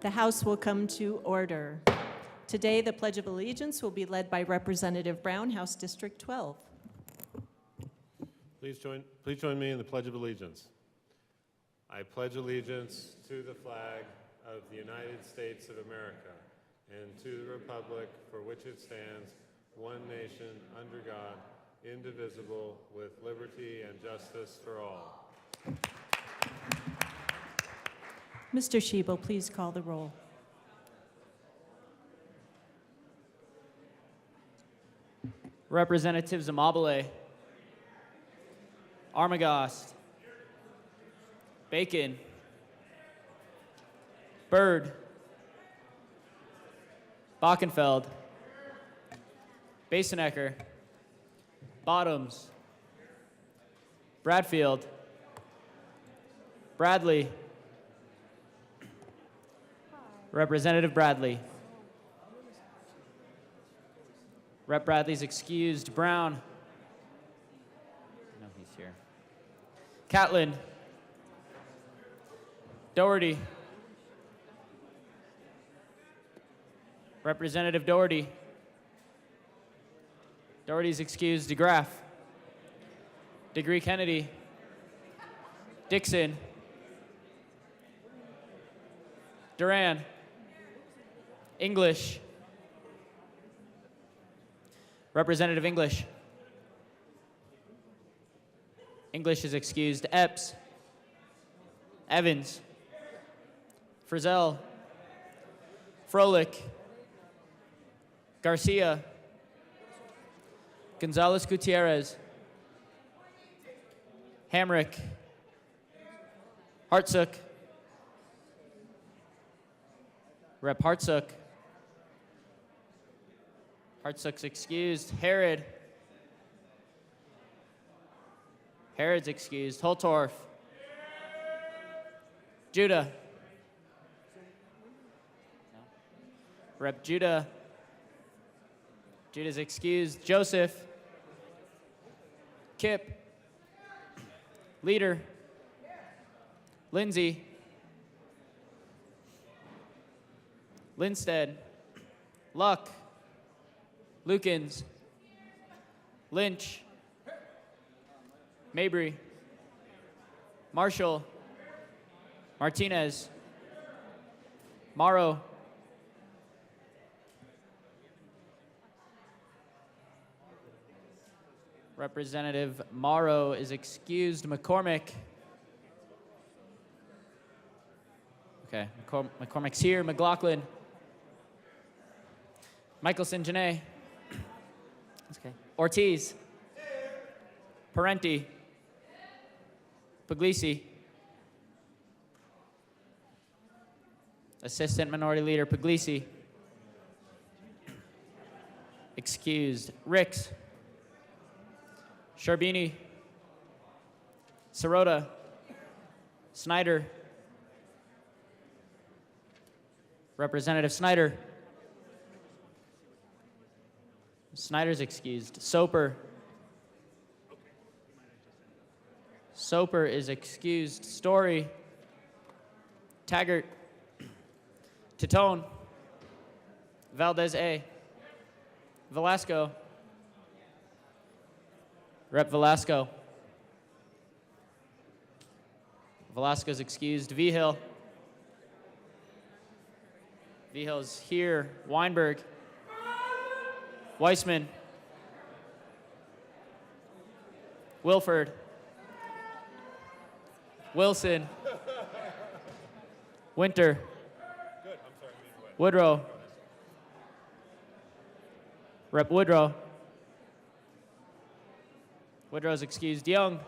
The House will come to order. Today, the Pledge of Allegiance will be led by Representative Brown, House District 12. Please join me in the Pledge of Allegiance. I pledge allegiance to the flag of the United States of America and to the republic for which it stands, one nation, under God, indivisible, with liberty and justice for all. Mr. Schiebel, please call the roll. Representatives Amabile, Armagost, Bacon, Byrd, Bockenfeld, Basenecker, Bottoms, Bradfield, Bradley, Representative Bradley. Rep. Bradley's excused. Brown. No, he's here. Catlin. Doherty. Representative Doherty. Doherty's excused. DeGraff. Degree Kennedy. Dixon. Duran. English. Representative English. English is excused. Epps. Evans. Frizzell. Froelich. Garcia. Gonzalez Gutierrez. Hamrick. Hartsook. Rep. Hartsook. Hartsook's excused. Herod. Herod's excused. Holtorf. Judah. No. Rep. Judah. Judah's excused. Joseph. Kip. Leader. Lindsay. Linstead. Luck. Lukens. Lynch. Mabry. Marshall. Martinez. Morrow. Representative Morrow is excused. McCormick. Okay, McCormick's here. McLaughlin. Michelson Janae. Okay. Ortiz. Parenti. Puglisi. Assistant Minority Leader Puglisi. Excused. Ricks. Sharbini. Sirota. Snyder. Representative Snyder. Snyder's excused. Soper. Soper is excused. Story. Taggart. Titone. Valdez A. Velasco. Rep. Velasco. Velasco's excused. Vigil. Vigil's here. Weinberg. Weissman. Wilford. Wilson. Winter. Woodrow. Rep. Woodrow. Woodrow's excused. Young.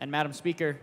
And Madam Speaker.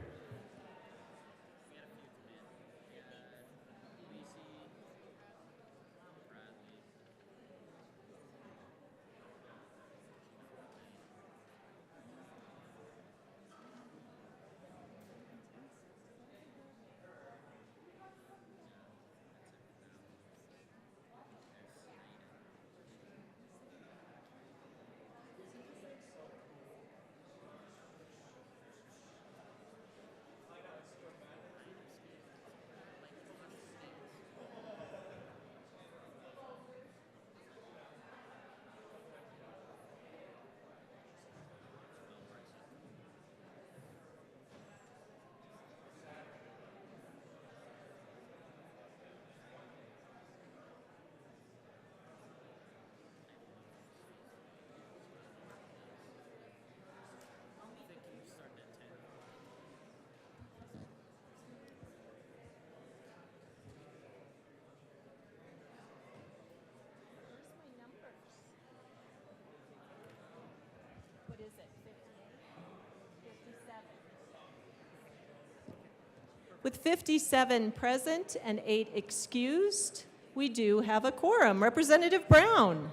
With 57 present and 8 excused, we do have a quorum. Representative Brown.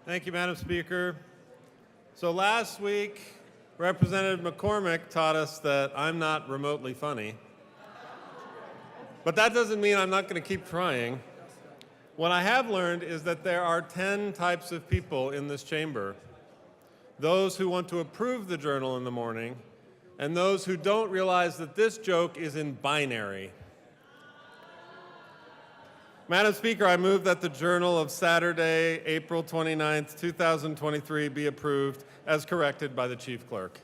Thank you, Madam Speaker. So last week, Representative McCormick taught us that I'm not remotely funny. But that doesn't mean I'm not going to keep trying. What I have learned is that there are 10 types of people in this chamber. Those who want to approve the journal in the morning, and those who don't realize that this joke is in binary. Madam Speaker, I move that the journal of Saturday, April 29th, 2023 be approved as corrected by the Chief Clerk.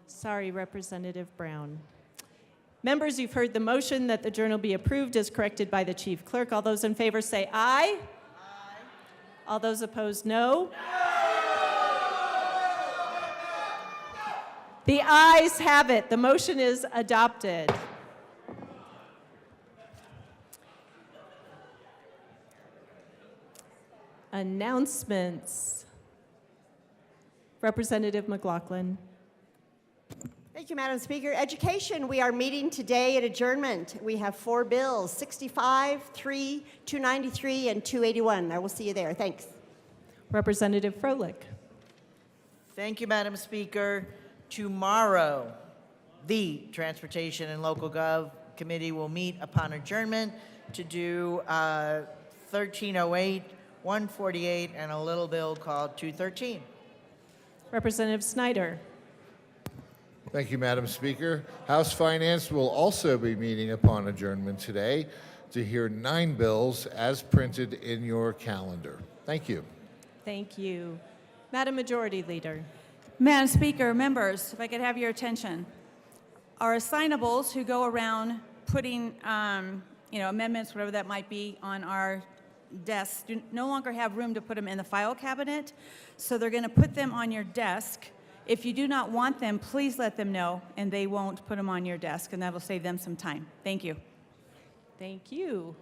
Sorry, Representative Brown. Members, you've heard the motion that the journal be approved as corrected by the Chief Clerk. All those in favor say aye. Aye. All those opposed, no. The ayes have it. The motion is adopted. Announcements. Representative McLaughlin. Thank you, Madam Speaker. Education, we are meeting today at adjournment. We have 4 bills, 65, 3, 293, and 281. I will see you there. Thanks. Representative Froelich. Thank you, Madam Speaker. Tomorrow, the Transportation and Local Gov Committee will meet upon adjournment to do 1308, 148, and a little bill called 213. Representative Snyder. Thank you, Madam Speaker. House Finance will also be meeting upon adjournment today to hear 9 bills as printed in your calendar. Thank you. Thank you. Madam Majority Leader. Madam Speaker, members, if I could have your attention. Our assignables who go around putting amendments, whatever that might be, on our desks do no longer have room to put them in the file cabinet, so they're going to put them on your desk. If you do not want them, please let them know, and they won't put them on your desk, and that'll save them some time. Thank you. Thank you.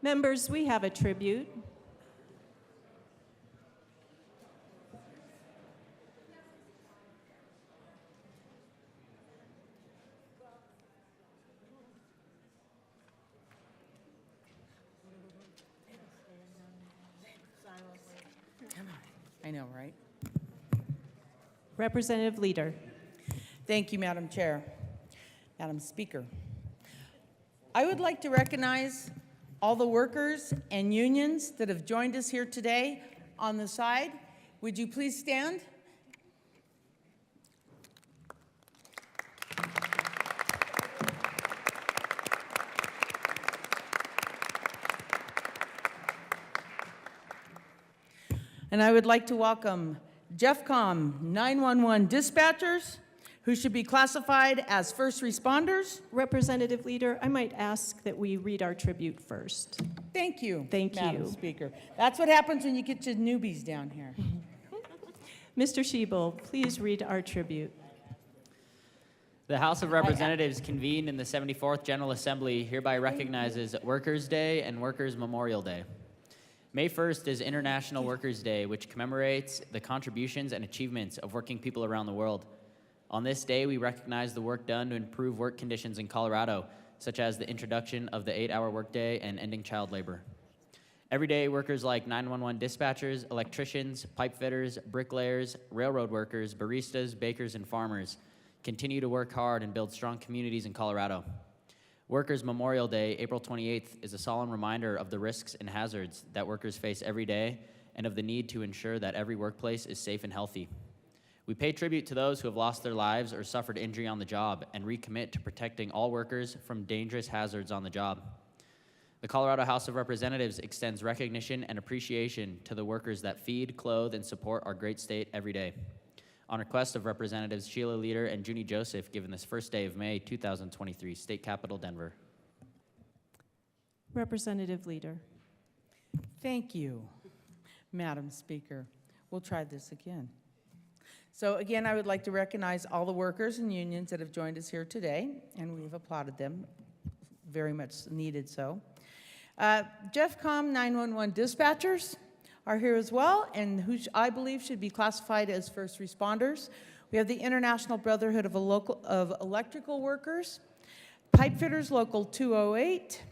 Members, we have a tribute. I know, right? Representative Leader. Thank you, Madam Chair. Madam Speaker. I would like to recognize all the workers and unions that have joined us here today on the side. Would you please stand? And I would like to welcome JEFCOM 911 dispatchers, who should be classified as first responders. Representative Leader, I might ask that we read our tribute first. Thank you, Thank Madam you. Speaker. That's what happens when you get your newbies down here. Mr. Schiebel, please read our tribute. The House of Representatives convened in the 74th General Assembly hereby recognizes Workers' Day and Workers' Memorial Day. May 1st is International Workers' Day, which commemorates the contributions and achievements of working people around the world. On this day, we recognize the work done to improve work conditions in Colorado, such as the introduction of the 8-hour workday and ending child labor. Everyday workers like 911 dispatchers, electricians, pipe fitters, bricklayers, railroad workers, baristas, bakers, and farmers continue to work hard and build strong communities in Colorado. Workers' Memorial Day, April 28th, is a solemn reminder of the risks and hazards that workers face every day and of the need to ensure that every workplace is safe and healthy. We pay tribute to those who have lost their lives or suffered injury on the job and recommit to protecting all workers from dangerous hazards on the job. The Colorado House of Representatives extends recognition and appreciation to the workers that feed, clothe, and support our great state every day. On request of Representatives Sheila Leader and Junie Joseph, given this first day of May 2023, State Capitol, Denver. Representative Leader. Thank you, Madam Speaker. We'll try this again. So again, I would like to recognize all the workers and unions that have joined us here today, and we've applauded them, very much needed so. JEFCOM 911 dispatchers are here as well, and who I believe should be classified as first responders. We have the International Brotherhood of Electrical Workers, pipe fitters local 208,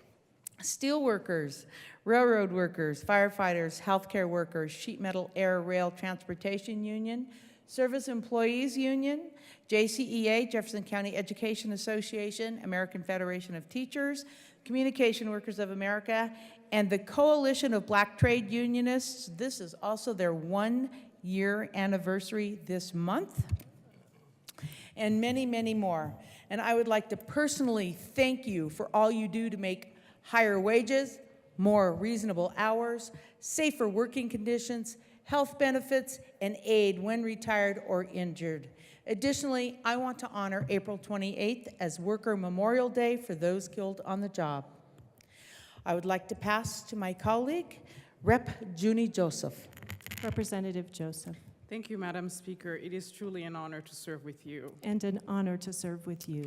steel workers, railroad workers, firefighters, healthcare workers, sheet metal, air, rail, transportation union, service employees union, JCEA, Jefferson County Education Association, American Federation of Teachers, Communication Workers of America, and the Coalition of Black Trade Unionists. This is also their 1-year anniversary this month, and many, many more. And I would like to personally thank you for all you do to make higher wages, more reasonable hours, safer working conditions, health benefits, and aid when retired or injured. Additionally, I want to honor April 28th as Worker Memorial Day for those killed on the job. I would like to pass to my colleague, Rep. Junie Joseph. Representative Joseph. Thank you, Madam Speaker. It is truly an honor to serve with you. And an honor to serve with you.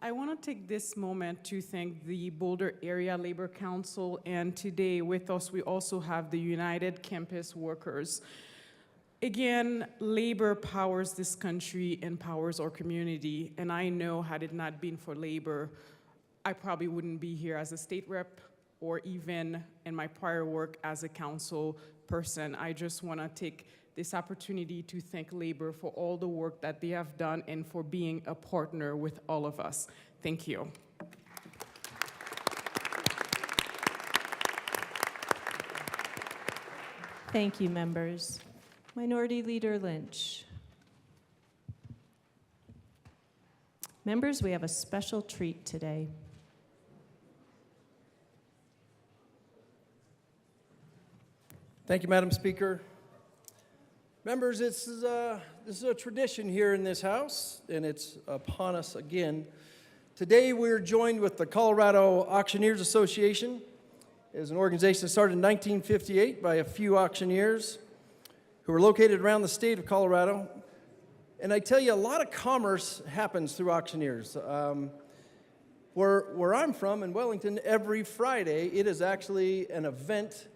I want to take this moment to thank the Boulder Area Labor Council, and today with us we also have the United Campus Workers. Again, labor powers this country and powers our community, and I know had it not been for labor, I probably wouldn't be here as a state rep or even in my prior work as a council person. I just want to take this opportunity to thank labor for all the work that they have done and for being a partner with all of us. Thank you. Thank you, members. Minority Leader Lynch. Members, we have a special treat today. Thank you, Madam Speaker. Members, this is a tradition here in this House, and it's upon us again. Today, we're joined with the Colorado Auctioneers Association. It is an organization that started in 1958 by a few auctioneers who are located around the state of Colorado. And I tell you, a lot of commerce happens through auctioneers. Where I'm from, in Wellington, every Friday, it is actually an event.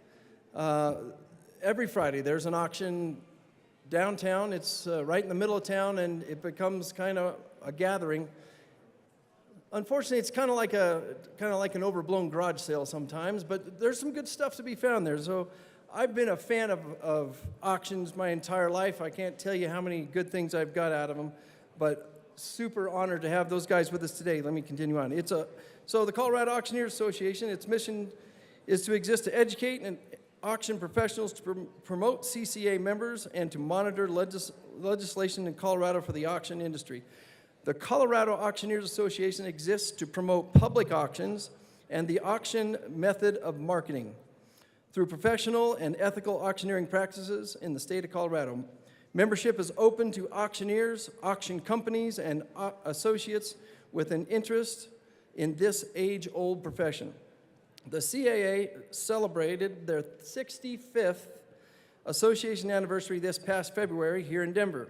Every Friday, there's an auction downtown. It's right in the middle of town, and it becomes kind of a gathering. Unfortunately, it's kind of like an overblown garage sale sometimes, but there's some good stuff to be found there. So I've been a fan of auctions my entire life. I can't tell you how many good things I've got out of them, but super honored to have those guys with us today. Let me continue on. So the Colorado Auctioneers Association, its mission is to exist to educate and auction professionals, to promote CCA members, and to monitor legislation in Colorado for the auction industry. The Colorado Auctioneers Association exists to promote public auctions and the auction method of marketing through professional and ethical auctioneering practices in the state of Colorado. Membership is open to auctioneers, auction companies, and associates with an interest in this age-old profession. The CAA celebrated their 65th association anniversary this past February here in Denver.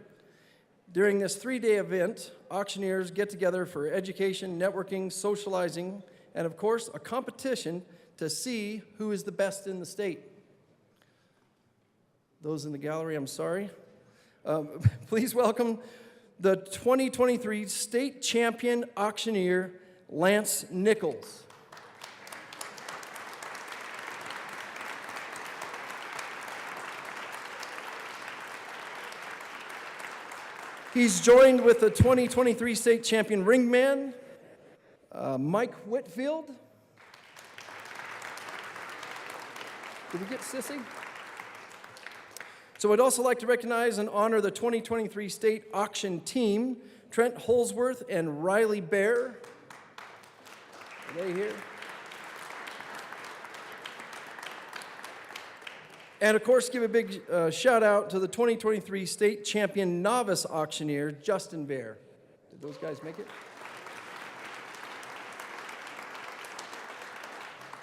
During this 3-day event, auctioneers get together for education, networking, socializing, and of course, a competition to see who is the best in the state. Those in the gallery, I'm sorry. Please welcome the 2023 state champion auctioneer, Lance Nichols. He's joined with the 2023 state champion ringman, Mike Whitfield. Did we get Sissy? So I'd also like to recognize and honor the 2023 state auction team, Trent Holsworth and Riley Bear. Are they here? And of course, give a big shout out to the 2023 state champion novice auctioneer, Justin Bear. Did those guys make it?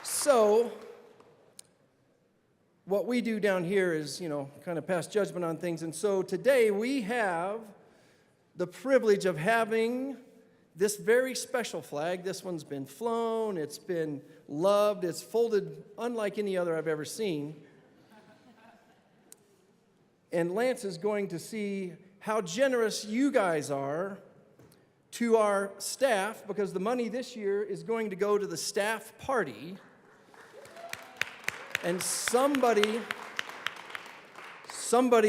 So, what we do down here is, kind of pass judgment on things. And so today we have the privilege of having this very special flag. This one's been flown, it's been loved, it's folded unlike any other I've ever seen. And Lance is going to see how generous you guys are to our staff, because the money this year is going to go to the staff party. And somebody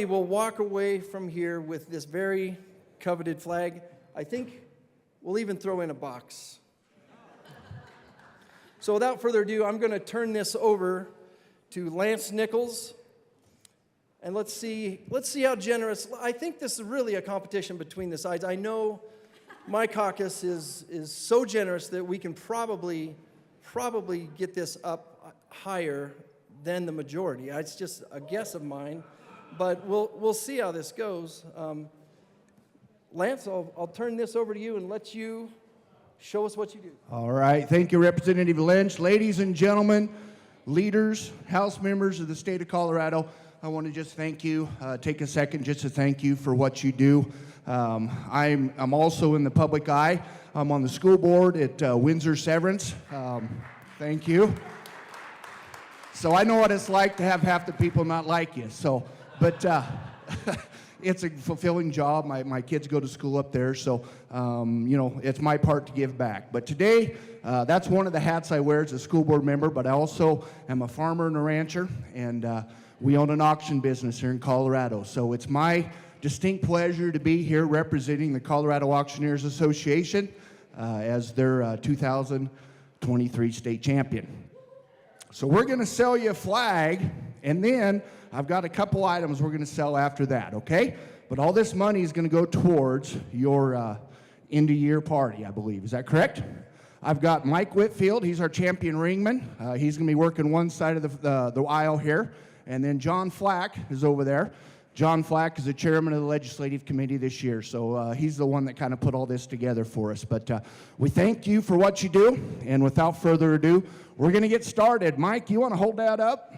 will walk away from here with this very coveted flag. I think we'll even throw in a box. So without further ado, I'm going to turn this over to Lance Nichols. And let's see how generous. I think this is really a competition between the sides. I know my caucus is so generous that we can probably get this up higher than the majority. It's just a guess of mine, but we'll see how this goes. Lance, I'll turn this over to you and let you show us what you do. All right. Thank you, Representative Lynch. Ladies and gentlemen, leaders, House members of the state of Colorado, I want to just thank you, take a second just to thank you for what you do. I'm also in the public eye. I'm on the school board at Windsor Severance. Thank you. So I know what it's like to have half the people not like you. But it's a fulfilling job. My kids go to school up there, so it's my part to give back. But today, that's one of the hats I wear as a school board member, but I also am a farmer and a rancher, and we own an auction business here in Colorado. So it's my distinct pleasure to be here representing the Colorado Auctioneers Association as their 2023 state champion. So we're going to sell you a flag, and then I've got a couple items we're going to sell after that, okay? But all this money is going to go towards your end-of-year party, I believe. Is that correct? I've got Mike Whitfield. He's our champion ringman. He's going to be working one side of the aisle here. And then John Flack is over there. John Flack is the chairman of the legislative committee this year, so he's the one that kind of put all this together for us. But we thank you for what you do, and without further ado, we're going to get started. Mike, you want to hold that up?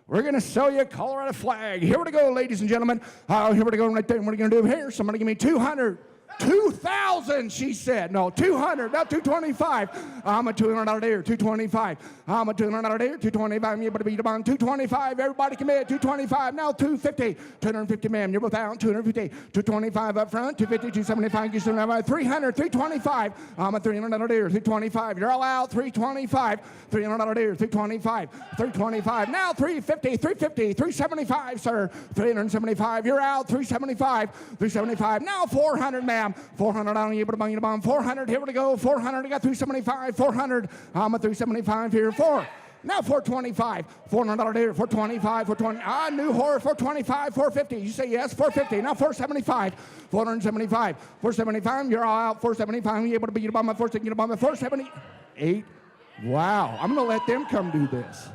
We're going to sell you a Colorado flag. Here we go, ladies and gentlemen. Here we go right there. What are you going to do here? Somebody give me 200. 2,000, she said. No, 200, not 225. I'm a $200 deer, 225. I'm a $200 deer, 225. You better beat them on 225. Everybody commit, 225. Now 250. 250, ma'am. You're both out. 250. 225 up front. 250, 275. You still have 300, 325. I'm a $300 deer, 325. You're all out. 325. $300 deer, 325. 325. Now 350, 350, 375, sir. 375. You're out. 375. 375. Now 400, ma'am. 400 on you, but you bomb 400. Here we go. 400. I got 375. 400. I'm a 375 here. 4. Now 425. $400 there. 425. 420. New horse. 425. 450. You say yes. 450. Now 475. 475. 475. You're all out. 475. You able to beat a bomb at 460. Get a bomb at 478. Wow. I'm gonna let them come do this.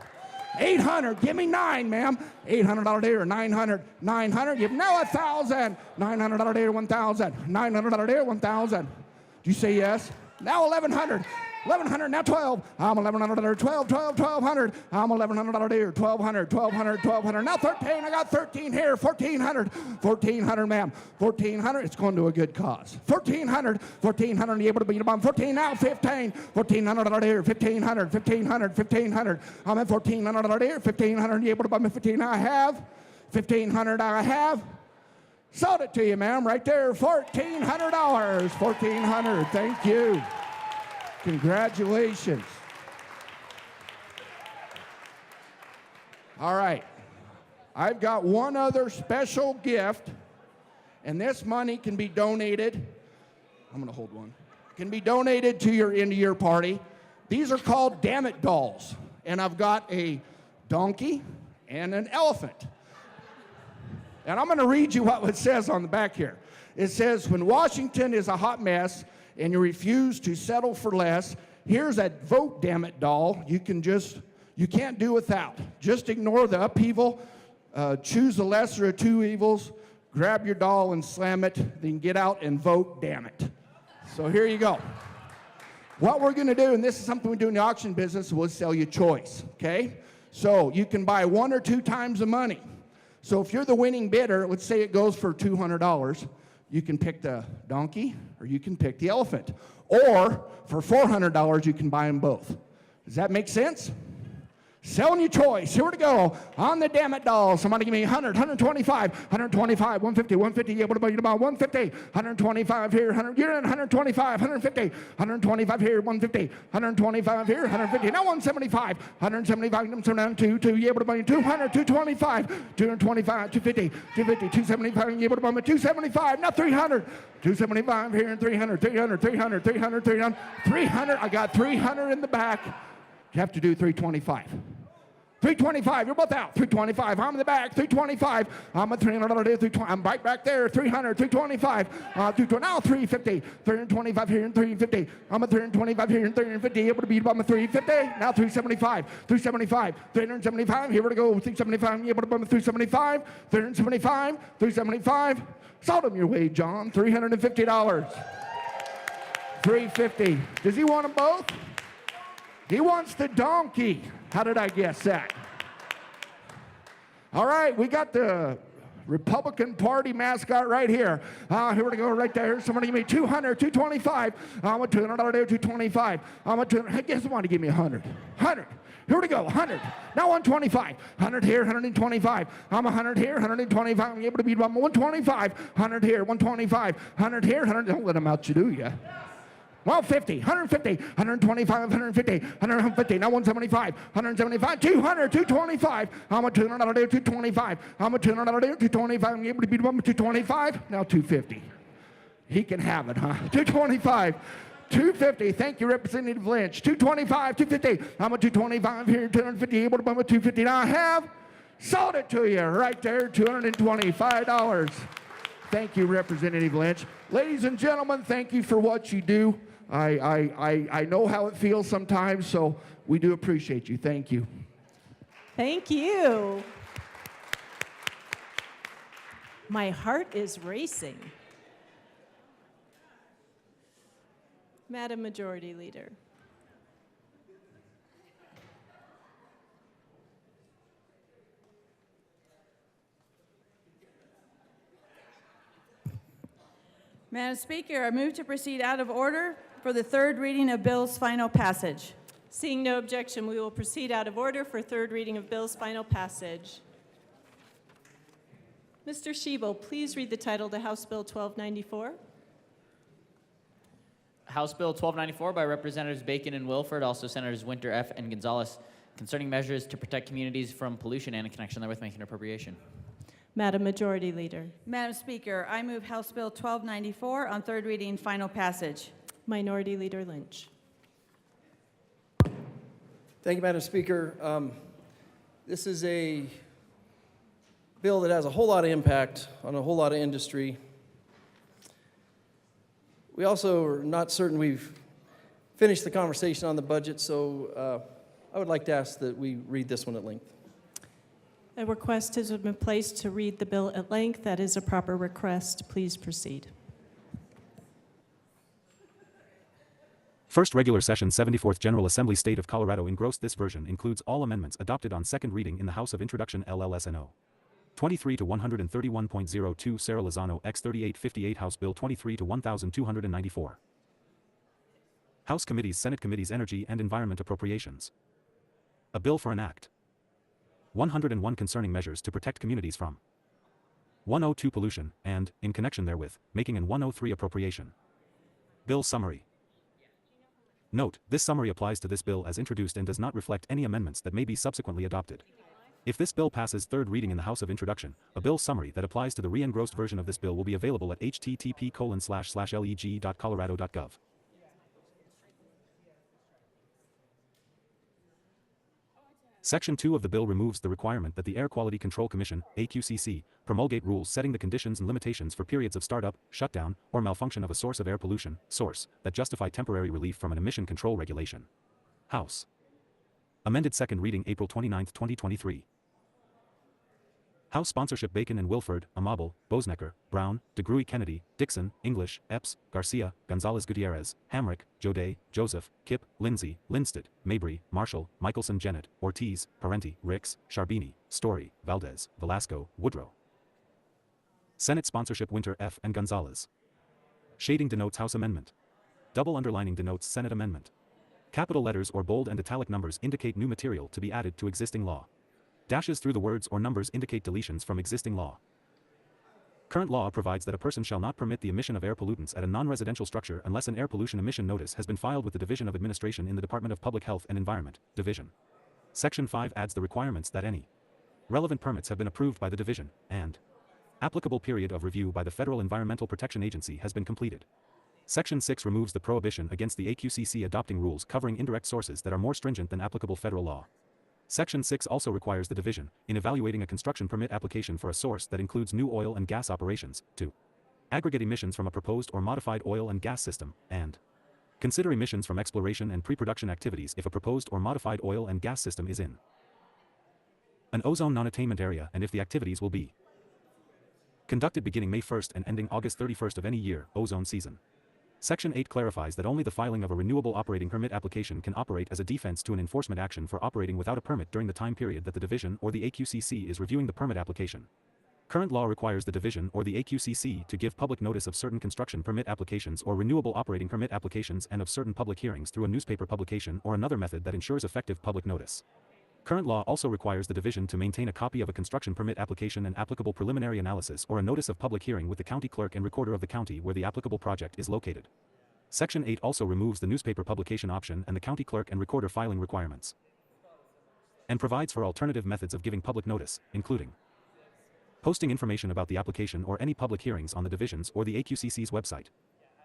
800, give me 9, ma'am. $800 there, 900, 900, give me now 1,000. $900 there, 1,000. $900 there, 1,000. Do you say yes? Now 1,100. 1,100, now 12. I'm 1,100 there, 12, 1,200. I'm 1,100 there, 1,200, 1,200, 1,200. Now 13, I got 13 here, 1,400. 1,400, ma'am. 1,400, it's going to a good cause. 1,400, 1,400, you able to beat them on 14, now 15. 1,400 there, 1,500, 1,500, 1,500. I'm at 1,400 there, 1,500, you able to buy me 15, I have. 1,500, I have. Sold it to you, ma'am, right there, $1,400. 1,400, thank you. Congratulations. All right. I've got one other special gift, and this money can be donated. I'm going to hold one. Can be donated to your end-of-year party. These are called Damn It dolls, and I've got a donkey and an elephant. And I'm going to read you what it says on the back here. It says, when Washington is a hot mess and you refuse to settle for less, here's a vote damn it doll you can't do without. Just ignore the upheaval, choose the lesser of two evils, grab your doll and slam it, then get out and vote damn it. So here you go. What we're going to do, and this is something we do in the auction business, we'll sell you choice, okay? So you can buy 1 or 2 times the money. So if you're the winning bidder, let's say it goes for $200, you can pick the donkey or you can pick the elephant. Or for $400, you can buy them both. Does that make sense? Selling your choice. Here we go. On the damn it doll. Somebody give me 100, 125, 125, 150, 150. Yeah, what about you about 150? 125 here, 100. You're in 125, 150, 125 here, 150, 125 here, 150. Now 175, 175. So down 2. Yeah, what about you? 200, 225, 225, 250, 250, 275. Yeah, what about 275? Now 300. 275 here and 300, 300, 300, 300, 300, 300. I got 300 in the back. You have to do 325. 325, you're both out. 325, I'm in the back. 325, I'm at 300. I'm right back there. 300, 325. Now 350. 325 here and 350. I'm at 325 here and 350. Able to beat about my 350. Now 375. 375. 375. Here we go. 375. Able to beat my 375. 375. 375. Sold him your way, John. $350. 350. Does he want them both? He wants the donkey. How did I guess that? All right, we got the Republican Party mascot right here. Here we go, right there. Somebody give me 200, 225. I'm a $200, 225. I'm a 200. Guess somebody give me 100. 100. Here we go, 100. Now 125. 100 here, 125. I'm 100 here, 125. I'm able to beat 125. 100 here, 125. 100 here, 100. Don't let them out you, do ya? 150, 150, 125, 150, 150, now 175, 175, 200, 225. I'm a $200, 225. I'm a $200, 225. I'm able to beat him up 225. Now 250. He can have it, huh? 225. 250. Thank you, Representative Lynch. 225, 250. I'm a 225 here, 250. Able to bump a 250. Now I have sold it to you right there, $225. Thank you, Representative Lynch. Ladies and gentlemen, thank you for what you do. I know how it feels sometimes, so we do appreciate you. Thank you. Thank you. My heart is racing. Madam Majority Leader. Madam Speaker, I move to proceed out of order for the third reading of Bill's final passage. Seeing no objection, we will proceed out of order for third reading of Bill's final passage. Mr. Schiebel, please read the title to House Bill 1294. House Bill 1294 by Representatives Bacon and Wilford, also Senators Winter F. and Gonzalez, concerning measures to protect communities from pollution and in connection therewith making an appropriation. Madam Majority Leader. Madam Speaker, I move House Bill 1294 on third reading, final passage. Minority Leader Lynch. Thank you, Madam Speaker. This is a bill that has a whole lot of impact on a whole lot of industry. We also are not certain we've finished the conversation on the budget, so I would like to ask that we read this one at length. A request has been placed to read the bill at length. That is a proper request. Please proceed. First regular session 74th General Assembly State of Colorado engrossed. This version includes all amendments adopted on second reading in the House of Introduction LLSNO. 23 to 131.02 Sarah Lozano X 3858 House Bill 23 to 1294. House Committees Senate Committees Energy and Environment Appropriations. A bill for an act. 101 concerning measures to protect communities from 102 pollution and, in connection therewith, making an 103 appropriation. Bill summary. Note, this summary applies to this bill as introduced and does not reflect any amendments that may be subsequently adopted. If this bill passes third reading in the House of Introduction, a bill summary that applies to the re-engrossed version of this bill will be available at http://leg.colorado.gov. Section 2 of the bill removes the requirement that the Air Quality Control Commission, AQCC, promulgate rules setting the conditions and limitations for periods of startup, shutdown, or malfunction of a source of air pollution, source, that justify temporary relief from an emission control regulation. House. Amended second reading April 29, 2023. House sponsorship Bacon and Wilford, Amabel, Bosnecker, Brown, DeGruy Kennedy, Dixon, English, Epps, Garcia, Gonzalez Gutierrez, Hamrick, Jode, Joseph, Kipp, Lindsay, Lindstedt, Mabry, Marshall, Michelson Jennett, Ortiz, Parenti, Ricks, Charbini, Story, Valdez, Velasco, Woodrow. Senate sponsorship Winter F. and Gonzalez. Shading denotes House amendment. Double underlining denotes Senate amendment. Capital letters or bold and italic numbers indicate new material to be added to existing law. Dashes through the words or numbers indicate deletions from existing law. Current law provides that a person shall not permit the emission of air pollutants at a non-residential structure unless an air pollution emission notice has been filed with the Division of Administration in the Department of Public Health and Environment, Division. Section 5 adds the requirements that any relevant permits have been approved by the Division, and applicable period of review by the Federal Environmental Protection Agency has been completed. Section 6 removes the prohibition against the AQCC adopting rules covering indirect sources that are more stringent than applicable federal law. Section 6 also requires the Division, in evaluating a construction permit application for a source that includes new oil and gas operations, to aggregate emissions from a proposed or modified oil and gas system, and consider emissions from exploration and pre-production activities if a proposed or modified oil and gas system is in an ozone non-attainment area and if the activities will be conducted beginning May 1st and ending August 31st of any year, ozone season. Section 8 clarifies that only the filing of a renewable operating permit application can operate as a defense to an enforcement action for operating without a permit during the time period that the Division or the AQCC is reviewing the permit application. Current law requires the Division or the AQCC to give public notice of certain construction permit applications or renewable operating permit applications and of certain public hearings through a newspaper publication or another method that ensures effective public notice. Current law also requires the Division to maintain a copy of a construction permit application and applicable preliminary analysis or a notice of public hearing with the county clerk and recorder of the county where the applicable project is located. Section 8 also removes the newspaper publication option and the county clerk and recorder filing requirements, and provides for alternative methods of giving public notice, including posting information about the application or any public hearings on the Division's or the AQCC's website.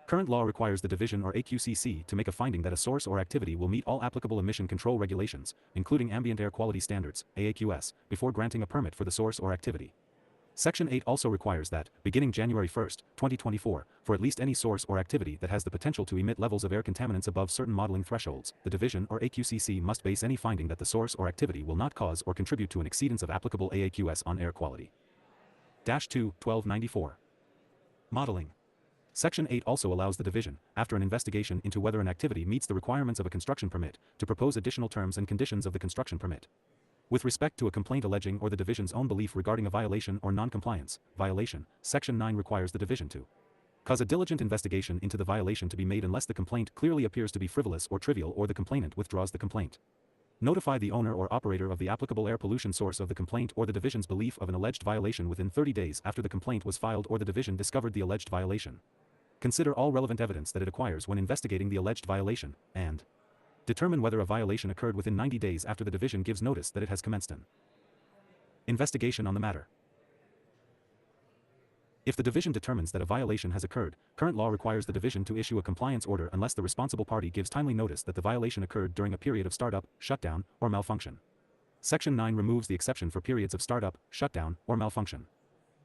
Current law requires the Division or AQCC to make a finding that a source or activity will meet all applicable emission control regulations, including ambient air quality standards, AAQS, before granting a permit for the source or activity. Section 8 also requires that, beginning January 1, 2024, for at least any source or activity that has the potential to emit levels of air contaminants above certain modeling thresholds, the Division or AQCC must base any finding that the source or activity will not cause or contribute to an exceedance of applicable AAQS on air quality. -2, 1294. Modeling. Section 8 also allows the Division, after an investigation into whether an activity meets the requirements of a construction permit, to propose additional terms and conditions of the construction permit. With respect to a complaint alleging or the Division's own belief regarding a violation or non-compliance, violation, Section 9 requires the Division to cause a diligent investigation into the violation to be made unless the complaint clearly appears to be frivolous or trivial or the complainant withdraws the complaint. Notify the owner or operator of the applicable air pollution source of the complaint or the Division's belief of an alleged violation within 30 days after the complaint was filed or the Division discovered the alleged violation. Consider all relevant evidence that it acquires when investigating the alleged violation, and determine whether a violation occurred within 90 days after the Division gives notice that it has commenced an investigation on the matter. If the Division determines that a violation has occurred, current law requires the Division to issue a compliance order unless the responsible party gives timely notice that the violation occurred during a period of startup, shutdown, or malfunction. Section 9 removes the exception for periods of startup, shutdown, or malfunction.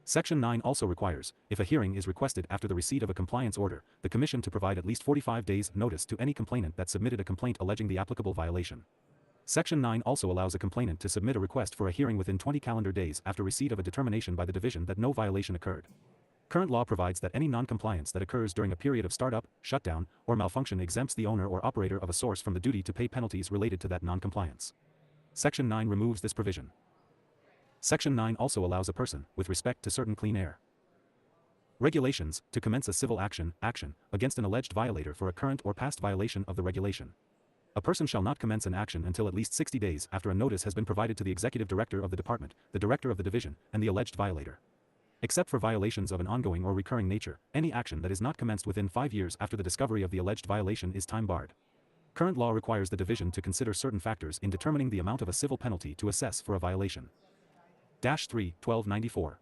Section 9 also requires, if a hearing is requested after the receipt of a compliance order, the Commission to provide at least 45 days' notice to any complainant that submitted a complaint alleging the applicable violation. Section 9 also allows a complainant to submit a request for a hearing within 20 calendar days after receipt of a determination by the Division that no violation occurred. Current law provides that any non-compliance that occurs during a period of startup, shutdown, or malfunction exempts the owner or operator of a source from the duty to pay penalties related to that non-compliance. Section 9 removes this provision. Section 9 also allows a person, with respect to certain clean air regulations, to commence a civil action against an alleged violator for a current or past violation of the regulation. A person shall not commence an action until at least 60 days after a notice has been provided to the Executive Director of the Department, the Director of the Division, and the alleged violator. Except for violations of an ongoing or recurring nature, any action that is not commenced within 5 years after the discovery of the alleged violation is time-barred. Current law requires the division to consider certain factors in determining the amount of a civil penalty to assess for a violation. Dash 3, 1294.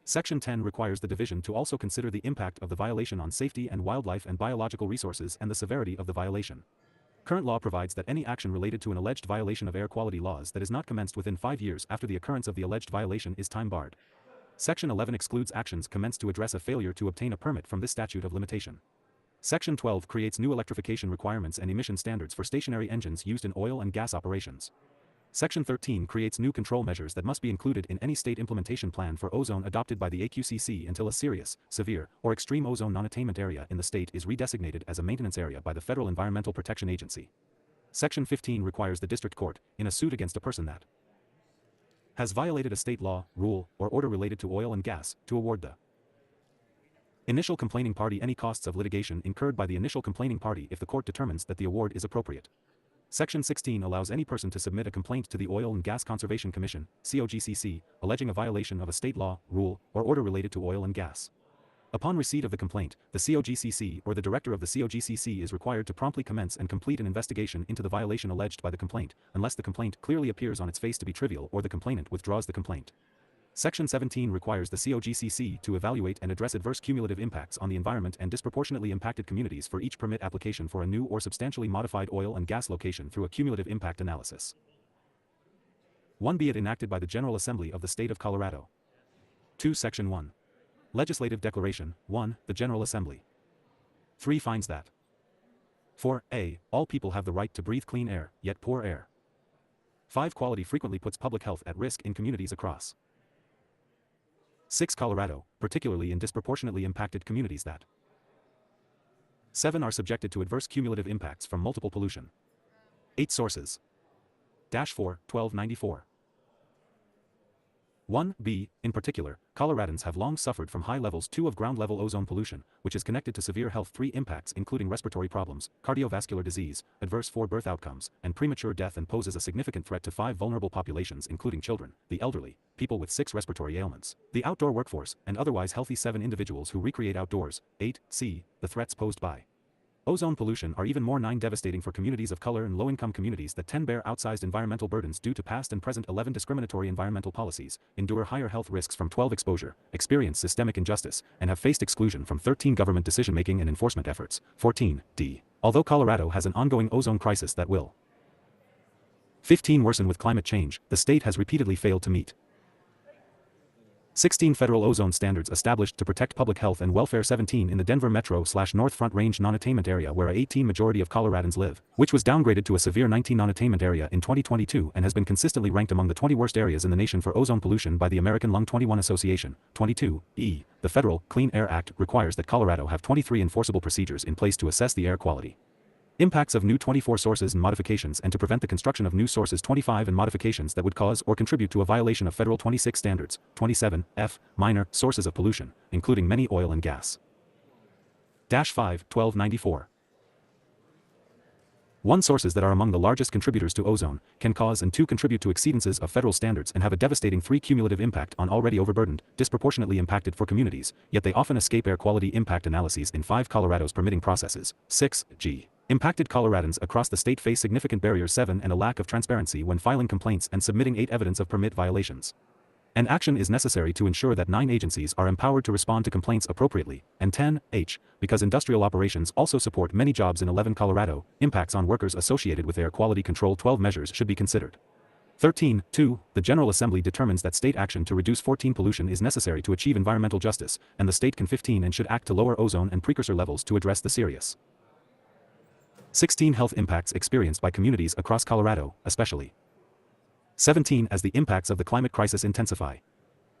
Section 10 requires the division to also consider the impact of the violation on safety and wildlife and biological resources and the severity of the violation. Current law provides that any action related to an alleged violation of air quality laws that is not commenced within 5 years after the occurrence of the alleged violation is time-barred. Section 11 excludes actions commenced to address a failure to obtain a permit from this statute of limitation. Section 12 creates new electrification requirements and emission standards for stationary engines used in oil and gas operations. Section 13 creates new control measures that must be included in any state implementation plan for ozone adopted by the AQCC until a serious, severe, or extreme ozone non-attainment area in the state is redesignated as a maintenance area by the Federal Environmental Protection Agency. Section 15 requires the district court, in a suit against a person that has violated a state law, rule, or order related to oil and gas, to award the initial complaining party any costs of litigation incurred by the initial complaining party if the court determines that the award is appropriate. Section 16 allows any person to submit a complaint to the Oil and Gas Conservation Commission, COGCC, alleging a violation of a state law, rule, or order related to oil and gas. Upon receipt of the complaint, the COGCC or the director of the COGCC is required to promptly commence and complete an investigation into the violation alleged by the complaint, unless the complaint clearly appears on its face to be trivial or the complainant withdraws the complaint. Section 17 requires the COGCC to evaluate and address adverse cumulative impacts on the environment and disproportionately impacted communities for each permit application for a new or substantially modified oil and gas location through a cumulative impact analysis. 1. Be it enacted by the General Assembly of the State of Colorado. 2. Section 1. Legislative Declaration. 1. The General Assembly 3 finds that 4a. All people have the right to breathe clean air, yet poor air. 5. Quality frequently puts public health at risk in communities across 6. Colorado, particularly in disproportionately impacted communities that 7. Are subjected to adverse cumulative impacts from multiple pollution. 8 sources. Dash 4, 1294. 1b. In particular, Coloradans have long suffered from high levels 2 of ground-level ozone pollution, which is connected to severe health 3 impacts including respiratory problems, cardiovascular disease, adverse 4 birth outcomes, and premature death and poses a significant threat to 5 vulnerable populations including children, the elderly, people with 6 respiratory ailments, the outdoor workforce, and otherwise healthy 7 individuals who recreate outdoors. 8c. The threats posed by ozone pollution are even more 9 devastating for communities of color and low-income communities that 10 bear outsized environmental burdens due to past and present 11 discriminatory environmental policies, endure higher health risks from 12 exposure, experience systemic injustice, and have faced exclusion from 13 government decision-making and enforcement efforts. 14d. Although Colorado has an ongoing ozone crisis that will 15 worsen with climate change, the state has repeatedly failed to meet 16 federal ozone standards established to protect public health and welfare. 17 in the Denver Metro/North Front Range non-attainment area where a 18 majority of Coloradans live, which was downgraded to a severe 19 non-attainment area in 2022 and has been consistently ranked among the 20 worst areas in the nation for ozone pollution by the American Lung 21 Association. 22e. The Federal Clean Air Act requires that Colorado have 23 enforceable procedures in place to assess the air quality impacts of new 24 sources and modifications and to prevent the construction of new sources 25 and modifications that would cause or contribute to a violation of federal 26 standards. 27f. Minor sources of pollution, including many oil and gas. Dash 5, 1294. 1. Sources that are among the largest contributors to ozone, can cause and 2. contribute to exceedances of federal standards and have a devastating 3. cumulative impact on already overburdened, disproportionately impacted for communities, yet they often escape air quality impact analyses in 5. Colorado's permitting processes. 6g. Impacted Coloradans across the state face significant barriers. 7. And a lack of transparency when filing complaints and submitting 8. Evidence of permit violations. And action is necessary to ensure that 9 agencies are empowered to respond to complaints appropriately. And 10h. Because industrial operations also support many jobs in 11. Colorado, impacts on workers associated with air quality control. 12 measures should be considered. 13.2. The General Assembly determines that state action to reduce 14 pollution is necessary to achieve environmental justice, and the state can 15 and should act to lower ozone and precursor levels to address the serious 16 health impacts experienced by communities across Colorado, especially 17 as the impacts of the climate crisis intensify.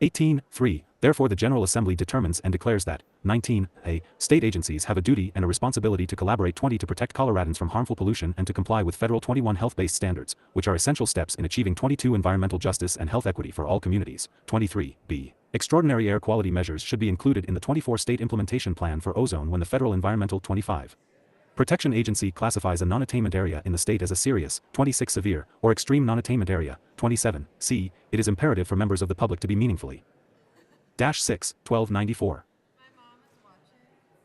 18.3. Therefore the General Assembly determines and declares that 19a. State agencies have a duty and a responsibility to collaborate. 20 to protect Coloradans from harmful pollution and to comply with federal 21 health-based standards, which are essential steps in achieving 22 environmental justice and health equity for all communities. 23b. Extraordinary air quality measures should be included in the 24 state implementation plan for ozone when the federal environmental 25 Protection Agency classifies a non-attainment area in the state as a serious, 26 severe, or extreme non-attainment area. 27c. It is imperative for members of the public to be meaningfully. Dash 6, 1294.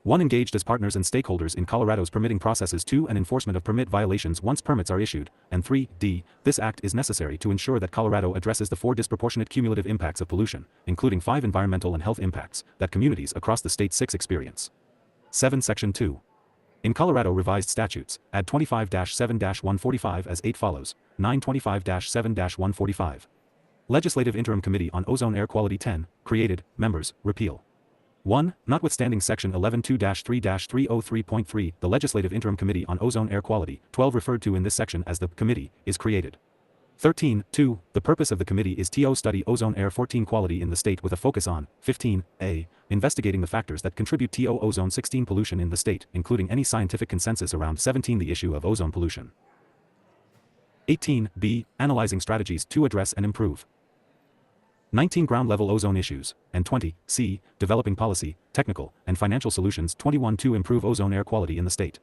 1. Engaged as partners and stakeholders in Colorado's permitting processes. 2. An enforcement of permit violations once permits are issued. And 3. D. This act is necessary to ensure that Colorado addresses the 4 disproportionate cumulative impacts of pollution, including 5 environmental and health impacts, that communities across the state 6 experience. 7. Section 2. In Colorado Revised Statutes, add 25-7-145 as 8 follows. 925-7-145. Legislative Interim Committee on Ozone Air Quality 10, created, members, repeal. 1. Notwithstanding Section 11.2-3-303.3, the Legislative Interim Committee on Ozone Air Quality, 12 referred to in this section as the committee, is created. 13. 2. The purpose of the committee is to study ozone air 14 quality in the state with a focus on 15. A. Investigating the factors that contribute to ozone 16 pollution in the state, including any scientific consensus around 17. The issue of ozone pollution. 18. B. Analyzing strategies to address and improve 19. Ground-level ozone issues, and 20. C. Developing policy, technical, and financial solutions. 21. To improve ozone air quality in the state.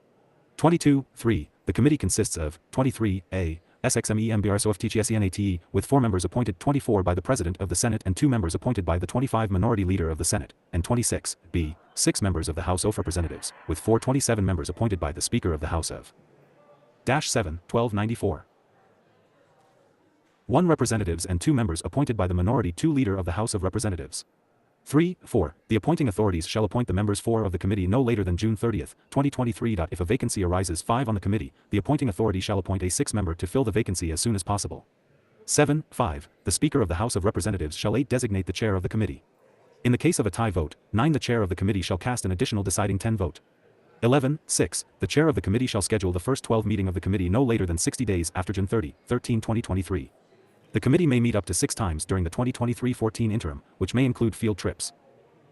22. 3. The committee consists of 23. A. SXMEMBRSOFTGSENATE, with 4 members appointed, 24 by the President of the Senate and 2 members appointed by the 25 Minority Leader of the Senate, and 26. B. 6 members of the House of Representatives, with 427 members appointed by the Speaker of the House of 7. 1294. 1 representatives and 2 members appointed by the Minority 2 Leader of the House of Representatives. 3. 4. The appointing authorities shall appoint the members 4 of the committee no later than June 30, 2023. If a vacancy arises 5 on the committee, the appointing authority shall appoint a 6th member to fill the vacancy as soon as possible. 7. 5. The Speaker of the House of Representatives shall 8 designate the chair of the committee. In the case of a tie vote, 9. The chair of the committee shall cast an additional deciding 10 vote. 11. 6. The chair of the committee shall schedule the first 12 meeting of the committee no later than 60 days after June 30, 2023. The committee may meet up to 6 times during the 2023-14 interim, which may include field trips.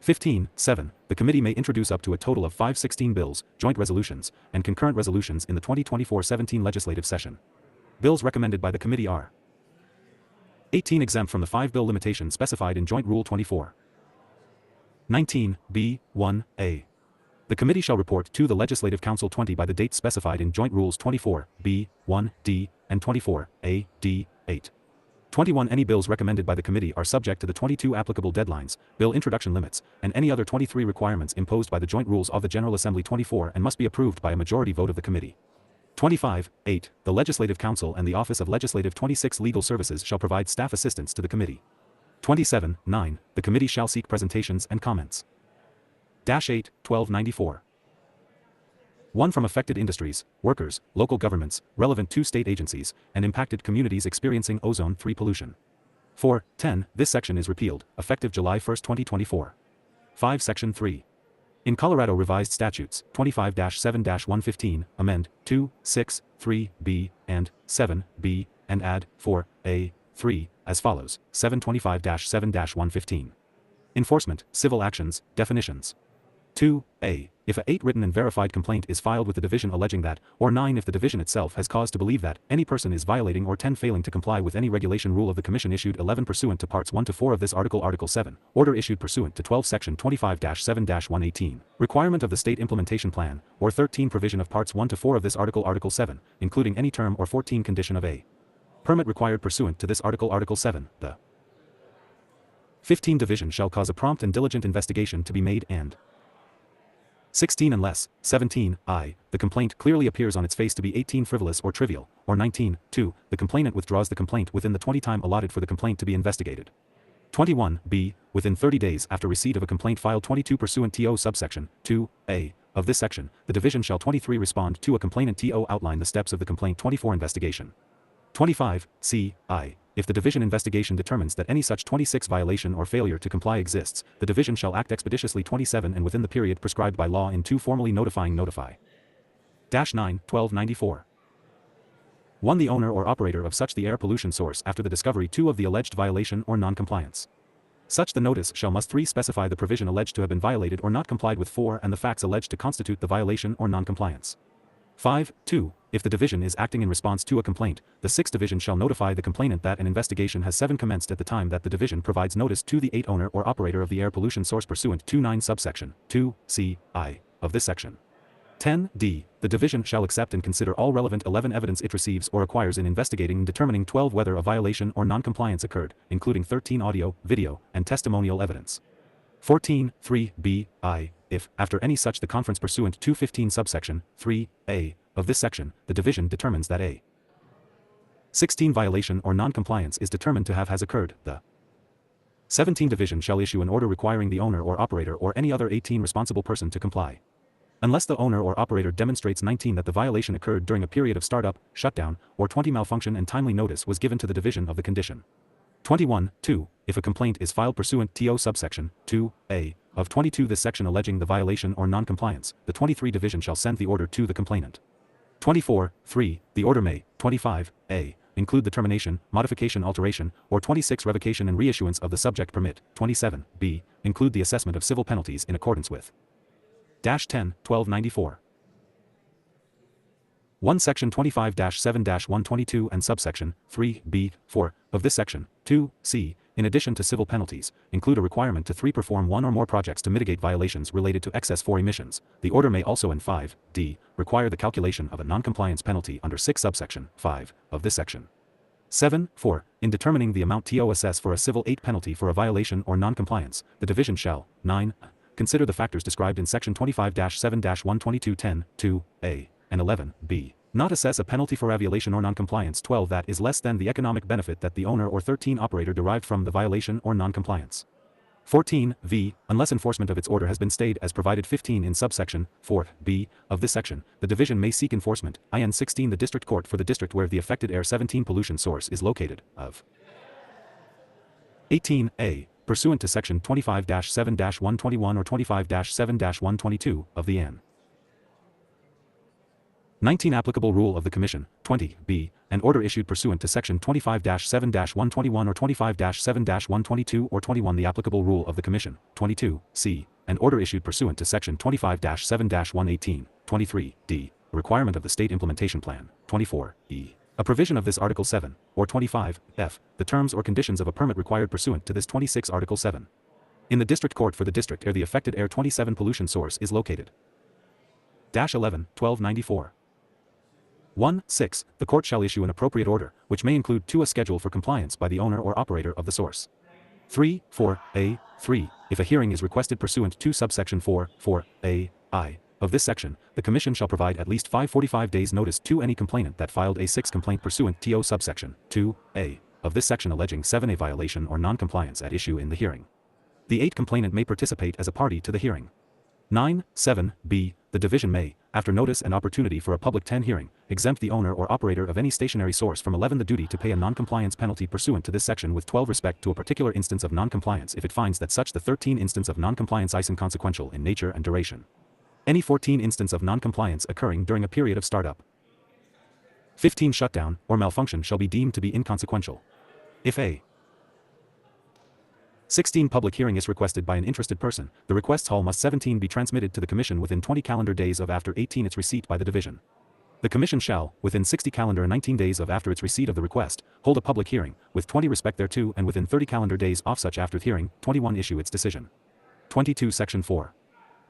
15. 7. The committee may introduce up to a total of 516 bills, joint resolutions, and concurrent resolutions in the 2024-17 legislative session. Bills recommended by the committee are 18. Exempt from the 5-bill limitation specified in Joint Rule 24. 19. B. 1a. The committee shall report to the Legislative Council 20 by the dates specified in Joint Rules 24, B, 1, D, and 24, A, D, 8. 21. Any bills recommended by the committee are subject to the 22 applicable deadlines, bill introduction limits, and any other 23 requirements imposed by the Joint Rules of the General Assembly 24 and must be approved by a majority vote of the committee. 25. 8. The Legislative Council and the Office of Legislative 26 Legal Services shall provide staff assistance to the committee. 27. 9. The committee shall seek presentations and comments. 8. 1294. 1. From affected industries, workers, local governments, relevant to state agencies, and impacted communities experiencing ozone-3 pollution. 4. 10. This section is repealed, effective July 1, 2024. 5. Section 3. In Colorado Revised Statutes, 25-7-115, amend 2, 6, 3b, and 7b, and add 4a, 3, as follows, 725-7-115. Enforcement, civil actions, definitions. 2a. If a 8 written and verified complaint is filed with the division alleging that, or 9 if the division itself has cause to believe that, any person is violating, or 10 failing to comply with any regulation rule of the Commission issued 11 pursuant to Parts 1 to 4 of this Article, Article 7, order issued pursuant to 12 Section 25-7-118, requirement of the State Implementation Plan, or 13 provision of Parts 1 to 4 of this Article, Article 7, including any term or 14 condition of a permit required pursuant to this Article, Article 7, the 15 division shall cause a prompt and diligent investigation to be made, and 16 unless, 17, I, the complaint clearly appears on its face to be 18 frivolous or trivial, or 19, 2, the complainant withdraws the complaint within the 20 time allotted for the complaint to be investigated. 21, B, within 30 days after receipt of a complaint filed 22 pursuant to subsection 2, A, of this section, the division shall 23 respond to a complainant to outline the steps of the complaint 24 investigation. 25, C, I. If the division investigation determines that any such 26 violation or failure to comply exists, the division shall act expeditiously 27 and within the period prescribed by law in 2 formally notifying notify. 9/1294. 1. The owner or operator of such the air pollution source after the discovery 2 of the alleged violation or non-compliance. Such the notice shall must 3 specify the provision alleged to have been violated or not complied with 4 and the facts alleged to constitute the violation or non-compliance. 5. 2. If the division is acting in response to a complaint, the 6th division shall notify the complainant that an investigation has 7 commenced at the time that the division provides notice to the 8 owner or operator of the air pollution source pursuant to 9 subsection 2, C, I, of this section. 10. D. The division shall accept and consider all relevant 11 evidence it receives or acquires in investigating and determining 12 whether a violation or non-compliance occurred, including 13 audio, video, and testimonial evidence. 14. 3. B. I. if, after any such the conference pursuant to 15 subsection 3a of this section, the division determines that a 16 violation or non-compliance is determined to has occurred, the 17 division shall issue an order requiring the owner or operator or any other 18 responsible person to comply. Unless the owner or operator demonstrates 19 that the violation occurred during a period of startup, shutdown, or 20 malfunction and timely notice was given to the division of the condition. 21, 2. If a complaint is filed pursuant to subsection 2a of 22 this section alleging the violation or non-compliance, the 23 division shall send the order to the complainant. 24, 3. The order may, 25a, include the termination, modification, alteration, or 26 revocation and reissuance of the subject permit. 27b, include the assessment of civil penalties in accordance with 10-1294. 1 Section 25-7-122 and subsection 3b, 4, of this section, 2c, in addition to civil penalties, include a requirement to 3 perform 1 or more projects to mitigate violations related to excess 4 emissions. The order may also in 5d, require the calculation of a non-compliance penalty under 6 subsection 5 of this section. 7, 4, in determining the amount to assess for a civil 8 penalty for a violation or non-compliance, the division shall, 9, consider the factors described in section 25-7-122 10-2a, and 11b. Not assess a penalty for a violation or non-compliance. 12 that is less than the economic benefit that the owner or 13 operator derived from the violation or non-compliance. 14 v. Unless enforcement of its order has been stayed as provided 15 in subsection 4b of this section, the division may seek enforcement. In 16 the district court for the district where the affected air 17 pollution source is located, of 18a, pursuant to section 25-7-121 or 25-7-122 of the N. 19 applicable rule of the Commission, 20b, an order issued pursuant to section 25-7-121 or 25-7-122 or 21 the applicable rule of the Commission, 22c, an order issued pursuant to section 25-7-118, 23d, a requirement of the State Implementation Plan, 24e. A provision of this Article 7, or 25f, the terms or conditions of a permit required pursuant to this 26 Article 7. In the district court for the district where the affected air 27 pollution source is located. 11-1294. 1. 6. The court shall issue an appropriate order, which may include a schedule for compliance by the owner or operator of the source. 3. 4a. 3. If a hearing is requested pursuant to subsection 4a I of this section, the Commission shall provide at least 45 days notice to any complainant that filed a 6 complaint pursuant to subsection 2a of this section alleging 7a violation or non-compliance at issue in the hearing. The 8 complainant may participate as a party to the hearing. 9. 7b. The division may, after notice and opportunity for a public 10 hearing, exempt the owner or operator of any stationary source from 11 the duty to pay a non-compliance penalty pursuant to this section with 12 respect to a particular instance of non-compliance if it finds that such the 13 instance of non-compliance is inconsequential in nature and duration. Any 14 instance of non-compliance occurring during a period of startup. 15 shutdown or malfunction shall be deemed to be inconsequential. If a 16 public hearing is requested by an interested person, the request's hall must 17 be transmitted to the Commission within 20 calendar days of after 18 its receipt by the division. The Commission shall, within 60 calendar and 19 days of after its receipt of the request, hold a public hearing, with 20 respect thereto and within 30 calendar days off such after hearing, 21 issue its decision. 22 Section 4.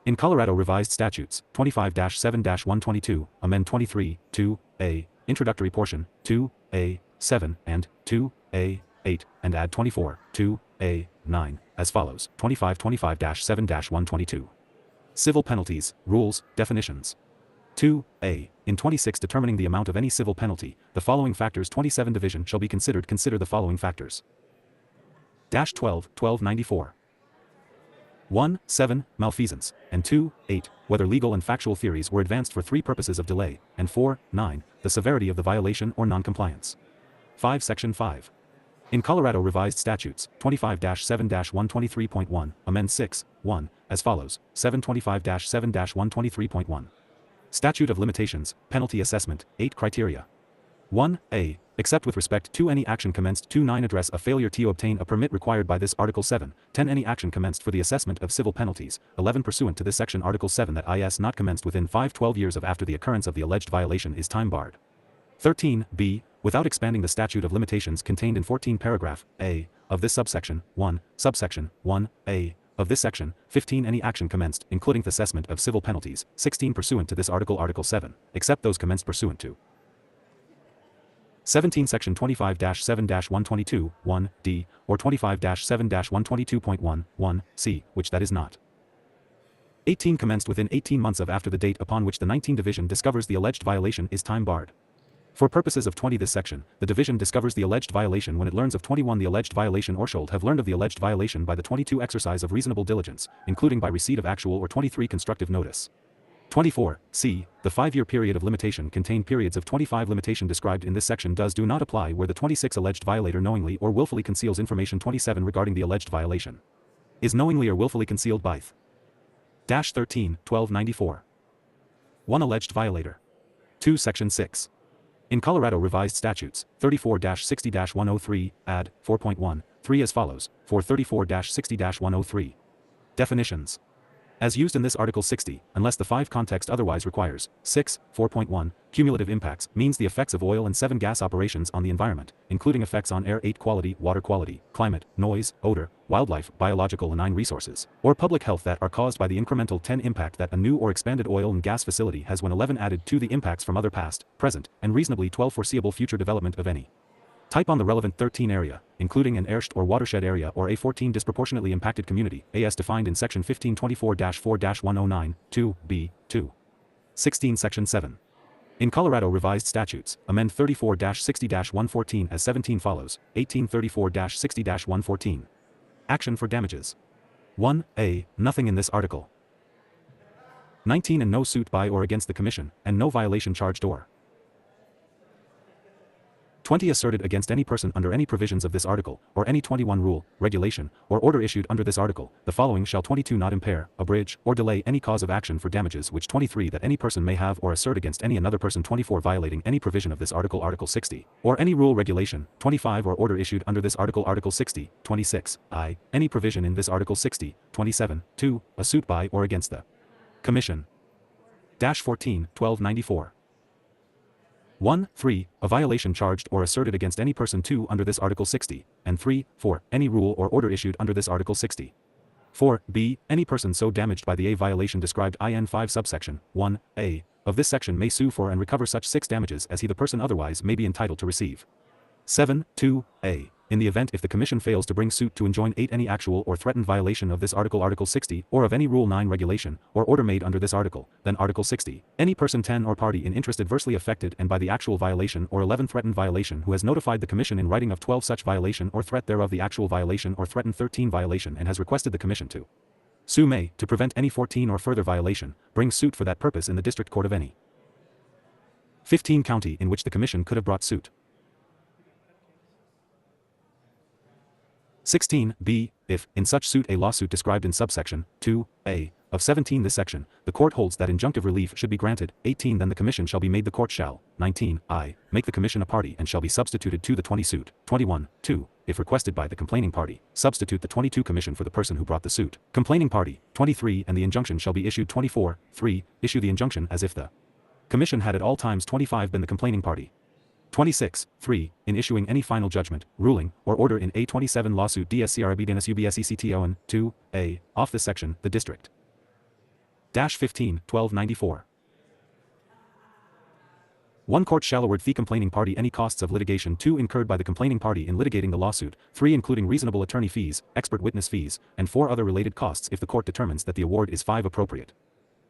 In Colorado Revised Statutes, 25-7-122, amend 23, 2a, introductory portion, 2a, 7, and 2a, 8, and add 24, 2a, 9, as follows, 25-7-122. Civil penalties, rules, definitions. 2a. In 26 determining the amount of any civil penalty, the following factors 27 division shall be considered. Consider the following factors. 12-1294. 1. 7. Malfeasance, and 2. 8. Whether legal and factual theories were advanced for 3 purposes of delay, and 4. 9. The severity of the violation or non-compliance. 5. Section 5. In Colorado Revised Statutes, 25-7-123.1, amend 6, 1, as follows, 725-7-123.1. Statute of Limitations, Penalty Assessment, 8 Criteria. 1a. Except with respect to any action commenced 2-9 address a failure to obtain a permit required by this Article 7, 10 any action commenced for the assessment of civil penalties, 11 pursuant to this section Article 7 that is not commenced within 5-12 years of after the occurrence of the alleged violation is time barred. 13b. Without expanding the statute of limitations contained in 14 paragraph a of this subsection 1, subsection 1a of this section, 15 any action commenced, including the assessment of civil penalties, 16 pursuant to this Article 7, except those commenced pursuant to 17 Section 25-7-122, 1d, or 25-7-122.1, 1c, which that is not 18 commenced within 18 months of after the date upon which the 19 Division discovers the alleged violation is time barred. For purposes of 20 this section, the Division discovers the alleged violation when it learns of 21 the alleged violation or should have learned of the alleged violation by the 22 exercise of reasonable diligence, including by receipt of actual or 23 constructive notice. 24. C. The 5-year period of limitation contained periods of 25 limitation described in this section do not apply where the 26 alleged violator knowingly or willfully conceals information 27 regarding the alleged violation. Is knowingly or willfully concealed by 13-1294. 1 alleged violator. 2 Section 6. In Colorado Revised Statutes, 34-60-103, add 4.1, 3 as follows, for 34-60-103. Definitions. As used in this Article 60, unless the 5 context otherwise requires. 6, 4.1, cumulative impacts means the effects of oil and 7 gas operations on the environment, including effects on air, 8 quality, water quality, climate, noise, odor, wildlife, biological and 9 resources, or public health that are caused by the incremental 10 impact that a new or expanded oil and gas facility has when 11 added to the impacts from other past, present, and reasonably 12 foreseeable future development of any type on the relevant 13 area, including an airst or watershed area or a 14 disproportionately impacted community, as defined in Section 1524-4-109, 2b, 2. 16 Section 7. In Colorado Revised Statutes, amend 34-60-114 as 17 follows, 1834-60-114. Action for damages. 1a. Nothing in this article. 19 and no suit by or against the Commission, and no violation charged or 20 asserted against any person under any provisions of this article, or any 21 rule, regulation, or order issued under this article. The following shall 22 not impair, abridge, or delay any cause of action for damages which 23 that any person may have or assert against any another person 24 violating any provision of this article Article 60, or any rule regulation, 25 or order issued under this article Article 60, 26, I, any provision in this Article 60, 27, 2, a suit by or against the Commission. 14-1294. 1, 3, a violation charged or asserted against any person 2 under this Article 60, and 3, 4, any rule or order issued under this Article 60. 4, b, any person so damaged by the a violation described in 5 subsection 1, a, of this section may sue for and recover such 6 damages as he the person otherwise may be entitled to receive. 7, 2, a. In the event if the Commission fails to bring suit to enjoin 8 any actual or threatened violation of this article Article 60, or of any Rule 9 regulation, or order made under this article, then Article 60, any person 10 or party in interest adversely affected and by the actual violation or 11 threatened violation who has notified the Commission in writing of 12 such violation or threat thereof the actual violation or threatened 13 violation and has requested the Commission to sue may, to prevent any 14 or further violation, bring suit for that purpose in the District Court of any 15 county in which the Commission could have brought suit. 16b, if, in such suit a lawsuit described in subsection 2a of 17 this section, the court holds that injunctive relief should be granted, 18 then the Commission shall be made the court shall, 19i, make the Commission a party and shall be substituted to the 20 suit, 21, 2, if requested by the complaining party, substitute the 22 Commission for the person who brought the suit. Complaining party, 23 and the injunction shall be issued 24, 3, issue the injunction as if the Commission had at all times 25 been the complaining party. 26, 3, in issuing any final judgment, ruling, or order in a 27 lawsuit DSCRB-UBSECTO and 2a, off this section, the District. 15-1294. 1 court shall award the complaining party any costs of litigation 2 incurred by the complaining party in litigating the lawsuit, 3 including reasonable attorney fees, expert witness fees, and 4 other related costs if the court determines that the award is 5 appropriate.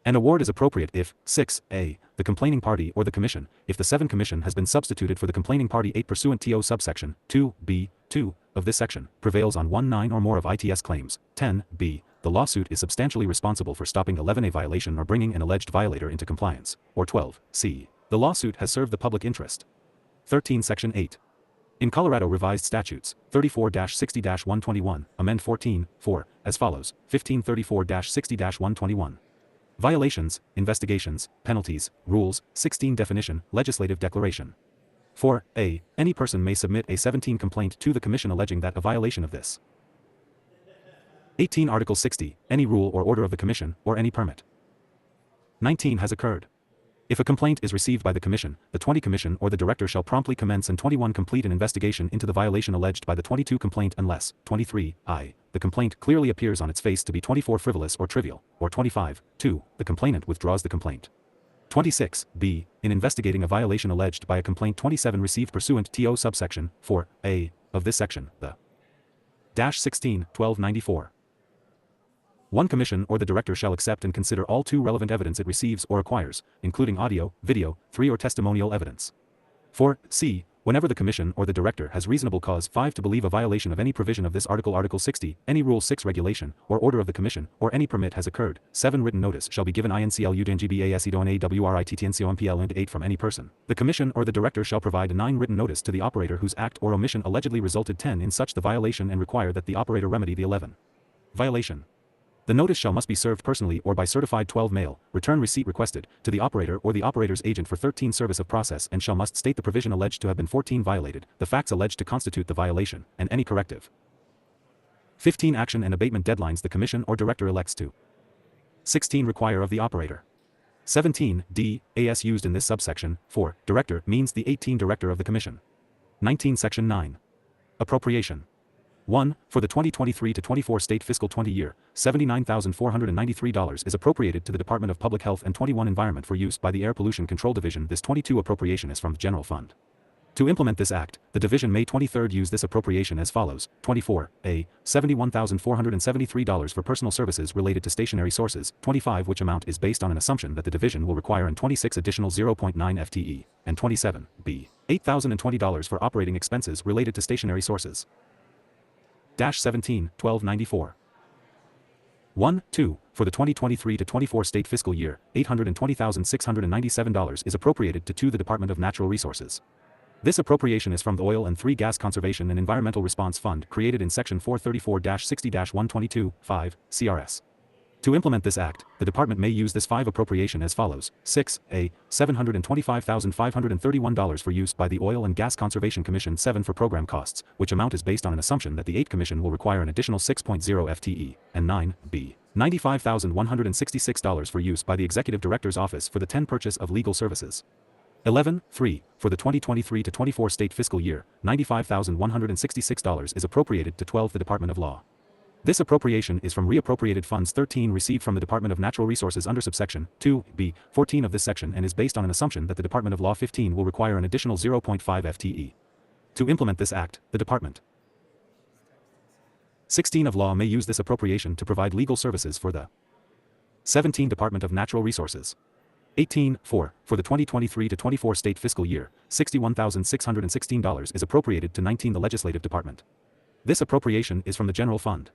An award is appropriate if 6a, the complaining party or the Commission, if the 7 Commission has been substituted for the complaining party 8 pursuant to subsection 2b, 2, of this section, prevails on 1, 9 or more of ITS claims, 10b, the lawsuit is substantially responsible for stopping 11a violation or bringing an alleged violator into compliance, or 12c, the lawsuit has served the public interest. 13 Section 8. In Colorado Revised Statutes, 34-60-121, amend 14, 4, as follows, 1534-60-121. Violations, investigations, penalties, rules, 16 definition, legislative declaration. 4a, any person may submit a 17 complaint to the Commission alleging that a violation of this. 18 Article 60, any rule or order of the Commission, or any permit. 19 has occurred. If a complaint is received by the Commission, the 20 Commission or the Director shall promptly commence and 21 complete an investigation into the violation alleged by the 22 complaint unless, 23i, the complaint clearly appears on its face to be 24 frivolous or trivial, or 25, 2, the complainant withdraws the complaint. 26b, in investigating a violation alleged by a complaint 27 received pursuant to subsection 4a of this section, the 16-1294. One commission or the director shall accept and consider all too relevant evidence it receives or acquires, including audio, video, 3 or testimonial evidence. 4. C. Whenever the commission or the director has reasonable cause 5 to believe a violation of any provision of this article, Article 60, any Rule 6 regulation, or order of the commission, or any permit has occurred, 7. Written notice shall be given INCLU DNGBASEDON AWRITTNCOMPL and 8 from any person. The commission or the director shall provide a 9 written notice to the operator whose act or omission allegedly resulted 10 in such the violation and require that the operator remedy the 11 violation. The notice must be served personally or by certified 12 mail, return receipt requested, to the operator or the operator's agent for 13 service of process and must state the provision alleged to have been 14 violated, the facts alleged to constitute the violation, and any corrective. 15. Action and abatement deadlines the commission or director elects to. 16. Require of the operator. 17. D. As used in this subsection. 4. Director means the 18 director of the commission. 19. Section 9. Appropriation. 1. For the 2023-24 state fiscal 20 year, $79,493 is appropriated to the Department of Public Health and 21 Environment for use by the Air Pollution Control Division. This 22 appropriation is from the General Fund. To implement this act, the division may 23rd use this appropriation as follows. 24. A. $71,473 for personal services related to stationary sources, 25 which amount is based on an assumption that the division will require and 26 additional 0.9 FTE, and 27. B. $8,020 for operating expenses related to stationary sources. 17-1294. 1. 2. For the 2023-24 state fiscal year, $820,697 is appropriated to the Department of Natural Resources. This appropriation is from the Oil and 3 Gas Conservation and Environmental Response Fund created in Section 434-60-122, 5, CRS. To implement this act, the department may use this 5 appropriation as follows. 6. A. $725,531 for use by the Oil and Gas Conservation Commission. 7 for program costs, which amount is based on an assumption that the 8 Commission will require an additional 6.0 FTE. And 9. B. $95,166 for use by the Executive Director's Office for the 10 purchase of legal services. 11. 3. For the 2023-24 state fiscal year, $95,166 is appropriated to 12 the Department of Law. This appropriation is from reappropriated funds 13 received from the Department of Natural Resources under subsection 2B 14 of this section and is based on an assumption that the Department of Law 15 will require an additional 0.5 FTE. To implement this act, the Department 16 of Law may use this appropriation to provide legal services for the 17 Department of Natural Resources. 18. 4. For the 2023-24 state fiscal year, $61,616 is appropriated to 19 the Legislative Department. This appropriation is from the General Fund.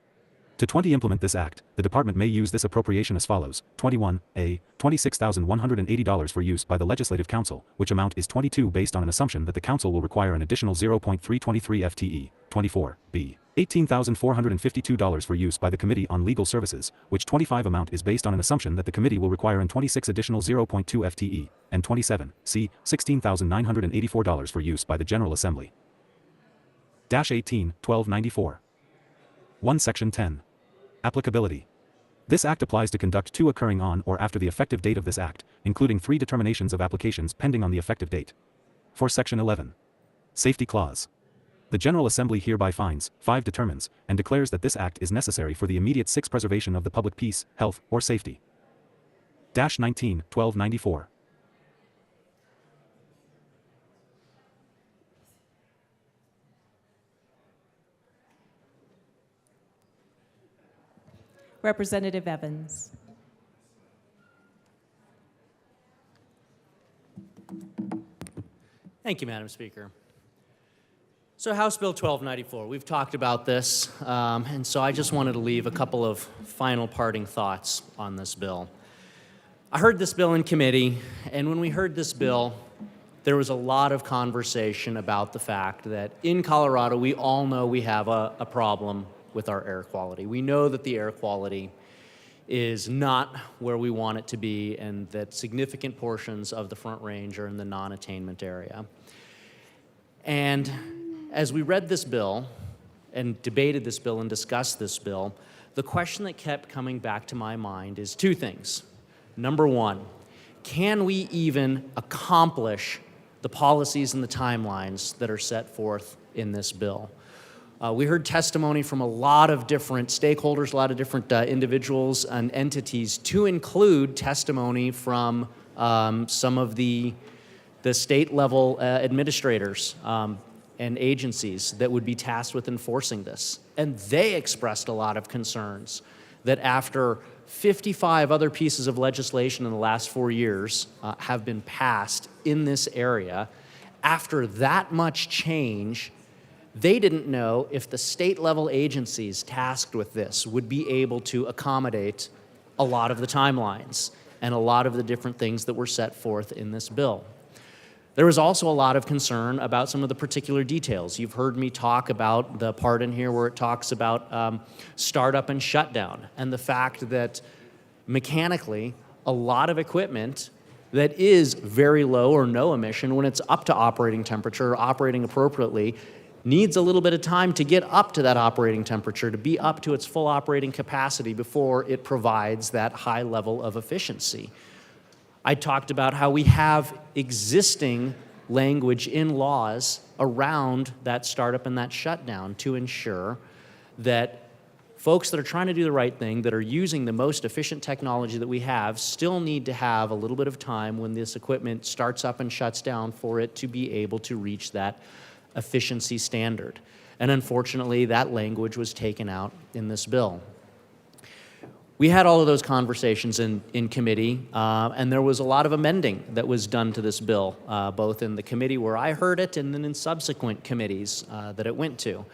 To 20 implement this act, the department may use this appropriation as follows. 21. A. $26,180 for use by the Legislative Council, which amount is 22 based on an assumption that the Council will require an additional 0.323 FTE. 24. B. $18,452 for use by the Committee on Legal Services, which 25 amount is based on an assumption that the committee will require an 26 additional 0.2 FTE. And 27. C. $16,984 for use by the General Assembly. 18-1294. 1. Section 10. Applicability. This act applies to conduct 2 occurring on or after the effective date of this act, including 3 determinations of applications pending on the effective date. For Section 11. Safety Clause. The General Assembly hereby finds, 5 determines, and declares that this act is necessary for the immediate 6 preservation of the public peace, health, or safety. 19-1294. Representative Evans. Thank you, Madam Speaker. So House Bill 1294, we've talked about this, and so I just wanted to leave a couple of final parting thoughts on this bill. I heard this bill in committee, and when we heard this bill, there was a lot of conversation about the fact that in Colorado, we all know we have a problem with our air quality. We know that the air quality is not where we want it to be, and that significant portions of the Front Range are in the non-attainment area. And as we read this bill and debated this bill and discussed this bill, the question that kept coming back to my mind is 2 things. Number 1, can we even accomplish the policies and the timelines that are set forth in this bill? We heard testimony from a lot of different stakeholders, a lot of different individuals and entities, to include testimony from some of the state-level administrators and agencies that would be tasked with enforcing this. And they expressed a lot of concerns that after 55 other pieces of legislation in the last 4 years have been passed in this area, after that much change, they didn't know if the state-level agencies tasked with this would be able to accommodate a lot of the timelines and a lot of the different things that were set forth in this bill. There was also a lot of concern about some of the particular details. You've heard me talk about the part in here where it talks about startup and shutdown, and the fact that mechanically, a lot of equipment that is very low or no emission when it's up to operating temperature or operating appropriately needs a little bit of time to get up to that operating temperature, to be up to its full operating capacity before it provides that high level of efficiency. I talked about how we have existing language in laws around that startup and that shutdown to ensure that folks that are trying to do the right thing, that are using the most efficient technology that we have, still need to have a little bit of time when this equipment starts up and shuts down for it to be able to reach that efficiency standard. And unfortunately, that language was taken out in this bill. We had all of those conversations in committee, and there was a lot of amending that was done to this bill, both in the committee where I heard it and then in subsequent committees that it went to.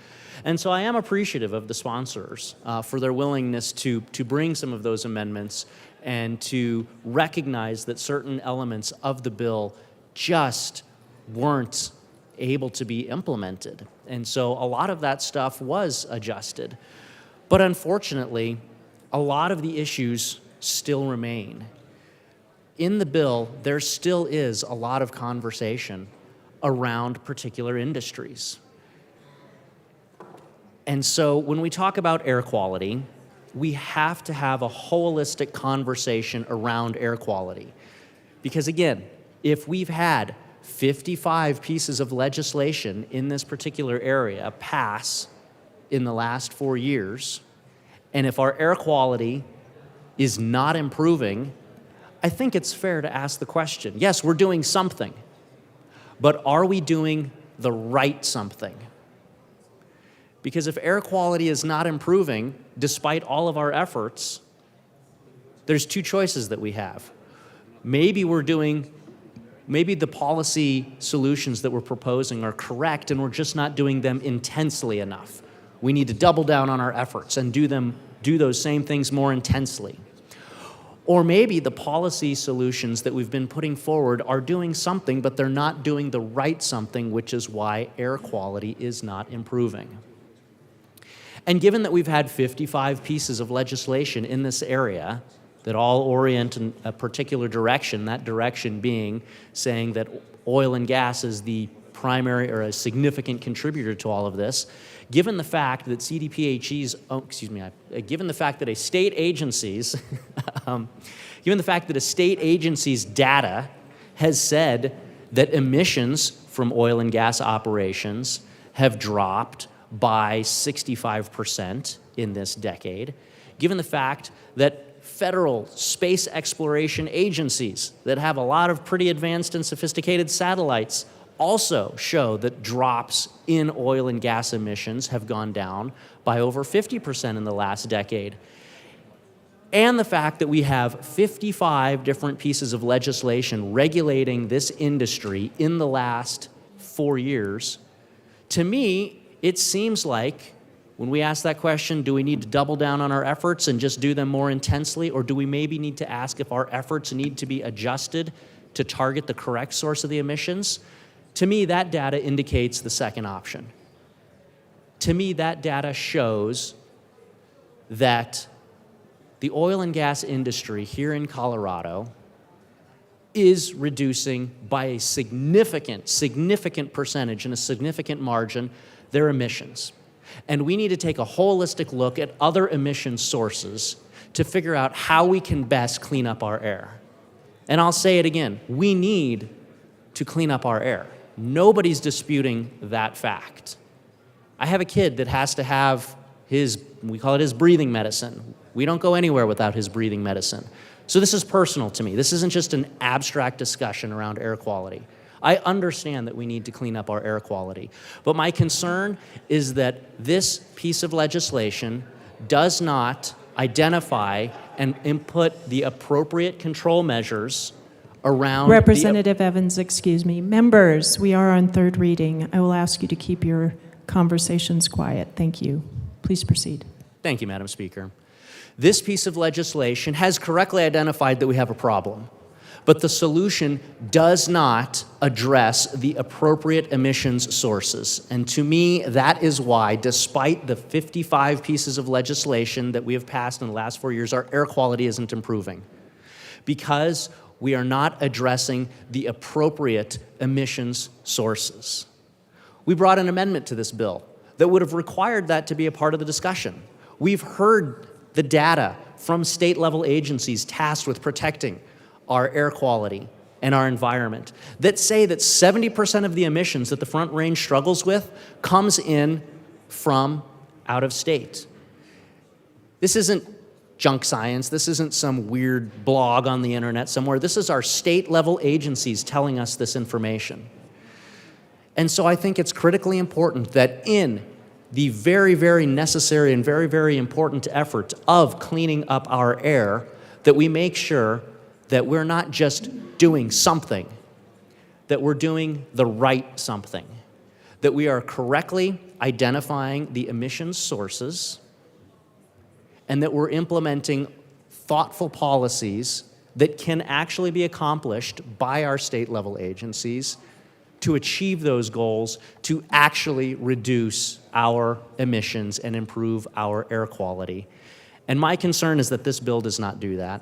And so I am appreciative of the sponsors for their willingness to bring some of those amendments and to recognize that certain elements of the bill just weren't able to be implemented. And so a lot of that stuff was adjusted. But unfortunately, a lot of the issues still remain. In the bill, there still is a lot of conversation around particular industries. And so when we talk about air quality, we have to have a holistic conversation around air quality. Because again, if we've had 55 pieces of legislation in this particular area pass in the last 4 years, and if our air quality is not improving, I think it's fair to ask the question, yes, we're doing something, but are we doing the right something? Because if air quality is not improving, despite all of our efforts, there's two choices that we have. Maybe the policy solutions that we're proposing are correct and we're just not doing them intensely enough. We need to double down on our efforts and do those same things more intensely. Or maybe the policy solutions that we've been putting forward are doing something, but they're not doing the right something, which is why air quality is not improving. And given that we've had 55 pieces of legislation in this area that all orient in a particular direction, that direction being saying that oil and gas is the primary or a significant contributor to all of this, given the fact that given the fact that a state agency's data has said that emissions from oil and gas operations have dropped by 65% in this decade, given the fact that federal space exploration agencies that have a lot of pretty advanced and sophisticated satellites also show that drops in oil and gas emissions have gone down by over 50% in the last decade. And the fact that we have 55 different pieces of legislation regulating this industry in the last 4 years, to me, it seems like when we ask that question, do we need to double down on our efforts and just do them more intensely, or do we maybe need to ask if our efforts need to be adjusted to target the correct source of the emissions? To me, that data indicates the second option. To me, that data shows that the oil and gas industry here in Colorado is reducing by a significant percentage and a significant margin their emissions. And we need to take a holistic look at other emission sources to figure out how we can best clean up our air. And I'll say it again, we need to clean up our air. Nobody's disputing that fact. I have a kid that has to have we call it his breathing medicine. We don't go anywhere without his breathing medicine. So this is personal to me. This isn't just an abstract discussion around air quality. I understand that we need to clean up our air quality. But my concern is that this piece of legislation does not identify and input the appropriate control measures around Representative Evans, excuse me. Members, we are on third reading. I will ask you to keep your conversations quiet. Thank you. Please proceed. Thank you, Madam Speaker. This piece of legislation has correctly identified that we have a problem, but the solution does not address the appropriate emissions sources. And to me, that is why, despite the 55 pieces of legislation that we have passed in the last 4 years, our air quality isn't improving. Because we are not addressing the appropriate emissions sources. We brought an amendment to this bill that would have required that to be a part of the discussion. We've heard the data from state-level agencies tasked with protecting our air quality and our environment that say that 70% of the emissions that the Front Range struggles with comes in from out of state. This isn't junk science. This isn't some weird blog on the internet somewhere. This is our state-level agencies telling us this information. And so I think it's critically important that in the very, very necessary and very, very important effort of cleaning up our air, that we make sure that we're not just doing something, that we're doing the right something, that we are correctly identifying the emissions sources, and that we're implementing thoughtful policies that can actually be accomplished by our state-level agencies to achieve those goals, to actually reduce our emissions and improve our air quality. And my concern is that this bill does not do that.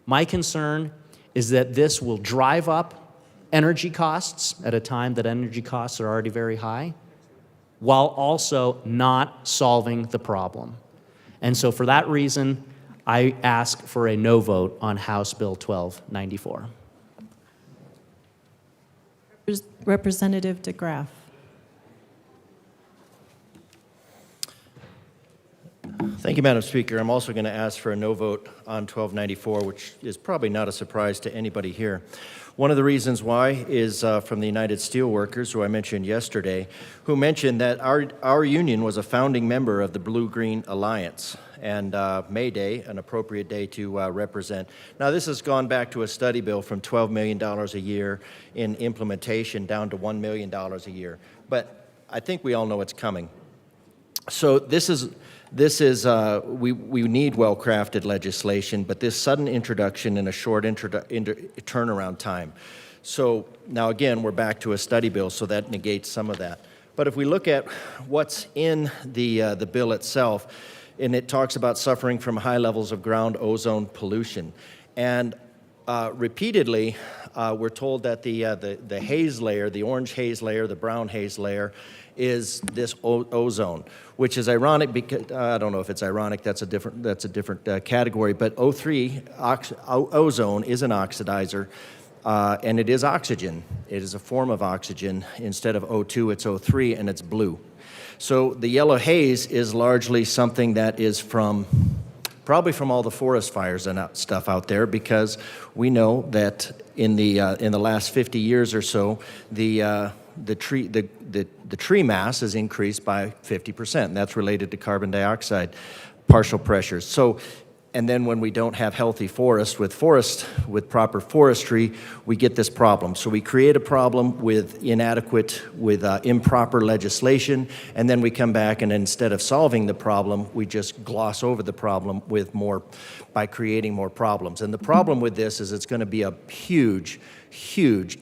My concern is that this will drive up energy costs at a time that energy costs are already very high, while also not solving the problem. And so for that reason, I ask for a no vote on House Bill 1294. Representative DeGraff. Thank you, Madam Speaker. I'm also going to ask for a no vote on 1294, which is probably not a surprise to anybody here. One of the reasons why is from the United Steelworkers, who I mentioned yesterday, who mentioned that our union was a founding member of the Blue-Green Alliance, and May Day, an appropriate day to represent. Now, this has gone back to a study bill from $12 million a year in implementation down to $1 million a year. But I think we all know it's coming. So we need well-crafted legislation, but this sudden introduction in a short turnaround time. So now again, we're back to a study bill, so that negates some of that. But if we look at what's in the bill itself, and it talks about suffering from high levels of ground ozone pollution. And repeatedly, we're told that the haze layer, the orange haze layer, the brown haze layer, is this ozone, which is ironic because, I don't know if it's ironic, that's a different category, but O3, ozone, is an oxidizer, and it is oxygen. It is a form of oxygen. Instead of O2, it's O3, and it's blue. So the yellow haze is largely something that is probably from all the forest fires and stuff out there, because we know that in the last 50 years or so, the tree mass has increased by 50%. And that's related to carbon dioxide partial pressures. So, and then when we don't have healthy forests with proper forestry, we get this problem. So we create a problem with improper legislation, and then we come back and instead of solving the problem, we just gloss over the problem by creating more problems. And the problem with this is it's going to be a huge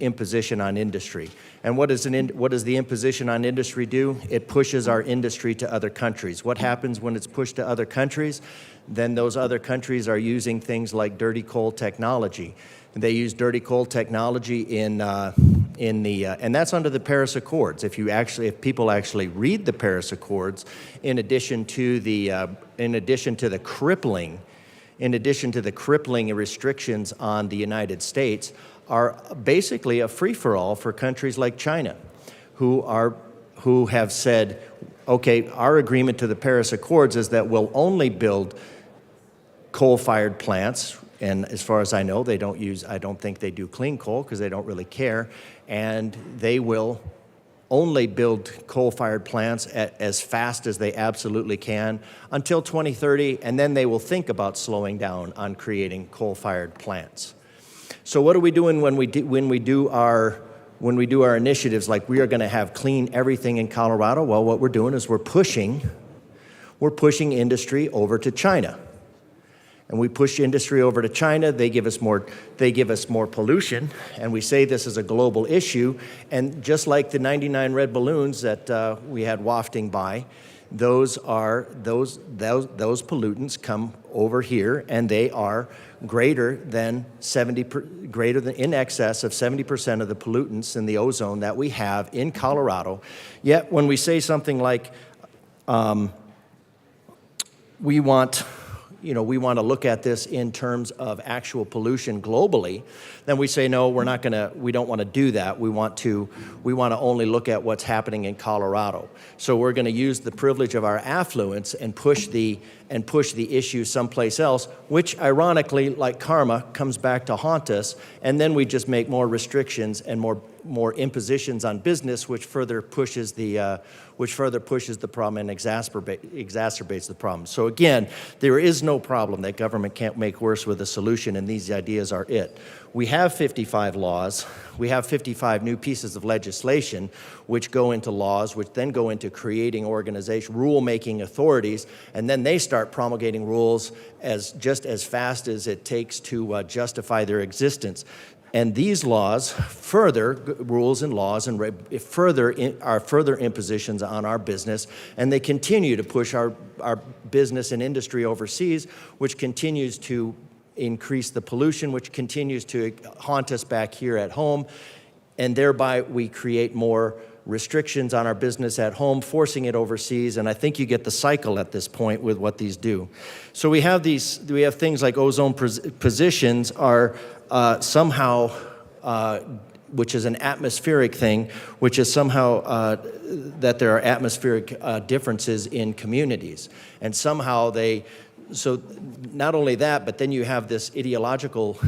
imposition on industry. And what does the imposition on industry do? It pushes our industry to other countries. What happens when it's pushed to other countries? Then those other countries are using things like dirty coal technology. And they use dirty coal technology and that's under the Paris Accords. If people actually read the Paris Accords, in addition to the crippling restrictions on the United States, are basically a free-for-all for countries like China, who have said, okay, our agreement to the Paris Accords is that we'll only build coal-fired plants, and as far as I know, I don't think they do clean coal because they don't really care, and they will only build coal-fired plants as fast as they absolutely can until 2030, and then they will think about slowing down on creating coal-fired plants. So what are we doing when we do our initiatives like we are going to have clean everything in Colorado? Well, what we're doing is we're pushing industry over to China. And we push industry over to China, they give us more pollution, and we say this is a global issue. And just like the 99 red balloons that we had wafting by, those pollutants come over here, and they are in excess of 70% of the pollutants in the ozone that we have in Colorado. Yet when we say something like we want to look at this in terms of actual pollution globally, then we say, no, we don't want to do that. We want to only look at what's happening in Colorado. So we're going to use the privilege of our affluence and push the issue someplace else, which ironically, like karma, comes back to haunt us, and then we just make more restrictions and more impositions on business, which further pushes the problem and exacerbates the problem. So again, there is no problem that government can't make worse with a solution, and these ideas are it. We have 55 laws. We have 55 new pieces of legislation which go into laws, which then go into creating rule-making authorities, and then they start promulgating rules just as fast as it takes to justify their existence. And these laws rules and laws are further impositions on our business, and they continue to push our business and industry overseas, which continues to increase the pollution, which continues to haunt us back here at home, and thereby we create more restrictions on our business at home, forcing it overseas, and I think you get the cycle at this point with what these do. So we have things like ozone positions are somehow, which is an atmospheric thing, which is somehow that there are atmospheric differences in communities, and somehow so not only that, but then you have this ideological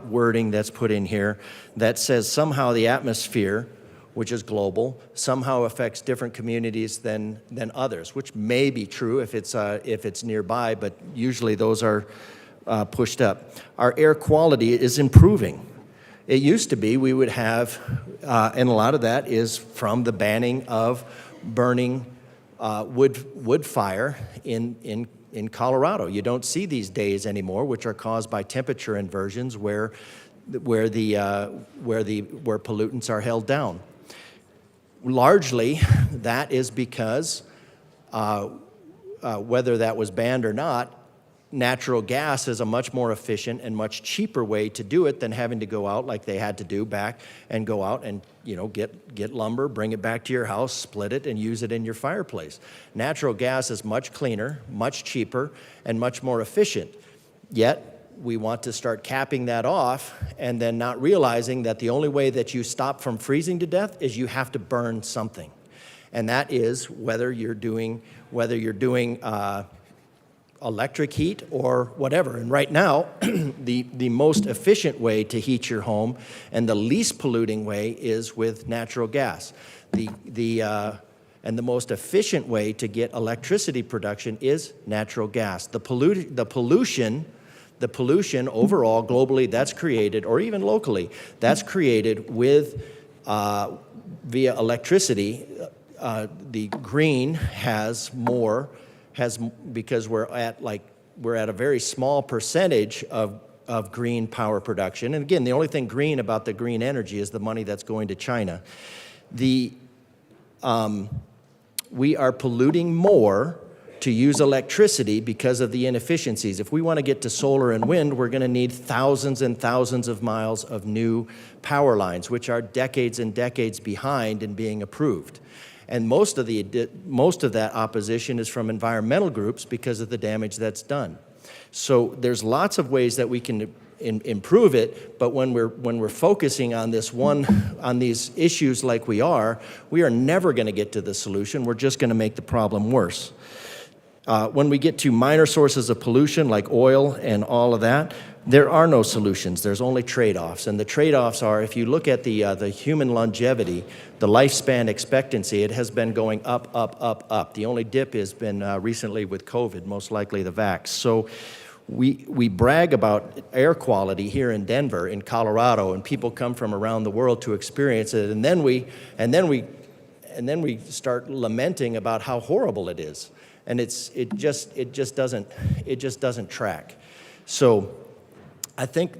wording that's put in here that says somehow the atmosphere, which is global, somehow affects different communities than others, which may be true if it's nearby, but usually those are pushed up. Our air quality is improving. It used to be we would have, and a lot of that is from the banning of burning wood fire in Colorado. You don't see these days anymore, which are caused by temperature inversions where pollutants are held down. Largely, that is because whether that was banned or not, natural gas is a much more efficient and much cheaper way to do it than having to go out like they had to do back and go out and get lumber, bring it back to your house, split it, and use it in your fireplace. Natural gas is much cleaner, much cheaper, and much more efficient. Yet, we want to start capping that off and then not realizing that the only way that you stop from freezing to death is you have to burn something. And that is whether you're doing electric heat or whatever. And right now, the most efficient way to heat your home and the least polluting way is with natural gas. And the most efficient way to get electricity production is natural gas. The pollution overall, globally, that's created, or even locally, that's created with via electricity. The green has more. Because we're at a very small percentage of green power production. And again, the only thing green about the green energy is the money that's going to China. We are polluting more to use electricity because of the inefficiencies. If we want to get to solar and wind, we're going to need thousands and thousands of miles of new power lines, which are decades and decades behind in being approved. And most of that opposition is from environmental groups because of the damage that's done. So there's lots of ways that we can improve it, but when we're focusing on these issues like we are never going to get to the solution. We're just going to make the problem worse. When we get to minor sources of pollution like oil and all of that, there are no solutions. There's only trade-offs. And the trade-offs are, if you look at the human longevity, the lifespan expectancy, it has been going up, up, up, up. The only dip has been recently with COVID, most likely the vax. So we brag about air quality here in Denver, in Colorado, and people come from around the world to experience it. And then we start lamenting about how horrible it is. And it just doesn't track. So I think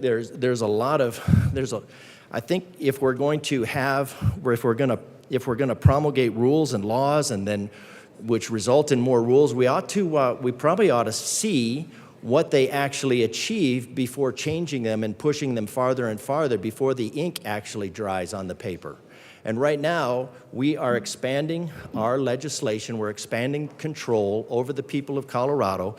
I think if we're going to promulgate rules and laws and then which result in more rules, we probably ought to see what they actually achieve before changing them and pushing them farther and farther before the ink actually dries on the paper. And right now, we are expanding our legislation, we're expanding control over the people of Colorado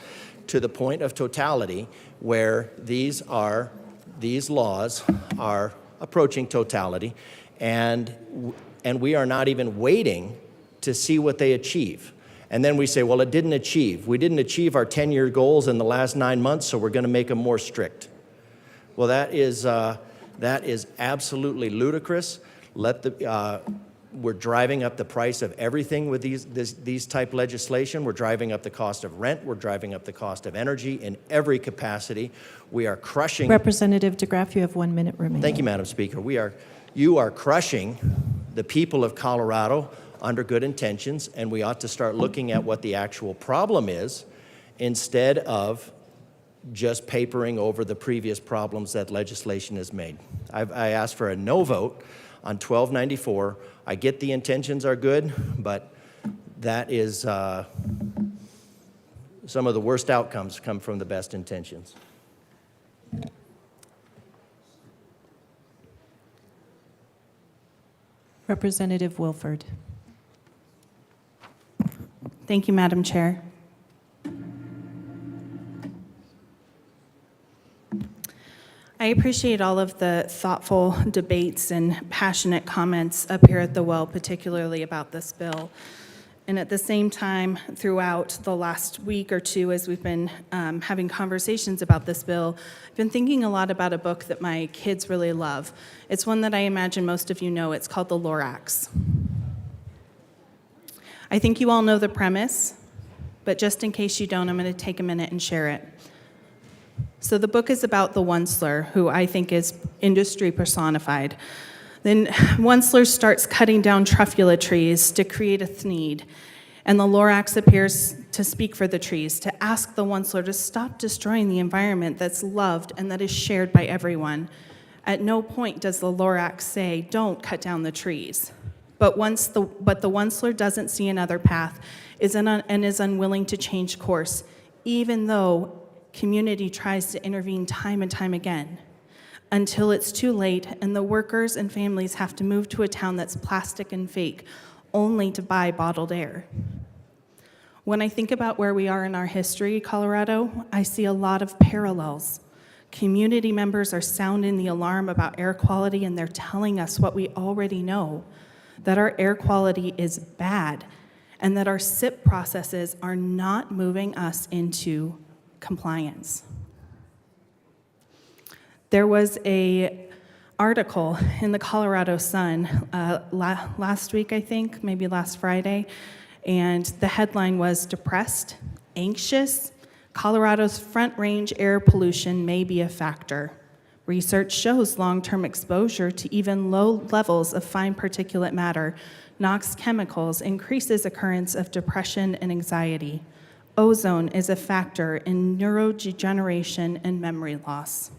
to the point of totality where these laws are approaching totality, and we are not even waiting to see what they achieve. And then we say, well, it didn't achieve. We didn't achieve our 10-year goals in the last 9 months, so we're going to make them more strict. Well, that is absolutely ludicrous. We're driving up the price of everything with these type legislation. We're driving up the cost of rent. We're driving up the cost of energy in every capacity. We are crushing. Representative DeGraff, you have 1 minute remaining. Thank you, Madam Speaker. You are crushing the people of Colorado under good intentions, and we ought to start looking at what the actual problem is instead of just papering over the previous problems that legislation has made. I asked for a no vote on 1294. I get the intentions are good, but that is some of the worst outcomes come from the best intentions. Representative Wilford. Thank you, Madam Chair. I appreciate all of the thoughtful debates and passionate comments up here at the well, particularly about this bill. And at the same time, throughout the last week or two, as we've been having conversations about this bill, I've been thinking a lot about a book that my kids really love. It's one that I imagine most of you know. It's called The Lorax. I think you all know the premise, but just in case you don't, I'm going to take a minute and share it. So the book is about the Onceler, who I think is industry personified. Then Onceler starts cutting down truffula trees to create a thneed, and the Lorax appears to speak for the trees, to ask the Onceler to stop destroying the environment that's loved and that is shared by everyone. At no point does the Lorax say, don't cut down the trees. But the Onceler doesn't see another path and is unwilling to change course, even though community tries to intervene time and time again, until it's too late and the workers and families have to move to a town that's plastic and fake, only to buy bottled air. When I think about where we are in our history, Colorado, I see a lot of parallels. Community members are sounding the alarm about air quality, and they're telling us what we already know, that our air quality is bad, and that our SIP processes are not moving us into compliance. There was an article in the Colorado Sun last week, I think, maybe last Friday, and the headline was "Depressed, Anxious, Colorado's Front Range air pollution may be a factor. Research shows long-term exposure to even low levels of fine particulate matter, NOx chemicals, increases occurrence of depression and anxiety. Ozone is a factor in neurodegeneration and memory loss."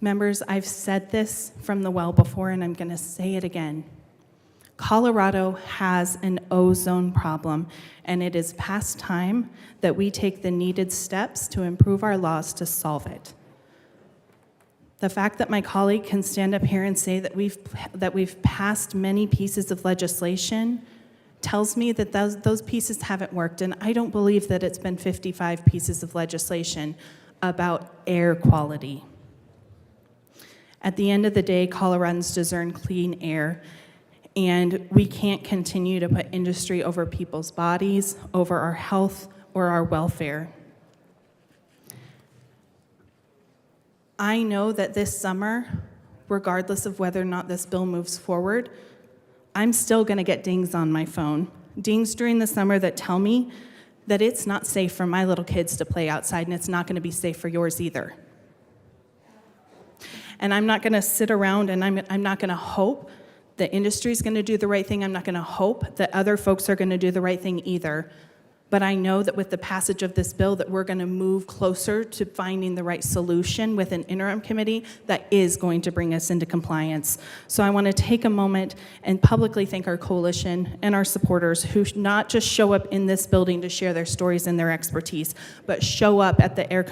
Members, I've said this from the well before, and I'm going to say it again. Colorado has an ozone problem, and it is past time that we take the needed steps to improve our laws to solve it. The fact that my colleague can stand up here and say that we've passed many pieces of legislation tells me that those pieces haven't worked, and I don't believe that it's been 55 pieces of legislation about air quality. At the end of the day, Coloradans deserve clean air, And we can't continue to put industry over people's bodies, over our health, or our welfare. I know that this summer, regardless of whether or not this bill moves forward, I'm still going to get dings on my phone. Dings during the summer that tell me that it's not safe for my little kids to play outside, and it's not going to be safe for yours either. And I'm not going to sit around and I'm not going to hope the industry's going to do the right thing. I'm not going to hope that other folks are going to do the right thing either. But I know that with the passage of this bill that we're going to move closer to finding the right solution with an interim committee that is going to bring us into compliance. So I want to take a moment and publicly thank our coalition and our supporters who not just show up in this building to share their stories and their expertise, but show up at the Air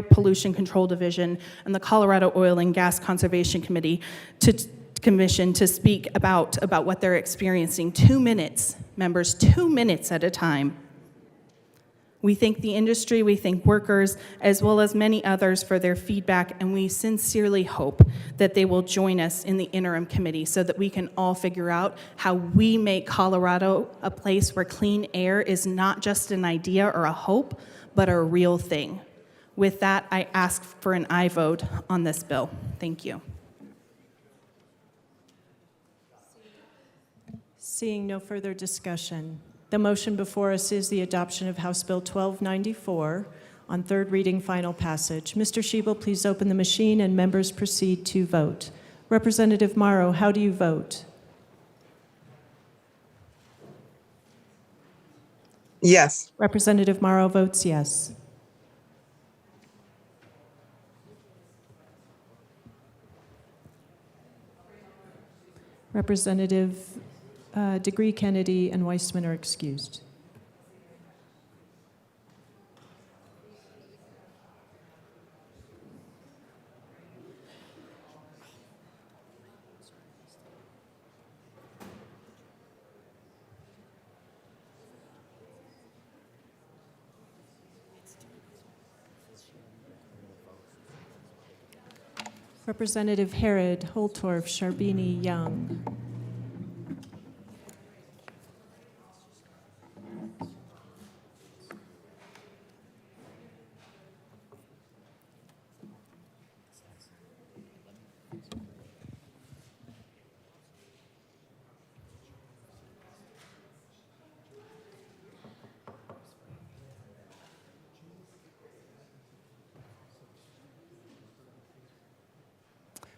Pollution Control Division and the Colorado Oil and Gas Conservation Commission to speak about what they're experiencing. 2 minutes, members, 2 minutes at a time. We thank the industry, we thank workers, as well as many others for their feedback, and we sincerely hope that they will join us in the interim committee so that we can all figure out how we make Colorado a place where clean air is not just an idea or a hope, but a real thing. With that, I ask for an aye vote on this bill. Thank you. Seeing no further discussion, the motion before us is the adoption of House Bill 1294 on third reading, final passage. Mr. Schiebel, please open the machine and members proceed to vote. Representative Morrow, how do you vote? Yes. Representative Morrow votes yes. Representative Degree, Kennedy, and Weissman are excused. Representative Herod, Holtorf, Sharbini, Young.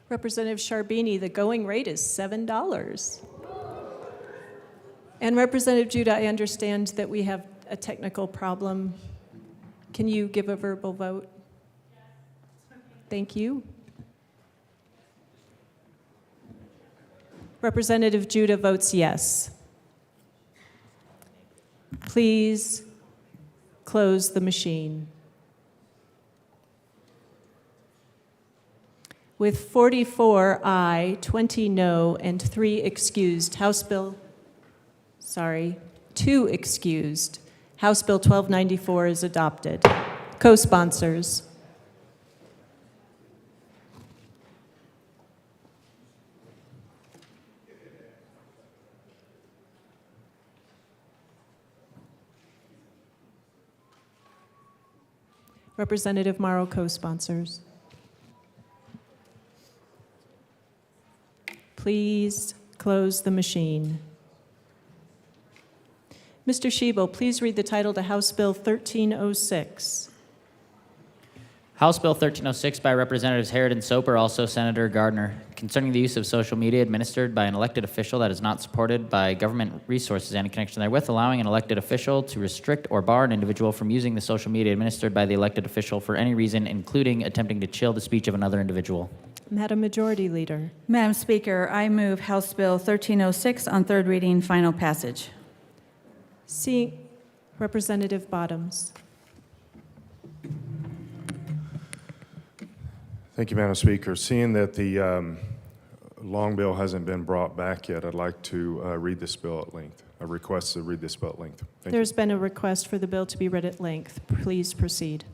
Representative Sharbini, the going rate is $7. And Representative Judah, I understand that we have a technical problem. Can you give a verbal vote? Thank you. Representative Judah votes yes. Please close the machine. With 44 aye, 20 no, and 2 excused, House Bill 1294 is adopted. Co-sponsors. Representative Morrow, co-sponsors. Please close the machine. Mr. Schiebel, please read the title to House Bill 1306. House Bill 1306 by Representatives Herod and Soper, also Senator Gardner, concerning the use of social media administered by an elected official that is not supported by government resources and in connection therewith, allowing an elected official to restrict or bar an individual from using the social media administered by the elected official for any reason, including attempting to chill the speech of another individual. Madam Majority Leader. Madam Speaker, I move House Bill 1306 on third reading, final passage. Seeing Representative Bottoms. Thank you, Madam Speaker. Seeing that the long bill hasn't been brought back yet, I'd like to read this bill at length. A request to read this bill at length. Thank There's been a request for the bill to be read at length. Please proceed.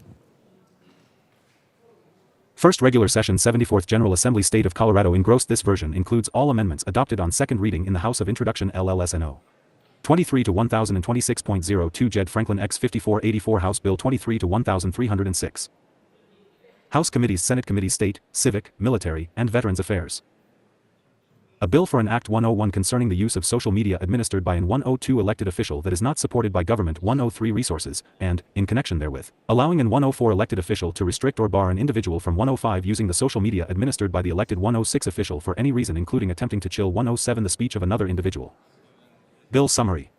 First regular session 74th General Assembly State of Colorado engrossed. This version includes all amendments adopted on second reading in the House of Introduction LLSNO. 23 to 1026.02 Jed Franklin X 5484 House Bill 23 to 1306. House Committees Senate Committees State, Civic, Military, and Veterans Affairs. A bill for an Act 101 concerning the use of social media administered by an 102 elected official that is not supported by government 103 resources, and, in connection therewith, allowing an 104 elected official to restrict or bar an individual from 105 using the social media administered by the elected 106 official for any reason including attempting to chill 107 the speech of another individual. Bill Summary.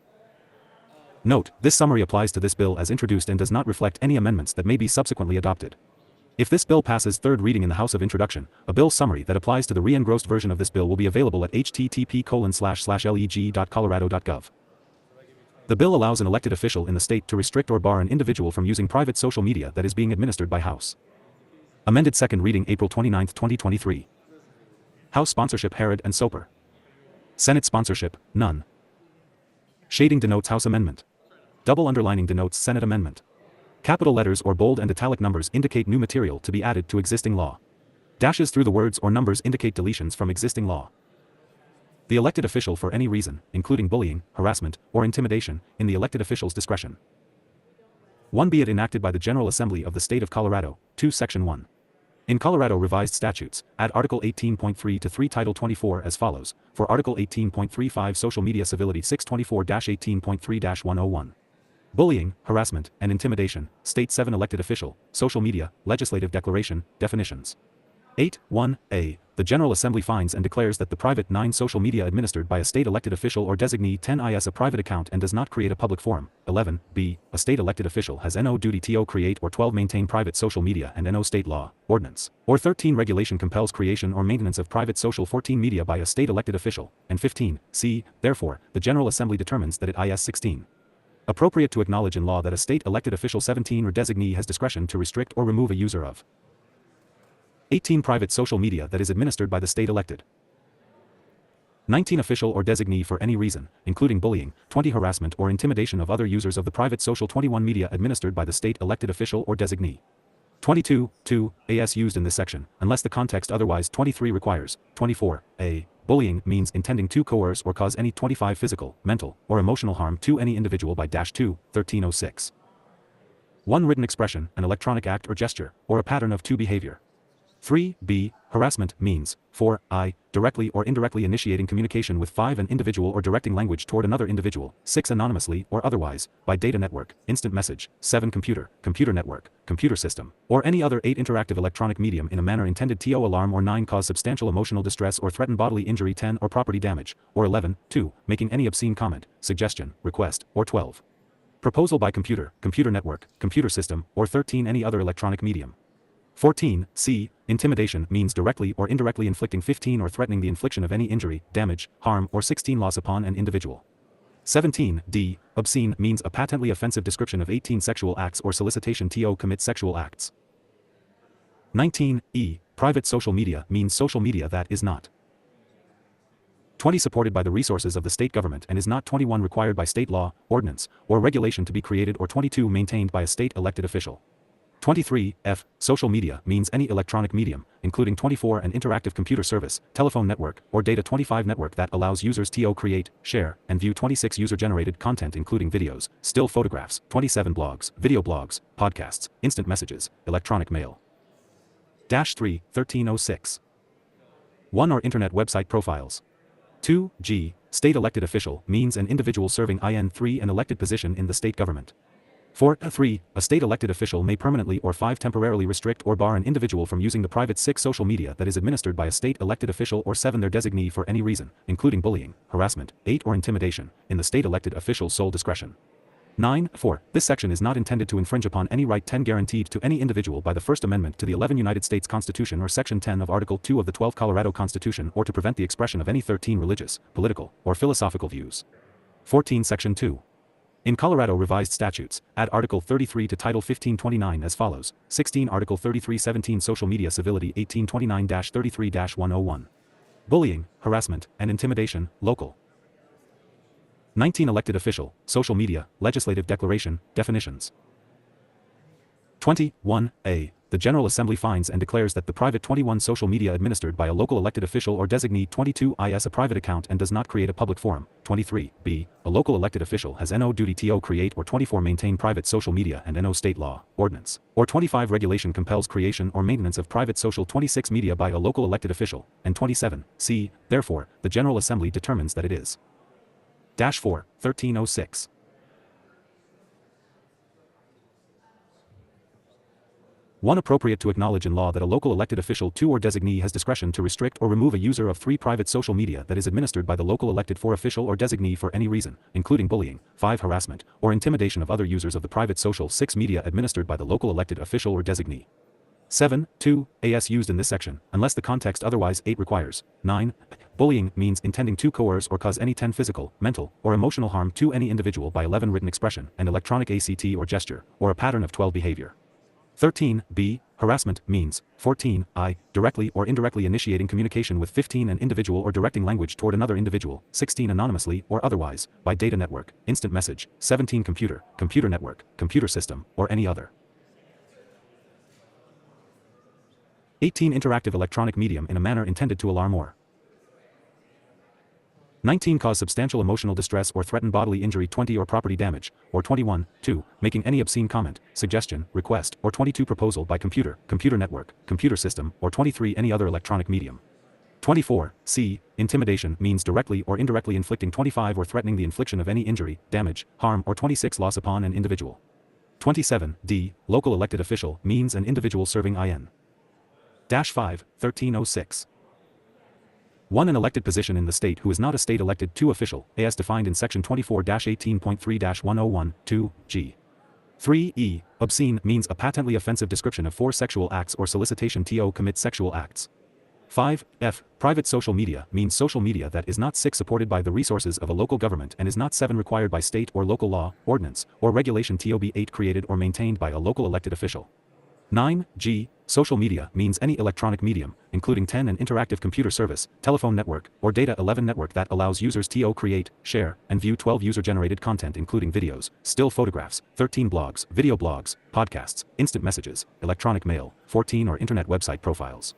Note, this summary applies to this bill as introduced and does not reflect any amendments that may be subsequently adopted. If this bill passes third reading in the House of Introduction, a bill summary that applies to the re-engrossed version of this bill will be available at http://leg.colorado.gov. The bill allows an elected official in the state to restrict or bar an individual from using private social media that is being administered by House. Amended second reading April 29, 2023. House sponsorship Herod and Soper. Senate sponsorship, none. Shading denotes House amendment. Double underlining denotes Senate amendment. Capital letters or bold and italic numbers indicate new material to be added to existing law. Dashes through the words or numbers indicate deletions from existing law. The elected official for any reason, including bullying, harassment, or intimidation, in the elected official's discretion. 1. Be it enacted by the General Assembly of the State of Colorado, 2 Section 1. In Colorado Revised Statutes, add Article 18.3 to 3 Title 24 as follows, for Article 18.35 Social Media Civility 624-18.3-101. Bullying, harassment, and intimidation, State 7 elected official, social media, legislative declaration, definitions. 8.1a. The General Assembly finds and declares that the private 9 social media administered by a state elected official or designee 10 is a private account and does not create a public forum. 11b. A state elected official has no duty to create or 12 maintain private social media and no state law, ordinance, or 13 regulation compels creation or maintenance of private social 14 media by a state elected official, and 15c. Therefore, the General Assembly determines that it is 16. Appropriate to acknowledge in law that a state elected official 17 or designee has discretion to restrict or remove a user of 18 private social media that is administered by the state elected. 19 official or designee for any reason, including bullying, 20 harassment or intimidation of other users of the private social 21 media administered by the state elected official or designee. 22, as used in this section, unless the context otherwise 23 requires. 24a. Bullying means intending to coerce or cause any 25 physical, mental, or emotional harm to any individual by -2, 1306. 1 Written expression, an electronic act or gesture, or a pattern of 2 behavior. 3b. Harassment means 4i. Directly or indirectly initiating communication with 5 an individual or directing language toward another individual. 6 Anonymously or otherwise, by data network, instant message. 7 Computer network, computer system, or any other 8 interactive electronic medium in a manner intended to alarm or 9 cause substantial emotional distress or threaten bodily injury. 10 or property damage, or 2 making any obscene comment, suggestion, request, or 12 proposal by computer network, computer system, or 13 any other electronic medium. 14c. Intimidation means directly or indirectly inflicting 15 or threatening the infliction of any injury, damage, harm, or 16 loss upon an individual. 17d. Obscene means a patently offensive description of 18 sexual acts or solicitation to commit sexual acts. 19e. Private social media means social media that is not 20 supported by the resources of the state government and is not 21 required by state law, ordinance, or regulation to be created or 22 maintained by a state elected official. 23f. Social media means any electronic medium, including 24 an interactive computer service, telephone network, or data 25 network that allows users to create, share, and view 26 user-generated content including videos, still photographs, 27 blogs, video blogs, podcasts, instant messages, electronic mail. -3, 1306. 1 or internet website profiles. 2g. State elected official means an individual serving in 3 an elected position in the state government. 4.3. A state elected official may permanently or 5 temporarily restrict or bar an individual from using the private 6 social media that is administered by a state elected official or 7 their designee for any reason, including bullying, harassment, 8 or intimidation, in the state elected official's sole discretion. 9.4. This section is not intended to infringe upon any right 10 guaranteed to any individual by the First Amendment to the 11 United States Constitution or Section 10 of Article 2 of the 12 Colorado Constitution or to prevent the expression of any 13 religious, political, or philosophical views. 14 Section 2. In Colorado Revised Statutes, add Article 33 to Title 1529 as follows. 16 Article 3317 Social Media Civility 1829-33-101. Bullying, harassment, and intimidation, local. 19 Elected official, social media, legislative declaration, definitions. 21a. the General Assembly finds and declares that the private 21 social media administered by a local elected official or designee 22 is a private account and does not create a public forum. 23 b. A local elected official has no duty to create or 24 maintain private social media and no state law, ordinance, or 25 regulation compels creation or maintenance of private social 26 media by a local elected official, and 27 c. Therefore, the General Assembly determines that it is. 4. 1306. 1. Appropriate to acknowledge in law that a local elected official or designee has discretion to restrict or remove a user of 3 private social media that is administered by the local elected official or designee for any reason, including bullying, 5. Harassment, or intimidation of other users of the private social 6 media administered by the local elected official or designee. 7. 2. As used in this section, unless the context otherwise 8 requires. 9. Bullying means intending to coerce or cause any 10 physical, mental, or emotional harm to any individual by 11 written expression and electronic ACT or gesture, or a pattern of 12 behavior. 13 b. Harassment means 14 I. Directly or indirectly initiating communication with 15 an individual or directing language toward another individual, 16 anonymously or otherwise, by data network, instant message, 17 computer, computer network, computer system, or any other. 18 interactive electronic medium in a manner intended to alarm or 19 cause substantial emotional distress or threaten bodily injury 20 or property damage, or 21, 2, making any obscene comment, suggestion, request, or 22 proposal by computer, computer network, computer system, or 23 any other electronic medium. 24, c. Intimidation means directly or indirectly inflicting 25 or threatening the infliction of any injury, damage, harm, or 26 loss upon an individual. 27, d. Local elected official means an individual serving in. 5, 1306. 1. An elected position in the state who is not a state elected official, as defined in section 24-18.3-101, 2, g. 3. E. Obscene means a patently offensive description of 4 sexual acts or solicitation to commit sexual acts. 5. F. Private social media means social media that is not 6 supported by the resources of a local government and is not 7 required by state or local law, ordinance, or regulation to be 8 created or maintained by a local elected official. 9. G. Social media means any electronic medium, including 10 an interactive computer service, telephone network, or data 11 network that allows users to create, share, and view 12 user-generated content including videos, still photographs, 13 blogs, video blogs, podcasts, instant messages, electronic mail, 14 or internet website profiles.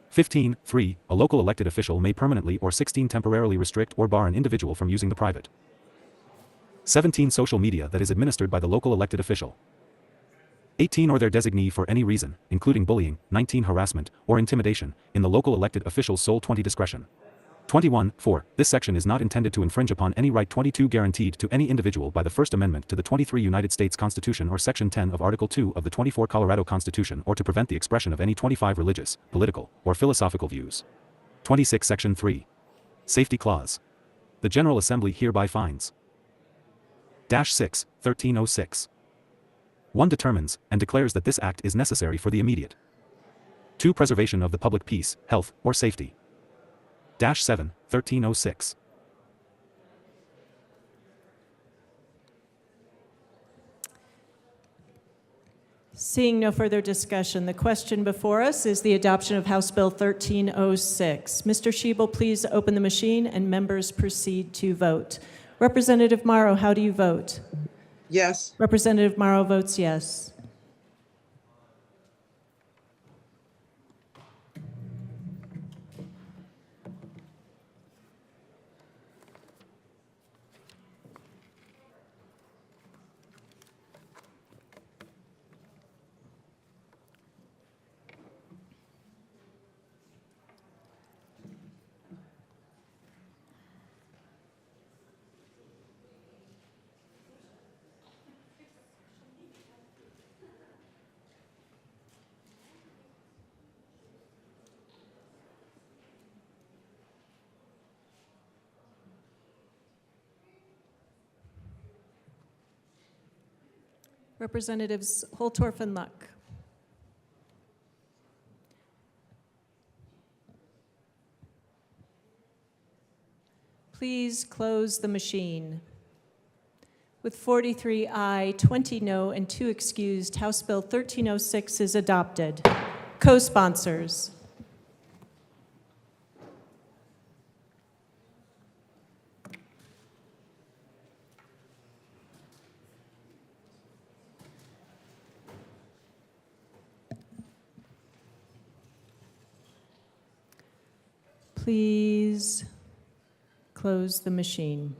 15. 3. A local elected official may permanently or 16 temporarily restrict or bar an individual from using the private 17 social media that is administered by the local elected official. 18 or their designee for any reason, including bullying, 19 harassment, or intimidation, in the local elected official's sole 20 discretion. 21. 4. This section is not intended to infringe upon any right 22 guaranteed to any individual by the First Amendment to the 23 United States Constitution or Section 10 of Article 2 of the 24 Colorado Constitution or to prevent the expression of any 25 religious, political, or philosophical views. 26. Section 3. Safety Clause. The General Assembly hereby finds. 6. 1306. 1. Determines, and declares that this act is necessary for the immediate 2. Preservation of the public peace, health, or safety. 7. 1306. Seeing no further discussion, the question before us is the adoption of House Bill 1306. Mr. Schiebel, please open the machine and members proceed to vote. Representative Morrow, how do you vote? Yes. Representative Morrow votes yes. Representatives Holtorf and Luck. Please close the machine. With 43 aye, 20 no, and 2 excused, House Bill 1306 is adopted. Co-sponsors. please close the machine.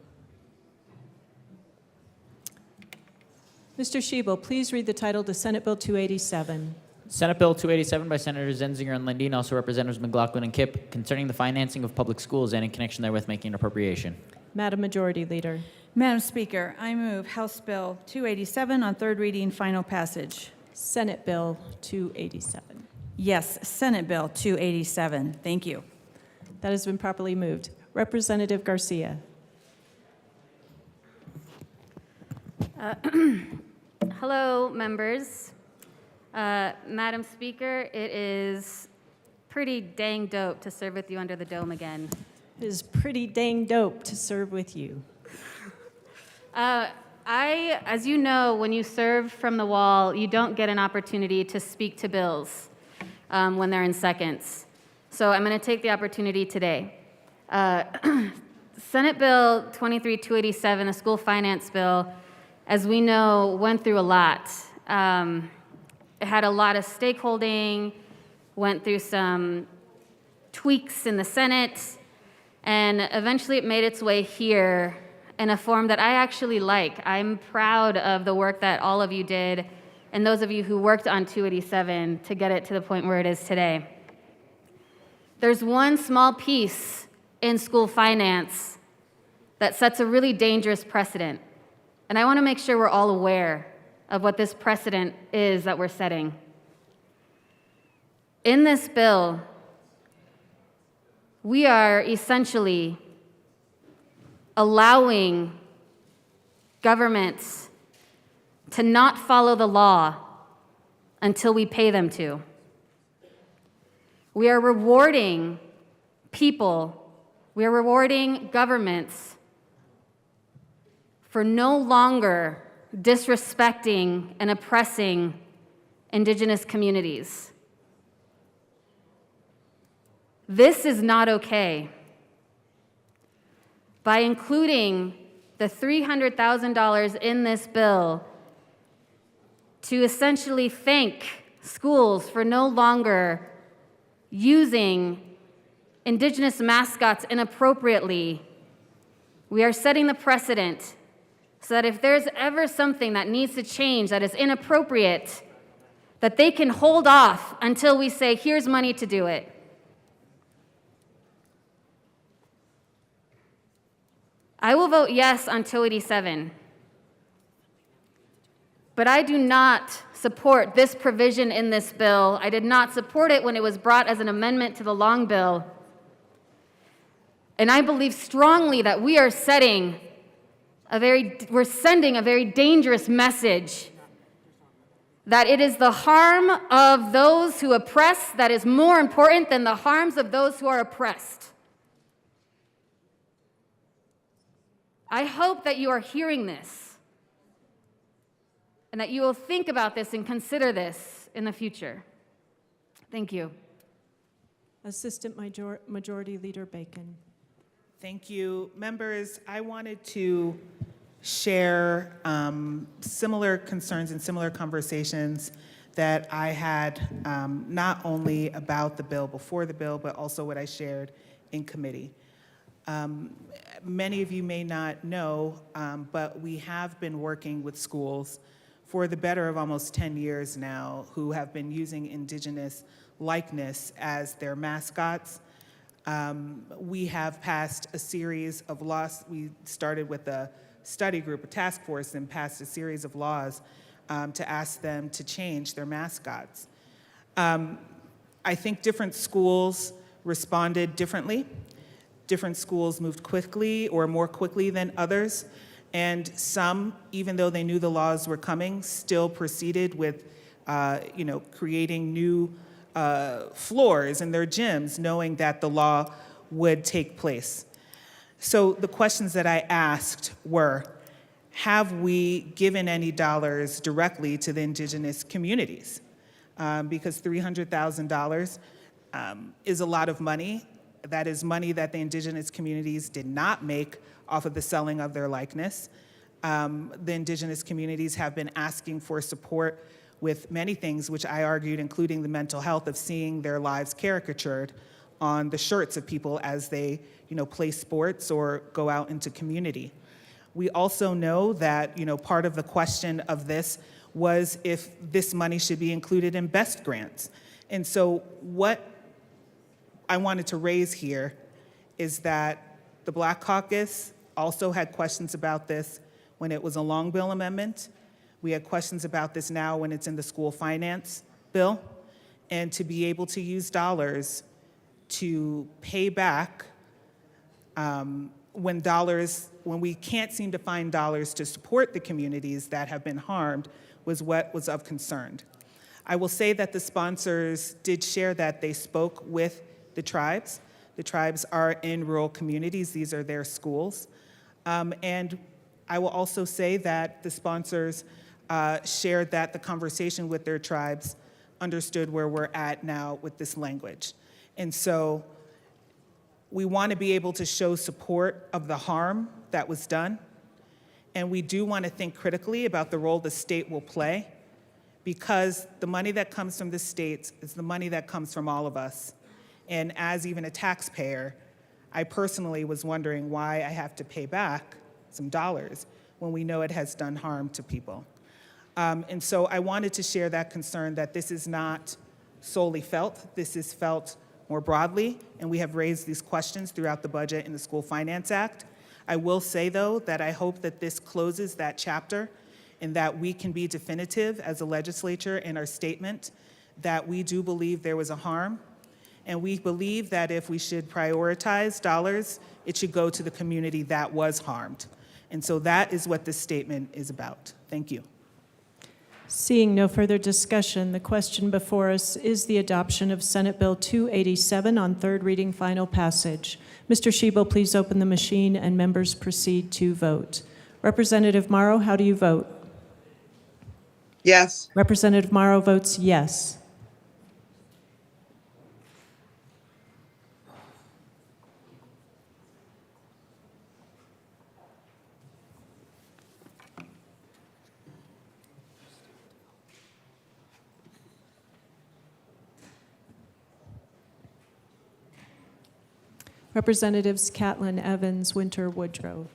Mr. Schiebel, please read the title to Senate Bill 287. Senate Bill 287 by Senators Zenzinger and Lundin, also Representatives McLaughlin and Kipp, concerning the financing of public schools and in connection therewith making an appropriation. Madam Majority Leader. Madam Speaker, I move House Bill 287 on third reading, final passage. Senate Bill 287. Yes, Senate Bill 287. Thank you. That has been properly moved. Representative Garcia. Hello, members. Madam Speaker, it is pretty dang dope to serve with you under the dome again. It is pretty dang dope to serve with you. As you know, when you serve from the wall, you don't get an opportunity to speak to bills when they're in seconds. So I'm going to take the opportunity today. Senate Bill 23287, the school finance bill, as we know, went through a lot. It had a lot of stakeholding, went through some tweaks in the Senate, and eventually it made its way here in a form that I actually like. I'm proud of the work that all of you did, and those of you who worked on 287 to get it to the point where it is today. There's one small piece in school finance that sets a really dangerous precedent, and I want to make sure we're all aware of what this precedent is that we're setting. In this bill, we are essentially allowing governments to not follow the law until we pay them to. We are rewarding people, we are rewarding governments for no longer disrespecting and oppressing Indigenous communities. This is not okay. By including the $300,000 in this bill to essentially thank schools for no longer using Indigenous mascots inappropriately, we are setting the precedent so that if there's ever something that needs to change that is inappropriate, that they can hold off until we say, here's money to do it. I will vote yes on 287, but I do not support this provision in this bill. I did not support it when it was brought as an amendment to the long bill. And I believe strongly that we are sending a very dangerous message that it is the harm of those who oppress that is more important than the harms of those who are oppressed. I hope that you are hearing this and that you will think about this and consider this in the future. Thank you. Assistant Majority Leader Bacon. Thank you. Members, I wanted to share similar concerns and similar conversations that I had not only about the bill before the bill, but also what I shared in committee. Many of you may not know, but we have been working with schools for the better of almost 10 years now who have been using Indigenous likeness as their mascots. We have passed a series of laws. We started with a study group, a task force, and passed a series of laws to ask them to change their mascots. I think different schools responded differently. Different schools moved quickly or more quickly than others, and some, even though they knew the laws were coming, still proceeded with creating new floors in their gyms, knowing that the law would take place. So the questions that I asked were, have we given any dollars directly to the Indigenous communities? Because $300,000 is a lot of money. That is money that the Indigenous communities did not make off of the selling of their likeness. The Indigenous communities have been asking for support with many things, which I argued, including the mental health of seeing their lives caricatured on the shirts of people as they, play sports or go out into community. We also know that, part of the question of this was if this money should be included in BEST grants. And so what I wanted to raise here is that the Black Caucus also had questions about this when it was a long bill amendment. We had questions about this now when it's in the school finance bill. And to be able to use dollars to pay back when we can't seem to find dollars to support the communities that have been harmed was what was of concern. I will say that the sponsors did share that they spoke with the tribes. The tribes are in rural communities. These are their schools. And I will also say that the sponsors shared that the conversation with their tribes understood where we're at now with this language. And so we want to be able to show support of the harm that was done. And we do want to think critically about the role the state will play, because the money that comes from the states is the money that comes from all of us. And as even a taxpayer, I personally was wondering why I have to pay back some dollars when we know it has done harm to people. And so I wanted to share that concern that this is not solely felt, this is felt more broadly, and we have raised these questions throughout the budget in the School Finance Act. I will say, though, that I hope that this closes that chapter and that we can be definitive as a legislature in our statement that we do believe there was a harm, and we believe that if we should prioritize dollars, it should go to the community that was harmed. And so that is what this statement is about. Thank you. Seeing no further discussion, the question before us is the adoption of Senate Bill 287 on third reading, final passage. Mr. Schiebel, please open the machine and members proceed to vote. Representative Morrow, how do you vote? Yes. Representative Morrow votes yes. Representatives Catlin, Evans, Winter, Woodrow.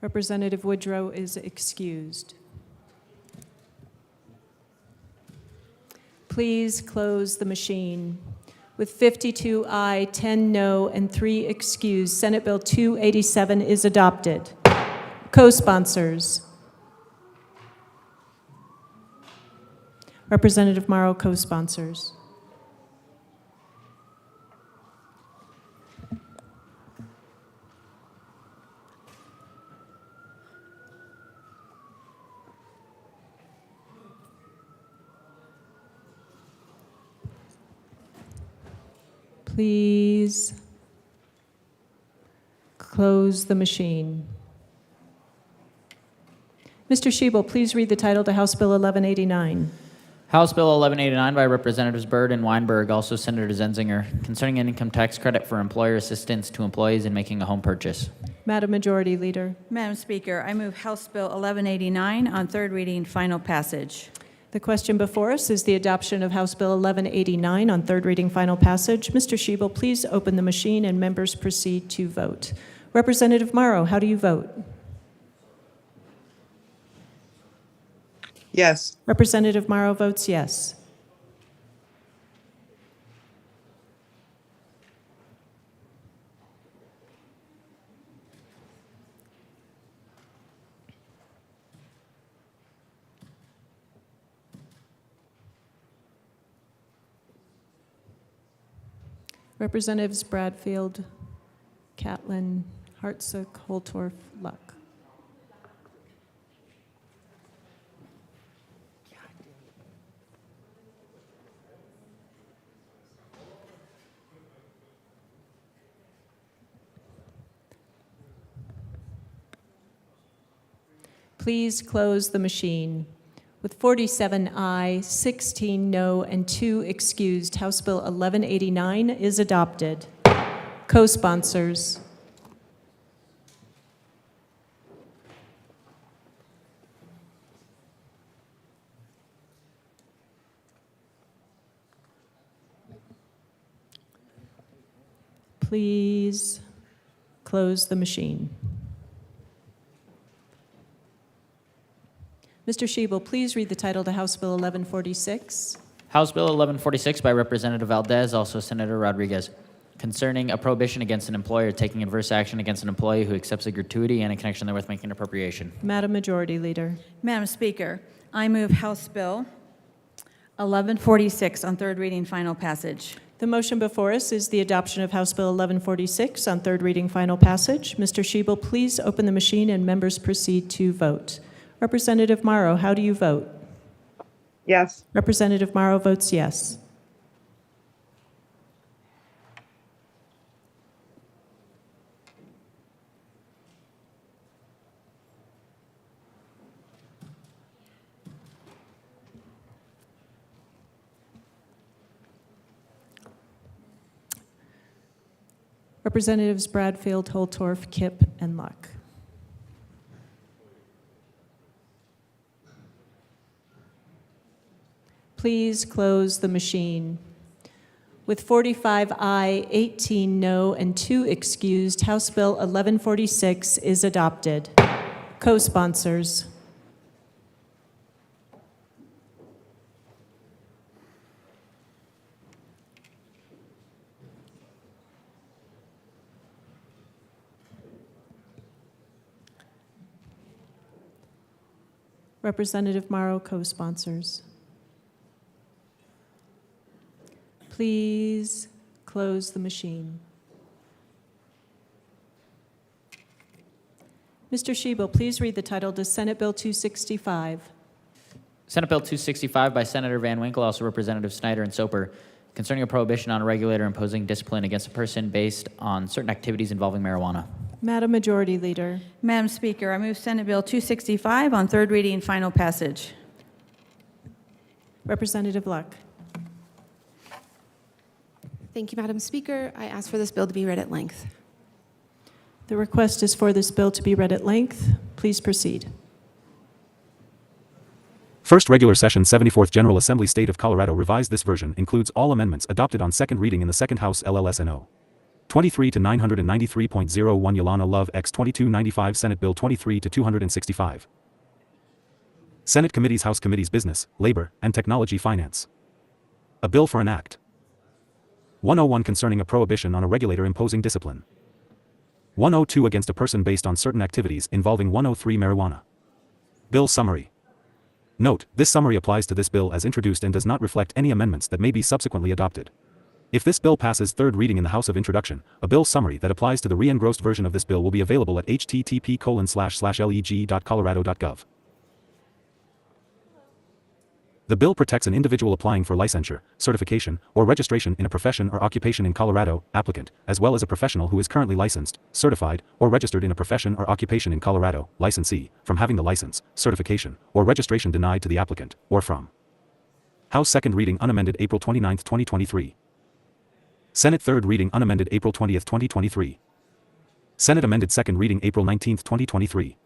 Representative Woodrow is excused. Please close the machine. With 52 aye, 10 no, and 3 excused, Senate Bill 287 is adopted. Co-sponsors. Representative Morrow, co-sponsors. Please close the machine. Mr. Schiebel, please read the title to House Bill 1189. House Bill 1189 by Representatives Byrd and Weinberg, also Senator Zenzinger, concerning an income tax credit for employer assistance to employees in making a home purchase. Madam Majority Leader. Madam Speaker, I move House Bill 1189 on third reading, final passage. The question before us is the adoption of House Bill 1189 on third reading, final passage. Mr. Schiebel, please open the machine and members proceed to vote. Representative Morrow, how do you vote? Yes. Representative Morrow votes yes. Representatives Bradfield, Catlin, Hartsook, Holtorf, Luck. Please close the machine. With 47 aye, 16 no, and 2 excused, House Bill 1189 is adopted. Co-sponsors. Please close the machine. Mr. Shebel, please read the title to House Bill 1146. House Bill 1146 by Representative Valdez, also Senator Rodriguez, concerning a prohibition against an employer taking adverse action against an employee who accepts a gratuity and in connection therewith making an appropriation. Madam Majority Leader. Madam Speaker, I move House Bill 1146 on third reading, final passage. The motion before us is the adoption of House Bill 1146 on third reading, final passage. Mr. Shebel, please open the machine and members proceed to vote. Representative Morrow, how do you vote? Yes. Representative Morrow votes yes. Representatives Bradfield, Holtorf, Kipp, and Luck. Please close the machine. With 45 aye, 18 no, and 2 excused, House Bill 1146 is adopted. Co-sponsors. Representative Morrow, co-sponsors. Please close the machine. Mr. Shebel, please read the title to Senate Bill 265. Senate Bill 265 by Senator Van Winkle, also Representative Snyder and Soper, concerning a prohibition on a regulator imposing discipline against a person based on certain activities involving marijuana. Madam Majority Leader. Madam Speaker, I move Senate Bill 265 on third reading, final passage. Representative Luck. Thank you, Madam Speaker. I ask for this bill to be read at length. The request is for this bill to be read at length. Please proceed. First Regular Session 74th General Assembly State of Colorado revised. This version includes all amendments adopted on second reading in the Second House LLSNO. 23 to 993.01 Yolana Love X 2295 Senate Bill 23 to 265. Senate Committees House Committees Business, Labor, and Technology Finance. A bill for an act. 101 concerning a prohibition on a regulator imposing discipline. 102 against a person based on certain activities involving 103 marijuana. Bill summary. Note, this summary applies to this bill as introduced and does not reflect any amendments that may be subsequently adopted. If this bill passes third reading in the House of Introduction, a bill summary that applies to the re-engrossed version of this bill will be available at http://leg.colorado.gov. The bill protects an individual applying for licensure, certification, or registration in a profession or occupation in Colorado, applicant, as well as a professional who is currently licensed, certified, or registered in a profession or occupation in Colorado, licensee, from having the license, certification, or registration denied to the applicant, or from. House second reading unamended April 29, 2023. Senate third reading unamended April 20, 2023. Senate amended second reading April 19, 2023.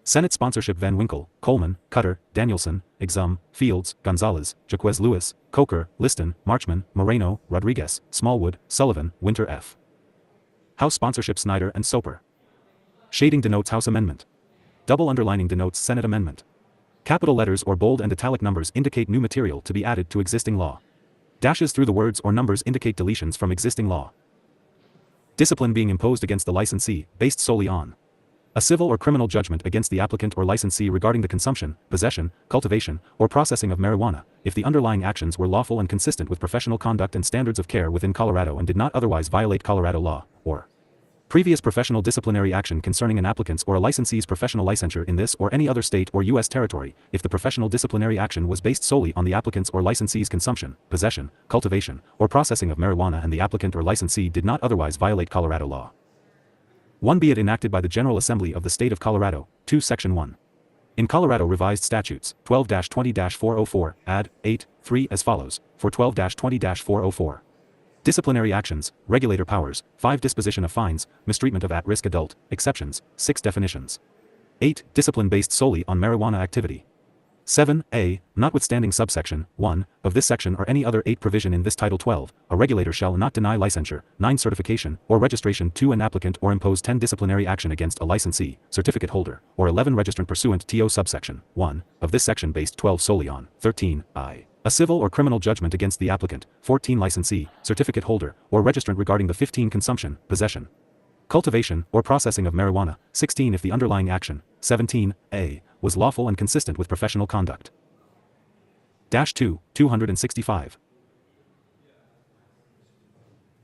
Senate sponsorship Van Winkle, Coleman, Cutter, Danielson, Exum, Fields, Gonzalez, Jaquez Lewis, Coker, Liston, Marchman, Moreno, Rodriguez, Smallwood, Sullivan, Winter F. House sponsorship Snyder and Soper. Shading denotes House amendment. Double underlining denotes Senate amendment. Capital letters or bold and italic numbers indicate new material to be added to existing law. Dashes through the words or numbers indicate deletions from existing law. Discipline being imposed against the licensee, based solely on a civil or criminal judgment against the applicant or licensee regarding the consumption, possession, cultivation, or processing of marijuana, if the underlying actions were lawful and consistent with professional conduct and standards of care within Colorado and did not otherwise violate Colorado law, or previous professional disciplinary action concerning an applicant's or a licensee's professional licensure in this or any other state or U.S. territory, if the professional disciplinary action was based solely on the applicant's or licensee's consumption, possession, cultivation, or processing of marijuana and the applicant or licensee did not otherwise violate Colorado law. 1. Be it enacted by the General Assembly of the State of Colorado, 2 Section 1. In Colorado Revised Statutes, 12-20-404, add 8, 3 as follows, for 12-20-404. Disciplinary actions, regulator powers, 5 disposition of fines, mistreatment of at-risk adult, exceptions, 6 definitions. 8. Discipline based solely on marijuana activity. 7a. Notwithstanding subsection 1 of this section or any other 8 provision in this Title 12, a regulator shall not deny licensure, 9 certification, or registration to an applicant or impose 10 disciplinary action against a licensee, certificate holder, or 11 registrant pursuant to subsection 1 of this section based 12 solely on 13i. A civil or criminal judgment against the applicant, 14 licensee, certificate holder, or registrant regarding the 15 consumption, possession, cultivation, or processing of marijuana, 16 if the underlying action, 17a, was lawful and consistent with professional conduct. 265.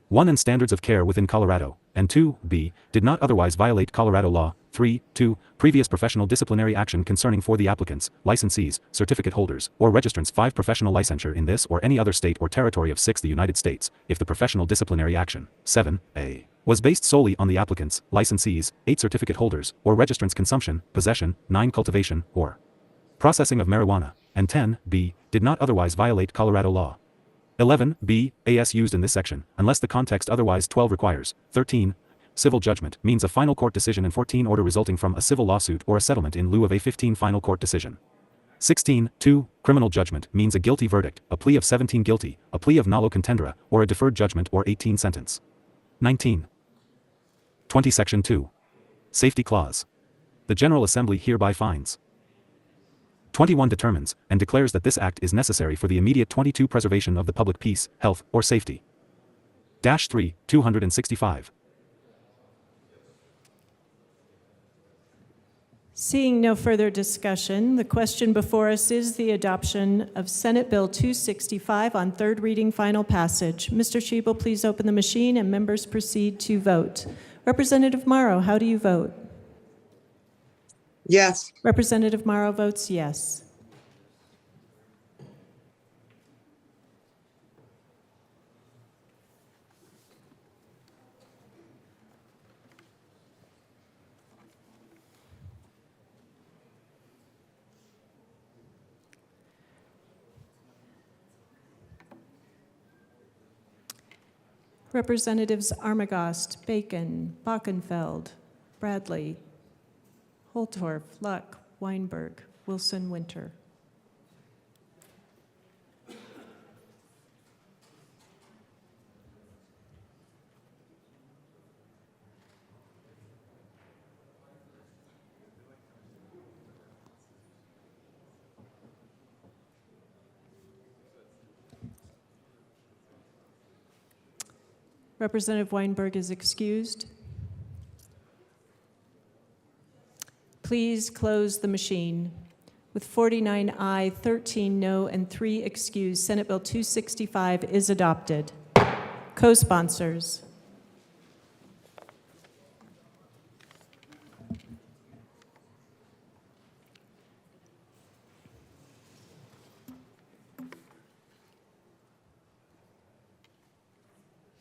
1. And standards of care within Colorado, and 2b, did not otherwise violate Colorado law. 2. Previous professional disciplinary action concerning for the applicants, licensees, certificate holders, or registrants 5 professional licensure in this or any other state or territory of 6 the United States, if the professional disciplinary action, 7a, was based solely on the applicants, licensees, 8 certificate holders, or registrants' consumption, possession, 9 cultivation, or processing of marijuana, and 10b, did not otherwise violate Colorado law. 11b, as used in this section, unless the context otherwise 12 requires. 13. Civil judgment means a final court decision and 14 order resulting from a civil lawsuit or a settlement in lieu of a 15 final court decision. 16. 2. Criminal judgment means a guilty verdict, a plea of 17 guilty, a plea of nolo contendere, or a deferred judgment or 18 sentence. 19. 20 Section 2. Safety Clause. The General Assembly hereby finds. 21 determines and declares that this act is necessary for the immediate 22 preservation of the public peace, health, or safety. 3. 265. Seeing no further discussion, the question before us is the adoption of Senate Bill 265 on third reading final passage. Mr. Schiebel, please open the machine and members proceed to vote. Representative Morrow, how do you vote? Yes. Representative Morrow votes yes. Representatives Armagost, Bacon, Bockenfeld, Bradley, Holtorf, Luck, Weinberg, Wilson, Winter. Representative Weinberg is excused. Please close the machine. With 49 aye, 13 no, and 3 excused, Senate Bill 265 is adopted. Co-sponsors.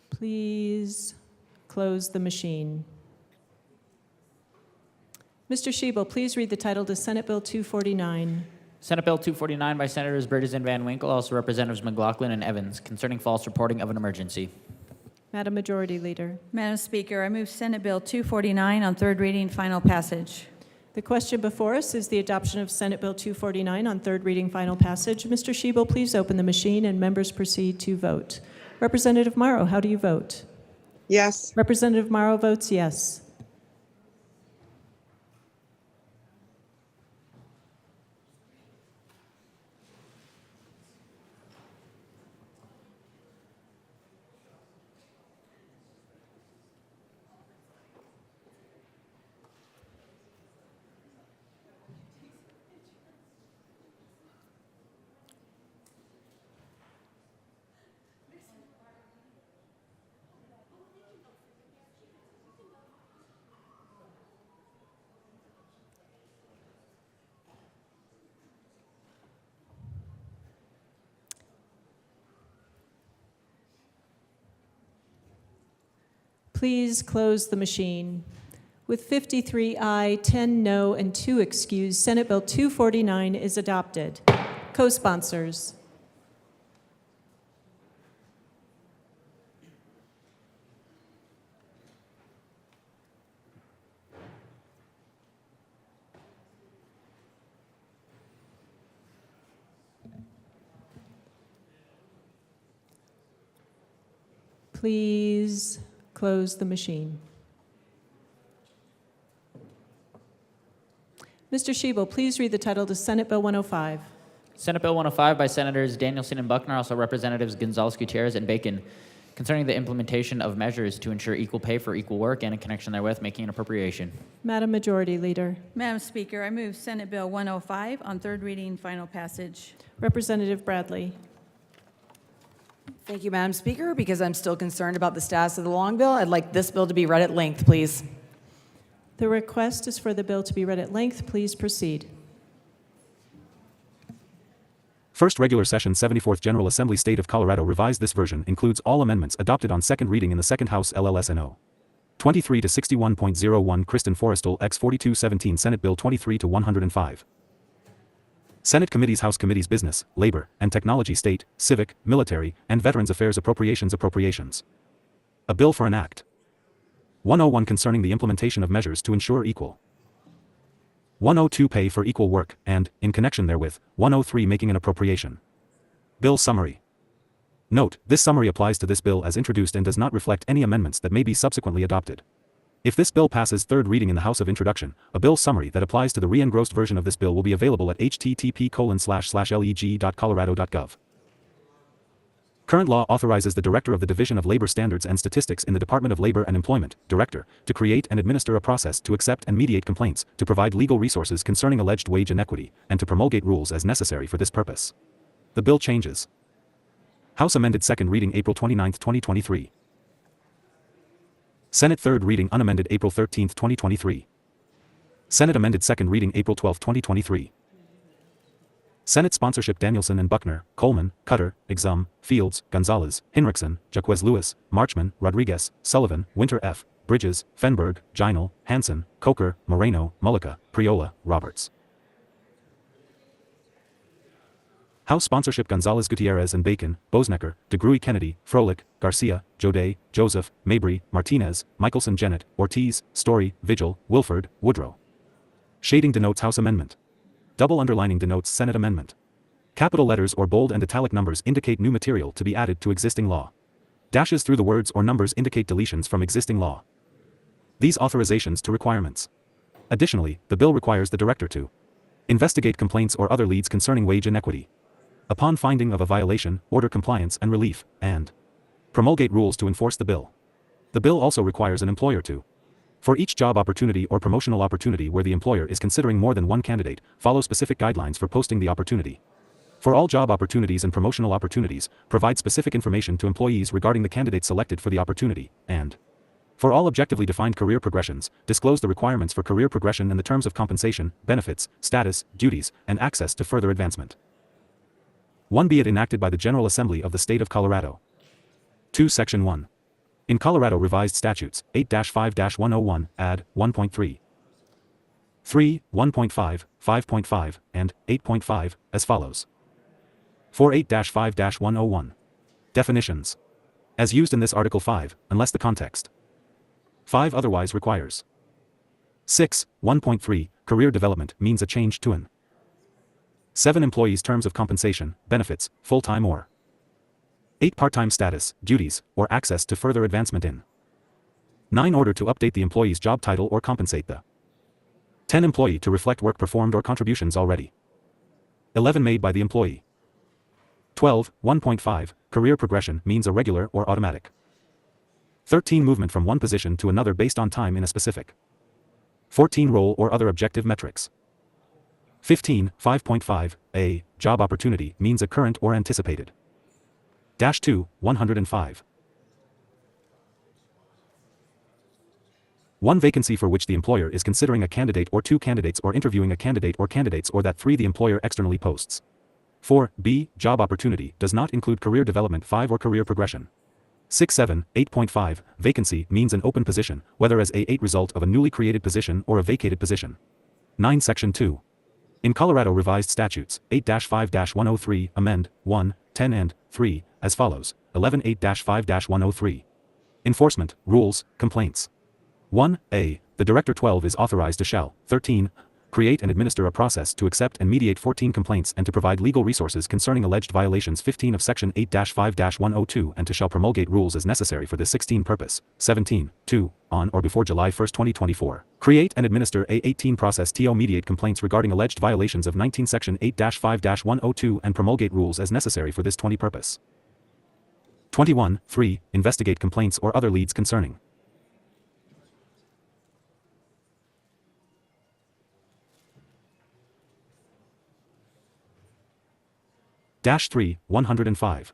Please close the machine. Mr. Schiebel, please read the title to Senate Bill 249. Senate Bill 249 by Senators Burgess and Van Winkle, also Representatives McLaughlin and Evans, concerning false reporting of an emergency. Madam Majority Leader. Madam Speaker, I move Senate Bill 249 on third reading, final passage. The question before us is the adoption of Senate Bill 249 on third reading, final passage. Mr. Schiebel, please open the machine and members proceed to vote. Representative Morrow, how do you vote? Yes. Representative Morrow votes yes. Please close the machine. With 53 aye, 10 no, and 2 excused, Senate Bill 249 is adopted. Co-sponsors. Please close the machine. Mr. Shebel, please read the title to Senate Bill 105. Senate Bill 105 by Senators Danielson and Buckner, also Representatives Gonzalez, Gutierrez, and Bacon, concerning the implementation of measures to ensure equal pay for equal work and in connection therewith making an appropriation. Madam Majority Leader. Madam Speaker, I move Senate Bill 105 on third reading, final passage. Representative Bradley. Thank you, Madam Speaker. Because I'm still concerned about the status of the long bill, I'd like this bill to be read at length, please. The request is for the bill to be read at length. Please proceed. First Regular Session 74th General Assembly State of Colorado revised. This version includes all amendments adopted on second reading in the Second House LLSNO. 23 to 61.01 Kristen Forrestal X 4217 Senate Bill 23 to 105. Senate Committees House Committees Business, Labor, and Technology State, Civic, Military, and Veterans Affairs Appropriations. A bill for an act. 101 concerning the implementation of measures to ensure equal. 102 pay for equal work, and, in connection therewith, 103 making an appropriation. Bill summary. Note, this summary applies to this bill as introduced and does not reflect any amendments that may be subsequently adopted. If this bill passes third reading in the House of Introduction, a bill summary that applies to the re-engrossed version of this bill will be available at http://leg.colorado.gov. Current law authorizes the Director of the Division of Labor Standards and Statistics in the Department of Labor and Employment, Director, to create and administer a process to accept and mediate complaints, to provide legal resources concerning alleged wage inequity, and to promulgate rules as necessary for this purpose. The bill changes. House amended second reading April 29, 2023. Senate third reading unamended April 13, 2023. Senate amended second reading April 12, 2023. Senate sponsorship Danielson and Buckner, Coleman, Cutter, Exum, Fields, Gonzalez, Hinrichsen, Jaquez Lewis, Marchman, Rodriguez, Sullivan, Winter F., Bridges, Fenberg, Ginal, Hansen, Coker, Moreno, Mullica, Priola, Roberts. House sponsorship Gonzalez, Gutierrez and Bacon, Bosnecker, DeGruy, Kennedy, Froelich, Garcia, Jode, Joseph, Mabry, Martinez, Michelson, Jennett, Ortiz, Story, Vigil, Wilford, Woodrow. Shading denotes House amendment. Double underlining denotes Senate amendment. Capital letters or bold and italic numbers indicate new material to be added to existing law. Dashes through the words or numbers indicate deletions from existing law. These authorizations to requirements. Additionally, the bill requires the Director to investigate complaints or other leads concerning wage inequity. Upon finding of a violation, order compliance and relief, and promulgate rules to enforce the bill. The bill also requires an employer to, for each job opportunity or promotional opportunity where the employer is considering more than one candidate, follow specific guidelines for posting the opportunity. For all job opportunities and promotional opportunities, provide specific information to employees regarding the candidate selected for the opportunity, and for all objectively defined career progressions, disclose the requirements for career progression and the terms of compensation, benefits, status, duties, and access to further advancement. 1. Be it enacted by the General Assembly of the State of Colorado. 2. Section 1. In Colorado Revised Statutes, 8-5-101, add 1.3. 3, 1.5, 5.5, and 8.5, as follows. 4. 8-5-101. Definitions. As used in this Article 5, unless the context 5 otherwise requires. 6. 1.3, career development means a change to an 7. Employees' terms of compensation, benefits, full-time or 8. Part-time status, duties, or access to further advancement in 9. Order to update the employee's job title or compensate the 10. Employee to reflect work performed or contributions already 11. Made by the employee. 12. 1.5, career progression means a regular or automatic 13. Movement from one position to another based on time in a specific 14. Role or other objective metrics. 15. 5.5, a job opportunity means a current or anticipated. Dash 2, 105. 1. Vacancy for which the employer is considering a candidate or 2 candidates or interviewing a candidate or candidates or that 3. The employer externally posts. 4. B. Job opportunity does not include career development 5 or career progression. 6. 7. 8.5, vacancy means an open position, whether as a 8 result of a newly created position or a vacated position. 9. Section 2. In Colorado Revised Statutes, 8-5-103, amend, 1, 10 and 3, as follows, 11. 8-5-103. Enforcement, rules, complaints. 1. A. The Director 12 is authorized to shall, 13. create and administer a process to accept and mediate 14 complaints and to provide legal resources concerning alleged violations 15 of Section 8-5-102 and to shall promulgate rules as necessary for this 16 purpose. 17. 2. On or before July 1, 2024. Create and administer a 18 process to mediate complaints regarding alleged violations of 19 Section 8-5-102 and promulgate rules as necessary for this 20 purpose. 21. 3. Investigate complaints or other leads concerning. Dash 3, 105.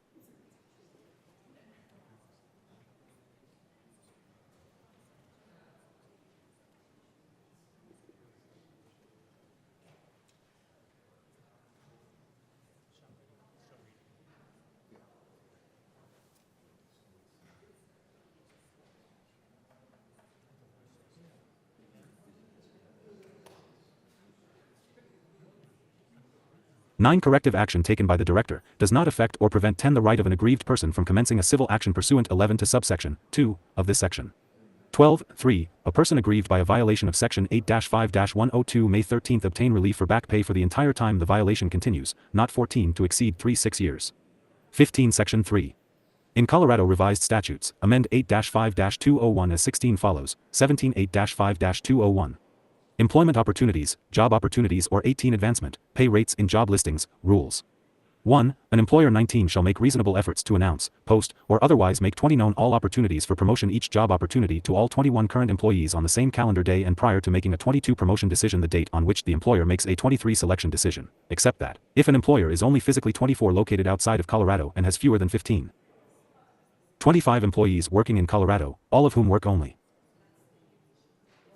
Nine. Corrective action taken by the Director does not affect or prevent 10. The right of an aggrieved person from commencing a civil action pursuant 11 to subsection 2 of this section. 12. 3. A person aggrieved by a violation of Section 8-5-102 may 13th obtain relief for back pay for the entire time the violation continues, not 14 to exceed 6 years. 15. Section 3. In Colorado Revised Statutes, amend 8-5-201 as 16 follows. 17. 8-5-201. Employment opportunities, job opportunities or 18 advancement, pay rates in job listings, rules. 1. An employer 19 shall make reasonable efforts to announce, post, or otherwise make 20 known all opportunities for promotion each job opportunity to all 21 current employees on the same calendar day and prior to making a 22 promotion decision the date on which the employer makes a 23 selection decision, except that, if an employer is only physically 24 located outside of Colorado and has fewer than 25 employees working in Colorado, all of whom work only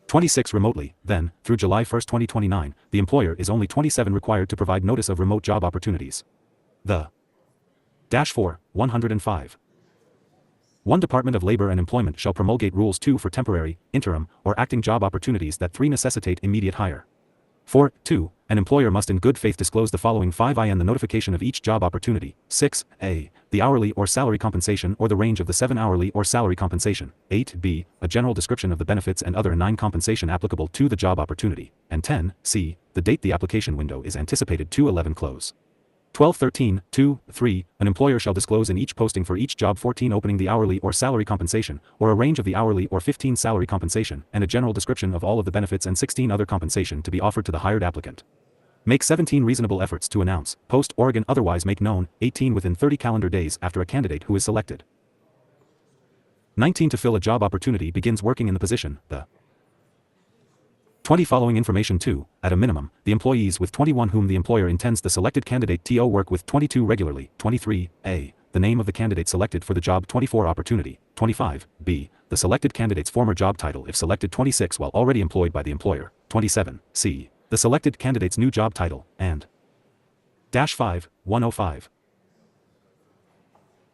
26 remotely, then, through July 1, 2029, the employer is only 27 required to provide notice of remote job opportunities. The Dash 4, 105. 1. Department of Labor and Employment shall promulgate rules 2 for temporary, interim, or acting job opportunities that 3 necessitate immediate hire. 4. 2. An employer must in good faith disclose the following 5 in the notification of each job opportunity. 6. A. The hourly or salary compensation or the range of the 7 hourly or salary compensation. 8. B. A general description of the benefits and other 9 compensation applicable to the job opportunity. And 10. C. The date the application window is anticipated to 11 close. 12. 13. 2. 3. An employer shall disclose in each posting for each job 14 opening the hourly or salary compensation, or a range of the hourly or 15 salary compensation, and a general description of all of the benefits and 16 other compensation to be offered to the hired applicant. Make 17 reasonable efforts to announce, post, or otherwise make known, 18 within 30 calendar days after a candidate who is selected. 19. To fill a job opportunity begins working in the position, the 20 following information to, at a minimum, the employees with 21 whom the employer intends the selected candidate to work with 22 regularly. 23. A. The name of the candidate selected for the job 24 opportunity. 25. B. The selected candidate's former job title if selected. 26 while already employed by the employer. 27. C. The selected candidate's new job title, and Dash 5, 105.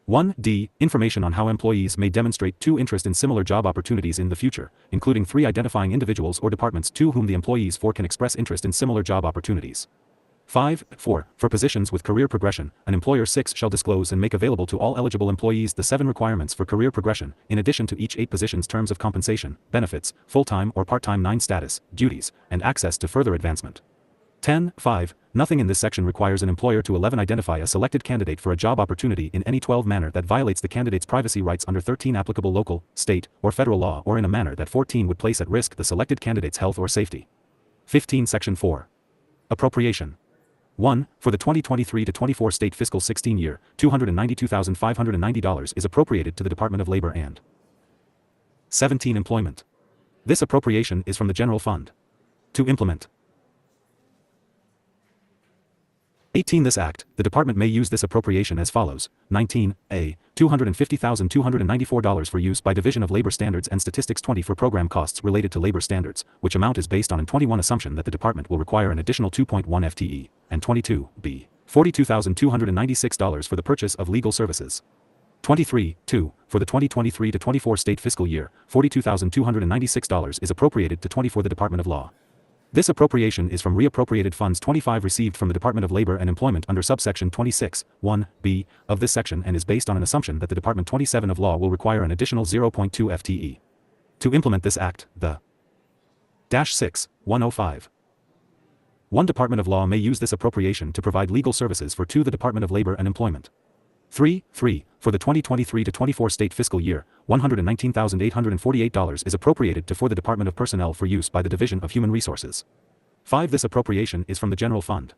1D. Information on how employees may demonstrate interest in similar job opportunities in the future, including 3 identifying individuals or departments to whom the employees can express interest in similar job opportunities. 5. 4. For positions with career progression, an employer 6 shall disclose and make available to all eligible employees the 7 requirements for career progression, in addition to each 8 positions' terms of compensation, benefits, full-time or part-time 9 status, duties, and access to further advancement. 10. 5. Nothing in this section requires an employer to 11 identify a selected candidate for a job opportunity in any 12 manner that violates the candidate's privacy rights under 13 applicable local, state, or federal law or in a manner that 14 would place at risk the selected candidate's health or safety. 15. Section 4. Appropriation. 1. For the 2023-24 state fiscal 16 year, $292,590 is appropriated to the Department of Labor and 17. Employment. This appropriation is from the general fund. To implement 18. This Act, the Department may use this appropriation as follows. 19. A. $250,294 for use by Division of Labor Standards and Statistics. 20 for program costs related to labor standards, which amount is based on an 21 assumption that the Department will require an additional 2.1 FTE. And 22. B. $42,296 for the purchase of legal services. 23. 2. For the 2023-24 state fiscal year, $42,296 is appropriated to 20 for the Department of Law. This appropriation is from reappropriated funds 25 received from the Department of Labor and Employment under subsection 26, 1b, of this section and is based on an assumption that the Department 27 of Law will require an additional 0.2 FTE. To implement this Act, the Dash 6, 105. 1 Department of Law may use this appropriation to provide legal services for 2 The Department of Labor and Employment. 3. For the 2023-24 state fiscal year, $119,848 is appropriated to for the Department of Personnel for use by the Division of Human Resources. 5. This appropriation is from the General Fund.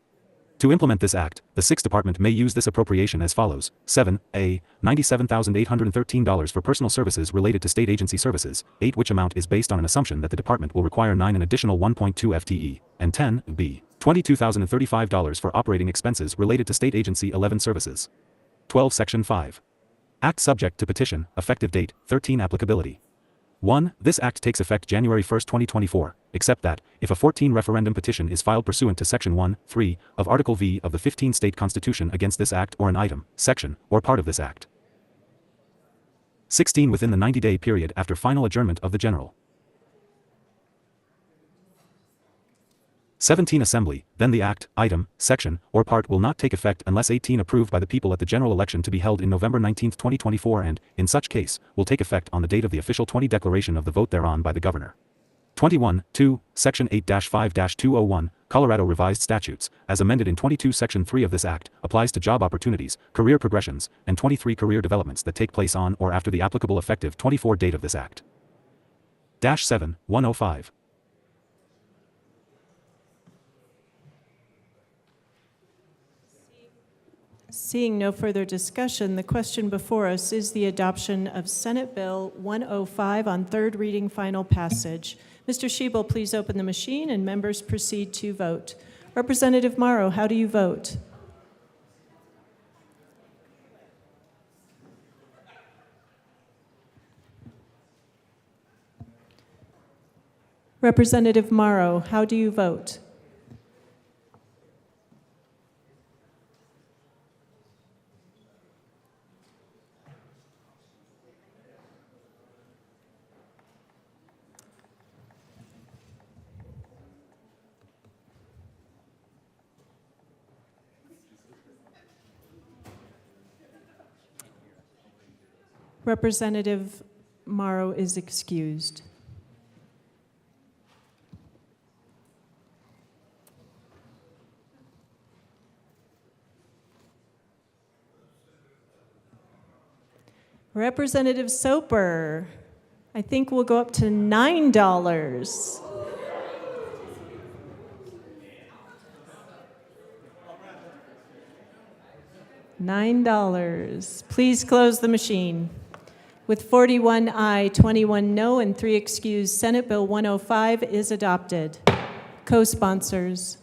To implement this act, the 6th Department may use this appropriation as follows. 7A, $97,813 for personal services related to state agency services, 8 which amount is based on an assumption that the department will require 9 an additional 1.2 FTE, and 10B, $22,035 for operating expenses related to state agency 11 services. 12 Section 5. Act subject to petition, effective date, 13 applicability. 1. This act takes effect January 1, 2024, except that, if a 14 referendum petition is filed pursuant to Section 1(3) of Article V of the 15 State Constitution against this act or an item, section, or part of this act. 16. Within the 90-day period after final adjournment of the General 17. Assembly, then the act, item, section, or part will not take effect unless 18 approved by the people at the general election to be held in November 19, 2024 and, in such case, will take effect on the date of the official 20 declaration of the vote thereon by the governor. 21. 2. Section 8-5-201, Colorado Revised Statutes, as amended in 22 Section 3 of this act, applies to job opportunities, career progressions, and 23 career developments that take place on or after the applicable effective 24 date of this act. 7. 105. Seeing no further discussion, the question before us is the adoption of Senate Bill 105 on third reading final passage. Mr. Schiebel, please open the machine and members proceed to vote. Representative Morrow, how do you vote? Representative Morrow, how do you vote? Representative Morrow is excused. Representative Soper, I think we'll go up to $9. $9. Please close the machine. With 41 aye, 21 no, and 3 excused, Senate Bill 105 is adopted. Co-sponsors.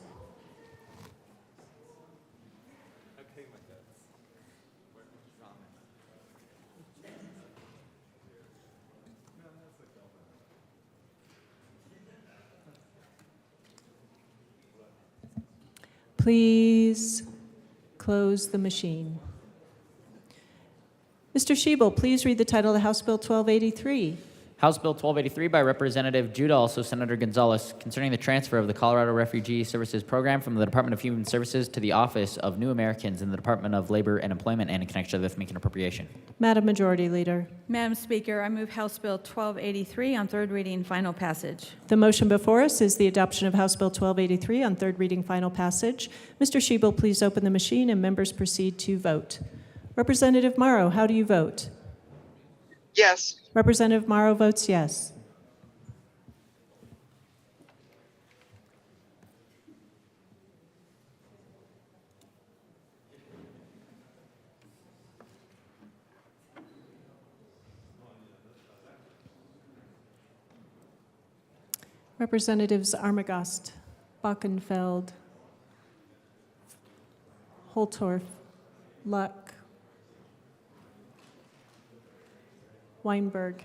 Please close the machine. Mr. Schiebel, please read the title of the House Bill 1283. House Bill 1283 by Representative Judah, also Senator Gonzalez, concerning the transfer of the Colorado Refugee Services Program from the Department of Human Services to the Office of New Americans in the Department of Labor and Employment and in connection with making appropriation. Madam Majority Leader. Madam Speaker, I move House Bill 1283 on third reading and final passage. The motion before us is the adoption of House Bill 1283 on third reading final passage. Mr. Schiebel, please open the machine and members proceed to vote. Representative Morrow, how do you vote? Yes. Representative Morrow votes yes. Representatives Armagost, Bockenfeld, Holtorf, Luck, Weinberg.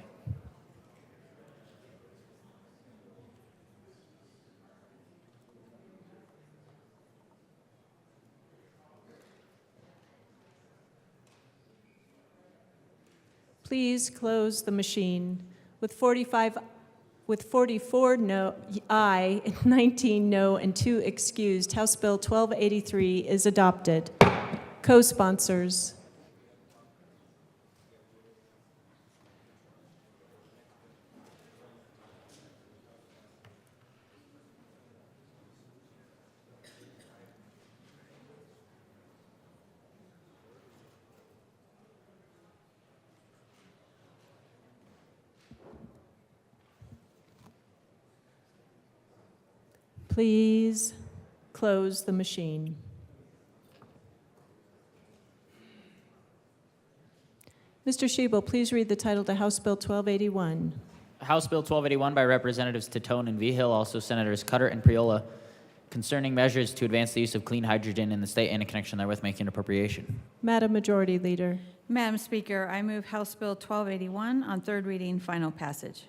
Please close the machine. With 44 no, aye, 19 no, and 2 excused, House Bill 1283 is adopted. Co-sponsors. Please close the machine. Mr. Shebel, please read the title to House Bill 1281. House Bill 1281 by Representatives Titone and Vigil, also Senators Cutter and Priola, concerning measures to advance the use of clean hydrogen in the state and in connection therewith making an appropriation. Madam Majority Leader. Madam Speaker, I move House Bill 1281 on third reading, final passage.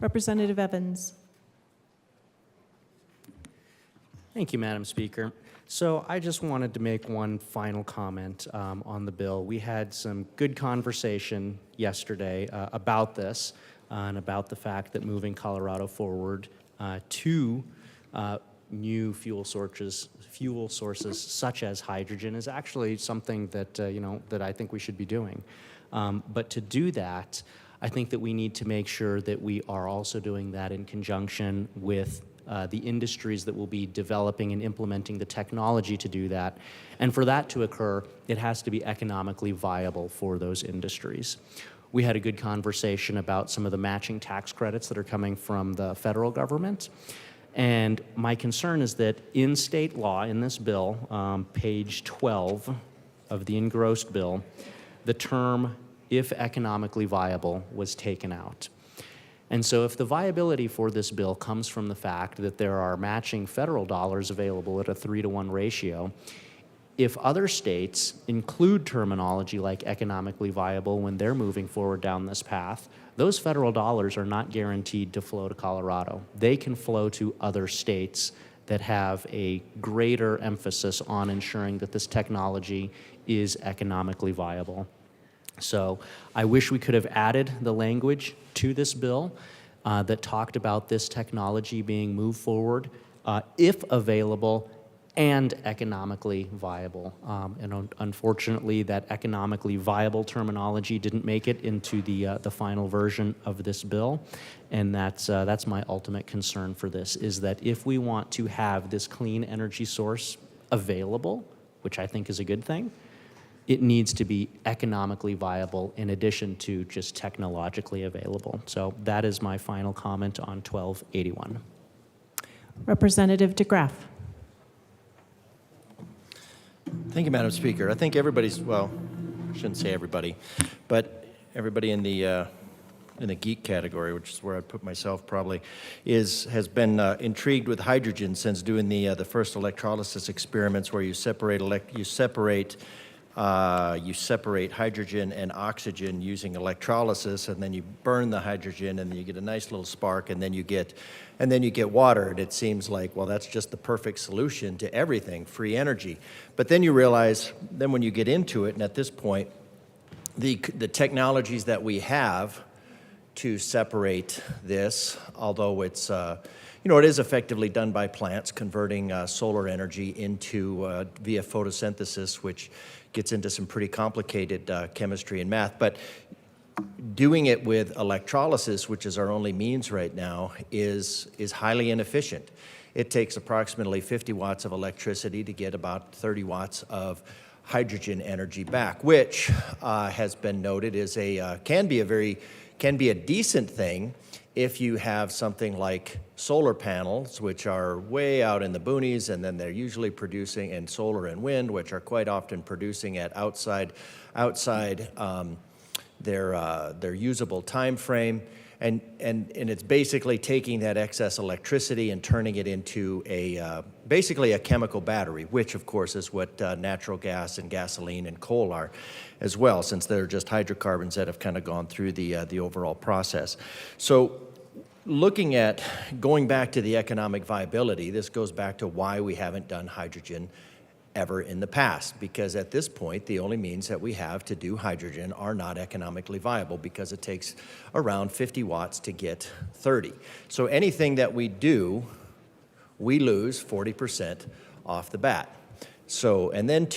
Representative Evans. Thank you, Madam Speaker. So I just wanted to make one final comment on the bill. We had some good conversation yesterday about this and about the fact that moving Colorado forward to new fuel sources such as hydrogen is actually something that that I think we should be doing. But to do that, I think that we need to make sure that we are also doing that in conjunction with the industries that will be developing and implementing the technology to do that. And for that to occur, it has to be economically viable for those industries. We had a good conversation about some of the matching tax credits that are coming from the federal government. And my concern is that in state law, in this bill, page 12 of the engrossed bill, the term "if economically viable" was taken out. And so if the viability for this bill comes from the fact that there are matching federal dollars available at a 3-to-1 ratio, if other states include terminology like economically viable when they're moving forward down this path, those federal dollars are not guaranteed to flow to Colorado. They can flow to other states that have a greater emphasis on ensuring that this technology is economically viable. So I wish we could have added the language to this bill that talked about this technology being moved forward, if available and economically viable. And unfortunately, that economically viable terminology didn't make it into the final version of this bill. And that's my ultimate concern for this, is that if we want to have this clean energy source available, which I think is a good thing, it needs to be economically viable in addition to just technologically available. So that is my final comment on 1281. Representative DeGraff. Thank you, Madam Speaker. I think everybody's, well, I shouldn't say everybody, but everybody in the geek category, which is where I'd put myself probably, has been intrigued with hydrogen since doing the first electrolysis experiments where you separate hydrogen and oxygen using electrolysis, and then you burn the hydrogen, and then you get a nice little spark, and then you get water. And it seems like, well, that's just the perfect solution to everything, free energy. But then you realize, then when you get into it, and at this point, the technologies that we have to separate this, although it's it is effectively done by plants converting solar energy into via photosynthesis, which gets into some pretty complicated chemistry and math. But doing it with electrolysis, which is our only means right now, is highly inefficient. It takes approximately 50 watts of electricity to get about 30 watts of hydrogen energy back, which has been noted is can be a decent thing if you have something like solar panels, which are way out in the boonies, and then they're usually producing, and solar and wind, which are quite often producing at outside their usable time frame, and it's basically taking that excess electricity and turning it into basically a chemical battery, which of course is what natural gas and gasoline and coal are as well, since they're just hydrocarbons that have kind of gone through the overall process. So looking at going back to the economic viability, this goes back to why we haven't done hydrogen ever in the past, because at this point, the only means that we have to do hydrogen are not economically viable, because it takes around 50 watts to get 30. So anything that we do, we lose 40% off the bat. So, and then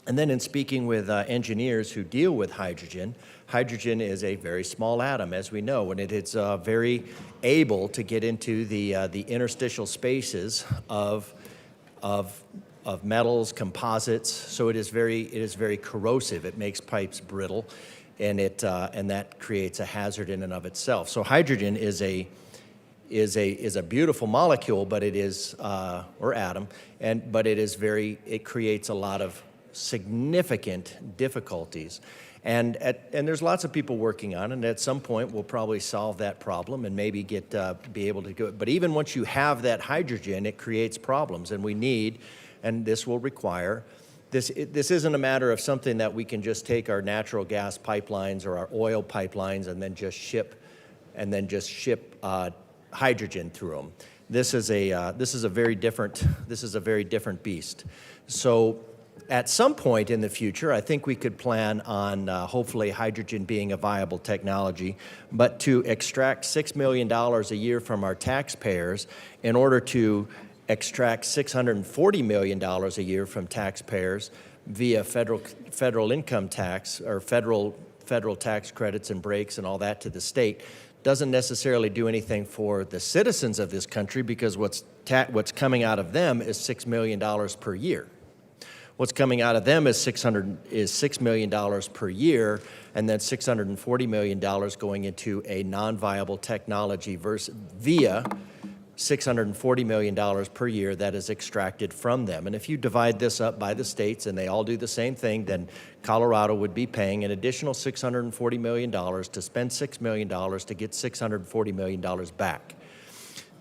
in speaking with engineers who deal with hydrogen, hydrogen is a very small atom, as we know, and it is very able to get into the interstitial spaces of metals, composites. So it is very corrosive. It makes pipes brittle, and that creates a hazard in and of itself. So hydrogen is is a beautiful molecule, but it is or atom, but it creates a lot of significant difficulties. And there's lots of people working on it, and at some point we'll probably solve that problem and maybe be able to do it. But even once you have that hydrogen, it creates problems, and this will require, this isn't a matter of something that we can just take our natural gas pipelines or our oil pipelines and then just ship hydrogen through them. This is a very different beast. So at some point in the future, I think we could plan on hopefully hydrogen being a viable technology, but to extract $6 million a year from our taxpayers in order to extract $640 million a year from taxpayers via federal income tax or federal tax credits and breaks and all that to the state doesn't necessarily do anything for the citizens of this country, because what's coming out of them is $6 million per year. What's coming out of them is $6 million per year, and then $640 million going into a non-viable technology via $640 million per year that is extracted from them. And if you divide this up by the states and they all do the same thing, then Colorado would be paying an additional $640 million to spend $6 million to get $640 million back.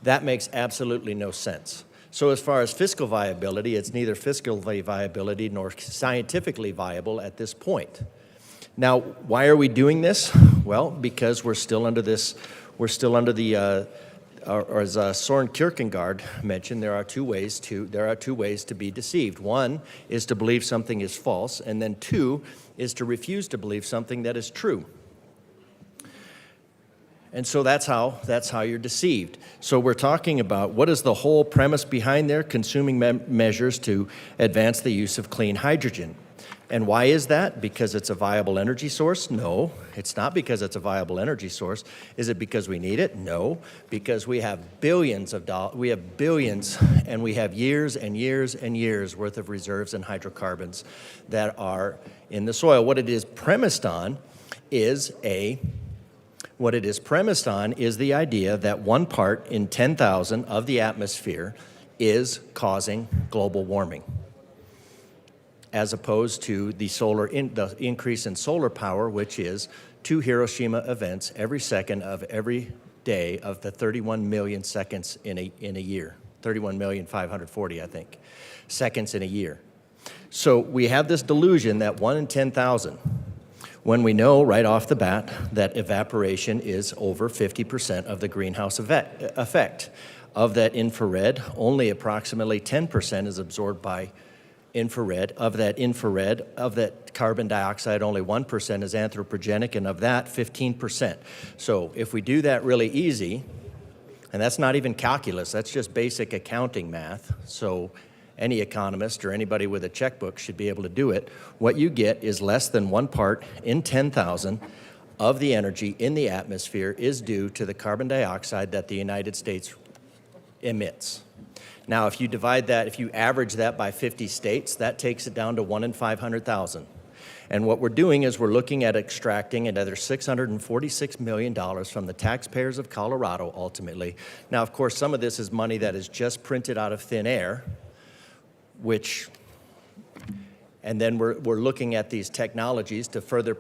That makes absolutely no sense. So as far as fiscal viability, it's neither fiscally viability nor scientifically viable at this point. Now, why are we doing this? Well, because we're still under the or as Soren Kierkegaard mentioned, there are two ways to be deceived. One is to believe something is false, and then two is to refuse to believe something that is true. And so that's how you're deceived. So we're talking about what is the whole premise behind there? Consuming measures to advance the use of clean hydrogen. And why is that? Because it's a viable energy source? No, it's not because it's a viable energy source. Is it because we need it? No, because we have billions of dollars, we have billions, and we have years and years and years worth of reserves in hydrocarbons that are in the soil. What it is premised on is the idea that 1 part in 10,000 of the atmosphere is causing global warming, as opposed to the increase in solar power, which is 2 Hiroshima events every second of every day of the 31 million seconds in a year, 31,540,000, I think, seconds in a year. So we have this delusion that 1 in 10,000, when we know right off the bat that evaporation is over 50% of the greenhouse effect. Of that infrared, only approximately 10% is absorbed by infrared. Of that carbon dioxide, only 1% is anthropogenic, and of that, 15%. So if we do that really easy, and that's not even calculus, that's just basic accounting math, so any economist or anybody with a checkbook should be able to do it, what you get is less than 1 part in 10,000 of the energy in the atmosphere is due to the carbon dioxide that the United States emits. Now, if you average that by 50 states, that takes it down to 1 in 500,000. And what we're doing is we're looking at extracting another $646 million from the taxpayers of Colorado, ultimately. Now, of course, some of this is money that is just printed out of thin air, and then we're looking at these technologies to further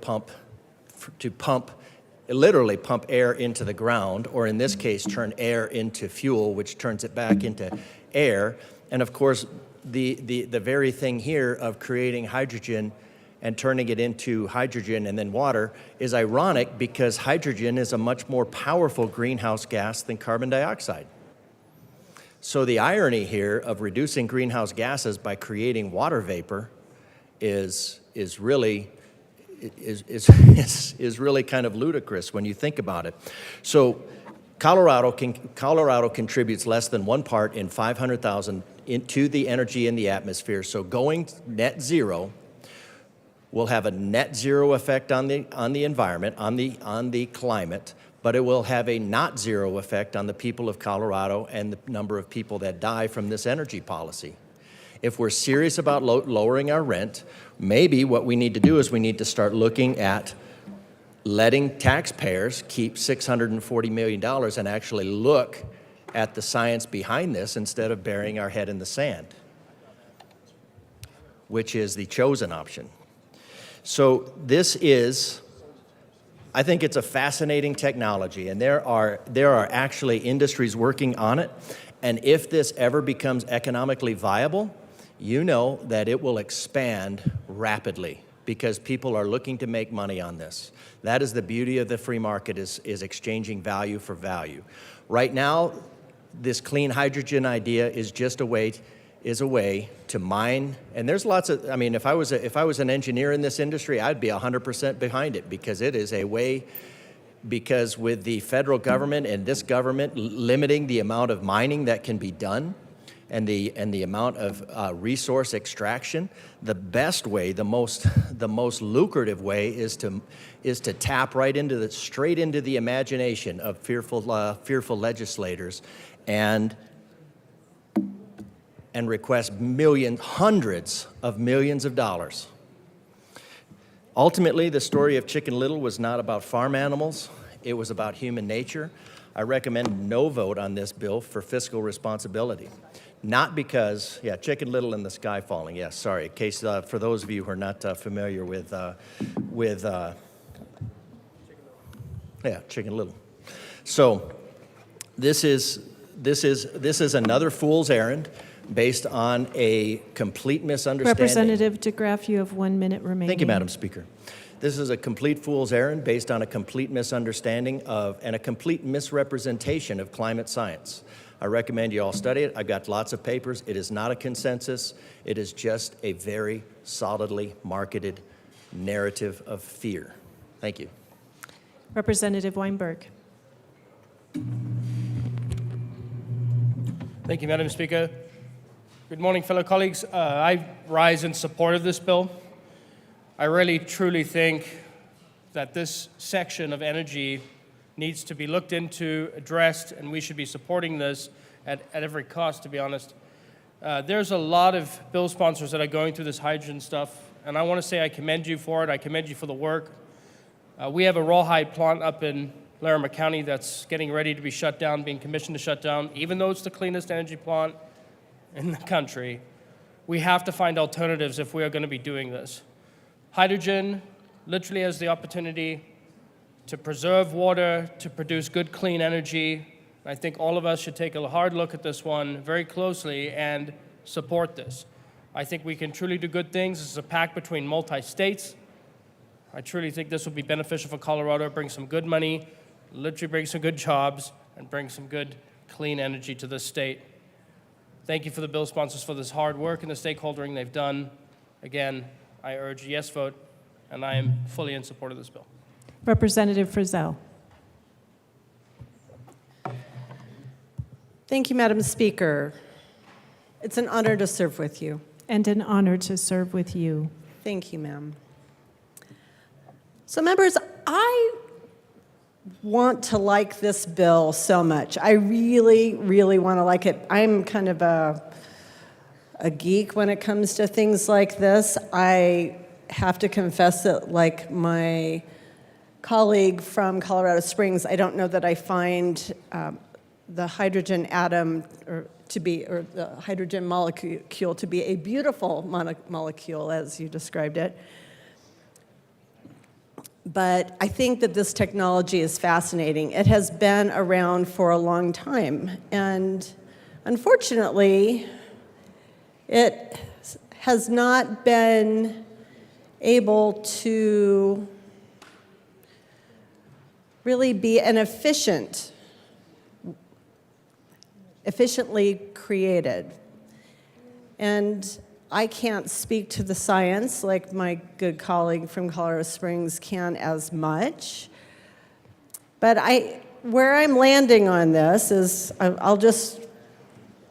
literally pump air into the ground, or in this case, turn air into fuel, which turns it back into air. And of course, the very thing here of creating hydrogen and turning it into hydrogen and then water is ironic, because hydrogen is a much more powerful greenhouse gas than carbon dioxide. So the irony here of reducing greenhouse gases by creating water vapor is really kind of ludicrous when you think about it. So Colorado contributes less than 1 part in 500,000 into the energy in the atmosphere. So going net zero will have a net zero effect on the environment, on the climate, but it will have a not zero effect on the people of Colorado and the number of people that die from this energy policy. If we're serious about lowering our rent, maybe what we need to do is we need to start looking at letting taxpayers keep $640 million and actually look at the science behind this instead of burying our head in the sand, which is the chosen option. So this is, I think it's a fascinating technology, and there are actually industries working on it. And if this ever becomes economically viable, you know that it will expand rapidly because people are looking to make money on this. That is the beauty of the free market, is exchanging value for value. Right now, this clean hydrogen idea is just a way to mine, and there's lots of, I mean, if I was an engineer in this industry, I'd be 100% behind it, because it is a way, because with the federal government and this government limiting the amount of mining that can be done and the amount of resource extraction, the best way, the most lucrative way is to tap right into straight into the imagination of fearful legislators and request hundreds of millions of dollars. Ultimately, the story of Chicken Little was not about farm animals, it was about human nature. I recommend no vote on this bill for fiscal responsibility. Not because, yeah, Chicken Little and the sky falling, yes, sorry, in case for those of you who are not familiar with Chicken Little. So this is another fool's errand based on a complete misunderstanding. Representative DeGraff, you have 1 minute remaining. Thank you, Madam Speaker. This is a complete fool's errand based on a complete misunderstanding of and a complete misrepresentation of climate science. I recommend you all study it. I've got lots of papers. It is not a consensus. It is just a very solidly marketed narrative of fear. Thank you. Representative Weinberg. Thank you, Madam Speaker. Good morning, fellow colleagues. I rise in support of this bill. I really, truly think that this section of energy needs to be looked into, addressed, and we should be supporting this at every cost, to be honest. There's a lot of bill sponsors that are going through this hydrogen stuff, and I want to say I commend you for it. I commend you for the work. We have a rawhide plant up in Larimer County that's getting ready to be shut down, being commissioned to shut down. Even though it's the cleanest energy plant in the country, we have to find alternatives if we are going to be doing this. Hydrogen literally has the opportunity to preserve water, to produce good, clean energy. I think all of us should take a hard look at this one very closely and support this. I think we can truly do good things. This is a pact between multi-states. I truly think this will be beneficial for Colorado, bring some good money, literally bring some good jobs, and bring some good, clean energy to this state. Thank you for the bill sponsors for this hard work and the stakeholdering they've done. Again, I urge a yes vote, and I am fully in support of this bill. Representative Frizzell. Thank you, Madam Speaker. It's an honor to serve with you. And an honor to serve with you. Thank you, ma'am. So, members, I want to like this bill so much. I really, really want to like it. I'm kind of a geek when it comes to things like this. I have to confess that, like my colleague from Colorado Springs, I don't know that I find the hydrogen atom or the hydrogen molecule to be a beautiful molecule, as you described it. But I think that this technology is fascinating. It has been around for a long time, and unfortunately, it has not been able to really be an efficiently created. And I can't speak to the science like my good colleague from Colorado Springs can as much. But where I'm landing on this is I'll just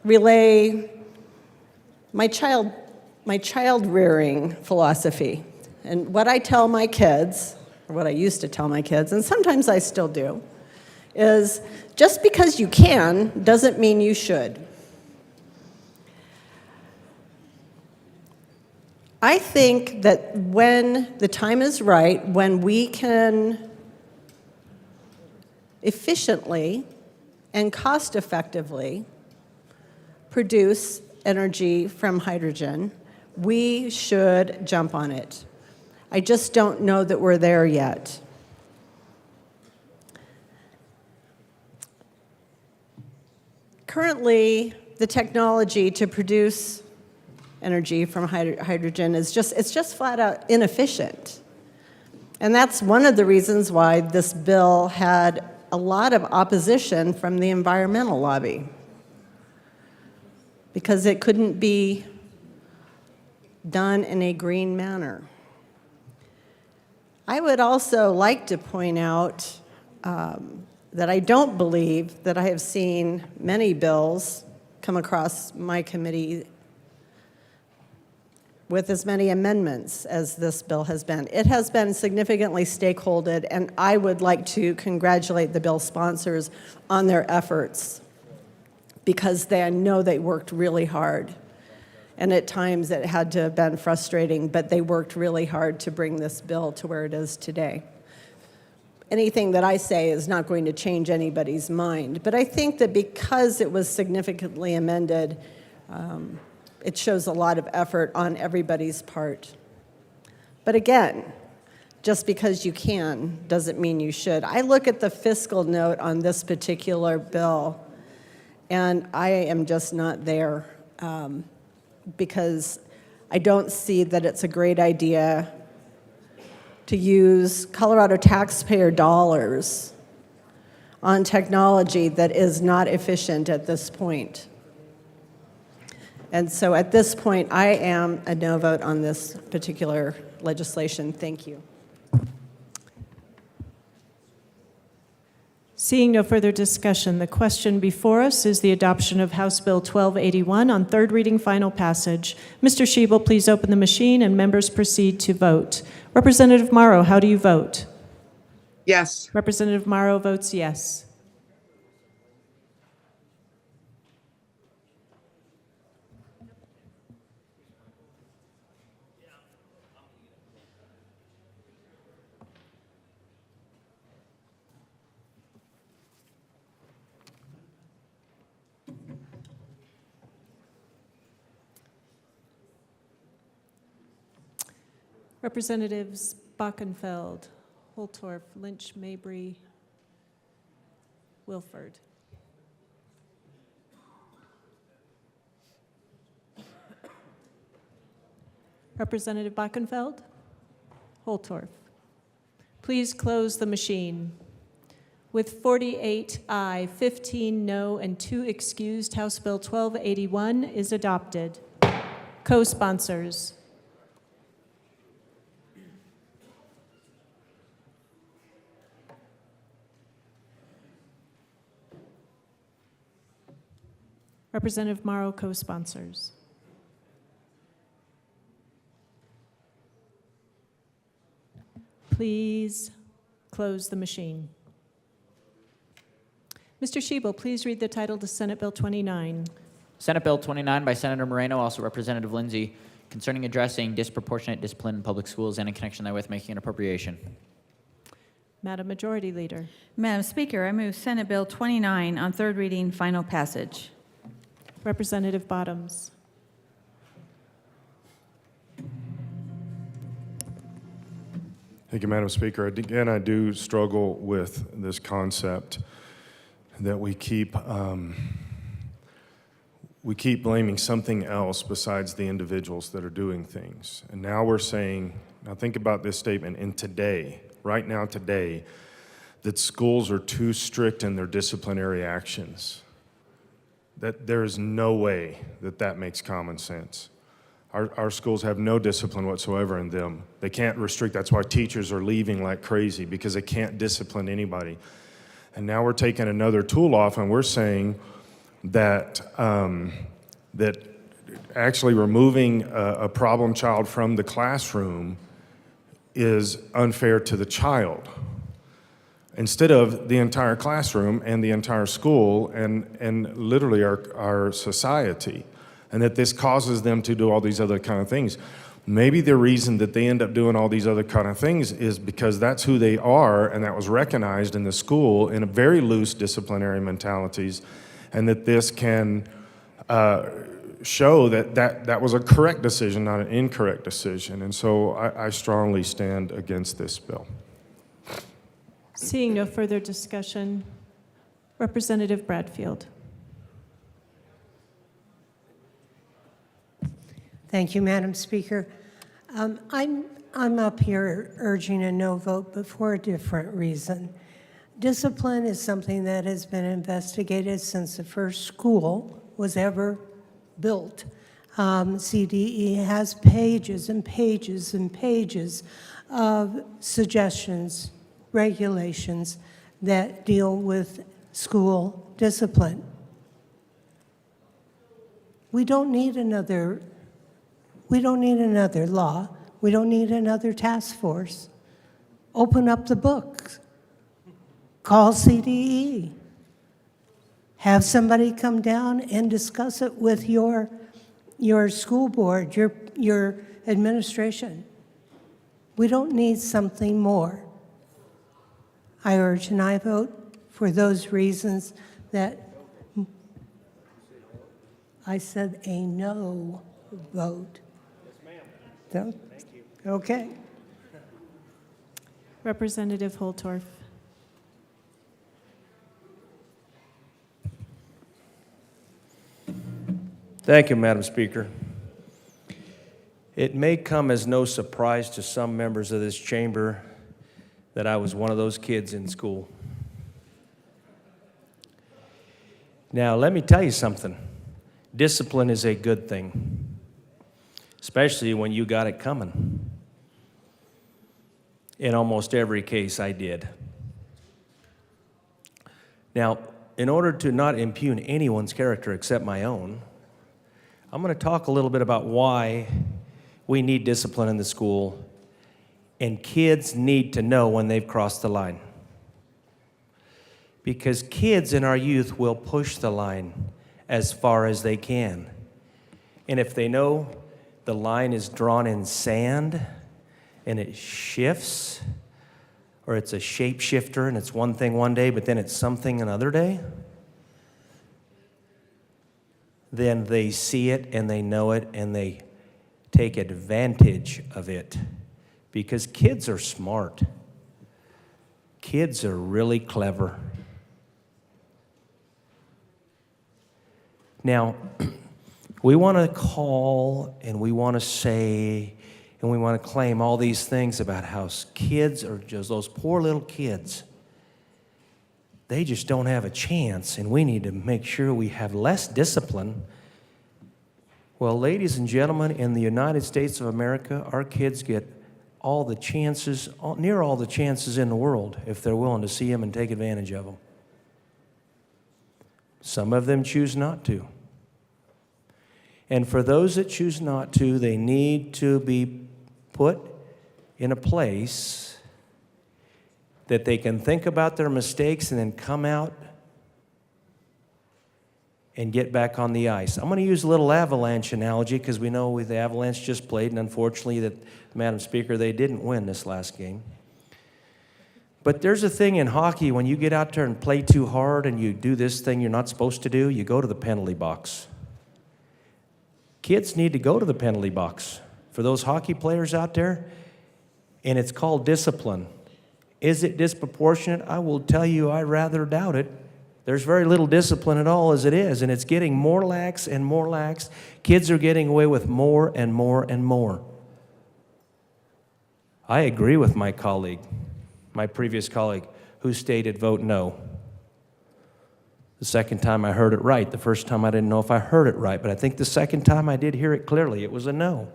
relay my child rearing philosophy. And what I tell my kids, or what I used to tell my kids, and sometimes I still do, is just because you can doesn't mean you should. I think that when the time is right, when we can efficiently and cost effectively produce energy from hydrogen, we should jump on it. I just don't know that we're there yet. Currently, the technology to produce energy from hydrogen is just flat out inefficient. And that's one of the reasons why this bill had a lot of opposition from the environmental lobby, because it couldn't be done in a green manner. I would also like to point out that I don't believe that I have seen many bills come across my committee with as many amendments as this bill has been. It has been significantly stakeholdered, and I would like to congratulate the bill sponsors on their efforts, because I know they worked really hard. And at times it had to have been frustrating, but they worked really hard to bring this bill to where it is today. Anything that I say is not going to change anybody's mind, but I think that because it was significantly amended, it shows a lot of effort on everybody's part. But again, just because you can doesn't mean you should. I look at the fiscal note on this particular bill, and I am just not there, because I don't see that it's a great idea to use Colorado taxpayer dollars on technology that is not efficient at this point. And so at this point, I am a no vote on this particular legislation. Thank you. Seeing no further discussion, the question before us is the adoption of House Bill 1281 on third reading, final passage. Mr. Schiebel, please open the machine and members proceed to vote. Representative Morrow, how do you vote? Yes. Representative Morrow votes yes. Representatives Bockenfeld, Holtorf, Lynch, Mabry, Wilford. Representative Bockenfeld, Holtorf. Please close the machine. With 48 aye, 15 no, and 2 excused, House Bill 1281 is adopted. Co-sponsors. Representative Morrow, co-sponsors. Please close the machine. Mr. Schiebel, please read the title to Senate Bill 29. Senate Bill 29 by Senator Moreno, also Representative Lindsay, concerning addressing disproportionate discipline in public schools and in connection therewith making an appropriation. Madam Majority Leader. Madam Speaker, I move Senate Bill 29 on third reading, final passage. Representative Bottoms. Thank you, Madam Speaker. Again, I do struggle with this concept that we keep blaming something else besides the individuals that are doing things. And now we're saying, now think about this statement, in today, right now today, that schools are too strict in their disciplinary actions. That there is no way that that makes common sense. Our schools have no discipline whatsoever in them. They can't restrict. That's why teachers are leaving like crazy, because they can't discipline anybody. And now we're taking another tool off, and we're saying that that actually removing a problem child from the classroom is unfair to the child, instead of the entire classroom and the entire school and literally our society, and that this causes them to do all these other kind of things. Maybe the reason that they end up doing all these other kind of things is because that's who they are, and that was recognized in the school in a very loose disciplinary mentalities, and that this can show that was a correct decision, not an incorrect decision. And so I strongly stand against this bill. Seeing no further discussion, Representative Bradfield. Thank you, Madam Speaker. I'm up here urging a no vote, but for a different reason. Discipline is something that has been investigated since the first school was ever built. CDE has pages and pages and pages of suggestions, regulations that deal with school discipline. We don't need another law. We don't need another task force. Open up the book. Call CDE. Have somebody come down and discuss it with your school board, your administration. We don't need something more. I urge an aye vote for those reasons that I said a no vote. No? Thank you. Okay. Representative Holtorf. Thank you, Madam Speaker. It may come as no surprise to some members of this chamber that I was one of those kids in school. Now, let me tell you something. Discipline is a good thing, especially when you got it coming. In almost every case, I did. Now, in order to not impugn anyone's character except my own, I'm going to talk a little bit about why we need discipline in the school, and kids need to know when they've crossed the line. Because kids in our youth will push the line as far as they can. And if they know the line is drawn in sand and it shifts, or it's a shapeshifter and it's one thing one day, but then it's something another day, then they see it and they know it and they take advantage of it. Because kids are smart. Kids are really clever. Now, we want to call and we want to say and we want to claim all these things about how kids are just those poor little kids. They just don't have a chance, and we need to make sure we have less discipline. Well, ladies and gentlemen, in the United States of America, our kids get all the chances, near all the chances in the world, if they're willing to see them and take advantage of them. Some of them choose not to. And for those that choose not to, they need to be put in a place that they can think about their mistakes and then come out and get back on the ice. I'm going to use a little avalanche analogy because we know the Avalanche just played, and unfortunately, that Madam Speaker, they didn't win this last game. But there's a thing in hockey, when you get out there and play too hard and you do this thing you're not supposed to do, you go to the penalty box. Kids need to go to the penalty box. For those hockey players out there, and it's called discipline. Is it disproportionate? I will tell you, I rather doubt it. There's very little discipline at all as it is, and it's getting more lax and more lax. Kids are getting away with more and more and more. I agree with my colleague, my previous colleague, who stated vote no. The second time I heard it right. The first time I didn't know if I heard it right, but I think the second time I did hear it clearly. It was a no,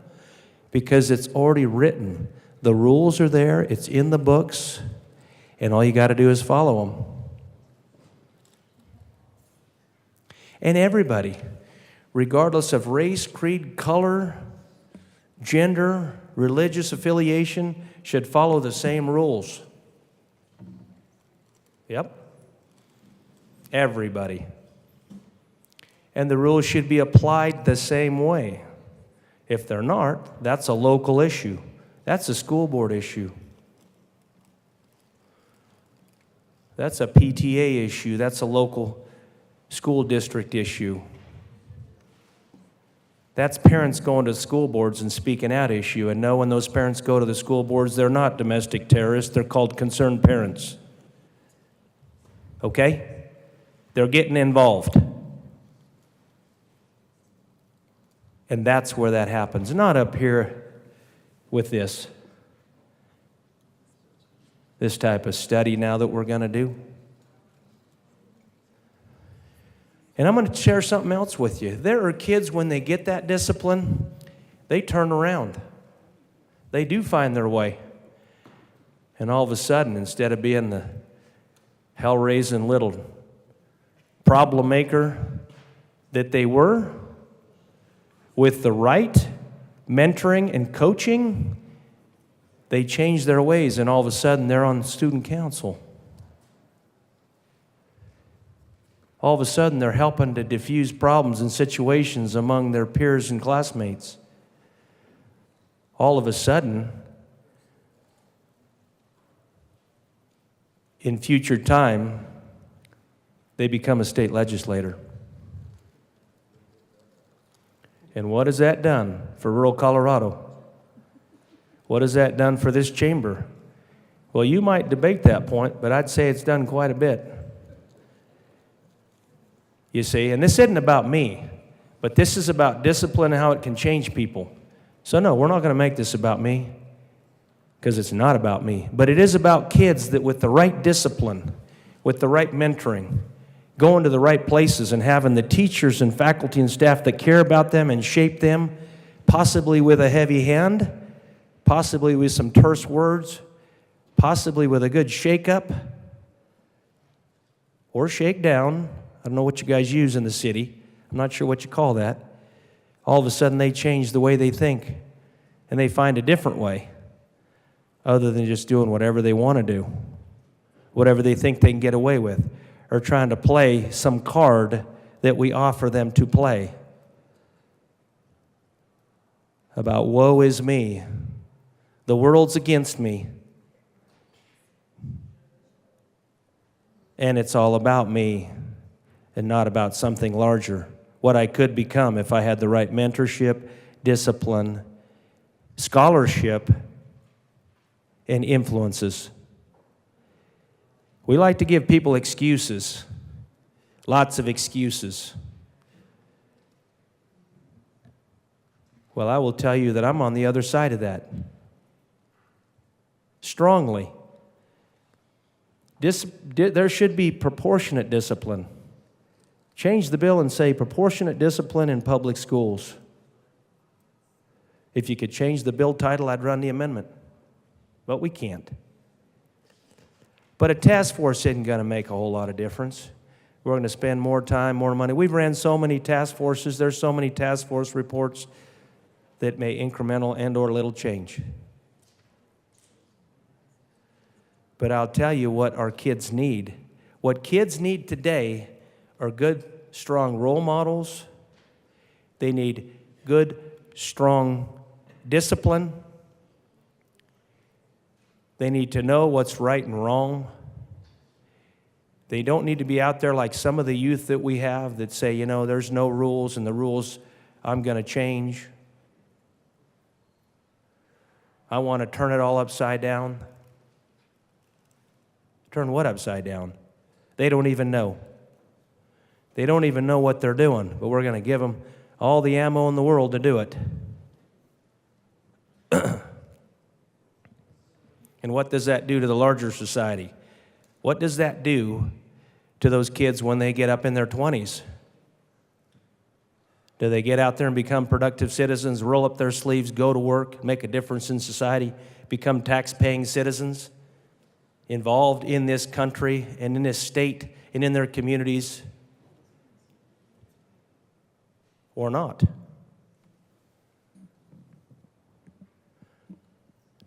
because it's already written. The rules are there, it's in the books, and all you got to do is follow them. And everybody, regardless of race, creed, color, gender, religious affiliation, should follow the same rules. Yep. Everybody. And the rules should be applied the same way. If they're not, that's a local issue. That's a school board issue. That's a PTA issue. That's a local school district issue. That's parents going to school boards and speaking out issue. And no, when those parents go to the school boards, they're not domestic terrorists. They're called concerned parents. Okay? They're getting involved. And that's where that happens. Not up here with this type of study now that we're going to do. And I'm going to share something else with you. There are kids, when they get that discipline, they turn around. They do find their way. And all of a sudden, instead of being the hell-raising little problem maker that they were, with the right mentoring and coaching, they change their ways, and all of a sudden they're on student council. All of a sudden they're helping to diffuse problems and situations among their peers and classmates. All of a sudden, in future time, they become a state legislator. And what has that done for rural Colorado? What has that done for this chamber? Well, you might debate that point, but I'd say it's done quite a bit. You see, and this isn't about me, but this is about discipline and how it can change people. So no, we're not going to make this about me, because it's not about me. But it is about kids that with the right discipline, with the right mentoring, going to the right places and having the teachers and faculty and staff that care about them and shape them, possibly with a heavy hand, possibly with some terse words, possibly with a good shake-up or shake-down. I don't know what you guys use in the city. I'm not sure what you call that. All of a sudden they change the way they think, and they find a different way other than just doing whatever they want to do, whatever they think they can get away with, or trying to play some card that we offer them to play about woe is me. The world's against me. And it's all about me and not about something larger. What I could become if I had the right mentorship, discipline, scholarship, and influences. We like to give people excuses, lots of excuses. Well, I will tell you that I'm on the other side of that. Strongly. There should be proportionate discipline. Change the bill and say proportionate discipline in public schools. If you could change the bill title, I'd run the amendment. But we can't. But a task force isn't going to make a whole lot of difference. We're going to spend more time, more money. We've ran so many task forces. There's so many task force reports that may incremental and or little change. But I'll tell you what our kids need. What kids need today are good, strong role models. They need good, strong discipline. They need to know what's right and wrong. They don't need to be out there like some of the youth that we have that say, you know, there's no rules, and the rules I'm going to change. I want to turn it all upside down. Turn what upside down? They don't even know. They don't even know what they're doing, but we're going to give them all the ammo in the world to do it. And what does that do to the larger society? What does that do to those kids when they get up in their 20s? Do they get out there and become productive citizens, roll up their sleeves, go to work, make a difference in society, become tax-paying citizens, involved in this country and in this state and in their communities, or not?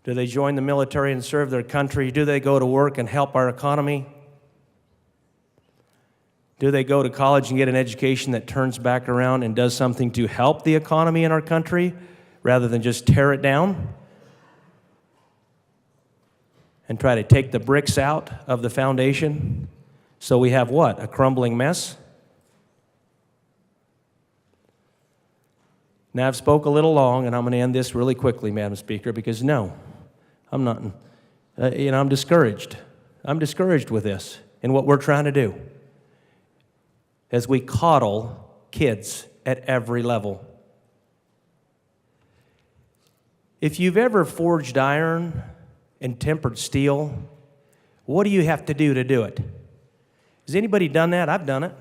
Do they join the military and serve their country? Do they go to work and help our economy? Do they go to college and get an education that turns back around and does something to help the economy in our country? rather than just tear it down and try to take the bricks out of the foundation. So we have what? A crumbling mess? Now, I've spoke a little long, and I'm going to end this really quickly, Madam Speaker, because no, I'm not, I'm discouraged. I'm discouraged with this and what we're trying to do as we coddle kids at every level. If you've ever forged iron and tempered steel, what do you have to do it? Has anybody done that? I've done it.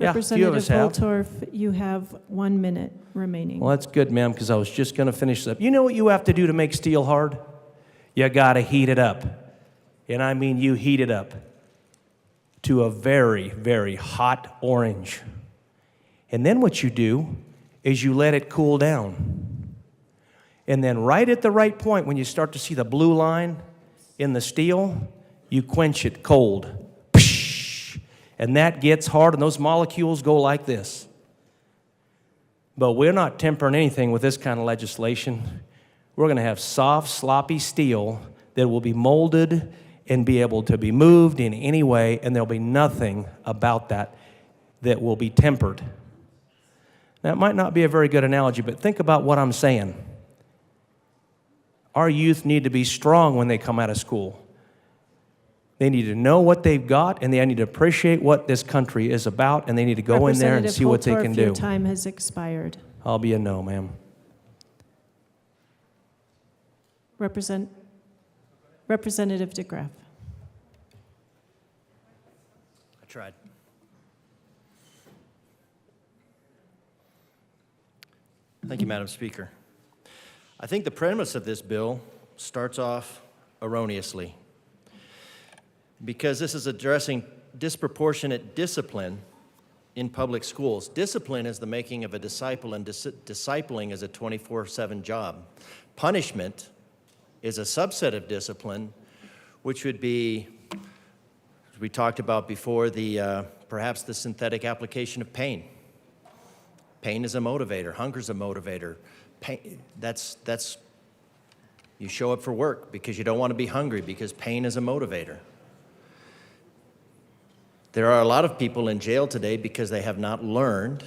Yeah, a few of us have. Representative Holtorf, you have 1 minute remaining. Well, that's good, ma'am, because I was just going to finish this up. You know what you have to do to make steel hard? You got to heat it up. And I mean you heat it up to a very, very hot orange. And then what you do is you let it cool down. And then right at the right point, when you start to see the blue line in the steel, you quench it cold. And that gets hard, and those molecules go like this. But we're not tempering anything with this kind of legislation. We're going to have soft, sloppy steel that will be molded and be able to be moved in any way, and there'll be nothing about that that will be tempered. That might not be a very good analogy, but think about what I'm saying. Our youth need to be strong when they come out of school. They need to know what they've got, and they need to appreciate what this country is about, and they need to go in there and see what they can do. Your time has expired. I'll be a no, ma'am. Representative DeGraff. I tried. Thank you, Madam Speaker. I think the premise of this bill starts off erroneously, because this is addressing disproportionate discipline in public schools. Discipline is the making of a disciple, and discipling is a 24/7 job. Punishment is a subset of discipline, which would be, as we talked about before, perhaps the synthetic application of pain. Pain is a motivator. Hunger is a motivator. Pain, that's you show up for work because you don't want to be hungry, because pain is a motivator. There are a lot of people in jail today because they have not learned,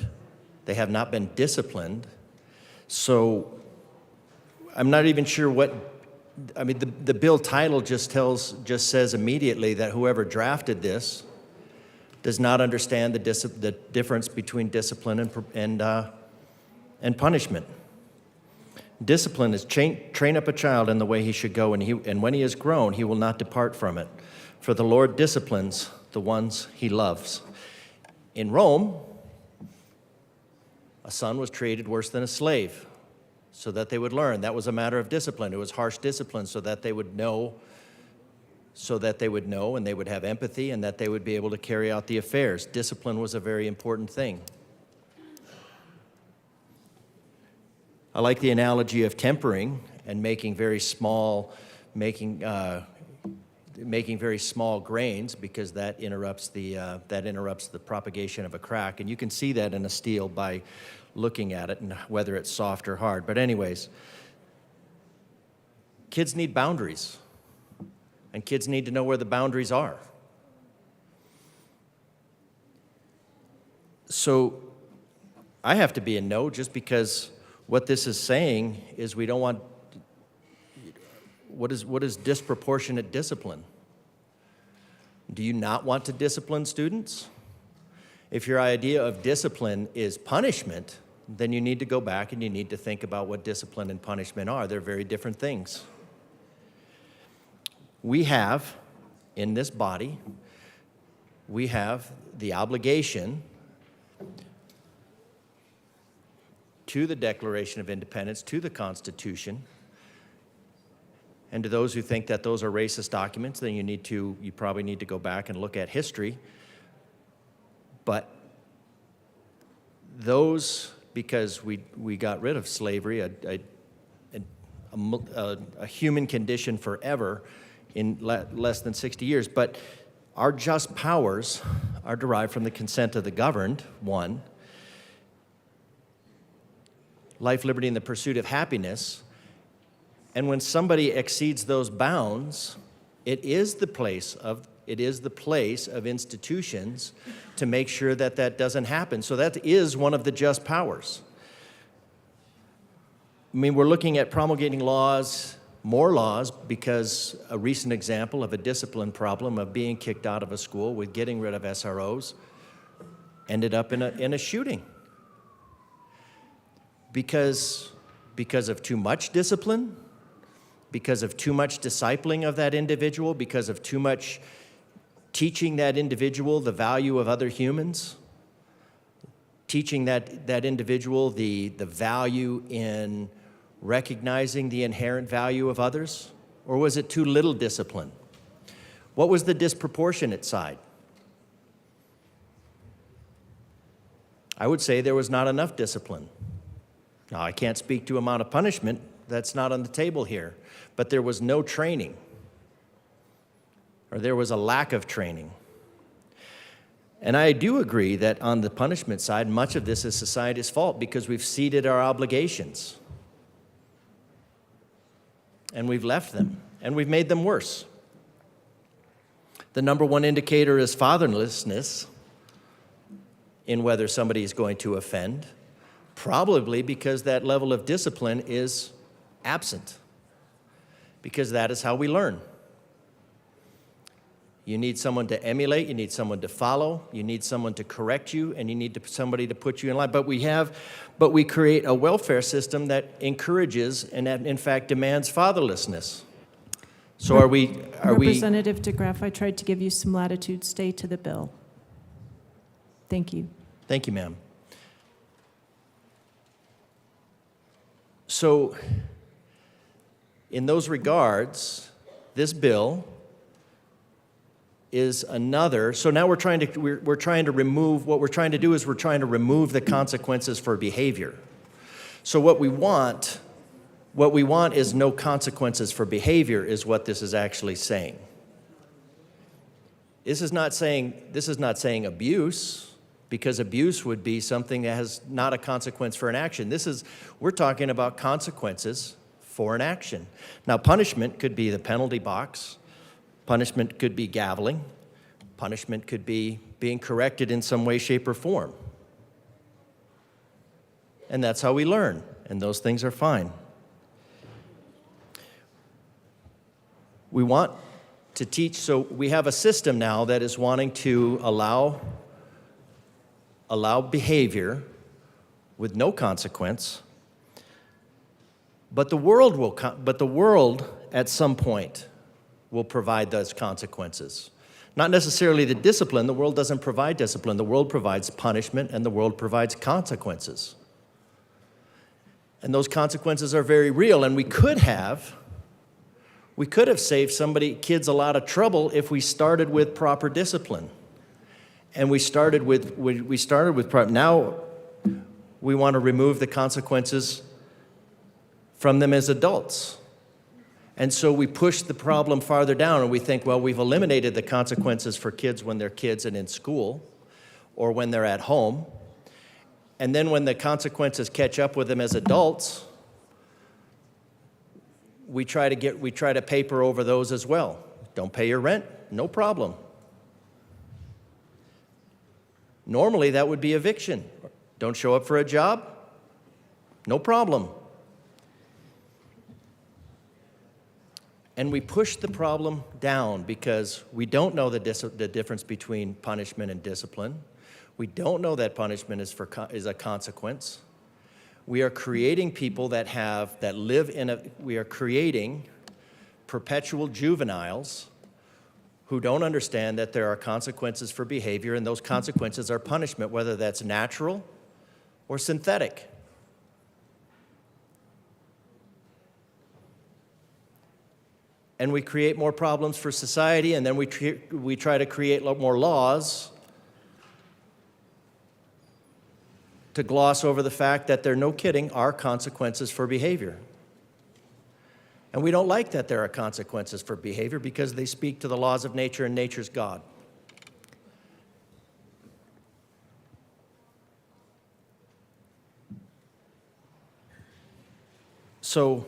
they have not been disciplined. So I'm not even sure the bill title just says immediately that whoever drafted this does not understand the difference between discipline and punishment. Discipline is train up a child in the way he should go, and when he is grown, he will not depart from it. For the Lord disciplines the ones he loves. In Rome, a son was treated worse than a slave so that they would learn. That was a matter of discipline. It was harsh discipline so that they would know, and they would have empathy, and that they would be able to carry out the affairs. Discipline was a very important thing. I like the analogy of tempering and making very small grains, because that interrupts the propagation of a crack, and you can see that in a steel by looking at it and whether it's soft or hard. But anyways, kids need boundaries, and kids need to know where the boundaries are. So I have to be a no, just because what this is saying is we don't want. What is disproportionate discipline? Do you not want to discipline students? If your idea of discipline is punishment, then you need to go back and you need to think about what discipline and punishment are. They're very different things. We have, in this body, we have the obligation to the Declaration of Independence, to the Constitution. And to those who think that those are racist documents, then you probably need to go back and look at history. But those, because we got rid of slavery, a human condition forever, in less than 60 years. But our just powers are derived from the consent of the governed, one. life, liberty, and the pursuit of happiness. And when somebody exceeds those bounds, it is the place of institutions to make sure that that doesn't happen. So that is one of the just powers. I mean, we're looking at promulgating laws, more laws, because a recent example of a discipline problem of being kicked out of a school with getting rid of SROs ended up in a shooting. Because of too much discipline, because of too much discipling of that individual, because of too much teaching that individual the value of other humans, teaching that individual the value in recognizing the inherent value of others? Or was it too little discipline? What was the disproportionate side? I would say there was not enough discipline. Now, I can't speak to amount of punishment. That's not on the table here. But there was no training, or there was a lack of training. And I do agree that on the punishment side, much of this is society's fault because we've ceded our obligations. And we've left them, and we've made them worse. The number one indicator is fatherlessness in whether somebody is going to offend, probably because that level of discipline is absent, because that is how we learn. You need someone to emulate, you need someone to follow, you need someone to correct you, and you need somebody to put you in line. But we create a welfare system that encourages and that in fact demands fatherlessness. So are we? Representative DeGraff, I tried to give you some latitude. Stay to the bill. Thank you. Thank you, ma'am. So in those regards, this bill is another. So now we're trying to remove, what we're trying to do is we're trying to remove the consequences for behavior. So what we want is no consequences for behavior is what this is actually saying. This is not saying abuse, because abuse would be something that has not a consequence for an action. We're talking about consequences for an action. Now, punishment could be the penalty box. Punishment could be gaveling. Punishment could be being corrected in some way, shape, or form. And that's how we learn, and those things are fine. We want to teach, so we have a system now that is wanting to allow behavior with no consequence, but the world at some point will provide those consequences. Not necessarily the discipline. The world doesn't provide discipline. The world provides punishment, and the world provides consequences. And those consequences are very real, and we could have saved kids a lot of trouble if we started with proper discipline. And now we want to remove the consequences from them as adults. And so we push the problem farther down, and we think, well, we've eliminated the consequences for kids when they're kids and in school or when they're at home. And then when the consequences catch up with them as adults, we try to paper over those as well. Don't pay your rent? No problem. Normally, that would be eviction. Don't show up for a job? No problem. And we push the problem down because we don't know the difference between punishment and discipline. We don't know that punishment is a consequence. We are creating people we are creating perpetual juveniles who don't understand that there are consequences for behavior, and those consequences are punishment, whether that's natural or synthetic. And we create more problems for society, and then we try to create more laws to gloss over the fact that there, no kidding, are consequences for behavior. And we don't like that there are consequences for behavior because they speak to the laws of nature, and nature's God. So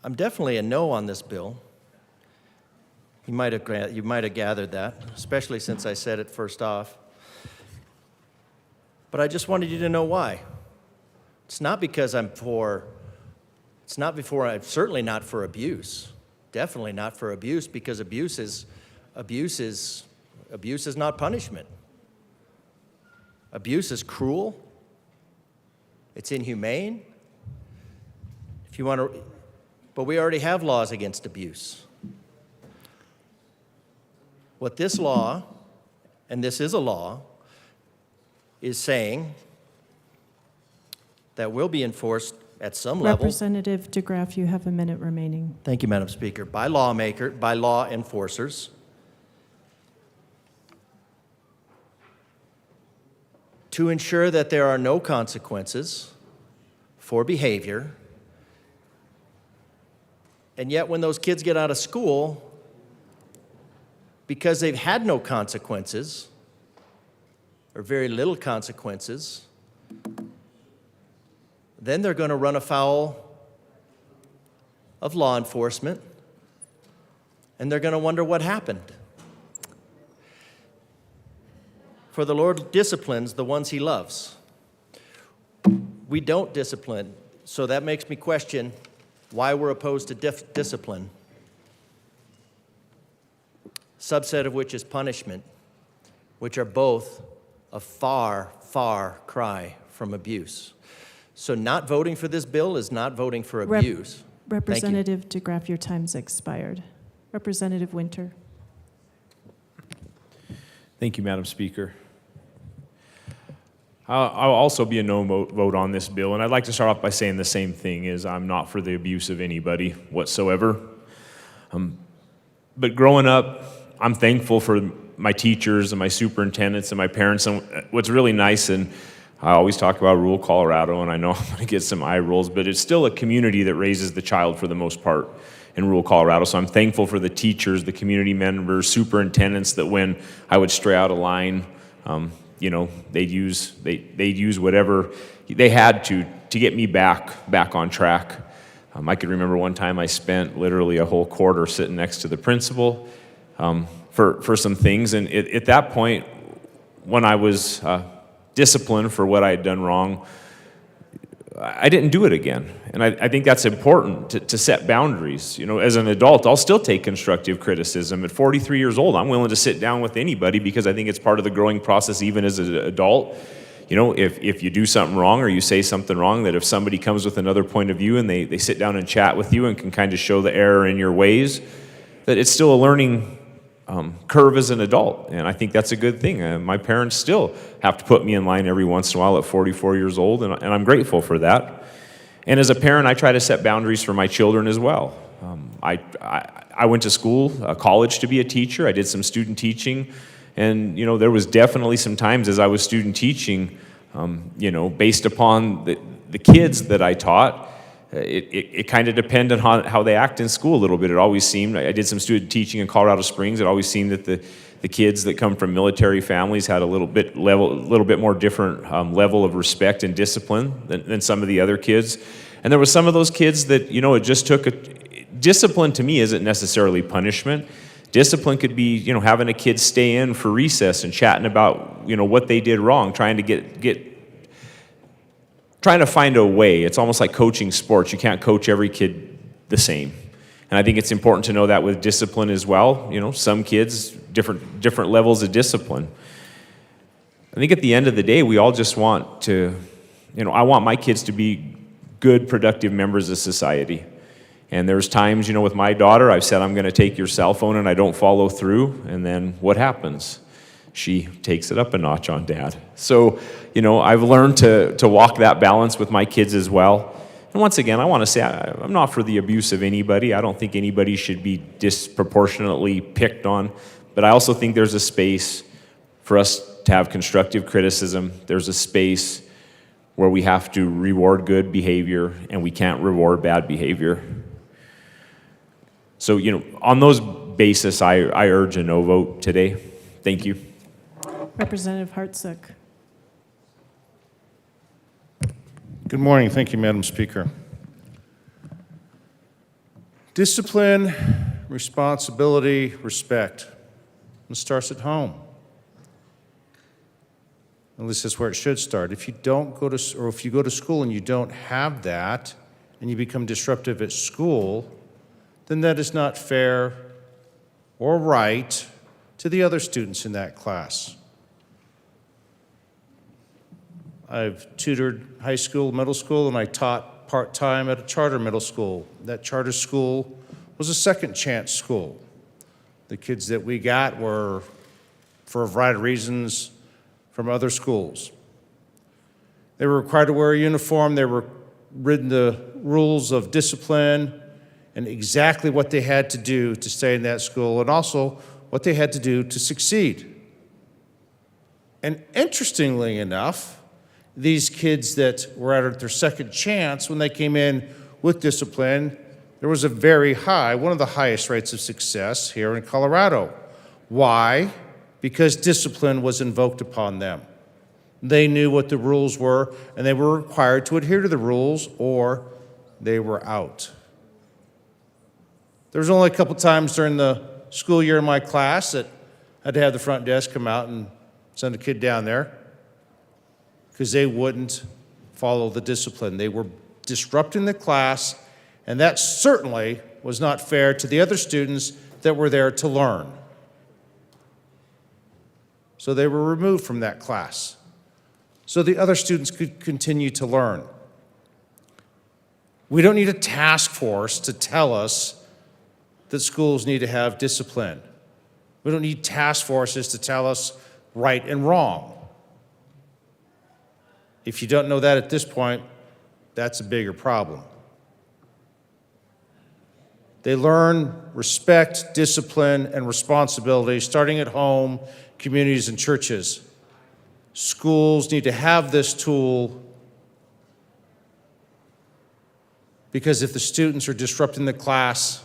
I'm definitely a no on this bill. You might have gathered that, especially since I said it first off. But I just wanted you to know why. It's not because I'm certainly not for abuse. Definitely not for abuse, because abuse is not punishment. Abuse is cruel. It's inhumane. But we already have laws against abuse. What this law, and this is a law, is saying that will be enforced at some level. Representative DeGraff, you have a minute remaining. Thank you, Madam Speaker. By law enforcers, to ensure that there are no consequences for behavior. And yet when those kids get out of school, because they've had no consequences, or very little consequences, then they're going to run afoul of law enforcement, and they're going to wonder what happened. For the Lord disciplines the ones he loves. We don't discipline, so that makes me question why we're opposed to discipline, subset of which is punishment, which are both a far, far cry from abuse. So not voting for this bill is not voting for abuse. Representative DeGraff, your time's expired. Representative Winter. Thank you, Madam Speaker. I'll also be a no vote on this bill, and I'd like to start off by saying the same thing, is I'm not for the abuse of anybody whatsoever. But growing up, I'm thankful for my teachers and my superintendents and my parents, and what's really nice, and I always talk about rural Colorado, and I know I'm going to get some eye rolls, but it's still a community that raises the child for the most part in rural Colorado. So I'm thankful for the teachers, the community members, superintendents, that when I would stray out of line, they'd use whatever they had to get me back on track. I could remember one time I spent literally a whole quarter sitting next to the principal for some things, and at that point, when I was disciplined for what I had done wrong, I didn't do it again. And I think that's important to set boundaries. As an adult, I'll still take constructive criticism. At 43 years old, I'm willing to sit down with anybody because I think it's part of the growing process even as an adult. If you do something wrong or you say something wrong, that if somebody comes with another point of view and they sit down and chat with you and can kind of show the error in your ways, that it's still a learning curve as an adult, and I think that's a good thing. My parents still have to put me in line every once in a while at 44 years old, and I'm grateful for that. And as a parent, I try to set boundaries for my children as well. I went to school, college, to be a teacher. I did some student teaching, and there was definitely some times as I was student teaching, based upon the kids that I taught, it kind of depended on how they act in school a little bit. It always seemed, I did some student teaching in Colorado Springs, it always seemed that the kids that come from military families had a little bit more different level of respect and discipline than some of the other kids. And there was some of those kids that, it just took discipline to me isn't necessarily punishment. Discipline could be, having a kid stay in for recess and chatting about, what they did wrong, trying to find a way. It's almost like coaching sports. You can't coach every kid the same. And I think it's important to know that with discipline as well. Some kids, different levels of discipline. I think at the end of the day, we all just want to, I want my kids to be good, productive members of society. And there's times, with my daughter, I've said, I'm going to take your cell phone, and I don't follow through. And then what happens? She takes it up a notch on Dad. So, I've learned to walk that balance with my kids as well. And once again, I want to say I'm not for the abuse of anybody. I don't think anybody should be disproportionately picked on. But I also think there's a space for us to have constructive criticism. There's a space where we have to reward good behavior and we can't reward bad behavior. So, on those basis, I urge a no vote today. Thank you. Representative Hartsook. Good morning. Thank you, Madam Speaker. Discipline, responsibility, respect. It starts at home. At least that's where it should start. If you don't go to, or if you go to school and you don't have that, and you become disruptive at school, then that is not fair or right to the other students in that class. I've tutored high school, middle school, and I taught part-time at a charter middle school. That charter school was a second chance school. The kids that we got were, for a variety of reasons, from other schools. They were required to wear a uniform. They were written the rules of discipline and exactly what they had to do to stay in that school, and also what they had to do to succeed. And interestingly enough, these kids that were at their second chance, when they came in with discipline, there was a very high, one of the highest rates of success here in Colorado. Why? Because discipline was invoked upon them. They knew what the rules were, and they were required to adhere to the rules, or they were out. There was only a couple times during the school year in my class that I had to have the front desk come out and send a kid down there because they wouldn't follow the discipline. They were disrupting the class, and that certainly was not fair to the other students that were there to learn. So they were removed from that class, so the other students could continue to learn. We don't need a task force to tell us that schools need to have discipline. We don't need task forces to tell us right and wrong. If you don't know that at this point, that's a bigger problem. They learn respect, discipline, and responsibility starting at home, communities, and churches. Schools need to have this tool because if the students are disrupting the class,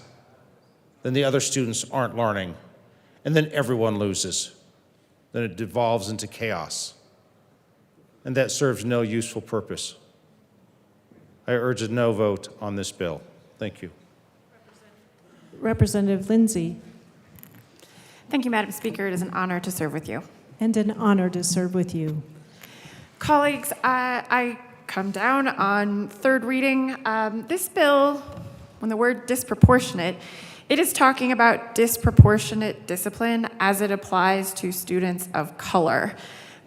then the other students aren't learning, and then everyone loses. Then it devolves into chaos, and that serves no useful purpose. I urge a no vote on this bill. Thank you. Representative Lindsay. Thank you, Madam Speaker. It is an honor to serve with you. And an honor to serve with you. Colleagues, I come down on third reading. This bill, when the word disproportionate, it is talking about disproportionate discipline as it applies to students of color.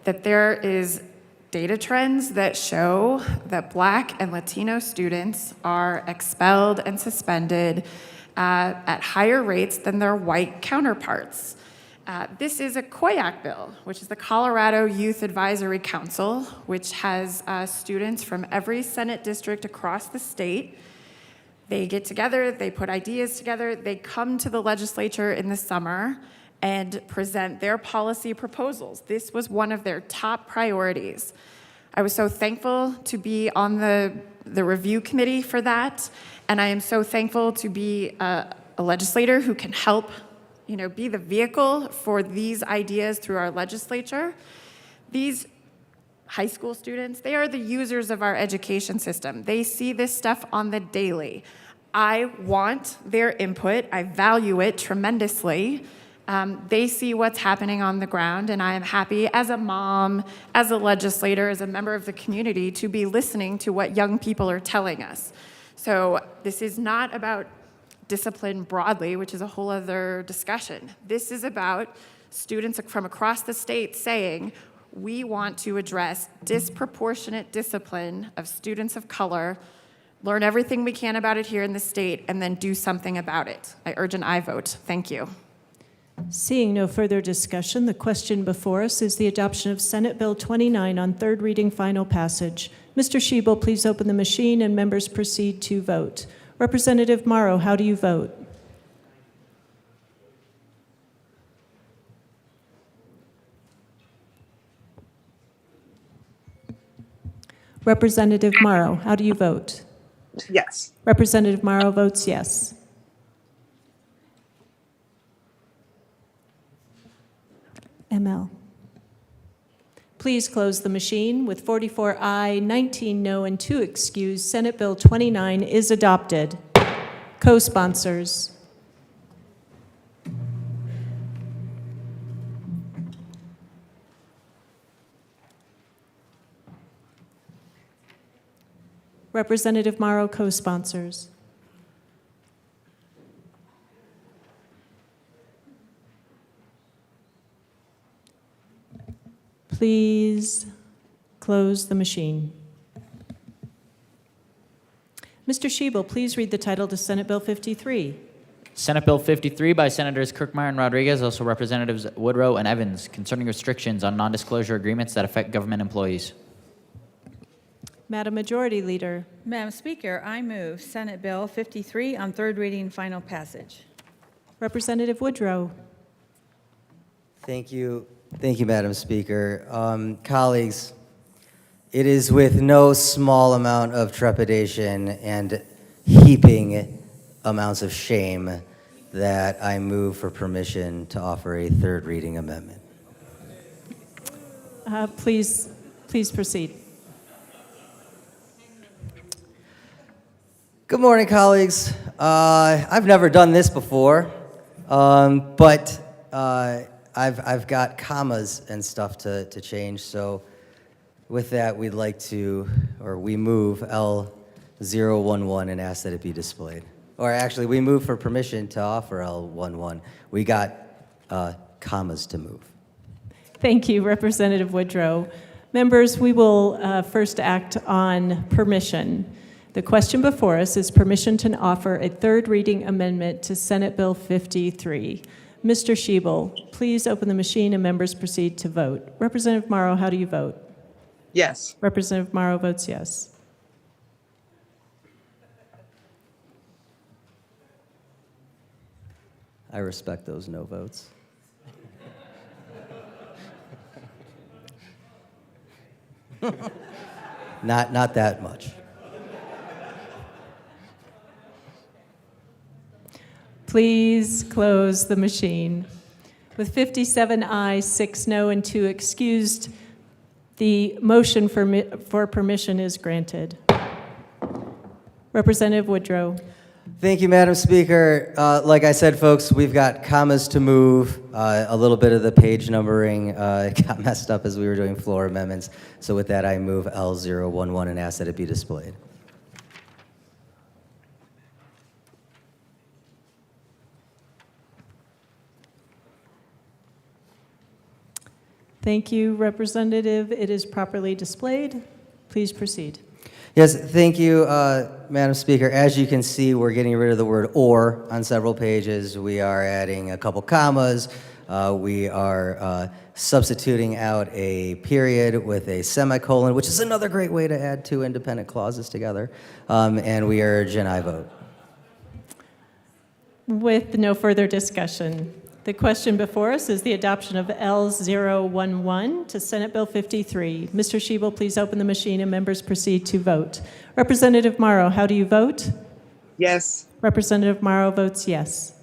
That there is data trends that show that Black and Latino students are expelled and suspended at higher rates than their white counterparts. This is a COYAC bill, which is the Colorado Youth Advisory Council, which has students from every Senate district across the state. They get together, they put ideas together, they come to the legislature in the summer and present their policy proposals. This was one of their top priorities. I was so thankful to be on the review committee for that, and I am so thankful to be a legislator who can help, be the vehicle for these ideas through our legislature. These high school students, they are the users of our education system. They see this stuff on the daily. I want their input. I value it tremendously. They see what's happening on the ground, and I am happy as a mom, as a legislator, as a member of the community to be listening to what young people are telling us. So this is not about discipline broadly, which is a whole other discussion. This is about students from across the state saying, we want to address disproportionate discipline of students of color, learn everything we can about it here in the state, and then do something about it. I urge an aye vote. Thank you. Seeing no further discussion, the question before us is the adoption of Senate Bill 29 on third reading final passage. Mr. Schiebel, please open the machine and members proceed to vote. Representative Morrow, how do you vote? Representative Morrow, how do you vote? Yes. Representative Morrow votes yes. ML. Please close the machine. With 44 aye, 19 no, and 2 excused, Senate Bill 29 is adopted. Co-sponsors. Representative Morrow, co-sponsors. Please close the machine. Mr. Schiebel, please read the title to Senate Bill 53. Senate Bill 53 by Senators Kirkmeyer and Rodriguez, also Representatives Woodrow and Evans, concerning restrictions on non-disclosure agreements that affect government employees. Madam Majority Leader. Madam Speaker, I move Senate Bill 53 on third reading, final passage. Representative Woodrow. Thank you, Madam Speaker. Colleagues, it is with no small amount of trepidation and heaping amounts of shame that I move for permission to offer a third reading amendment. Please proceed. Good morning, colleagues. I've never done this before, but I've got commas and stuff to change. So with that, we move L011 and ask that it be displayed. Or actually, we move for permission to offer L11. We got commas to move. Thank you, Representative Woodrow. Members, we will first act on permission. The question before us is permission to offer a third reading amendment to Senate Bill 53. Mr. Schiebel, please open the machine and members proceed to vote. Representative Morrow, how do you vote? Yes. Representative Morrow votes yes. I respect those no votes. Not that much. Please close the machine. With 57 ayes, 6 no, and 2 excused, the motion for permission is granted. Representative Woodrow. Thank you, Madam Speaker. Like I said, folks, we've got commas to move. A little bit of the page numbering got messed up as we were doing floor amendments. So with that, I move L011 and ask that it be displayed. Thank you, Representative. It is properly displayed. Please proceed. Yes, thank you, Madam Speaker. As you can see, we're getting rid of the word "or" on several pages. We are adding a couple commas. We are substituting out a period with a semicolon, which is another great way to add two independent clauses together. And we urge an aye vote. With no further discussion, the question before us is the adoption of L011 to Senate Bill 53. Mr. Schiebel, please open the machine and members proceed to vote. Representative Morrow, how do you vote? Yes. Representative Morrow votes yes.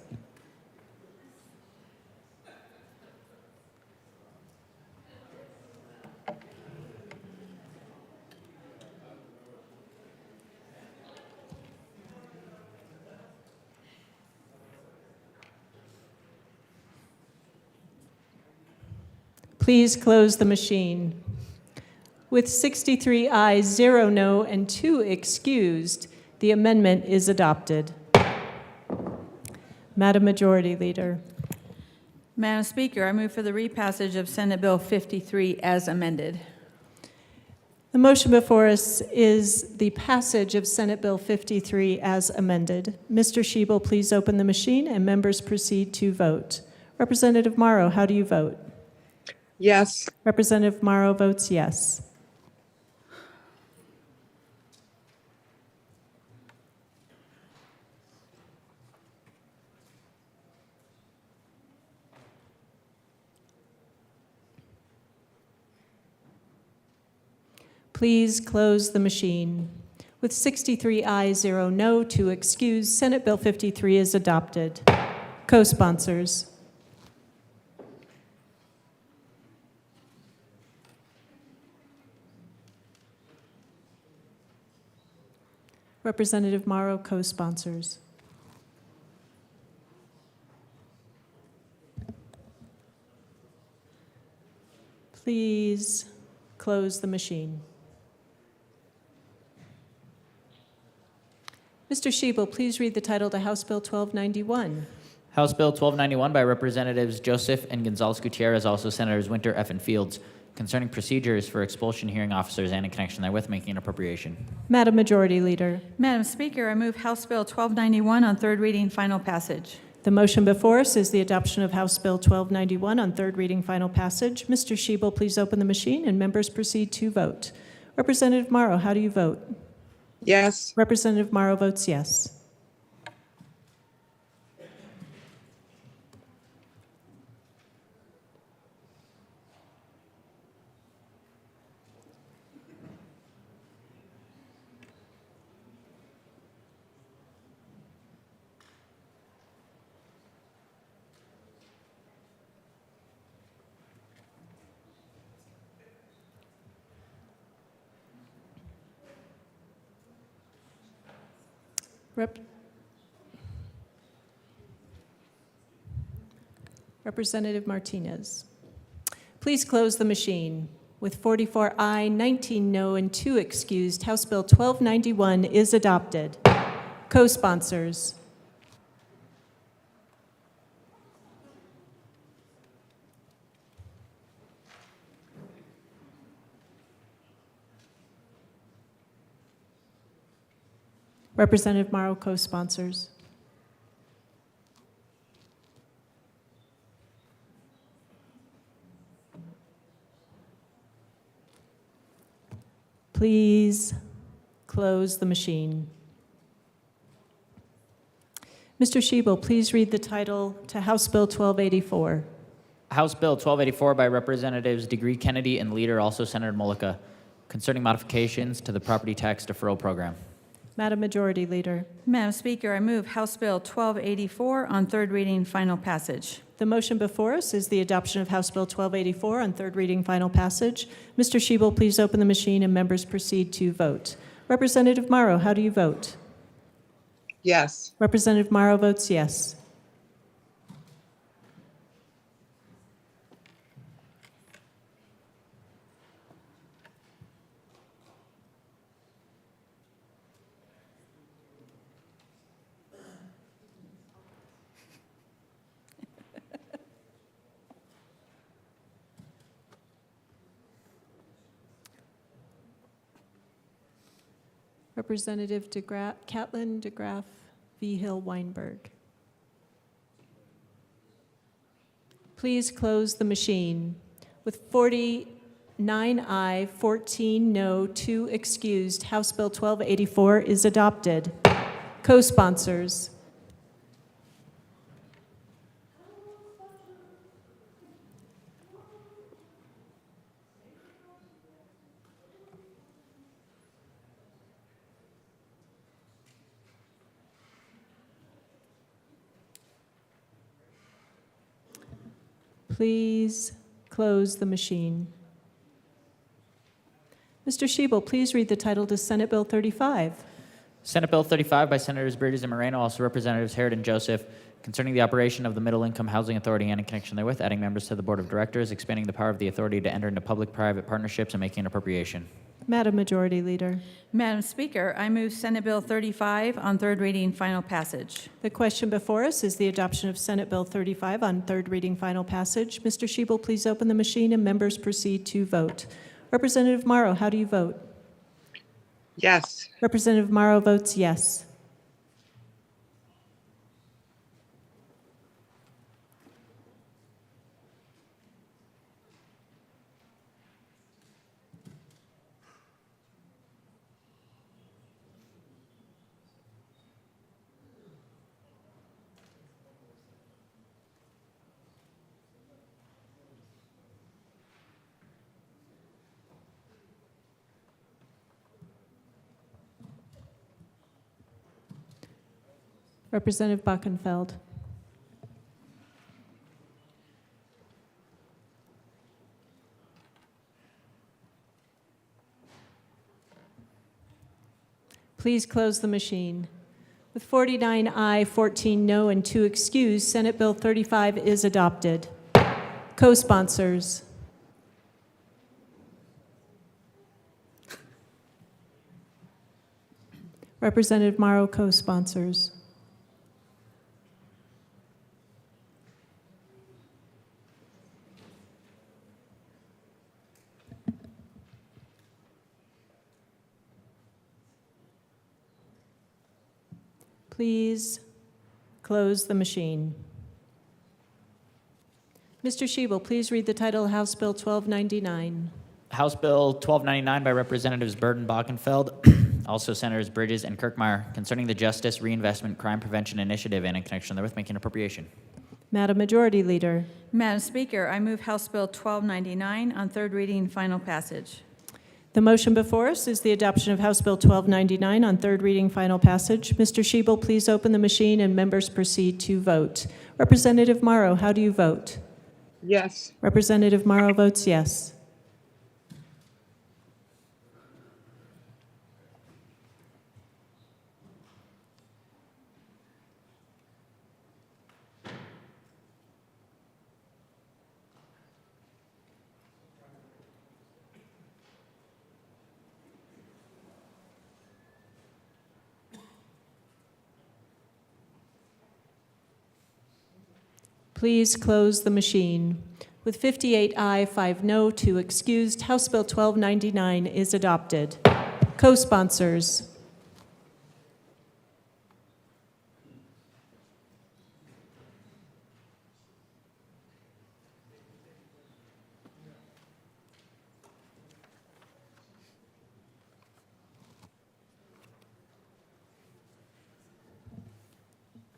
Please close the machine. With 63 ayes, 0 no, and 2 excused, the amendment is adopted. Madam Majority Leader. Madam Speaker, I move for the repassage of Senate Bill 53 as amended. The motion before us is the passage of Senate Bill 53 as amended. Mr. Schiebel, please open the machine and members proceed to vote. Representative Morrow, how do you vote? Yes. Representative Morrow votes yes. Please close the machine. With 63 ayes, 0 no, 2 excused, Senate Bill 53 is adopted. Co-sponsors. Representative Morrow co-sponsors. Please close the machine. Mr. Shebel, please read the title to House Bill 1291. House Bill 1291 by Representatives Joseph and Gonzalez Gutierrez, also Senators Winter, F. and Fields, concerning procedures for expulsion hearing officers and in connection therewith making an appropriation. Madam Majority Leader. Madam Speaker, I move House Bill 1291 on third reading, final passage. The motion before us is the adoption of House Bill 1291 on third reading, final passage. Mr. Shebel, please open the machine and members proceed to vote. Representative Morrow, how do you vote? Yes. Representative Morrow votes yes. Representative Martinez. Please close the machine. With 44 aye, 19 no, and 2 excused, House Bill 1291 is adopted. Co-sponsors. Representative Morrow co-sponsors. Please close the machine. Mr. Shebel, please read the title to House Bill 1284. House Bill 1284 by Representatives Degree Kennedy and Leader, also Senator Mullica, concerning modifications to the property tax deferral program. Madam Majority Leader. Madam Speaker, I move House Bill 1284 on third reading, final passage. The motion before us is the adoption of House Bill 1284 on third reading, final passage. Mr. Shebel, please open the machine and members proceed to vote. Representative Morrow, how do you vote? Yes. Representative Morrow votes yes. Representative Catlin DeGraff V. Hill Weinberg. Please close the machine. With 49 aye, 14 no, 2 excused, House Bill 1284 is adopted. Co-sponsors. Please close the machine. Mr. Shebel, please read the title to Senate Bill 35. Senate Bill 35 by Senators Bridges and Moreno, also Representatives Herod and Joseph, concerning the operation of the Middle Income Housing Authority and in connection therewith, adding members to the Board of Directors, expanding the power of the authority to enter into public-private partnerships, and making an appropriation. Madam Majority Leader. Madam Speaker, I move Senate Bill 35 on third reading, final passage. The question before us is the adoption of Senate Bill 35 on third reading, final passage. Mr. Shebel, please open the machine and members proceed to vote. Representative Morrow, how do you vote? Yes. Representative Morrow votes yes. Representative Buckenfeld. Please close the machine. With 49 aye, 14 no, and 2 excused, Senate Bill 35 is adopted. Co-sponsors. Representative Morrow, co-sponsors. Please close the machine. Mr. Shebel, please read the title of House Bill 1299. House Bill 1299 by Representatives Burton, Bockenfeld, also Senators Bridges and Kirkmeyer, concerning the Justice Reinvestment Crime Prevention Initiative and in connection therewith making appropriation. Madam Majority Leader. Madam Speaker, I move House Bill 1299 on third reading and final passage. The motion before us is the adoption of House Bill 1299 on third reading, final passage. Mr. Shebel, please open the machine and members proceed to vote. Representative Morrow, how do you vote? Yes. Representative Morrow votes yes. Please close the machine. With 58 aye, 5 no, 2 excused, House Bill 1299 is adopted. Co-sponsors.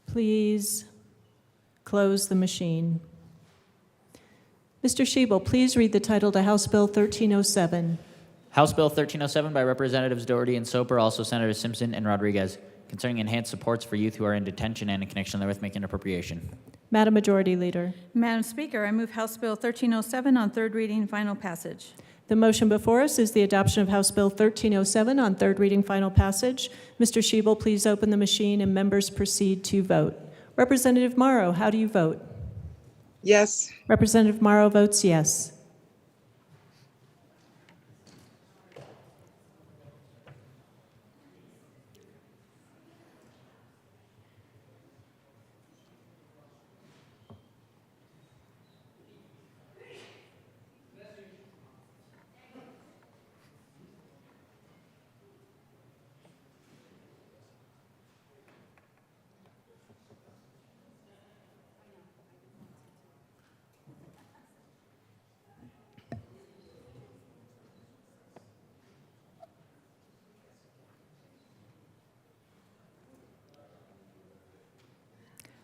Please close the machine. Mr. Shebel, please read the title to House Bill 1307. House Bill 1307 by Representatives Doherty and Soper, also Senators Simpson and Rodriguez, concerning enhanced supports for youth who are in detention and in connection therewith making appropriation. Madam Majority Leader. Madam Speaker, I move House Bill 1307 on third reading and final passage. The motion before us is the adoption of House Bill 1307 on third reading, final passage. Mr. Shebel, please open the machine and members proceed to vote. Representative Morrow, how do you vote? Yes. Representative Morrow votes yes.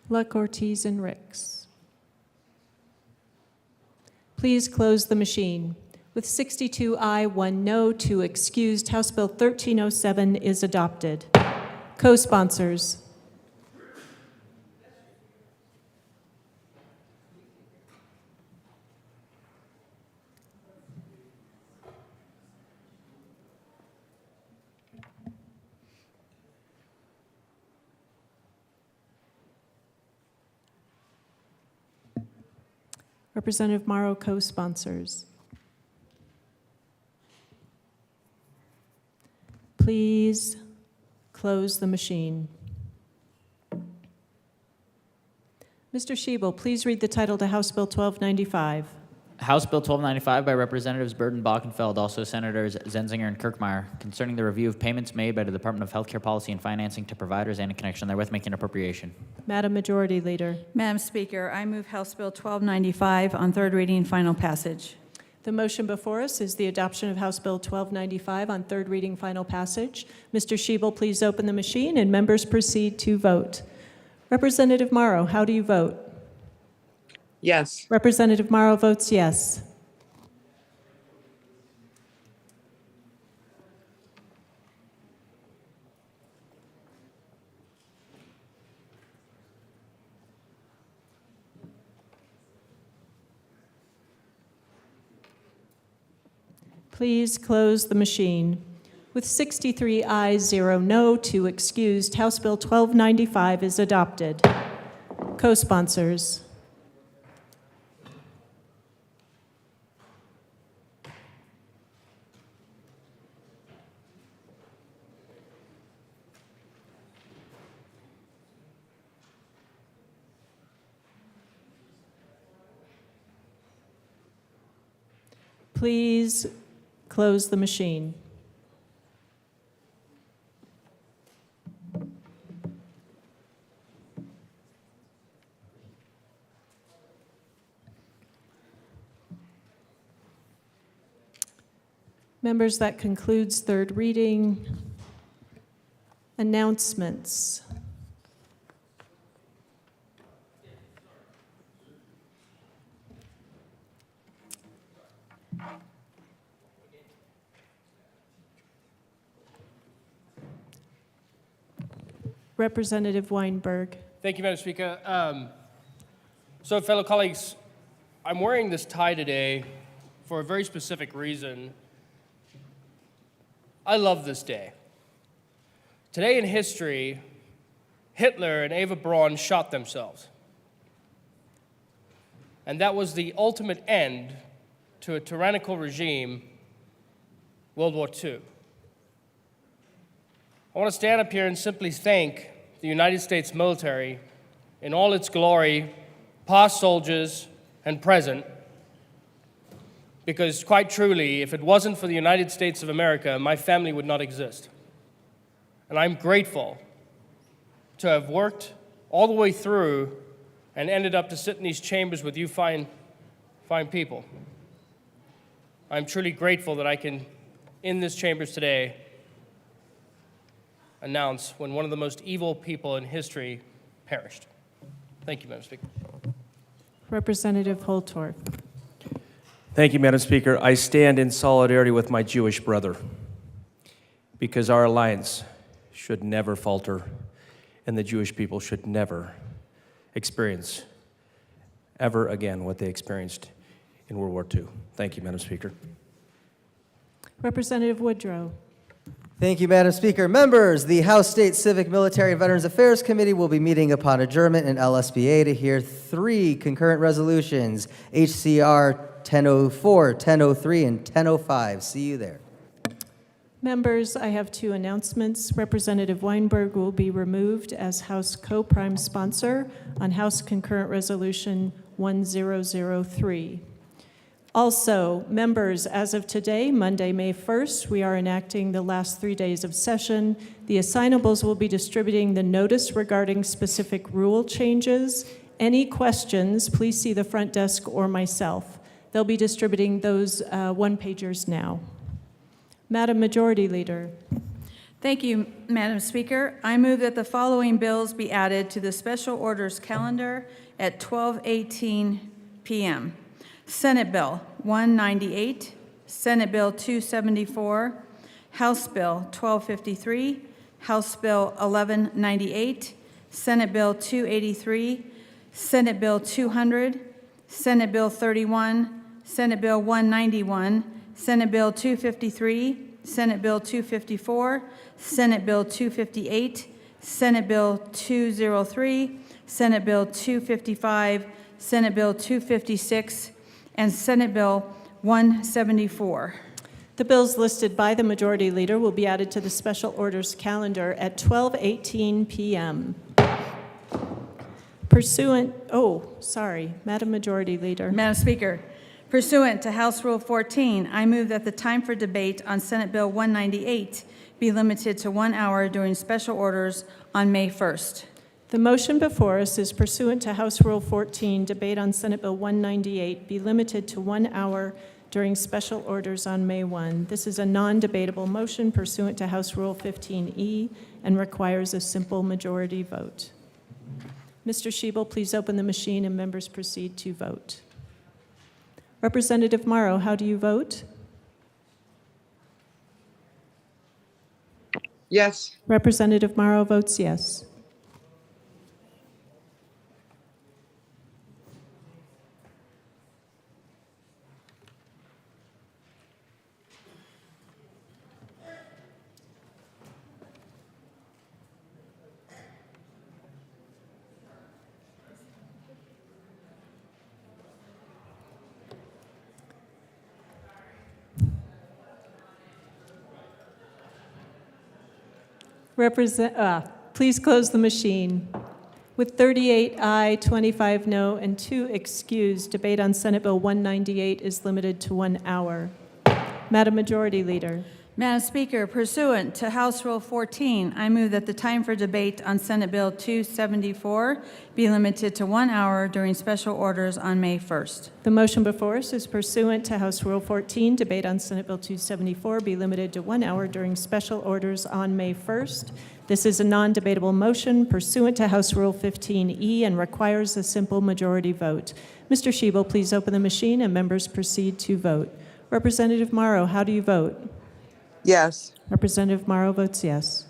Luck, Ortiz, and Ricks. Please close the machine. With 62 aye, 1 no, 2 excused, House Bill 1307 is adopted. Co-sponsors. Representative Morrow, co-sponsors. Please close the machine. Mr. Shebel, please read the title to House Bill 1295. House Bill 1295 by Representatives Burton, Bockenfeld, also Senators Zenzinger and Kirkmeyer, concerning the review of payments made by the Department of Healthcare Policy and Financing to providers and in connection therewith making appropriation. Madam Majority Leader. Madam Speaker, I move House Bill 1295 on third reading and final passage. The motion before us is the adoption of House Bill 1295 on third reading, final passage. Mr. Shebel, please open the machine and members proceed to vote. Representative Morrow, how do you vote? Yes. Representative Morrow votes yes. Please close the machine. With 63 ayes, 0 no, 2 excused, House Bill 1295 is adopted. Co-sponsors. Please close the machine. Members, that concludes third reading. Announcements. Representative Weinberg. Thank you, Madam Speaker. So, fellow colleagues, I'm wearing this tie today for a very specific reason. I love this day. Today in history, Hitler and Eva Braun shot themselves. And that was the ultimate end to a tyrannical regime, World War II. I want to stand up here and simply thank the United States military in all its glory, past soldiers and present, because quite truly, if it wasn't for the United States of America, my family would not exist. And I'm grateful to have worked all the way through and ended up to sit in these chambers with you fine people. I'm truly grateful that I can, in this chambers today, announce when one of the most evil people in history perished. Thank you, Madam Speaker. Representative Holtorf. Thank you, Madam Speaker. I stand in solidarity with my Jewish brother because our alliance should never falter and the Jewish people should never experience ever again what they experienced in World War II. Thank you, Madam Speaker. Representative Woodrow. Thank you, Madam Speaker. Members, the House State Civic, Military, and Veterans Affairs Committee will be meeting upon adjournment in LSBA to hear 3 concurrent resolutions, HCR 1004, 1003, and 1005. See you there. Members, I have 2 announcements. Representative Weinberg will be removed as House co-prime sponsor on House Concurrent Resolution 1003. Also, members, as of today, Monday, May 1st, we are enacting the last 3 days of session. The assignables will be distributing the notice regarding specific rule changes. Any questions, please see the front desk or myself. They'll be distributing those one-pagers now. Madam Majority Leader. Thank you, Madam Speaker. I move that the following bills be added to the special orders calendar at 12:18 p.m. Senate Bill 198, Senate Bill 274, House Bill 1253, House Bill 1198, Senate Bill 283, Senate Bill 200, Senate Bill 31, Senate Bill 191, Senate Bill 253, Senate Bill 254, Senate Bill 258, Senate Bill 203, Senate Bill 255, Senate Bill 256, and Senate Bill 174. The bills listed by the Majority Leader will be added to the special orders calendar at 12:18 p.m. Madam Majority Leader. Madam Speaker, pursuant to House Rule 14, I move that the time for debate on Senate Bill 198 be limited to 1 hour during special orders on May 1st. The motion before us is pursuant to House Rule 14, debate on Senate Bill 198 be limited to 1 hour during special orders on May 1. This is a non-debatable motion pursuant to House Rule 15E and requires a simple majority vote. Mr. Schiebel, please open the machine and members proceed to vote. Representative Morrow, how do you vote? Yes. Representative Morrow votes yes. Please close the machine. With 38 aye, 25 no, and 2 excused, debate on Senate Bill 198 is limited to 1 hour. Madam Majority Leader. Madam Speaker, pursuant to House Rule 14, I move that the time for debate on Senate Bill 274 be limited to 1 hour during special orders on May 1st. The motion before us is pursuant to House Rule 14, debate on Senate Bill 274 be limited to 1 hour during special orders on May 1st. This is a non-debatable motion pursuant to House Rule 15E and requires a simple majority vote. Mr. Schiebel, please open the machine and members proceed to vote. Representative Morrow, how do you vote? Yes. Representative Morrow votes yes.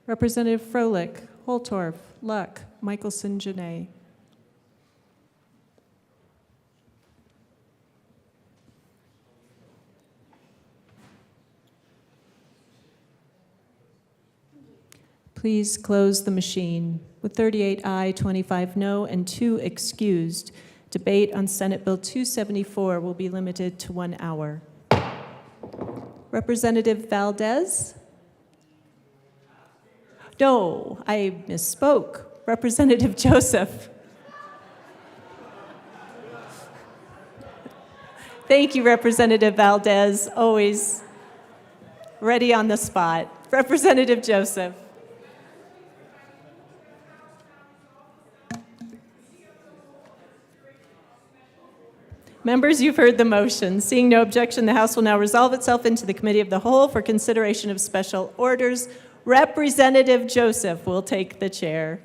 Representative Froelich, Holtorf, Luck, Michelson, Janay. Please close the machine. With 38 aye, 25 no, and 2 excused, debate on Senate Bill 274 will be limited to 1 hour. Representative Valdez? No, I misspoke. Representative Joseph. Thank you, Representative Valdez. Always ready on the spot. Representative Joseph. Members, you've heard the motion. Seeing no objection, the House will now resolve itself into the Committee of the Whole for consideration of special orders. Representative Joseph will take the chair.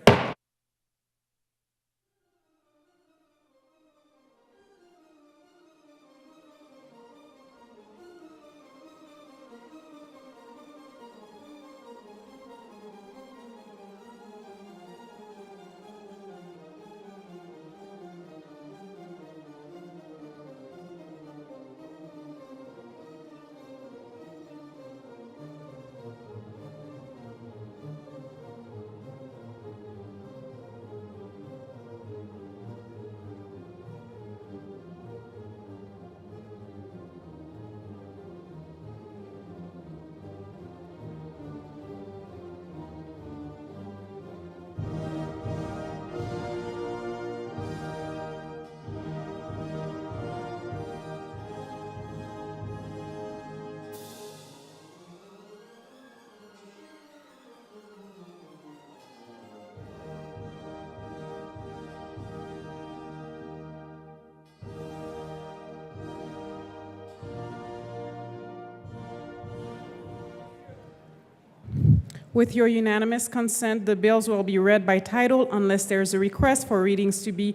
With your unanimous consent, the bills will be read by title unless there is a request for readings to be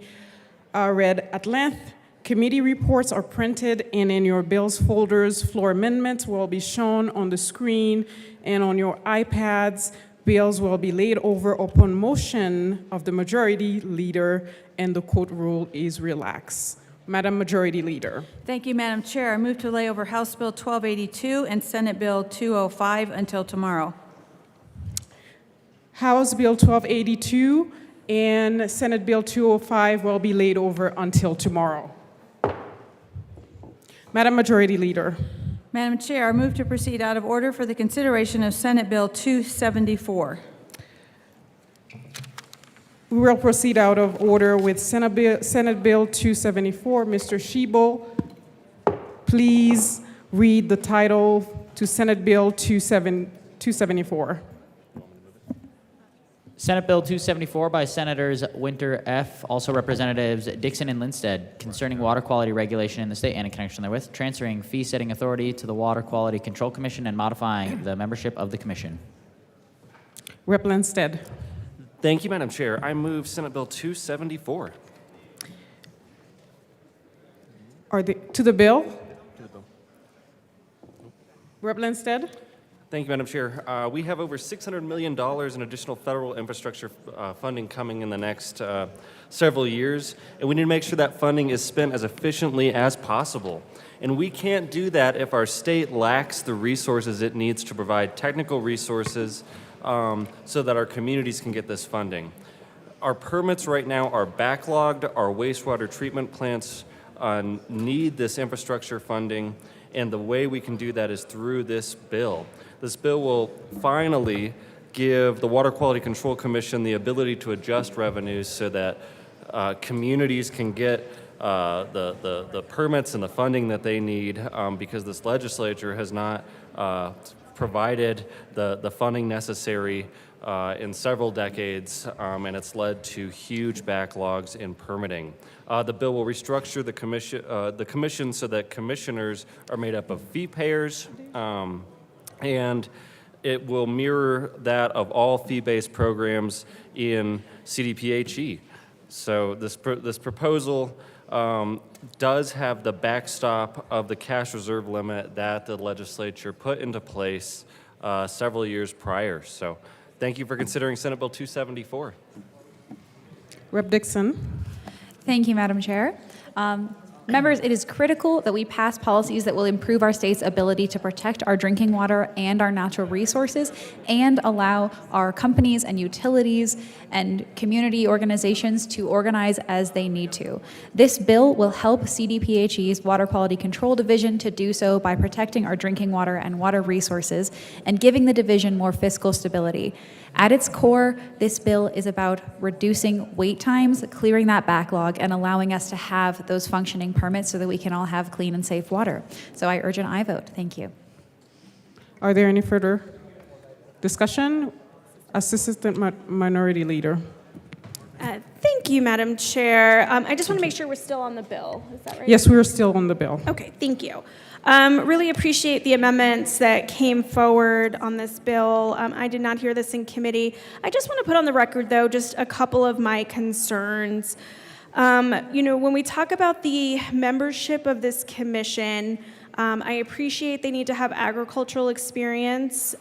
read at length. Committee reports are printed and in your bills folders. Floor amendments will be shown on the screen and on your iPads. Bills will be laid over upon motion of the majority leader, and the court rule is relaxed. Madam Majority Leader. Thank you, Madam Chair. I move to lay over House Bill 1282 and Senate Bill 205 until tomorrow. House Bill 1282 and Senate Bill 205 will be laid over until tomorrow. Madam Majority Leader. Madam Chair, I move to proceed out of order for the consideration of Senate Bill 274. We will proceed out of order with Senate Bill 274. Mr. Schiebel, please read the title to Senate Bill 274. Senate Bill 274 by Senators Winter F., also Representatives Dixon and Lindsted, concerning water quality regulation in the state and in connection therewith, transferring fee-setting authority to the Water Quality Control Commission and modifying the membership of the commission. Rep. Lindsted. Thank you, Madam Chair. I move Senate Bill 274. To the bill? Rep. Lindsted. Thank you, Madam Chair. We have over $600 million in additional federal infrastructure funding coming in the next several years, and we need to make sure that funding is spent as efficiently as possible. And we can't do that if our state lacks the resources it needs to provide technical resources so that our communities can get this funding. Our permits right now are backlogged. Our wastewater treatment plants need this infrastructure funding, and the way we can do that is through this bill. This bill will finally give the Water Quality Control Commission the ability to adjust revenues so that communities can get the permits and the funding that they need because this legislature has not provided the funding necessary in several decades, and it's led to huge backlogs in permitting. The bill will restructure the commission so that commissioners are made up of fee payers, and it will mirror that of all fee-based programs in CDPHE. So this proposal does have the backstop of the cash reserve limit that the legislature put into place several years prior. So thank you for considering Senate Bill 274. Rep. Dixon. Thank you, Madam Chair. Members, it is critical that we pass policies that will improve our state's ability to protect our drinking water and our natural resources and allow our companies and utilities and community organizations to organize as they need to. This bill will help CDPHE's Water Quality Control Division to do so by protecting our drinking water and water resources and giving the division more fiscal stability. At its core, this bill is about reducing wait times, clearing that backlog, and allowing us to have those functioning permits so that we can all have clean and safe water. So I urge an aye vote. Thank you. Are there any further discussion? Assistant Minority Leader. Thank you, Madam Chair. I just want to make sure we're still on the bill. Is that right? Yes, we are still on the bill. Okay, thank you. Really appreciate the amendments that came forward on this bill. I did not hear this in committee. I just want to put on the record, though, just a couple of my concerns. When we talk about the membership of this commission, I appreciate they need to have agricultural experience,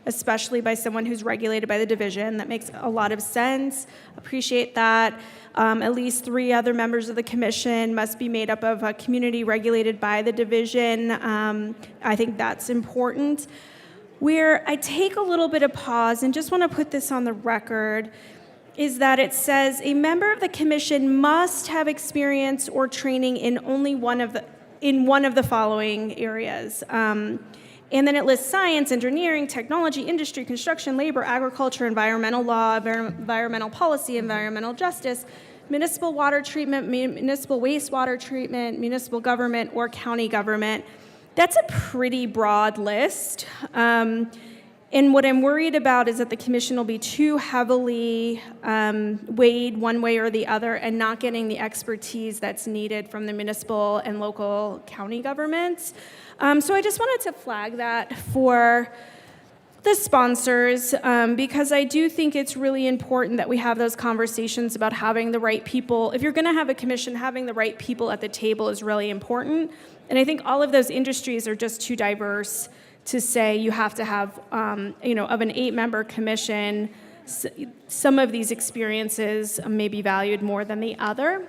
especially by someone who's regulated by the division. That makes a lot of sense. Appreciate that. At least 3 other members of the commission must be made up of a community regulated by the division. I think that's important. Where I take a little bit of pause and just want to put this on the record is that it says a member of the commission must have experience or training in one of the following areas. And then it lists science, engineering, technology, industry, construction, labor, agriculture, environmental law, environmental policy, environmental justice, municipal water treatment, municipal wastewater treatment, municipal government, or county government. That's a pretty broad list. And what I'm worried about is that the commission will be too heavily weighed one way or the other and not getting the expertise that's needed from the municipal and local county governments. So I just wanted to flag that for the sponsors because I do think it's really important that we have those conversations about having the right people. If you're going to have a commission, having the right people at the table is really important. And I think all of those industries are just too diverse to say you have to have, of an 8-member commission, some of these experiences may be valued more than the other.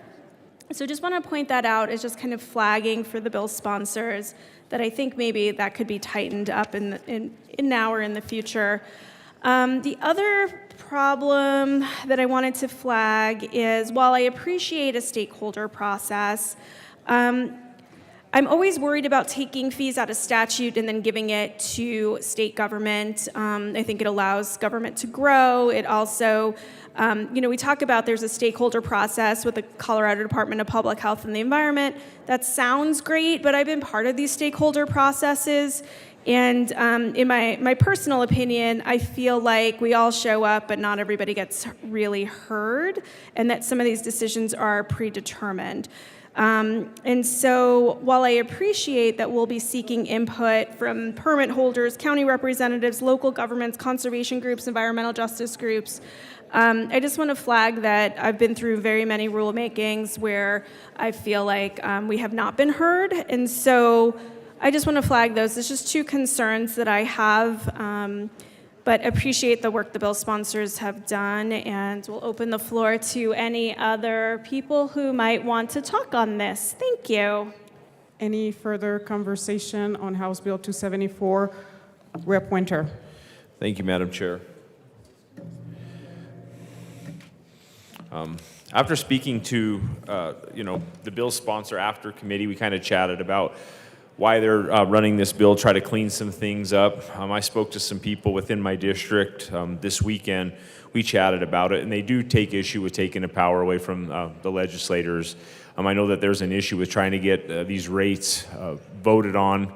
So just want to point that out as just kind of flagging for the bill sponsors that I think maybe that could be tightened up in now or in the future. The other problem that I wanted to flag is while I appreciate a stakeholder process, I'm always worried about taking fees out of statute and then giving it to state government. I think it allows government to grow. It also, we talk about there's a stakeholder process with the Colorado Department of Public Health and the Environment. That sounds great, but I've been part of these stakeholder processes. And in my personal opinion, I feel like we all show up, but not everybody gets really heard, and that some of these decisions are predetermined. And so while I appreciate that we'll be seeking input from permit holders, county representatives, local governments, conservation groups, environmental justice groups, I just want to flag that I've been through very many rulemakings where I feel like we have not been heard. And so I just want to flag those. There's just two concerns that I have, but appreciate the work the bill sponsors have done, and we'll open the floor to any other people who might want to talk on this. Thank you. Any further conversation on House Bill 274? Rep. Winter. Thank you, Madam Chair. After speaking to, the bill sponsor after committee, we kind of chatted about why they're running this bill, try to clean some things up. I spoke to some people within my district this weekend. We chatted about it, and they do take issue with taking the power away from the legislators. I know that there's an issue with trying to get these rates voted on,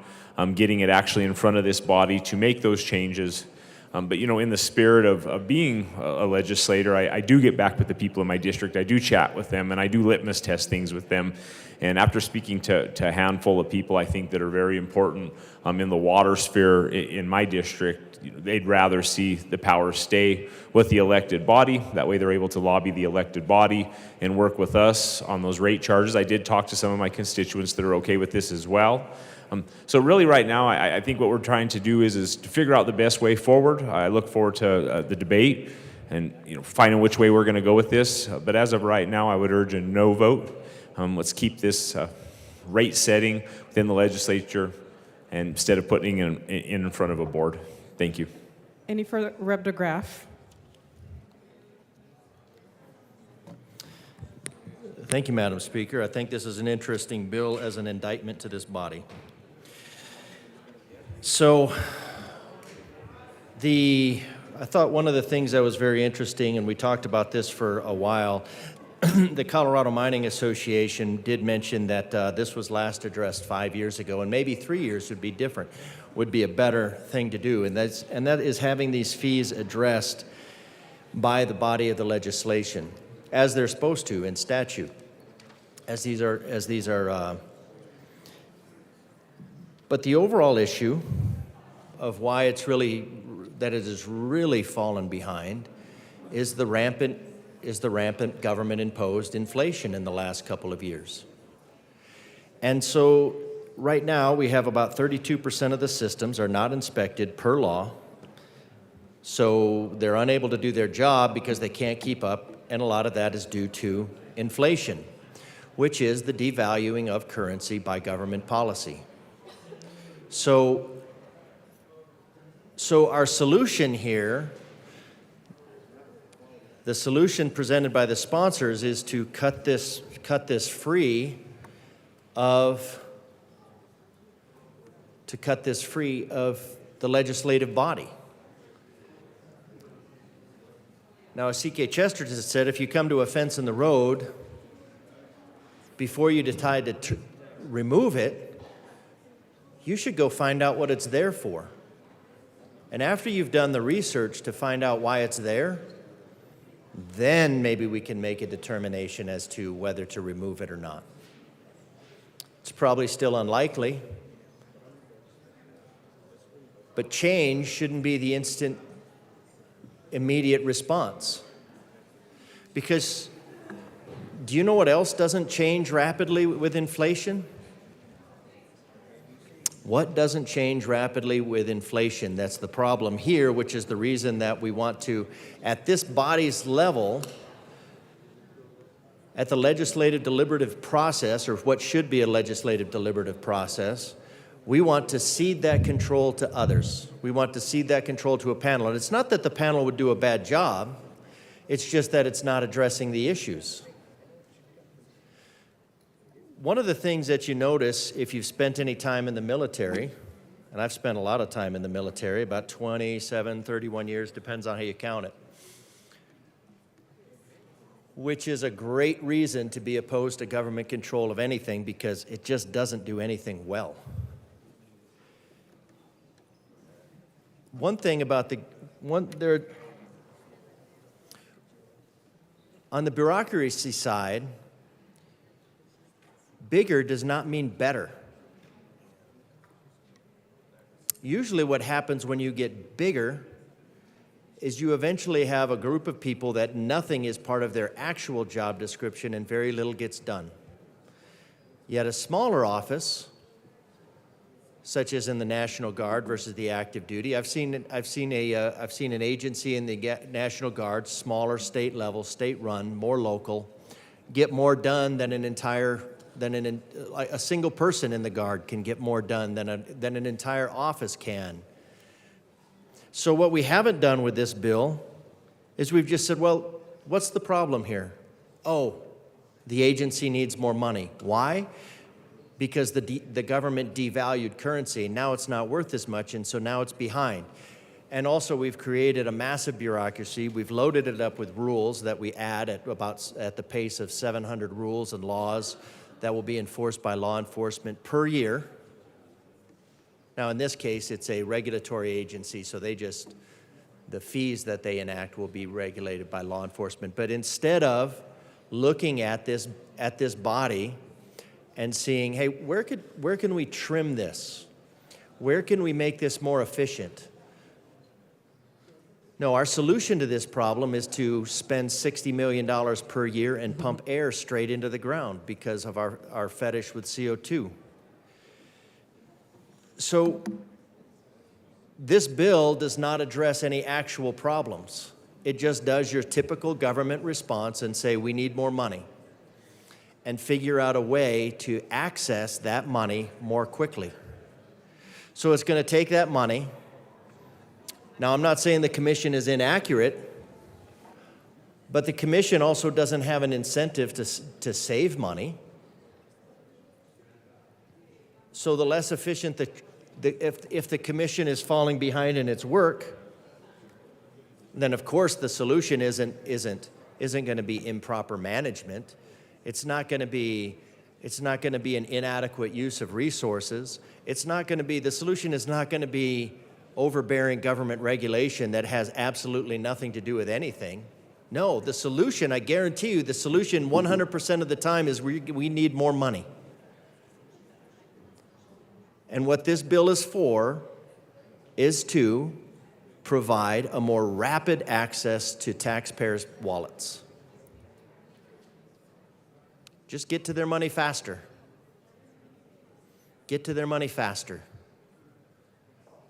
getting it actually in front of this body to make those changes. But in the spirit of being a legislator, I do get back with the people in my district. I do chat with them, and I do litmus test things with them. And after speaking to a handful of people, I think that are very important in the water sphere in my district, they'd rather see the power stay with the elected body. That way they're able to lobby the elected body and work with us on those rate charges. I did talk to some of my constituents that are okay with this as well. So really right now, I think what we're trying to do is to figure out the best way forward. I look forward to the debate and finding which way we're going to go with this. But as of right now, I would urge a no vote. Let's keep this rate setting within the legislature and instead of putting it in front of a board. Thank you. Any further? Rep. DeGraff. Thank you, Madam Speaker. I think this is an interesting bill as an indictment to this body. So I thought one of the things that was very interesting, and we talked about this for a while, the Colorado Mining Association did mention that this was last addressed 5 years ago, and maybe 3 years would be a better thing to do, and that is having these fees addressed by the body of the legislation, as they're supposed to in statute, as these are. But the overall issue of why it has really fallen behind is the rampant government-imposed inflation in the last couple of years. And so right now we have about 32% of the systems are not inspected per law, so they're unable to do their job because they can't keep up, and a lot of that is due to inflation, which is the devaluing of currency by government policy. So our solution here, the solution presented by the sponsors, is to cut this free of the legislative body. Now, as C.K. Chesterton said, if you come to a fence in the road, before you decide to remove it, you should go find out what it's there for. And after you've done the research to find out why it's there, then maybe we can make a determination as to whether to remove it or not. It's probably still unlikely, but change shouldn't be the instant, immediate response. Because do you know what else doesn't change rapidly with inflation? What doesn't change rapidly with inflation? That's the problem here, which is the reason that we want to, at this body's level, at the legislative deliberative process, or what should be a legislative deliberative process, we want to cede that control to others. We want to cede that control to a panel. And it's not that the panel would do a bad job, it's just that it's not addressing the issues. One of the things that you notice if you've spent any time in the military, and I've spent a lot of time in the military, about 27, 31 years, depends on how you count it, which is a great reason to be opposed to government control of anything because it just doesn't do anything well. One thing about on the bureaucracy side, bigger does not mean better. Usually what happens when you get bigger is you eventually have a group of people that nothing is part of their actual job description and very little gets done. Yet a smaller office such as in the National Guard versus the active duty. I've seen an agency in the National Guard, smaller state level, state run, more local, get more done than a single person in the Guard can get more done than an entire office can. So what we haven't done with this bill is we've just said, well, what's the problem here? Oh, the agency needs more money. Why? Because the government devalued currency. Now it's not worth as much, and so now it's behind. And also, we've created a massive bureaucracy. We've loaded it up with rules that we add at the pace of 700 rules and laws that will be enforced by law enforcement per year. Now, in this case, it's a regulatory agency, so the fees that they enact will be regulated by law enforcement. But instead of looking at this body and seeing, hey, where can we trim this? Where can we make this more efficient? No, our solution to this problem is to spend $60 million per year and pump air straight into the ground because of our fetish with CO2. So this bill does not address any actual problems. It just does your typical government response and say, we need more money, and figure out a way to access that money more quickly. So it's going to take that money. Now, I'm not saying the commission is inaccurate, but the commission also doesn't have an incentive to save money. So the less efficient, if the commission is falling behind in its work, then of course the solution isn't going to be improper management. It's not going to be an inadequate use of resources. The solution is not going to be overbearing government regulation that has absolutely nothing to do with anything. No, the solution, I guarantee you, the solution 100% of the time is we need more money. And what this bill is for is to provide a more rapid access to taxpayers' wallets. Just get to their money faster. Get to their money faster.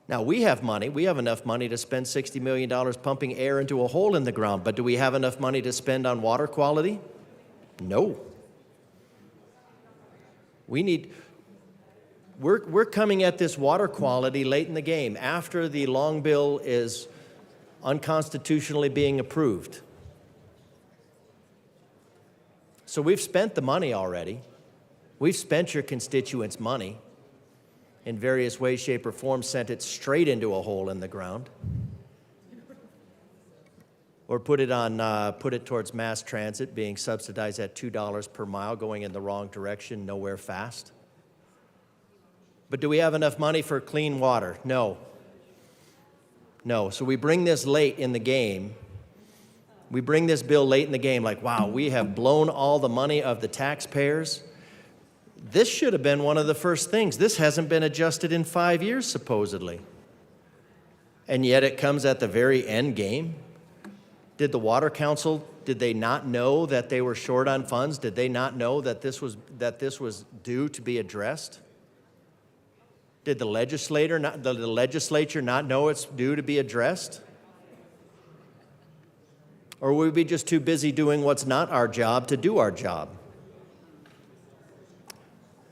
Now, we have money. We have enough money to spend $60 million pumping air into a hole in the ground, but do we have enough money to spend on water quality? No. We're coming at this water quality late in the game, after the long bill is unconstitutionally being approved. So we've spent the money already. We've spent your constituents' money in various ways, shape, or form, sent it straight into a hole in the ground. Or put it towards mass transit, being subsidized at $2 per mile, going in the wrong direction, nowhere fast. But do we have enough money for clean water? No. No. So we bring this late in the game. We bring this bill late in the game, like, wow, we have blown all the money of the taxpayers. This should have been one of the first things. This hasn't been adjusted in 5 years, supposedly. And yet it comes at the very end game. Did the Water Council, did they not know that they were short on funds? Did they not know that this was due to be addressed? Did the legislature not know it's due to be addressed? Or would we be just too busy doing what's not our job to do our job?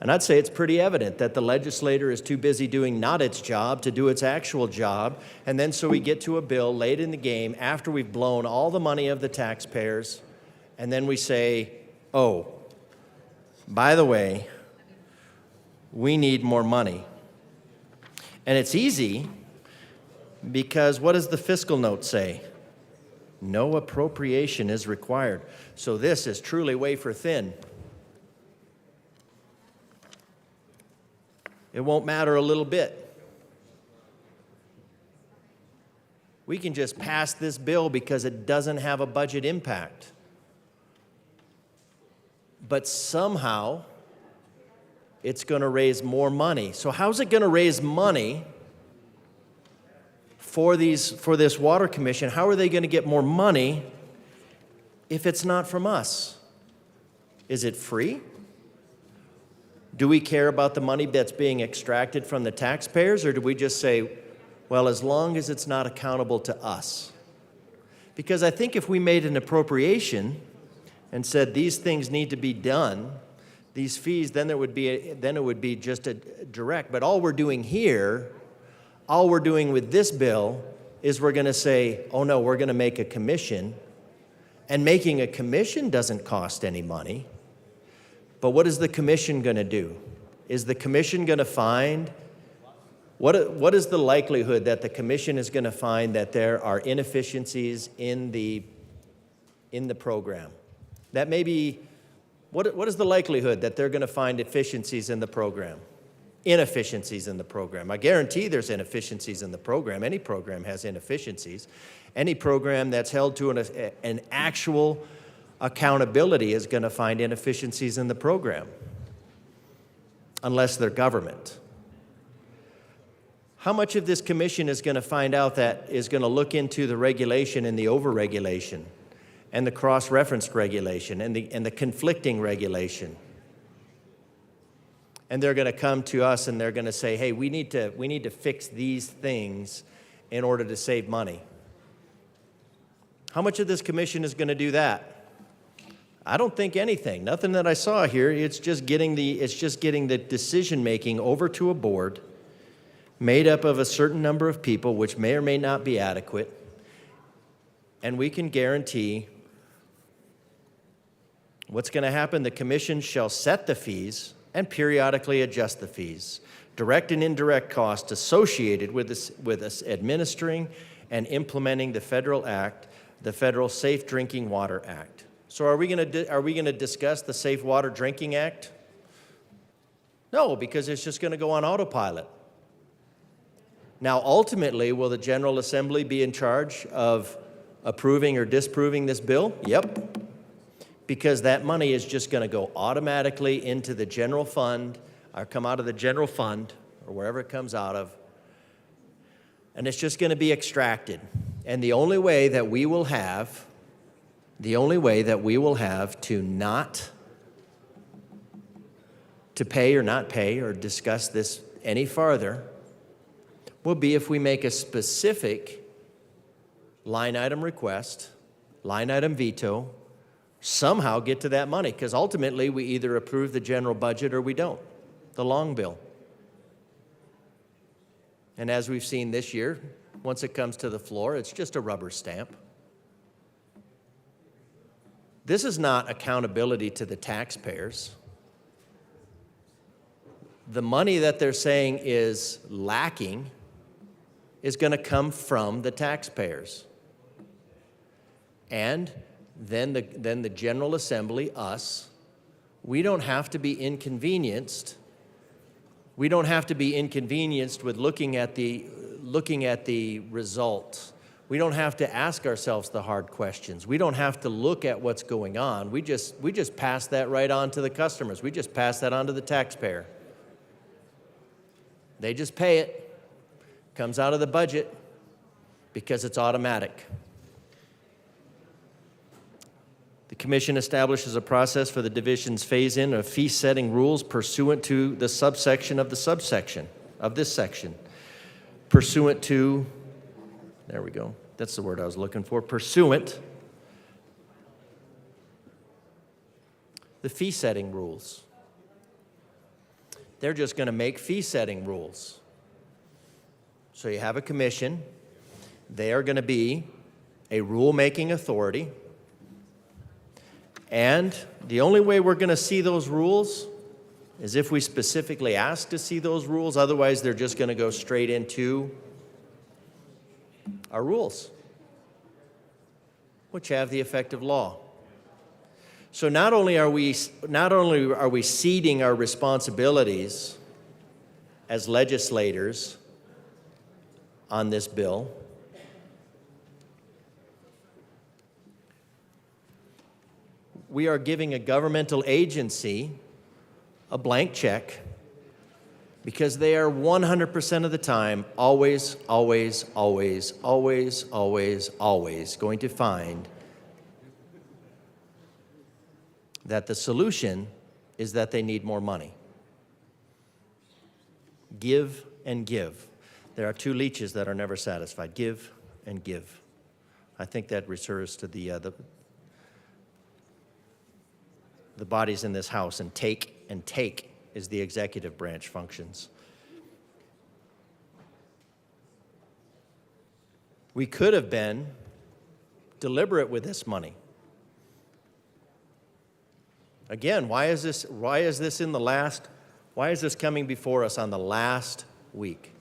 And I'd say it's pretty evident that the legislator is too busy doing not its job to do its actual job. And then so we get to a bill late in the game after we've blown all the money of the taxpayers, and then we say, oh, by the way, we need more money. And it's easy because what does the fiscal note say? No appropriation is required. So this is truly wafer thin. It won't matter a little bit. We can just pass this bill because it doesn't have a budget impact. But somehow, it's going to raise more money. So how's it going to raise money for this water commission? How are they going to get more money if it's not from us? Is it free? Do we care about the money that's being extracted from the taxpayers, or do we just say, well, as long as it's not accountable to us? Because I think if we made an appropriation and said these things need to be done, these fees, then it would be just a direct. But all we're doing here, all we're doing with this bill is we're going to say, oh no, we're going to make a commission. And making a commission doesn't cost any money. But what is the commission going to do? Is the commission going to find, what is the likelihood that the commission is going to find that there are inefficiencies in the program? That may be, what is the likelihood that they're going to find efficiencies in the program? Inefficiencies in the program. I guarantee there's inefficiencies in the program. Any program has inefficiencies. Any program that's held to an actual accountability is going to find inefficiencies in the program, unless they're government. How much of this commission is going to find out that is going to look into the regulation and the overregulation and the cross-referenced regulation and the conflicting regulation? And they're going to come to us and they're going to say, hey, we need to fix these things in order to save money. How much of this commission is going to do that? I don't think anything. Nothing that I saw here. It's just getting the decision-making over to a board made up of a certain number of people, which may or may not be adequate, and we can guarantee what's going to happen. The commission shall set the fees and periodically adjust the fees, direct and indirect costs associated with this administering and implementing the federal act, the Federal Safe Drinking Water Act. So are we going to discuss the Safe Water Drinking Act? No, because it's just going to go on autopilot. Now, ultimately, will the General Assembly be in charge of approving or disapproving this bill? Yep. Because that money is just going to go automatically into the general fund, or come out of the general fund, or wherever it comes out of, and it's just going to be extracted. And the only way that we will have to not to pay or not pay or discuss this any farther will be if we make a specific line item request, line item veto, somehow get to that money, because ultimately we either approve the general budget or we don't, the long bill. And as we've seen this year, once it comes to the floor, it's just a rubber stamp. This is not accountability to the taxpayers. The money that they're saying is lacking is going to come from the taxpayers. And then the General Assembly, us, we don't have to be inconvenienced. We don't have to be inconvenienced with looking at the results. We don't have to ask ourselves the hard questions. We don't have to look at what's going on. We just pass that right on to the customers. We just pass that on to the taxpayer. They just pay it. Comes out of the budget because it's automatic. The Commission establishes a process for the division's phase-in of fee-setting rules pursuant to the subsection of the subsection of this section. Pursuant to, there we go, that's the word I was looking for, pursuant the fee-setting rules. They're just going to make fee-setting rules. So you have a commission. They are going to be a rule-making authority. And the only way we're going to see those rules is if we specifically ask to see those rules. Otherwise, they're just going to go straight into our rules, which have the effect of law. So not only are we ceding our responsibilities as legislators on this bill, we are giving a governmental agency a blank check, because they are 100% of the time always going to find that the solution is that they need more money. Give and give. There are two leeches that are never satisfied. Give and give. I think that refers to the bodies in this house, and take is the executive branch functions. We could have been deliberate with this money. Again, why is this coming before us on the last week?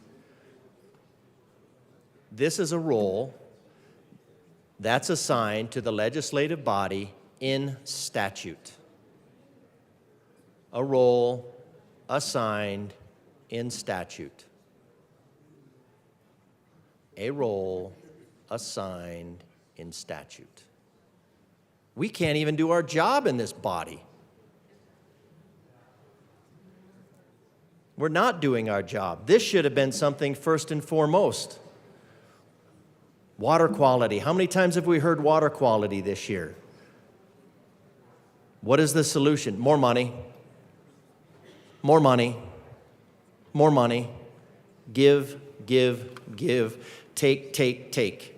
This is a role that's assigned to the legislative body in statute. A role assigned in statute. A role assigned in statute. We can't even do our job in this body. We're not doing our job. This should have been something first and foremost. Water quality. How many times have we heard water quality this year? What is the solution? More money. More money. More money. Give, give, give. Take, take, take.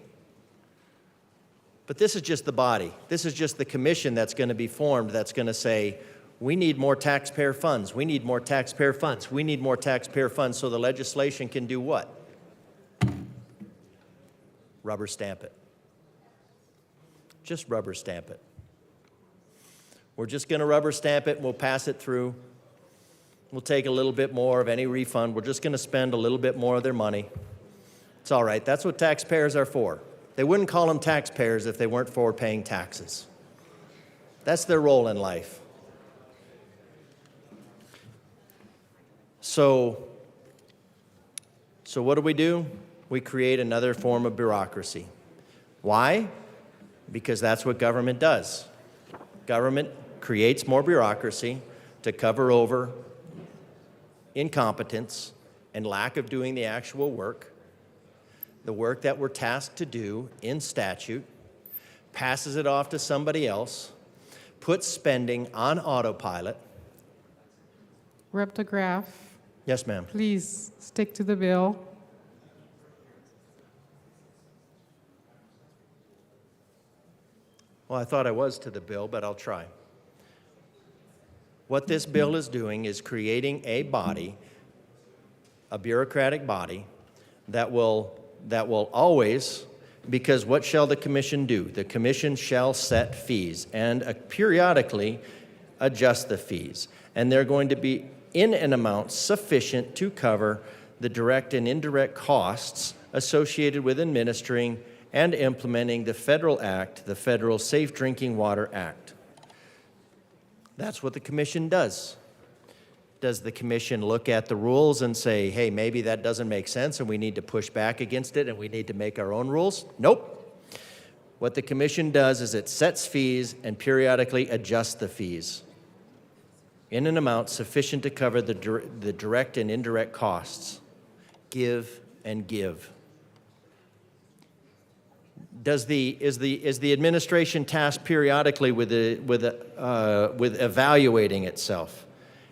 But this is just the body. This is just the commission that's going to be formed that's going to say, we need more taxpayer funds. We need more taxpayer funds. We need more taxpayer funds so the legislation can do what? Rubber stamp it. Just rubber stamp it. We're just going to rubber stamp it and we'll pass it through. We'll take a little bit more of any refund. We're just going to spend a little bit more of their money. It's all right. That's what taxpayers are for. They wouldn't call them taxpayers if they weren't for paying taxes. That's their role in life. So what do? We create another form of bureaucracy. Why? Because that's what government does. Government creates more bureaucracy to cover over incompetence and lack of doing the actual work, the work that we're tasked to do in statute, passes it off to somebody else, puts spending on autopilot. Rep. DeGraff, Yes, ma'am. please stick to the bill. Well, I thought I was to the bill, but I'll try. What this bill is doing is creating a body, a bureaucratic body, that will always, because what shall the commission do? The commission shall set fees and periodically adjust the fees. And they're going to be in an amount sufficient to cover the direct and indirect costs associated with administering and implementing the federal act, the Federal Safe Drinking Water Act. That's what the commission does. Does the commission look at the rules and say, hey, maybe that doesn't make sense and we need to push back against it and we need to make our own rules? Nope. What the commission does is it sets fees and periodically adjusts the fees in an amount sufficient to cover the direct and indirect costs. Give and give. Is the administration tasked periodically with evaluating itself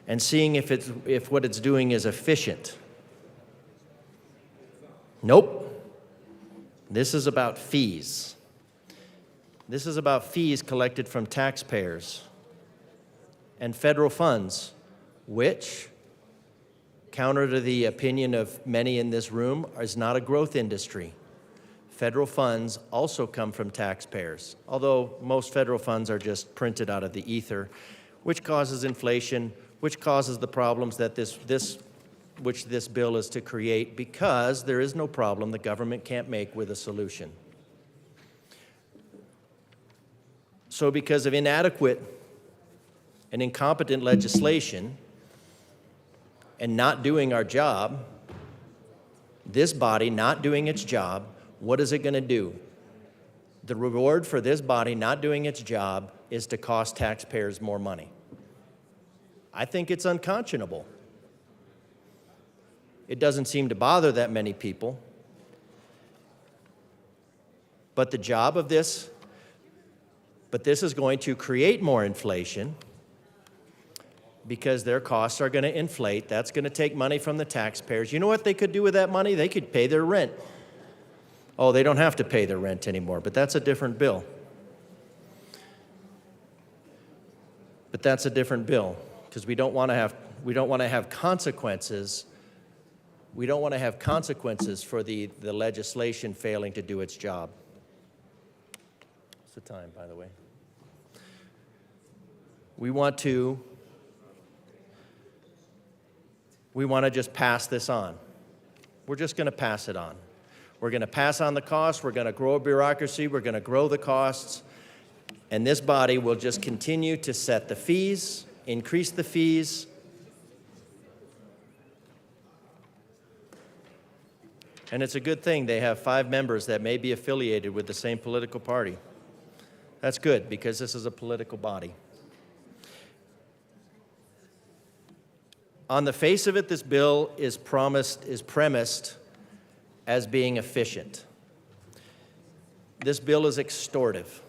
and seeing if what it's doing is efficient? Nope. This is about fees. This is about fees collected from taxpayers and federal funds, which, counter to the opinion of many in this room, is not a growth industry. Federal funds also come from taxpayers, although most federal funds are just printed out of the ether, which causes inflation, which causes the problems that which this bill is to create, because there is no problem the government can't make with a solution. So because of inadequate and incompetent legislation and not doing our job, this body not doing its job, what is it going to do? The reward for this body not doing its job is to cost taxpayers more money. I think it's unconscionable. It doesn't seem to bother that many people. But this is going to create more inflation because their costs are going to inflate. That's going to take money from the taxpayers. You know what they could do with that money? They could pay their rent. Oh, they don't have to pay their rent anymore, but that's a different bill. But that's a different bill, because we don't want to have consequences. We don't want to have consequences for the legislation failing to do its job. What's the time, by the way? We want to just pass this on. We're just going to pass it on. We're going to pass on the costs. We're going to grow a bureaucracy. We're going to grow the costs. And this body will just continue to set the fees, increase the fees. And it's a good thing they have 5 members that may be affiliated with the same political party. That's good, because this is a political body. On the face of it, this bill is premised as being efficient. This bill is extortive.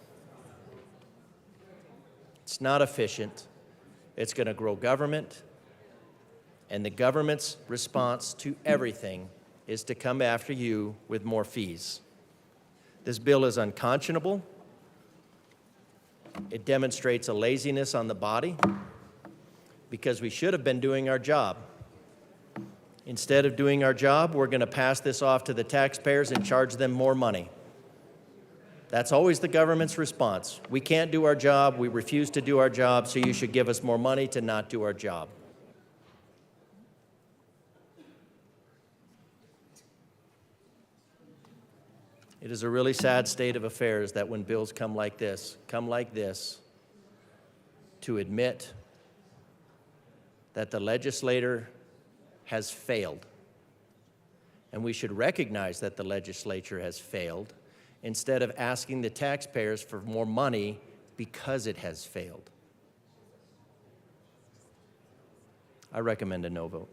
It's not efficient. It's going to grow government, and the government's response to everything is to come after you with more fees. This bill is unconscionable. It demonstrates a laziness on the body, because we should have been doing our job. Instead of doing our job, we're going to pass this off to the taxpayers and charge them more money. That's always the government's response. We can't do our job, we refuse to do our job, so you should give us more money to not do our job. It is a really sad state of affairs that when bills come like this, to admit that the legislator has failed. And we should recognize that the legislature has failed instead of asking the taxpayers for more money because it has failed. I recommend a no vote.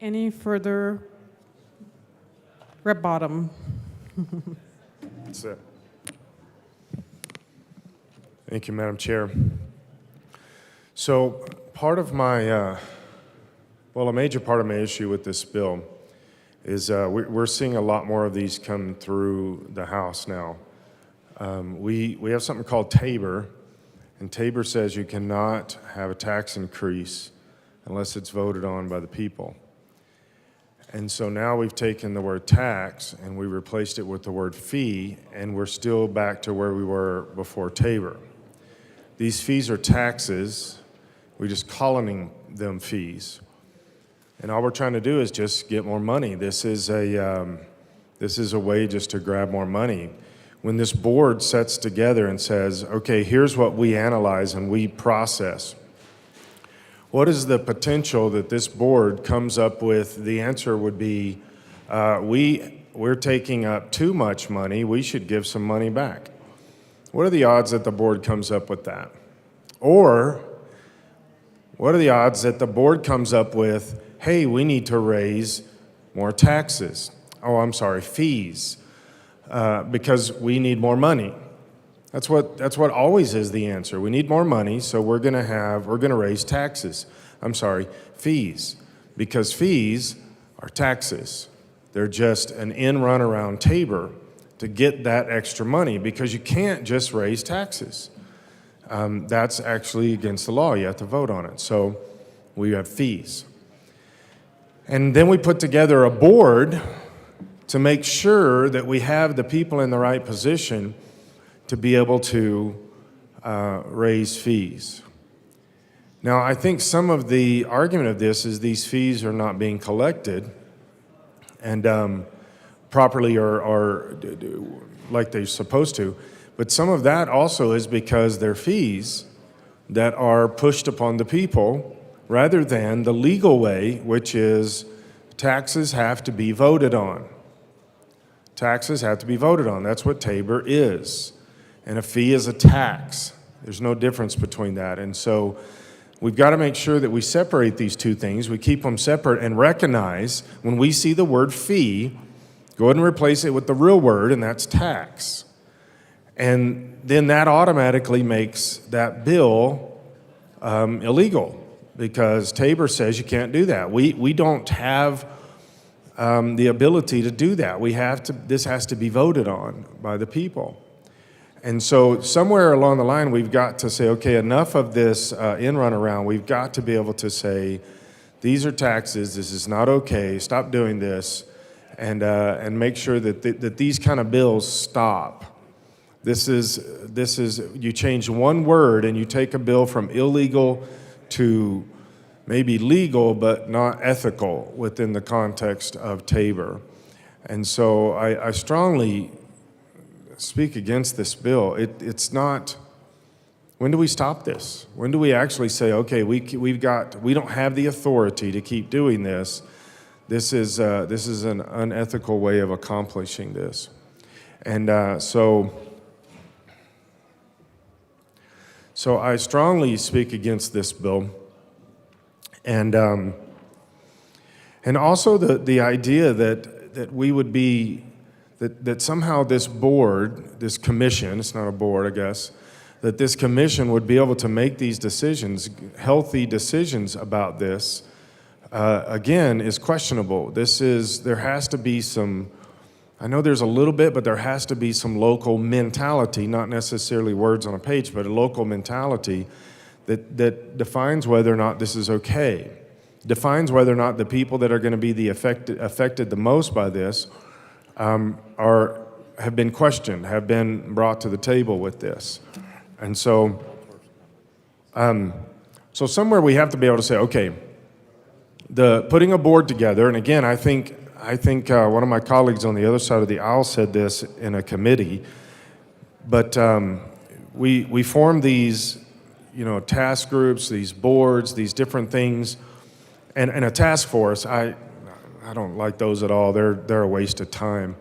Any further rebuttal? That's it. Thank you, Madam Chair. So part of my, a major part of my issue with this bill is we're seeing a lot more of these come through the House now. We have something called Tabor, and Tabor says you cannot have a tax increase unless it's voted on by the people. And so now we've taken the word tax and we replaced it with the word fee, and we're still back to where we were before Tabor. These fees are taxes. We're just calling them fees. And all we're trying to do is just get more money. This is a way just to grab more money. When this board sets together and says, okay, here's what we analyze and we process, what is the potential that this board comes up with? The answer would be, we're taking up too much money, we should give some money back. What are the odds that the board comes up with that? Or, what are the odds that the board comes up with, hey, we need to raise more taxes? Oh, I'm sorry, fees, because we need more money. That's what always is the answer. We need more money, so we're going to raise taxes. I'm sorry, fees, because fees are taxes. They're just an in run around Tabor to get that extra money, because you can't just raise taxes. That's actually against the law. You have to vote on it. So we have fees. And then we put together a board to make sure that we have the people in the right position to be able to raise fees. Now, I think some of the argument of this is these fees are not being collected and properly or like they're supposed to. But some of that also is because they're fees that are pushed upon the people rather than the legal way, which is taxes have to be voted on. Taxes have to be voted on. That's what Tabor is. And a fee is a tax. There's no difference between that. And so we've got to make sure that we separate these two things. We keep them separate and recognize when we see the word fee, go ahead and replace it with the real word, and that's tax. And then that automatically makes that bill illegal because Tabor says you can't do that. We don't have the ability to do that. This has to be voted on by the people. And so somewhere along the line, we've got to say, okay, enough of this in-run around. We've got to be able to say, these are taxes, this is not okay, stop doing this, and make sure that these kind of bills stop. This is, you change one word and you take a bill from illegal to maybe legal, but not ethical within the context of Tabor. And so I strongly speak against this bill. It's not, when do we stop this? When do we actually say, okay, we don't have the authority to keep doing this. This is an unethical way of accomplishing this. And so I strongly speak against this bill. And also the idea that we would be, that somehow this board, this commission, it's not a board, I guess, that this commission would be able to make these decisions, healthy decisions about this, again, is questionable. There has to be some, I know there's a little bit, but there has to be some local mentality, not necessarily words on a page, but a local mentality that defines whether or not this is okay, defines whether or not the people that are going to be affected the most by this have been questioned, have been brought to the table with this. And so somewhere we have to be able to say, okay, putting a board together, and again, I think one of my colleagues on the other side of the aisle said this in a committee, but we form these, task groups, these boards, these different things, and a task force. I don't like those at all. They're a waste of time.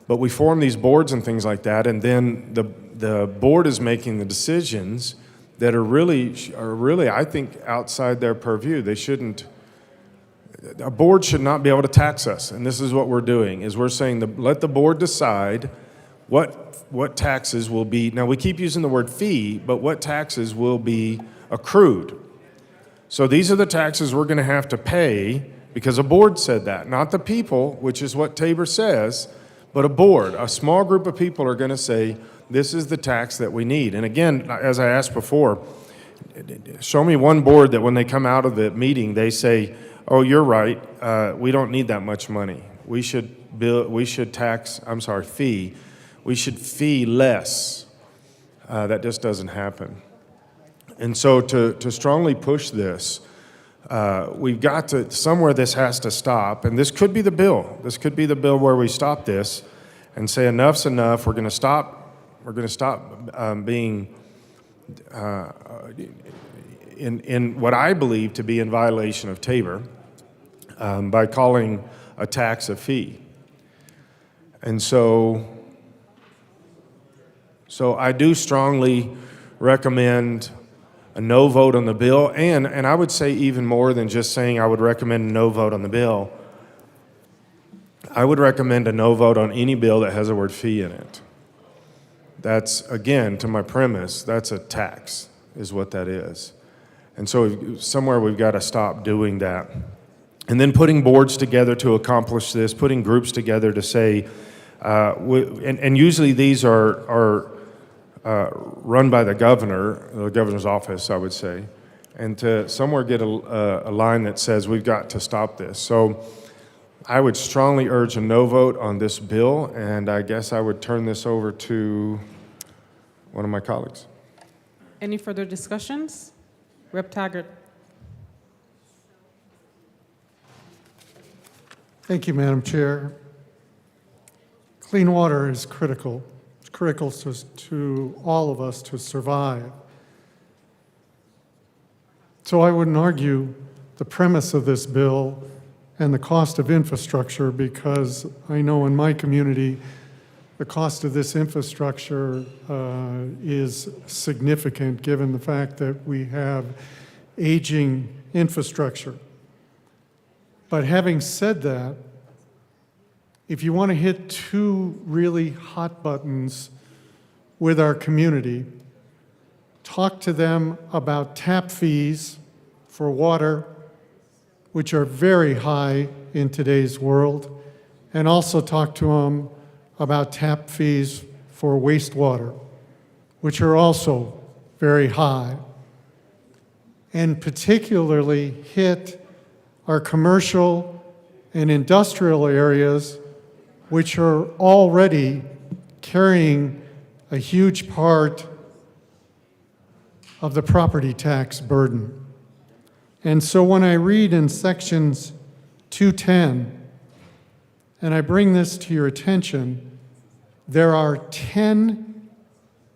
But we form these boards and things like that, and then the board is making the decisions that are really, I think, outside their purview. A board should not be able to tax us, and this is what we're doing, is we're saying let the board decide what taxes will be. Now, we keep using the word fee, but what taxes will be accrued. So these are the taxes we're going to have to pay because a board said that, not the people, which is what Tabor says, but a board. A small group of people are going to say, this is the tax that we need. And again, as I asked before, show me one board that when they come out of the meeting, they say, oh, you're right, we don't need that much money. We should fee. We should fee less. That just doesn't happen. And so to strongly push this, we've got to, somewhere this has to stop, and this could be the bill. This could be the bill where we stop this and say enough's enough. We're going to stop being in what I believe to be in violation of Tabor by calling a tax a fee. And so I do strongly recommend a no vote on the bill, and I would say even more than just saying I would recommend a no vote on the bill. I would recommend a no vote on any bill that has the word fee in it. That's, again, to my premise, that's a tax, is what that is. And so somewhere we've got to stop doing that. And then putting boards together to accomplish this, putting groups together to say, and usually these are run by the governor's office, I would say, and to somewhere get a line that says we've got to stop this. So I would strongly urge a no vote on this bill, and I guess I would turn this over to one of my colleagues. Any further discussions? Rep. Taggart. Thank you, Madam Chair. Clean water is critical. It's critical to all of us to survive. So I wouldn't argue the premise of this bill and the cost of infrastructure, because I know in my community the cost of this infrastructure is significant given the fact that we have aging infrastructure. But having said that, if you want to hit two really hot buttons with our community, talk to them about tap fees for water, which are very high in today's world, and also talk to them about tap fees for wastewater, which are also very high, and particularly hit our commercial and industrial areas, which are already carrying a huge part of the property tax burden. And so when I read in sections 210, and I bring this to your attention, there are 10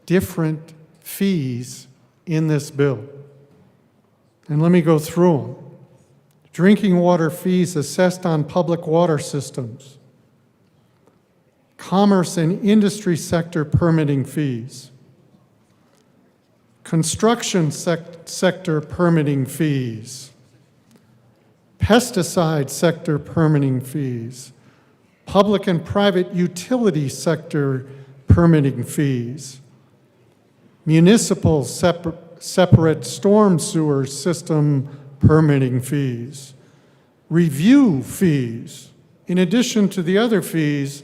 different fees in this bill. And let me go through them. Drinking water fees assessed on public water systems. Commerce and industry sector permitting fees. Construction sector permitting fees. Pesticide sector permitting fees. Public and private utility sector permitting fees. Municipal separate storm sewer system permitting fees. Review fees. In addition to the other fees,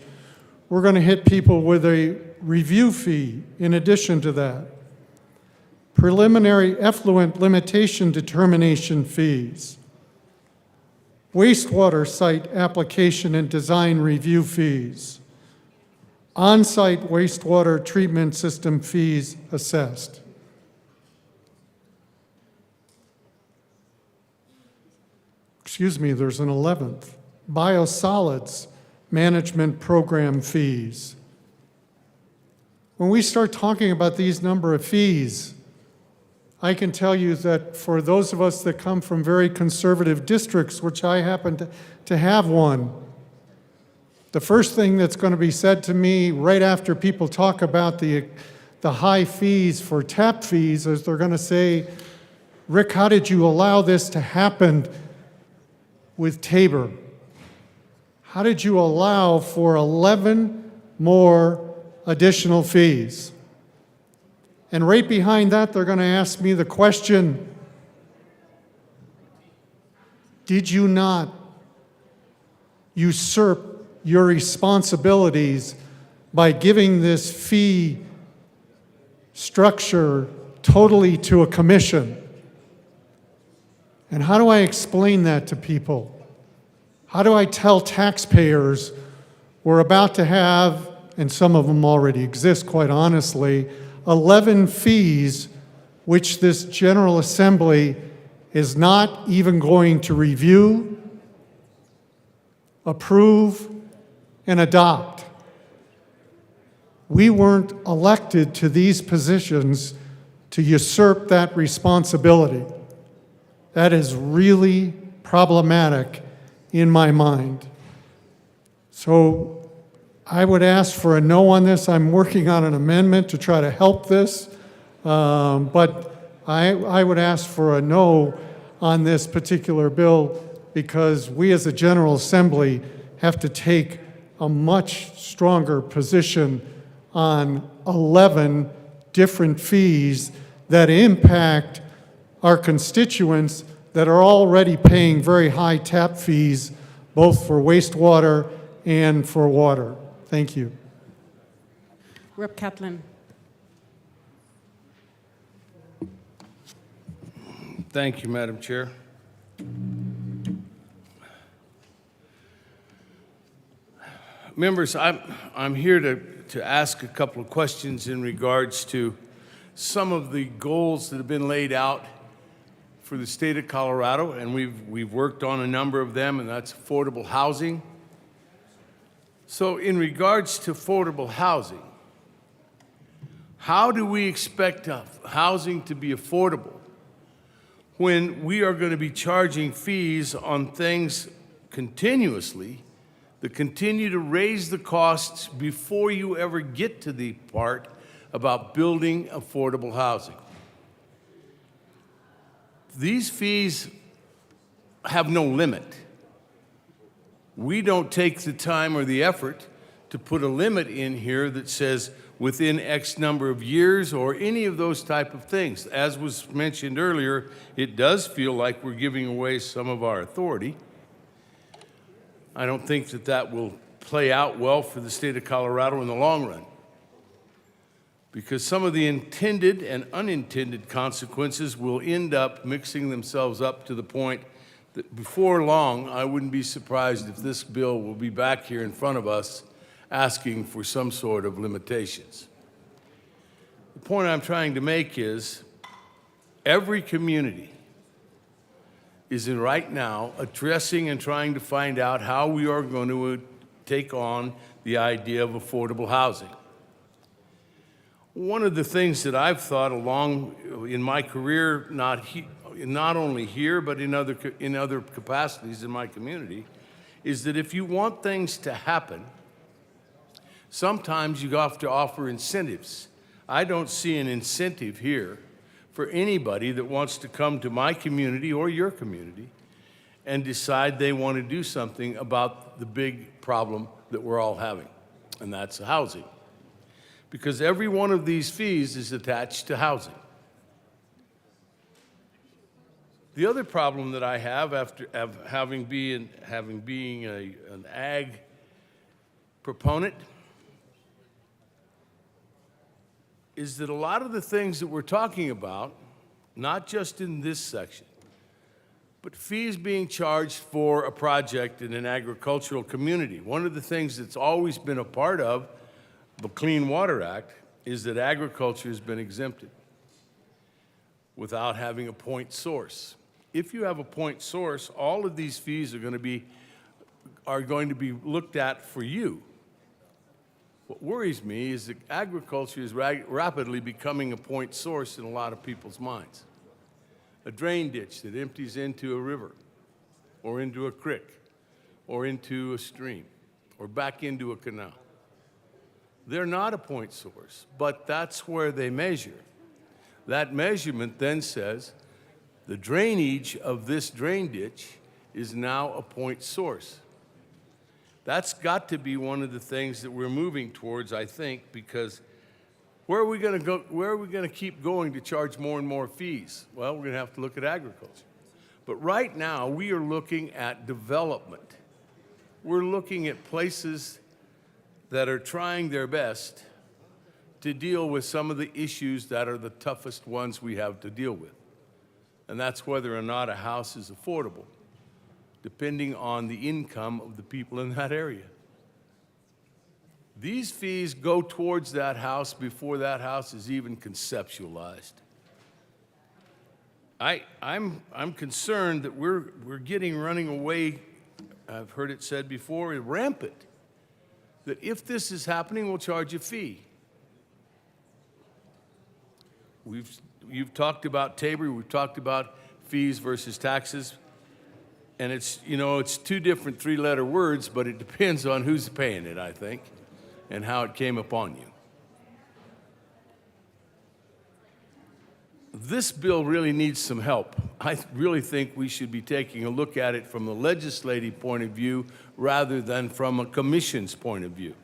we're going to hit people with a review fee in addition to that. Preliminary effluent limitation determination fees. Wastewater site application and design review fees. On-site wastewater treatment system fees assessed. Excuse me, there's an 11th. Biosolids management program fees. When we start talking about these number of fees, I can tell you that for those of us that come from very conservative districts, which I happen to have one, the first thing that's going to be said to me right after people talk about the high fees for tap fees is they're going to say, Rick, how did you allow this to happen with Tabor? How did you allow for 11 more additional fees? And right behind that, they're going to ask me the question, did you not usurp your responsibilities by giving this fee structure totally to a commission? And how do I explain that to people? How do I tell taxpayers we're about to have, and some of them already exist, quite honestly, 11 fees which this General Assembly is not even going to review, approve, and adopt? We weren't elected to these positions to usurp that responsibility. That is really problematic in my mind. So I would ask for a no on this. I'm working on an amendment to try to help this, but I would ask for a no on this particular bill because we as a General Assembly have to take a much stronger position on 11 different fees that impact our constituents that are already paying very high tap fees, both for wastewater and for water. Thank you. Rep. Catlin. Thank you, Madam Chair. Members, I'm here to ask a couple of questions in regards to some of the goals that have been laid out for the state of Colorado, and we've worked on a number of them, and that's affordable housing. So in regards to affordable housing, how do we expect housing to be affordable when we are going to be charging fees on things continuously that continue to raise the costs before you ever get to the part about building affordable housing? These fees have no limit. We don't take the time or the effort to put a limit in here that says within X number of years or any of those type of things. As was mentioned earlier, it does feel like we're giving away some of our authority. I don't think that that will play out well for the state of Colorado in the long run, because some of the intended and unintended consequences will end up mixing themselves up to the point that before long, I wouldn't be surprised if this bill will be back here in front of us asking for some sort of limitations. The point I'm trying to make is every community is right now addressing and trying to find out how we are going to take on the idea of affordable housing. One of the things that I've thought along in my career, not only here, but in other capacities in my community, is that if you want things to happen, sometimes you have to offer incentives. I don't see an incentive here for anybody that wants to come to my community or your community and decide they want to do something about the big problem that we're all having, and that's housing. Because every one of these fees is attached to housing. The other problem that I have after having been an ag proponent is that a lot of the things that we're talking about, not just in this section, but fees being charged for a project in an agricultural community. One of the things that's always been a part of the Clean Water Act is that agriculture has been exempted without having a point source. If you have a point source, all of these fees are going to be looked at for you. What worries me is that agriculture is rapidly becoming a point source in a lot of people's minds. A drain ditch that empties into a river or into a creek or into a stream or back into a canal. They're not a point source, but that's where they measure. That measurement then says the drainage of this drain ditch is now a point source. That's got to be one of the things that we're moving towards, I think, because where are we going to go? Where are we going to keep going to charge more and more fees? Well, we're going to have to look at agriculture. But right now, we are looking at development. We're looking at places that are trying their best to deal with some of the issues that are the toughest ones we have to deal with. And that's whether or not a house is affordable, depending on the income of the people in that area. These fees go towards that house before that house is even conceptualized. I'm concerned that we're running away, I've heard it said before, rampant, that if this is happening, we'll charge a fee. You've talked about Tabor, we've talked about fees versus taxes, and it's two different three-letter words, but it depends on who's paying it, I think, and how it came upon you. This bill really needs some help. I really think we should be taking a look at it from a legislative point of view rather than from a commission's point of view.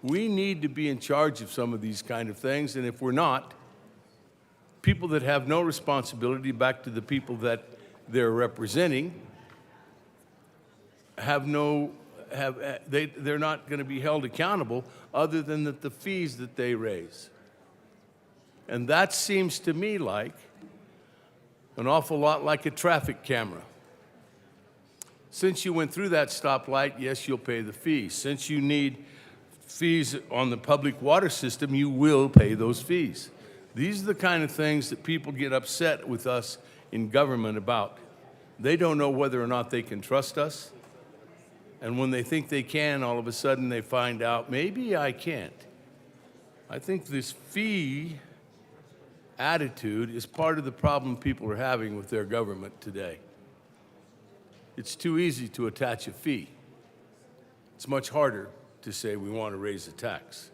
We need to be in charge of some of these kind of things, and if we're not, people that have no responsibility back to the people that they're representing they're not going to be held accountable other than that the fees that they raise. And that seems to me like an awful lot like a traffic camera. Since you went through that stoplight, yes, you'll pay the fee. Since you need fees on the public water system, you will pay those fees. These are the kind of things that people get upset with us in government about. They don't know whether or not they can trust us. And when they think they can, all of a sudden they find out, maybe I can't. I think this fee attitude is part of the problem people are having with their government today. It's too easy to attach a fee. It's much harder to say we want to raise a tax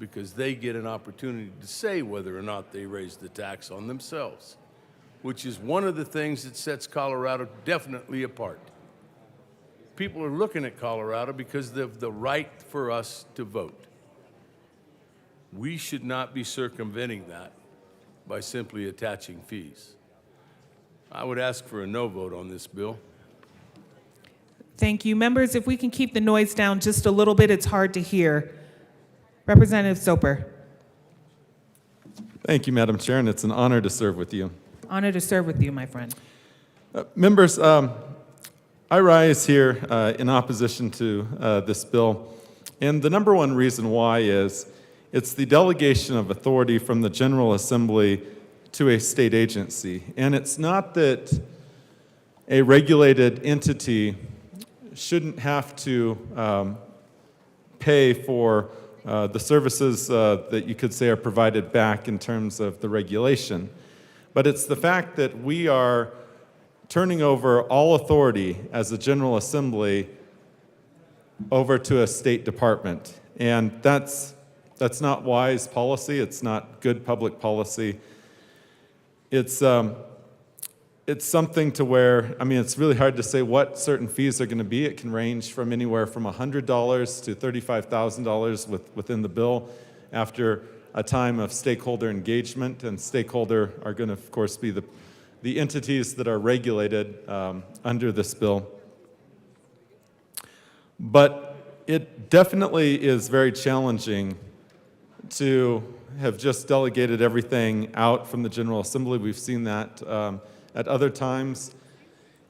because they get an opportunity to say whether or not they raise the tax on themselves, which is one of the things that sets Colorado definitely apart. People are looking at Colorado because of the right for us to vote. We should not be circumventing that by simply attaching fees. I would ask for a no vote on this bill. Thank you. Members, if we can keep the noise down just a little bit, it's hard to hear. Representative Soper. Thank you, Madam Chair, and it's an honor to serve with you. Honor to serve with you, my friend. Members, I rise here in opposition to this bill, and the number one reason why is it's the delegation of authority from the General Assembly to a state agency. And it's not that a regulated entity shouldn't have to pay for the services that you could say are provided back in terms of the regulation. But it's the fact that we are turning over all authority as a General Assembly over to a state department. And that's not wise policy. It's not good public policy. It's something to where, I mean, it's really hard to say what certain fees are going to be. It can range from anywhere from $100 to $35,000 within the bill after a time of stakeholder engagement. And stakeholder are going to, of course, be the entities that are regulated under this bill. But it definitely is very challenging to have just delegated everything out from the General Assembly. We've seen that at other times.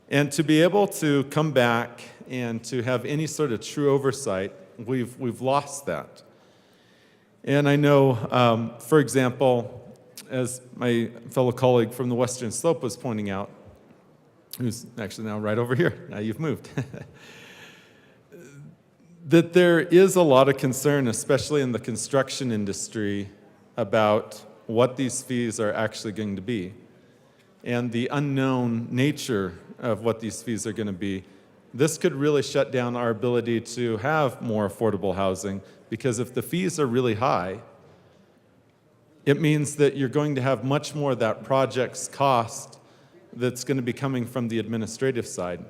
And to be able to come back and to have any sort of true oversight, we've lost that. And I know, for example, as my fellow colleague from the Western Slope was pointing out, who's actually now right over here, now you've moved, that there is a lot of concern, especially in the construction industry, about what these fees are actually going to be and the unknown nature of what these fees are going to be. This could really shut down our ability to have more affordable housing, because if the fees are really high, it means that you're going to have much more of that project's cost that's going to be coming from the administrative side.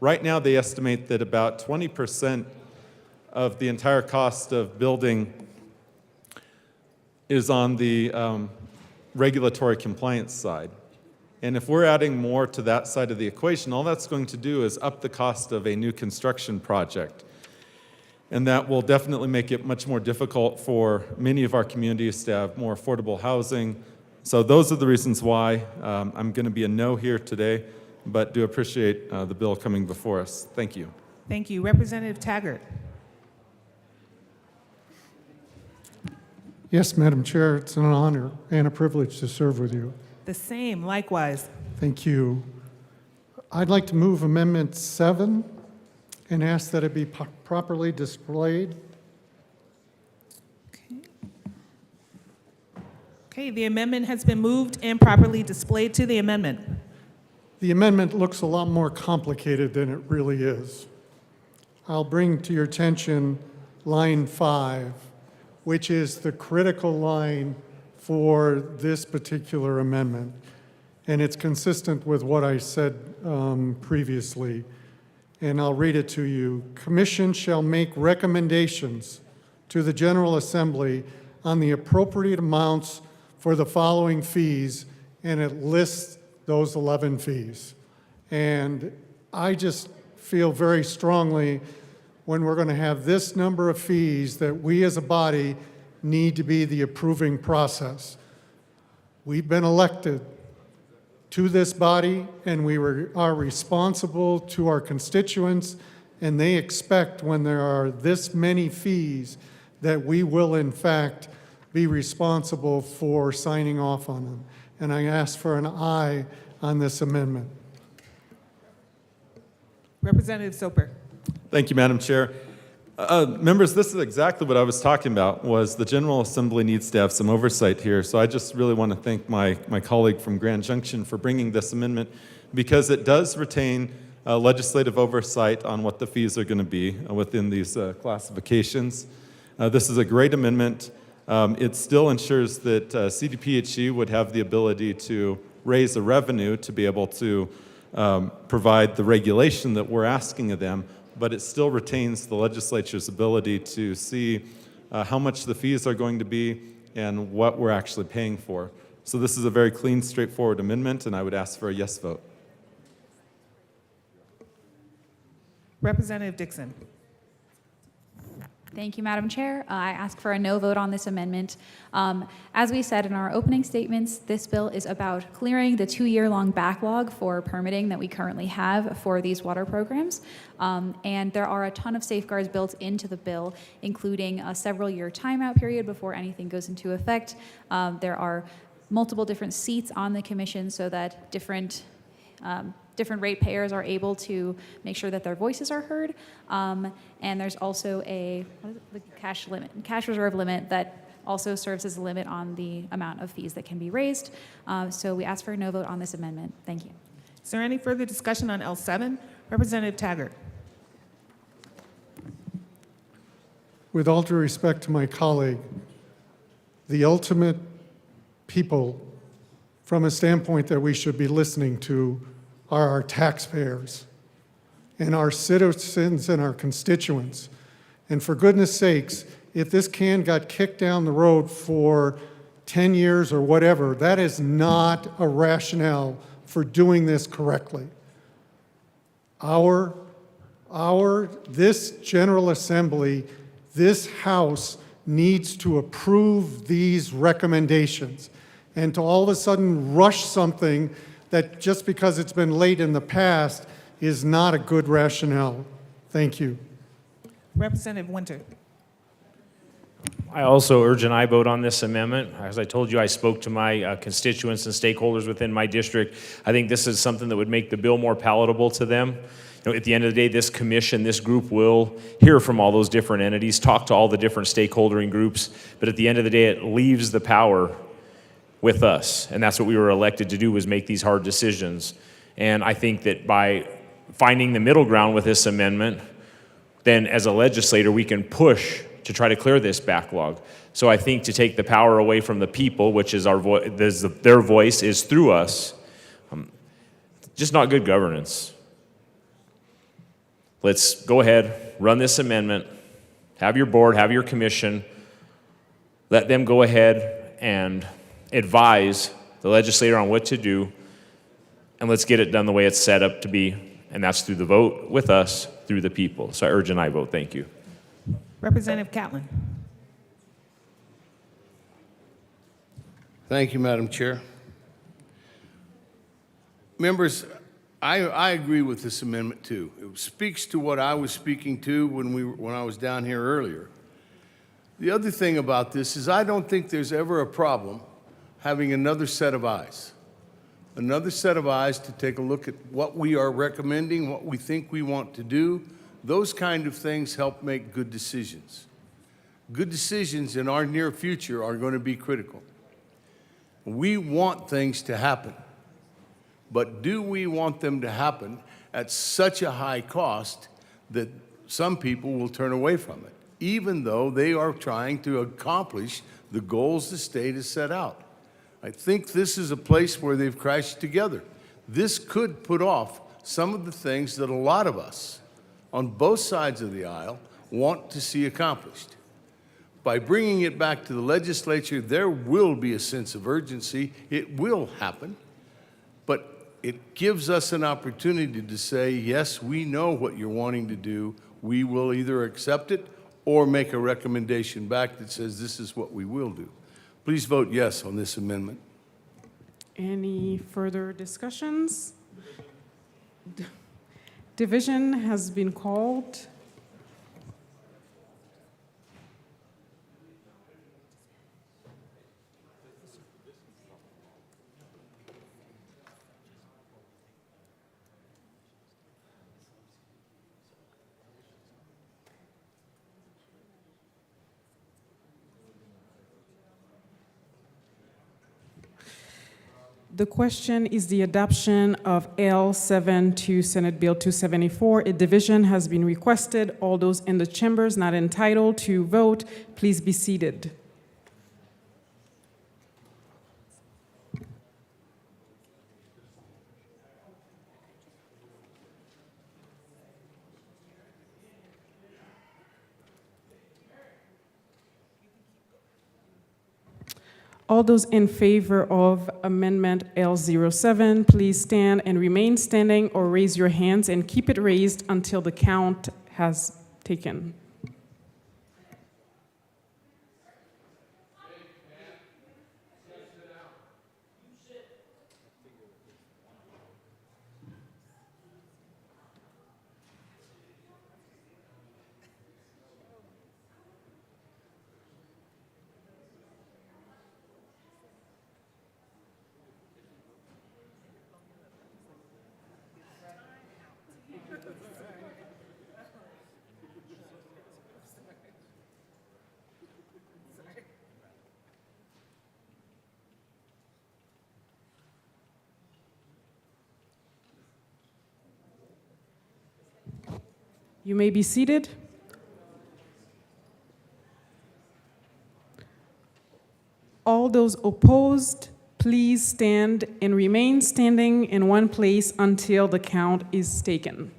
Right now, they estimate that about 20% of the entire cost of building is on the regulatory compliance side. And if we're adding more to that side of the equation, all that's going to do is up the cost of a new construction project. And that will definitely make it much more difficult for many of our communities to have more affordable housing. So those are the reasons why I'm going to be a no here today, but do appreciate the bill coming before us. Thank you. Thank you. Representative Taggart. Yes, Madam Chair, it's an honor and a privilege to serve with you. The same, likewise. Thank you. I'd like to move Amendment 7 and ask that it be properly displayed. Okay, the amendment has been moved and properly displayed to the amendment. The amendment looks a lot more complicated than it really is. I'll bring to your attention line 5, which is the critical line for this particular amendment. And it's consistent with what I said previously. And I'll read it to you. Commission shall make recommendations to the General Assembly on the appropriate amounts for the following fees, and it lists those 11 fees. And I just feel very strongly when we're going to have this number of fees that we as a body need to be the approving process. We've been elected to this body, and we are responsible to our constituents, and they expect when there are this many fees that we will in fact be responsible for signing off on them. And I ask for an aye on this amendment. Representative Soper. Thank you, Madam Chair. Members, this is exactly what I was talking about, was the General Assembly needs to have some oversight here. So I just really want to thank my colleague from Grand Junction for bringing this amendment, because it does retain legislative oversight on what the fees are going to be within these classifications. This is a great amendment. It still ensures that CDPHE would have the ability to raise a revenue to be able to provide the regulation that we're asking of them, but it still retains the legislature's ability to see how much the fees are going to be and what we're actually paying for. So this is a very clean, straightforward amendment, and I would ask for a yes vote. Representative Dixon. Thank you, Madam Chair. I ask for a no vote on this amendment. As we said in our opening statements, this bill is about clearing the 2-year-long backlog for permitting that we currently have for these water programs. And there are a ton of safeguards built into the bill, including a several-year timeout period before anything goes into effect. There are multiple different seats on the commission so that different ratepayers are able to make sure that their voices are heard. And there's also a cash reserve limit that also serves as a limit on the amount of fees that can be raised. So we ask for a no vote on this amendment. Thank you. Is there any further discussion on L7? Representative Taggart. With all due respect to my colleague, the ultimate people, from a standpoint that we should be listening to, are our taxpayers and our citizens and our constituents. And for goodness sakes, if this can got kicked down the road for 10 years or whatever, that is not a rationale for doing this correctly. This General Assembly, this House needs to approve these recommendations. And to all of a sudden rush something that just because it's been late in the past is not a good rationale. Thank you. Representative Winter. I also urge an aye vote on this amendment. As I told you, I spoke to my constituents and stakeholders within my district. I think this is something that would make the bill more palatable to them. You know, at the end of the day, this commission, this group will hear from all those different entities, talk to all the different stakeholdering groups, but at the end of the day, it leaves the power with us. And that's what we were elected to do, was make these hard decisions. And I think that by finding the middle ground with this amendment, then as a legislator, we can push to try to clear this backlog. So I think to take the power away from the people, which is their voice is through us, just not good governance. Let's go ahead, run this amendment, have your board, have your commission, let them go ahead and advise the legislator on what to do, and let's get it done the way it's set up to be, and that's through the vote with us, through the people. So I urge an aye vote. Thank you. Representative Catlin. Thank you, Madam Chair. Members, I agree with this amendment too. It speaks to what I was speaking to when I was down here earlier. The other thing about this is I don't think there's ever a problem having another set of eyes. Another set of eyes to take a look at what we are recommending, what we think we want to do. Those kind of things help make good decisions. Good decisions in our near future are going to be critical. We want things to happen, but do we want them to happen at such a high cost that some people will turn away from it, even though they are trying to accomplish the goals the state has set out? I think this is a place where they've crashed together. This could put off some of the things that a lot of us on both sides of the aisle want to see accomplished. By bringing it back to the legislature, there will be a sense of urgency. It will happen, but it gives us an opportunity to say, yes, we know what you're wanting to do. We will either accept it or make a recommendation back that says this is what we will do. Please vote yes on this amendment. Any further discussions? Division has been called. The question is the adoption of L7 to Senate Bill 274. A division has been requested. All those in the chambers not entitled to vote, please be seated. All those in favor of Amendment L07, please stand and remain standing or raise your hands and keep it raised until the count has taken. You may be seated. All those opposed, please stand and remain standing in one place until the count is taken.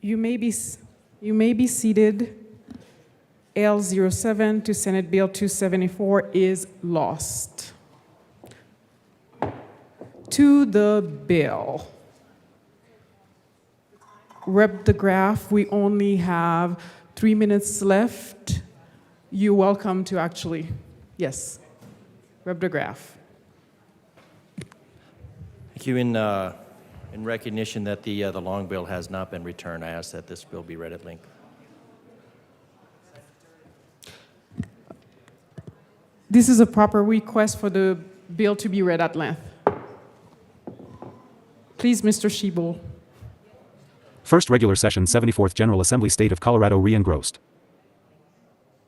You may be seated. L07 to Senate Bill 274 is lost. To the bill. Rep. DeGraff, we only have 3 minutes left. You're welcome to actually, yes. Rep. DeGraff. Thank you. In recognition that the long bill has not been returned, I ask that this bill be read at length. This is a proper request for the bill to be read at length. Please, Mr. Schiebel. First regular session, 74th General Assembly, State of Colorado, re-engrossed.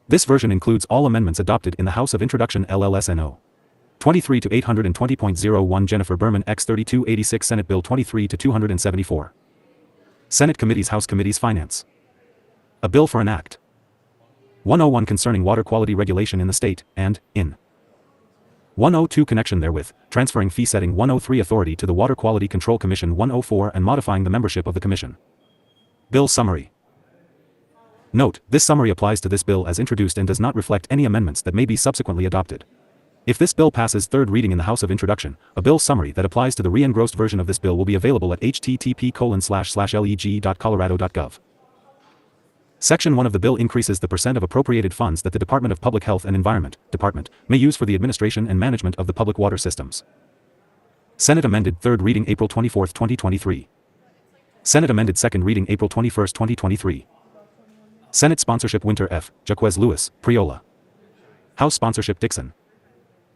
This version includes all amendments adopted in the House of Introduction LLSNO. 23 to 820.01 Jennifer Berman X 3286 Senate Bill 23 to 274. Senate Committees House Committees Finance. A bill for an act. 101 concerning water quality regulation in the state, and, in 102 connection therewith, transferring fee setting 103 authority to the Water Quality Control Commission 104 and modifying the membership of the commission. Bill summary. Note, this summary applies to this bill as introduced and does not reflect any amendments that may be subsequently adopted. If this bill passes third reading in the House of Introduction, a bill summary that applies to the re-engrossed version of this bill will be available at http://leg.colorado.gov. Section 1 of the bill increases the percent of appropriated funds that the Department of Public Health and Environment, Department, may use for the administration and management of the public water systems. Senate amended third reading April 24, 2023. Senate amended second reading April 21, 2023. Senate sponsorship Winter F. Jaquez Lewis, Priola. House sponsorship Dixon.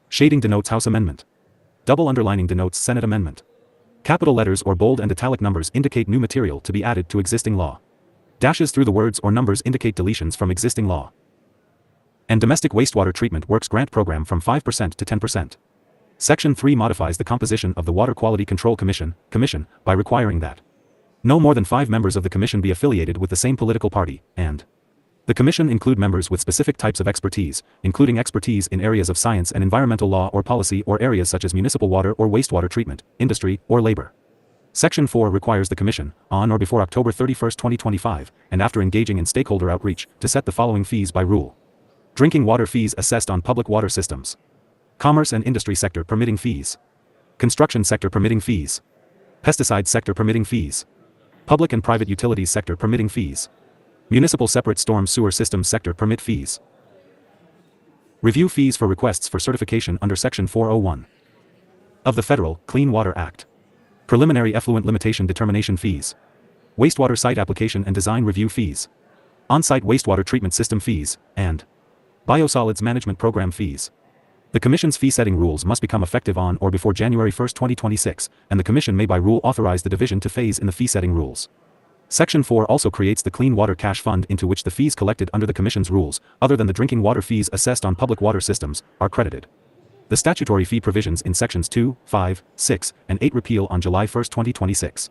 Shading denotes House amendment. Double underlining denotes Senate amendment. Capital letters or bold and italic numbers indicate new material to be added to existing law. Dashes through the words or numbers indicate deletions from existing law. And domestic wastewater treatment works grant program from 5% to 10%. Section 3 modifies the composition of the Water Quality Control Commission by requiring that no more than 5 members of the commission be affiliated with the same political party, and the commission include members with specific types of expertise, including expertise in areas of science and environmental law or policy or areas such as municipal water or wastewater treatment, industry, or labor. Section 4 requires the commission, on or before October 31, 2025, and after engaging in stakeholder outreach, to set the following fees by rule. Drinking water fees assessed on public water systems. Commerce and industry sector permitting fees. Construction sector permitting fees. Pesticide sector permitting fees. Public and private utilities sector permitting fees. Municipal separate storm sewer systems sector permit fees. Review fees for requests for certification under Section 401 of the Federal Clean Water Act. Preliminary effluent limitation determination fees. Wastewater site application and design review fees. On-site wastewater treatment system fees, and biosolids management program fees. The Commission's fee-setting rules must become effective on or before January 1, 2026, and the Commission may by rule authorize the division to phase in the fee-setting rules. Section 4 also creates the Clean Water Cash Fund into which the fees collected under the Commission's rules, other than the drinking water fees assessed on public water systems, are credited. the statutory fee provisions in sections 2, 5, 6, and 8 repeal on July 1, 2026.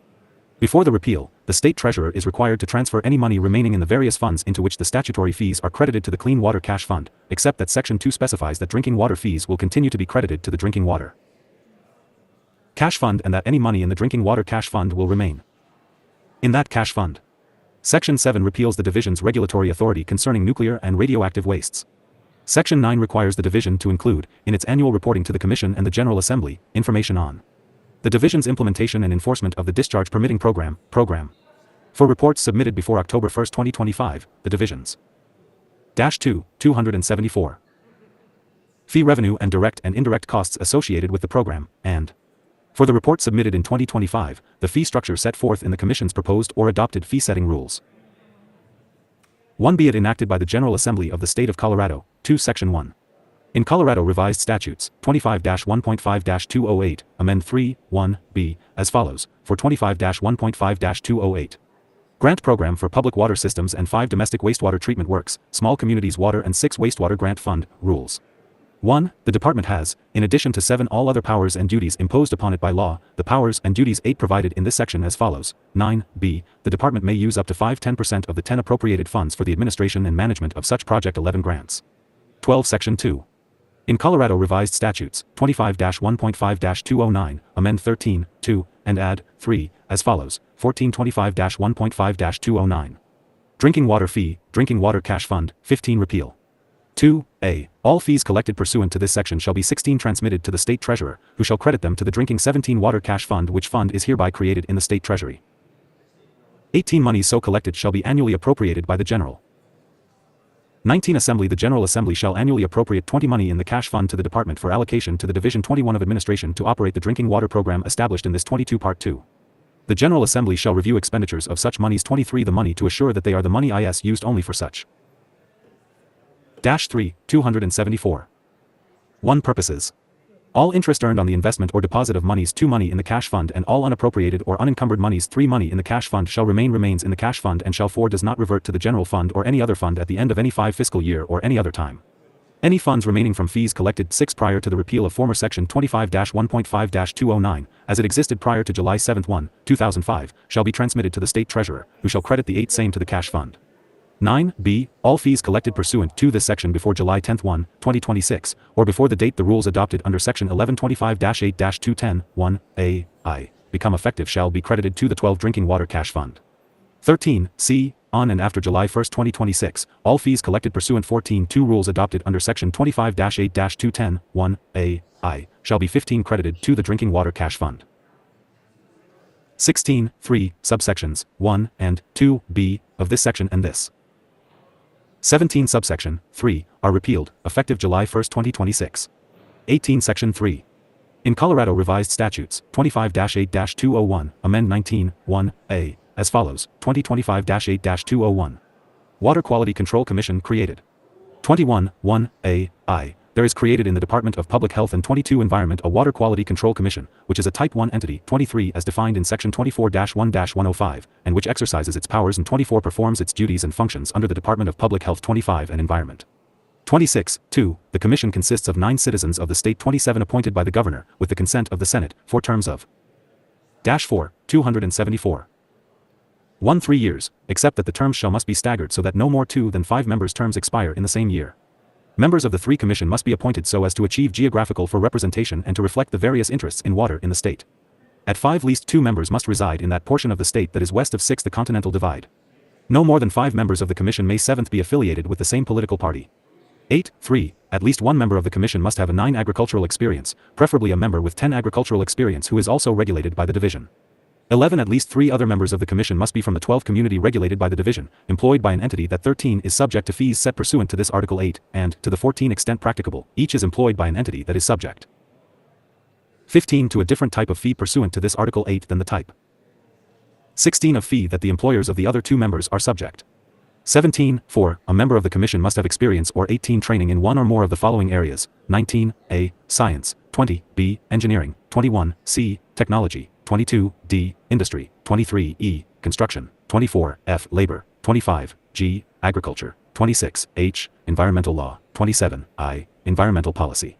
Before the repeal, the state treasurer is required to transfer any money remaining in the various funds into which the statutory fees are credited to the Clean Water Cash Fund, except that Section 2 specifies that drinking water fees will continue to be credited to the Drinking Water Cash Fund and that any money in the Drinking Water Cash Fund will remain in that cash fund. Section 7 repeals the division's regulatory authority concerning nuclear and radioactive wastes. Section 9 requires the division to include, in its annual reporting to the Commission and the General Assembly, information on the division's implementation and enforcement of the Discharge Permitting Program. For reports submitted before October 1, 2025, the divisions. 274. Fee revenue and direct and indirect costs associated with the program, and for the report submitted in 2025, the fee structure set forth in the Commission's proposed or adopted fee-setting rules. 1. Be it enacted by the General Assembly of the State of Colorado, 2 Section 1. In Colorado Revised Statutes, 25-1.5-208, amend 3, 1b, as follows, for 25-1.5-208. Grant Program for Public Water Systems and 5 Domestic Wastewater Treatment Works, Small Communities Water and 6 Wastewater Grant Fund, Rules. 1. The Department has, in addition to 7 all other powers and duties imposed upon it by law, the powers and duties 8 provided in this section as follows. 9b. The Department may use up to 10% of the 10 appropriated funds for the administration and management of such Project 11 grants. 12 Section 2. In Colorado Revised Statutes, 25-1.5-209, amend 13, 2, and add 3, as follows, 1425-1.5-209. Drinking Water Fee, Drinking Water Cash Fund, 15 repeal. 2a. All fees collected pursuant to this section shall be 16 transmitted to the State Treasurer, who shall credit them to the Drinking 17 Water Cash Fund, which fund is hereby created in the State Treasury. 18 Monies so collected shall be annually appropriated by the General 19 Assembly. The General Assembly shall annually appropriate 20 money in the cash fund to the Department for allocation to the Division 21 of Administration to operate the drinking water program established in this 22 Part 2. The General Assembly shall review expenditures of such monies. 23 The money to assure that they are the money is used only for such. 3. 274. 1. Purposes. All interest earned on the investment or deposit of monies 2 money in the cash fund and all unappropriated or unencumbered monies 3 money in the cash fund shall remains in the cash fund and shall 4 does not revert to the general fund or any other fund at the end of any 5 fiscal year or any other time. Any funds remaining from fees collected 6 prior to the repeal of former section 25-1.5-209, as it existed prior to July 7, 2005, shall be transmitted to the State Treasurer, who shall credit the 8 same to the cash fund. 9b. All fees collected pursuant to this section before July 10, 2026, or before the date the rules adopted under section 1125-8-210, 1a, become effective shall be credited to the 12 Drinking Water Cash Fund. 13c. On and after July 1, 2026, all fees collected pursuant 14-2 rules adopted under section 25-8-210, 1a, shall be 15 credited to the Drinking Water Cash Fund. 16. 3. Subsections 1 and 2b of this section and this 17 subsection 3 are repealed, effective July 1, 2026. 18 Section 3. In Colorado Revised Statutes, 25-8-201, amend 19, 1a, as follows, 2025-8-201. Water Quality Control Commission created. 21, 1a, there is created in the Department of Public Health and 22 Environment a Water Quality Control Commission, which is a Type 1 entity, 23 as defined in Section 24-1-105, and which exercises its powers and 24 performs its duties and functions under the Department of Public Health 25 and Environment. 26, 2. The Commission consists of 9 citizens of the state 27 appointed by the Governor, with the consent of the Senate, for terms of 4, 274. 1 3 years, except that the terms must be staggered so that no more 2 than 5 members' terms expire in the same year. Members of the 3 commission must be appointed so as to achieve geographical representation and to reflect the various interests in water in the state. At 5 least 2 members must reside in that portion of the state that is west of 6 the Continental Divide. No more than 5 members of the commission may 7th be affiliated with the same political party. 8. 3. At least 1 member of the commission must have a 9 agricultural experience, preferably a member with 10 agricultural experience who is also regulated by the division. 11. At least 3 other members of the commission must be from the 12 community regulated by the division, employed by an entity that 13 is subject to fees set pursuant to this Article 8, and, to the 14 extent practicable, each is employed by an entity that is subject. 15. To a different type of fee pursuant to this Article 8 than the type. 16. Of fee that the employers of the other 2 members are subject. 17. 4. A member of the commission must have experience or 18 training in one or more of the following areas. 19. A. Science. 20. B. Engineering. 21. C. Technology. 22. D. Industry. 23. E. Construction. 24. F. Labor. 25. G. Agriculture. 26. H. Environmental law. 27. I. Environmental policy.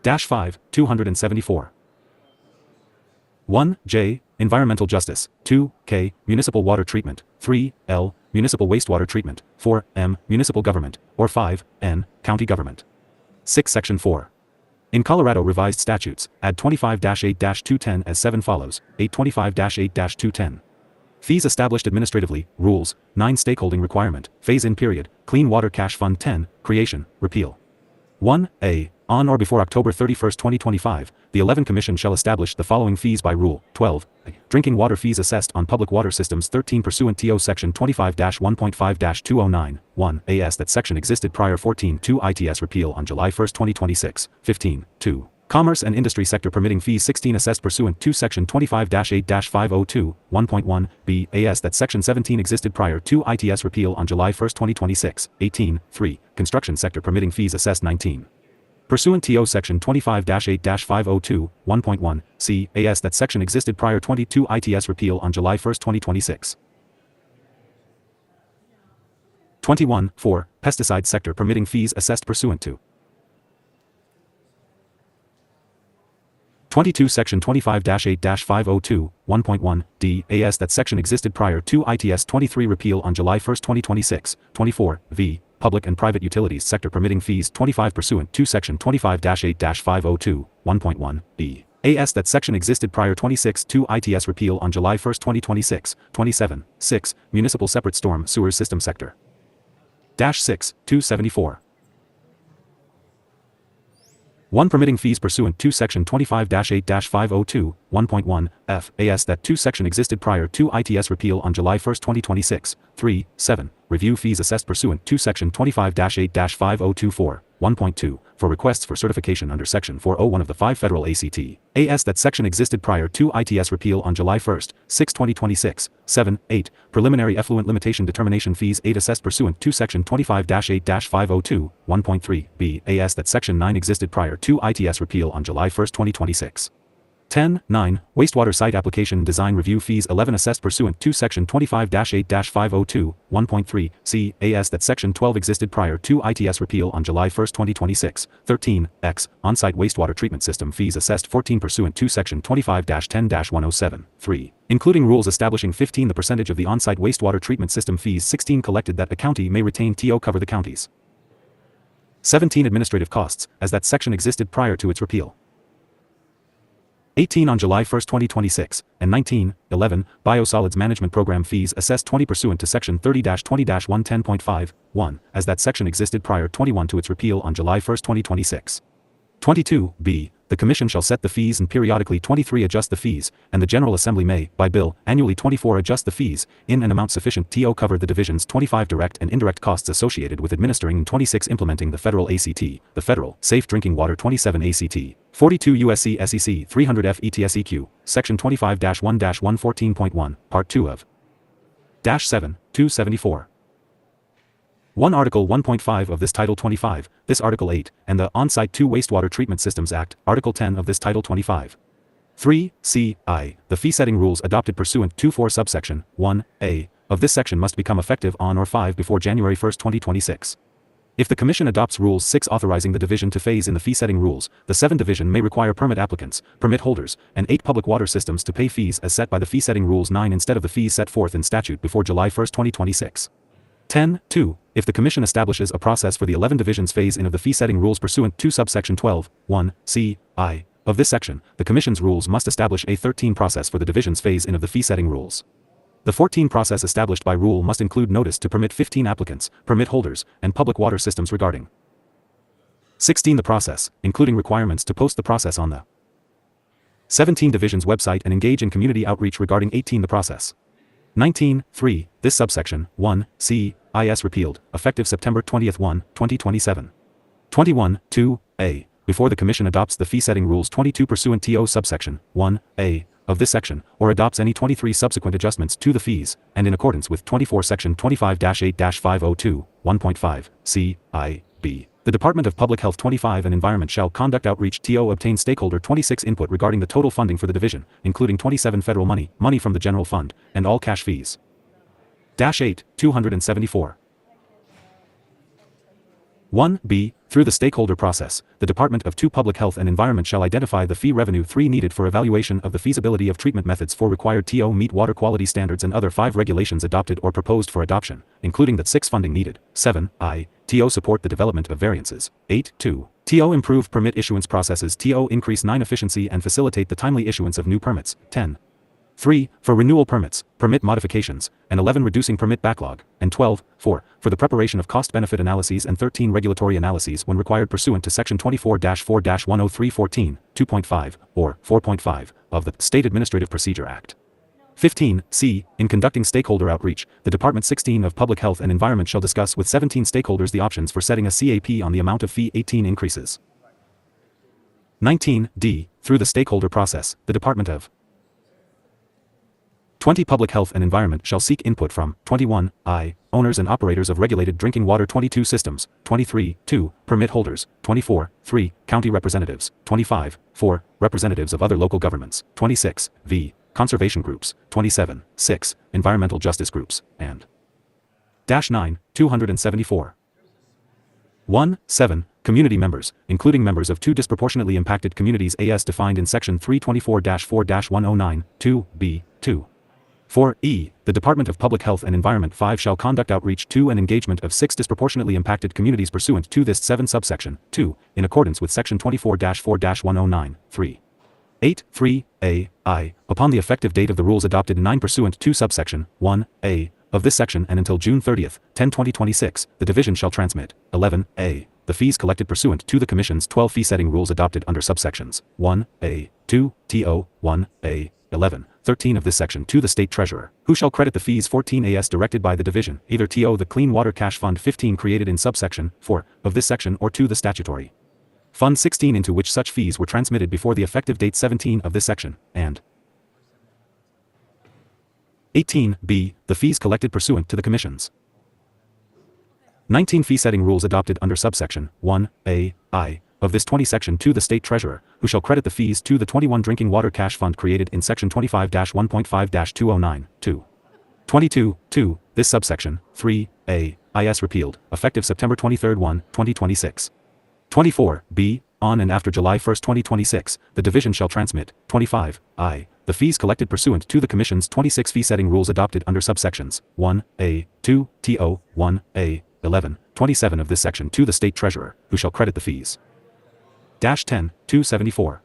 -5, 274. 1J, Environmental Justice, 2K, Municipal Water Treatment, 3L, Municipal Wastewater Treatment, 4M, Municipal Government, or 5N, County Government. 6 Section 4. In Colorado Revised Statutes, add 25-8-210 as 7 follows, 825-8-210. Fees established administratively, rules, 9 stakeholding requirement, phase-in period, Clean Water Cash Fund 10, creation, repeal. 1A, on or before October 31, 2025, the 11 Commission shall establish the following fees by Rule 12. Drinking water fees assessed on public water systems 13 pursuant to Section 25-1.5-209, 1 AS that section existed prior 14.2 ITS repeal on July 1, 2026, 15, 2. Commerce and Industry Sector permitting fees 16 assessed pursuant to Section 25-8-502, 1.1, B, AS that Section 17 existed prior to ITS repeal on July 1, 2026, 18, 3. Construction Sector permitting fees assessed 19. Pursuant to Section 25-8-502, 1.1, C, AS that section existed prior 22 ITS repeal on July 1, 2026. 21, 4. Pesticide Sector permitting fees assessed pursuant to 22 Section 25-8-502, 1.1, D, AS that section existed prior to ITS 23 repeal on July 1, 2026, 24, V, Public and Private Utilities Sector permitting fees 25 pursuant to Section 25-8-502, 1.1, B, AS that section existed prior 26 to ITS repeal on July 1, 2026, 27, 6, Municipal Separate Storm Sewer System Sector. -6, 274. 1. Permitting fees pursuant to Section 25-8-502, 1.1, F, AS that 2 section existed prior to ITS repeal on July 1, 2026, 3, 7. Review fees assessed pursuant to Section 25-8-5024, 1.2, for requests for certification under Section 401 of the 5 Federal ACT, AS that section existed prior to ITS repeal on July 1, 6, 2026, 7, 8. Preliminary effluent limitation determination fees 8 assessed pursuant to Section 25-8-502, 1.3, B, AS that Section 9 existed prior to ITS repeal on July 1, 2026. 10, 9. Wastewater Site Application and Design Review Fees 11 assessed pursuant to Section 25-8-502, 1.3, C, AS that Section 12 existed prior to ITS repeal on July 1, 2026. 13, X. On-Site Wastewater Treatment System Fees assessed 14 pursuant to Section 25-10-107, 3. Including rules establishing 15 the percentage of the on-site wastewater treatment system fees 16 collected that a county may retain TO cover the counties. 17. Administrative costs, as that section existed prior to its repeal. 18 on July 1, 2026, and 19, 11, Biosolids Management Program fees assessed 20 pursuant to Section 30-20-110.5, 1, as that section existed prior 21 to its repeal on July 1, 2026. 22, B, the Commission shall set the fees and periodically 23 adjust the fees, and the General Assembly may, by bill, annually 24 adjust the fees, in an amount sufficient to cover the Division's 25 direct and indirect costs associated with administering and 26 implementing the Federal ACT, the Federal Safe Drinking Water 27 ACT, 42 USC SEC 300 FETSEQ, Section 25-1-114.1, Part 2 of -7, 274. 1 Article 1.5 of this Title 25, this Article 8, and the On-Site 2 Wastewater Treatment Systems Act, Article 10 of this Title 25. 3. C. I. The fee-setting rules adopted pursuant to 4 subsection 1A of this section must become effective on or 5 before January 1, 2026. If the Commission adopts Rules 6 authorizing the Division to phase in the fee-setting rules, the 7 Division may require permit applicants, permit holders, and 8 public water systems to pay fees as set by the fee-setting Rules 9 instead of the fees set forth in statute before July 1, 2026. 10. 2. If the Commission establishes a process for the 11 Divisions phase-in of the fee-setting rules pursuant to subsection 12, 1, C, I, of this section, the Commission's rules must establish a 13 process for the Divisions phase-in of the fee-setting rules. The 14 process established by rule must include notice to permit 15 applicants, permit holders, and public water systems regarding 16 the process, including requirements to post the process on the 17 Division's website and engage in community outreach regarding 18 the process. 19, 3, this subsection, 1, C, IS repealed, effective September 20, 1, 2027. 21, 2, A, before the Commission adopts the fee-setting rules 22 pursuant to subsection, 1, A, of this section, or adopts any 23 subsequent adjustments to the fees, and in accordance with 24 Section 25-8-502, 1.5, C, I, B. The Department of Public Health 25 and Environment shall conduct outreach to obtain stakeholder 26 input regarding the total funding for the Division, including 27 federal money from the general fund, and all cash fees. -8, 274. 1B, Through the stakeholder process, the Department of Public Health and Environment shall identify the fee revenue 3 needed for evaluation of the feasibility of treatment methods for required TO meet water quality standards and other 5 regulations adopted or proposed for adoption, including that 6 funding needed. 7. TO support the development of variances. 8. 2. TO improve permit issuance processes. TO increase 9 efficiency and facilitate the timely issuance of new permits. 10. 3. For renewal permits, permit modifications, and 11. Reducing permit backlog, and 12. 4. For the preparation of cost-benefit analyses and 13. Regulatory analyses when required pursuant to Section 24-4-10314, 2.5, or 4.5, of the State Administrative Procedure Act. 15. C. In conducting stakeholder outreach, the Department 16 of Public Health and Environment shall discuss with 17 stakeholders the options for setting a CAP on the amount of fee. 18. Increases. 19. D. Through the stakeholder process, the Department of 20 Public Health and Environment shall seek input from 21. Owners and operators of regulated drinking water. 22. Systems. 23. 2. Permit holders. 24. 3. County representatives. 25. 4. Representatives of other local governments. 26. V. Conservation groups. 27. 6. Environmental justice groups. And 9. 274. 1. 7. Community members, including members of 2 disproportionately impacted communities as defined in Section 324-4-109, 2b, 2. 4e. The Department of Public Health and Environment 5 shall conduct outreach to and engagement of 6 disproportionately impacted communities pursuant to this 7 subsection 2, in accordance with Section 24-4-109, 3. 8. 3a. Upon the effective date of the rules adopted 9 pursuant to subsection 1a of this section and until June 30th, 2026, the Division shall transmit 11a. The fees collected pursuant to the Commission's 12 fee-setting rules adopted under subsections 1a, 2, to 1a, 11, 13 of this section to the State Treasurer, who shall credit the fees 14 as directed by the Division, either to the Clean Water Cash Fund 15 created in subsection 4 of this section or to the statutory Fund 16 into which such fees were transmitted before the effective date 17 of this section, and 18b. The fees collected pursuant to the Commission's 19 fee-setting rules adopted under subsection 1a, of this 20 section to the State Treasurer, who shall credit the fees to the 21 Drinking Water Cash Fund created in Section 25-1.5-209, 2. 22, 2, this subsection, 3a, is repealed, effective September 23, 2026. 24, b, on and after July 1, 2026, the Division shall transmit, 25, the fees collected pursuant to the Commission's 26 fee-setting rules adopted under subsections 1a, 2, to 1a, 11, 27 of this section to the State Treasurer, who shall credit the fees. 10, 274.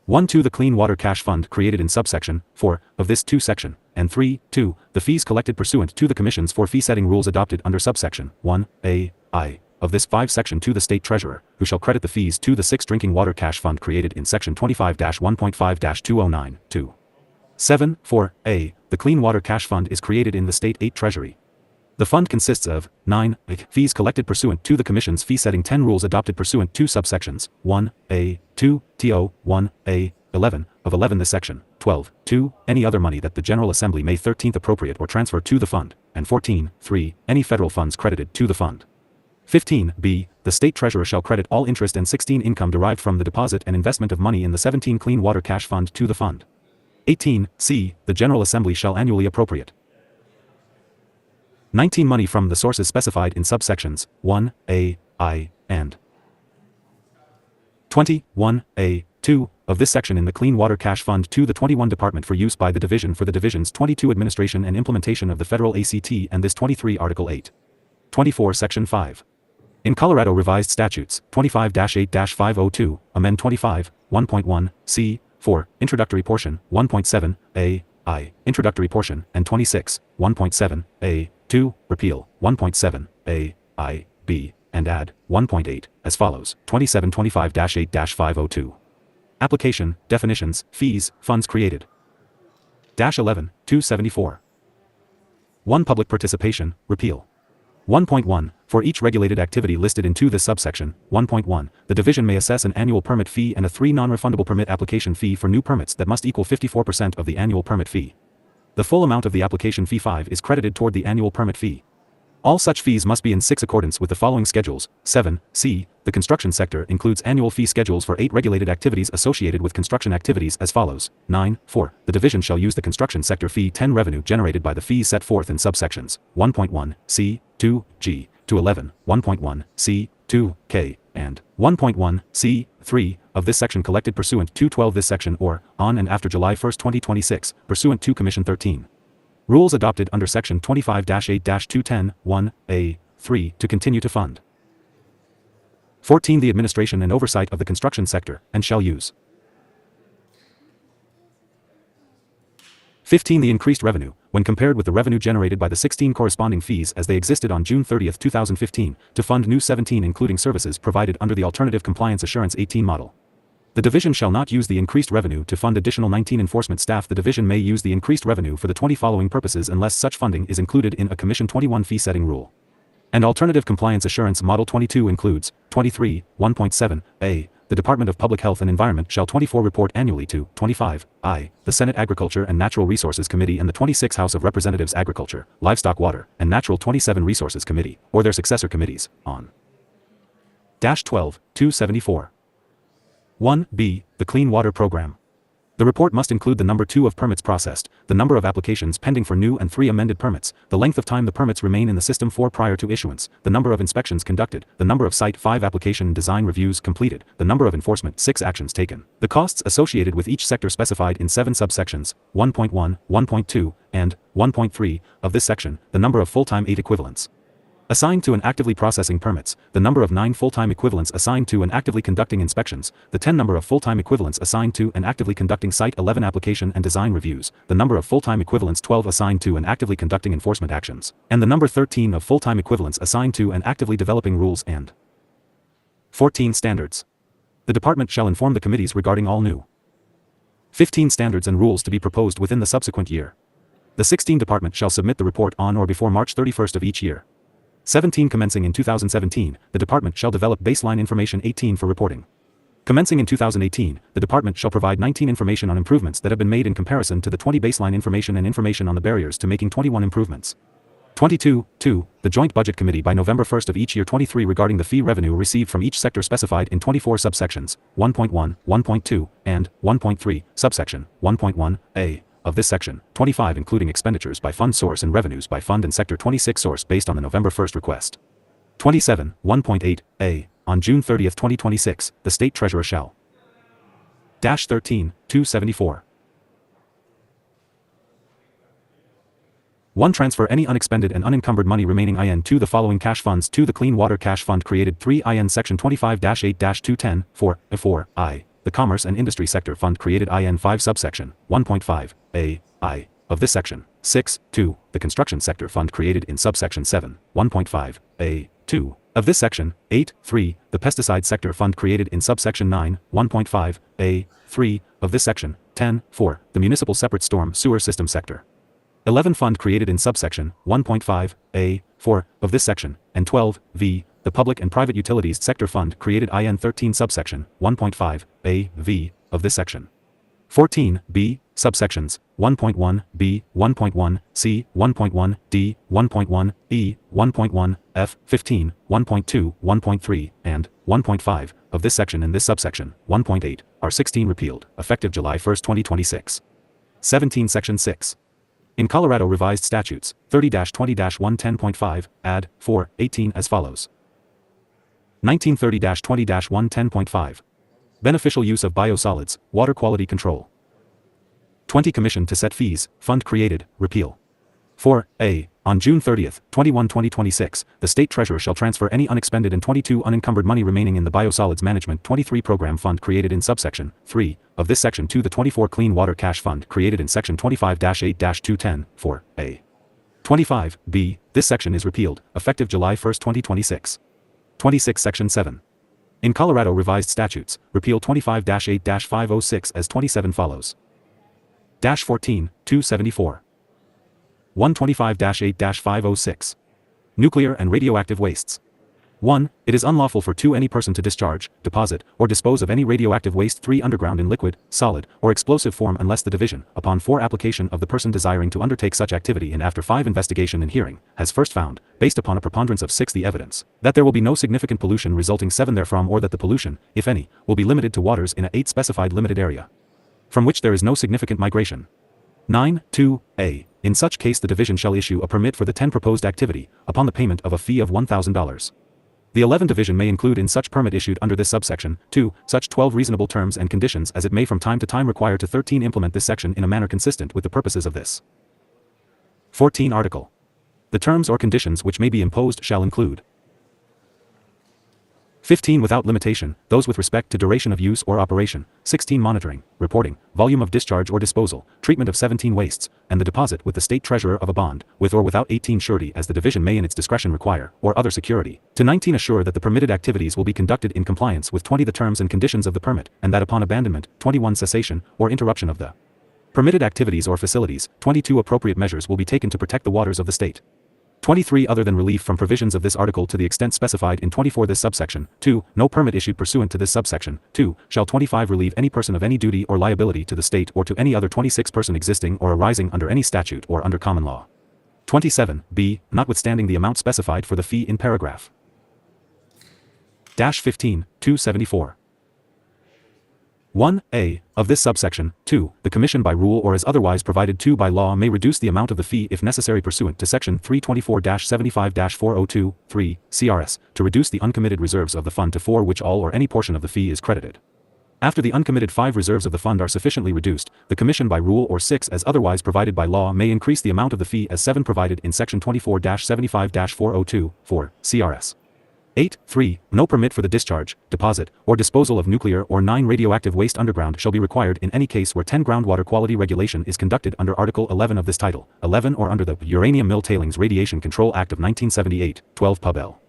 1 to the Clean Water Cash Fund created in subsection 4 of this 2 section, and 3, 2, the fees collected pursuant to the Commission's 4 fee-setting rules adopted under subsection 1a, of this 5 section to the State Treasurer, who shall credit the fees to the 6 Drinking Water Cash Fund created in Section 25-1.5-209, 2. 7, 4a, the Clean Water Cash Fund is created in the State 8 Treasury. The fund consists of 9. Fees collected pursuant to the Commission's fee-setting 10 rules adopted pursuant to subsections 1a, 2, to 1a, 11 of 11 this section, 12, 2, any other money that the General Assembly may 13th appropriate or transfer to the fund, and 14, 3, any federal funds credited to the fund. 15, b, the State Treasurer shall credit all interest and 16 income derived from the deposit and investment of money in the 17 Clean Water Cash Fund to the fund. 18, c, the General Assembly shall annually appropriate 19 money from the sources specified in subsections 1a, and 21a, 2 of this section in the Clean Water Cash Fund to the 21 Department for use by the Division for the Division's 22 administration and implementation of the federal ACT and this 23 Article 8. 24 Section 5. In Colorado Revised Statutes 25-8-502, amend 25, 1.1, c, 4, introductory portion, 1.7, a, introductory portion, and 26, 1.7, a, 2, repeal, 1.7, a, b, and add, 1.8, as follows, 2725-8-502. Application, definitions, fees, funds created. 11, 274. 1. Public participation, repeal. 1.1. For each regulated activity listed in this subsection, 1.1, the Division may assess an annual permit fee and a 3 non-refundable permit application fee for new permits that must equal 54% of the annual permit fee. The full amount of the application fee 5 is credited toward the annual permit fee. All such fees must be in 6 accordance with the following schedules. 7. C. The construction sector includes annual fee schedules for 8 regulated activities associated with construction activities as follows. 9. 4. The Division shall use the construction sector fee 10 revenue generated by the fees set forth in subsections 1.1, C, 2, G, to 11, 1.1 C, 2 K, and 1.1 C, 3 of this section collected pursuant to 12 this section or on and after July 1, 2026, pursuant to Commission 13. Rules adopted under Section 25-8-210, 1A, 3 to continue to fund. 14. The administration and oversight of the construction sector, and shall use. 15. The increased revenue, when compared with the revenue generated by the 16 corresponding fees as they existed on June 30, 2015, to fund new 17 including services provided under the Alternative Compliance Assurance 18 model. The division shall not use the increased revenue to fund additional 19 enforcement staff. The division may use the increased revenue for the 20 following purposes unless such funding is included in a Commission 21 fee setting rule. And Alternative Compliance Assurance Model 22 includes 23, 1.7, A. The Department of Public Health and Environment shall 24 report annually to 25, I. The Senate Agriculture and Natural Resources Committee and the 26 House of Representatives Agriculture, Livestock, Water, and Natural 27 Resources Committee, or their successor committees, on. 12-274. 1b. The Clean Water Program. The report must include the number 2 of permits processed, the number of applications pending for new and 3 amended permits, the length of time the permits remain in the system 4 prior to issuance, the number of inspections conducted, the number of Site 5 application and design reviews completed, the number of enforcement 6 actions taken, the costs associated with each sector specified in 7 subsections, 1.1, 1.2, and 1.3 of this section, the number of full-time 8 equivalents assigned to and actively processing permits, the number of 9 full-time equivalents assigned to and actively conducting inspections, the 10 number of full-time equivalents assigned to and actively conducting Site 11 application and design reviews, the number of full-time equivalents 12 assigned to and actively conducting enforcement actions, and the number 13 of full-time equivalents assigned to and actively developing rules and 14 standards. The department shall inform the committees regarding all new 15 standards and rules to be proposed within the subsequent year. The 16 department shall submit the report on or before March 31st of each year. 17. Commencing in 2017, the department shall develop baseline information 18 for reporting. Commencing in 2018, the department shall provide 19 information on improvements that have been made in comparison to the 20 baseline information and information on the barriers to making 21 improvements. 22. 2. The Joint Budget Committee by November 1st of each year. 23. Regarding the fee revenue received from each sector specified in 24 subsections, 1.1, 1.2, and 1.3, subsection 1.1a. of this section, 25 including expenditures by fund source and revenues by fund and sector 26 source based on the November 1st request. 27, 1.8a, on June 30th, 2026, the State Treasurer shall -13, 274. 1. Transfer any unexpended and unencumbered money remaining in to the following cash funds to the Clean Water Cash Fund created 3 in Section 25-8-210, 4 I. The Commerce and Industry Sector Fund created in 5 subsection 1.5 a I of this section. 6. 2. The Construction Sector Fund created in subsection 7 1.5 a 2 of this section. 8. 3. The Pesticide Sector Fund created in subsection 9 1.5 a 3 of this section. 10. 4. The Municipal Separate Storm Sewer System Sector 11 fund created in subsection 1.5 a 4 of this section. And 12. V. The Public and Private Utilities Sector Fund created in 13 subsection 1.5 a v of this section. 14. B. Subsections 1.1 b 1.1 c 1.1 d 1.1 e 1.1 f 15 1.2 1.3 and 1.5 of this section and this subsection 1.8 are 16 repealed effective July 1st, 2026. 17. Section 6. In Colorado Revised Statutes 30-20-110.5 add 4:18 as follows. 1930-20-110.5 Beneficial use of biosolids, water quality control. 20. Commission to set fees, fund created, repeal. 4a. On June 30th, 2026, the State Treasurer shall transfer any unexpended and 22 unencumbered money remaining in the Biosolids Management 23 Program Fund created in subsection 3 of this section to the 24 Clean Water Cash Fund created in Section 25-8-210, 4a. 25b. This section is repealed, effective July 1st, 2026. 26. Section 7. In Colorado Revised Statutes, repeal 25-8-506 as 27 follows. 14, 274. 125-8-506. Nuclear and radioactive wastes. 1. It is unlawful for any person to discharge, deposit, or dispose of any radioactive waste 3 underground in liquid, solid, or explosive form unless the division, upon 4 application of the person desiring to undertake such activity and after 5 investigation and hearing, has first found, based upon a preponderance of 6 the evidence, that there will be no significant pollution resulting 7 therefrom or that the pollution, if any, will be limited to waters in a 8 specified limited area, from which there is no significant migration. 9. 2a. In such case the division shall issue a permit for the 10 proposed activity, upon the payment of a fee of $1,000. The 11 division may include in such permit issued under this subsection, 2, such 12 reasonable terms and conditions as it may from time to time require to 13 implement this section in a manner consistent with the purposes of this. 14 Article. The terms or conditions which may be imposed shall include 15 without limitation, those with respect to duration of use or operation, 16 monitoring, reporting, volume of discharge or disposal, treatment of 17 wastes, and the deposit with the state treasurer of a bond, with or without 18 surety as the division may in its discretion require, or other security, to 19 assure that the permitted activities will be conducted in compliance with 20 the terms and conditions of the permit, and that upon abandonment, 21 cessation, or interruption of the permitted activities or facilities, 22 appropriate measures will be taken to protect the waters of the state. 23 other than relief from provisions of this article to the extent specified in 24 this subsection. 2. No permit issued pursuant to this subsection. 2. Shall 25 relieve any person of any duty or liability to the state or to any other 26 person existing or arising under any statute or under common law. 27. B. Notwithstanding the amount specified for the fee in paragraph 15, 274. 1a. Of this subsection. 2. The Commission by rule or as otherwise provided to by law may reduce the amount of the fee if necessary pursuant to Section 324-75-402, 3, CRS, to reduce the uncommitted reserves of the fund to 4 which all or any portion of the fee is credited. After the uncommitted 5 reserves of the fund are sufficiently reduced, the Commission by rule or 6 as otherwise provided by law may increase the amount of the fee as 7 provided in Section 24-75-402, 4, CRS. 8. 3. No permit for the discharge, deposit, or disposal of nuclear or 9 radioactive waste underground shall be required in any case where 10 groundwater quality regulation is conducted under Article 11 of this title, 11 or under the Uranium Mill Tailings Radiation Control Act of 1978, 12 Pub L.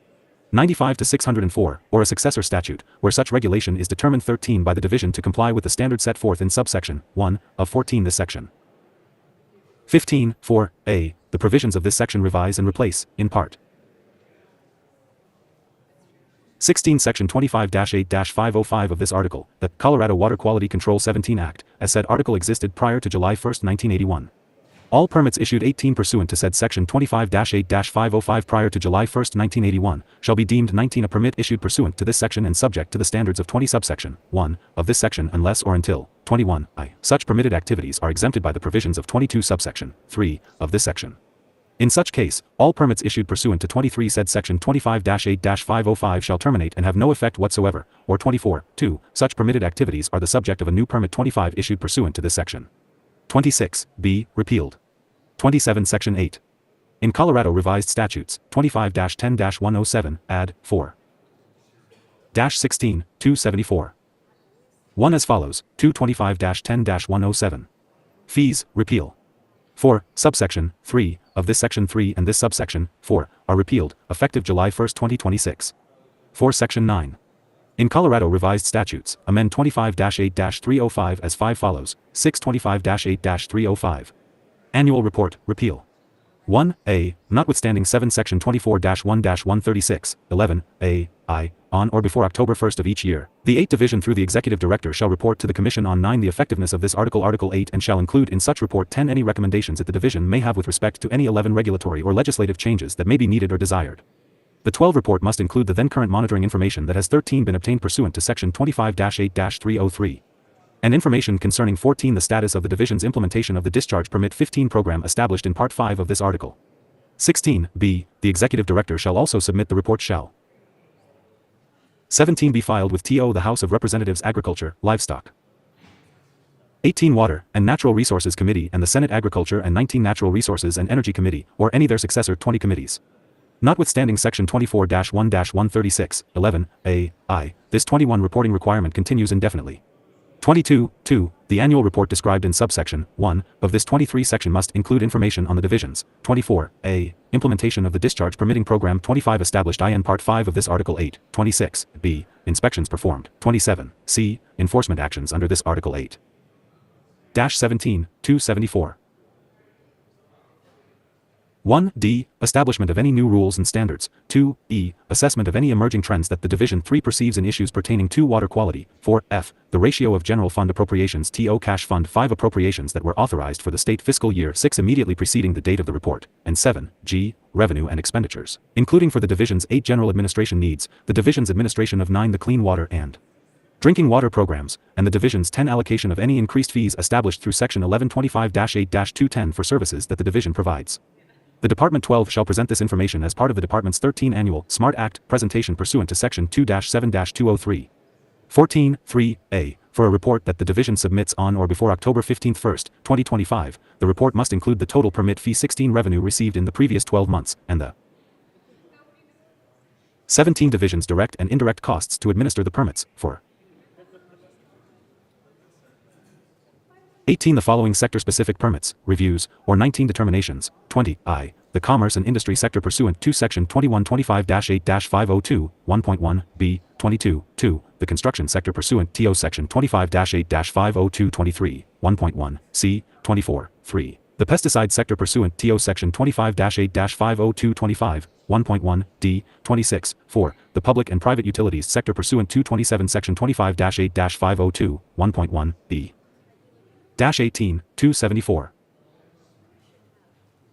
95 to 604, or a successor statute, where such regulation is determined 13 by the division to comply with the standard set forth in subsection 1 of 14 this section. 15. 4a. The provisions of this section revise and replace, in part, 16 Section 25-8-505 of this article, the Colorado Water Quality Control 17 Act, as said article existed prior to July 1, 1981. All permits issued 18 pursuant to said Section 25-8-505 prior to July 1, 1981, shall be deemed 19 a permit issued pursuant to this section and subject to the standards of 20 subsection 1 of this section unless or until 21 such permitted activities are exempted by the provisions of 22 subsection 3 of this section. In such case, all permits issued pursuant to 23 said Section 25-8-505 shall terminate and have no effect whatsoever, or 24. 2. Such permitted activities are the subject of a new permit 25 issued pursuant to this section. 26. B. Repealed. 27 Section 8. In Colorado Revised Statutes, 25-10-107, add 4. 16, 274. 1 as follows, 225-10-107. Fees, repeal. 4. Subsection 3 of this section 3 and this subsection 4 are repealed, effective July 1, 2026. 4. Section 9. In Colorado Revised Statutes, amend 25-8-305 as 5 follows. 625-8-305. Annual Report, repeal. 1a. Notwithstanding 7 Section 24-1-136, 11a, I, on or before October 1st of each year, the 8th Division through the Executive Director shall report to the Commission on 9 the effectiveness of this Article 8 and shall include in such report 10 any recommendations that the Division may have with respect to any 11 regulatory or legislative changes that may be needed or desired. The 12 report must include the then current monitoring information that has 13 been obtained pursuant to Section 25-8-303. And information concerning 14 the status of the Division's implementation of the Discharge Permit 15 program established in Part 5 of this article. 16. B. The Executive Director shall also submit the report shall 17 be filed with TO the House of Representatives Agriculture, Livestock. 18 Water and Natural Resources Committee and the Senate Agriculture and 19 Natural Resources and Energy Committee, or any their successor 20 committees. Notwithstanding Section 24-1-136, 11a, I, this 21 reporting requirement continues indefinitely. 22. 2. The annual report described in subsection 1 of this 23 section must include information on the divisions. 24. A. Implementation of the Discharge Permitting Program 25 established in Part 5 of this Article 8. 26. B. Inspections performed. 27. C. Enforcement actions under this Article 8. 17. 274. 1d. Establishment of any new rules and standards. 2e. Assessment of any emerging trends that the Division 3 perceives in issues pertaining to water quality. 4f. The ratio of general fund appropriations to cash fund 5 appropriations that were authorized for the state fiscal year 6 immediately preceding the date of the report. And 7g. Revenue and expenditures, including for the Division's 8 general administration needs, the Division's administration of 9 the clean water and Drinking water programs, and the Division's 10 allocation of any increased fees established through Section 1125-8-210 for services that the Division provides. The Department 12 shall present this information as part of the Department's 13th Annual SMART Act presentation pursuant to Section 2-7-203. 14.3a. For a report that the Division submits on or before October 15, 2025, the report must include the total permit fee 16 revenue received in the previous 12 months, and the 17 Division's direct and indirect costs to administer the permits, for 18 the following sector-specific permits, reviews, or 19 determinations. 20. The Commerce and Industry Sector pursuant to Section 2125-8-502, 1.1, b. 22. 2. The Construction Sector pursuant to Section 25-8-502, 23, 1.1, c. 24. 3. The Pesticide Sector pursuant to Section 25-8-502, 25, 1.1, d. 26. 4. The Public and Private Utilities Sector pursuant to 27 Section 25-8-502, 1.1, b. 18, 274.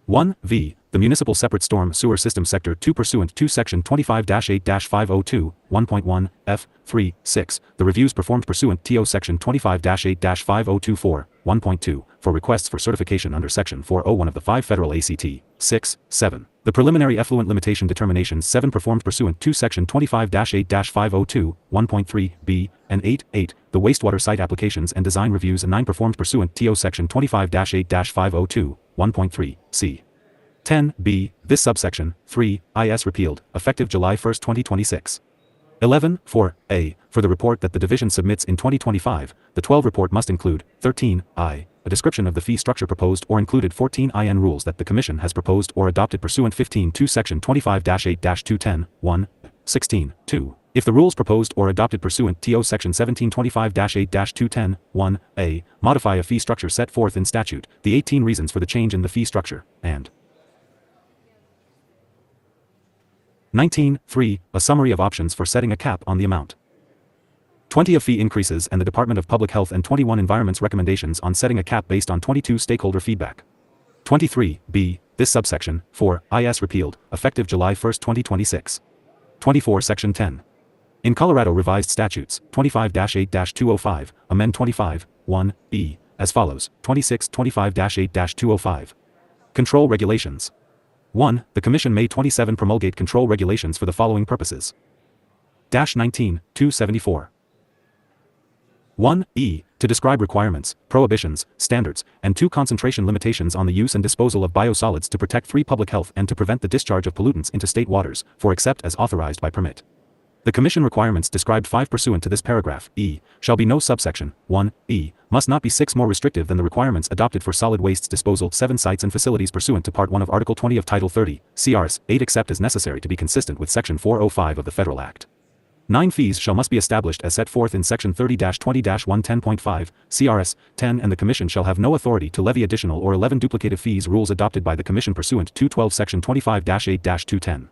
1. The Municipal Separate Storm Sewer System Sector 2 pursuant to Section 25-8-502, 1.1, f. 3, 6. The reviews performed pursuant to Section 25-8-5024, 1.2, for requests for certification under Section 401 of the 5 Federal ACT. 6, 7. The preliminary effluent limitation determinations 7 performed pursuant to Section 25-8-502, 1.3, b, and 8. The wastewater site applications and design reviews and 9 performed pursuant to Section 25-8-502, 1.3, c. 10b. This subsection 3 is repealed, effective July 1, 2026. 11.4a. For the report that the Division submits in 2025, the 12 report must include 13i. A description of the fee structure proposed or included 14 rules that the Commission has proposed or adopted pursuant 15 to Section 25-8-210, 1, 16, 2. If the rules proposed or adopted pursuant to Section 1725-8-210, 1a, modify a fee structure set forth in statute, the 18 reasons for the change in the fee structure, and 19.3. A summary of options for setting a cap on the amount. 20 of fee increases and the Department of Public Health and 21 Environment's recommendations on setting a cap based on 22 stakeholder feedback. 23b. This subsection 4 is repealed, effective July 1, 2026. 24. Section 10. In Colorado Revised Statutes 25-8-205, amend 25.1b as follows: 26.25-8-205. Control regulations. 1. The Commission may 27 promulgate control regulations for the following purposes. 19.274. 1e. To describe requirements, prohibitions, standards, and 2 concentration limitations on the use and disposal of biosolids to protect 3 public health and to prevent the discharge of pollutants into state waters, for except as authorized by permit. The Commission requirements described 5 pursuant to this paragraph, e, shall be no subsection, 1e, must not be 6 more restrictive than the requirements adopted for solid wastes disposal 7 sites and facilities pursuant to Part 1 of Article 20 of Title 30, CRS 8 except as necessary to be consistent with Section 405 of the Federal Act. 9 fees shall must be established as set forth in Section 30-20-110.5, CRS 10 and the Commission shall have no authority to levy additional or 11 duplicative fees rules adopted by the Commission pursuant to 12 Section 25-8-210.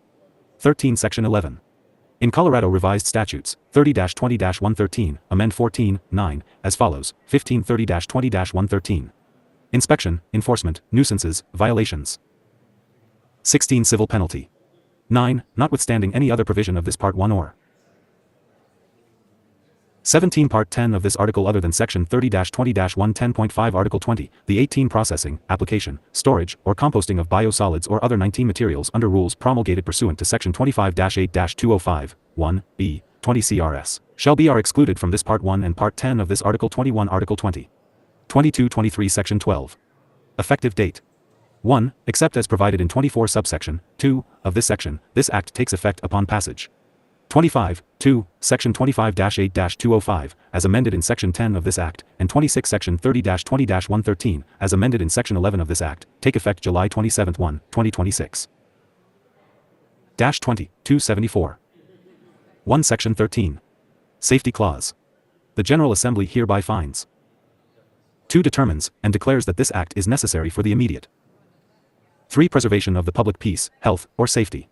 13 Section 11. In Colorado Revised Statutes 30-20-113, amend 14.9, as follows: 1530-20-113. Inspection, enforcement, nuisances, violations. 16 Civil penalty. 9. Notwithstanding any other provision of this Part 1 or 17 Part 10 of this article other than Section 30-20-110.5 Article 20, the 18 processing, application, storage, or composting of biosolids or other 19 materials under rules promulgated pursuant to Section 25-8-205, 1b, 20 CRS, shall be or excluded from this Part 1 and Part 10 of this Article 21 Article 20. 22-23 Section 12. Effective date. 1. Except as provided in 24 subsection 2 of this section, this Act takes effect upon passage. 25. 2. Section 25-8-205, as amended in Section 10 of this Act, and 26 Section 30-20-113, as amended in Section 11 of this Act, take effect July 27, 2026. 20-274. 1. Section 13. Safety Clause. The General Assembly hereby finds. 2. Determines, and declares that this Act is necessary for the immediate 3. Preservation of the public peace, health, or safety.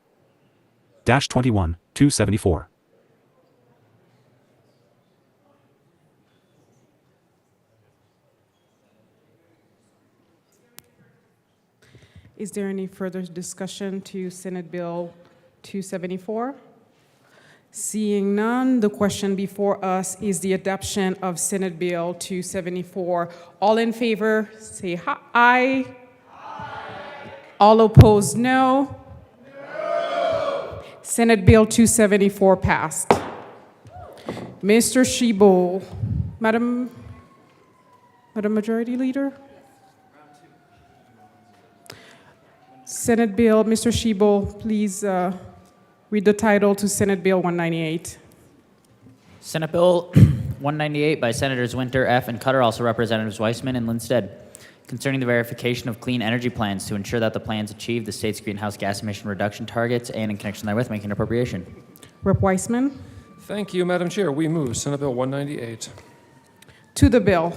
21-274. Is there any further discussion to Senate Bill 274? Seeing none, the question before us is the adoption of Senate Bill 274. All in favor, say aye. All opposed, no. Senate Bill 274 passed. Mr. Shebo, Madam Majority Leader? Senate Bill, Mr. Shebo, please read the title to Senate Bill 198. Senate Bill 198 by Senators Winter, F., and Cutter, also Representatives Weissman and Lindstedt, concerning the verification of clean energy plans to ensure that the plans achieve the state's greenhouse gas emission reduction targets and in connection therewith making an appropriation. Rep. Weissman. Thank you, Madam Chair. We move Senate Bill 198. To the bill.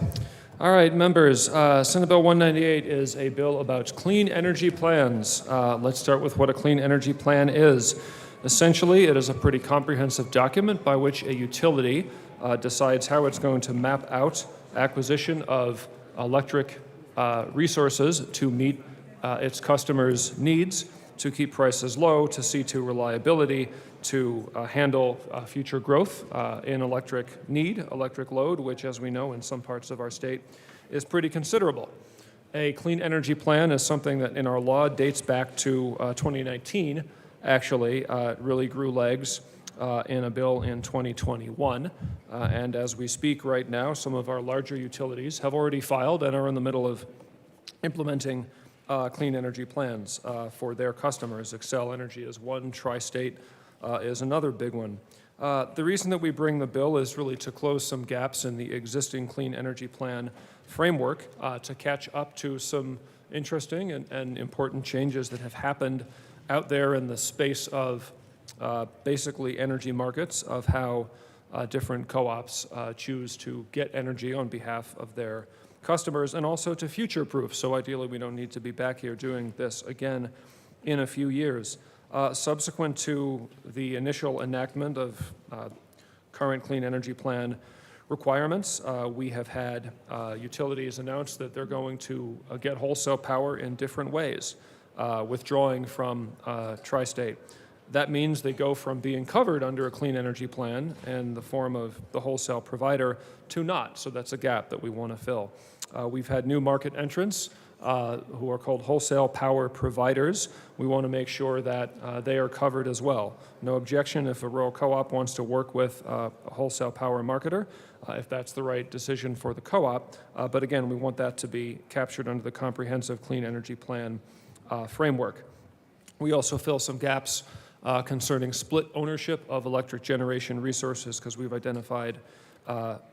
All right, members, Senate Bill 198 is a bill about clean energy plans. Let's start with what a clean energy plan is. Essentially, it is a pretty comprehensive document by which a utility decides how it's going to map out acquisition of electric resources to meet its customers' needs, to keep prices low, to see to reliability, to handle future growth in electric need, electric load, which, as we know, in some parts of our state is pretty considerable. A clean energy plan is something that in our law dates back to 2019, actually. It really grew legs in a bill in 2021. And as we speak right now, some of our larger utilities have already filed and are in the middle of implementing clean energy plans for their customers. Xcel Energy is one, Tri-State is another big one. The reason that we bring the bill is really to close some gaps in the existing clean energy plan framework to catch up to some interesting and important changes that have happened out there in the space of basically energy markets, of how different co-ops choose to get energy on behalf of their customers, and also to future-proof. So ideally, we don't need to be back here doing this again in a few years. Subsequent to the initial enactment of current clean energy plan requirements, we have had utilities announce that they're going to get wholesale power in different ways, withdrawing from Tri-State. That means they go from being covered under a clean energy plan in the form of the wholesale provider to not. So that's a gap that we want to fill. We've had new market entrants who are called wholesale power providers. We want to make sure that they are covered as well. No objection if a rural co-op wants to work with a wholesale power marketer, if that's the right decision for the co-op. But again, we want that to be captured under the comprehensive clean energy plan framework. We also fill some gaps concerning split ownership of electric generation resources, because we've identified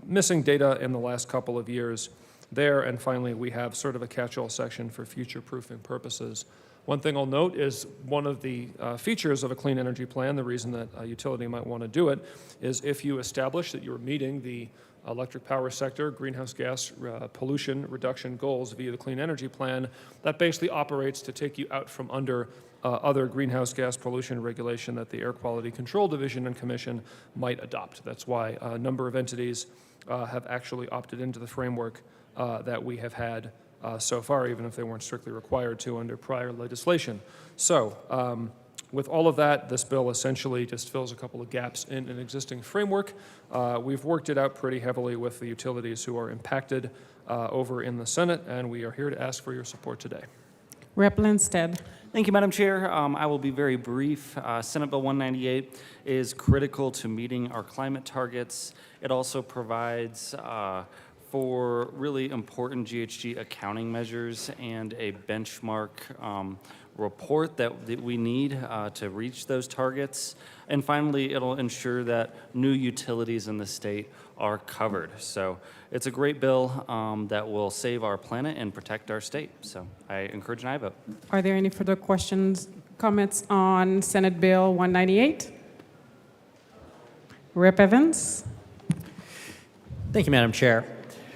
missing data in the last couple of years there. And finally, we have sort of a catch-all section for future-proofing purposes. One thing I'll note is one of the features of a clean energy plan, the reason that a utility might want to do it, is if you establish that you're meeting the electric power sector greenhouse gas pollution reduction goals via the clean energy plan, that basically operates to take you out from under other greenhouse gas pollution regulation that the Air Quality Control Division and Commission might adopt. That's why a number of entities have actually opted into the framework that we have had so far, even if they weren't strictly required to under prior legislation. So with all of that, this bill essentially just fills a couple of gaps in an existing framework. We've worked it out pretty heavily with the utilities who are impacted over in the Senate, and we are here to ask for your support today. Rep. Lindstedt. Thank you, Madam Chair. I will be very brief. Senate Bill 198 is critical to meeting our climate targets. It also provides for really important GHG accounting measures and a benchmark report that we need to reach those targets. And finally, it'll ensure that new utilities in the state are covered. So it's a great bill that will save our planet and protect our state. So I encourage an aye vote. Are there any further questions, comments on Senate Bill 198? Rep. Evans. Thank you, Madam Chair.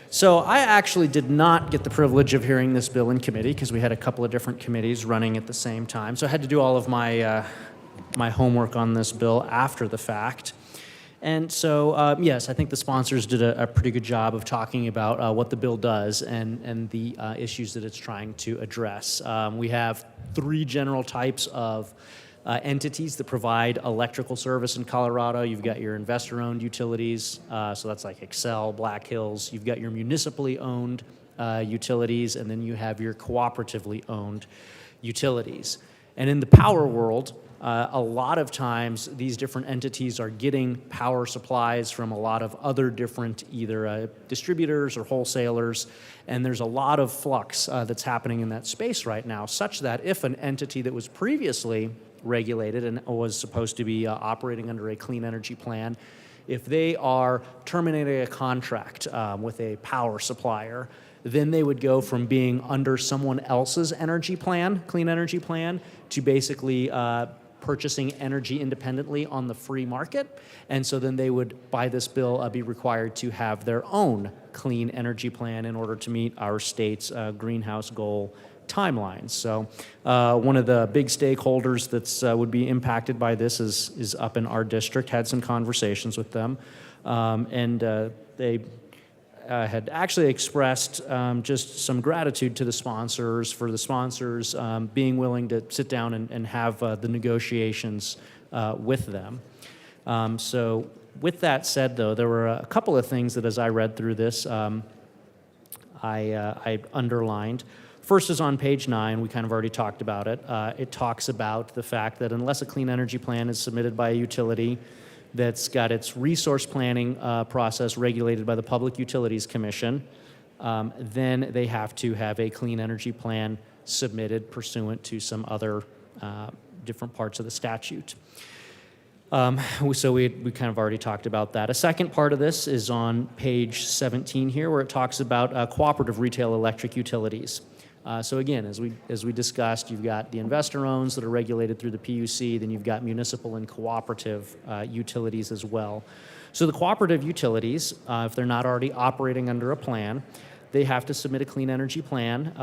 So I actually did not get the privilege of hearing this bill in committee because we had a couple of different committees running at the same time. So I had to do all of my my homework on this bill after the fact. And so, yes, I think the sponsors did a pretty good job of talking about what the bill does and the issues that it's trying to address. We have three general types of entities that provide electrical service in Colorado. You've got your investor-owned utilities, so that's like Excel, Black Hills. You've got your municipally owned utilities, and then you have your cooperatively owned utilities. And in the power world, a lot of times these different entities are getting power supplies from a lot of other different either distributors or wholesalers, and there's a lot of flux that's happening in that space right now, such that if an entity that was previously regulated and was supposed to be operating under a clean energy plan, if they are terminating a contract with a power supplier, then they would go from being under someone else's energy plan, clean energy plan, to basically purchasing energy independently on the free market. And so then they would, by this bill, be required to have their own clean energy plan in order to meet our state's greenhouse goal timelines. So one of the big stakeholders that would be impacted by this is up in our district. Had some conversations with them, and they had actually expressed just some gratitude to the sponsors for the sponsors being willing to sit down and have the negotiations with them. So with that said, though, there were a couple of things that as I read through this, I underlined. First is on page 9. We kind of already talked about it. It talks about the fact that unless a clean energy plan is submitted by a utility that's got its resource planning process regulated by the Public Utilities Commission, then they have to have a clean energy plan submitted pursuant to some other different parts of the statute. So we kind of already talked about that. A second part of this is on page 17 here, where it talks about cooperative retail electric utilities. So again, as we discussed, you've got the investor-owns that are regulated through the PUC, then you've got municipal and cooperative utilities as well. So the cooperative utilities, if they're not already operating under a plan, they have to submit a clean energy plan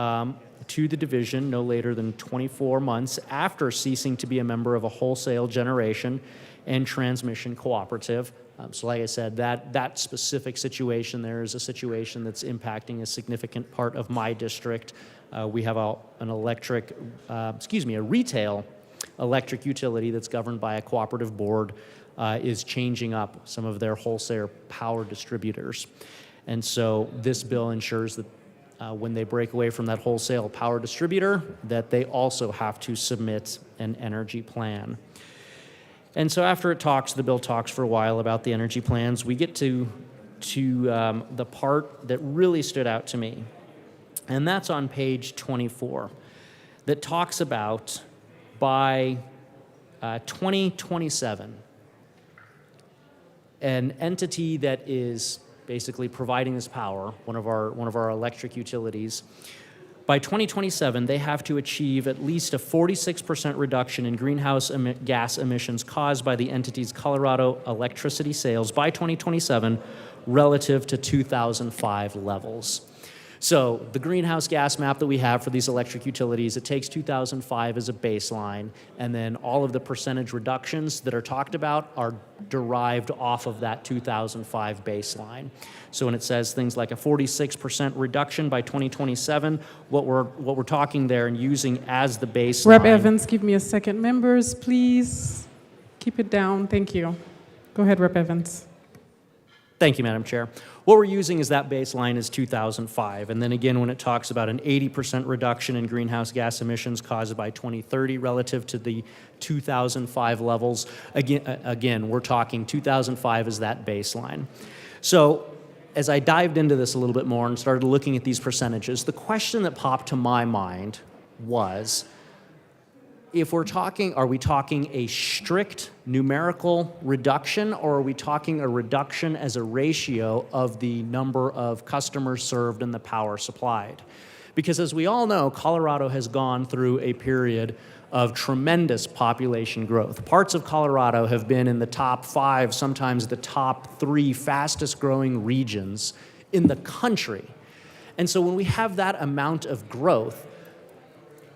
to the division no later than 24 months after ceasing to be a member of a wholesale generation and transmission cooperative. So like I said, that specific situation there is a situation that's impacting a significant part of my district. We have a retail electric utility that's governed by a cooperative board is changing up some of their wholesale power distributors. And so this bill ensures that when they break away from that wholesale power distributor, that they also have to submit an energy plan. And so after the bill talks for a while about the energy plans, we get to the part that really stood out to me. And that's on page 24, that talks about by 2027, an entity that is basically providing this power, one of our electric utilities, by 2027, they have to achieve at least a 46% reduction in greenhouse gas emissions caused by the entity's Colorado electricity sales by 2027 relative to 2005 levels. So the greenhouse gas map that we have for these electric utilities, it takes 2005 as a baseline, and then all of the percentage reductions that are talked about are derived off of that 2005 baseline. So when it says things like a 46% reduction by 2027, what we're talking there and using as the baseline. Rep. Evans, give me a second. Members, please keep it down. Thank you. Go ahead, Rep. Evans. Thank you, Madam Chair. What we're using as that baseline is 2005. And then again, when it talks about an 80% reduction in greenhouse gas emissions caused by 2030 relative to the 2005 levels, again, we're talking 2005 as that baseline. So as I dived into this a little bit more and started looking at these percentages, the question that popped to my mind was, if we're talking, are we talking a strict numerical reduction, or are we talking a reduction as a ratio of the number of customers served and the power supplied? Because as we all know, Colorado has gone through a period of tremendous population growth. Parts of Colorado have been in the top 5, sometimes the top 3 fastest growing regions in the country. And so when we have that amount of growth,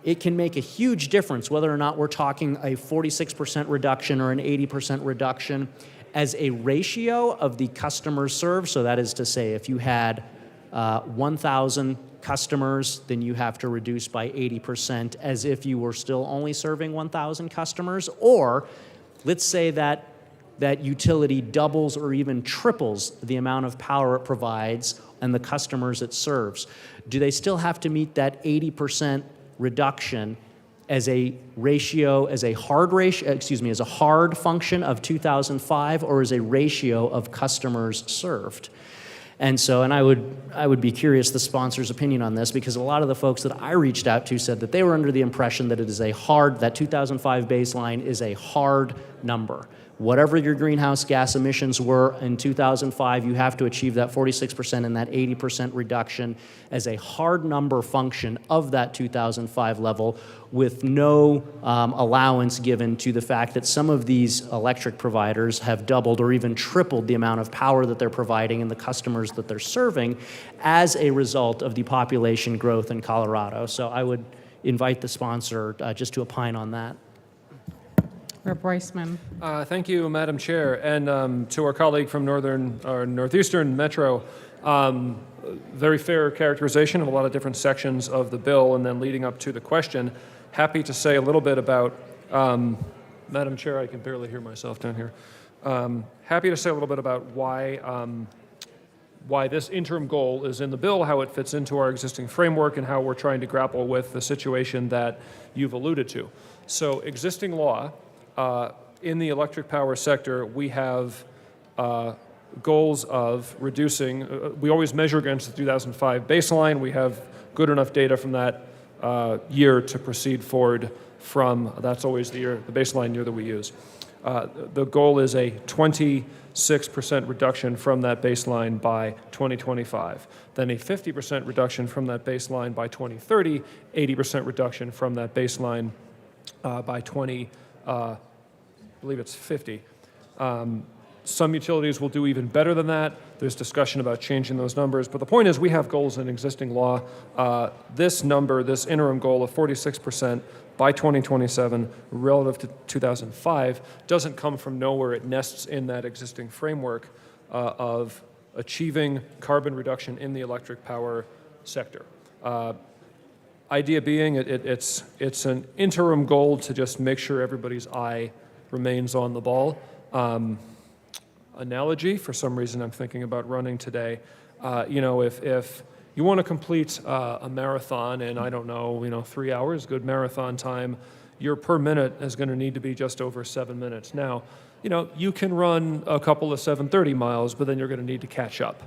it can make a huge difference whether or not we're talking a 46% reduction or an 80% reduction as a ratio of the customers served. So that is to say, if you had 1,000 customers, then you have to reduce by 80% as if you were still only serving 1,000 customers. Or let's say that that utility doubles or even triples the amount of power it provides and the customers it serves. Do they still have to meet that 80% reduction as a ratio, as a hard ratio, as a hard function of 2005, or as a ratio of customers served? And so, and I would be curious the sponsor's opinion on this, because a lot of the folks that I reached out to said that they were under the impression that it is a hard, that 2005 baseline is a hard number. Whatever your greenhouse gas emissions were in 2005, you have to achieve that 46% and that 80% reduction as a hard number function of that 2005 level, with no allowance given to the fact that some of these electric providers have doubled or even tripled the amount of power that they're providing and the customers that they're serving as a result of the population growth in Colorado. So I would invite the sponsor just to opine on that. Rep. Weissman. Thank you, Madam Chair, and to our colleague from Northeastern Metro. Very fair characterization of a lot of different sections of the bill, and then leading up to the question, happy to say a little bit about, Madam Chair, I can barely hear myself down here. Happy to say a little bit about why this interim goal is in the bill, how it fits into our existing framework, and how we're trying to grapple with the situation that you've alluded to. So, existing law, in the electric power sector, we have goals of reducing, we always measure against the 2005 baseline. We have good enough data from that year to proceed forward from, that's always the baseline year that we use. The goal is a 26% reduction from that baseline by 2025, then a 50% reduction from that baseline by 2030, 80% reduction from that baseline by I believe it's 50. Some utilities will do even better than that. There's discussion about changing those numbers, but the point is we have goals in existing law. This number, this interim goal of 46% by 2027 relative to 2005 doesn't come from nowhere. It nests in that existing framework of achieving carbon reduction in the electric power sector. Idea being, it's an interim goal to just make sure everybody's eye remains on the ball. Analogy, for some reason I'm thinking about running today. If you want to complete a marathon in, I don't know, 3 hours, good marathon time, your per minute is going to need to be just over 7 minutes. Now, you can run a couple of 7:30 miles, but then you're going to need to catch up.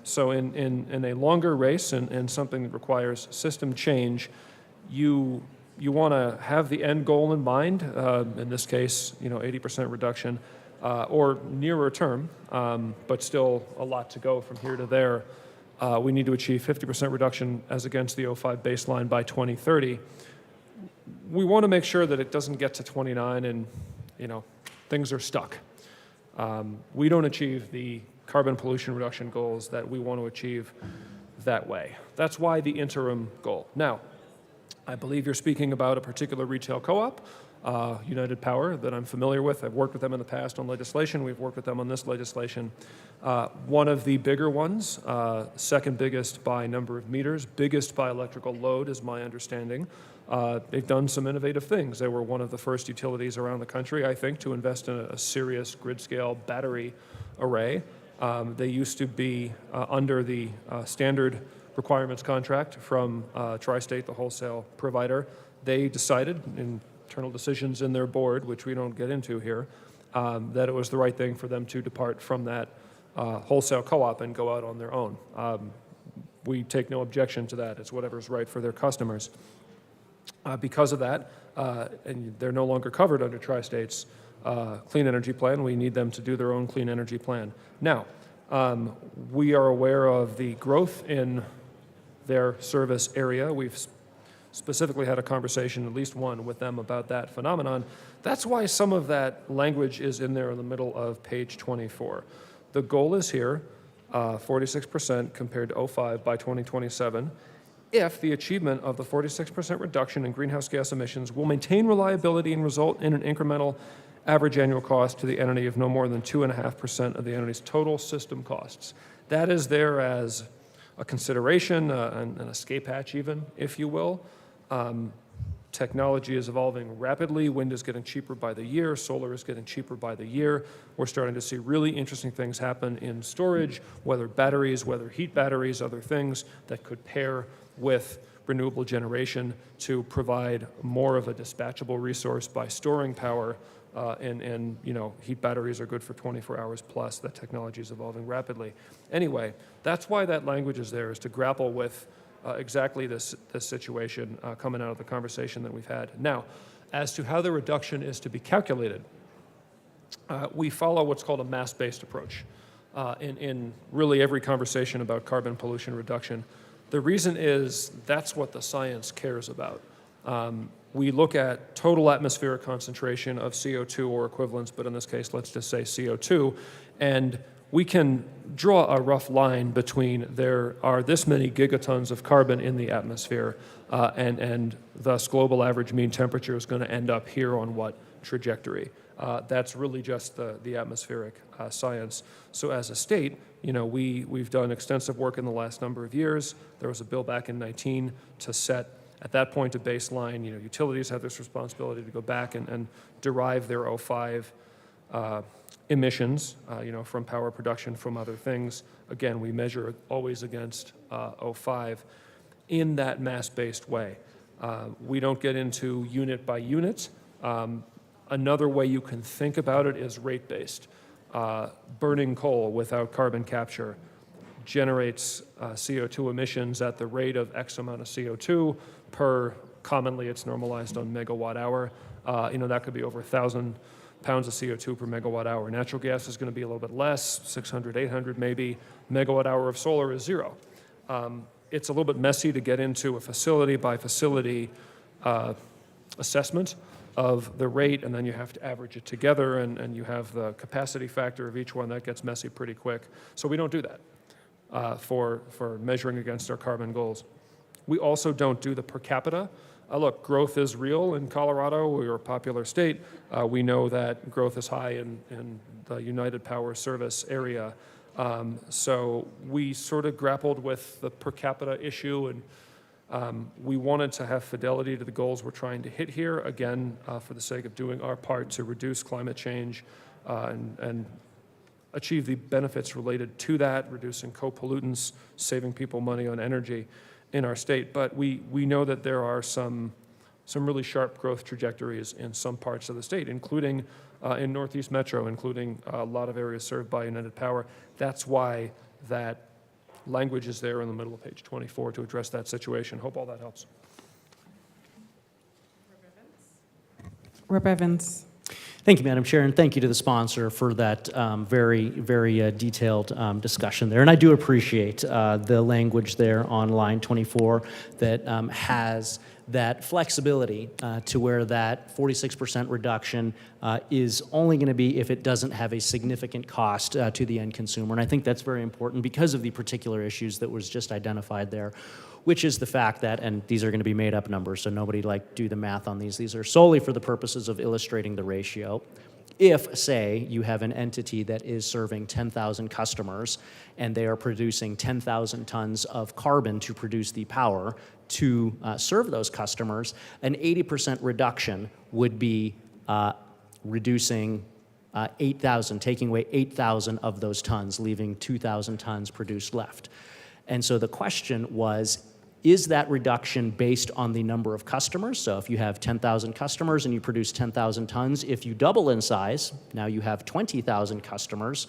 So in a longer race and something that requires system change, you want to have the end goal in mind, in this case, 80% reduction, or nearer term, but still a lot to go from here to there. We need to achieve 50% reduction as against the 05 baseline by 2030. We want to make sure that it doesn't get to 29 and, things are stuck. We don't achieve the carbon pollution reduction goals that we want to achieve that way. That's why the interim goal. Now, I believe you're speaking about a particular retail co-op, United Power, that I'm familiar with. I've worked with them in the past on legislation. We've worked with them on this legislation. One of the bigger ones, second biggest by number of meters, biggest by electrical load is my understanding. They've done some innovative things. They were one of the first utilities around the country, I think, to invest in a serious grid-scale battery array. They used to be under the standard requirements contract from Tri-State, the wholesale provider. They decided, in internal decisions in their board, which we don't get into here, that it was the right thing for them to depart from that wholesale co-op and go out on their own. We take no objection to that. It's whatever's right for their customers. Because of that, and they're no longer covered under Tri-State's clean energy plan, we need them to do their own clean energy plan. Now, we are aware of the growth in their service area. We've specifically had a conversation, at least one, with them about that phenomenon. That's why some of that language is in there in the middle of page 24. The goal is here, 46% compared to 05 by 2027, if the achievement of the 46% reduction in greenhouse gas emissions will maintain reliability and result in an incremental average annual cost to the entity of no more than 2.5% of the entity's total system costs. That is there as a consideration, an escape hatch even, if you will. Technology is evolving rapidly. Wind is getting cheaper by the year. Solar is getting cheaper by the year. We're starting to see really interesting things happen in storage, whether batteries, whether heat batteries, other things that could pair with renewable generation to provide more of a dispatchable resource by storing power. And heat batteries are good for 24 hours plus. That technology is evolving rapidly. Anyway, that's why that language is there, is to grapple with exactly this situation coming out of the conversation that we've had. Now, as to how the reduction is to be calculated, we follow what's called a mass-based approach in really every conversation about carbon pollution reduction. The reason is that's what the science cares about. We look at total atmospheric concentration of CO2 or equivalents, but in this case, let's just say CO2, and we can draw a rough line between there are this many gigatons of carbon in the atmosphere, and thus global average mean temperature is going to end up here on what trajectory. That's really just the atmospheric science. So as a state, we've done extensive work in the last number of years. There was a bill back in 19 to set, at that point, a baseline. Utilities have this responsibility to go back and derive their 05 emissions, from power production, from other things. Again, we measure always against 05 in that mass-based way. We don't get into unit by unit. Another way you can think about it is rate-based. Burning coal without carbon capture generates CO2 emissions at the rate of X amount of CO2 per, commonly it's normalized on megawatt hour. That could be over 1,000 pounds of CO2 per megawatt hour. Natural gas is going to be a little bit less, 600, 800 maybe. Megawatt hour of solar is 0. It's a little bit messy to get into a facility by facility assessment of the rate, and then you have to average it together, and you have the capacity factor of each one. That gets messy pretty quick. So we don't do that for measuring against our carbon goals. We also don't do the per capita. Look, growth is real in Colorado. We're a popular state. We know that growth is high in the United Power Service area. So we sort of grappled with the per capita issue, and we wanted to have fidelity to the goals we're trying to hit here, again, for the sake of doing our part to reduce climate change and achieve the benefits related to that, reducing co-pollutants, saving people money on energy in our state. But we know that there are some really sharp growth trajectories in some parts of the state, including in Northeast Metro, including a lot of areas served by United Power. That's why that language is there in the middle of page 24 to address that situation. Hope all that helps. Rep. Evans. Thank you, Madam Chair, and thank you to the sponsor for that very, very detailed discussion there. And I do appreciate the language there on line 24 that has that flexibility to where that 46% reduction is only going to be if it doesn't have a significant cost to the end consumer. And I think that's very important because of the particular issues that was just identified there, which is the fact that, and these are going to be made up numbers, so nobody do the math on these. These are solely for the purposes of illustrating the ratio. If, say, you have an entity that is serving 10,000 customers and they are producing 10,000 tons of carbon to produce the power to serve those customers, an 80% reduction would be reducing 8,000, taking away 8,000 of those tons, leaving 2,000 tons produced left. And so the question was, is that reduction based on the number of customers? So if you have 10,000 customers and you produce 10,000 tons, if you double in size, now you have 20,000 customers,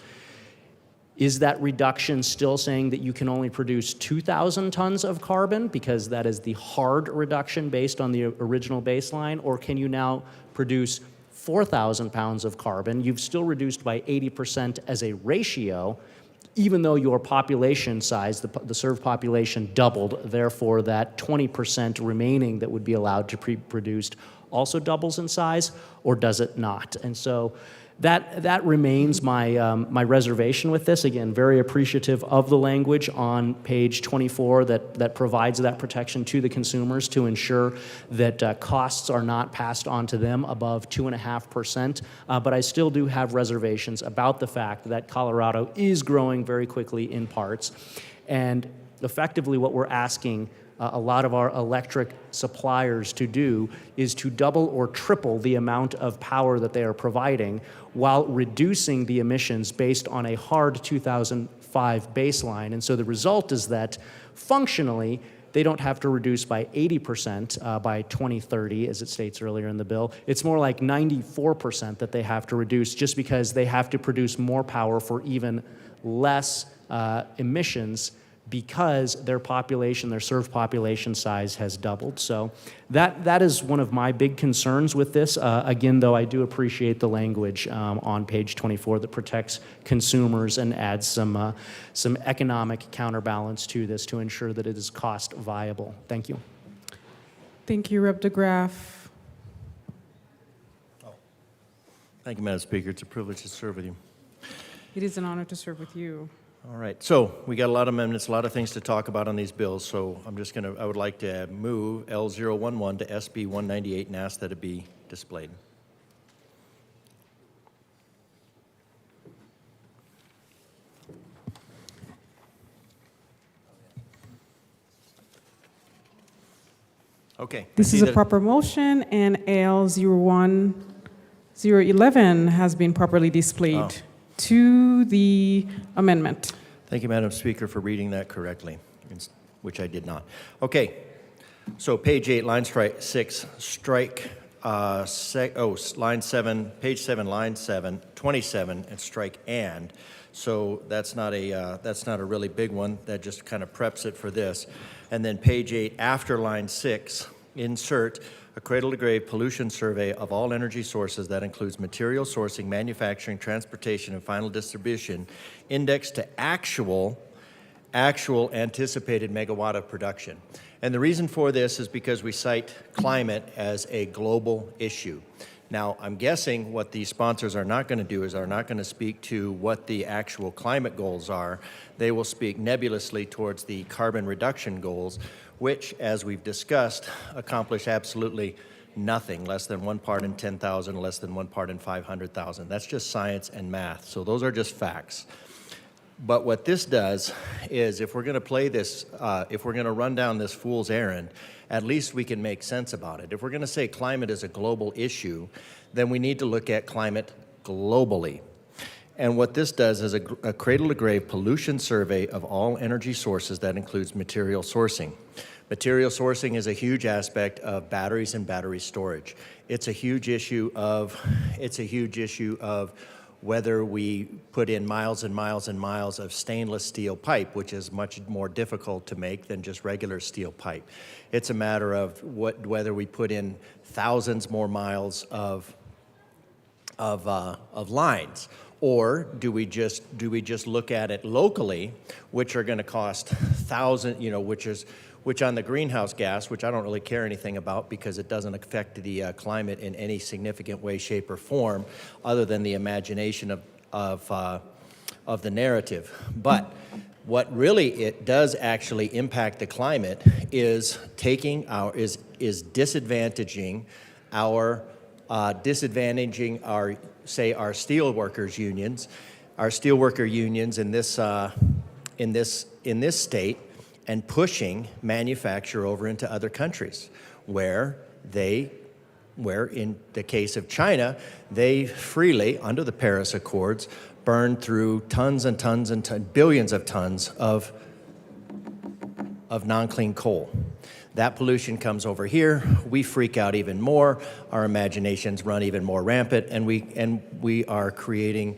is that reduction still saying that you can only produce 2,000 tons of carbon because that is the hard reduction based on the original baseline? Or can you now produce 4,000 pounds of carbon? You've still reduced by 80% as a ratio, even though your population size, the served population, doubled. Therefore, that 20% remaining that would be allowed to be produced also doubles in size, or does it not? And so that remains my reservation with this. Again, very appreciative of the language on page 24 that provides that protection to the consumers to ensure that costs are not passed on to them above 2.5%. But I still do have reservations about the fact that Colorado is growing very quickly in parts. And effectively what we're asking a lot of our electric suppliers to do is to double or triple the amount of power that they are providing while reducing the emissions based on a hard 2005 baseline. And so the result is that functionally, they don't have to reduce by 80% by 2030, as it states earlier in the bill. It's more like 94% that they have to reduce just because they have to produce more power for even less emissions because their population, their served population size has doubled. So that is one of my big concerns with this. Again, though, I do appreciate the language on page 24 that protects consumers and adds some economic counterbalance to this to ensure that it is cost viable. Thank you. Thank you, Rep. DeGraff. Thank you, Madam Speaker. It's a privilege to serve with you. It is an honor to serve with you. All right, so we got a lot of amendments, a lot of things to talk about on these bills, so I would like to move L011 to SB 198 and ask that it be displayed. Okay. This is a proper motion, and L011 has been properly displayed to the amendment. Thank you, Madam Speaker, for reading that correctly, which I did not. Okay, so page 8, line 6, strike, line 7, page 7, line 7, 27, and strike and. So that's not a really big one. That just kind of preps it for this. And then page 8, after line 6, insert a cradle-to-grave pollution survey of all energy sources that includes material sourcing, manufacturing, transportation, and final distribution, indexed to actual anticipated megawatt of production. And the reason for this is because we cite climate as a global issue. Now, I'm guessing what these sponsors are not going to do is are not going to speak to what the actual climate goals are. They will speak nebulously towards the carbon reduction goals, which, as we've discussed, accomplish absolutely nothing, less than 1 part in 10,000, less than 1 part in 500,000. That's just science and math, so those are just facts. But what this does is if we're going to play this, if we're going to run down this fool's errand, at least we can make sense about it. If we're going to say climate is a global issue, then we need to look at climate globally. And what this does is a cradle-to-grave pollution survey of all energy sources that includes material sourcing. Material sourcing is a huge aspect of batteries and battery storage. It's a huge issue of whether we put in miles and miles and miles of stainless steel pipe, which is much more difficult to make than just regular steel pipe. It's a matter of whether we put in thousands more miles of lines, or do we just look at it locally, which are going to cost thousands, which on the greenhouse gas, which I don't really care anything about because it doesn't affect the climate in any significant way, shape, or form, other than the imagination of the narrative. But what really it does actually impact the climate is disadvantaging our our steelworkers unions, our steelworker unions in this state, and pushing manufacture over into other countries where in the case of China, they freely, under the Paris Accords, burn through tons and tons and billions of tons of non-clean coal. That pollution comes over here, we freak out even more, our imaginations run even more rampant, and we are creating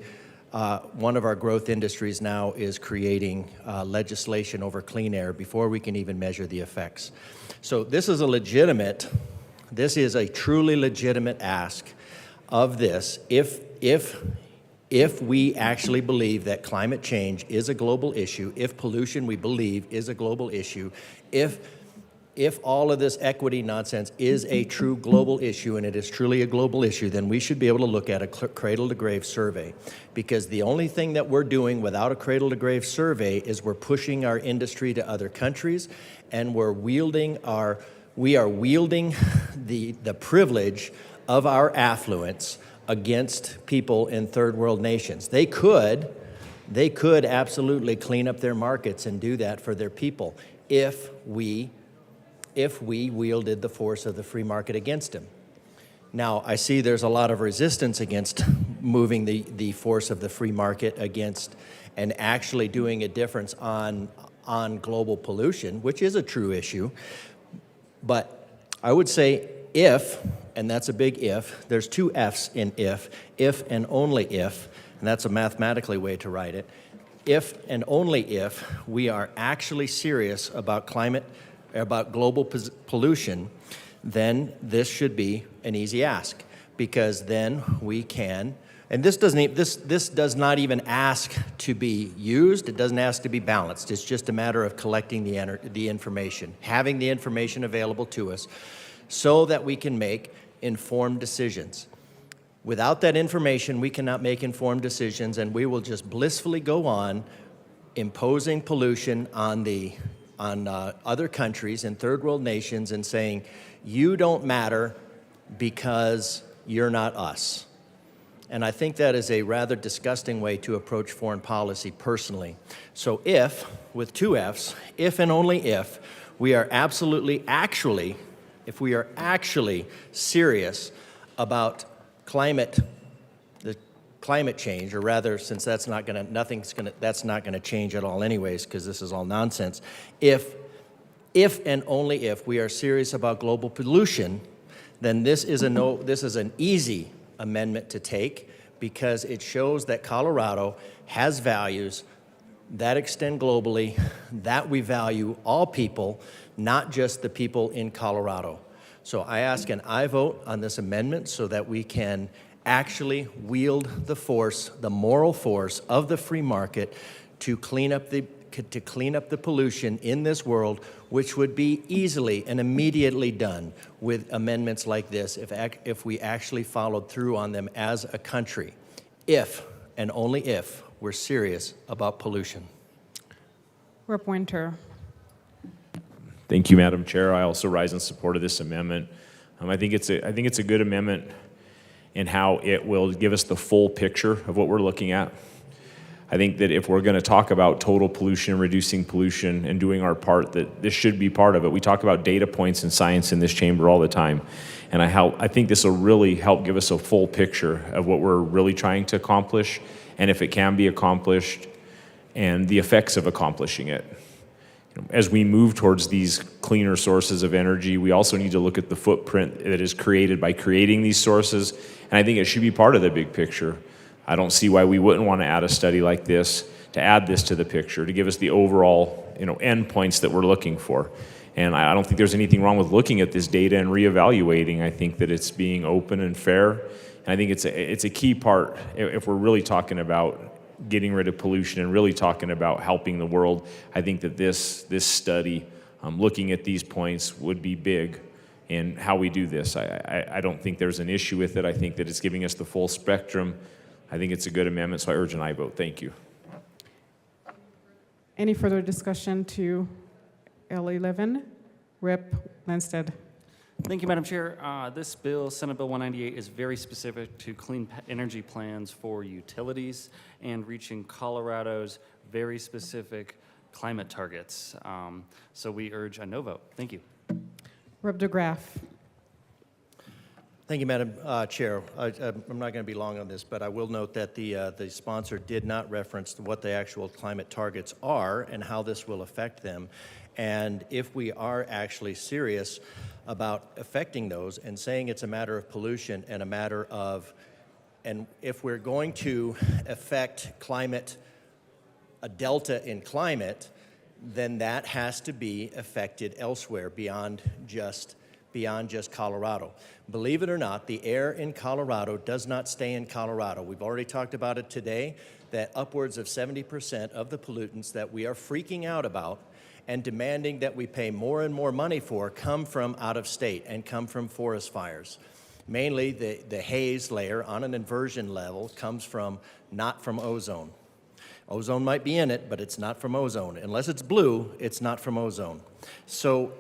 one of our growth industries now is creating legislation over clean air before we can even measure the effects. So this is a truly legitimate ask of this. If we actually believe that climate change is a global issue, if pollution we believe is a global issue, if all of this equity nonsense is a true global issue, and it is truly a global issue, then we should be able to look at a cradle-to-grave survey. Because the only thing that we're doing without a cradle-to-grave survey is we're pushing our industry to other countries, and we are wielding the privilege of our affluence against people in third world nations. They could They could absolutely clean up their markets and do that for their people if we wielded the force of the free market against them. Now, I see there's a lot of resistance against moving the force of the free market against and actually doing a difference on global pollution, which is a true issue. But I would say if, and that's a big if, there's two F's in if and only if, and that's a mathematically way to write it. If and only if we are actually serious about global pollution, then this should be an easy ask, because then we can, and this does not even ask to be used, it doesn't ask to be balanced, it's just a matter of collecting the information, having the information available to us so that we can make informed decisions. Without that information, we cannot make informed decisions, and we will just blissfully go on imposing pollution on other countries and third world nations and saying, you don't matter because you're not us. And I think that is a rather disgusting way to approach foreign policy personally. So if, with two F's, if and only if, we are if we are actually serious about climate change, or rather, since that's not gonna change at all anyways, because this is all nonsense. If and only if we are serious about global pollution, then this is an easy amendment to take, because it shows that Colorado has values that extend globally, that we value all people, not just the people in Colorado. So I ask an aye vote on this amendment so that we can actually wield the force, the moral force of the free market to clean up the pollution in this world, which would be easily and immediately done with amendments like this if we actually followed through on them as a country, if and only if we're serious about pollution. Rep. Winter. Thank you, Madam Chair. I also rise in support of this amendment. I think it's a good amendment in how it will give us the full picture of what we're looking at. I think that if we're going to talk about total pollution, reducing pollution, and doing our part, that this should be part of it. We talk about data points and science in this chamber all the time, and I think this will really help give us a full picture of what we're really trying to accomplish, and if it can be accomplished, and the effects of accomplishing it. As we move towards these cleaner sources of energy, we also need to look at the footprint that is created by creating these sources, and I think it should be part of the big picture. I don't see why we wouldn't want to add a study like this, to add this to the picture, to give us the overall, endpoints that we're looking for. And I don't think there's anything wrong with looking at this data and reevaluating. I think that it's being open and fair, and I think it's a key part if we're really talking about getting rid of pollution and really talking about helping the world. I think that this study, looking at these points, would be big in how we do this. I don't think there's an issue with it. I think that it's giving us the full spectrum. I think it's a good amendment, so I urge an aye vote. Thank you. Any further discussion to L11? Rep. Lanstead. Thank you, Madam Chair. This bill, Senate Bill 198, is very specific to clean energy plans for utilities and reaching Colorado's very specific climate targets. So we urge a no vote. Thank you. Rep. DeGraff. Thank you, Madam Chair. I'm not going to be long on this, but I will note that the sponsor did not reference what the actual climate targets are and how this will affect them. And if we are actually serious about affecting those and saying it's a matter of pollution and a matter of, and if we're going to affect climate, a delta in climate, then that has to be affected elsewhere beyond just Colorado. Believe it or not, the air in Colorado does not stay in Colorado. We've already talked about it today, that upwards of 70% of the pollutants that we are freaking out about and demanding that we pay more and more money for come from out of state and come from forest fires. Mainly the haze layer on an inversion level comes from, not from ozone. Ozone might be in it, but it's not from ozone. Unless it's blue, it's not from ozone. So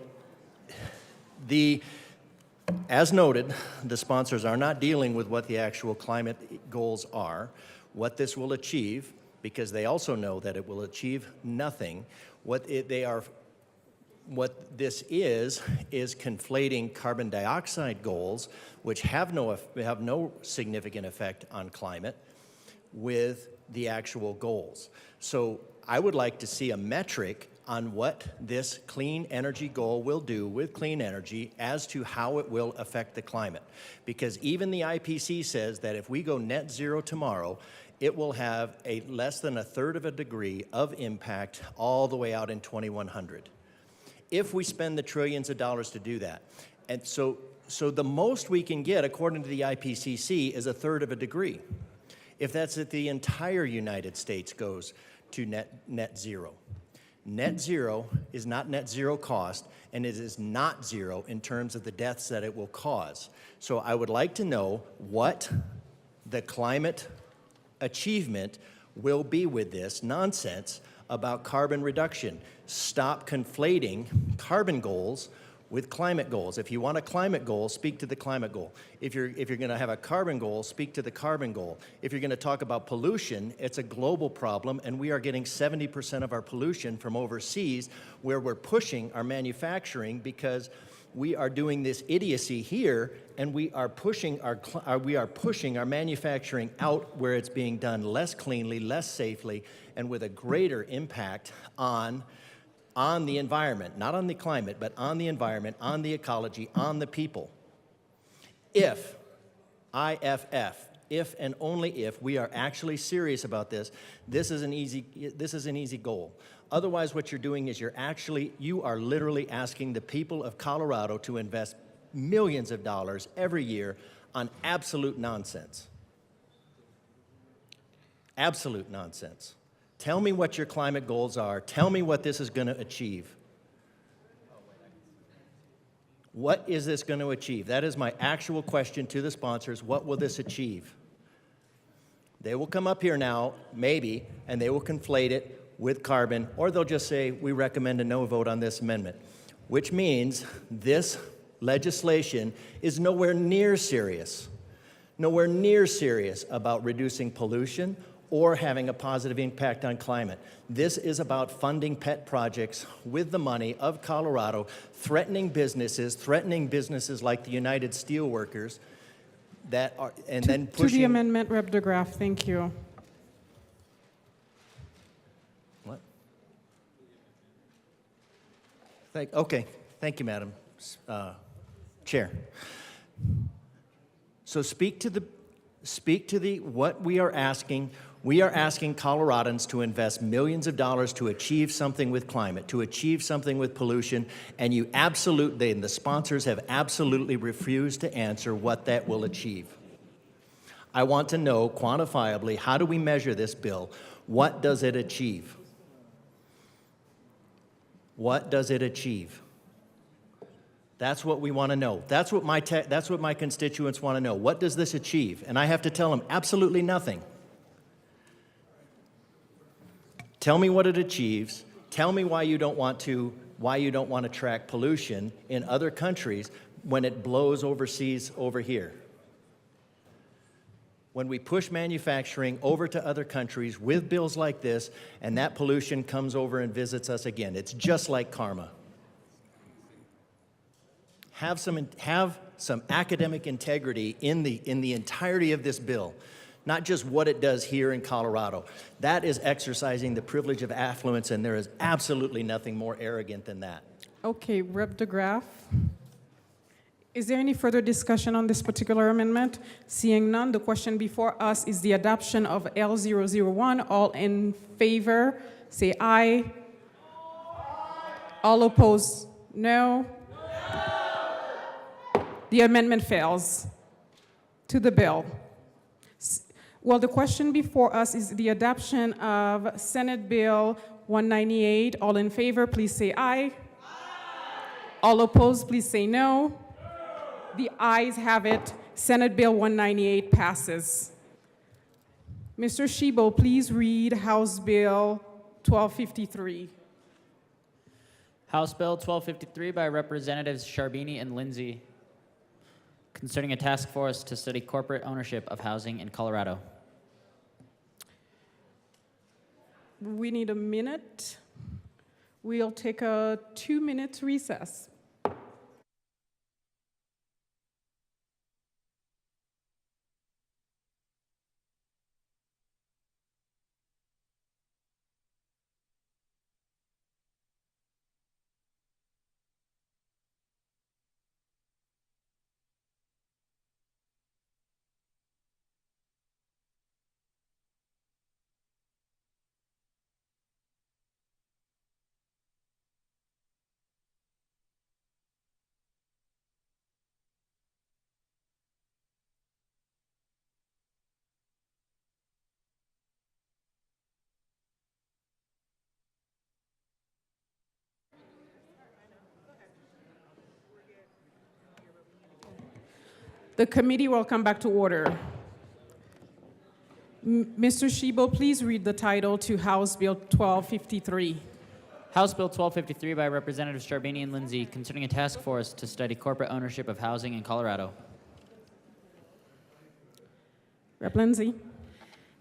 as noted, the sponsors are not dealing with what the actual climate goals are, what this will achieve, because they also know that it will achieve nothing. What this is conflating carbon dioxide goals, which have no significant effect on climate, with the actual goals. So I would like to see a metric on what this clean energy goal will do with clean energy as to how it will affect the climate. Because even the IPCC says that if we go net zero tomorrow, it will have a less than 1/3 of a degree of impact all the way out in 2100. If we spend the trillions of dollars to do that. And so the most we can get, according to the IPCC, is 1/3 of a degree. If that's that the entire United States goes to net zero. Net zero is not net zero cost, and it is not zero in terms of the deaths that it will cause. So I would like to know what the climate achievement will be with this nonsense about carbon reduction. Stop conflating carbon goals with climate goals. If you want a climate goal, speak to the climate goal. If you're going to have a carbon goal, speak to the carbon goal. If you're going to talk about pollution, it's a global problem, and we are getting 70% of our pollution from overseas, where we're pushing our manufacturing because we are doing this idiocy here, and we are pushing our manufacturing out where it's being done less cleanly, less safely, and with a greater impact on the environment, not on the climate, but on the environment, on the ecology, on the people. If and only if we are actually serious about this, this is an easy goal. Otherwise, what you're doing is you are literally asking the people of Colorado to invest millions of dollars every year on absolute nonsense. Absolute nonsense. Tell me what your climate goals are. Tell me what this is going to achieve. What is this going to achieve? That is my actual question to the sponsors. What will this achieve? They will come up here now, maybe, and they will conflate it with carbon, or they'll just say, we recommend a no vote on this amendment, which means this legislation is nowhere near serious about reducing pollution or having a positive impact on climate. This is about funding pet projects with the money of Colorado, threatening businesses like the United Steelworkers that are, and then pushing. To the amendment, Rep. DeGraff, thank you. What? Thank you, Madam Chair. So speak to the what we are asking. We are asking Coloradans to invest millions of dollars to achieve something with climate, to achieve something with pollution, and the sponsors have absolutely refused to answer what that will achieve. I want to know quantifiably, how do we measure this bill? What does it achieve? What does it achieve? That's what we want to know. That's what my constituents want to know. What does this achieve? And I have to tell them absolutely nothing. Tell me what it achieves. Tell me why you don't want to track pollution in other countries when it blows overseas over here. When we push manufacturing over to other countries with bills like this, and that pollution comes over and visits us again. It's just like karma. Have some academic integrity in the entirety of this bill. Not just what it does here in Colorado. That is exercising the privilege of affluence, and there is absolutely nothing more arrogant than that. Okay, Rep. DeGraff. Is there any further discussion on this particular amendment? Seeing none, the question before us is the adoption of L001. All in favor, say aye. All opposed, no. The amendment fails. To the bill. Well, the question before us is the adoption of Senate Bill 198. All in favor, please say aye. Aye. All opposed, please say no. The ayes have it. Senate Bill 198 passes. Mr. Shebo, please read House Bill 1253. House Bill 1253 by Representatives Sharbini and Lindsay, concerning a task force to study corporate ownership of housing in Colorado. we need a minute. We'll take a 2-minute recess. The committee will come back to order. Mr. Shebo, please read the title to House Bill 1253. House Bill 1253 by Representatives Charbini and Lindsay concerning a task force to study corporate ownership of housing in Colorado. Rep. Lindsay.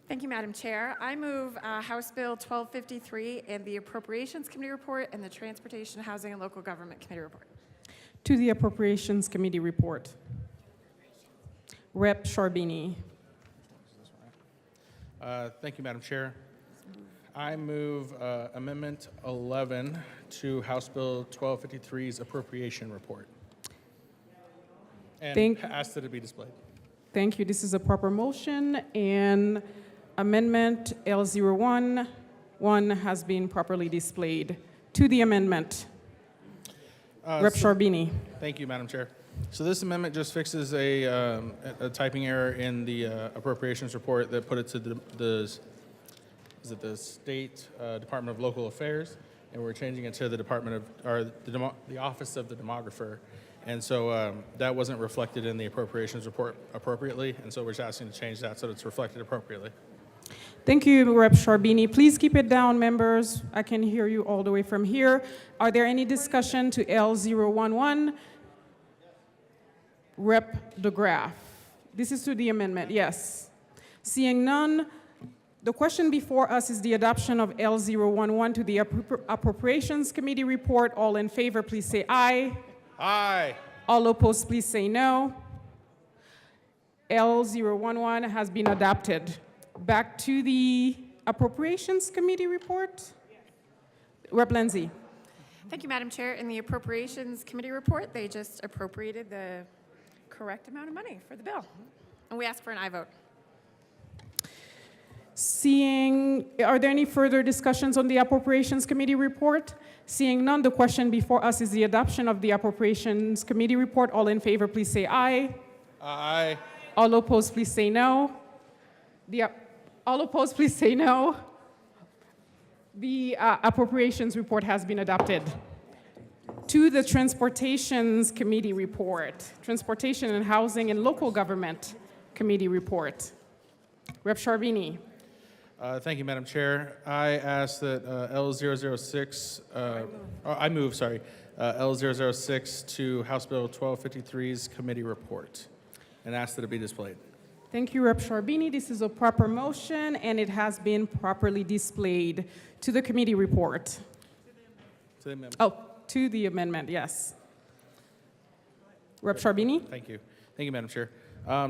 Thank you, Madam Chair. I move House Bill 1253 and the Appropriations Committee report and the Transportation, Housing, and Local Government Committee report. To the Appropriations Committee report. Rep. Charbini. Thank you, Madam Chair. I move Amendment 11 to House Bill 1253's appropriation report. And ask that it be displayed. Thank you. This is a proper motion, and Amendment L011 has been properly displayed. To the amendment. Rep. Charbini. Thank you, Madam Chair. So this amendment just fixes a typing error in the appropriations report that put it to the State Department of Local Affairs, and we're changing it to the the Office of the Demographer. And so that wasn't reflected in the appropriations report appropriately, and so we're just asking to change that so that it's reflected appropriately. Thank you, Rep. Charbini. Please keep it down, members. I can hear you all the way from here. Are there any discussion to L011? Rep. DeGraff. This is to the amendment, yes. Seeing none, the question before us is the adoption of L011 to the Appropriations Committee report. All in favor, please say aye. Aye. All opposed, please say no. L011 has been adopted. Back to the Appropriations Committee report. Rep. Lindsay. Thank you, Madam Chair. In the Appropriations Committee report, they just appropriated the correct amount of money for the bill. And we ask for an aye vote. Are there any further discussions on the Appropriations Committee report? Seeing none, the question before us is the adoption of the Appropriations Committee report. All in favor, please say aye. Aye. All opposed, please say no. All opposed, please say no. The Appropriations report has been adopted. To the Transportations Committee report, Transportation and Housing and Local Government Committee report. Rep. Charbini. Thank you, Madam Chair. I ask that L006, I move, sorry, L006 to House Bill 1253's committee report and ask that it be displayed. Thank you, Rep. Charbini. This is a proper motion, and it has been properly displayed. To the committee report. To the amendment. Oh, to the amendment, yes. Rep. Charbini? Thank you. Thank you, Madam Chair.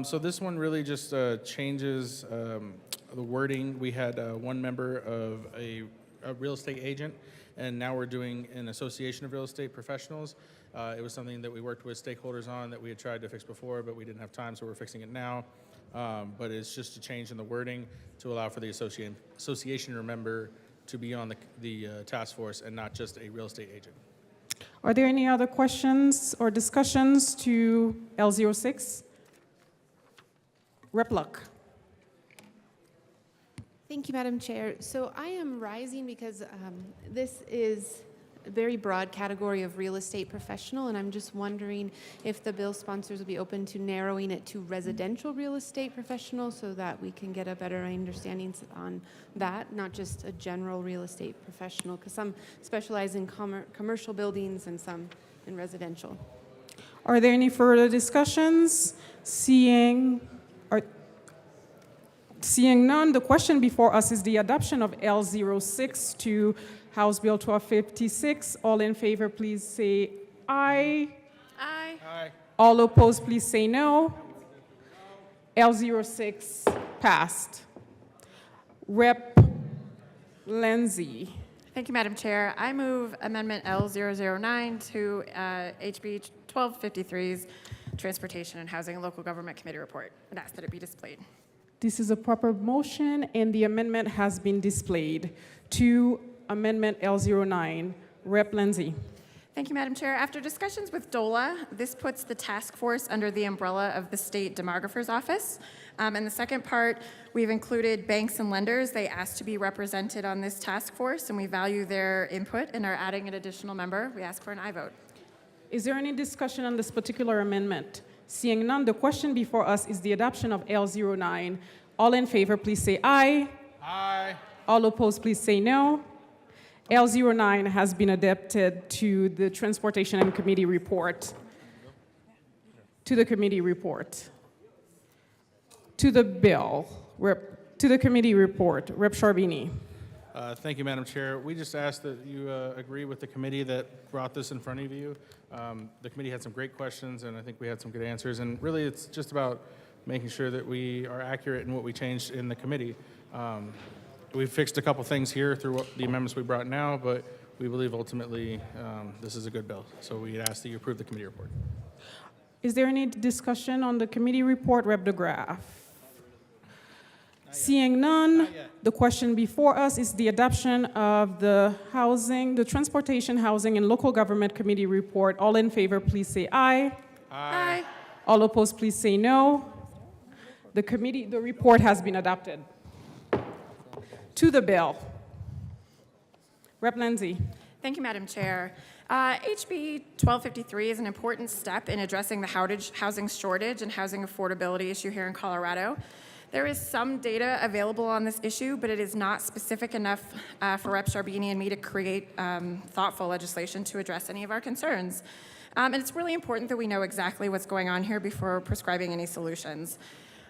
So this one really just changes the wording. We had one member of a real estate agent, and now we're doing an association of real estate professionals. It was something that we worked with stakeholders on that we had tried to fix before, but we didn't have time, so we're fixing it now. But it's just a change in the wording to allow for the association member to be on the task force and not just a real estate agent. Are there any other questions or discussions to L06? Rep. Luck. Thank you, Madam Chair. So I am rising because this is a very broad category of real estate professional, and I'm just wondering if the bill sponsors will be open to narrowing it to residential real estate professional so that we can get a better understanding on that, not just a general real estate professional, because some specialize in commercial buildings and some in residential. Are there any further discussions? Seeing none, the question before us is the adoption of L06 to House Bill 1256. All in favor, please say aye. Aye. Aye. All opposed, please say no. L06 passed. Rep. Lindsay. Thank you, Madam Chair. I move Amendment L009 to HB 1253's Transportation and Housing and Local Government Committee report and ask that it be displayed. This is a proper motion, and the amendment has been displayed to Amendment L09. Rep. Lindsay. Thank you, Madam Chair. After discussions with DOLA, this puts the task force under the umbrella of the State Demographer's Office. And the second part, we've included banks and lenders. They asked to be represented on this task force, and we value their input and are adding an additional member. We ask for an aye vote. Is there any discussion on this particular amendment? Seeing none, the question before us is the adoption of L09. All in favor, please say aye. Aye. All opposed, please say no. L09 has been adapted to the Transportation and Committee report. To the committee report. To the bill. To the committee report. Rep. Sharbini. Thank you, Madam Chair. We just ask that you agree with the committee that brought this in front of you. The committee had some great questions, and I think we had some good answers. And really, it's just about making sure that we are accurate in what we changed in the committee. We've fixed a couple things here through the amendments we brought now, but we believe ultimately this is a good bill. So we ask that you approve the committee report. Is there any discussion on the committee report? Rep. DeGraff. Seeing none, the question before us is the adoption of the Transportation, Housing, and Local Government Committee report. All in favor, please say aye. Aye. All opposed, please say no. The report has been adopted. To the bill. Rep. Lindsay. Thank you, Madam Chair. HB 1253 is an important step in addressing the housing shortage and housing affordability issue here in Colorado. There is some data available on this issue, but it is not specific enough for Rep. Sharbini and me to create thoughtful legislation to address any of our concerns. And it's really important that we know exactly what's going on here before prescribing any solutions.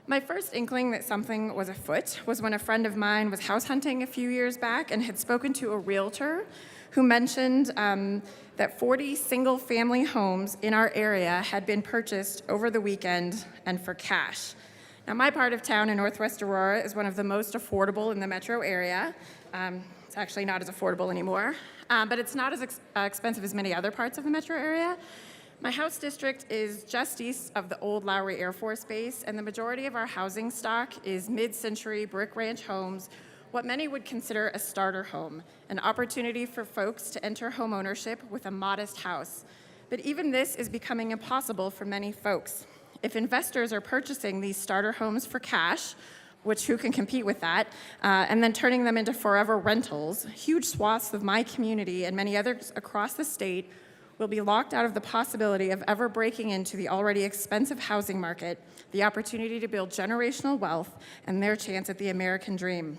My first inkling that something was afoot was when a friend of mine was house hunting a few years back and had spoken to a realtor who mentioned that 40 single-family homes in our area had been purchased over the weekend and for cash. Now, my part of town in Northwest Aurora is one of the most affordable in the metro area. It's actually not as affordable anymore, but it's not as expensive as many other parts of the metro area. My house district is just east of the old Lowry Air Force Base, and the majority of our housing stock is mid-century brick ranch homes, what many would consider a starter home, an opportunity for folks to enter home ownership with a modest house. But even this is becoming impossible for many folks. If investors are purchasing these starter homes for cash, which who can compete with that, and then turning them into forever rentals, huge swaths of my community and many others across the state will be locked out of the possibility of ever breaking into the already expensive housing market, the opportunity to build generational wealth, and their chance at the American dream.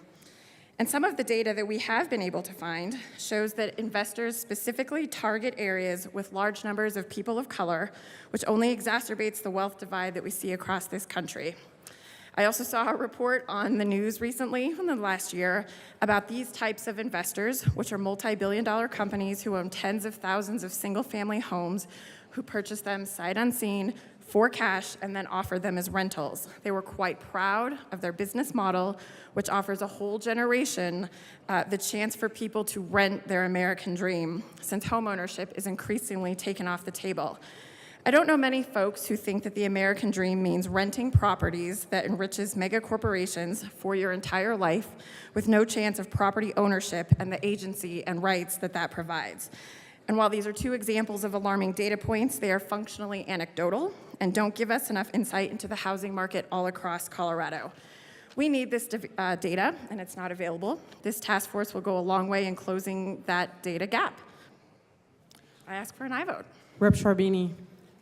And some of the data that we have been able to find shows that investors specifically target areas with large numbers of people of color, which only exacerbates the wealth divide that we see across this country. I also saw a report on the news recently, in the last year, about these types of investors, which are multi-billion-dollar companies who own tens of thousands of single-family homes, who purchase them sight unseen for cash and then offer them as rentals. They were quite proud of their business model, which offers a whole generation the chance for people to rent their American dream, since homeownership is increasingly taken off the table. I don't know many folks who think that the American dream means renting properties that enriches mega corporations for your entire life with no chance of property ownership and the agency and rights that that provides. And while these are two examples of alarming data points, they are functionally anecdotal and don't give us enough insight into the housing market all across Colorado. We need this data, and it's not available. This task force will go a long way in closing that data gap. I ask for an aye vote. Rep. Sharbini.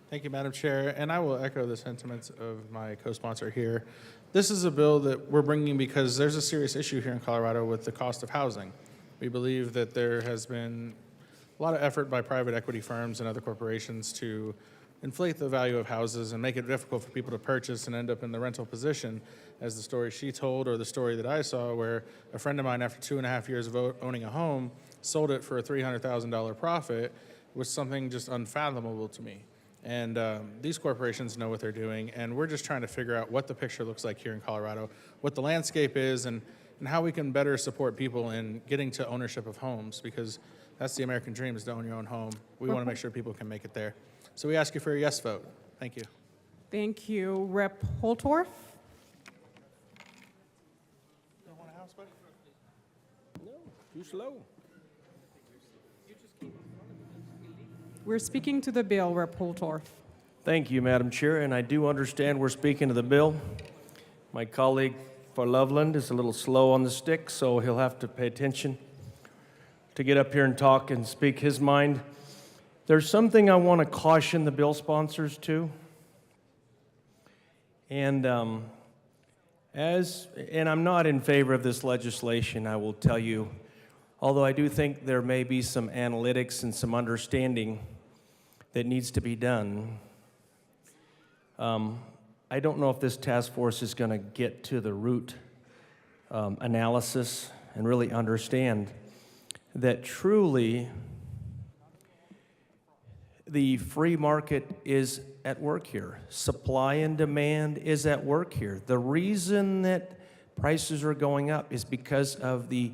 Thank you, Madam Chair, and I will echo the sentiments of my co-sponsor here. This is a bill that we're bringing because there's a serious issue here in Colorado with the cost of housing. We believe that there has been a lot of effort by private equity firms and other corporations to inflate the value of houses and make it difficult for people to purchase and end up in the rental position, as the story she told or the story that I saw where a friend of mine, after 2.5 years of owning a home, sold it for a $300,000 profit, was something just unfathomable to me. And these corporations know what they're doing, and we're just trying to figure out what the picture looks like here in Colorado, what the landscape is, and how we can better support people in getting to ownership of homes, because that's the American dream, is to own your own home. We want to make sure people can make it there. So we ask you for a yes vote. Thank you. Thank you. Rep. Holtorf? Don't want a house, buddy? No, too slow. We're speaking to the bill, Rep. Holtorf. Thank you, Madam Chair, and I do understand we're speaking to the bill. My colleague for Loveland is a little slow on the stick, so he'll have to pay attention to get up here and talk and speak his mind. There's something I want to caution the bill sponsors to. And I'm not in favor of this legislation, I will tell you, although I do think there may be some analytics and some understanding that needs to be done. I don't know if this task force is going to get to the root analysis and really understand that truly the free market is at work here. Supply and demand is at work here. The reason that prices are going up is because of the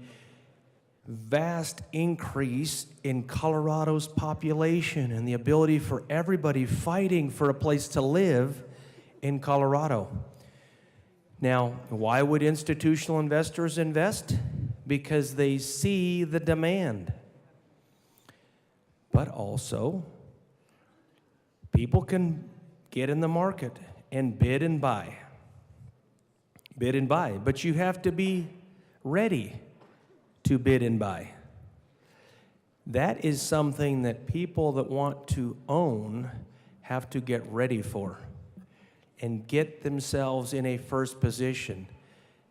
vast increase in Colorado's population and the ability for everybody fighting for a place to live in Colorado. Now, why would institutional investors invest? Because they see the demand. But also, people can get in the market and bid and buy. Bid and buy. But you have to be ready to bid and buy. That is something that people that want to own have to get ready for and get themselves in a first position,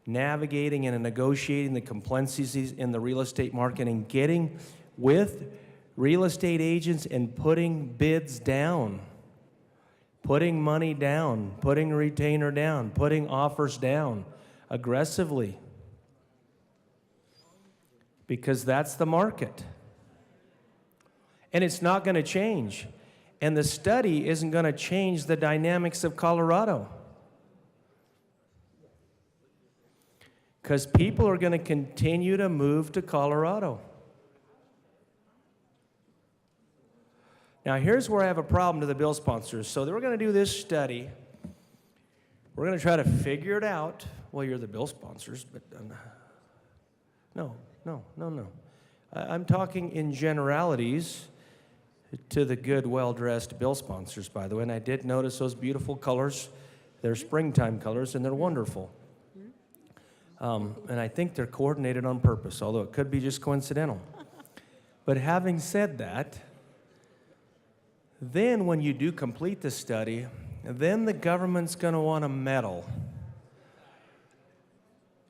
navigating and negotiating the complexities in the real estate market and getting with real estate agents and putting bids down, putting money down, putting a retainer down, putting offers down aggressively. Because that's the market. And it's not going to change. And the study isn't going to change the dynamics of Colorado. Because people are going to continue to move to Colorado. Now, here's where I have a problem to the bill sponsors. So we're going to do this study. We're going to try to figure it out. Well, you're the bill sponsors, but no. I'm talking in generalities to the good, well-dressed bill sponsors, by the way, and I did notice those beautiful colors. They're springtime colors, and they're wonderful. And I think they're coordinated on purpose, although it could be just coincidental. But having said that, then when you do complete the study, then the government's going to want to meddle.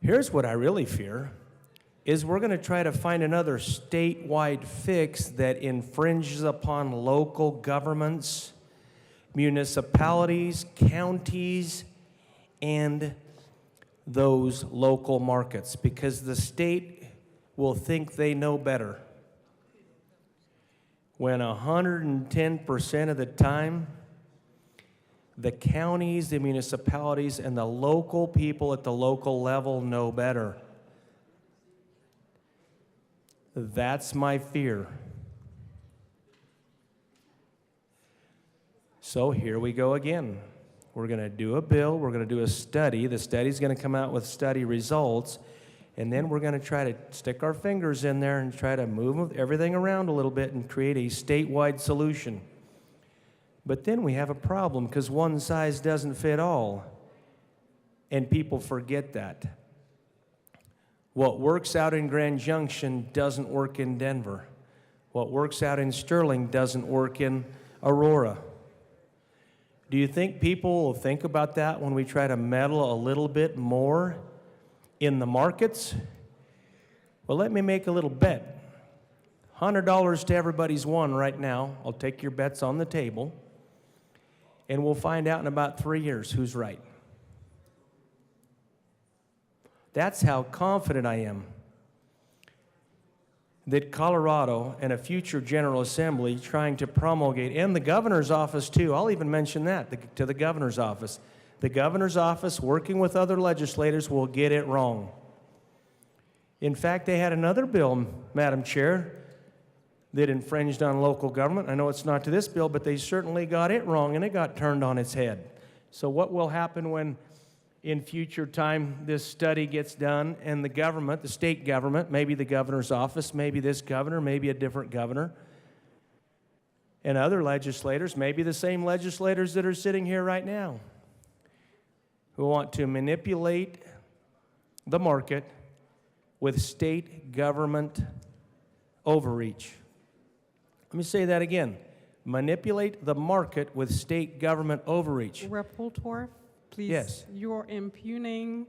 Here's what I really fear. Is we're going to try to find another statewide fix that infringes upon local governments, municipalities, counties, and those local markets, because the state will think they know better. When 110% of the time, the counties, the municipalities, and the local people at the local level know better. That's my fear. So here we go again. We're going to do a bill, we're going to do a study. The study's going to come out with study results, and then we're going to try to stick our fingers in there and try to move everything around a little bit and create a statewide solution. But then we have a problem because one size doesn't fit all, and people forget that. What works out in Grand Junction doesn't work in Denver. What works out in Sterling doesn't work in Aurora. Do you think people will think about that when we try to meddle a little bit more in the markets? Well, let me make a little bet. $100 to everybody's one right now. I'll take your bets on the table. And we'll find out in about 3 years who's right. That's how confident I am that Colorado and a future General Assembly trying to promulgate, and the governor's office too, I'll even mention that to the governor's office. The governor's office, working with other legislators, will get it wrong. In fact, they had another bill, Madam Chair, that infringed on local government. I know it's not to this bill, but they certainly got it wrong, and it got turned on its head. So what will happen when, in future time, this study gets done and the government, the state government, maybe the governor's office, maybe this governor, maybe a different governor, and other legislators, maybe the same legislators that are sitting here right now, who want to manipulate the market with state government overreach. Let me say that again. Manipulate the market with state government overreach. Rep. Holtorf, please. Yes. You're impugning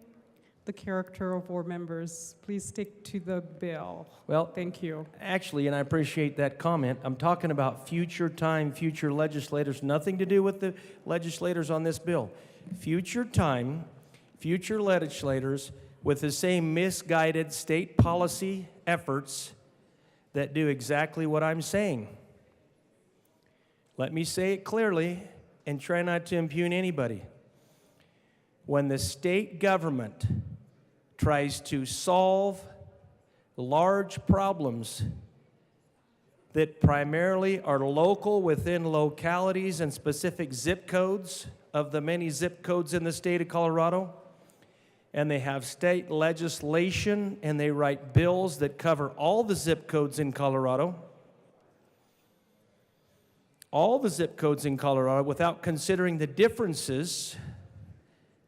the character of our members. Please stick to the bill. Well, thank you. Actually, and I appreciate that comment, I'm talking about future time, future legislators, nothing to do with the legislators on this bill. Future time, future legislators with the same misguided state policy efforts that do exactly what I'm saying. Let me say it clearly and try not to impugn anybody. When the state government tries to solve large problems that primarily are local within localities and specific zip codes of the many zip codes in the state of Colorado, and they have state legislation and they write bills that cover all the zip codes in Colorado, all the zip codes in Colorado, without considering the differences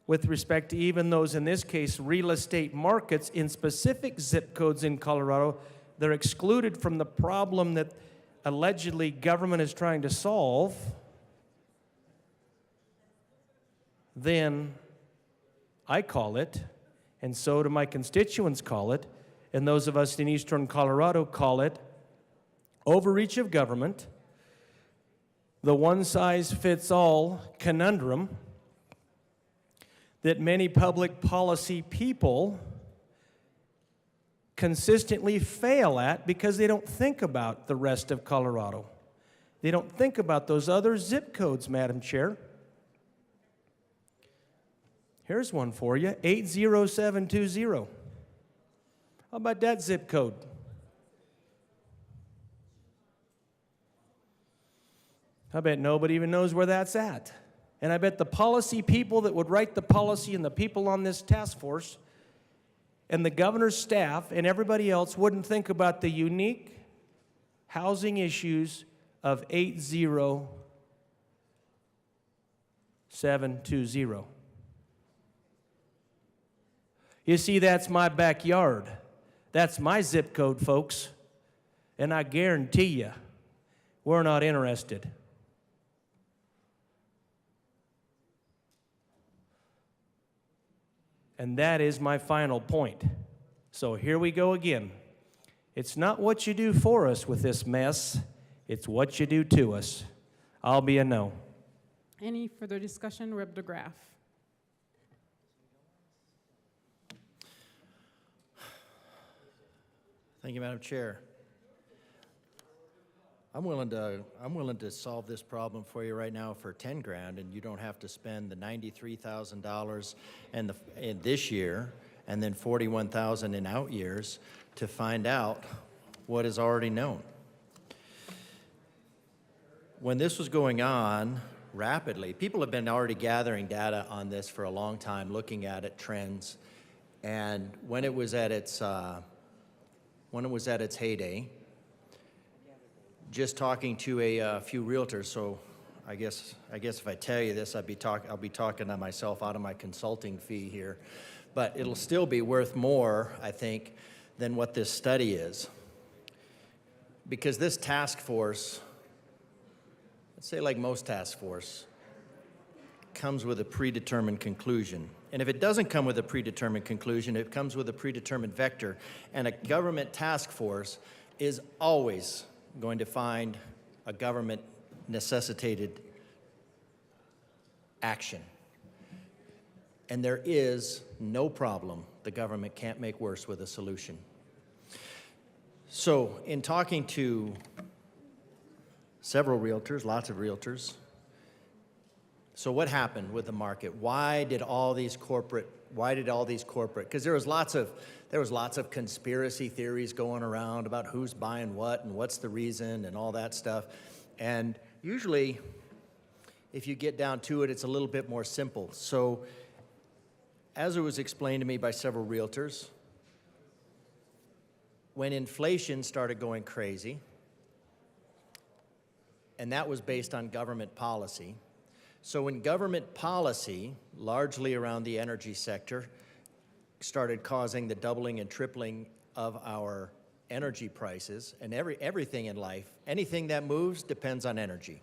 with respect to even those, in this case, real estate markets in specific zip codes in Colorado. They're excluded from the problem that allegedly government is trying to solve. Then I call it, and so do my constituents call it, and those of us in eastern Colorado call it, overreach of government, the one-size-fits-all conundrum that many public policy people consistently fail at because they don't think about the rest of Colorado. They don't think about those other zip codes, Madam Chair. Here's one for you, 80720. How about that zip code? I bet nobody even knows where that's at. And I bet the policy people that would write the policy and the people on this task force and the governor's staff and everybody else wouldn't think about the unique housing issues of 80720. You see, that's my backyard. That's my zip code, folks. And I guarantee you, we're not interested. And that is my final point. So here we go again. It's not what you do for us with this mess, it's what you do to us. I'll be a no. Any further discussion, Rep. DeGraff? Thank you, Madam Chair. I'm willing to solve this problem for you right now for 10 grand, and you don't have to spend the $93,000 in this year and then $41,000 in out years to find out what is already known. When this was going on rapidly, people have been already gathering data on this for a long time, looking at it, trends, and when it was at its heyday, just talking to a few realtors, so I guess if I tell you this, I'll be talking to myself out of my consulting fee here, but it'll still be worth more, I think, than what this study is, because this task force, let's say like most task force, comes with a predetermined conclusion. And if it doesn't come with a predetermined conclusion, it comes with a predetermined vector, and a government task force is always going to find a government necessitated action. And there is no problem the government can't make worse with a solution. So in talking to several realtors, lots of realtors, so what happened with the market? Why did all these corporate, because there was lots of conspiracy theories going around about who's buying what and what's the reason and all that stuff. And usually, if you get down to it, it's a little bit more simple. So as it was explained to me by several realtors, when inflation started going crazy, and that was based on government policy. So when government policy, largely around the energy sector, started causing the doubling and tripling of our energy prices, and everything in life, anything that moves depends on energy.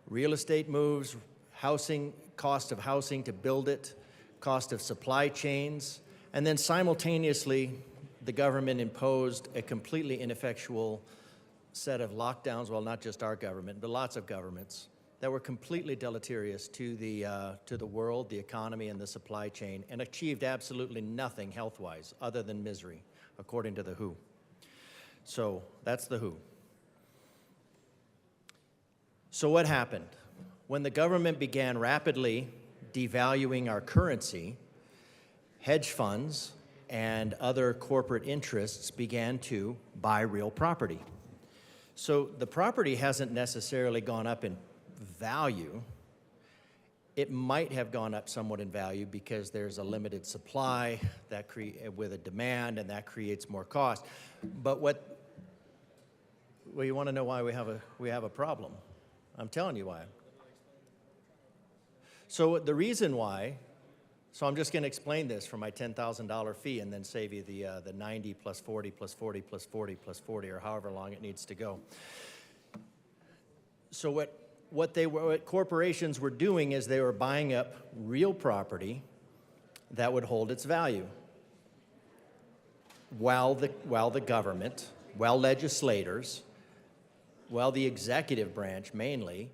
Real estate moves, housing, cost of housing to build it, cost of supply chains, and then simultaneously, the government imposed a completely ineffectual set of lockdowns, well, not just our government, but lots of governments, that were completely deleterious to the world, the economy, and the supply chain, and achieved absolutely nothing health-wise other than misery, according to the WHO. So that's the WHO. So what happened? When the government began rapidly devaluing our currency, hedge funds and other corporate interests began to buy real property. So the property hasn't necessarily gone up in value. It might have gone up somewhat in value because there's a limited supply that with a demand, and that creates more cost. But well, you want to know why we have a problem? I'm telling you why. So the reason why, so I'm just going to explain this for my $10,000 fee and then save you the 90 plus 40 plus 40 plus 40 plus 40, or however long it needs to go. So what corporations were doing is they were buying up real property that would hold its value, while the government, while legislators, while the executive branch mainly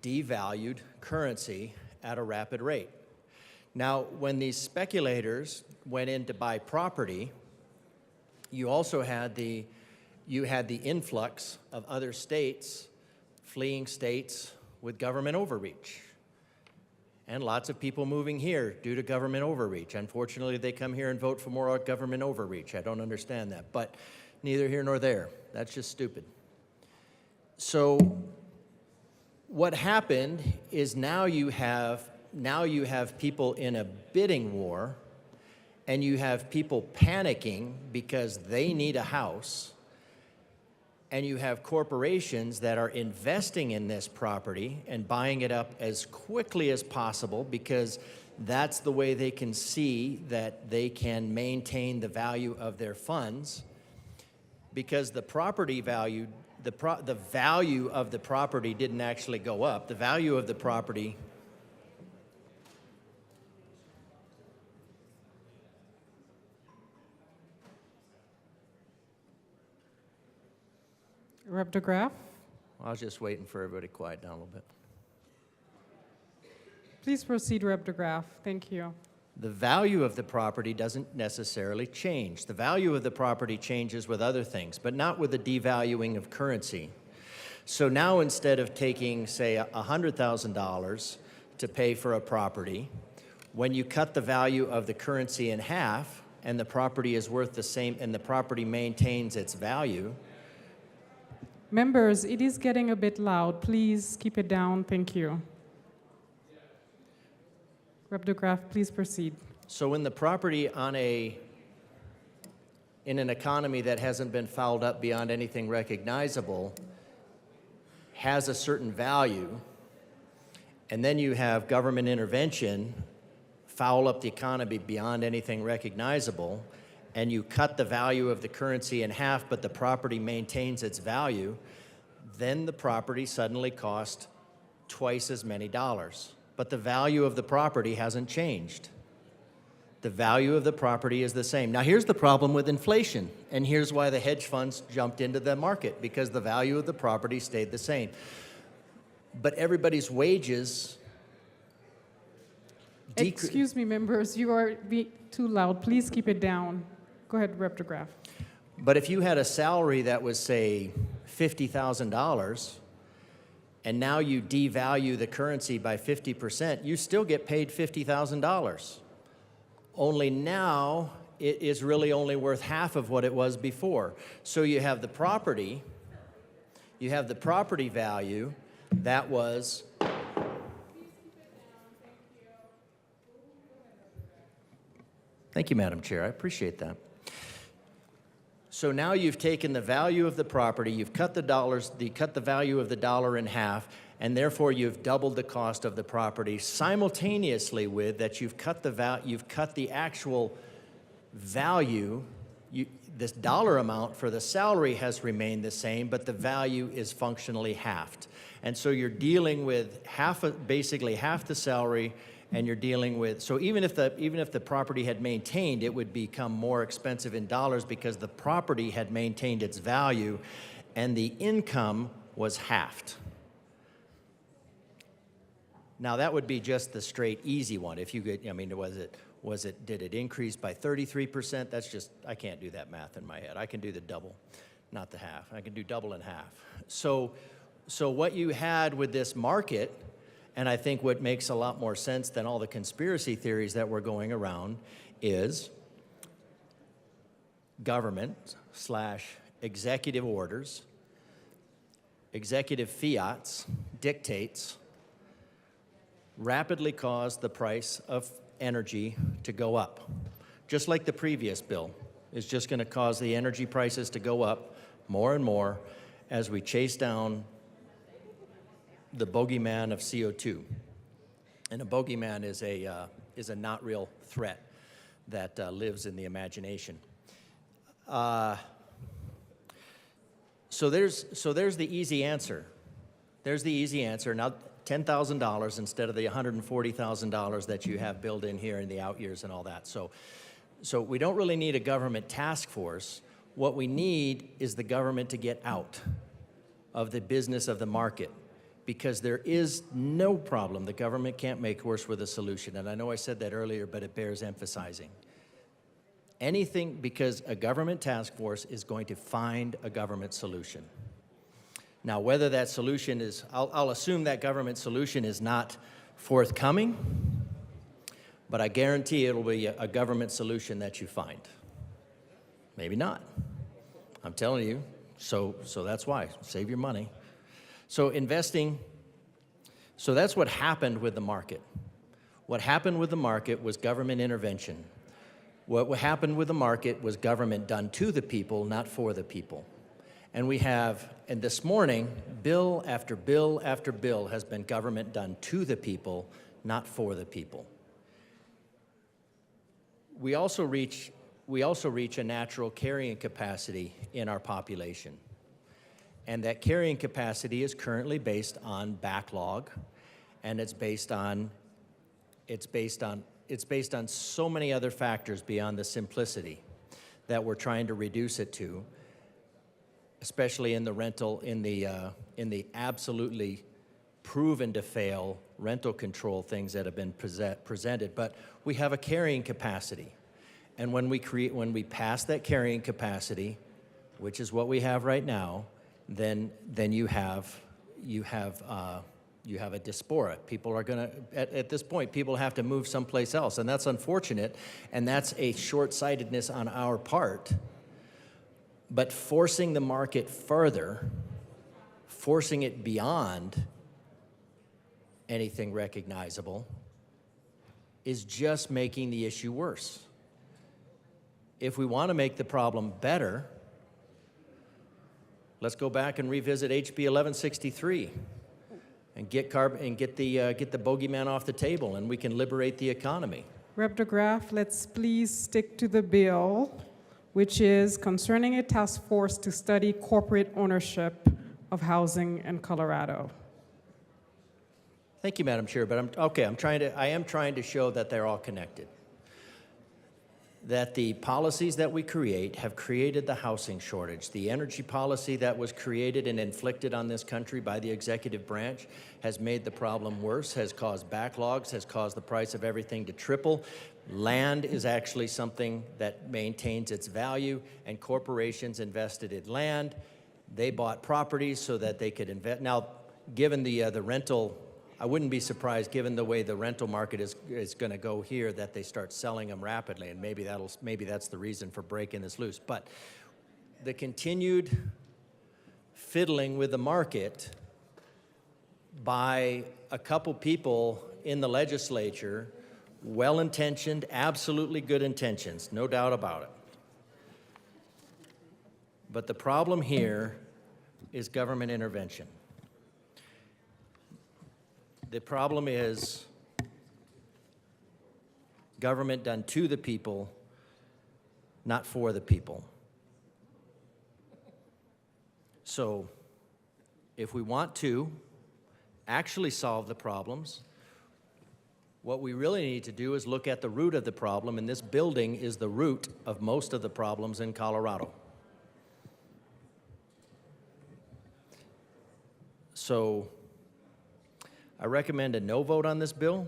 devalued currency at a rapid rate. Now, when these speculators went in to buy property, you also had the influx of other states, fleeing states with government overreach. And lots of people moving here due to government overreach. Unfortunately, they come here and vote for more government overreach. I don't understand that, but neither here nor there. That's just stupid. So what happened is now you have people in a bidding war, and you have people panicking because they need a house, and you have corporations that are investing in this property and buying it up as quickly as possible because that's the way they can see that they can maintain the value of their funds, because the property value, the value of the property didn't actually go up. The value of the property Rep. DeGraff, I was just waiting for everybody to quiet down a little bit. please proceed, Rep. DeGraff. Thank you. The value of the property doesn't necessarily change. The value of the property changes with other things, but not with the devaluing of currency. So now instead of taking, say, $100,000 to pay for a property, when you cut the value of the currency in half and the property is worth the same and the property maintains its value. Members, it is getting a bit loud. Please keep it down. Thank you. Rep. DeGraff, please proceed. So when the property in an economy that hasn't been fouled up beyond anything recognizable has a certain value, and then you have government intervention foul up the economy beyond anything recognizable, and you cut the value of the currency in half, but the property maintains its value, then the property suddenly costs twice as many dollars. But the value of the property hasn't changed. The value of the property is the same. Now here's the problem with inflation, and here's why the hedge funds jumped into the market, because the value of the property stayed the same. But everybody's wages Excuse me, members, you are too loud. Please keep it down. Go ahead, Rep. DeGraff. But if you had a salary that was, say, $50,000, and now you devalue the currency by 50%, you still get paid $50,000. Only now it is really only worth half of what it was before. So you have the property value that was. Thank you, Madam Chair. I appreciate that. So now you've taken the value of the property, you've cut the value of the dollar in half, and therefore you've doubled the cost of the property simultaneously with that you've cut the actual value. This dollar amount for the salary has remained the same, but the value is functionally halved. And so you're dealing with basically half the salary, and you're dealing with, so even if the property had maintained, it would become more expensive in dollars because the property had maintained its value and the income was halved. Now that would be just the straight easy one. If you could, I mean, did it increase by 33%? That's just, I can't do that math in my head. I can do the double, not the half. I can do double and half. So what you had with this market, and I think what makes a lot more sense than all the conspiracy theories that were going around, is government/executive orders, executive fiats, dictates, rapidly caused the price of energy to go up. Just like the previous bill is just going to cause the energy prices to go up more and more as we chase down the bogeyman of CO2. And a bogeyman is a not real threat that lives in the imagination. So there's the easy answer. There's the easy answer. Now, $10,000 instead of the $140,000 that you have built in here in the out years and all that. So we don't really need a government task force. What we need is the government to get out of the business of the market, because there is no problem the government can't make worse with a solution. And I know I said that earlier, but it bears emphasizing. Anything, because a government task force is going to find a government solution. Now, whether that solution is, I'll assume that government solution is not forthcoming, but I guarantee it'll be a government solution that you find. Maybe not. I'm telling you, so that's why. Save your money. So investing, so that's what happened with the market. What happened with the market was government intervention. What happened with the market was government done to the people, not for the people. And this morning, bill after bill after bill has been government done to the people, not for the people. We also reach a natural carrying capacity in our population. And that carrying capacity is currently based on backlog, and it's based on so many other factors beyond the simplicity that we're trying to reduce it to, especially in the absolutely proven to fail rental control things that have been presented. But we have a carrying capacity, and when we pass that carrying capacity, which is what we have right now, then you have a diaspora. People are going to, at this point, people have to move someplace else, and that's unfortunate, and that's a short-sightedness on our part. But forcing the market further, forcing it beyond anything recognizable, is just making the issue worse. If we want to make the problem better, let's go back and revisit HB 1163 and get the bogeyman off the table, and we can liberate the economy. Rep. DeGraff, let's please stick to the bill, which is concerning a task force to study corporate ownership of housing in Colorado. Thank you, Madam Chair, but I am trying to show that they're all connected. that the policies that we create have created the housing shortage. The energy policy that was created and inflicted on this country by the executive branch has made the problem worse, has caused backlogs, has caused the price of everything to triple. Land is actually something that maintains its value, and corporations invested in land. They bought properties so that they could invest. Now, given the rental, I wouldn't be surprised, given the way the rental market is going to go here, that they start selling them rapidly, and maybe that's the reason for breaking this loose. But the continued fiddling with the market by a couple people in the legislature, well-intentioned, absolutely good intentions, no doubt about it. But the problem here is government intervention. The problem is government done to the people, not for the people. So if we want to actually solve the problems, what we really need to do is look at the root of the problem, and this building is the root of most of the problems in Colorado. So I recommend a no vote on this bill,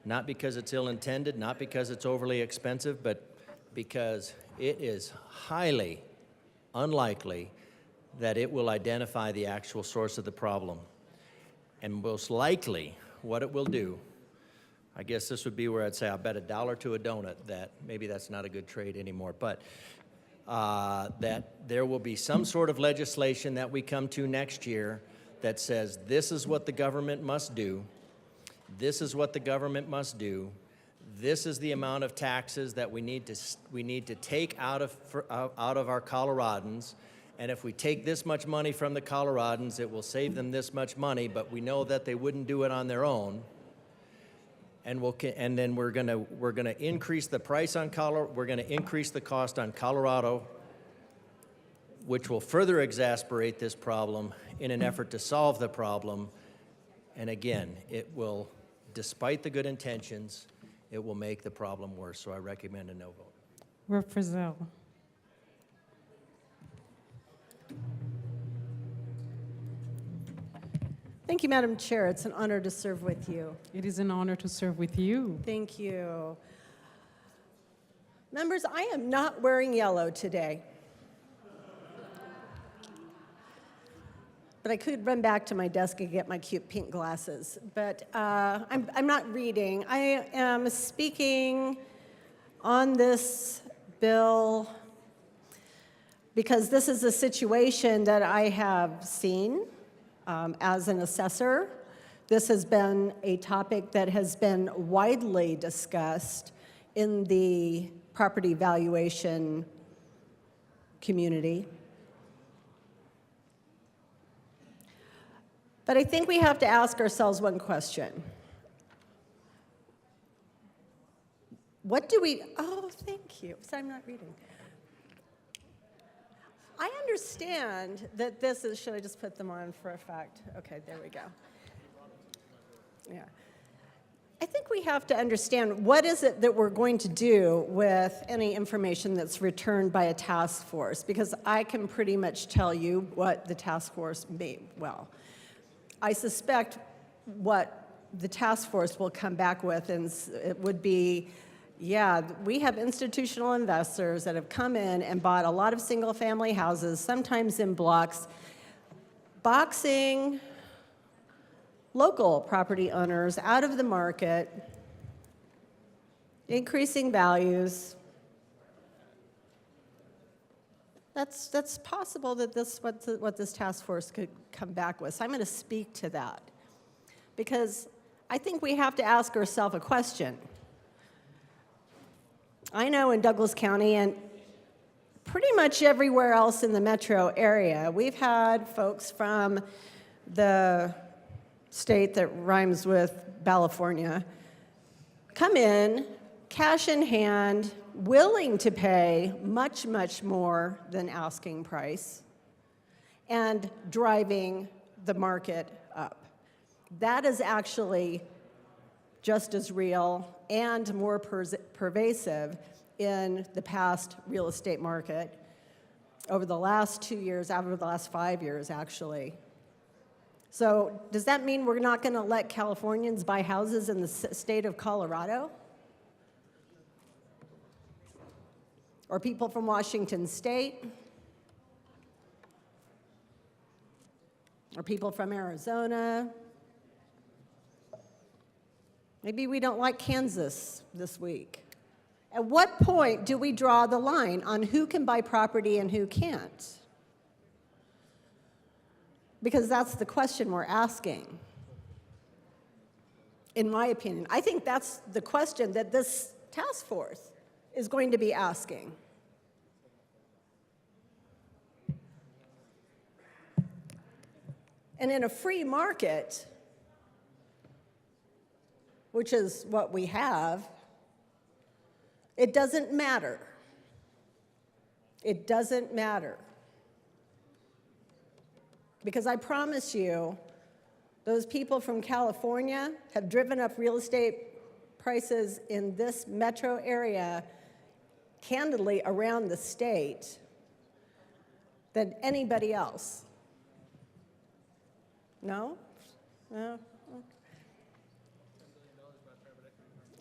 not because it's ill-intended, not because it's overly expensive, but because it is highly unlikely that it will identify the actual source of the problem. And most likely, what it will do, I guess this would be where I'd say I bet $1 to a donut that maybe that's not a good trade anymore, but that there will be some sort of legislation that we come to next year that says this is what the government must do, this is what the government must do, this is the amount of taxes that we need to take out of our Coloradans, and if we take this much money from the Coloradans, it will save them this much money, but we know that they wouldn't do it on their own. And then we're gonna increase the price on Colorado. We're gonna increase the cost on Colorado, which will further exacerbate this problem in an effort to solve the problem. And again, it will, despite the good intentions, it will make the problem worse. So I recommend a no vote. Rep. Frizzell. Thank you, Madam Chair. It's an honor to serve with you. It is an honor to serve with you. Thank you. Members, I am not wearing yellow today. But I could run back to my desk and get my cute pink glasses. But I'm not reading. I am speaking on this bill because this is a situation that I have seen as an assessor. This has been a topic that has been widely discussed in the property valuation community. But I think we have to ask ourselves one question. What do we, oh, thank you. So I'm not reading. I understand that this is, should I just put them on for effect? Okay, there we go. Yeah. I think we have to understand what is it that we're going to do with any information that's returned by a task force, because I can pretty much tell you what the task force may, well, I suspect what the task force will come back with, and it would be, yeah, we have institutional investors that have come in and bought a lot of single-family houses, sometimes in blocks, boxing local property owners out of the market, increasing values. That's possible that what this task force could come back with. So I'm going to speak to that because I think we have to ask ourselves a question. I know in Douglas County and pretty much everywhere else in the metro area, we've had folks from the state that rhymes with California come in, cash in hand, willing to pay much, much more than asking price, and driving the market up. That is actually just as real and more pervasive in the past real estate market over the last 2 years, over the last 5 years, actually. So does that mean we're not going to let Californians buy houses in the state of Colorado? Or people from Washington State? Or people from Arizona? Maybe we don't like Kansas this week. At what point do we draw the line on who can buy property and who can't? Because that's the question we're asking, in my opinion. I think that's the question that this task force is going to be asking. And in a free market, which is what we have, it doesn't matter. It doesn't matter. Because I promise you, those people from California have driven up real estate prices in this metro area, candidly around the state, than anybody else. No? No?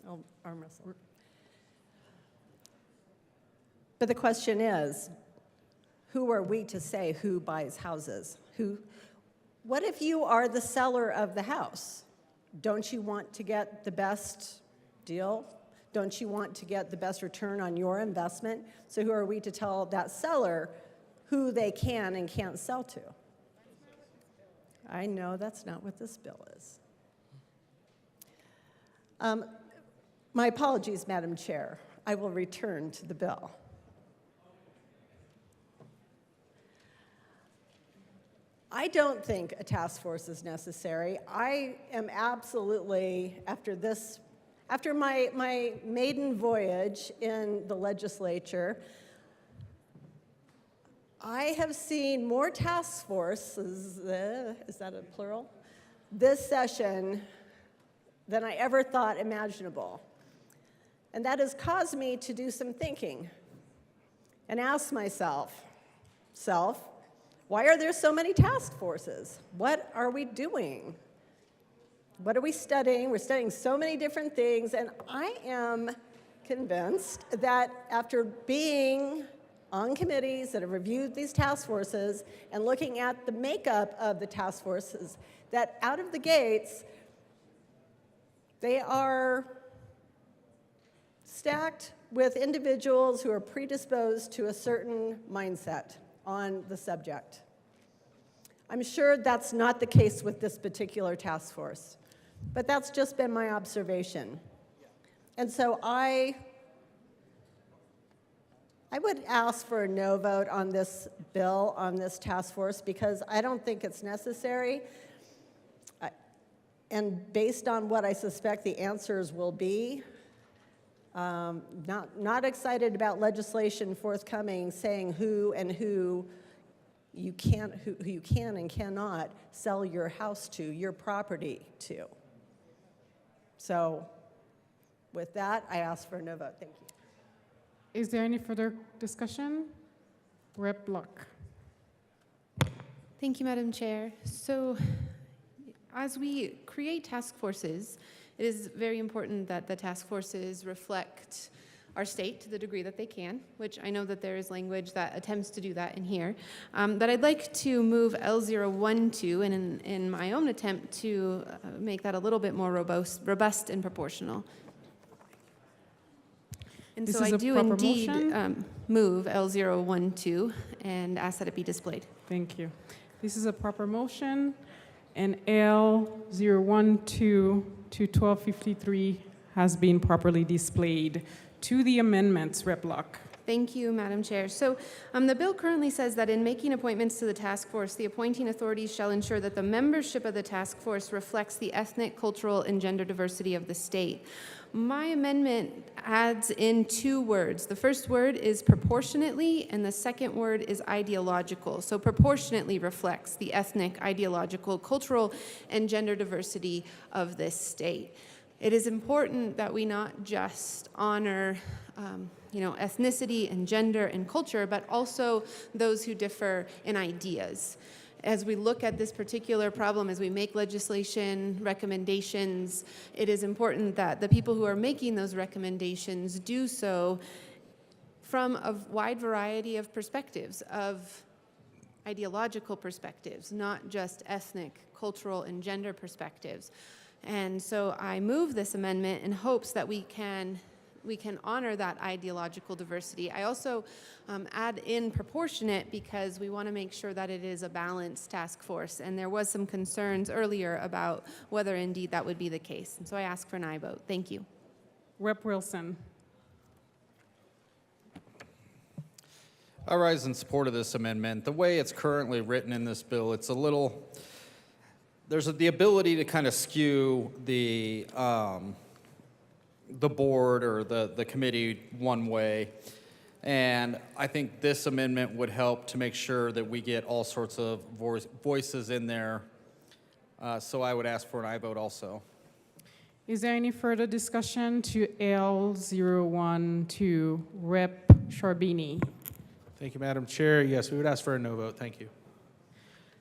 Oh, arm wrestle. But the question is, who are we to say who buys houses? What if you are the seller of the house? Don't you want to get the best deal? Don't you want to get the best return on your investment? So who are we to tell that seller who they can and can't sell to? I know that's not what this bill is. My apologies, Madam Chair. I will return to the bill. I don't think a task force is necessary. I am absolutely, after my maiden voyage in the legislature, I have seen more task forces, is that a plural? This session than I ever thought imaginable. And that has caused me to do some thinking and ask myself, why are there so many task forces? What are we doing? What are we studying? We're studying so many different things, and I am convinced that after being on committees that have reviewed these task forces and looking at the makeup of the task forces, that out of the gates, they are stacked with individuals who are predisposed to a certain mindset on the subject. I'm sure that's not the case with this particular task force, but that's just been my observation. And so I would ask for a no vote on this bill, on this task force, because I don't think it's necessary. And based on what I suspect the answers will be, not excited about legislation forthcoming saying who you can and cannot sell your house to, your property to. So with that, I ask for a no vote. Thank you. Is there any further discussion? Rep. Block. Thank you, Madam Chair. So as we create task forces, it is very important that the task forces reflect our state to the degree that they can, which I know that there is language that attempts to do that in here. But I'd like to move L012 and in my own attempt to make that a little bit more robust and proportional. And This so is I a do proper indeed motion? move L012 and ask that it be displayed. Thank you. This is a proper motion, and L012 to 1253 has been properly displayed. To the amendments, Rep. Block. Thank you, Madam Chair. So the bill currently says that in making appointments to the task force, the appointing authorities shall ensure that the membership of the task force reflects the ethnic, cultural, and gender diversity of the state. My amendment adds in 2 words. The first word is proportionately, and the second word is ideological. So proportionately reflects the ethnic, ideological, cultural, and gender diversity of this state. it is important that we not just honor ethnicity and gender and culture, but also those who differ in ideas. As we look at this particular problem, as we make legislation recommendations, it is important that the people who are making those recommendations do so from a wide variety of perspectives, of ideological perspectives, not just ethnic, cultural, and gender perspectives. And so I move this amendment in hopes that we can honor that ideological diversity. I also add in proportionate because we want to make sure that it is a balanced task force. And there was some concerns earlier about whether indeed that would be the case. And so I ask for an aye vote. Thank you. Rep. Wilson. I rise in support of this amendment. The way it's currently written in this bill, it's a little, there's the ability to kind of skew the board or the committee one way. And I think this amendment would help to make sure that we get all sorts of voices in there. So I would ask for an aye vote also. Is there any further discussion to L012? Rep. Sharbini. Thank you, Madam Chair. Yes, we would ask for a no vote. Thank you.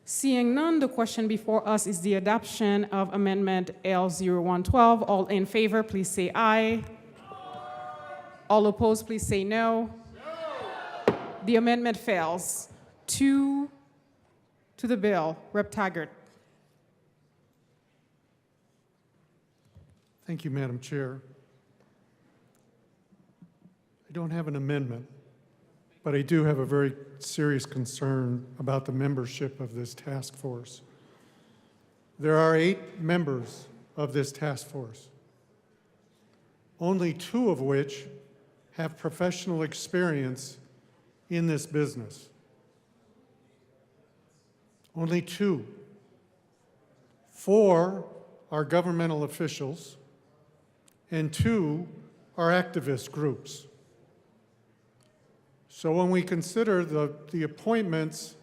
Seeing none, the question before us is the adoption of Amendment L0112. All in favor, please say aye. All opposed, please say no. The amendment fails. 2 to the bill. Rep. Taggart. Thank you, Madam Chair. I don't have an amendment, but I do have a very serious concern about the membership of this task force. There are 8 members of this task force, only 2 of which have professional experience in this business. Only 2. 4 are governmental officials, and 2 are activist groups. So when we consider the appointments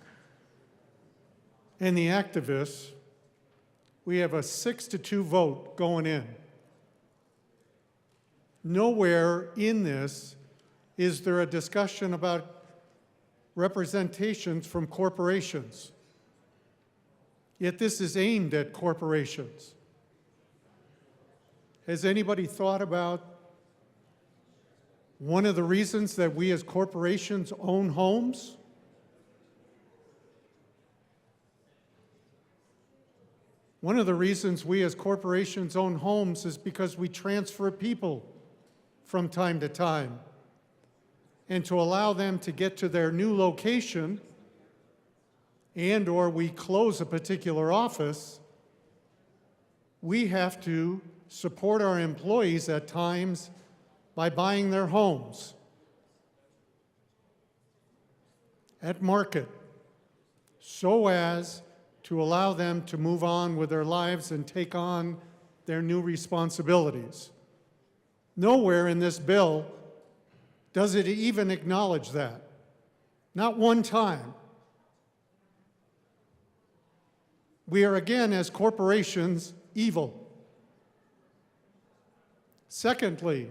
and the activists, we have a 6-2 vote going in. Nowhere in this is there a discussion about representations from corporations. Yet this is aimed at corporations. Has anybody thought about one of the reasons that we as corporations own homes? One of the reasons we as corporations own homes is because we transfer people from time to time. And to allow them to get to their new location and or we close a particular office, we have to support our employees at times by buying their homes at market so as to allow them to move on with their lives and take on their new responsibilities. Nowhere in this bill does it even acknowledge that. Not one time. We are again, as corporations, evil. Secondly,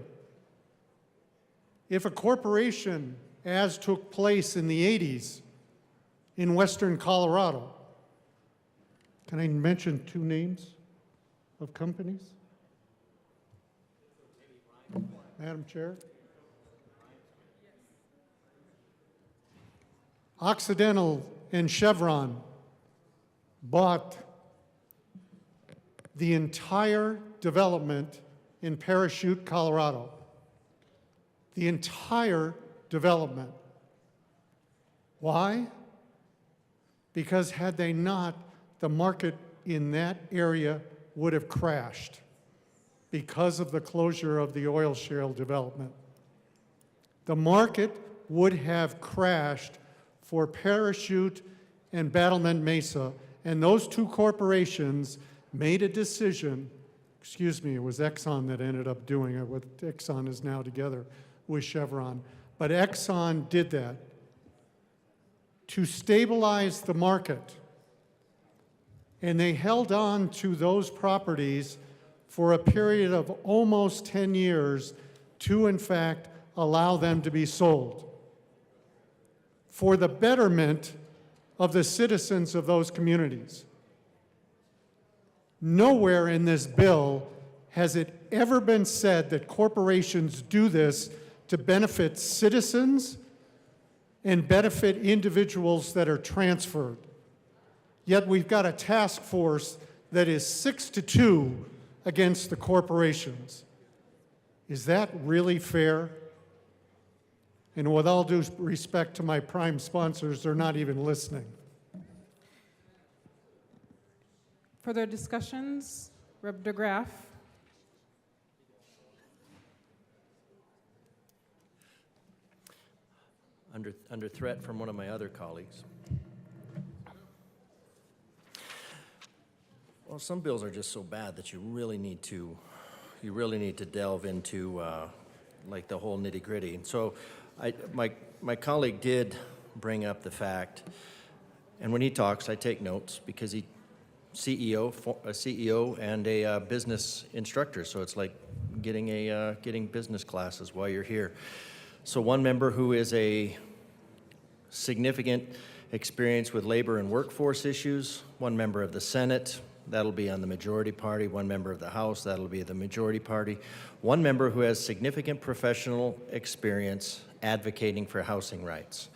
if a corporation, as took place in the 80s in western Colorado, can I mention 2 names of companies? Madam Chair? Occidental and Chevron bought the entire development in Parachute, Colorado. The entire development. Why? Because had they not, the market in that area would have crashed because of the closure of the oil shale development. The market would have crashed for Parachute and Battlement Mesa, and those 2 corporations made a decision, excuse me, it was Exxon that ended up doing it, what Exxon is now together with Chevron, but Exxon did that to stabilize the market. And they held on to those properties for a period of almost 10 years to, in fact, allow them to be sold for the betterment of the citizens of those communities. Nowhere in this bill has it ever been said that corporations do this to benefit citizens and benefit individuals that are transferred. Yet we've got a task force that is 6-2 against the corporations. Is that really fair? And with all due respect to my prime sponsors, they're not even listening. Further discussions? Rep. de Graaf. Under threat from one of my other colleagues. Well, some bills are just so bad that you really need to delve into like the whole nitty-gritty. And so my colleague did bring up the fact, and when he talks, I take notes because he a CEO and a business instructor, so it's like getting business classes while you're here. So one member who is a significant experience with labor and workforce issues, one member of the Senate, that'll be on the majority party, one member of the House, that'll be the majority party, one member who has significant professional experience advocating for housing rights.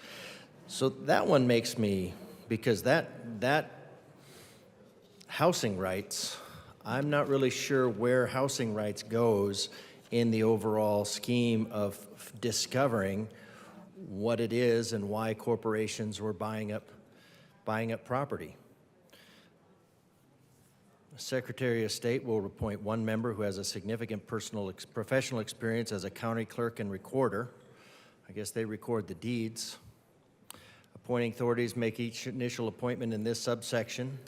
So that one makes me, because that housing rights, I'm not really sure where housing rights goes in the overall scheme of discovering what it is and why corporations were buying up property. The Secretary of State will appoint one member who has a significant professional experience as a county clerk and recorder. I guess they record the deeds. Appointing authorities make each initial appointment in this subsection.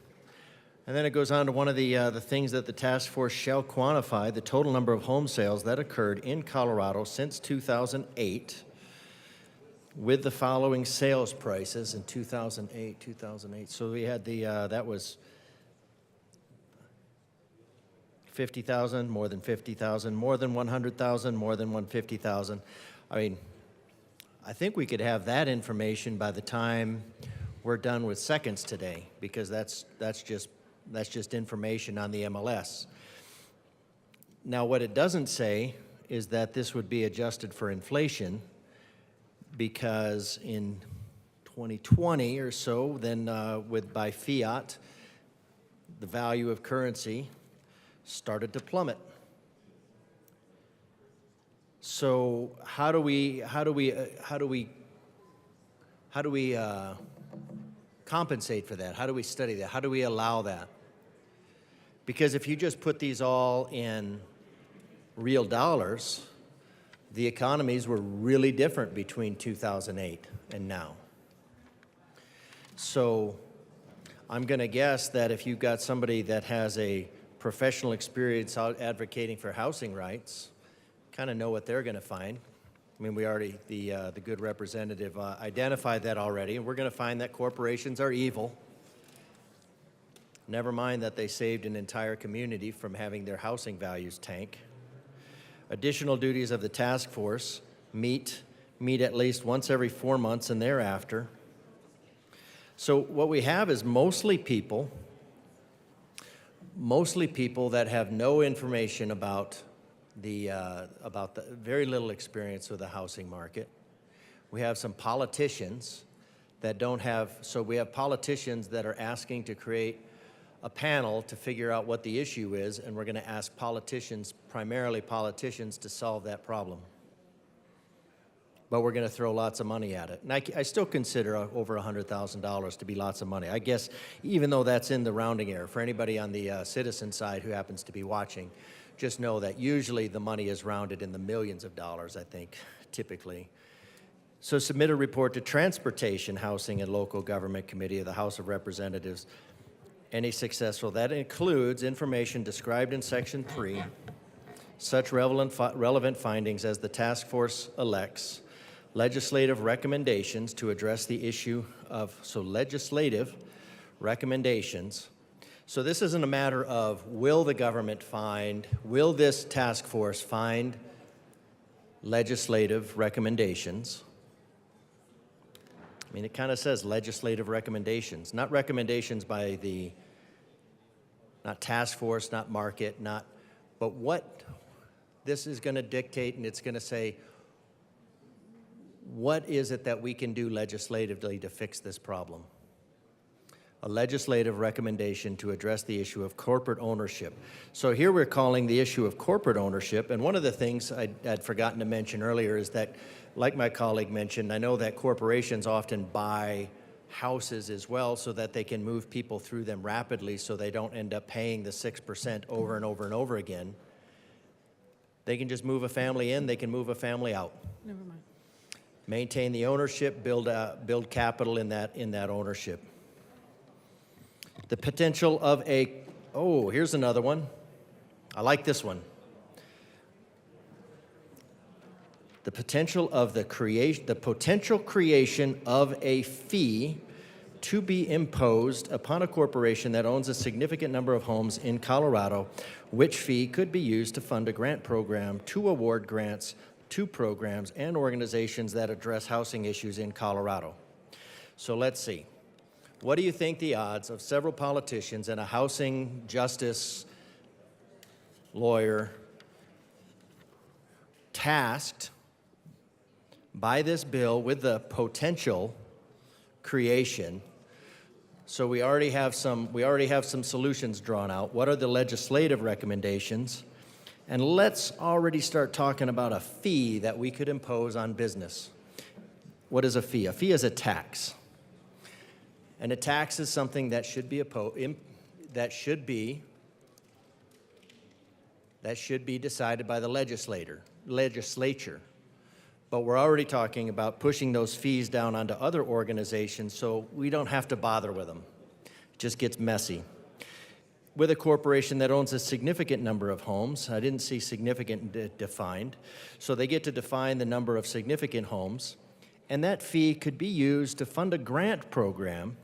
And then it goes on to one of the things that the task force shall quantify, the total number of home sales that occurred in Colorado since 2008 with the following sales prices in 2008. So we had that was 50,000, more than 50,000, more than 100,000, more than 150,000. I mean, I think we could have that information by the time we're done with seconds today, because that's just information on the MLS. Now, what it doesn't say is that this would be adjusted for inflation, because in 2020 or so, then by fiat, the value of currency started to plummet. So how do we compensate for that? How do we study that? How do we allow that? Because if you just put these all in real dollars, the economies were really different between 2008 and now. So I'm going to guess that if you've got somebody that has a professional experience out advocating for housing rights, kind of know what they're going to find. I mean, we already, the good representative identified that already, and we're going to find that corporations are evil. Never mind that they saved an entire community from having their housing values tank. Additional duties of the task force: meet at least once every 4 months and thereafter. So what we have is mostly people that have no information about the very little experience with the housing market. We have some politicians that don't have, so we have politicians that are asking to create a panel to figure out what the issue is, and we're going to ask politicians, primarily politicians, to solve that problem. But we're going to throw lots of money at it. And I still consider over $100,000 to be lots of money. I guess even though that's in the rounding error, for anybody on the citizen side who happens to be watching, just know that usually the money is rounded in the millions of dollars, I think, typically. So submit a report to Transportation, Housing, and Local Government Committee of the House of Representatives. Any successful, that includes information described in Section 3, such relevant findings as the task force elects, legislative recommendations to address the issue of, so legislative recommendations. So this isn't a matter of will the government will this task force find legislative recommendations? I mean, it kind of says legislative recommendations, not recommendations by not task force, not market, but what this is going to dictate, and it's going to say, what is it that we can do legislatively to fix this problem? A legislative recommendation to address the issue of corporate ownership. So here we're calling the issue of corporate ownership, and one of the things I'd forgotten to mention earlier is that, like my colleague mentioned, I know that corporations often buy houses as well so that they can move people through them rapidly so they don't end up paying the 6% over and over and over again. They can just move a family in, they can move a family out. Never mind. Maintain the ownership, build capital in that ownership. The potential of here's another one. I like this one. The potential creation of a fee to be imposed upon a corporation that owns a significant number of homes in Colorado, which fee could be used to fund a grant program, to award grants to programs and organizations that address housing issues in Colorado. So let's see. What do you think the odds of several politicians and a housing justice lawyer tasked by this bill with the potential creation? So we already have some solutions drawn out. What are the legislative recommendations? And let's already start talking about a fee that we could impose on business. What is a fee? A fee is a tax. And a tax is something that should be decided by the legislature. But we're already talking about pushing those fees down onto other organizations so we don't have to bother with them. It just gets messy. With a corporation that owns a significant number of homes, I didn't see significant defined, so they get to define the number of significant homes, and that fee could be used to fund a grant program.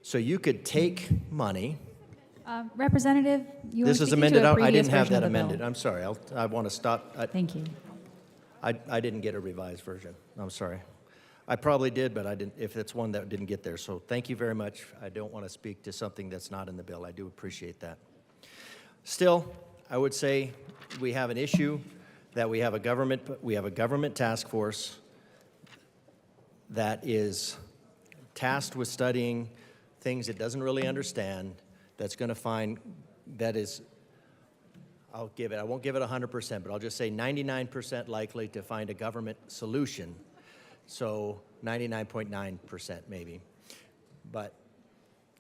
So you could take money. Representative, you This were is speaking amended to a out. I previous didn't have version that of the bill. amended. I'm sorry. I want to stop. Thank you. I didn't get a revised version. I'm sorry. I probably did, but I didn't. If it's one that didn't get there, so thank you very much. I don't want to speak to something that's not in the bill. I do appreciate that. Still, I would say we have an issue that we have a government task force that is tasked with studying things it doesn't really understand. That's going to find that is. I won't give it 100%, but I'll just say 99% likely to find a government solution. So 99.9% maybe. But,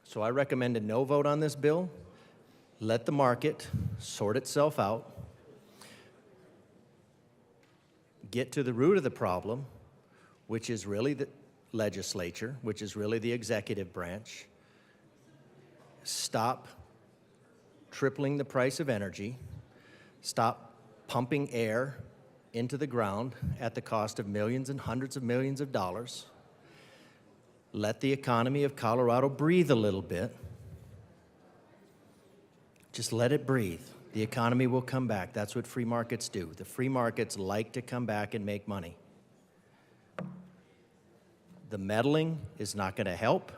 so I recommend a no vote on this bill. Let the market sort itself out. Get to the root of the problem, which is really the legislature, which is really the executive branch. Stop tripling the price of energy. Stop pumping air into the ground at the cost of millions and hundreds of millions of dollars. Let the economy of Colorado breathe a little bit. Just let it breathe. The economy will come back. That's what free markets do. The free markets like to come back and make money. The meddling is not going to help.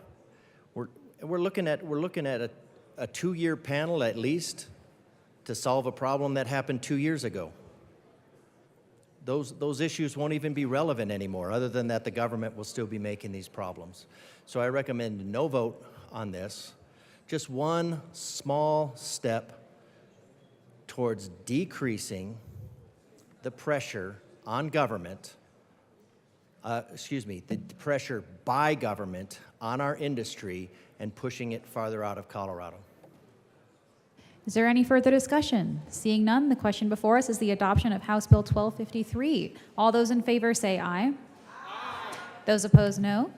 We're looking at a 2-year panel at least to solve a problem that happened 2 years ago. Those issues won't even be relevant anymore, other than that the government will still be making these problems. So I recommend no vote on this. Just one small step towards decreasing the pressure on government, the pressure by government on our industry and pushing it farther out of Colorado. Is there any further discussion? Seeing none, the question before us is the adoption of House Bill 1253. All those in favor say aye. Aye. Those opposed, no.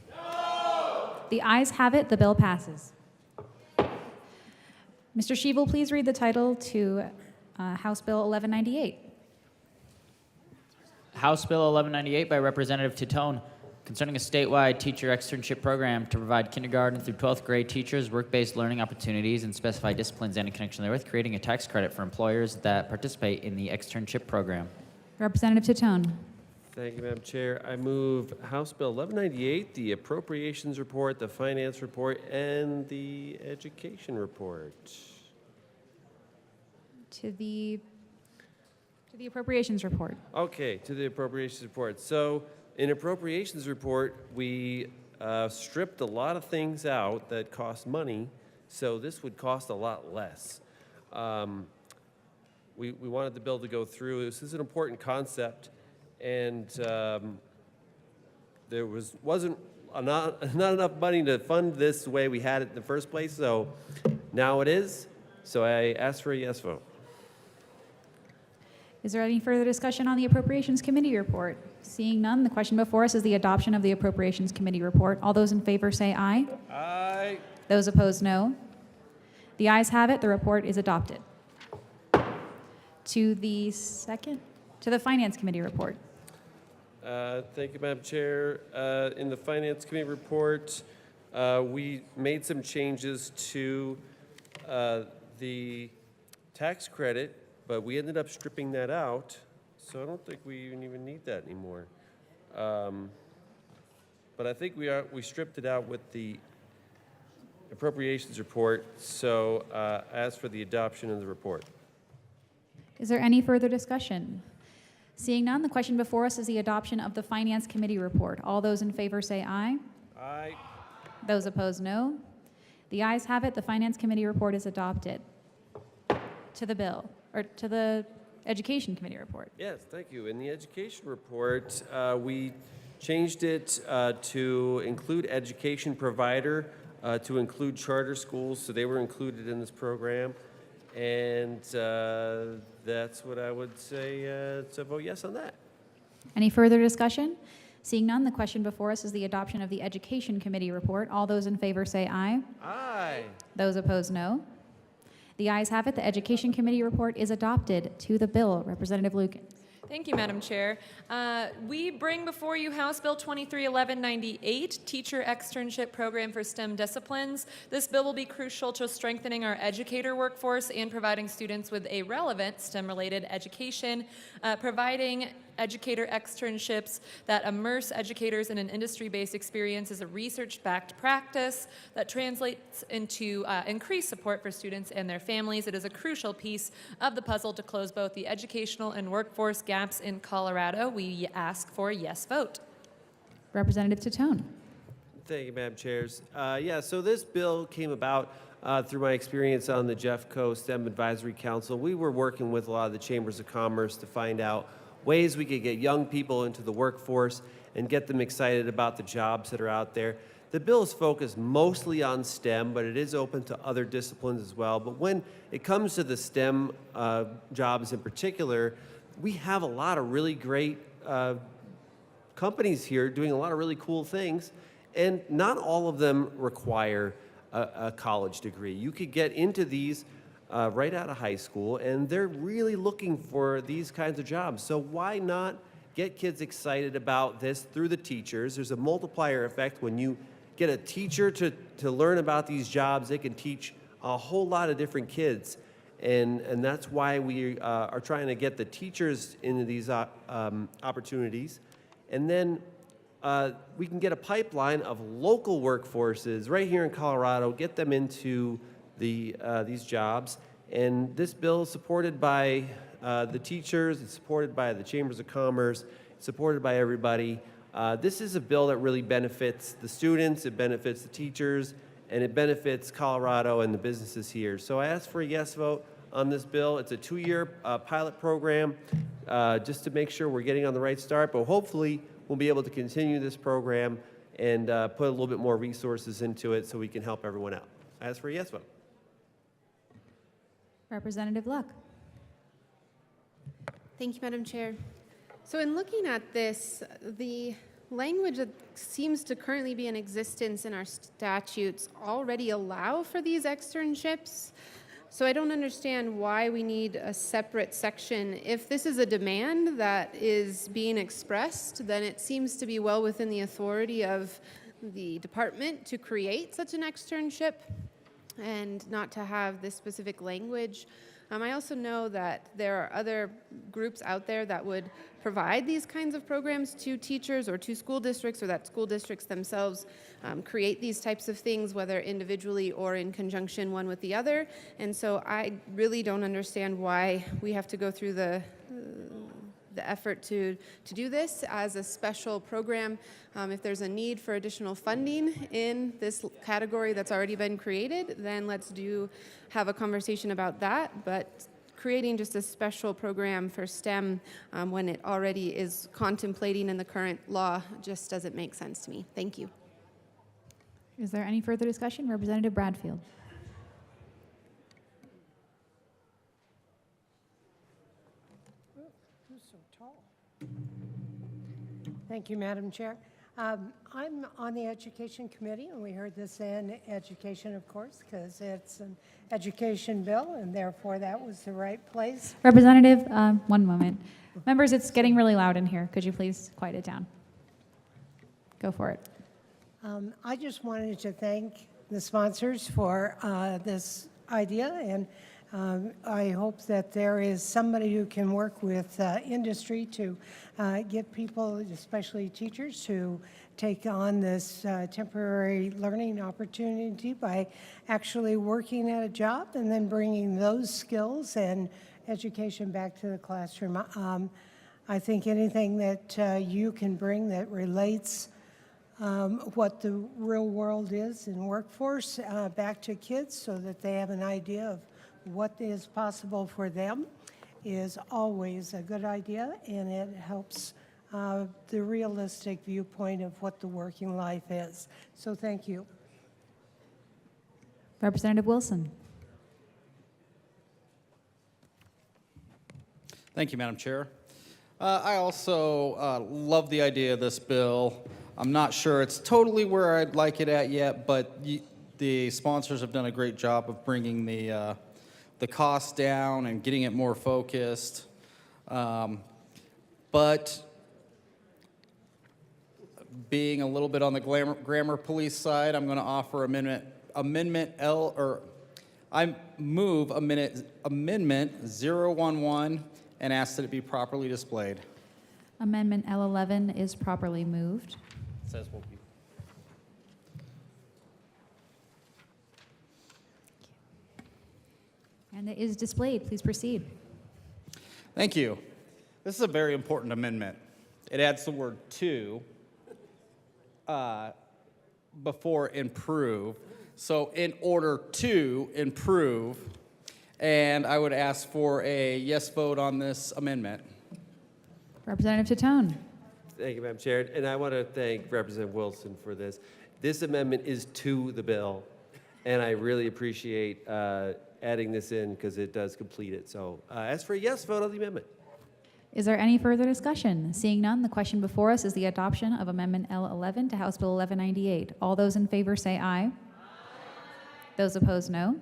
No. The ayes have it. The bill passes. Mr. Sheevel, please read the title to House Bill 1198. House Bill 1198 by Representative Titone. Concerning a statewide teacher externship program to provide kindergarten through 12th grade teachers work-based learning opportunities and specified disciplines and in connection therewith, creating a tax credit for employers that participate in the externship program. Representative Tatone. Thank you, Madam Chair. I move House Bill 1198, the Appropriations Report, the Finance Report, and the Education Report. To the Appropriations Report. Okay, to the Appropriations Report. So, in Appropriations Report, we stripped a lot of things out that cost money, so this would cost a lot less. We wanted the bill to go through. This is an important concept, and there wasn't not enough money to fund this the way we had it in the first place, so now it is. So I ask for a yes vote. Is there any further discussion on the Appropriations Committee report? Seeing none, the question before us is the adoption of the Appropriations Committee report. All those in favor say aye. Aye. Those opposed, no. The ayes have it. The report is adopted. To the Finance Committee report. Thank you, Madam Chair. In the Finance Committee report, we made some changes to the tax credit, but we ended up stripping that out, so I don't think we even need that anymore. But I think we stripped it out with the Appropriations report, so as for the adoption of the report. Is there any further discussion? Seeing none, the question before us is the adoption of the Finance Committee report. All those in favor say aye. Aye. Those opposed, no. The ayes have it. The Finance Committee report is adopted. To the bill, or to the Education Committee report. Yes, thank you. In the Education report, we changed it to include education provider, to include charter schools, so they were included in this program. And that's what I would say, so vote yes on that. Any further discussion? Seeing none, the question before us is the adoption of the Education Committee report. All those in favor say aye. Aye. Those opposed, no. The ayes have it. The Education Committee report is adopted. To the bill, Representative Lucan. Thank you, Madam Chair. We bring before you House Bill 231198, Teacher Externship Program for STEM Disciplines. This bill will be crucial to strengthening our educator workforce and providing students with a relevant STEM-related education, providing educator externships that immerse educators in an industry-based experience is a research-backed practice that translates into increased support for students and their families. It is a crucial piece of the puzzle to close both the educational and workforce gaps in Colorado. We ask for a yes vote. Representative Tatone. Thank you, Madam Chairs. Yeah, so this bill came about through my experience on the Jeffco STEM Advisory Council. We were working with a lot of the chambers of commerce to find out ways we could get young people into the workforce and get them excited about the jobs that are out there. The bill is focused mostly on STEM, but it is open to other disciplines as well. But when it comes to the STEM jobs in particular, we have a lot of really great companies here doing a lot of really cool things, and not all of them require a college degree. You could get into these right out of high school, and they're really looking for these kinds of jobs. So why not get kids excited about this through the teachers? There's a multiplier effect when you get a teacher to learn about these jobs. They can teach a whole lot of different kids, and that's why we are trying to get the teachers into these opportunities. And then we can get a pipeline of local workforces right here in Colorado, get them into these jobs. And this bill is supported by the teachers, it's supported by the chambers of commerce, it's supported by everybody. This is a bill that really benefits the students, it benefits the teachers, and it benefits Colorado and the businesses here. So I ask for a yes vote on this bill. It's a 2-year pilot program just to make sure we're getting on the right start, but hopefully we'll be able to continue this program and put a little bit more resources into it so we can help everyone out. I ask for a yes vote. Representative Luck. Thank you, Madam Chair. So in looking at this, the language that seems to currently be in existence in our statutes already allow for these externships. So I don't understand why we need a separate section. If this is a demand that is being expressed, then it seems to be well within the authority of the department to create such an externship and not to have this specific language. I also know that there are other groups out there that would provide these kinds of programs to teachers or to school districts, or that school districts themselves create these types of things, whether individually or in conjunction one with the other. And so I really don't understand why we have to go through the effort to do this as a special program. If there's a need for additional funding in this category that's already been created, then let's have a conversation about that. But creating just a special program for STEM when it already is contemplating in the current law just doesn't make sense to me. Thank you. Is there any further discussion? Representative Bradfield. Thank you, Madam Chair. I'm on the Education Committee, and we heard this in education, of course, because it's an education bill, and therefore that was the right place. Representative, one moment. Members, it's getting really loud in here. Could you please quiet it down? Go for it. I just wanted to thank the sponsors for this idea, and I hope that there is somebody who can work with industry to get people, especially teachers, to take on this temporary learning opportunity by actually working at a job and then bringing those skills and education back to the classroom. I think anything that you can bring that relates what the real world is in workforce back to kids so that they have an idea of what is possible for them is always a good idea, and it helps the realistic viewpoint of what the working life is. So thank you. Representative Wilson. Thank you, Madam Chair. I also love the idea of this bill. I'm not sure it's totally where I'd like it at yet, but the sponsors have done a great job of bringing the cost down and getting it more focused. But being a little bit on the grammar police side, I'm going to offer amendment L, or I move amendment 011 and ask that it be properly displayed. Amendment L11 is properly moved. It says will be. And it is displayed. Please proceed. Thank you. This is a very important amendment. It adds the word to before improve. So in order to improve, and I would ask for a yes vote on this amendment. Representative Tatone. Thank you, Madam Chair. And I want to thank Representative Wilson for this. This amendment is to the bill, and I really appreciate adding this in because it does complete it. So ask for a yes vote on the amendment. Is there any further discussion? Seeing none, the question before us is the adoption of Amendment L11 to House Bill 1198. All those in favor say aye. Those opposed, no.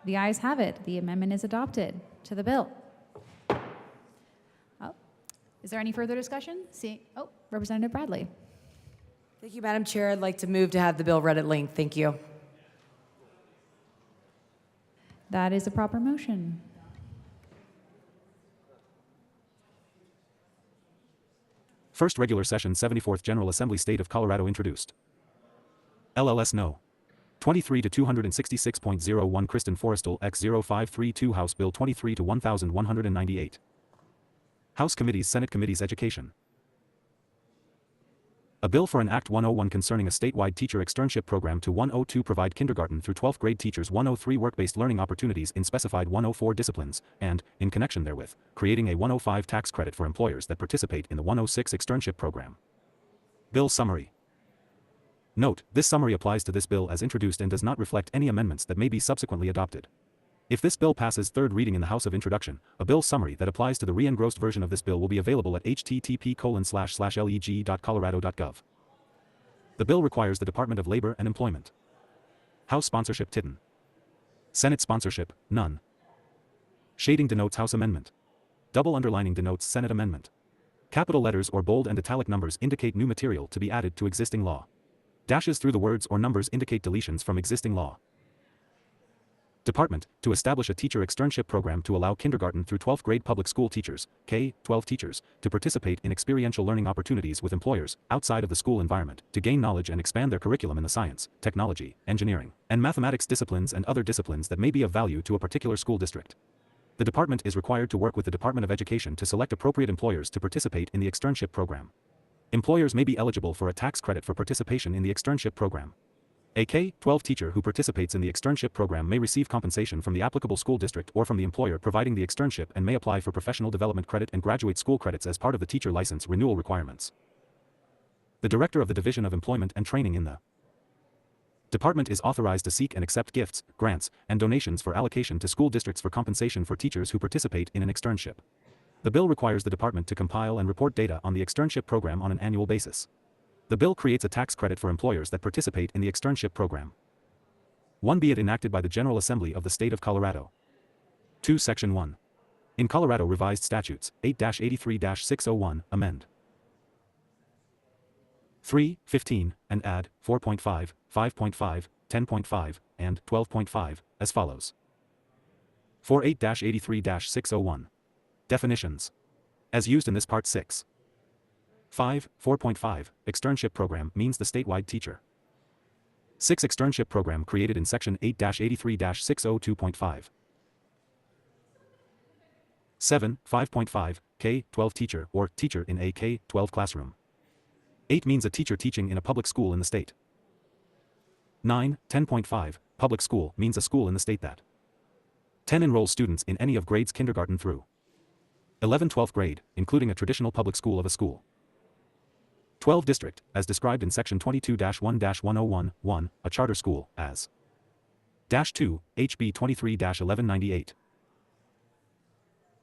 The ayes have it. The amendment is adopted to the bill. Oh, is there any further discussion? Representative Bradley. Thank you, Madam Chair. I'd like to move to have the bill read at length. Thank you. That is a proper motion. First regular session 74th General Assembly State of Colorado introduced. LLS No. 23 to 266.01 Kristen Forrestal X 0532 House Bill 23 to 1198. House Committees Senate Committees Education. A bill for an Act 101 concerning a statewide teacher externship program to 102 provide kindergarten through 12th grade teachers 103 work-based learning opportunities in specified 104 disciplines, and, in connection therewith, creating a 105 tax credit for employers that participate in the 106 externship program. Bill Summary. Note, this summary applies to this bill as introduced and does not reflect any amendments that may be subsequently adopted. If this bill passes third reading in the House of Introduction, a bill summary that applies to the re-engrossed version of this bill will be available at http://leg.colorado.gov. The bill requires the Department of Labor and Employment. House sponsorship Titten. Senate sponsorship, none. Shading denotes House amendment. Double underlining denotes Senate amendment. Capital letters or bold and italic numbers indicate new material to be added to existing law. Dashes through the words or numbers indicate deletions from existing law. Department, to establish a teacher externship program to allow kindergarten through 12th grade public school teachers, K-12 teachers, to participate in experiential learning opportunities with employers outside of the school environment to gain knowledge and expand their curriculum in the science, technology, engineering, and mathematics disciplines and other disciplines that may be of value to a particular school district. The department is required to work with the Department of Education to select appropriate employers to participate in the externship program. Employers may be eligible for a tax credit for participation in the externship program. A K-12 teacher who participates in the externship program may receive compensation from the applicable school district or from the employer providing the externship and may apply for professional development credit and graduate school credits as part of the teacher license renewal requirements. The Director of the Division of Employment and Training in the Department is authorized to seek and accept gifts, grants, and donations for allocation to school districts for compensation for teachers who participate in an externship. The bill requires the department to compile and report data on the externship program on an annual basis. The bill creates a tax credit for employers that participate in the externship program. 1. Be it enacted by the General Assembly of the State of Colorado. 2. Section 1. In Colorado Revised Statutes, 8-83-601, amend 3, 15, and add 4.5, 5.5, 10.5, and 12.5, as follows. 4. 8-83-601. Definitions. As used in this Part 6. 5. 4.5, externship program means the statewide teacher. 6. Externship program created in Section 8-83-602.5. 7. 5.5, K-12 teacher or teacher in a K-12 classroom. 8 means a teacher teaching in a public school in the state. 9. 10.5, public school means a school in the state that 10 enrolls students in any of grades kindergarten through 11 12th grade, including a traditional public school of a school. 12 district, as described in Section 22-1-101-1, a charter school, as -2, HB 23-1198.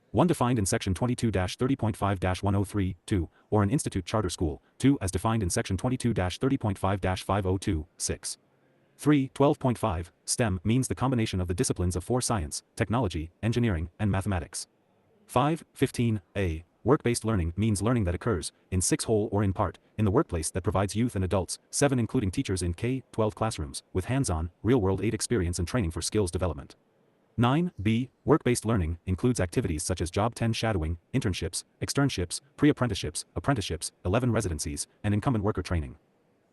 1 defined in Section 22-30.5-103-2, or an institute charter school, 2 as defined in Section 22-30.5-502, 6. 3. 12.5, STEM means the combination of the disciplines of 4 science, technology, engineering, and mathematics. 5. 15a, work-based learning means learning that occurs, in 6 whole or in part, in the workplace that provides youth and adults, 7 including teachers in K-12 classrooms, with hands-on, real-world aid experience and training for skills development. 9b, work-based learning includes activities such as job 10 shadowing, internships, externships, pre-apprenticeships, apprenticeships, 11 residencies, and incumbent worker training.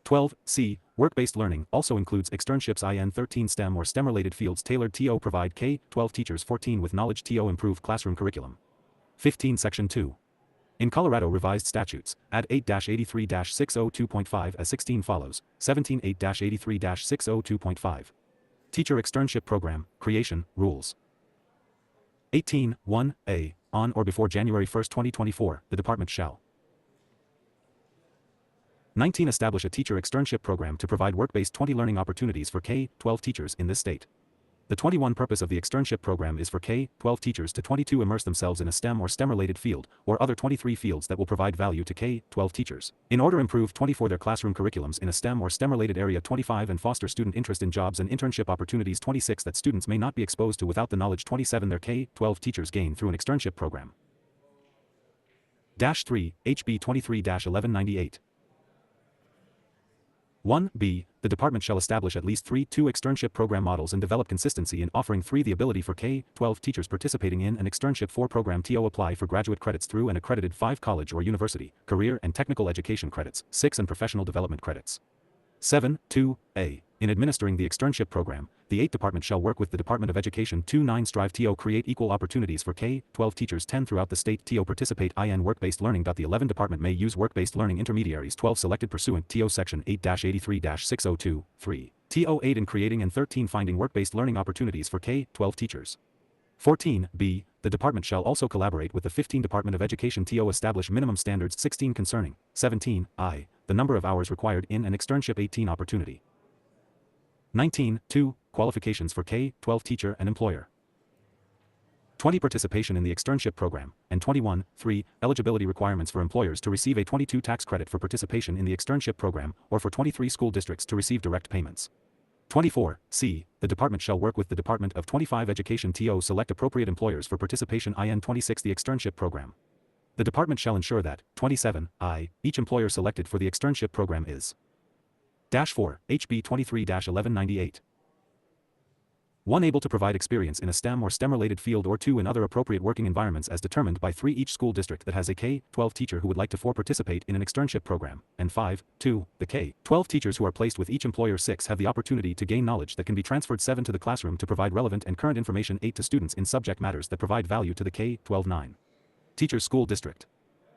12c, work-based learning also includes externships in 13 STEM or STEM-related fields tailored to provide K-12 teachers 14 with knowledge to improve classroom curriculum. 15. Section 2. In Colorado Revised Statutes, add 8-83-602.5 as 16 follows, 17 8-83-602.5. Teacher Externship Program, Creation, Rules. 18, 1a, on or before January 1, 2024, the department shall 19. Establish a teacher externship program to provide work-based 20 learning opportunities for K-12 teachers in this state. The 21 purpose of the externship program is for K-12 teachers to 22 immerse themselves in a STEM or STEM-related field, or other 23 fields that will provide value to K-12 teachers. In order to improve 24 their classroom curriculums in a STEM or STEM-related area 25 and foster student interest in jobs and internship opportunities 26 that students may not be exposed to without the knowledge 27 their K-12 teachers gain through an externship program. -3, HB 23-1198. 1b, the department shall establish at least 2 externship program models and develop consistency in offering 3 the ability for K-12 teachers participating in an externship 4 program to apply for graduate credits through an accredited 5 college or university, career and technical education credits, 6 and professional development credits. 7, 2a, in administering the externship program, the 8th department shall work with the Department of Education to 9 strive to create equal opportunities for K-12 teachers 10 throughout the state to participate in work-based learning. The 11th department may use work-based learning intermediaries 12 selected pursuant to section 8-83-602, 3, to 8 in creating and 13 finding work-based learning opportunities for K-12 teachers. 14b, the department shall also collaborate with the 15th Department of Education to establish minimum standards 16 concerning 17i, the number of hours required in an externship 18 opportunity. 19.2, qualifications for K-12 teacher and employer. 20 participation in the externship program, and 21.3 eligibility requirements for employers to receive a 22 tax credit for participation in the externship program, or for 23 school districts to receive direct payments. 24C. The department shall work with the Department of 25 Education to select appropriate employers for participation in 26 the externship program. The department shall ensure that 27I. Each employer selected for the externship program is -4 HB 23-1198. 1. Able to provide experience in a STEM or STEM-related field, or 2. In other appropriate working environments as determined by 3. Each school district that has a K-12 teacher who would like to participate in an externship program, and 5. 2. The K-12 teachers who are placed with each employer. 6. Have the opportunity to gain knowledge that can be transferred. 7. To the classroom to provide relevant and current information. 8. To students in subject matters that provide value to the K-12. 9. Teachers school district.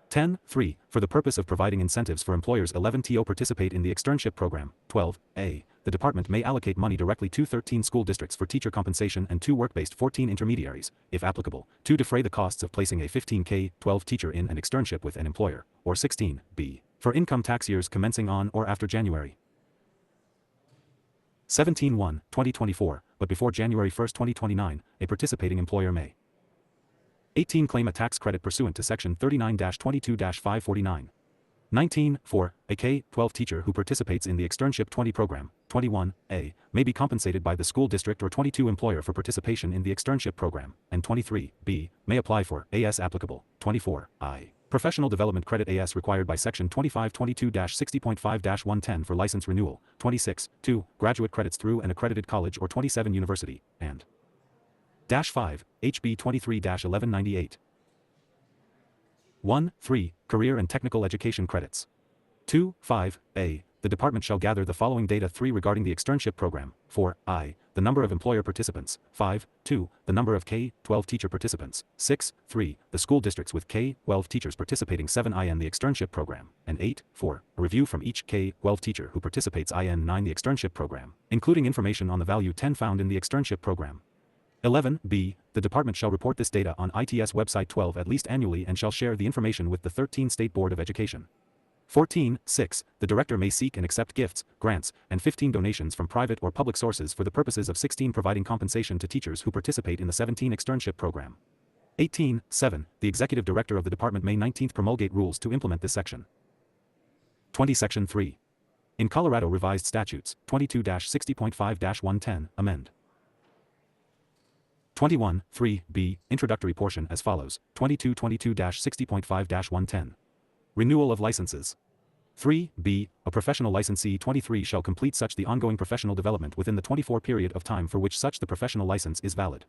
10. 3. For the purpose of providing incentives for employers. 11. To participate in the externship program. 12. A. The department may allocate money directly to 13 school districts for teacher compensation and 2 work-based 14 intermediaries, if applicable, to defray the costs of placing a 15 K-12 teacher in an externship with an employer, or 16. B. For income tax years commencing on or after January 17/1, 2024, but before January 1, 2029, a participating employer may 18. Claim a tax credit pursuant to Section 39-22-549. 19. 4. A K-12 teacher who participates in the externship 20 program, 21. A. May be compensated by the school district or 22 employer for participation in the externship program, and 23. B. May apply for AS applicable, 24. I. Professional development credit AS required by Section 2522-60.5-110 for license renewal, 26. 2. Graduate credits through an accredited college or 27 university, and -5, HB 23-1198. 1. 3. Career and technical education credits. 2. 5. A. The department shall gather the following data. 3. Regarding the externship program. 4. I. The number of employer participants. 5. 2. The number of K-12 teacher participants. 6. 3. The school districts with K-12 teachers participating. 7. In the externship program. And 8. 4. A review from each K-12 teacher who participates in 9. The externship program, including information on the value 10 found in the externship program. 11. B. The department shall report this data on ITS website 12 at least annually and shall share the information with the 13 State Board of Education. 14. 6. The director may seek and accept gifts, grants, and 15 donations from private or public sources for the purposes of 16. Providing compensation to teachers who participate in the 17 externship program. 18. 7. The executive director of the department may 19th promulgate rules to implement this section. 20. Section 3. In Colorado Revised Statutes, 22-60.5-110, amend. 21. 3. B. Introductory portion as follows, 22-60.5-110. Renewal of licenses. 3. B. A professional licensee 23 shall complete such the ongoing professional development within the 24 period of time for which such the professional license is valid.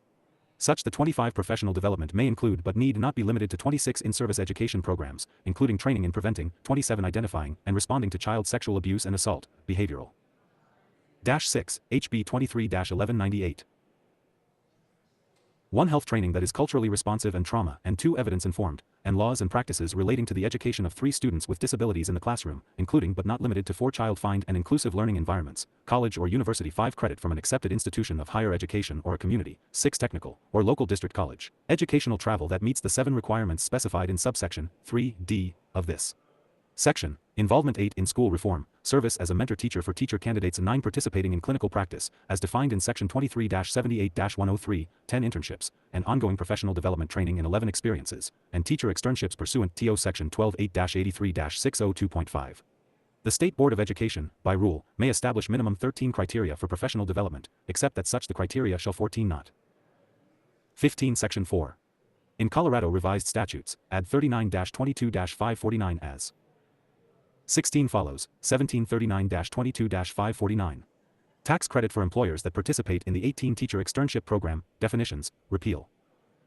Such the 25 professional development may include but need not be limited to 26 in-service education programs, including training in preventing, 27 identifying, and responding to child sexual abuse and assault, behavioral. -6, HB 23-1198. 1. Health training that is culturally responsive and trauma, and 2. Evidence-informed, and laws and practices relating to the education of 3 students with disabilities in the classroom, including but not limited to 4. Child-find and inclusive learning environments, college or university. 5. Credit from an accepted institution of higher education or a community. 6. Technical, or local district college. Educational travel that meets the 7 requirements specified in subsection 3D of this section. Involvement. 8. In school reform, service as a mentor teacher for teacher candidates. 9. Participating in clinical practice, as defined in Section 23-78-103, 10. Internships, and ongoing professional development training in 11 experiences, and teacher externships pursuant to Section 12-8-83-602.5. The State Board of Education, by rule, may establish minimum 13 criteria for professional development, except that such the criteria shall 14 not. 15. Section 4. In Colorado Revised Statutes, add 39-22-549 as 16 follows, 1739-22-549. Tax credit for employers that participate in the 18 teacher externship program, definitions, repeal.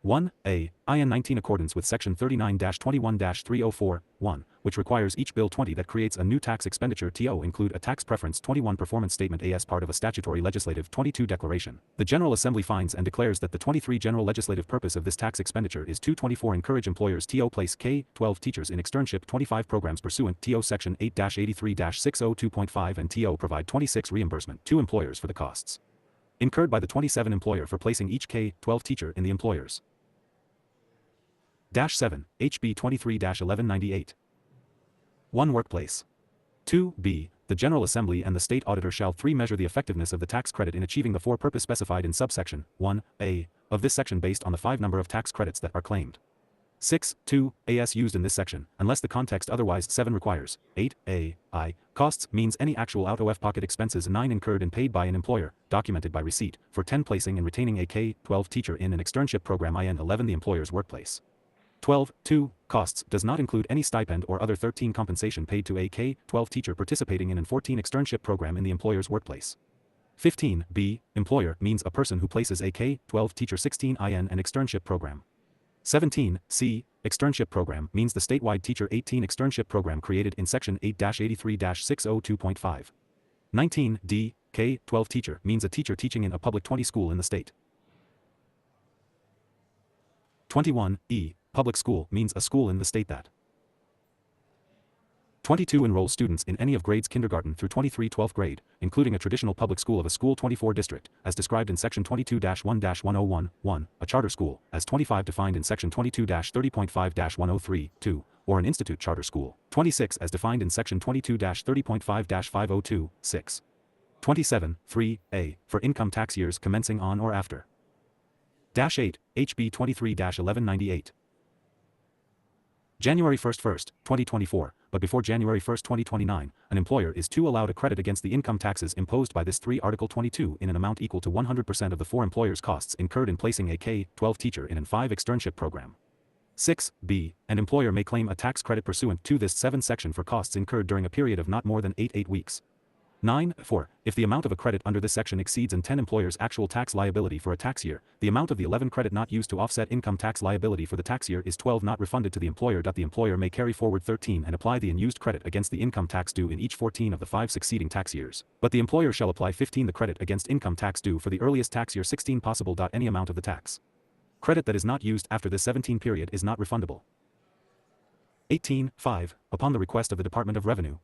1. A. IN 19 accordance with Section 39-21-304, 1, which requires each Bill 20 that creates a new tax expenditure to include a tax preference 21 performance statement as part of a statutory legislative 22 declaration. The General Assembly finds and declares that the 23 general legislative purpose of this tax expenditure is to 24 encourage employers to place K-12 teachers in externship 25 programs pursuant to Section 8-83-602.5 and to provide 26 reimbursement to employers for the costs incurred by the 27 employer for placing each K-12 teacher in the employers. 7. HB 23-1198. 1. Workplace. 2. B. The General Assembly and the State Auditor shall 3. Measure the effectiveness of the tax credit in achieving the 4 purpose specified in subsection 1. A. Of this section based on the 5 number of tax credits that are claimed. 6.2 AS used in this section, unless the context otherwise 7 requires. 8 I costs means any actual out-of-pocket expenses 9 incurred and paid by an employer, documented by receipt, for 10 placing and retaining a K-12 teacher in an externship program in 11 the employer's workplace. 12.2 costs does not include any stipend or other 13 compensation paid to a K-12 teacher participating in an 14 externship program in the employer's workplace. 15 B employer means a person who places a K-12 teacher 16 in an externship program. 17 C externship program means the statewide teacher 18 externship program created in section 8-83-602.5. 19 D K-12 teacher means a teacher teaching in a public 20 school in the state. 21 E public school means a school in the state that 22 enrolls students in any of grades kindergarten through 23 12th grade, including a traditional public school of a School 24 district, as described in Section 22-1-101, a charter school, as 25 defined in Section 22-30.5-103, 2, or an institute charter school, 26 as defined in Section 22-30.5-502, 6. 27, 3A, for income tax years commencing on or after. Dash 8, HB 23-1198. January 1st, 2024, but before January 1st, 2029, an employer is to allowed a credit against the income taxes imposed by this 3 Article 22 in an amount equal to 100% of the 4 employer's costs incurred in placing a K-12 teacher in an 5 externship program. 6B, an employer may claim a tax credit pursuant to this 7 section for costs incurred during a period of not more than 8 weeks. 9.4. If the amount of a credit under this section exceeds 10 employers' actual tax liability for a tax year, the amount of the 11 credit not used to offset income tax liability for the tax year is 12 not refunded to the employer. The employer may carry forward 13 and apply the unused credit against the income tax due in each 14 of the 5 succeeding tax years, but the employer shall apply 15 the credit against income tax due for the earliest tax year 16 possible. Any amount of the tax credit that is not used after the 17 period is not refundable. 18.5. Upon the request of the Department of Revenue,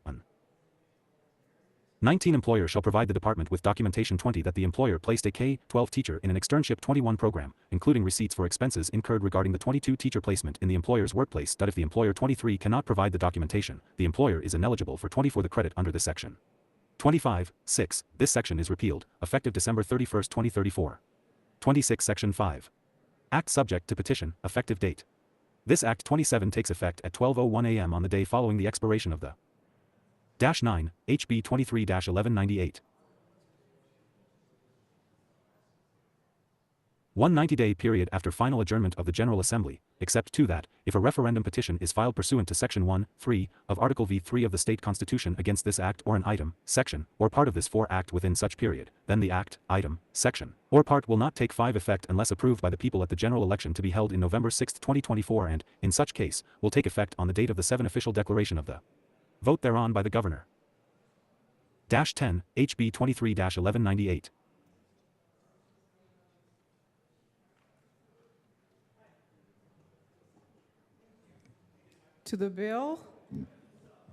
19 employer shall provide the department with documentation 20 that the employer placed a K-12 teacher in an externship 21 program, including receipts for expenses incurred regarding the 22 teacher placement in the employer's workplace. If the employer 23 cannot provide the documentation, the employer is ineligible for 24 the credit under this section. 25.6. This section is repealed, effective December 31st, 2034. 26 Section 5. Act subject to petition, effective date. This Act 27 takes effect at 12:01 a.m. on the day following the expiration of the -9, HB 23-1198. 190-day period after final adjournment of the General Assembly, except to that, if a referendum petition is filed pursuant to Section 1(3) of Article V3 of the State Constitution against this Act or an item, section, or part of this 4 Act within such period, then the Act, item, section, or part will not take 5 effect unless approved by the people at the general election to be held in November 6, 2024 and, in such case, will take effect on the date of the 7 official declaration of the vote thereon by the Governor. 10, HB 23-1198. To the bill,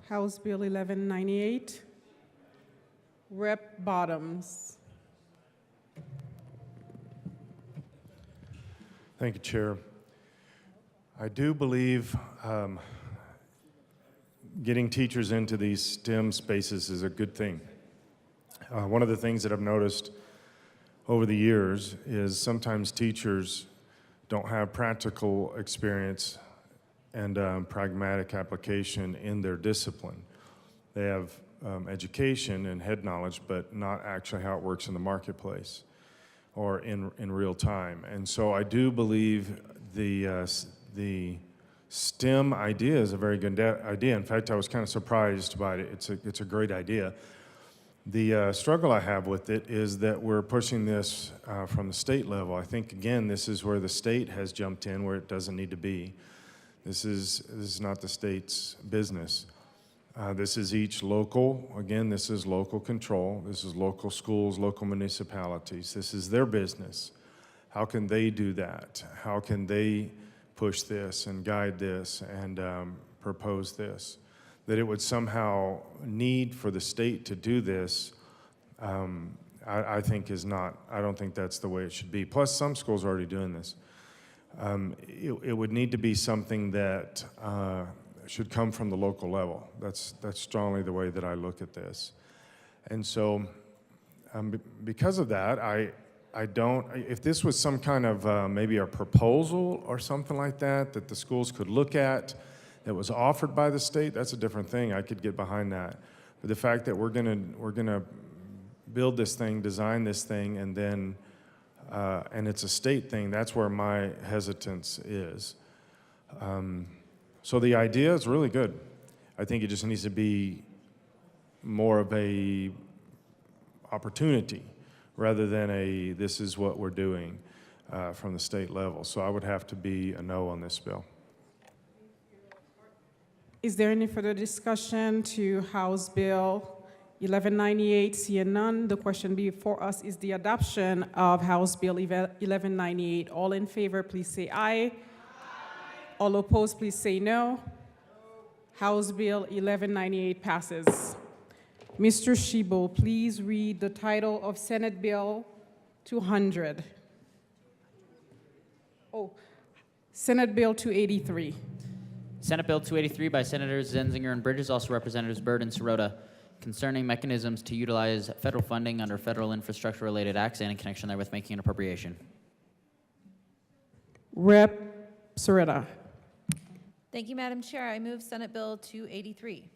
House Bill 1198, Rep. Bottoms. Thank you, Chair. I do believe getting teachers into these STEM spaces is a good thing. One of the things that I've noticed over the years is sometimes teachers don't have practical experience and pragmatic application in their discipline. They have education and head knowledge, but not actually how it works in the marketplace or in real time. And so I do believe the STEM idea is a very good idea. In fact, I was kind of surprised by it. It's a great idea. The struggle I have with it is that we're pushing this from the state level. I think, again, this is where the state has jumped in where it doesn't need to be. This is not the state's business. This is each local, again, this is local control. This is local schools, local municipalities. This is their business. How can they do that? How can they push this and guide this and propose this? That it would somehow need for the state to do this, I think is not, I don't think that's the way it should be. Plus, some schools are already doing this. It would need to be something that should come from the local level. That's strongly the way that I look at this. And so because of that, I don't, if this was some kind of maybe a proposal or something like that that the schools could look at that was offered by the state, that's a different thing. I could get behind that. But the fact that we're gonna build this thing, design this thing, and then and it's a state thing, that's where my hesitance is. So the idea is really good. I think it just needs to be more of a opportunity rather than a this is what we're doing from the state level. So I would have to be a no on this bill. Is there any further discussion to House Bill 1198? Seeing none, the question before us is the adoption of House Bill 1198. All in favor, please say aye. All opposed, please say no. House Bill 1198 passes. Mr. Shebo, please read the title of Senate Bill 200. Oh, Senate Bill 283. Senate Bill 283 by Senators Zenzinger and Bridges, also Representatives Byrd and Sirota, concerning mechanisms to utilize federal funding under federal infrastructure-related acts and in connection therewith making an appropriation. Rep. Sirota. Thank you, Madam Chair. I move Senate Bill 283.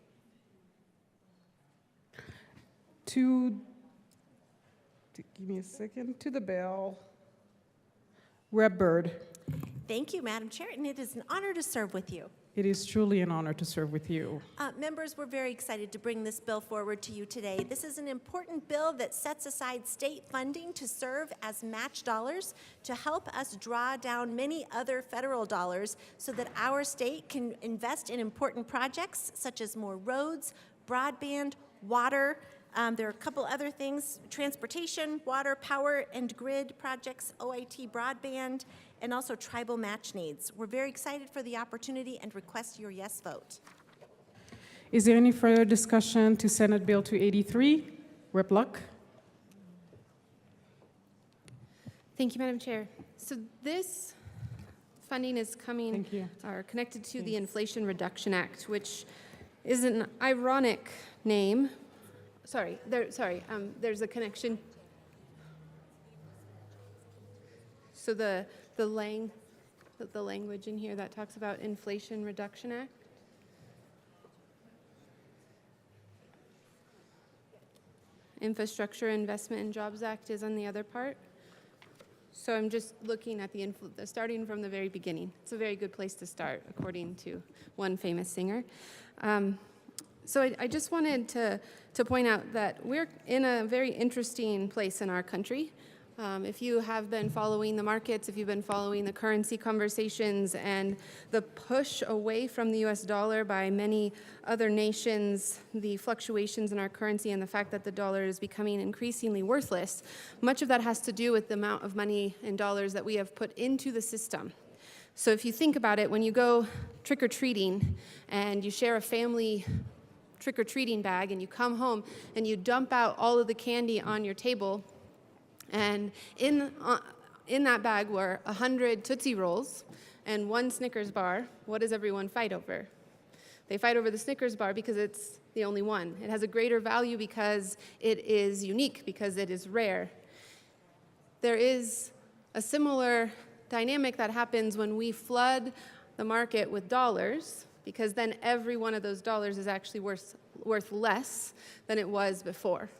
Give me a second, to the bill. Rep. Byrd. Thank you, Madam Chair, and it is an honor to serve with you. It is truly an honor to serve with you. Members, we're very excited to bring this bill forward to you today. This is an important bill that sets aside state funding to serve as match dollars to help us draw down many other federal dollars so that our state can invest in important projects such as more roads, broadband, water. There are a couple other things: transportation, water, power, and grid projects, OIT broadband, and also tribal match needs. We're very excited for the opportunity and request your yes vote. Is there any further discussion to Senate Bill 283? Rep. Luck. Thank you, Madam Chair. So this funding is coming or connected to the Inflation Reduction Act, which is an ironic name. There's a connection. So the language in here that talks about Inflation Reduction Act. Infrastructure Investment and Jobs Act is on the other part. So I'm just looking at starting from the very beginning. It's a very good place to start, according to one famous singer. So I just wanted to point out that we're in a very interesting place in our country. If you have been following the markets, if you've been following the currency conversations and the push away from the US dollar by many other nations, the fluctuations in our currency and the fact that the dollar is becoming increasingly worthless, much of that has to do with the amount of money in dollars that we have put into the system. So if you think about it, when you go trick-or-treating and you share a family trick-or-treating bag and you come home and you dump out all of the candy on your table, and in that bag were 100 Tootsie Rolls and 1 Snickers bar, what does everyone fight over? They fight over the Snickers bar because it's the only one. It has a greater value because it is unique, because it is rare. There is a similar dynamic that happens when we flood the market with dollars, because then every one of those dollars is actually worth less than it was before.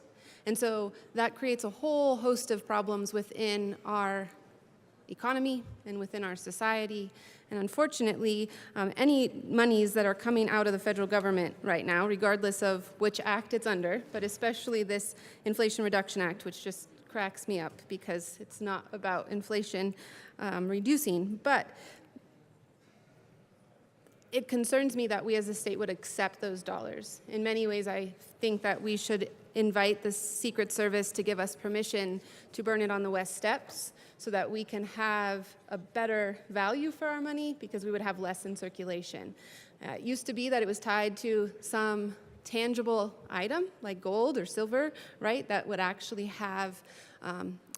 And so that creates a whole host of problems within our economy and within our society. And unfortunately, any monies that are coming out of the federal government right now, regardless of which act it's under, but especially this Inflation Reduction Act, which just cracks me up because it's not about inflation reducing, but it concerns me that we as a state would accept those dollars. In many ways, I think that we should invite the Secret Service to give us permission to burn it on the West Steps so that we can have a better value for our money, because we would have less in circulation. It used to be that it was tied to some tangible item like gold or silver, right, that would actually have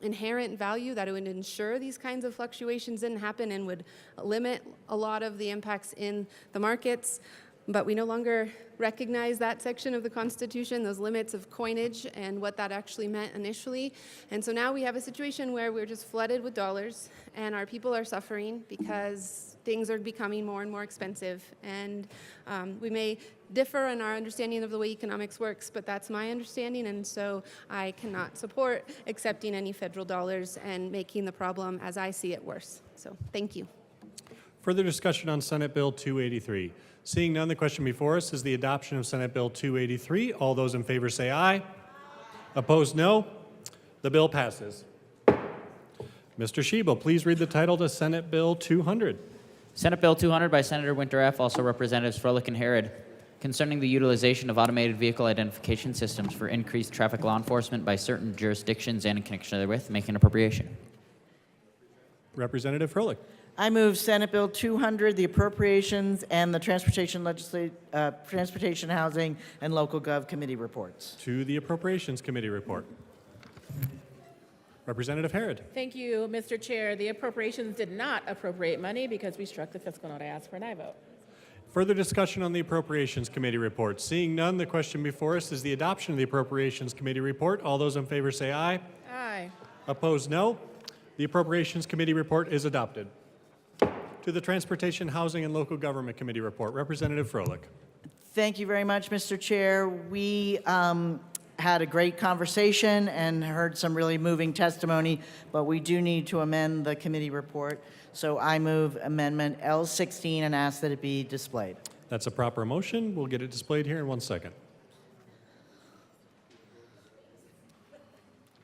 inherent value, that it would ensure these kinds of fluctuations didn't happen and would limit a lot of the impacts in the markets. but we no longer recognize that section of the Constitution, those limits of coinage and what that actually meant initially. And so now we have a situation where we're just flooded with dollars and our people are suffering because things are becoming more and more expensive. And we may differ in our understanding of the way economics works, but that's my understanding, and so I cannot support accepting any federal dollars and making the problem, as I see it, worse. So thank you. Further discussion on Senate Bill 283. Seeing none, the question before us is the adoption of Senate Bill 283. All those in favor say aye. Opposed, no. The bill passes. Mr. Schiebel, please read the title to Senate Bill 200. Senate Bill 200 by Senator Winter F., also Representatives Froelich and Harrod, concerning the utilization of automated vehicle identification systems for increased traffic law enforcement by certain jurisdictions and in connection therewith, making an appropriation. Representative Froelich. I move Senate Bill 200, the appropriations and the Transportation, Housing, and Local Gov Committee reports. To the Appropriations Committee report. Representative Harrod. Thank you, Mr. Chair. The appropriations did not appropriate money because we struck the fiscal note. I ask for an aye vote. Further discussion on the Appropriations Committee report. Seeing none, the question before us is the adoption of the Appropriations Committee report. All those in favor say aye. Aye. Opposed, no. The Appropriations Committee report is adopted. To the Transportation, Housing, and Local Government Committee report. Representative Froelich. Thank you very much, Mr. Chair. We had a great conversation and heard some really moving testimony, but we do need to amend the committee report. So I move Amendment L16 and ask that it be displayed. That's a proper motion. We'll get it displayed here in 1 second.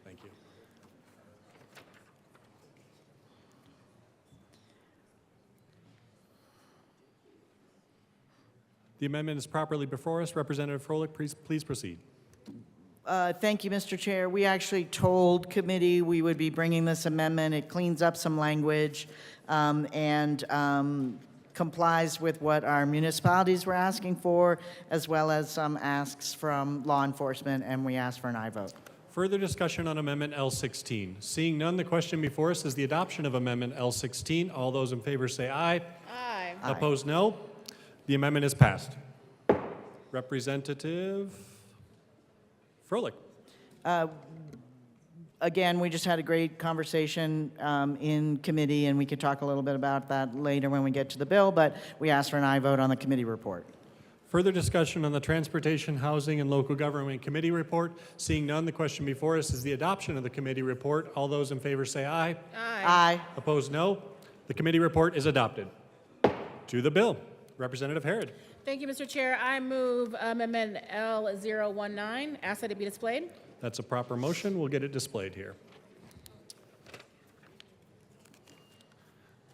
Thank you. The amendment is properly before us. Representative Froelich, please proceed. Thank you, Mr. Chair. We actually told committee we would be bringing this amendment. It cleans up some language and complies with what our municipalities were asking for, as well as some asks from law enforcement, and we ask for an aye vote. Further discussion on Amendment L16. Seeing none, the question before us is the adoption of Amendment L16. All those in favor say aye. Aye. Opposed, no. The amendment is passed. Representative Froelich. Again, we just had a great conversation in committee, and we could talk a little bit about that later when we get to the bill, but we ask for an aye vote on the committee report. Further discussion on the Transportation, Housing, and Local Government Committee report. Seeing none, the question before us is the adoption of the committee report. All those in favor say aye. Aye. Aye. Opposed, no. The committee report is adopted. To the bill. Representative Harrod. Thank you, Mr. Chair. I move Amendment L019. Ask that it be displayed. That's a proper motion. We'll get it displayed here.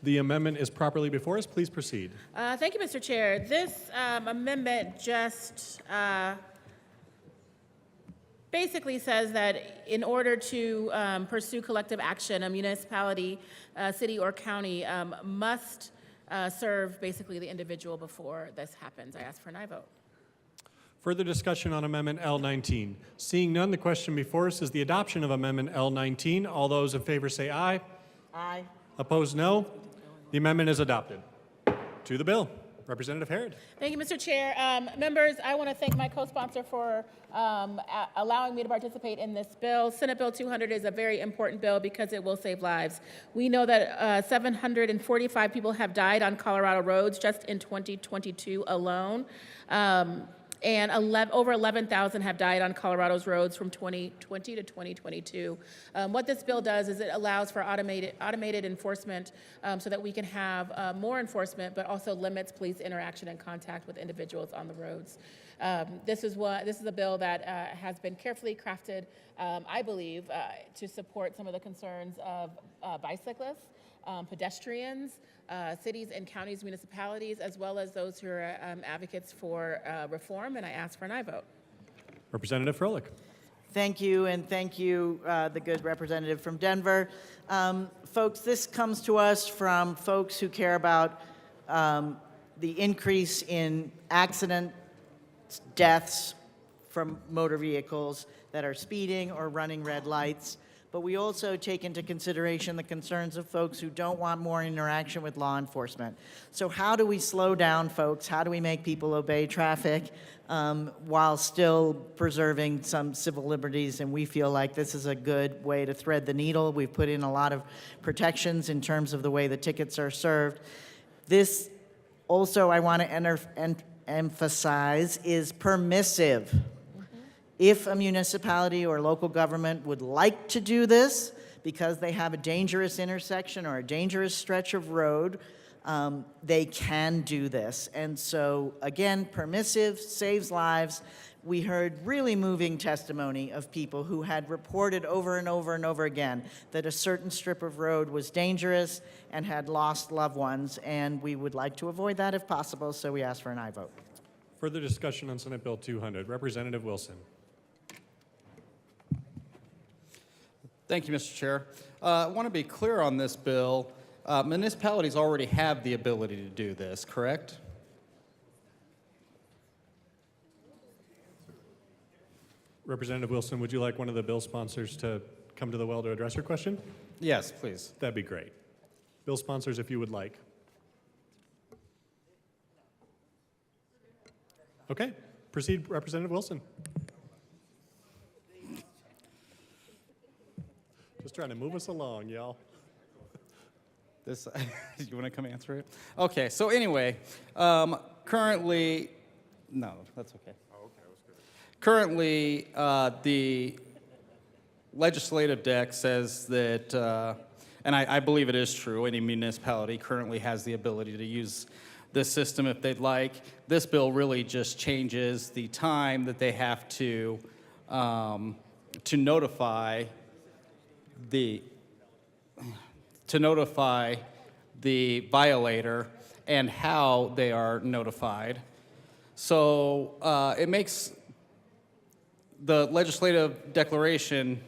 The amendment is properly before us. Please proceed. Thank you, Mr. Chair. This amendment just basically says that in order to pursue collective action, a municipality, city, or county must serve basically the individual before this happens. I ask for an aye vote. Further discussion on Amendment L19. Seeing none, the question before us is the adoption of Amendment L19. All those in favor say aye. Aye. Opposed, no. The amendment is adopted. To the bill. Representative Harrod. Thank you, Mr. Chair. Members, I want to thank my co-sponsor for allowing me to participate in this bill. Senate Bill 200 is a very important bill because it will save lives. We know that 745 people have died on Colorado roads just in 2022 alone. And over 11,000 have died on Colorado's roads from 2020 to 2022. What this bill does is it allows for automated enforcement so that we can have more enforcement, but also limits police interaction and contact with individuals on the roads. This is a bill that has been carefully crafted, I believe, to support some of the concerns of bicyclists, pedestrians, cities and counties, municipalities, as well as those who are advocates for reform, and I ask for an aye vote. Representative Froelich. Thank you, and thank you, the good representative from Denver. Folks, this comes to us from folks who care about the increase in accident deaths from motor vehicles that are speeding or running red lights. but we also take into consideration the concerns of folks who don't want more interaction with law enforcement. So how do we slow down folks? How do we make people obey traffic while still preserving some civil liberties? And we feel like this is a good way to thread the needle. We've put in a lot of protections in terms of the way the tickets are served. This also, I want to emphasize, is permissive. If a municipality or local government would like to do this because they have a dangerous intersection or a dangerous stretch of road, they can do this. And so, again, permissive, saves lives. We heard really moving testimony of people who had reported over and over and over again that a certain strip of road was dangerous and had lost loved ones, and we would like to avoid that if possible, so we ask for an aye vote. Further discussion on Senate Bill 200. Representative Wilson. Thank you, Mr. Chair. I want to be clear on this bill. Municipalities already have the ability to do this, correct? Representative Wilson, would you like one of the bill sponsors to come to the well to address your question? Yes, please. That'd be great. Bill sponsors, if you would like. Okay, proceed, Representative Wilson. Just trying to move us along, y'all. This, you want to come answer it? Okay, so anyway, currently, no, that's okay. Currently, the legislative deck says that, and I believe it is true, any municipality currently has the ability to use this system if they'd like. This bill really just changes the time that they have to notify the violator and how they are notified. So it makes the legislative declaration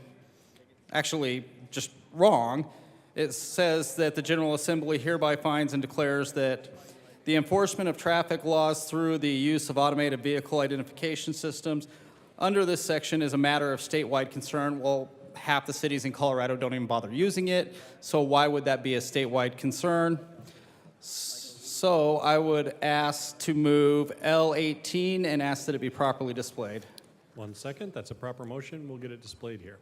actually just wrong. It says that the General Assembly hereby finds and declares that the enforcement of traffic laws through the use of automated vehicle identification systems under this section is a matter of statewide concern. Well, half the cities in Colorado don't even bother using it, so why would that be a statewide concern? So I would ask to move L18 and ask that it be properly displayed. 1 second, that's a proper motion. We'll get it displayed here.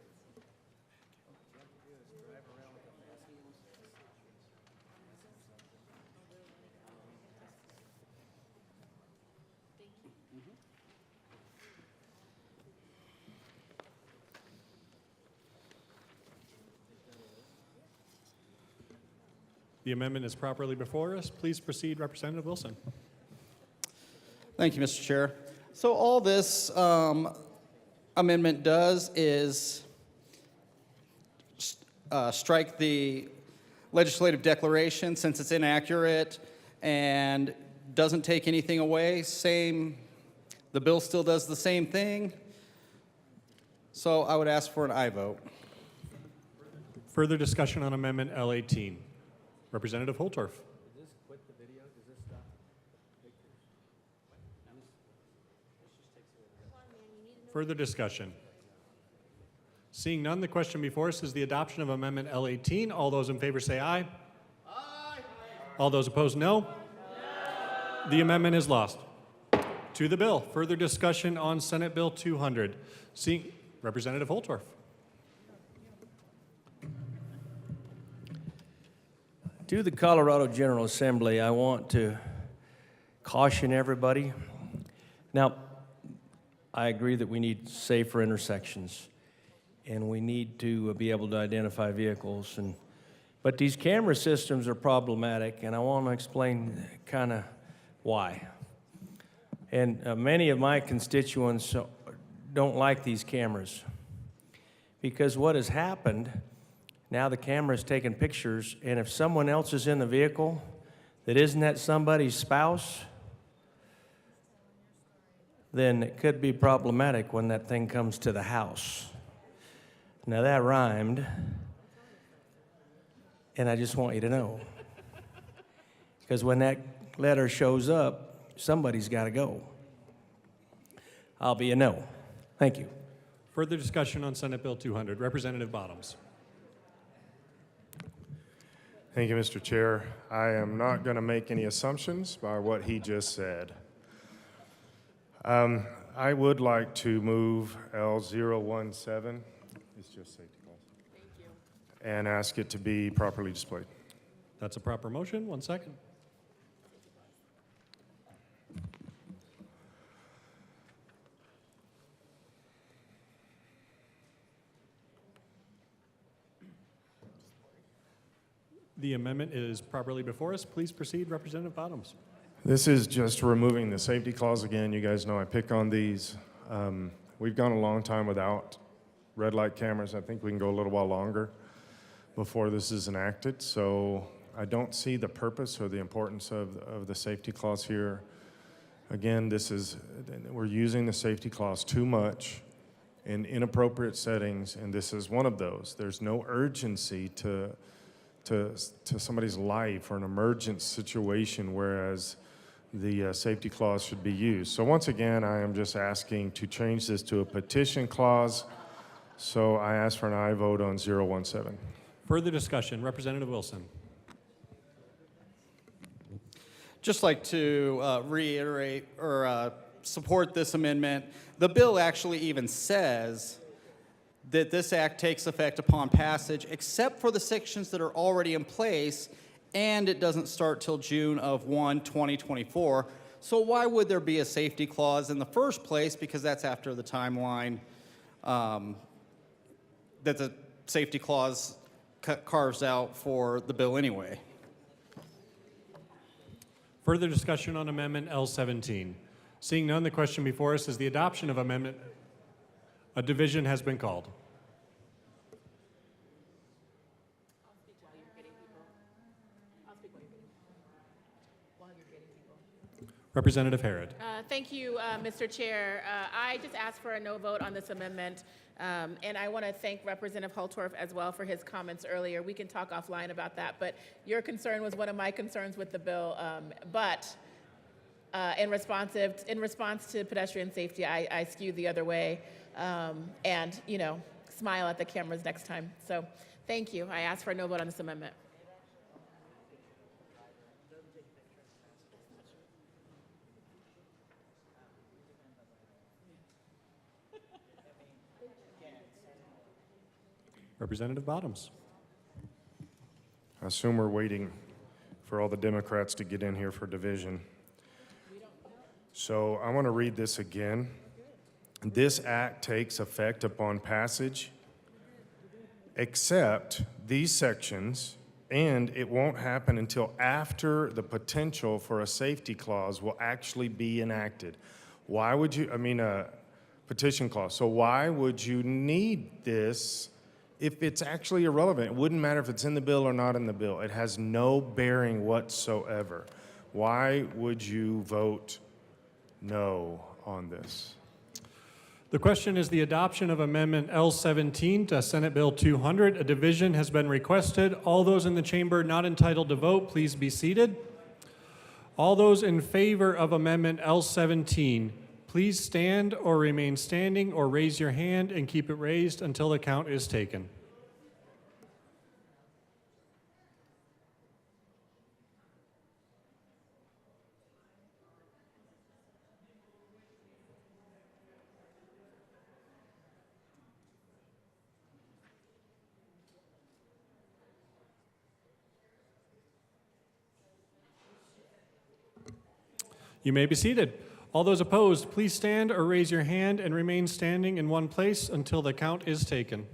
The amendment is properly before us. Please proceed, Representative Wilson. Thank you, Mr. Chair. So all this amendment does is strike the legislative declaration since it's inaccurate and doesn't take anything away. The bill still does the same thing. So I would ask for an aye vote. Further discussion on Amendment L18. Representative Holtorf. Further discussion. Seeing none, the question before us is the adoption of Amendment L18. All those in favor say aye. Aye. All those opposed, no. The amendment is lost. To the bill. Further discussion on Senate Bill 200. Seeing Representative Holtorf. To the Colorado General Assembly, I want to caution everybody. Now, I agree that we need safer intersections, and we need to be able to identify vehicles. But these camera systems are problematic, and I want to explain kind of why. And many of my constituents don't like these cameras because what has happened, now the camera's taking pictures, and if someone else is in the vehicle that isn't that somebody's spouse, then it could be problematic when that thing comes to the house. Now that rhymed, and I just want you to know. Because when that letter shows up, somebody's got to go. I'll be a no. Thank you. Further discussion on Senate Bill 200. Representative Bottoms. Thank you, Mr. Chair. I am not going to make any assumptions by what he just said. I would like to move L017, it's just safety clause, and ask it to be properly displayed. That's a proper motion. 1 second. The amendment is properly before us. Please proceed, Representative Bottoms. This is just removing the safety clause again. You guys know I pick on these. We've gone a long time without red light cameras. I think we can go a little while longer before this is enacted. So I don't see the purpose or the importance of the safety clause here. Again, we're using the safety clause too much in inappropriate settings, and this is one of those. There's no urgency to somebody's life or an emergent situation, whereas the safety clause should be used. So once again, I am just asking to change this to a petition clause. So I ask for an aye vote on 017. Further discussion, Representative Wilson. Just like to reiterate or support this amendment. The bill actually even says that this act takes effect upon passage, except for the sections that are already in place, and it doesn't start till June of 2024. So why would there be a safety clause in the first place? Because that's after the timeline that the safety clause carves out for the bill anyway. Further discussion on Amendment L17. Seeing none, the question before us is the adoption of amendment. A division has been called. Representative Harrod. Thank you, Mr. Chair. I just asked for a no vote on this amendment, and I want to thank Representative Holtorf as well for his comments earlier. We can talk offline about that, but your concern was one of my concerns with the bill. In response to pedestrian safety, I skewed the other way, and smile at the cameras next time. So, thank you. I asked for a no vote on this amendment. Representative Bottoms. I assume we're waiting for all the Democrats to get in here for division. So I want to read this again. This act takes effect upon passage, except these sections, and it won't happen until after the potential for a safety clause will actually be enacted. Why would you, petition clause. So why would you need this if it's actually irrelevant? It wouldn't matter if it's in the bill or not in the bill. It has no bearing whatsoever. Why would you vote no on this? The question is the adoption of Amendment L17 to Senate Bill 200. A division has been requested. All those in the chamber not entitled to vote, please be seated. All those in favor of Amendment L17, please stand or remain standing or raise your hand and keep it raised until the count is taken. You may be seated. All those opposed, please stand or raise your hand and remain standing in one place until the count is taken.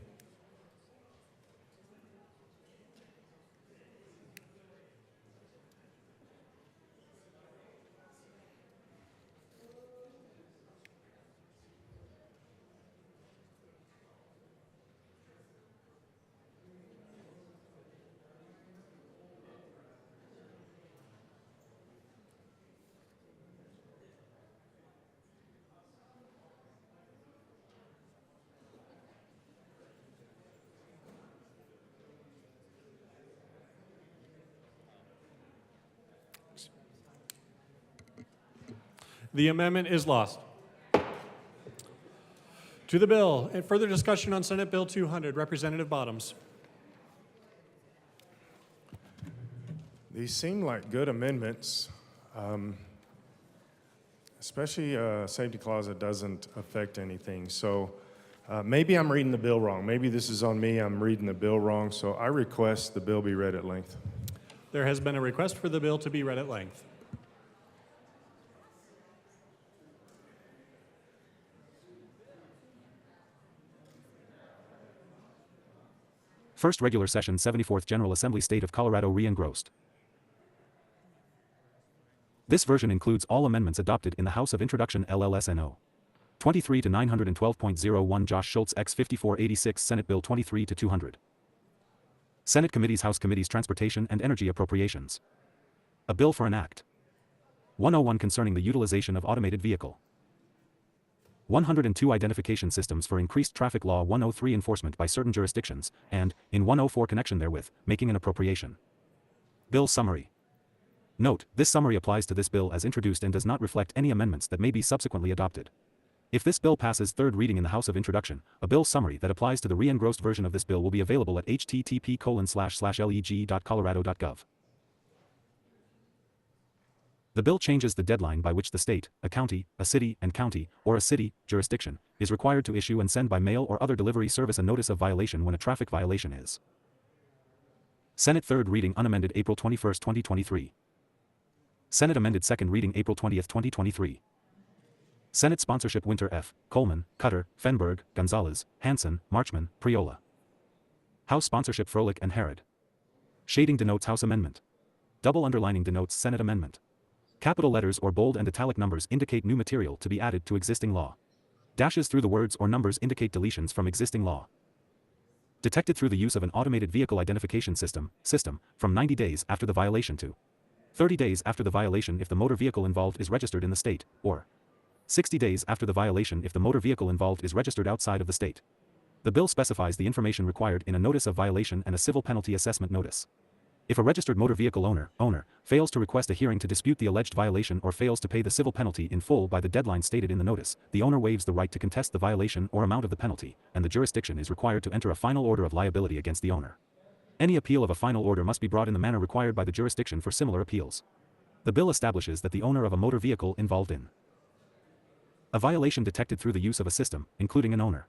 The amendment is lost. To the bill, and further discussion on Senate Bill 200, Representative Bottoms. These seem like good amendments, especially safety clause that doesn't affect anything. So maybe I'm reading the bill wrong. Maybe this is on me. I'm reading the bill wrong. So I request the bill be read at length. There has been a request for the bill to be read at length. First regular session 74th General Assembly State of Colorado re-engrossed. This version includes all amendments adopted in the House of Introduction LLSNO. 23 to 912.01 Josh Schultz X 5486 Senate Bill 23 to 200. Senate Committees House Committees Transportation and Energy Appropriations. A bill for an act. 101 concerning the utilization of automated vehicle. 102 identification systems for increased traffic law 103 enforcement by certain jurisdictions, and, in 104 connection therewith, making an appropriation. Bill summary. Note, this summary applies to this bill as introduced and does not reflect any amendments that may be subsequently adopted. If this bill passes third reading in the House of Introduction, a bill summary that applies to the re-engrossed version of this bill will be available at http://leg.colorado.gov. The bill changes the deadline by which the state, a county, a city, and county, or a city, jurisdiction, is required to issue and send by mail or other delivery service a notice of violation when a traffic violation is. Senate third reading unamended April 21, 2023. Senate amended second reading April 20, 2023. Senate sponsorship Winter F., Coleman, Cutter, Fenberg, Gonzalez, Hansen, Marchman, Priola. House sponsorship Froelich and Herod. Shading denotes House amendment. Double underlining denotes Senate amendment. Capital letters or bold and italic numbers indicate new material to be added to existing law. Dashes through the words or numbers indicate deletions from existing law. Detected through the use of an automated vehicle identification system, from 90 days after the violation to 30 days after the violation if the motor vehicle involved is registered in the state, or 60 days after the violation if the motor vehicle involved is registered outside of the state. The bill specifies the information required in a notice of violation and a civil penalty assessment notice. If a registered motor vehicle owner, fails to request a hearing to dispute the alleged violation or fails to pay the civil penalty in full by the deadline stated in the notice, the owner waives the right to contest the violation or amount of the penalty, and the jurisdiction is required to enter a final order of liability against the owner. Any appeal of a final order must be brought in the manner required by the jurisdiction for similar appeals. The bill establishes that the owner of a motor vehicle involved in a violation detected through the use of a system, including an owner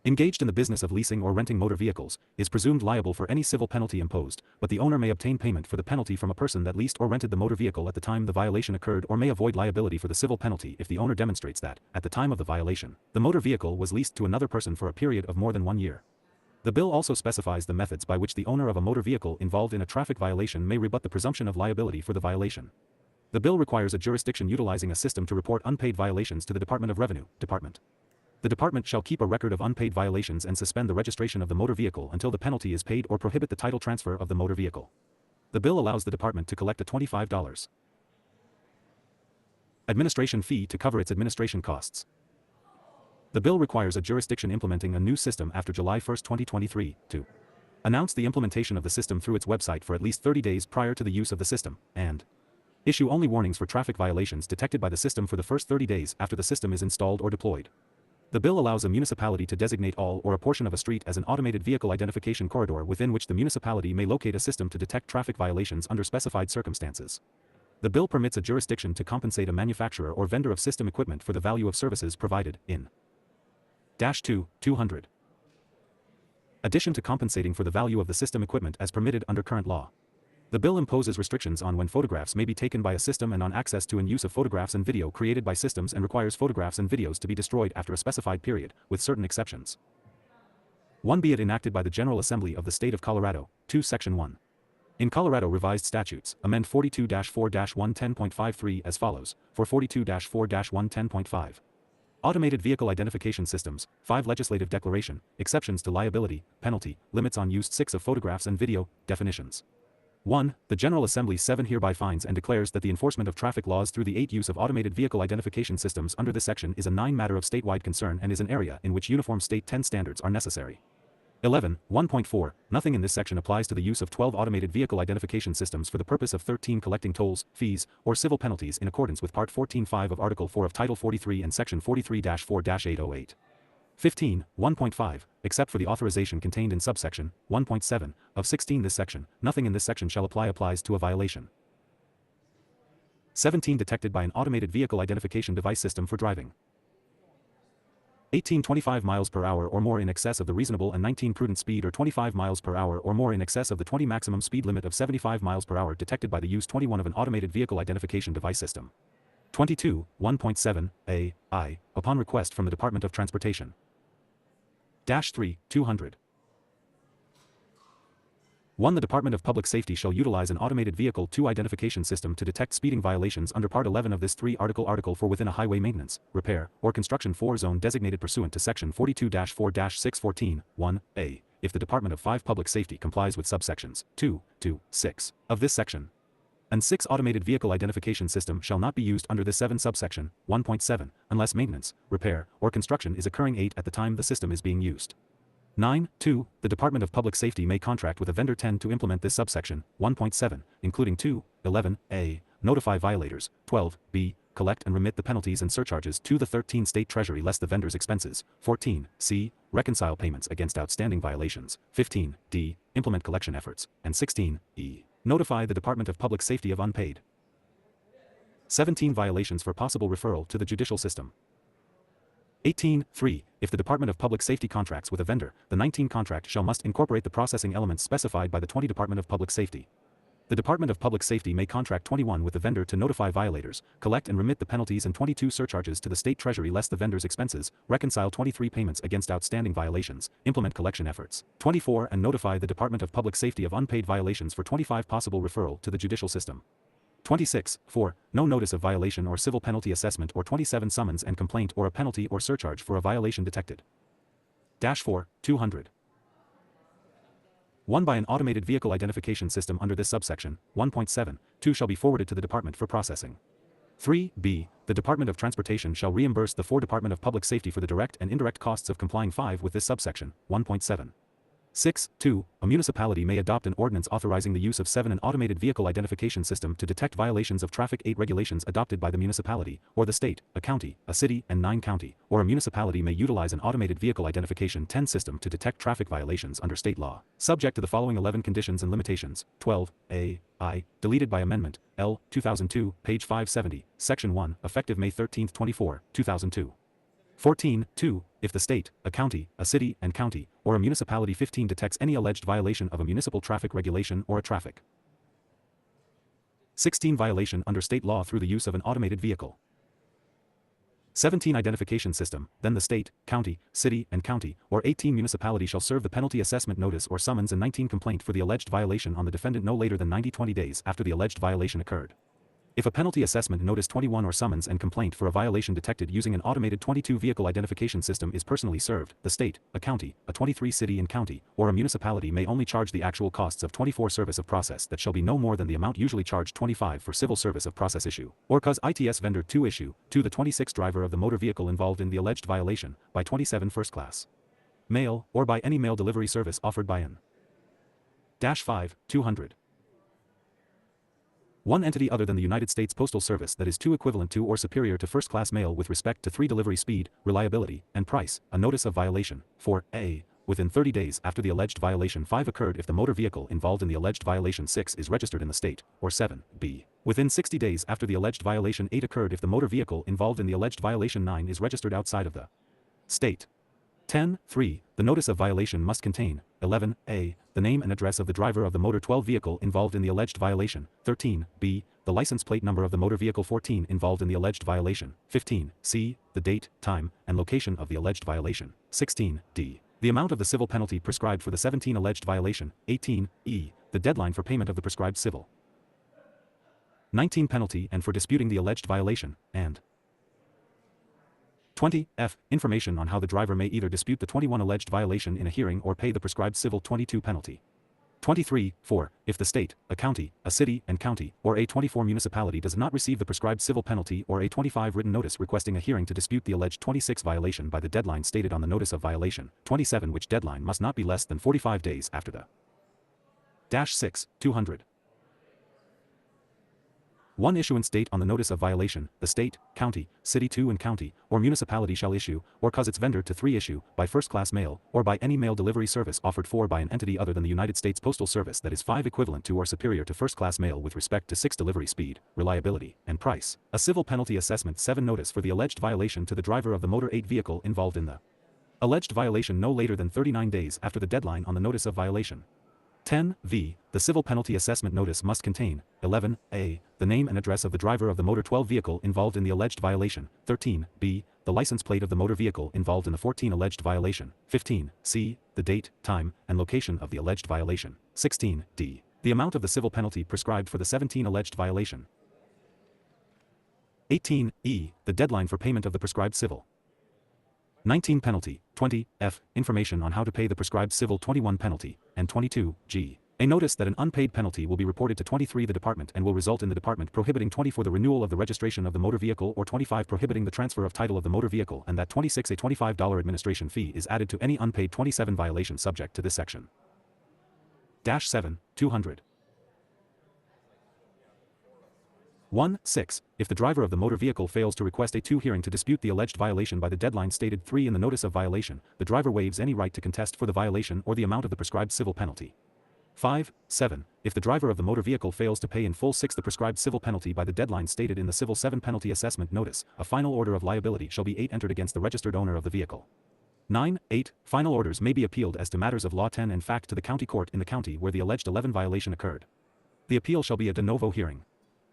engaged in the business of leasing or renting motor vehicles, is presumed liable for any civil penalty imposed, but the owner may obtain payment for the penalty from a person that leased or rented the motor vehicle at the time the violation occurred or may avoid liability for the civil penalty if the owner demonstrates that, at the time of the violation, the motor vehicle was leased to another person for a period of more than 1 year. The bill also specifies the methods by which the owner of a motor vehicle involved in a traffic violation may rebut the presumption of liability for the violation. The bill requires a jurisdiction utilizing a system to report unpaid violations to the Department of Revenue, Department. The department shall keep a record of unpaid violations and suspend the registration of the motor vehicle until the penalty is paid or prohibit the title transfer of the motor vehicle. The bill allows the department to collect a $25 administration fee to cover its administration costs. The bill requires a jurisdiction implementing a new system after July 1, 2023, to announce the implementation of the system through its website for at least 30 days prior to the use of the system, and issue only warnings for traffic violations detected by the system for the first 30 days after the system is installed or deployed. The bill allows a municipality to designate all or a portion of a street as an automated vehicle identification corridor within which the municipality may locate a system to detect traffic violations under specified circumstances. The bill permits a jurisdiction to compensate a manufacturer or vendor of system equipment for the value of services provided in -200. Addition to compensating for the value of the system equipment as permitted under current law. The bill imposes restrictions on when photographs may be taken by a system and on access to and use of photographs and video created by systems and requires photographs and videos to be destroyed after a specified period, with certain exceptions. 1. Be it enacted by the General Assembly of the State of Colorado, 2 Section 1. In Colorado Revised Statutes, amend 42-4-110.53 as follows, for 42-4-110.5. Automated Vehicle Identification Systems, 5 Legislative Declaration, Exceptions to Liability, Penalty, Limits on Use 6 of Photographs and Video, Definitions. 1. The General Assembly 7 hereby finds and declares that the enforcement of traffic laws through the 8 use of automated vehicle identification systems under this section is a 9 matter of statewide concern and is an area in which uniform state 10 standards are necessary. 11. 1.4. Nothing in this section applies to the use of 12 automated vehicle identification systems for the purpose of 13 collecting tolls, fees, or civil penalties in accordance with Part 14.5 of Article 4 of Title 43 and Section 43-4-808. 15, 1.5, except for the authorization contained in subsection 1.7 of 16 this section, nothing in this section shall applies to a violation. 17 detected by an automated vehicle identification device system for driving. 18 25 miles per hour or more in excess of the reasonable and 19 prudent speed or 25 miles per hour or more in excess of the 20 maximum speed limit of 75 miles per hour detected by the use 21 of an automated vehicle identification device system. 22, 1.7, A.I., upon request from the Department of Transportation. -3, 200. 1. The Department of Public Safety shall utilize an automated vehicle 2 identification system to detect speeding violations under Part 11 of this 3 article for within a highway maintenance, repair, or construction 4 zone designated pursuant to Section 42-4-614, 1a, if the Department of 5 Public Safety complies with subsections 2 to 6 of this section. And 6. Automated vehicle identification system shall not be used under this 7 subsection 1.7 unless maintenance, repair, or construction is occurring 8 at the time the system is being used. 9. 2. The Department of Public Safety may contract with a vendor 10 to implement this subsection 1.7, including 2, 11a, notify violators, 12b, collect and remit the penalties and surcharges to the 13 State Treasury less the vendor's expenses, 14c, reconcile payments against outstanding violations, 15d, implement collection efforts, and 16e. Notify the Department of Public Safety of unpaid. 17 violations for possible referral to the judicial system. 18.3. If the Department of Public Safety contracts with a vendor, the 19 contract must incorporate the processing elements specified by the 20 Department of Public Safety. The Department of Public Safety may contract 21 with the vendor to notify violators, collect and remit the penalties and 22 surcharges to the State Treasury less the vendor's expenses, reconcile 23 payments against outstanding violations, implement collection efforts. 24. And notify the Department of Public Safety of unpaid violations for 25 possible referral to the judicial system. 26. 4. No notice of violation or civil penalty assessment or 27 summons and complaint or a penalty or surcharge for a violation detected. -4, 200. 1. By an automated vehicle identification system under this subsection, 1.7, 2 shall be forwarded to the department for processing. 3b. The Department of Transportation shall reimburse the 4 Department of Public Safety for the direct and indirect costs of complying 5 with this subsection, 1.7. 6. 2. A municipality may adopt an ordinance authorizing the use of 7 an automated vehicle identification system to detect violations of traffic 8 regulations adopted by the municipality, or the state, a county, a city, and 9 county, or a municipality may utilize an automated vehicle identification 10 system to detect traffic violations under state law, subject to the following 11 conditions and limitations. 12a, deleted by amendment, L. 2002, page 570, section 1, effective May 13, 24, 2002. 14.2. If the state, a county, a city and county, or a municipality 15 detects any alleged violation of a municipal traffic regulation or a traffic 16 violation under state law through the use of an automated vehicle 17 identification system, then the state, county, city and county, or 18 municipality shall serve the penalty assessment notice or summons and 19 complaint for the alleged violation on the defendant no later than 90 days after the alleged violation occurred. If a penalty assessment notice 21 or summons and complaint for a violation detected using an automated 22 vehicle identification system is personally served, the state, a county, a 23 city and county, or a municipality may only charge the actual costs of 24 service of process that shall be no more than the amount usually charged 25 for civil service of process issue, or cause ITS vendor to issue, to the 26 driver of the motor vehicle involved in the alleged violation, by 27 first class mail, or by any mail delivery service offered by an -5, 200. 1 entity other than the United States Postal Service that is 2 equivalent to or superior to first-class mail with respect to 3 delivery speed, reliability, and price, a notice of violation, 4a, within 30 days after the alleged violation 5 occurred if the motor vehicle involved in the alleged violation 6 is registered in the state, or 7b, within 60 days after the alleged violation 8 occurred if the motor vehicle involved in the alleged violation 9 is registered outside of the state. 10.3. The notice of violation must contain 11a. The name and address of the driver of the motor 12 vehicle involved in the alleged violation. 13b. The license plate number of the motor vehicle 14 involved in the alleged violation. 15c. The date, time, and location of the alleged violation. 16d. The amount of the civil penalty prescribed for the 17 alleged violation. 18e. The deadline for payment of the prescribed civil 19 penalty and for disputing the alleged violation, and 20f. Information on how the driver may either dispute the 21 alleged violation in a hearing or pay the prescribed civil 22 penalty. 23.4. If the state, a county, a city and county, or a 24 municipality does not receive the prescribed civil penalty or a 25 written notice requesting a hearing to dispute the alleged 26 violation by the deadline stated on the notice of violation, 27 which deadline must not be less than 45 days after the -6, 200. 1 issuance date on the notice of violation, the state, county, city to and county, or municipality shall issue, or cause its vendor to 3 issue, by first-class mail, or by any mail delivery service offered for by an entity other than the United States Postal Service that is 5 equivalent to or superior to first-class mail with respect to 6 delivery speed, reliability, and price. A civil penalty assessment 7 notice for the alleged violation to the driver of the motor 8 vehicle involved in the alleged violation no later than 39 days after the deadline on the notice of violation. 10(v) The civil penalty assessment notice must contain 11(a) the name and address of the driver of the motor 12 vehicle involved in the alleged violation, 13(b) the license plate of the motor vehicle involved in the 14 alleged violation, 15(c) the date, time, and location of the alleged violation, 16(d) the amount of the civil penalty prescribed for the 17 alleged violation, 18(e) the deadline for payment of the prescribed civil, 19 penalty, 20(f) information on how to pay the prescribed civil, 21 penalty, and 22(g) a notice that an unpaid penalty will be reported to 23 the department and will result in the department prohibiting 24 the renewal of the registration of the motor vehicle, or 25 prohibiting the transfer of title of the motor vehicle, and that 26 a $25 administration fee is added to any unpaid 27 violation subject to this section. -7, 200. 1(6) If the driver of the motor vehicle fails to request a 2 hearing to dispute the alleged violation by the deadline stated 3 in the notice of violation, the driver waives any right to contest for the violation or the amount of the prescribed civil penalty. 5(7) If the driver of the motor vehicle fails to pay in full 6 the prescribed civil penalty by the deadline stated in the Civil 7 penalty assessment notice, a final order of liability shall be 8 entered against the registered owner of the vehicle. 9(8) Final orders may be appealed as to matters of law 10 and fact to the county court in the county where the alleged 11 violation occurred. The appeal shall be a de novo hearing.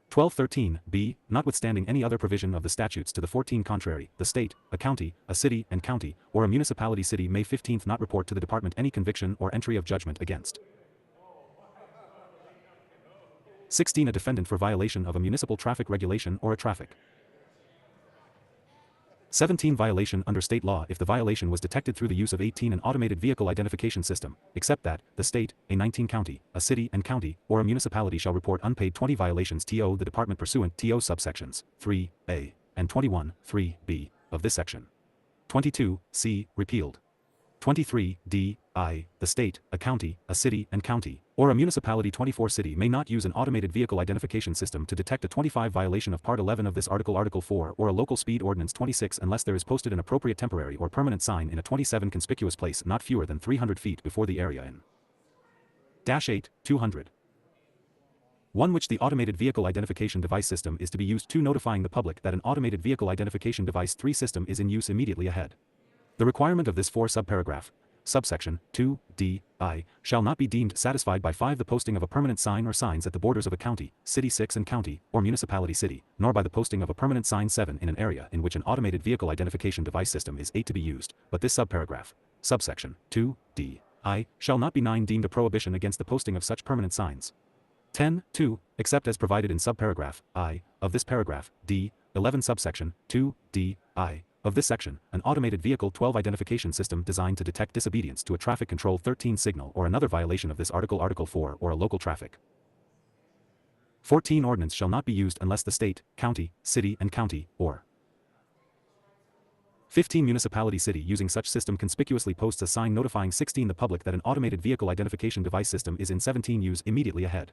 1213(b) Notwithstanding any other provision of the statutes to the 14 contrary, the state, a county, a city and county, or a municipality city may 15th not report to the department any conviction or entry of judgment against 16 a defendant for violation of a municipal traffic regulation or a traffic 17 violation under state law if the violation was detected through the use of 18 an automated vehicle identification system, except that, the state, a 19 county, a city and county, or a municipality shall report unpaid 20 violations to the department pursuant to subsections 3(a) and 21(3)(b) of this section. 22(c) repealed. 23(d)(i) the state, a county, a city and county, or a municipality 24 city may not use an automated vehicle identification system to detect a 25 violation of Part 11 of this article, Article 4, or a local speed ordinance 26 unless there is posted an appropriate temporary or permanent sign in a 27 conspicuous place not fewer than 300 feet before the area in -8, 200. 1 which the automated vehicle identification device system is to be used. 2 notifying the public that an automated vehicle identification device 3 system is in use immediately ahead. The requirement of this 4 subparagraph, subsection 2(d)(i) shall not be deemed satisfied by 5 the posting of a permanent sign or signs at the borders of a county, city 6 and county, or municipality city, nor by the posting of a permanent sign 7 in an area in which an automated vehicle identification device system is 8 to be used, but this subparagraph, subsection 2(d)(i) shall not be 9 deemed a prohibition against the posting of such permanent signs. 10(2) except as provided in subparagraph I of this paragraph, d. 11 subsection 2(d)(i) of this section, an automated vehicle 12 identification system designed to detect disobedience to a traffic control 13 signal or another violation of this article, Article 4, or a local traffic 14 ordinance shall not be used unless the state, county, city and county, or 15 municipality city using such system conspicuously posts a sign notifying 16 the public that an automated vehicle identification device system is in 17 use immediately ahead.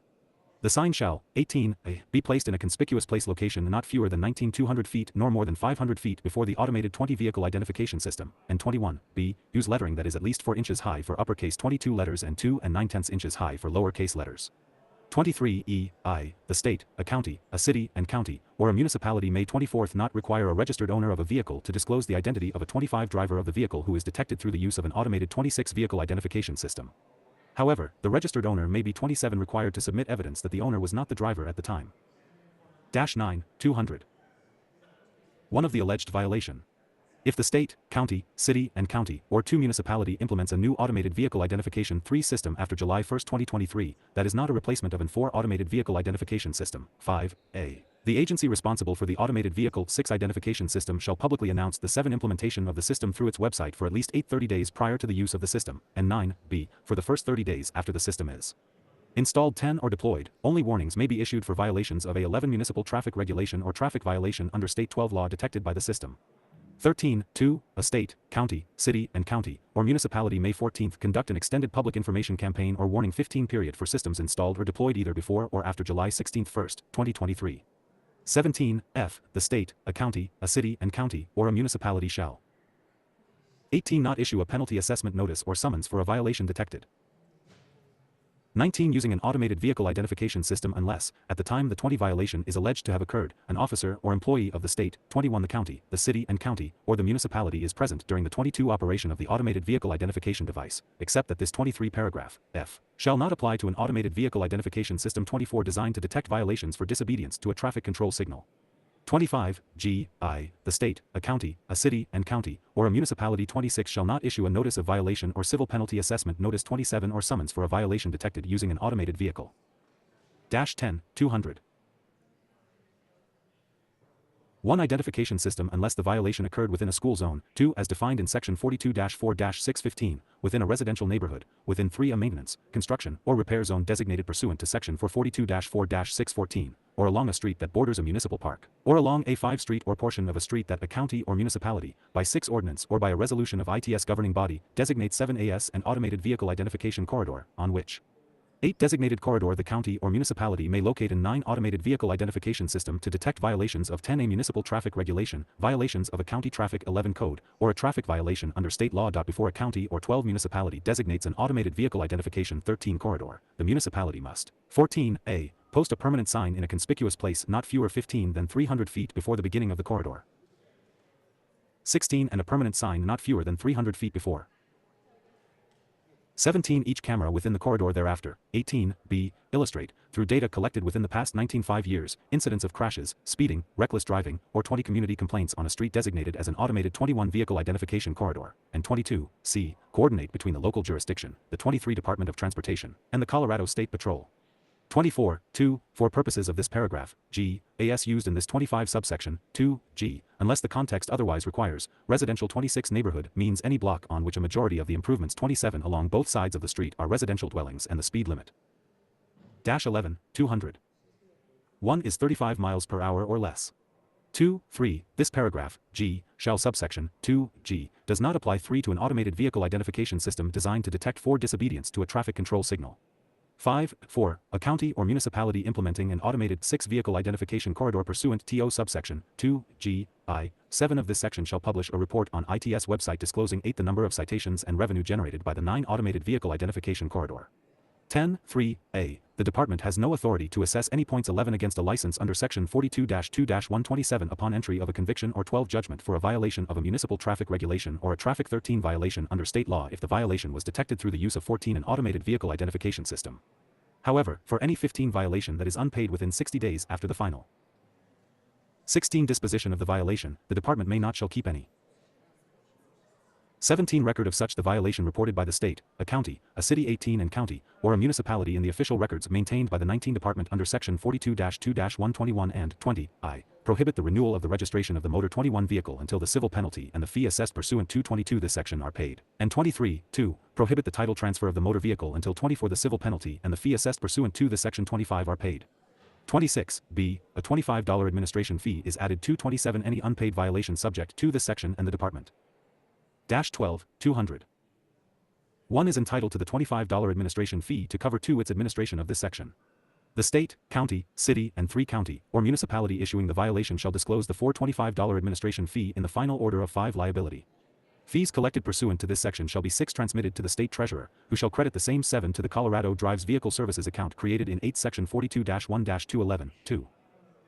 The sign shall, 18(a) be placed in a conspicuous place location not fewer than 19,200 feet nor more than 500 feet before the automated 20 vehicle identification system, and 21(b) use lettering that is at least 4 inches high for uppercase 22 letters and 2 9/10 inches high for lowercase letters. 23(e)(i) the state, a county, a city and county, or a municipality may 24th not require a registered owner of a vehicle to disclose the identity of a 25 driver of the vehicle who is detected through the use of an automated 26 vehicle identification system. However, the registered owner may be 27 required to submit evidence that the owner was not the driver at the time. -9, 200. 1 of the alleged violation. If the state, county, city and county, or 2 municipality implements a new automated vehicle identification 3 system after July 1, 2023, that is not a replacement of an 4 automated vehicle identification system, 5(a). The agency responsible for the automated vehicle 6 identification system shall publicly announce the 7 implementation of the system through its website for at least 30 days prior to the use of the system, and 9(b) for the first 30 days after the system is installed 10 or deployed. Only warnings may be issued for violations of a 11 municipal traffic regulation or traffic violation under state 12 law detected by the system. 13(2) A state, county, city and county, or municipality may 14th conduct an extended public information campaign or warning 15 period for systems installed or deployed either before or after July 16, 1, 2023. 17. F. The state, a county, a city and county, or a municipality shall. 18. Not issue a penalty assessment notice or summons for a violation detected. 19. Using an automated vehicle identification system unless, at the time the 20 violation is alleged to have occurred, an officer or employee of the state, 21 the county, the city and county, or the municipality is present during the 22 operation of the automated vehicle identification device, except that this 23 paragraph, F, shall not apply to an automated vehicle identification system 24 designed to detect violations for disobedience to a traffic control signal. 25. G. I. The state, a county, a city and county, or a municipality 26 shall not issue a notice of violation or civil penalty assessment notice 27 or summons for a violation detected using an automated vehicle. 10. 200. 1. Identification system unless the violation occurred within a school zone. 2. As defined in section 42-4-615, within a residential neighborhood, within 3. A maintenance, construction, or repair zone designated pursuant to section 442-4-614, or along a street that borders a municipal park, or along a 5 street or portion of a street that a county or municipality, by 6 ordinance or by a resolution of ITS governing body, designates 7 AS an automated vehicle identification corridor, on which 8. Designated corridor the county or municipality may locate a 9. Automated vehicle identification system to detect violations of 10. A municipal traffic regulation, violations of a county traffic 11 code, or a traffic violation under state law. Before a county or 12 municipality designates an automated vehicle identification 13 corridor, the municipality must 14. A. Post a permanent sign in a conspicuous place not fewer 15 than 300 feet before the beginning of the corridor. 16. And a permanent sign not fewer than 300 feet before. 17. Each camera within the corridor thereafter. 18. B. Illustrate, through data collected within the past 5 years, incidents of crashes, speeding, reckless driving, or 20 community complaints on a street designated as an automated 21 vehicle identification corridor. And 22. C. Coordinate between the local jurisdiction, the 23 Department of Transportation, and the Colorado State Patrol. 24. 2. For purposes of this paragraph, G. AS used in this 25 subsection, 2. G. Unless the context otherwise requires, residential 26 neighborhood means any block on which a majority of the improvements 27 along both sides of the street are residential dwellings and the speed limit. 11. 200. 1 is 35 miles per hour or less. 2. 3. This paragraph, G, shall subsection, 2, G, does not apply 3 to an automated vehicle identification system designed to detect 4 disobedience to a traffic control signal. 5. 4. A county or municipality implementing an automated 6 vehicle identification corridor pursuant to subsection 2, G, I, 7 of this section shall publish a report on ITS website disclosing 8 the number of citations and revenue generated by the 9 automated vehicle identification corridor. 10. 3. A. The department has no authority to assess any points 11 against a license under section 42-2-127 upon entry of a conviction or 12 judgment for a violation of a municipal traffic regulation or a traffic 13 violation under state law if the violation was detected through the use of 14 an automated vehicle identification system. However, for any 15 violation that is unpaid within 60 days after the final 16 disposition of the violation, the department may not shall keep any. 17. Record of such the violation reported by the state, a county, a city 18 and county, or a municipality in the official records maintained by the 19 Department under section 42-2-121 and 20. I. Prohibit the renewal of the registration of the motor 21 vehicle until the civil penalty and the fee assessed pursuant to 22 this section are paid. And 23. 2. Prohibit the title transfer of the motor vehicle until 24 the civil penalty and the fee assessed pursuant to this section 25 are paid. 26. B. A $25 administration fee is added to 27 any unpaid violation subject to this section and the department. 12. 200. 1 is entitled to the $25 administration fee to cover 2 its administration of this section. The state, county, city, and 3 county, or municipality issuing the violation shall disclose the $25 administration fee in the final order of 5 liability. Fees collected pursuant to this section shall be 6 transmitted to the state treasurer, who shall credit the same 7 to the Colorado Drives Vehicle Services account created in 8 section 42-1-211, 2.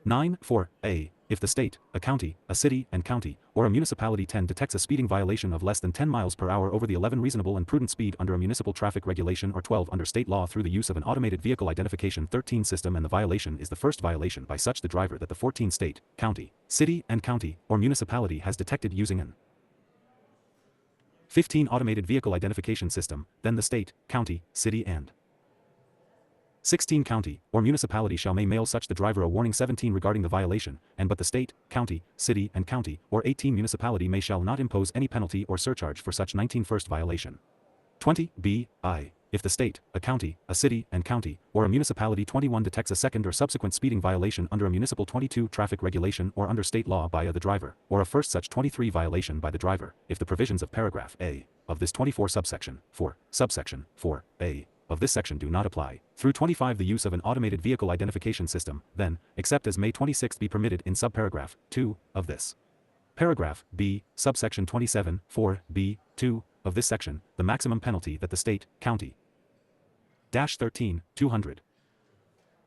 9. 4. A. If the state, a county, a city and county, or a municipality 10 detects a speeding violation of less than 10 miles per hour over the 11 reasonable and prudent speed under a municipal traffic regulation or 12 under state law through the use of an automated vehicle identification 13 system and the violation is the first violation by such the driver that the 14 state, county, city and county, or municipality has detected using an 15 automated vehicle identification system, then the state, county, city and 16 county, or municipality shall may mail such the driver a warning 17 regarding the violation, and but the state, county, city and county, or 18 municipality may shall not impose any penalty or surcharge for such 19 first violation. 20. B. I. If the state, a county, a city and county, or a municipality 21 detects a second or subsequent speeding violation under a municipal 22 traffic regulation or under state law by the driver, or a first such 23 violation by the driver, if the provisions of paragraph A of this 24 subsection 4, subsection 4, A, of this section do not apply. Through 25 the use of an automated vehicle identification system, then, except as may 26 be permitted in subparagraph 2 of this. Paragraph B, subsection 27, 4, B, 2, of this section, the maximum penalty that the state, county, -13, 200.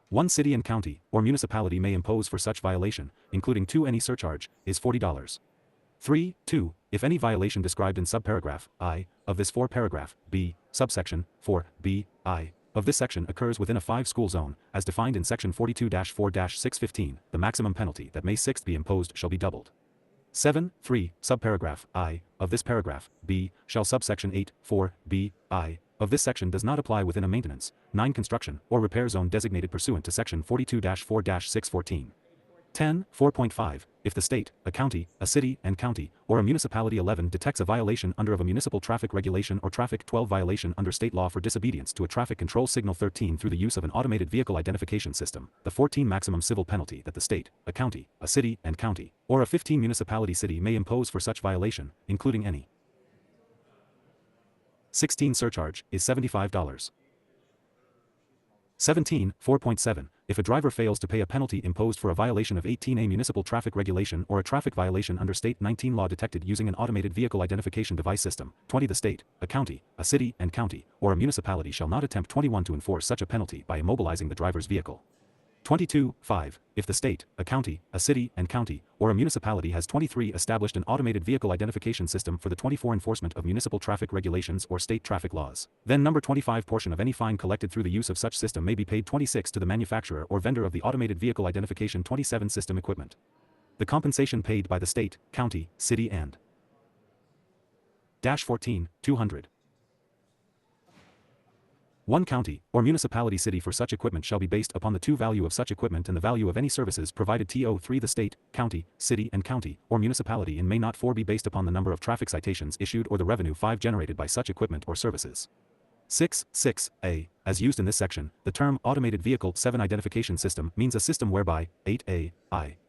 One city and county, or municipality may impose for such violation, including any surcharge, is $40. 3, 2, if any violation described in subparagraph I, of this 4 paragraph B, subsection 4, B, I, of this section occurs within a 5-school zone, as defined in section 42-4-615, the maximum penalty that may 6th be imposed shall be doubled. 7, 3, subparagraph I, of this paragraph B, shall subsection 8, 4, B, I, of this section does not apply within a maintenance, 9 construction, or repair zone designated pursuant to section 42-4-614. 10, 4.5, if the state, a county, a city and county, or a municipality 11 detects a violation under of a municipal traffic regulation or traffic 12 violation under state law for disobedience to a traffic control signal 13 through the use of an automated vehicle identification system, the 14 maximum civil penalty that the state, a county, a city and county, or a 15 municipality city may impose for such violation, including any 16 surcharge, is $75. 17, 4.7, if a driver fails to pay a penalty imposed for a violation of 18A municipal traffic regulation or a traffic violation under state 19 law detected using an automated vehicle identification device system, 20 the state, a county, a city and county, or a municipality shall not attempt 21 to enforce such a penalty by immobilizing the driver's vehicle. 22, 5, if the state, a county, a city and county, or a municipality has 23 established an automated vehicle identification system for the 24 enforcement of municipal traffic regulations or state traffic laws, then number 25 portion of any fine collected through the use of such system may be paid 26 to the manufacturer or vendor of the automated vehicle identification 27 system equipment. The compensation paid by the state, county, city and -14, 200. One county, or municipality city for such equipment shall be based upon the two value of such equipment and the value of any services provided to3 the state, county, city and county, or municipality and may not 4 be based upon the number of traffic citations issued or the revenue 5 generated by such equipment or services. 6, 6a, as used in this section, the term automated vehicle 7 identification system means a system whereby 8a,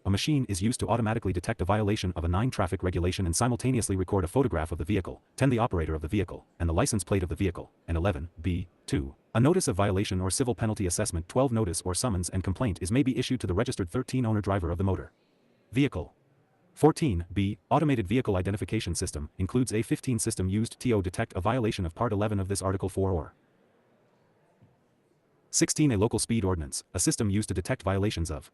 a machine is used to automatically detect a violation of a 9 traffic regulation and simultaneously record a photograph of the vehicle, 10 the operator of the vehicle, and the license plate of the vehicle, and 11, b, 2, a notice of violation or civil penalty assessment 12 notice or summons and complaint is may be issued to the registered 13 owner driver of the motor vehicle. 14, b, automated vehicle identification system includes a 15 system used to detect a violation of part 11 of this article 4 or 16 a local speed ordinance, a system used to detect violations of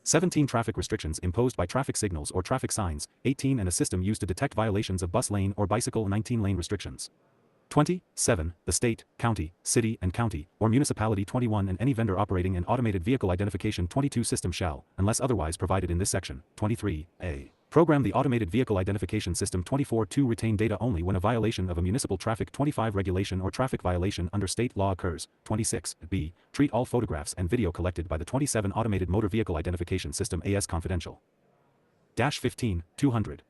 17 traffic restrictions imposed by traffic signals or traffic signs, 18 and a system used to detect violations of bus lane or bicycle 19 lane restrictions. 27, the state, county, city and county, or municipality 21 and any vendor operating an automated vehicle identification 22 system shall, unless otherwise provided in this section, 23a, program the automated vehicle identification system 24 to retain data only when a violation of a municipal traffic 25 regulation or traffic violation under state law occurs. 26b, treat all photographs and video collected by the 27 automated motor vehicle identification system as confidential. -15, 200.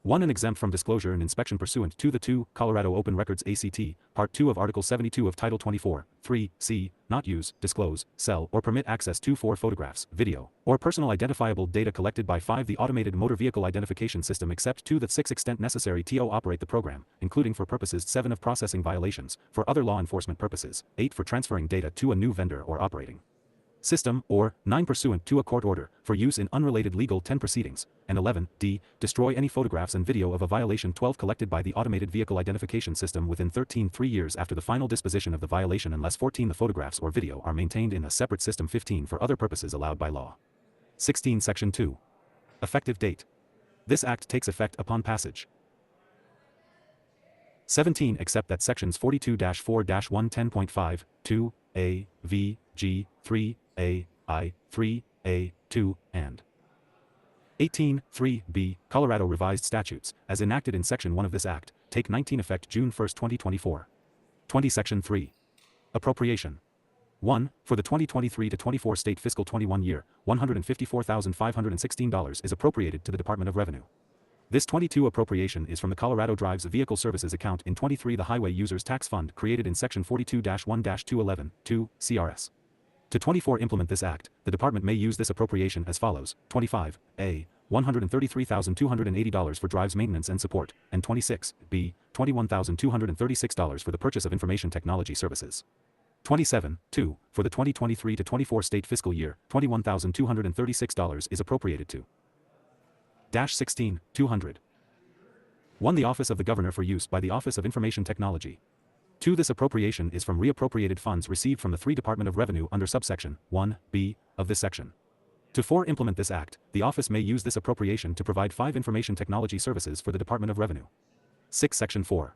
1 and exempt from disclosure and inspection pursuant to the 2 Colorado Open Records ACT, Part 2 of Article 72 of Title 24, 3, c, not use, disclose, sell or permit access to 4 photographs, video, or personal identifiable data collected by 5 the automated motor vehicle identification system except to the 6 extent necessary to operate the program, including for purposes 7 of processing violations, for other law enforcement purposes, 8 for transferring data to a new vendor or operating system, or 9 pursuant to a court order, for use in unrelated legal 10 proceedings, and 11, d, destroy any photographs and video of a violation 12 collected by the automated vehicle identification system within 13 3 years after the final disposition of the violation unless 14 the photographs or video are maintained in a separate system 15 for other purposes allowed by law. 16 Section 2. Effective date. This act takes effect upon passage. 17 except that sections 42-4-110.5, 2, a, v, g, 3, a, I, 3, a, 2, and 18, 3b, Colorado Revised Statutes, as enacted in Section 1 of this Act, take 19 effect June 1, 2024. 20 Section 3. Appropriation. 1. For the 2023-24 state fiscal 21 year, $154,516 is appropriated to the Department of Revenue. This 22 appropriation is from the Colorado Drives Vehicle Services account in 23 the Highway Users Tax Fund created in Section 42-1-211, 2, CRS. To 24 implement this act, the department may use this appropriation as follows. 25, a, $133,280 for drives maintenance and support, and 26B, $21,236 for the purchase of information technology services. 27.2, for the 2023 to 24 state fiscal year, $21,236 is appropriated to. 16, 200. 1. The Office of the Governor for use by the Office of Information Technology. 2. This appropriation is from reappropriated funds received from the 3 Department of Revenue under subsection 1B of this section. To 4. Implement this act, the office may use this appropriation to provide 5 information technology services for the Department of Revenue. 6. Section 4.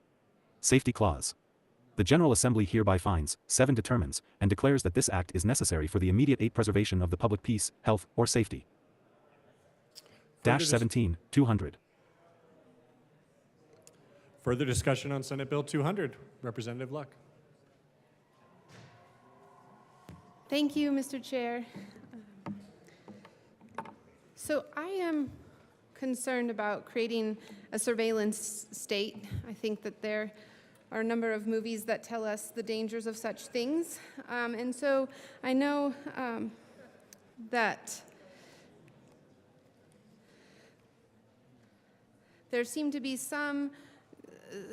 Safety Clause. The General Assembly hereby finds, 7. Determines, and declares that this act is necessary for the immediate 8 preservation of the public peace, health, or safety. 17, 200. Further discussion on Senate Bill 200. Representative Luck. Thank you, Mr. Chair. So I am concerned about creating a surveillance state. I think that there are a number of movies that tell us the dangers of such things. And so I know that there seem to be some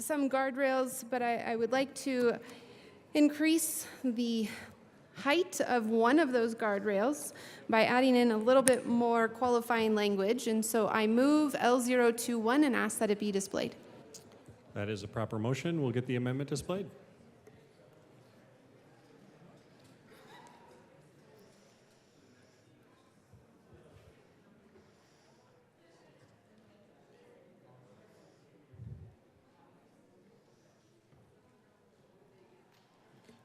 guardrails, but I would like to increase the height of one of those guardrails by adding in a little bit more qualifying language. And so I move L021 and ask that it be displayed. That is a proper motion. We'll get the amendment displayed.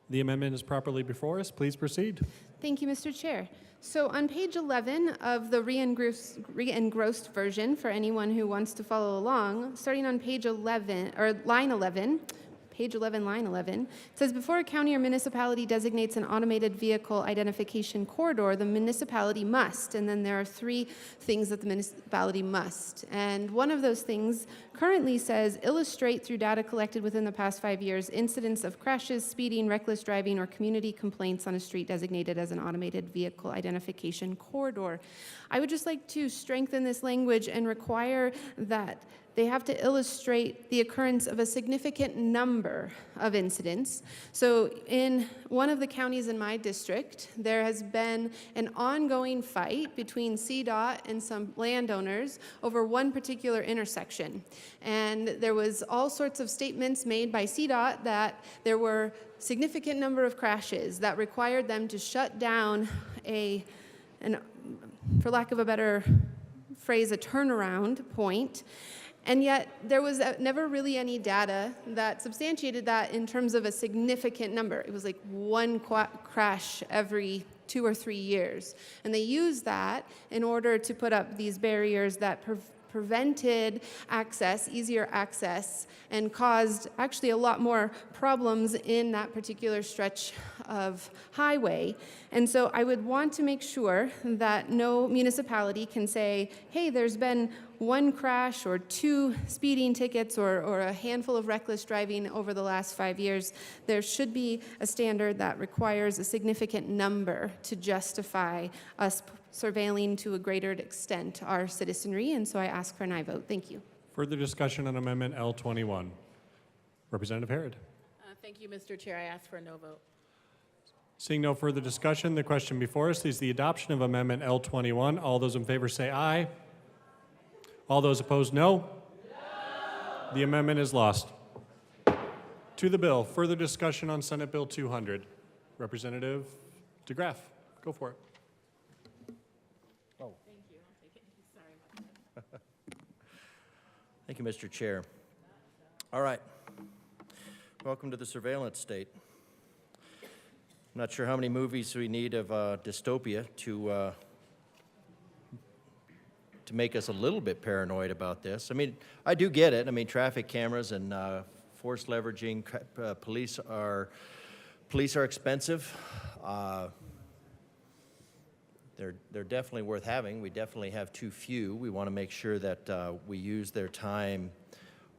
The amendment is properly before us. Please proceed. Thank you, Mr. Chair. So on page 11 of the re-engrossed version, for anyone who wants to follow along, starting on page 11, or line 11, page 11, line 11, it says, before a county or municipality designates an automated vehicle identification corridor, the municipality must, and then there are 3 things that the municipality must. And one of those things currently says, illustrate through data collected within the past 5 years, incidents of crashes, speeding, reckless driving, or community complaints on a street designated as an automated vehicle identification corridor. I would just like to strengthen this language and require that they have to illustrate the occurrence of a significant number of incidents. So in one of the counties in my district, there has been an ongoing fight between CDOT and some landowners over one particular intersection. And there was all sorts of statements made by CDOT that there were significant number of crashes that required them to shut down for lack of a better phrase, a turnaround point. And yet, there was never really any data that substantiated that in terms of a significant number. It was like one crash every 2 or 3 years. And they used that in order to put up these barriers that prevented access, easier access, and caused actually a lot more problems in that particular stretch of highway. And so I would want to make sure that no municipality can say, hey, there's been 1 crash or 2 speeding tickets or a handful of reckless driving over the last 5 years. There should be a standard that requires a significant number to justify us surveilling to a greater extent our citizenry, and so I ask for an aye vote. Thank you. Further discussion on Amendment L21. Representative Harrod. Thank you, Mr. Chair. I ask for a no vote. Seeing no further discussion, the question before us is the adoption of Amendment L21. All those in favor say aye. All those opposed, no. No. The amendment is lost. To the bill, further discussion on Senate Bill 200. Representative DeGraff, go for it. Thank you, Mr. Chair. All right. Welcome to the surveillance state. I'm not sure how many movies we need of dystopia to make us a little bit paranoid about this. I mean, I do get it. I mean, traffic cameras and force leveraging, police are expensive. They're definitely worth having. We definitely have too few. We want to make sure that we use their time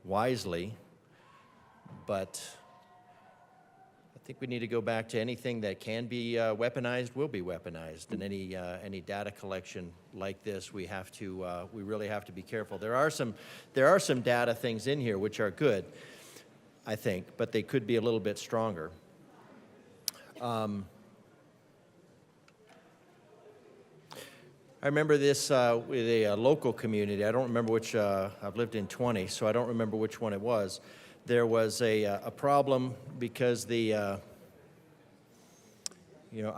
wisely. But think we need to go back to anything that can be weaponized will be weaponized, and any data collection like this, we really have to be careful. There are some data things in here which are good, I think, but they could be a little bit stronger. I remember this with a local community. I don't remember which. I've lived in 20, so I don't remember which one it was. There was a problem because I'm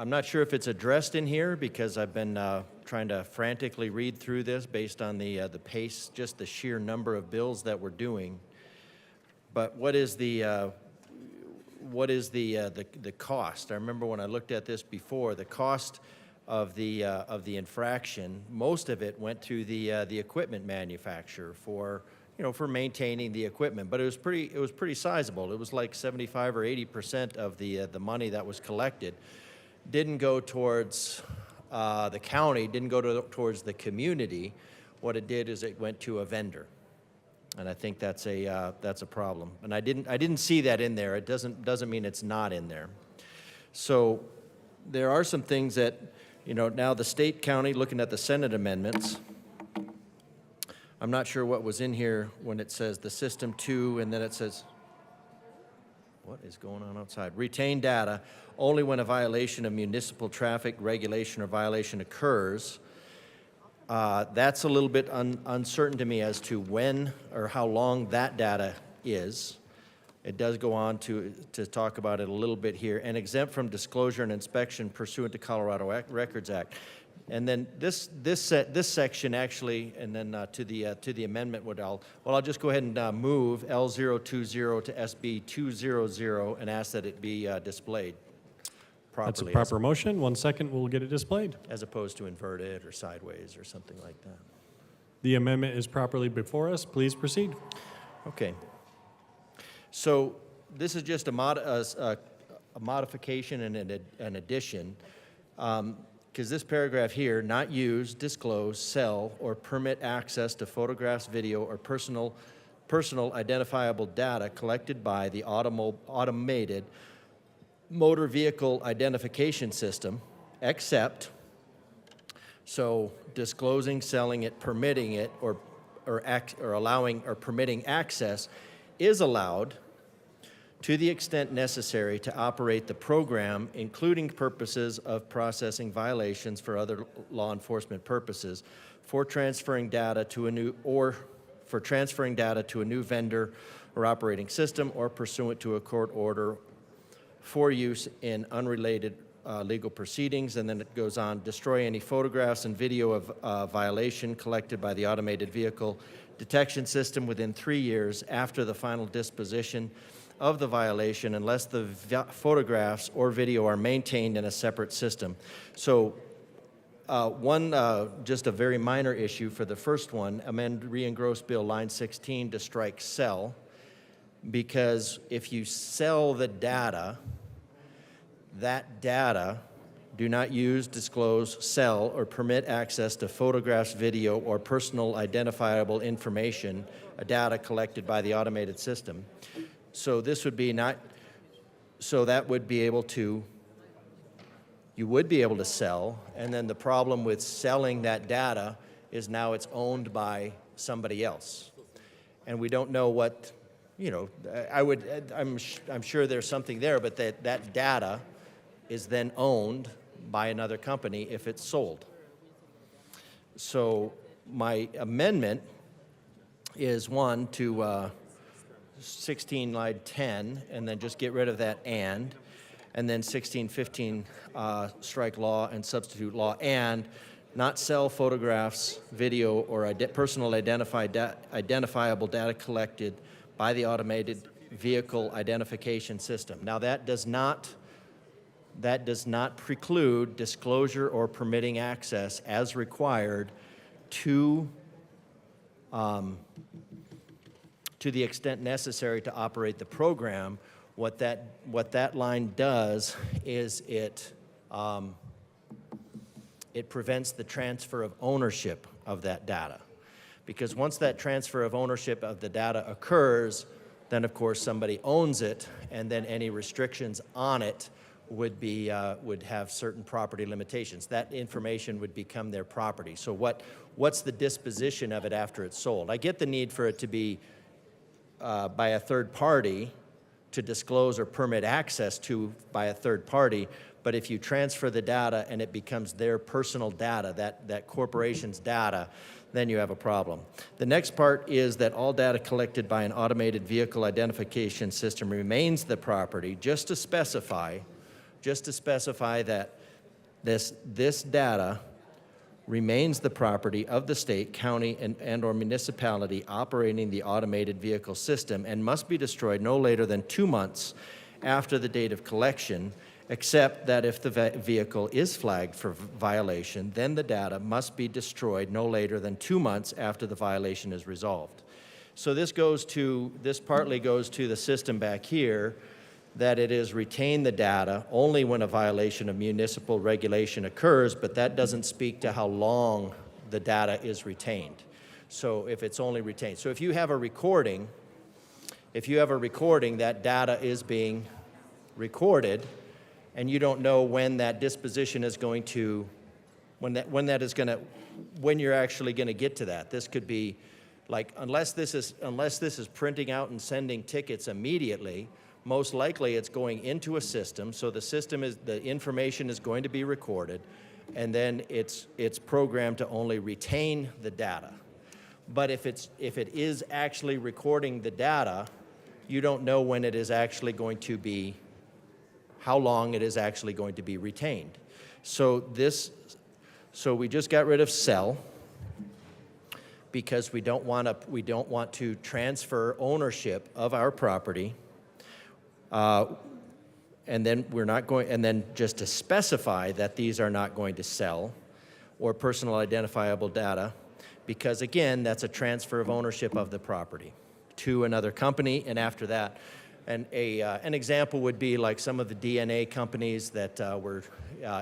not sure if it's addressed in here because I've been trying to frantically read through this based on the pace, just the sheer number of bills that we're doing. But what is the cost? I remember when I looked at this before, the cost of the infraction, most of it went to the equipment manufacturer for maintaining the equipment, but it was pretty sizable. It was like 75 or 80% of the money that was collected didn't go towards the county, didn't go towards the community. What it did is it went to a vendor, and I think that's a problem. And I didn't see that in there. It doesn't mean it's not in there. So there are some things that now the state county, looking at the Senate amendments, I'm not sure what was in here when it says the system 2, and then it says, what is going on outside? Retain data only when a violation of municipal traffic regulation or violation occurs. That's a little bit uncertain to me as to when or how long that data is. It does go on to talk about it a little bit here, and exempt from disclosure and inspection pursuant to Colorado Records Act. And then this section actually, and then to the amendment, I'll just go ahead and move L020 to SB200 and ask that it be displayed properly. That's a proper motion. 1 second, we'll get it displayed. As opposed to inverted or sideways or something like that. The amendment is properly before us. Please proceed. Okay. So this is just a modification and an addition. Because this paragraph here, not use, disclose, sell, or permit access to photographs, video, or personal identifiable data collected by the automated motor vehicle identification system, except, so disclosing, selling it, permitting it, or allowing or permitting access is allowed to the extent necessary to operate the program, including purposes of processing violations for other law enforcement purposes, for transferring data to a new vendor or operating system, or pursuant to a court order for use in unrelated legal proceedings. And then it goes on, destroy any photographs and video of violation collected by the automated vehicle detection system within 3 years after the final disposition of the violation, unless the photographs or video are maintained in a separate system. So just a very minor issue for the first one, amend re-engross bill line 16 to strike sell, because if you sell the data, that data do not use, disclose, sell, or permit access to photographs, video, or personal identifiable information, data collected by the automated system. So this would be that would be able to, you would be able to sell, and then the problem with selling that data is now it's owned by somebody else. And we don't know what, I'm sure there's something there, but that data is then owned by another company if it's sold. So my amendment is one to 16 line 10, and then just get rid of that and then 1615 strike law and substitute law, and not sell photographs, video, or personal identifiable data collected by the automated vehicle identification system. Now that does not preclude disclosure or permitting access as required to the extent necessary to operate the program. What that line does is it prevents the transfer of ownership of that data. Because once that transfer of ownership of the data occurs, then of course somebody owns it, and then any restrictions on it would have certain property limitations. That information would become their property. So what's the disposition of it after it's sold? I get the need for it to be by a third party, to disclose or permit access to by a third party, but if you transfer the data and it becomes their personal data, that corporation's data, then you have a problem. The next part is that all data collected by an automated vehicle identification system remains the property, just to specify that this data remains the property of the state, county, and or municipality operating the automated vehicle system and must be destroyed no later than 2 months after the date of collection, except that if the vehicle is flagged for violation, then the data must be destroyed no later than 2 months after the violation is resolved. So this partly goes to the system back here, that it is retain the data only when a violation of municipal regulation occurs, but that doesn't speak to how long the data is retained. So if it's only retained. So if you have a recording, that data is being recorded, and you don't know when that disposition is going to, when you're actually going to get to that. This could be like, unless this is printing out and sending tickets immediately, most likely it's going into a system, so the information is going to be recorded, and then it's programmed to only retain the data. But if it is actually recording the data, you don't know when it is actually going to be, how long it is actually going to be retained. So we just got rid of sell, because we don't want to transfer ownership of our property. And then just to specify that these are not going to sell or personal identifiable data, because again, that's a transfer of ownership of the property to another company. And after that, an example would be like some of the DNA companies that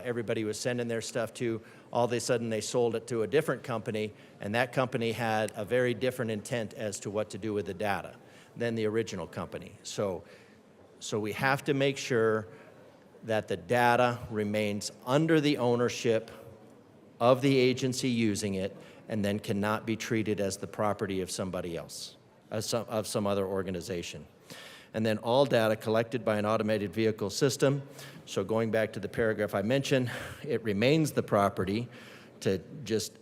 everybody was sending their stuff to. All of a sudden they sold it to a different company, and that company had a very different intent as to what to do with the data than the original company. So we have to make sure that the data remains under the ownership of the agency using it, and then cannot be treated as the property of somebody else, of some other organization. And then all data collected by an automated vehicle system. So going back to the paragraph I mentioned, it remains the property, to just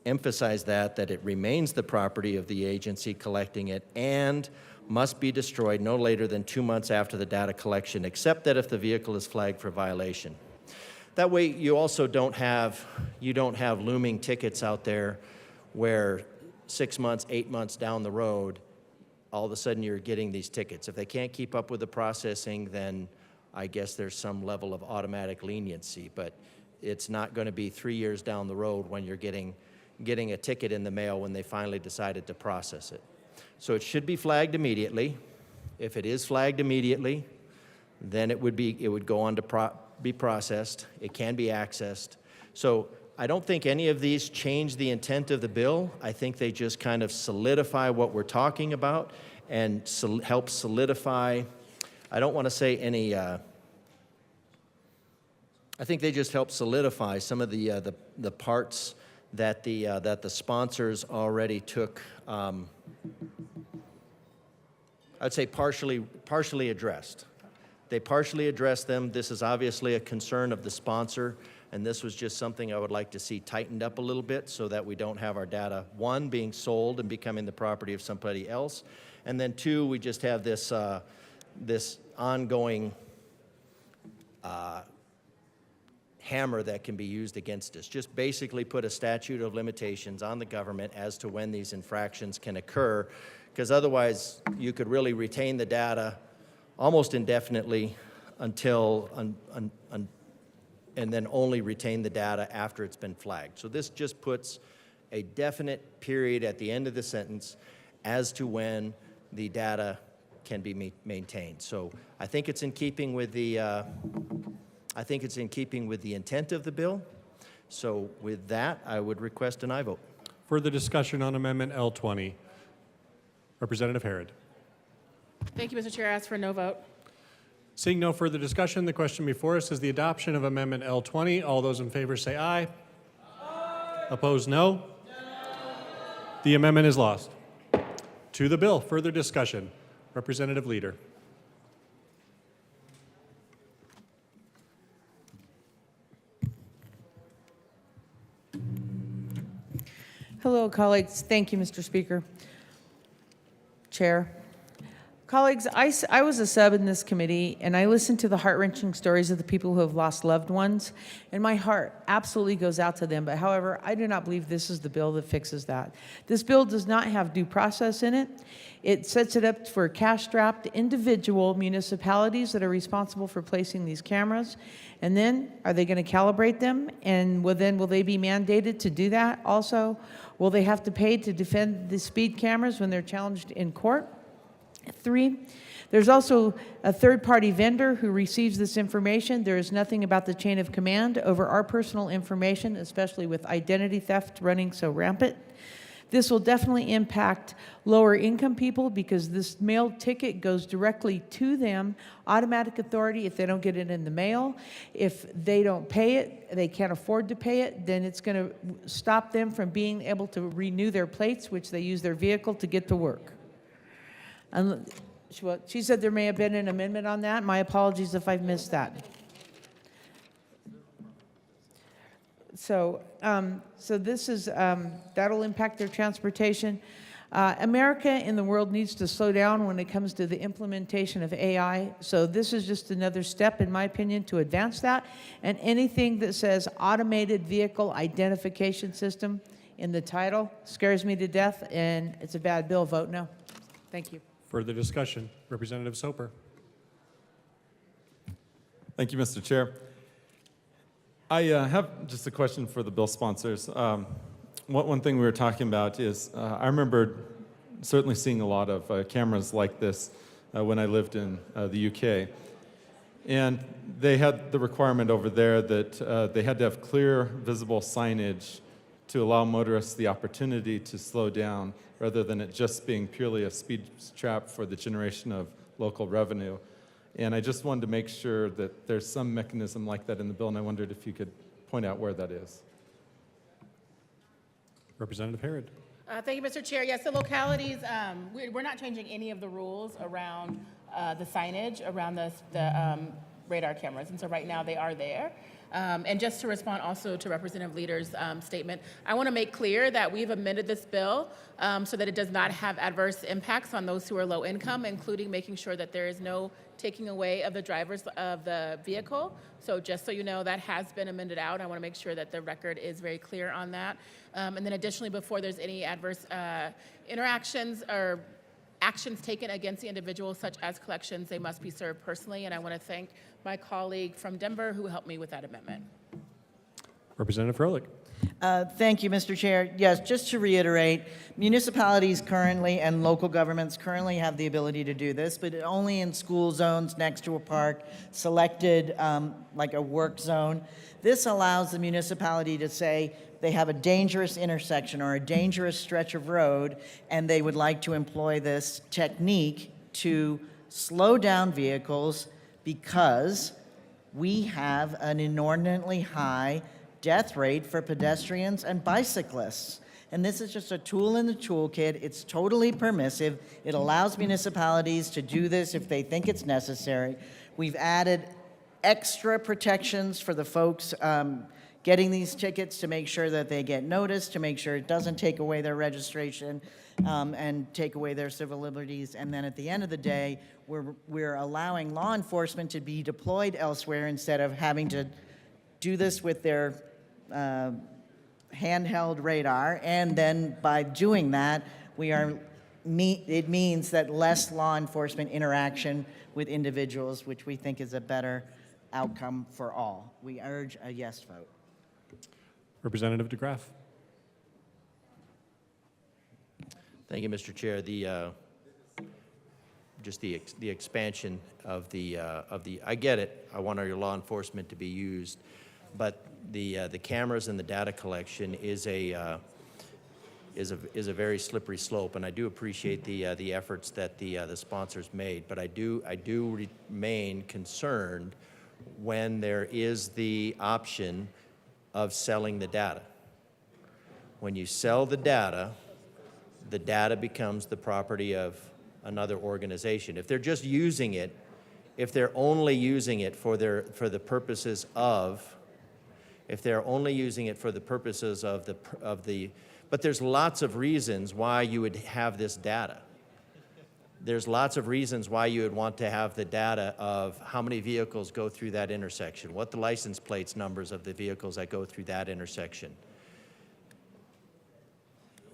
emphasize that it remains the property of the agency collecting it, and must be destroyed no later than 2 months after the data collection, except that if the vehicle is flagged for violation. That way you also don't have looming tickets out there where 6 months, 8 months down the road, all of a sudden you're getting these tickets. If they can't keep up with the processing, then I guess there's some level of automatic leniency, but it's not going to be 3 years down the road when you're getting a ticket in the mail when they finally decided to process it. So it should be flagged immediately. If it is flagged immediately, then it would go on to be processed. It can be accessed. So I don't think any of these change the intent of the bill. I think they just kind of solidify what we're talking about and help solidify, I don't want to say any, I think they just help solidify some of the parts that the sponsors already took, I'd say partially addressed. They partially addressed them. This is obviously a concern of the sponsor, and this was just something I would like to see tightened up a little bit so that we don't have our data, one, being sold and becoming the property of somebody else, and then two, we just have this ongoing hammer that can be used against us. Just basically put a statute of limitations on the government as to when these infractions can occur, because otherwise you could really retain the data almost indefinitely until, and then only retain the data after it's been flagged. So this just puts a definite period at the end of the sentence as to when the data can be maintained. So I think it's in keeping with the intent of the bill. So with that, I would request an aye vote. Further discussion on Amendment L20. Representative Harrod. Thank you, Mr. Chair. I ask for a no vote. Seeing no further discussion, the question before us is the adoption of Amendment L20. All those in favor say aye. Opposed, no. The amendment is lost. To the bill, further discussion. Representative Leader. Hello, colleagues. Thank you, Mr. Speaker. Chair. Colleagues, I was a sub in this committee, and I listened to the heart-wrenching stories of the people who have lost loved ones, and my heart absolutely goes out to them. But however, I do not believe this is the bill that fixes that. This bill does not have due process in it. It sets it up for cash-strapped individual municipalities that are responsible for placing these cameras. And then, are they going to calibrate them? And will they be mandated to do that also? Will they have to pay to defend the speed cameras when they're challenged in court? 3, there's also a third-party vendor who receives this information. There is nothing about the chain of command over our personal information, especially with identity theft running so rampant. This will definitely impact lower-income people because this mailed ticket goes directly to them, automatic authority if they don't get it in the mail. If they don't pay it, they can't afford to pay it, then it's going to stop them from being able to renew their plates, which they use their vehicle to get to work. She said there may have been an amendment on that. My apologies if I've missed that. So this is, that'll impact their transportation. America and the world needs to slow down when it comes to the implementation of AI. So this is just another step, in my opinion, to advance that. And anything that says automated vehicle identification system in the title scares me to death, and it's a bad bill. Vote no. Thank you. Further discussion. Representative Soper. Thank you, Mr. Chair. I have just a question for the bill sponsors. One thing we were talking about is I remember certainly seeing a lot of cameras like this when I lived in the UK. And they had the requirement over there that they had to have clear, visible signage to allow motorists the opportunity to slow down rather than it just being purely a speed trap for the generation of local revenue. And I just wanted to make sure that there's some mechanism like that in the bill, and I wondered if you could point out where that is. Representative Herod. Thank you, Mr. Chair. Yes, the localities, we're not changing any of the rules around the signage, around the radar cameras. And so right now they are there. And just to respond also to Representative Leader's statement, I want to make clear that we've amended this bill so that it does not have adverse impacts on those who are low income, including making sure that there is no taking away of the drivers of the vehicle. So just so you know, that has been amended out. I want to make sure that the record is very clear on that. And then additionally, before there's any adverse interactions or actions taken against the individual, such as collections, they must be served personally. And I want to thank my colleague from Denver who helped me with that amendment. Representative Froelich. Thank you, Mr. Chair. Yes, just to reiterate, municipalities currently and local governments currently have the ability to do this, but only in school zones next to a park, selected like a work zone. This allows the municipality to say they have a dangerous intersection or a dangerous stretch of road, and they would like to employ this technique to slow down vehicles because we have an inordinately high death rate for pedestrians and bicyclists. And this is just a tool in the toolkit. It's totally permissive. It allows municipalities to do this if they think it's necessary. We've added extra protections for the folks getting these tickets to make sure that they get noticed, to make sure it doesn't take away their registration and take away their civil liberties. And then at the end of the day, we're allowing law enforcement to be deployed elsewhere instead of having to do this with their handheld radar. And then by doing that, it means that less law enforcement interaction with individuals, which we think is a better outcome for all. We urge a yes vote. Representative DeGraff. Thank you, Mr. Chair. Just the expansion of the I get it. I want our law enforcement to be used, but the cameras and the data collection is is a very slippery slope, and I do appreciate the efforts that the sponsors made, but I do remain concerned when there is the option of selling the data. When you sell the data becomes the property of another organization. If they're just using it, if they're only using it for the purposes of, but there's lots of reasons why you would have this data. There's lots of reasons why you would want to have the data of how many vehicles go through that intersection, what the license plates numbers of the vehicles that go through that intersection.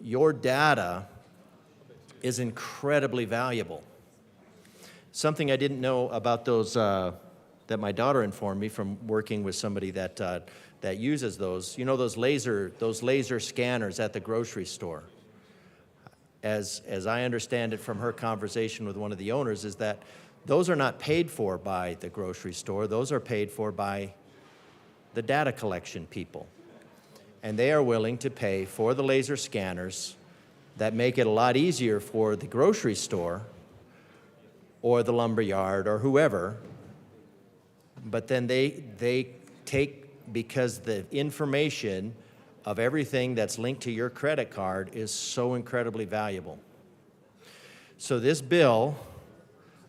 Your data is incredibly valuable. Something I didn't know about those, that my daughter informed me from working with somebody that uses those. You know those laser scanners at the grocery store. As I understand it from her conversation with one of the owners, is that those are not paid for by the grocery store. Those are paid for by the data collection people. And they are willing to pay for the laser scanners that make it a lot easier for the grocery store or the lumber yard or whoever. But then they take, because the information of everything that's linked to your credit card is so incredibly valuable. So this bill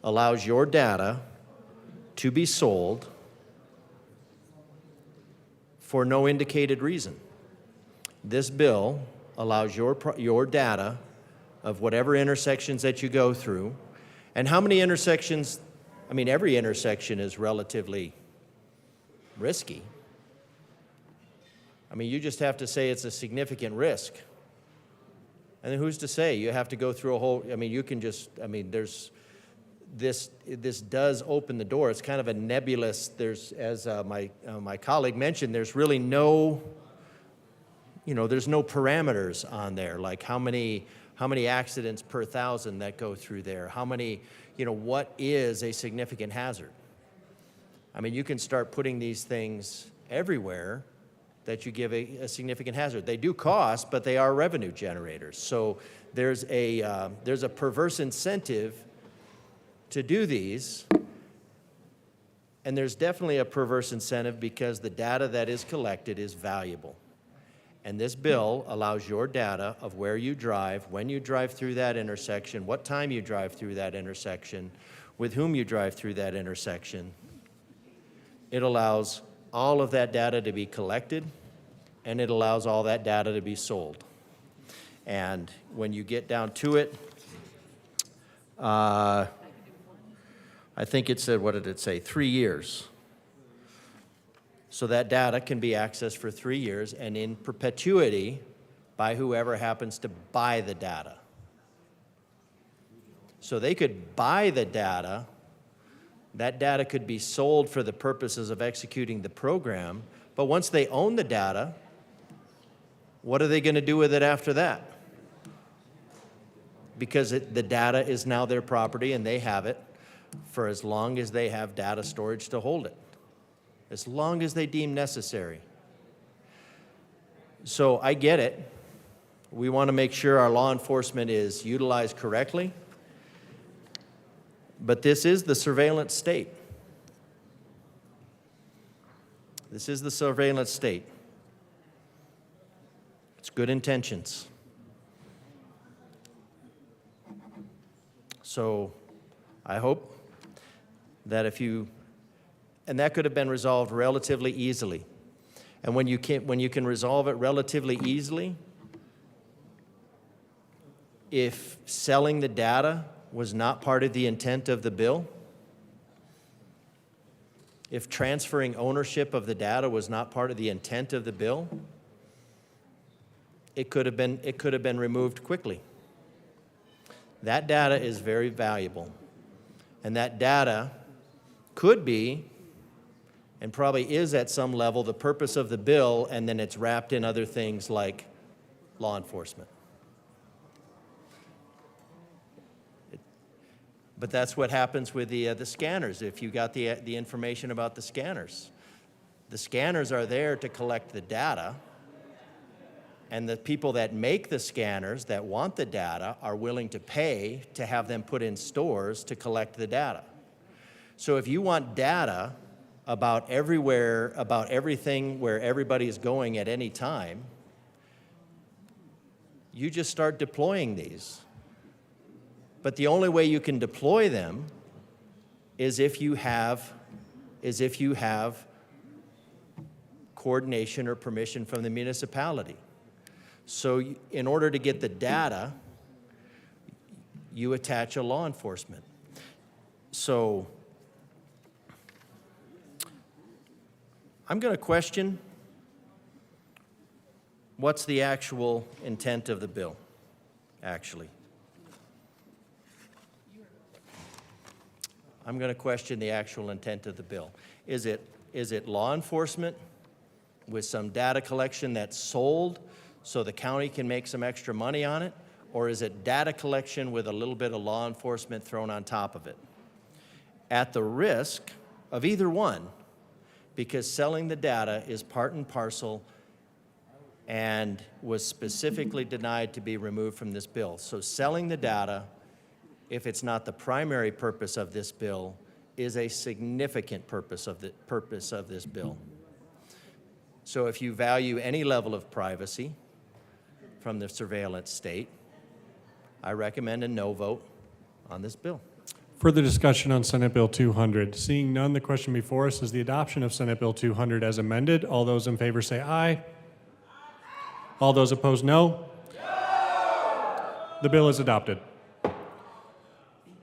allows your data to be sold for no indicated reason. This bill allows your data of whatever intersections that you go through, and how many intersections, I mean, every intersection is relatively risky. I mean, you just have to say it's a significant risk. And then who's to say? You have to go through a whole, I mean, you can just, I mean, there's, this does open the door. It's kind of a nebulous, there's, as my colleague mentioned, there's really no, there's no parameters on there, like how many accidents per 1,000 that go through there, how many, what is a significant hazard? I mean, you can start putting these things everywhere that you give a significant hazard. They do cost, but they are revenue generators. So there's a perverse incentive to do these, and there's definitely a perverse incentive because the data that is collected is valuable. And this bill allows your data of where you drive, when you drive through that intersection, what time you drive through that intersection, with whom you drive through that intersection. It allows all of that data to be collected, and it allows all that data to be sold. And when you get down to it, I think it said, what did it say, 3 years. So that data can be accessed for 3 years and in perpetuity by whoever happens to buy the data. So they could buy the data. That data could be sold for the purposes of executing the program, but once they own the data, what are they going to do with it after that? Because the data is now their property and they have it for as long as they have data storage to hold it, as long as they deem necessary. So I get it. We want to make sure our law enforcement is utilized correctly. But this is the surveillance state. This is the surveillance state. It's good intentions. So I hope that and that could have been resolved relatively easily. And when you can resolve it relatively easily, if selling the data was not part of the intent of the bill, if transferring ownership of the data was not part of the intent of the bill, it could have been removed quickly. That data is very valuable, and that data could be, and probably is at some level, the purpose of the bill, and then it's wrapped in other things like law enforcement. But that's what happens with the scanners. If you got the information about the scanners are there to collect the data, And the people that make the scanners that want the data are willing to pay to have them put in stores to collect the data. So if you want data about everywhere, about everything where everybody is going at any time, you just start deploying these. But the only way you can deploy them is if you have coordination or permission from the municipality. So in order to get the data, you attach a law enforcement. So I'm going to question what's the actual intent of the bill, actually. I'm going to question the actual intent of the bill. Is it law enforcement with some data collection that's sold so the county can make some extra money on it? Or is it data collection with a little bit of law enforcement thrown on top of it? At the risk of either one, because selling the data is part and parcel and was specifically denied to be removed from this bill. So selling the data, if it's not the primary purpose of this bill, is a significant purpose of this bill. So if you value any level of privacy from the surveillance state, I recommend a no vote on this bill. Further discussion on Senate Bill 200. Seeing none, the question before us is the adoption of Senate Bill 200 as amended. All those in favor say aye. All those opposed, no. The bill is adopted.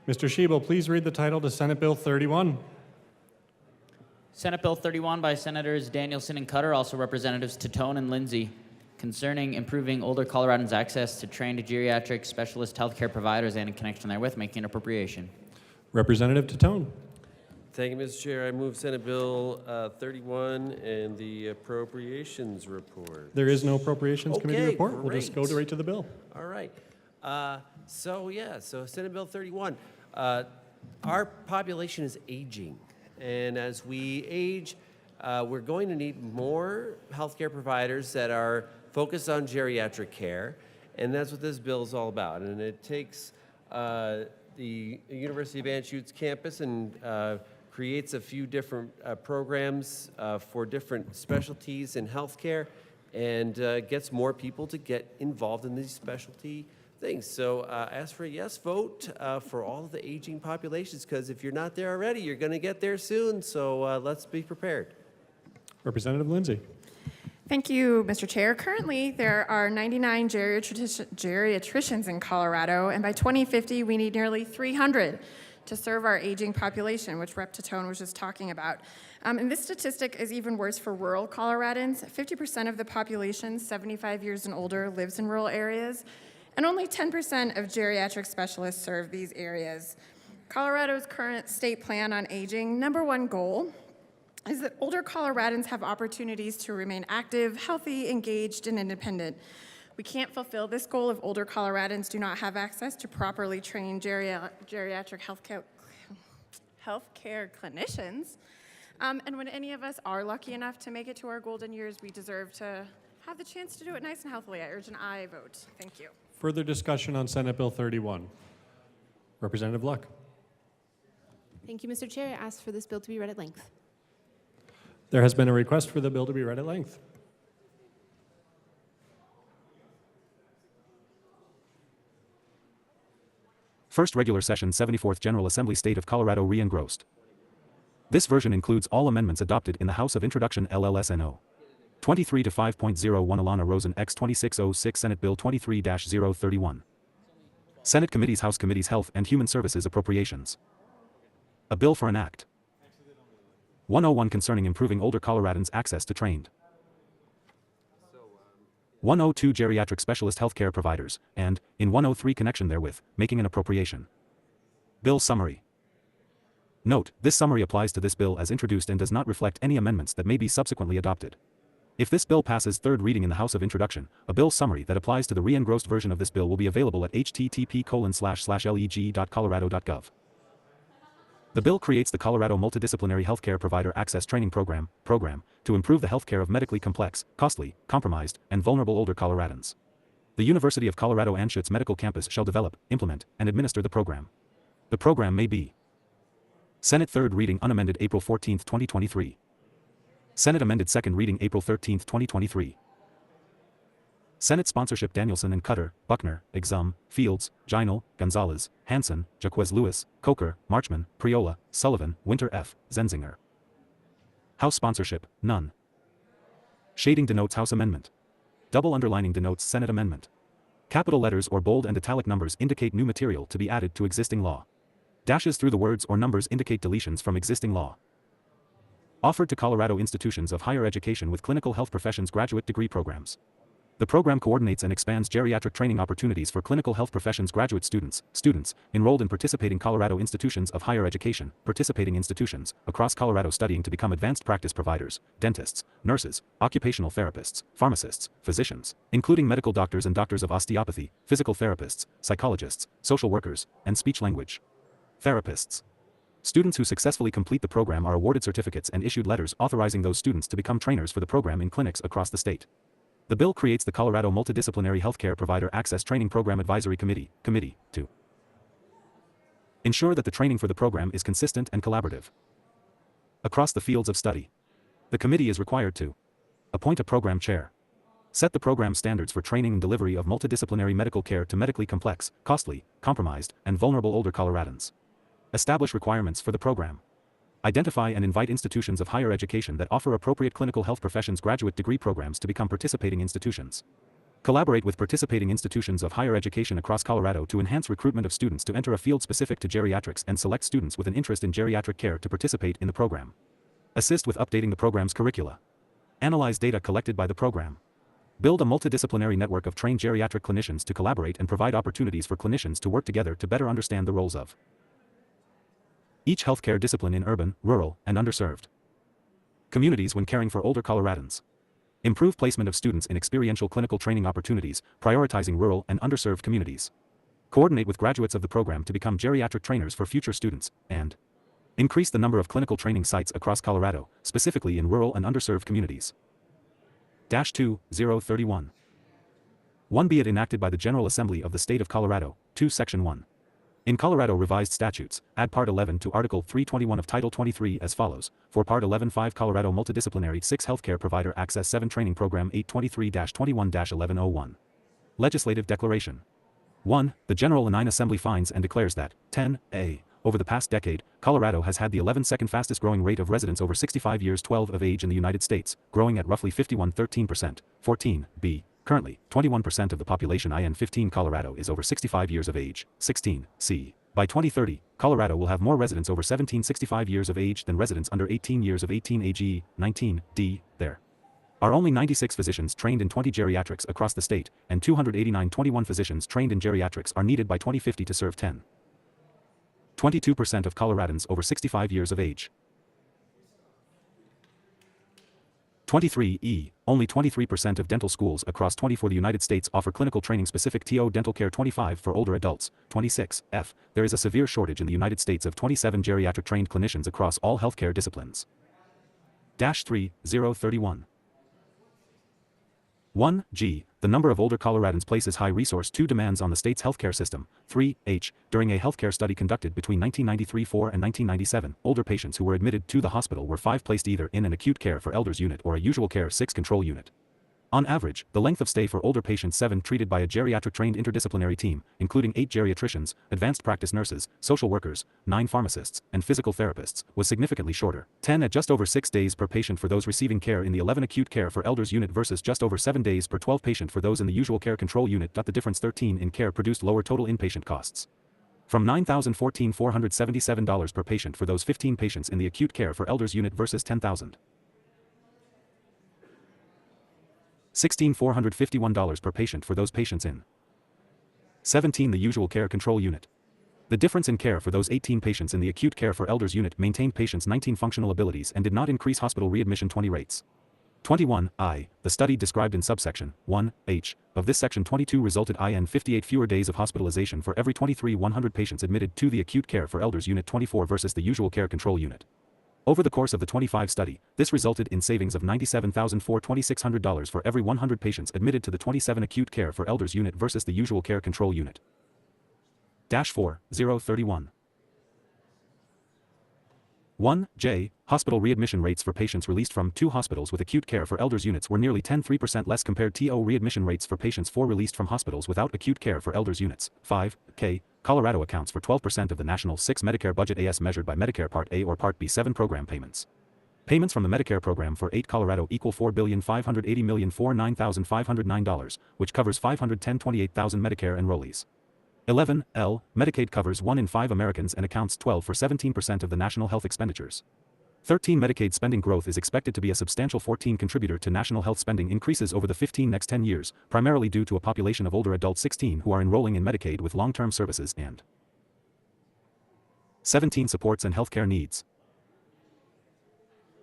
Mr. Schiebel, please read the title to Senate Bill 31. Senate Bill 31 by Senators Danielson and Cutter, also Representatives Tatone and Lindsay, concerning improving older Coloradans' access to trained geriatric specialist healthcare providers and in connection therewith, making an appropriation. Representative Tatone. Thank you, Mr. Chair. I move Senate Bill 31 and the appropriations report. There is no Appropriations Committee Okay, report. We'll just go great. right to the bill. All right. So Senate Bill 31. Our population is aging, and as we age, we're going to need more healthcare providers that are focused on geriatric care, and that's what this bill is all about. And it takes the University of Anschutz campus and creates a few different programs for different specialties in healthcare, and gets more people to get involved in these specialty things. So ask for a yes vote for all of the aging populations, because if you're not there already, you're going to get there soon. So let's be prepared. Representative Lindsay. Thank you, Mr. Chair. Currently, there are 99 geriatricians in Colorado, and by 2050, we need nearly 300 to serve our aging population, which Rep. Tatone was just talking about. And this statistic is even worse for rural Coloradans. 50% of the population, 75 years and older, lives in rural areas, and only 10% of geriatric specialists serve these areas. Colorado's current state plan on aging, #1 goal is that older Coloradans have opportunities to remain active, healthy, engaged, and independent. We can't fulfill this goal if older Coloradans do not have access to properly trained geriatric healthcare clinicians. And when any of us are lucky enough to make it to our golden years, we deserve to have the chance to do it nice and healthily. I urge an aye vote. Thank you. Further discussion on Senate Bill 31. Representative Luck. Thank you, Mr. Chair. I ask for this bill to be read at length. There has been a request for the bill to be read at length. First Regular Session 74th General Assembly State of Colorado re-engrossed. This version includes all amendments adopted in the House of Introduction LLSNO. 23 to 5.01 Alana Rosen X 2606 Senate Bill 23-031. Senate Committees House Committees Health and Human Services Appropriations. A bill for an act. 101 concerning improving older Coloradans' access to trained. 102 geriatric specialist healthcare providers, and, in 103 connection therewith, making an appropriation. Bill summary. Note, this summary applies to this bill as introduced and does not reflect any amendments that may be subsequently adopted. If this bill passes third reading in the House of Introduction, a bill summary that applies to the re-engrossed version of this bill will be available at http://leg.colorado.gov. The bill creates the Colorado Multidisciplinary Healthcare Provider Access Training Program to improve the healthcare of medically complex, costly, compromised, and vulnerable older Coloradans. The University of Colorado Anschutz Medical Campus shall develop, implement, and administer the program. The program may be Senate third reading unamended April 14, 2023. Senate amended second reading April 13, 2023. Senate sponsorship Danielson and Cutter, Buckner, Exum, Fields, Ginal, Gonzalez, Hansen, Jaquez Lewis, Coker, Marchman, Priola, Sullivan, Winter F., Zenzinger. House sponsorship, none. Shading denotes House amendment. Double underlining denotes Senate amendment. Capital letters or bold and italic numbers indicate new material to be added to existing law. Dashes through the words or numbers indicate deletions from existing law. Offered to Colorado institutions of higher education with clinical health professions graduate degree programs. The program coordinates and expands geriatric training opportunities for clinical health professions graduate students enrolled in participating Colorado institutions of higher education, participating institutions across Colorado studying to become advanced practice providers, dentists, nurses, occupational therapists, pharmacists, physicians, including medical doctors and doctors of osteopathy, physical therapists, psychologists, social workers, and speech-language therapists. Students who successfully complete the program are awarded certificates and issued letters authorizing those students to become trainers for the program in clinics across the state. The bill creates the Colorado Multidisciplinary Healthcare Provider Access Training Program Advisory Committee to ensure that the training for the program is consistent and collaborative across the fields of study. The committee is required to appoint a program chair, set the program standards for training and delivery of multidisciplinary medical care to medically complex, costly, compromised, and vulnerable older Coloradans, establish requirements for the program, identify and invite institutions of higher education that offer appropriate clinical health professions graduate degree programs to become participating institutions. Collaborate with participating institutions of higher education across Colorado to enhance recruitment of students to enter a field specific to geriatrics and select students with an interest in geriatric care to participate in the program. Assist with updating the program's curricula. Analyze data collected by the program. Build a multidisciplinary network of trained geriatric clinicians to collaborate and provide opportunities for clinicians to work together to better understand the roles of each healthcare discipline in urban, rural, and underserved communities when caring for older Coloradans. Improve placement of students in experiential clinical training opportunities, prioritizing rural and underserved communities. Coordinate with graduates of the program to become geriatric trainers for future students, and increase the number of clinical training sites across Colorado, specifically in rural and underserved communities. -2, 031. 1. Be it enacted by the General Assembly of the State of Colorado, 2 Section 1. In Colorado Revised Statutes, add Part 11 to Article 321 of Title 23 as follows. For Part 11.5 Colorado Multidisciplinary 6 Healthcare Provider Access 7 Training Program 823-21-1101. Legislative Declaration. 1. The General Anine Assembly finds and declares that, 10a, over the past decade, Colorado has had the 11th fastest growing rate of residents over 65 years 12 of age in the United States, growing at roughly 51.13%. 14b. Currently, 21% of the population in 15 Colorado is over 65 years of age. 16c. By 2030, Colorado will have more residents over 65 years of age than residents under 18 years of 18 age. 19d. There are only 96 physicians trained in 20 geriatrics across the state, and 289 physicians trained in geriatrics are needed by 2050 to serve 22% of Coloradans over 65 years of age. 23e, only 23% of dental schools across 24 the United States offer clinical training specific to dental care. 25 for older adults. 26f, there is a severe shortage in the United States of 27 geriatric trained clinicians across all healthcare disciplines. -3, 031. 1g, the number of older Coloradans places high resource 2 demands on the state's healthcare system. 3h, during a healthcare study conducted between 1993-4 and 1997, older patients who were admitted to the hospital were 5 placed either in an acute care for elders unit or a usual care 6 control unit. On average, the length of stay for older patients 7 treated by a geriatric-trained interdisciplinary team, including 8 geriatricians, advanced practice nurses, social workers, 9 pharmacists, and physical therapists, was significantly shorter. 10 at just over 6 days per patient for those receiving care in the 11 acute care for elders unit versus just over 7 days per 12 patient for those in the usual care control unit. The difference 13 in care produced lower total inpatient costs. From $9,477 per patient for those 15 patients in the acute care for elders unit versus $16,451 per patient for those patients in 17 the usual care control unit. The difference in care for those 18 patients in the acute care for elders unit maintained patients' 19 functional abilities and did not increase hospital readmission 20 rates. 21I. The study described in subsection 1H of this section 22 resulted in 58 fewer days of hospitalization for every 100 patients admitted to the acute care for elders unit 24 versus the usual care control unit. Over the course of the 25 study, this resulted in savings of $97,426 for every 100 patients admitted to the 27 acute care for elders unit versus the usual care control unit. Dash 4031. 1J. Hospital readmission rates for patients released from 2 hospitals with acute care for elders units were nearly 10.3% less compared to readmission rates for patients 4 released from hospitals without acute care for elders units. 5K. Colorado accounts for 12% of the national 6 Medicare budget as measured by Medicare Part A or Part B 7 program payments. Payments from the Medicare program for 8 Colorado equal $4,580,049,509, which covers 528,000 Medicare enrollees. 11L. Medicaid covers 1 in 5 Americans and accounts for 17% of the national health expenditures. 13. Medicaid spending growth is expected to be a substantial 14 contributor to national health spending increases over the next 10 years, primarily due to a population of older adults 16 who are enrolling in Medicaid with long-term services and 17. Supports and healthcare needs.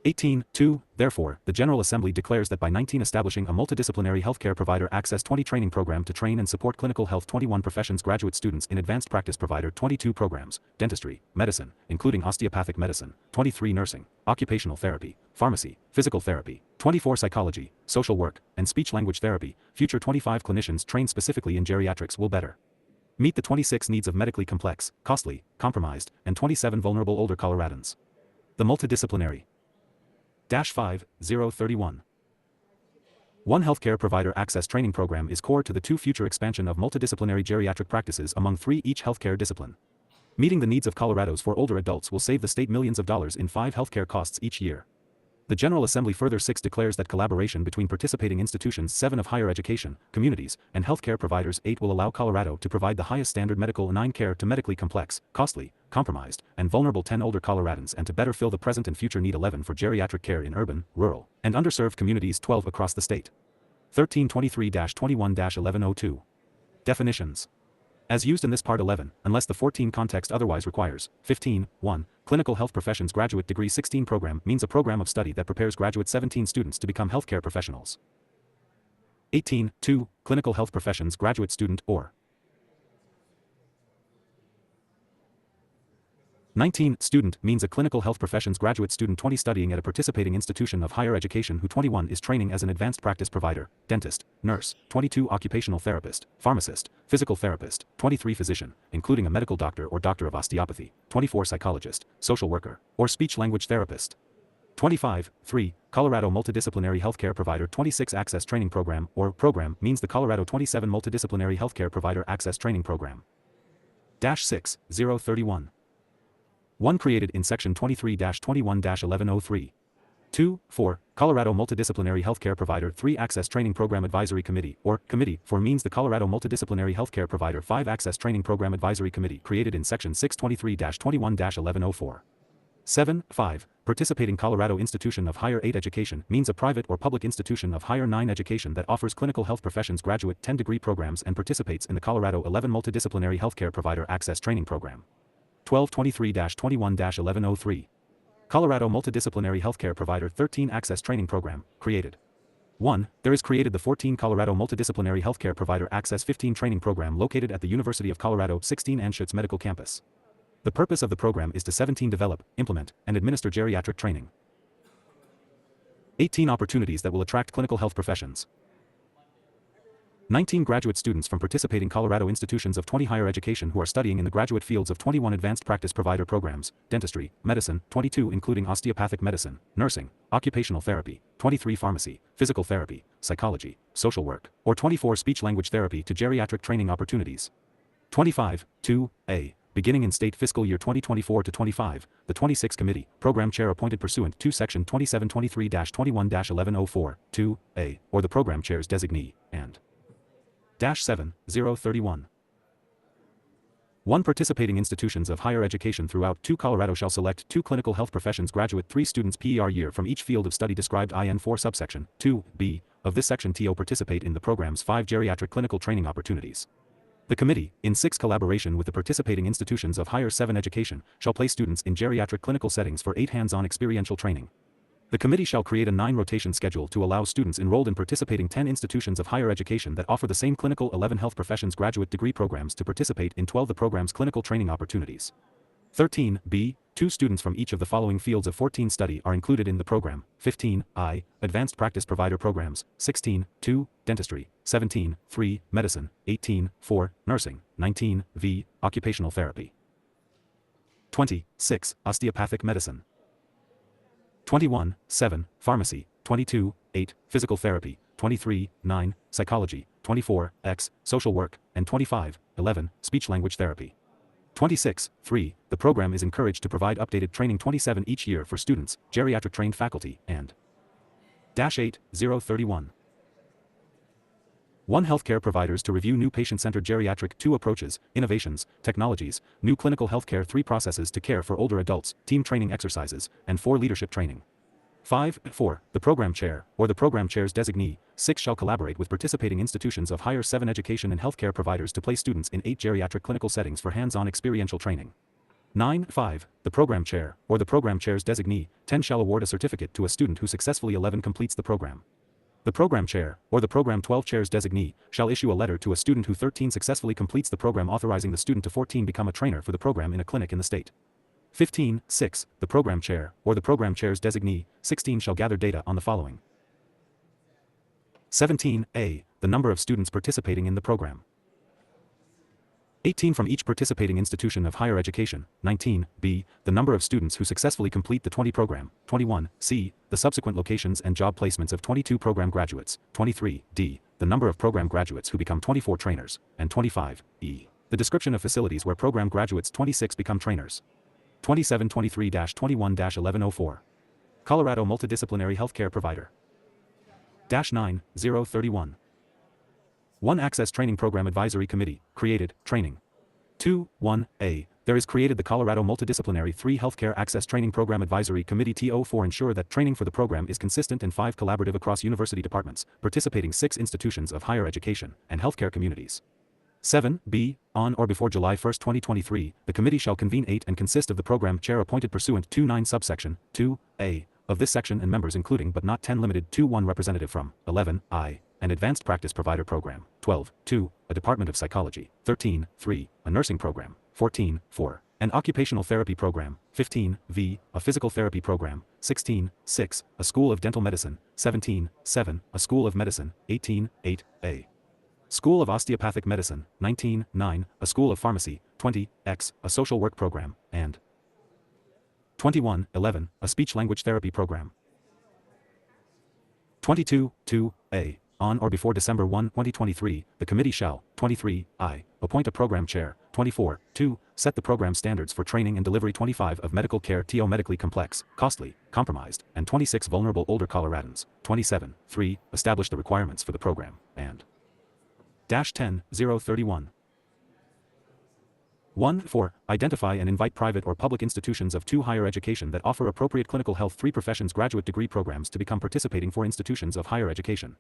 18.2. Therefore, the General Assembly declares that by 19 establishing a multidisciplinary healthcare provider access 20 training program to train and support clinical health 21 professions graduate students in advanced practice provider 22 programs, dentistry, medicine, including osteopathic medicine, 23 nursing, occupational therapy, pharmacy, physical therapy, 24 psychology, social work, and speech language therapy, future 25 clinicians trained specifically in geriatrics will better meet the 26 needs of medically complex, costly, compromised, and 27 vulnerable older Coloradans. The multidisciplinary Dash 5031. One healthcare provider access training program is core to the 2 future expansion of multidisciplinary geriatric practices among 3 each healthcare discipline. Meeting the needs of Colorado's for older adults will save the state millions of dollars in 5 healthcare costs each year. The General Assembly further 6 declares that collaboration between participating institutions 7 of higher education, communities, and healthcare providers 8 will allow Colorado to provide the highest standard medical 9 care to medically complex, costly, compromised, and vulnerable 10 older Coloradans and to better fill the present and future need 11 for geriatric care in urban, rural, and underserved communities 12 across the state. 1323-21-1102. Definitions. As used in this Part 11, unless the 14 context otherwise requires. 15.1. Clinical Health Professions Graduate Degree 16 program means a program of study that prepares graduate 17 students to become healthcare professionals. 18.2. Clinical Health Professions Graduate Student or 19. Student means a clinical health professions graduate student 20 studying at a participating institution of higher education who 21 is training as an advanced practice provider, dentist, nurse, 22 occupational therapist, pharmacist, physical therapist, 23 physician, including a medical doctor or doctor of osteopathy, 24 psychologist, social worker, or speech language therapist. 25. 3. Colorado Multidisciplinary Healthcare Provider 26 Access Training Program or program means the Colorado 27 Multidisciplinary Healthcare Provider Access Training Program. Dash 6031. 1. Created in Section 23-21-1103. 2. 4. Colorado Multidisciplinary Healthcare Provider 3 Access Training Program Advisory Committee, or Committee, for means the Colorado Multidisciplinary Healthcare Provider 5 Access Training Program Advisory Committee created in Section 623-21-1104. 7. 5. Participating Colorado Institution of Higher 8 Education means a private or public institution of Higher 9 Education that offers clinical health professions graduate 10-degree programs and participates in the Colorado 11 Multidisciplinary Healthcare Provider Access Training Program. 1223-21-1103. Colorado Multidisciplinary Healthcare Provider 13 Access Training Program, created. 1. There is created the 14 Colorado Multidisciplinary Healthcare Provider Access 15 Training Program located at the University of Colorado 16 Anschutz Medical Campus. The purpose of the program is to 17 develop, implement, and administer geriatric training. 18 opportunities that will attract clinical health professions. 19 graduate students from participating Colorado institutions of 20 higher education who are studying in the graduate fields of 21 advanced practice provider programs, dentistry, medicine, 22 including osteopathic medicine, nursing, occupational therapy, 23 pharmacy, physical therapy, psychology, social work, or 24 speech language therapy to geriatric training opportunities. 25. 2A. Beginning in state fiscal year 2024 to 25, the 26 committee, program chair appointed pursuant to section 2723-21-1104, 2A, or the program chair's designee, and Dash 7031. 1. Participating institutions of higher education throughout 2 Colorado shall select 2 clinical health professions graduate 3 students per year from each field of study described in 4 subsection 2B of this section to participate in the program's 5 geriatric clinical training opportunities. The committee, in 6 collaboration with the participating institutions of higher 7 education, shall place students in geriatric clinical settings for 8 hands-on experiential training. The committee shall create a 9-rotation schedule to allow students enrolled in participating 10 institutions of higher education that offer the same clinical 11 health professions graduate degree programs to participate in 12 the program's clinical training opportunities. 13b, 2 students from each of the following fields of 14 study are included in the program. 15i, advanced practice provider programs. 16.2, dentistry. 17.3, medicine. 18.4, nursing. 19v, occupational therapy. 20.6, osteopathic medicine. 21.7, pharmacy. 22.8, physical therapy. 23.9, psychology. 24x, social work, and 25.11, speech-language therapy. 26.3, the program is encouraged to provide updated training 27 each year for students, geriatric-trained faculty, and -8.031. 1 healthcare providers to review new patient-centered geriatric 2 approaches, innovations, technologies, new clinical healthcare 3 processes to care for older adults, team training exercises, and 4 leadership training. 5.4, the program chair, or the program chair's designee. 6 shall collaborate with participating institutions of higher 7 education and healthcare providers to place students in 8 geriatric clinical settings for hands-on experiential training. 9.5, the program chair, or the program chair's designee. 10 shall award a certificate to a student who successfully 11 completes the program. The program chair, or the program 12 chair's designee, shall issue a letter to a student who 13 successfully completes the program authorizing the student to 14 become a trainer for the program in a clinic in the state. 15.6, the program chair, or the program chair's designee. 16 shall gather data on the following. 17a, the number of students participating in the program. 18 from each participating institution of higher education. 19b, the number of students who successfully complete the 20 program. 21c, the subsequent locations and job placements of 22 program graduates. 23d, the number of program graduates who become 24 trainers. And 25e, the description of facilities where program graduates 26 become trainers. 2723-21-1104. Colorado Multidisciplinary Healthcare Provider. -9031. 1 Access Training Program Advisory Committee, created, training. 2.1a, there is created the Colorado Multidisciplinary 3 Healthcare Access Training Program Advisory Committee TO4 ensure that training for the program is consistent and 5 collaborative across university departments, participating 6 institutions of higher education, and healthcare communities. 7b, on or before July 1, 2023, the committee shall convene 8 and consist of the program chair appointed pursuant to 9 subsection 2a of this section and members including but not 10 limited to 1 representative from 11i, an advanced practice provider program. 12.2, a department of psychology. 13.3, a nursing program. 14.4, an occupational therapy program. 15v, a physical therapy program. 16.6, a school of dental medicine. 17.7, a school of medicine. 18.8a. School of Osteopathic Medicine. 19.9, a School of Pharmacy. 20x, a social work program, and 21.11, a speech-language therapy program. 22.2a, on or before December 1, 2023, the committee shall, 23i, appoint a program chair. 24.2, set the program standards for training and delivery. 25 of medical care TO medically complex, costly, compromised, and 26 vulnerable older Coloradans. 27.3, establish the requirements for the program, and -10.031. 1.4, identify and invite private or public institutions of 2 higher education that offer appropriate clinical health 3 professions graduate degree programs to become participating for institutions of higher education.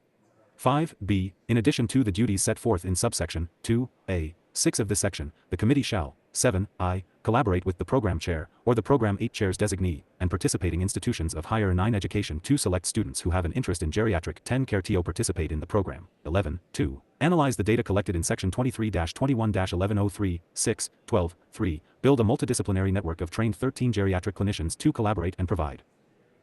5b, in addition to the duties set forth in subsection 2a, 6 of this section, the committee shall, 7i, collaborate with the program chair, or the program 8 chair's designee, and participating institutions of higher 9 education to select students who have an interest in geriatric 10 care TO participate in the program. 11.2, analyze the data collected in section 23-21-1103, 6, 12.3, build a multidisciplinary network of trained 13 geriatric clinicians to collaborate and provide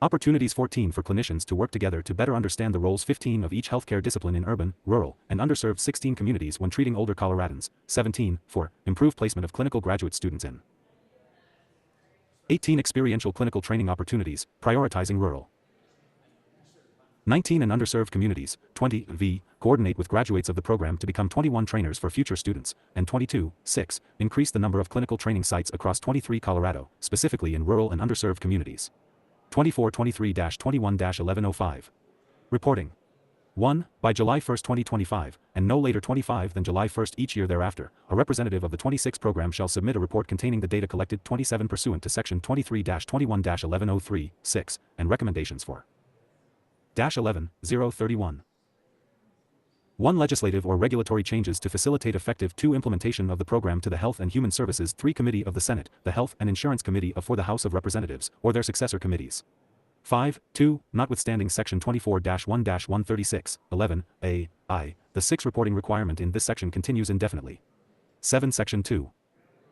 opportunities. 14 for clinicians to work together to better understand the roles. 15 of each healthcare discipline in urban, rural, and underserved 16 communities when treating older Coloradans. 17 for improve placement of clinical graduate students in 18 experiential clinical training opportunities, prioritizing rural 19 and underserved communities. 20v, coordinate with graduates of the program to become 21 trainers for future students, and 22.6, increase the number of clinical training sites across 23 Colorado, specifically in rural and underserved communities. 2423-21-1105. Reporting. 1. By July 1, 2025, and no later 25 than July 1 each year thereafter, a representative of the 26 program shall submit a report containing the data collected. 27 pursuant to section 23-21-1103, 6, and recommendations for -11.031. 1. Legislative or regulatory changes to facilitate effective 2. Implementation of the program to the Health and Human Services 3 Committee of the Senate, the Health and Insurance Committee for the House of Representatives, or their successor committees. 5.2. Notwithstanding Section 24-1-136, 11a, I, the 6 reporting requirement in this section continues indefinitely. 7. Section 2.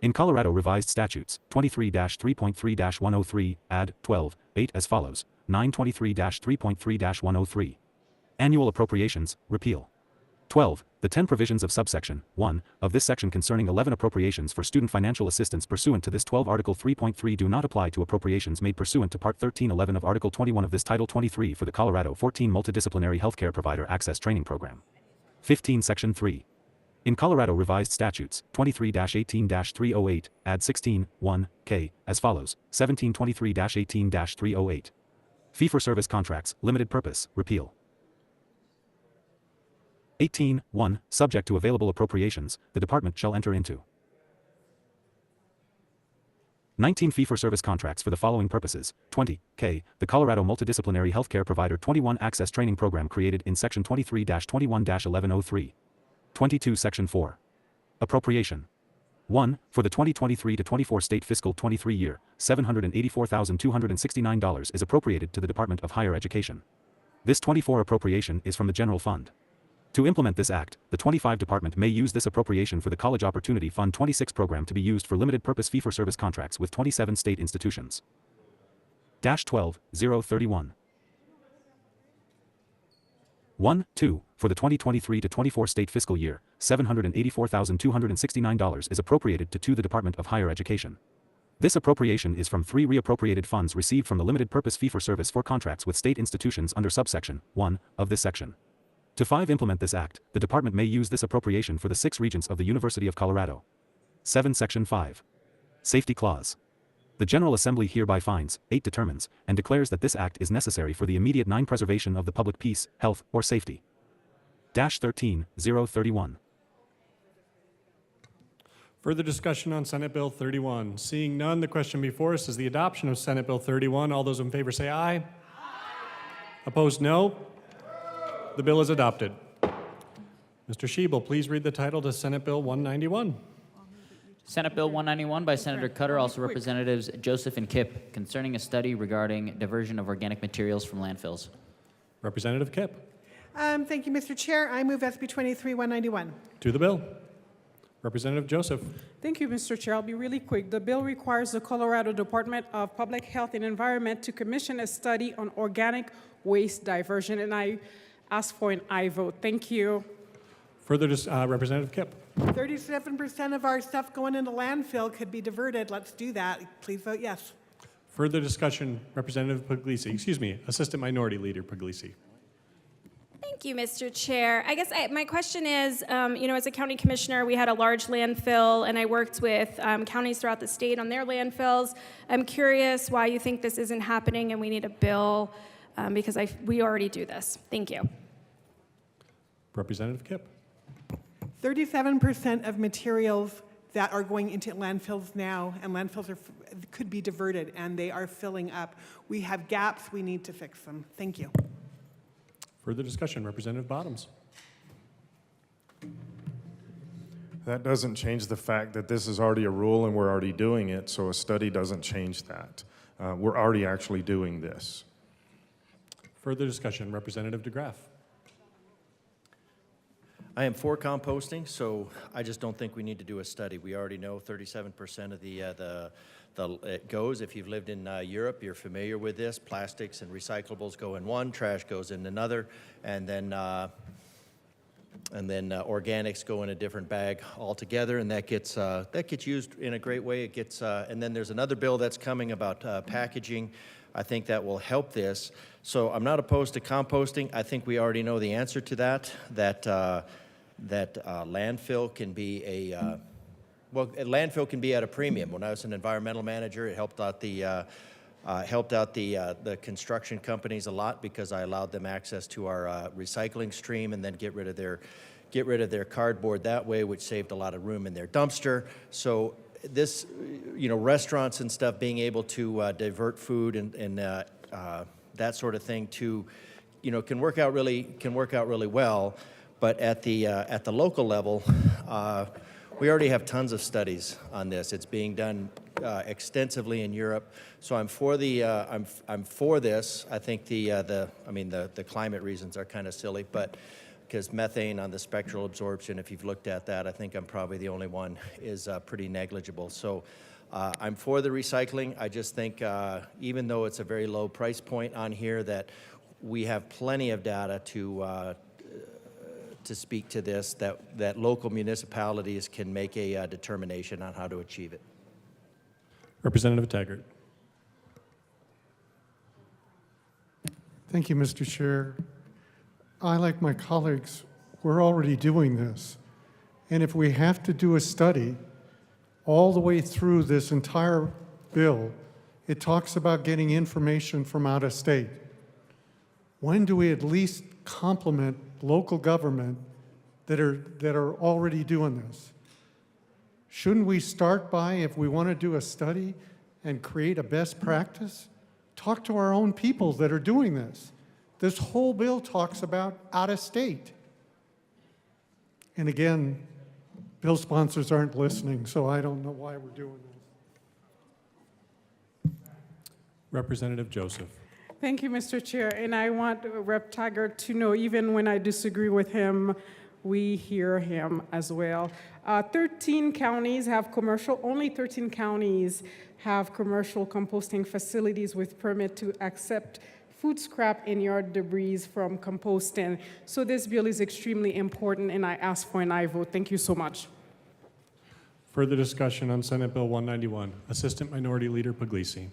In Colorado Revised Statutes, 23-3.3-103, add 12, 8 as follows, 923-3.3-103. Annual Appropriations, repeal. 12. The 10 provisions of subsection 1 of this section concerning 11 appropriations for student financial assistance pursuant to this 12 Article 3.3 do not apply to appropriations made pursuant to Part 1311 of Article 21 of this Title 23 for the Colorado 14 Multidisciplinary Healthcare Provider Access Training Program. 15. Section 3. In Colorado Revised Statutes, 23-18-308, add 16, 1, K, as follows, 1723-18-308. Fee-for-service contracts, limited purpose, repeal. 18, 1, subject to available appropriations, the department shall enter into 19 fee-for-service contracts for the following purposes. 20, K, the Colorado Multidisciplinary Healthcare Provider 21 Access Training Program created in Section 23-21-1103. 22. Section 4. Appropriation. 1. For the 2023-24 state fiscal 23 year, $784,269 is appropriated to the Department of Higher Education. This 24 appropriation is from the general fund. To implement this act, the 25 department may use this appropriation for the College Opportunity Fund 26 program to be used for limited purpose fee-for-service contracts with 27 state institutions. 12-031. 1, 2, for the 2023-24 state fiscal year, $784,269 is appropriated to the Department of Higher Education. This appropriation is from 3 reappropriated funds received from the limited purpose fee-for-service for contracts with state institutions under subsection 1 of this section. To 5 implement this act, the department may use this appropriation for the 6 regents of the University of Colorado. 7. Section 5. Safety Clause. The General Assembly hereby finds, 8 determines, and declares that this act is necessary for the immediate 9 preservation of the public peace, health, or safety. 13-031. Further discussion on Senate Bill 31. Seeing none, the question before us is the adoption of Senate Bill 31. All those in favor say aye. Aye. Opposed, no. The bill is adopted. Mr. Schiebel, please read the title to Senate Bill 191. Senate Bill 191 by Senator Cutter, also Representatives Joseph and Kipp, concerning a study regarding diversion of organic materials from landfills. Representative Kipp. Thank you, Mr. Chair. I move SB 23-191. To the bill. Representative Joseph. Thank you, Mr. Chair. I'll be really quick. The bill requires the Colorado Department of Public Health and Environment to commission a study on organic waste diversion, and I ask for an aye vote. Thank you. Further, Representative Kipp. 37% of our stuff going into landfill could be diverted. Let's do that. Please vote yes. Further discussion, Representative Puglisi. Excuse me, Assistant Minority Leader Puglisi. Thank you, Mr. Chair. I guess my question is, as a county commissioner, we had a large landfill, and I worked with counties throughout the state on their landfills. I'm curious why you think this isn't happening and we need a bill, because we already do this. Thank you. Representative Kipp. 37% of materials that are going into landfills now, and landfills could be diverted, and they are filling up. We have gaps. We need to fix them. Thank you. Further discussion, Representative Bottoms. That doesn't change the fact that this is already a rule and we're already doing it, so a study doesn't change that. We're already actually doing this. Further discussion, Representative DeGraff. I am for composting, so I just don't think we need to do a study. We already know 37% of it goes. If you've lived in Europe, you're familiar with this. Plastics and recyclables go in one, trash goes in another, and then organics go in a different bag altogether, and that gets used in a great way. It gets, and then there's another bill that's coming about packaging. I think that will help this. So I'm not opposed to composting. I think we already know the answer to that. That landfill can be a landfill can be at a premium. When I was an environmental manager, it helped out the construction companies a lot because I allowed them access to our recycling stream and then get rid of their cardboard that way, which saved a lot of room in their dumpster. So this, restaurants and stuff being able to divert food and that sort of thing to, can work out really well. But at the local level, we already have tons of studies on this. It's being done extensively in Europe. So I'm for the I'm for this. I think the climate reasons are kind of silly, but because methane on the spectral absorption, if you've looked at that, I think I'm probably the only one, is pretty negligible. So I'm for the recycling. I just think even though it's a very low price point on here, that we have plenty of data to speak to this, that local municipalities can make a determination on how to achieve it. Representative Taggart. Thank you, Mr. Chair. I, like my colleagues, we're already doing this. And if we have to do a study all the way through this entire bill, it talks about getting information from out of state. When do we at least compliment local government that are already doing this? Shouldn't we start by, if we want to do a study and create a best practice, talk to our own people that are doing this? This whole bill talks about out of state. And again, bill sponsors aren't listening, so I don't know why we're doing this. Representative Joseph. Thank you, Mr. Chair. And I want Rep. Taggart to know, even when I disagree with him, we hear him as well. 13 counties have commercial, only 13 counties have commercial composting facilities with permit to accept food scrap and yard debris from composting. So this bill is extremely important, and I ask for an aye vote. Thank you so much. Further discussion on Senate Bill 191. Assistant Minority Leader Puglisi.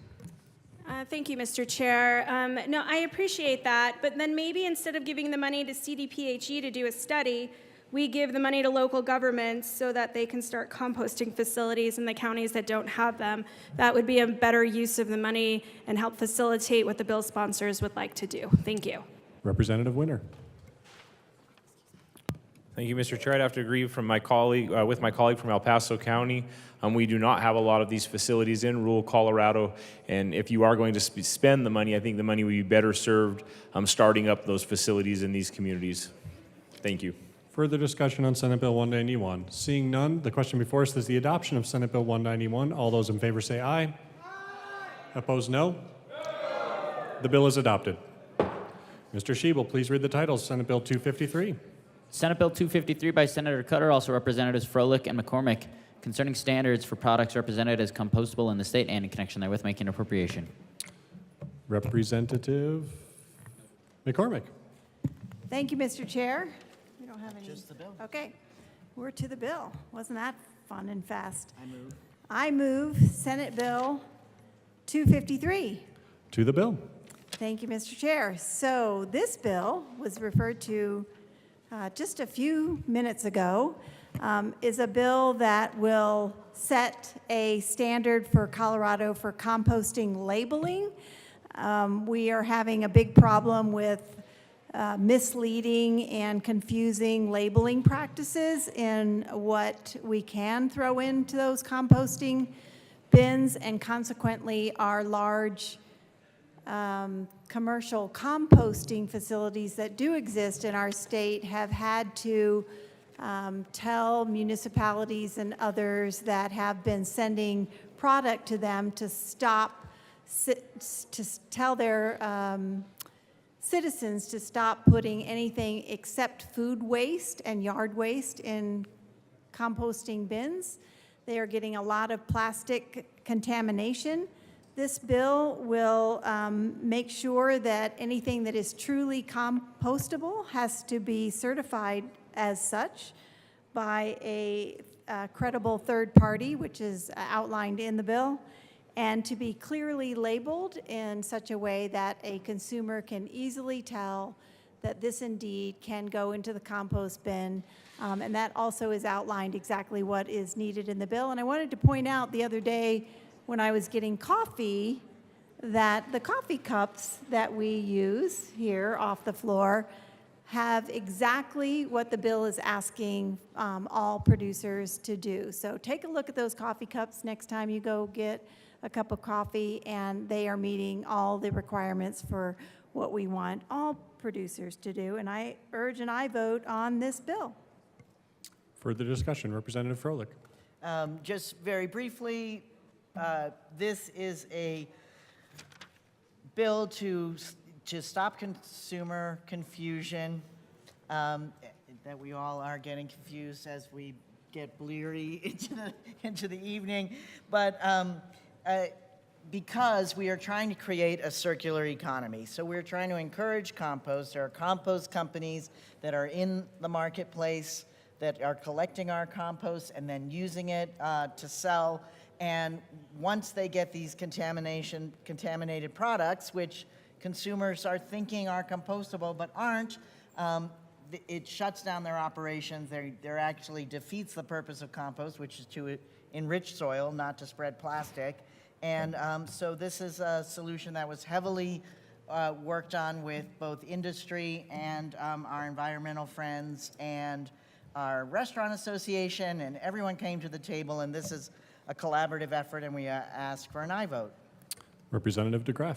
Thank you, Mr. Chair. No, I appreciate that, but then maybe instead of giving the money to CDPHE to do a study, we give the money to local governments so that they can start composting facilities in the counties that don't have them. That would be a better use of the money and help facilitate what the bill sponsors would like to do. Thank you. Representative Winter. Thank you, Mr. Chair. I'd have to agree from my colleague, with my colleague from El Paso County. We do not have a lot of these facilities in rural Colorado, and if you are going to spend the money, I think the money would be better served starting up those facilities in these communities. Thank you. Further discussion on Senate Bill 191. Seeing none, the question before us is the adoption of Senate Bill 191. All those in favor say aye. Aye. Opposed, no? The bill is adopted. Mr. Schiebel, please read the title. Senate Bill 253. Senate Bill 253 by Senator Cutter, also Representatives Froelich and McCormick, concerning standards for products represented as compostable in the state and in connection therewith making appropriation. Representative McCormick. Thank you, Mr. Chair. We don't have any. Just the bill. Okay, we're to the bill. Wasn't that fun and fast? I move Senate Bill 253. To the bill. Thank you, Mr. Chair. So this bill was referred to just a few minutes ago, is a bill that will set a standard for Colorado for composting labeling. We are having a big problem with misleading and confusing labeling practices in what we can throw into those composting bins, and consequently our large commercial composting facilities that do exist in our state have had to tell municipalities and others that have been sending product to them to stop, to tell their citizens to stop putting anything except food waste and yard waste in composting bins. They are getting a lot of plastic contamination. This bill will make sure that anything that is truly compostable has to be certified as such by a credible third party, which is outlined in the bill, and to be clearly labeled in such a way that a consumer can easily tell that this indeed can go into the compost bin. And that also is outlined exactly what is needed in the bill. And I wanted to point out the other day when I was getting coffee that the coffee cups that we use here off the floor have exactly what the bill is asking all producers to do. So take a look at those coffee cups next time you go get a cup of coffee, and they are meeting all the requirements for what we want all producers to do. And I urge an aye vote on this bill. Further discussion. Representative Froelich. Just very briefly, This is a bill to stop consumer confusion, that we all are getting confused as we get bleary into the evening. But because we are trying to create a circular economy. So we're trying to encourage compost. There are compost companies that are in the marketplace that are collecting our compost and then using it to sell. And once they get these contaminated products, which consumers are thinking are compostable but aren't, it shuts down their operations. There actually defeats the purpose of compost, which is to enrich soil, not to spread plastic. And so this is a solution that was heavily worked on with both industry and our environmental friends and our restaurant association, and everyone came to the table, and this is a collaborative effort, and we ask for an aye vote. Representative DeGraff.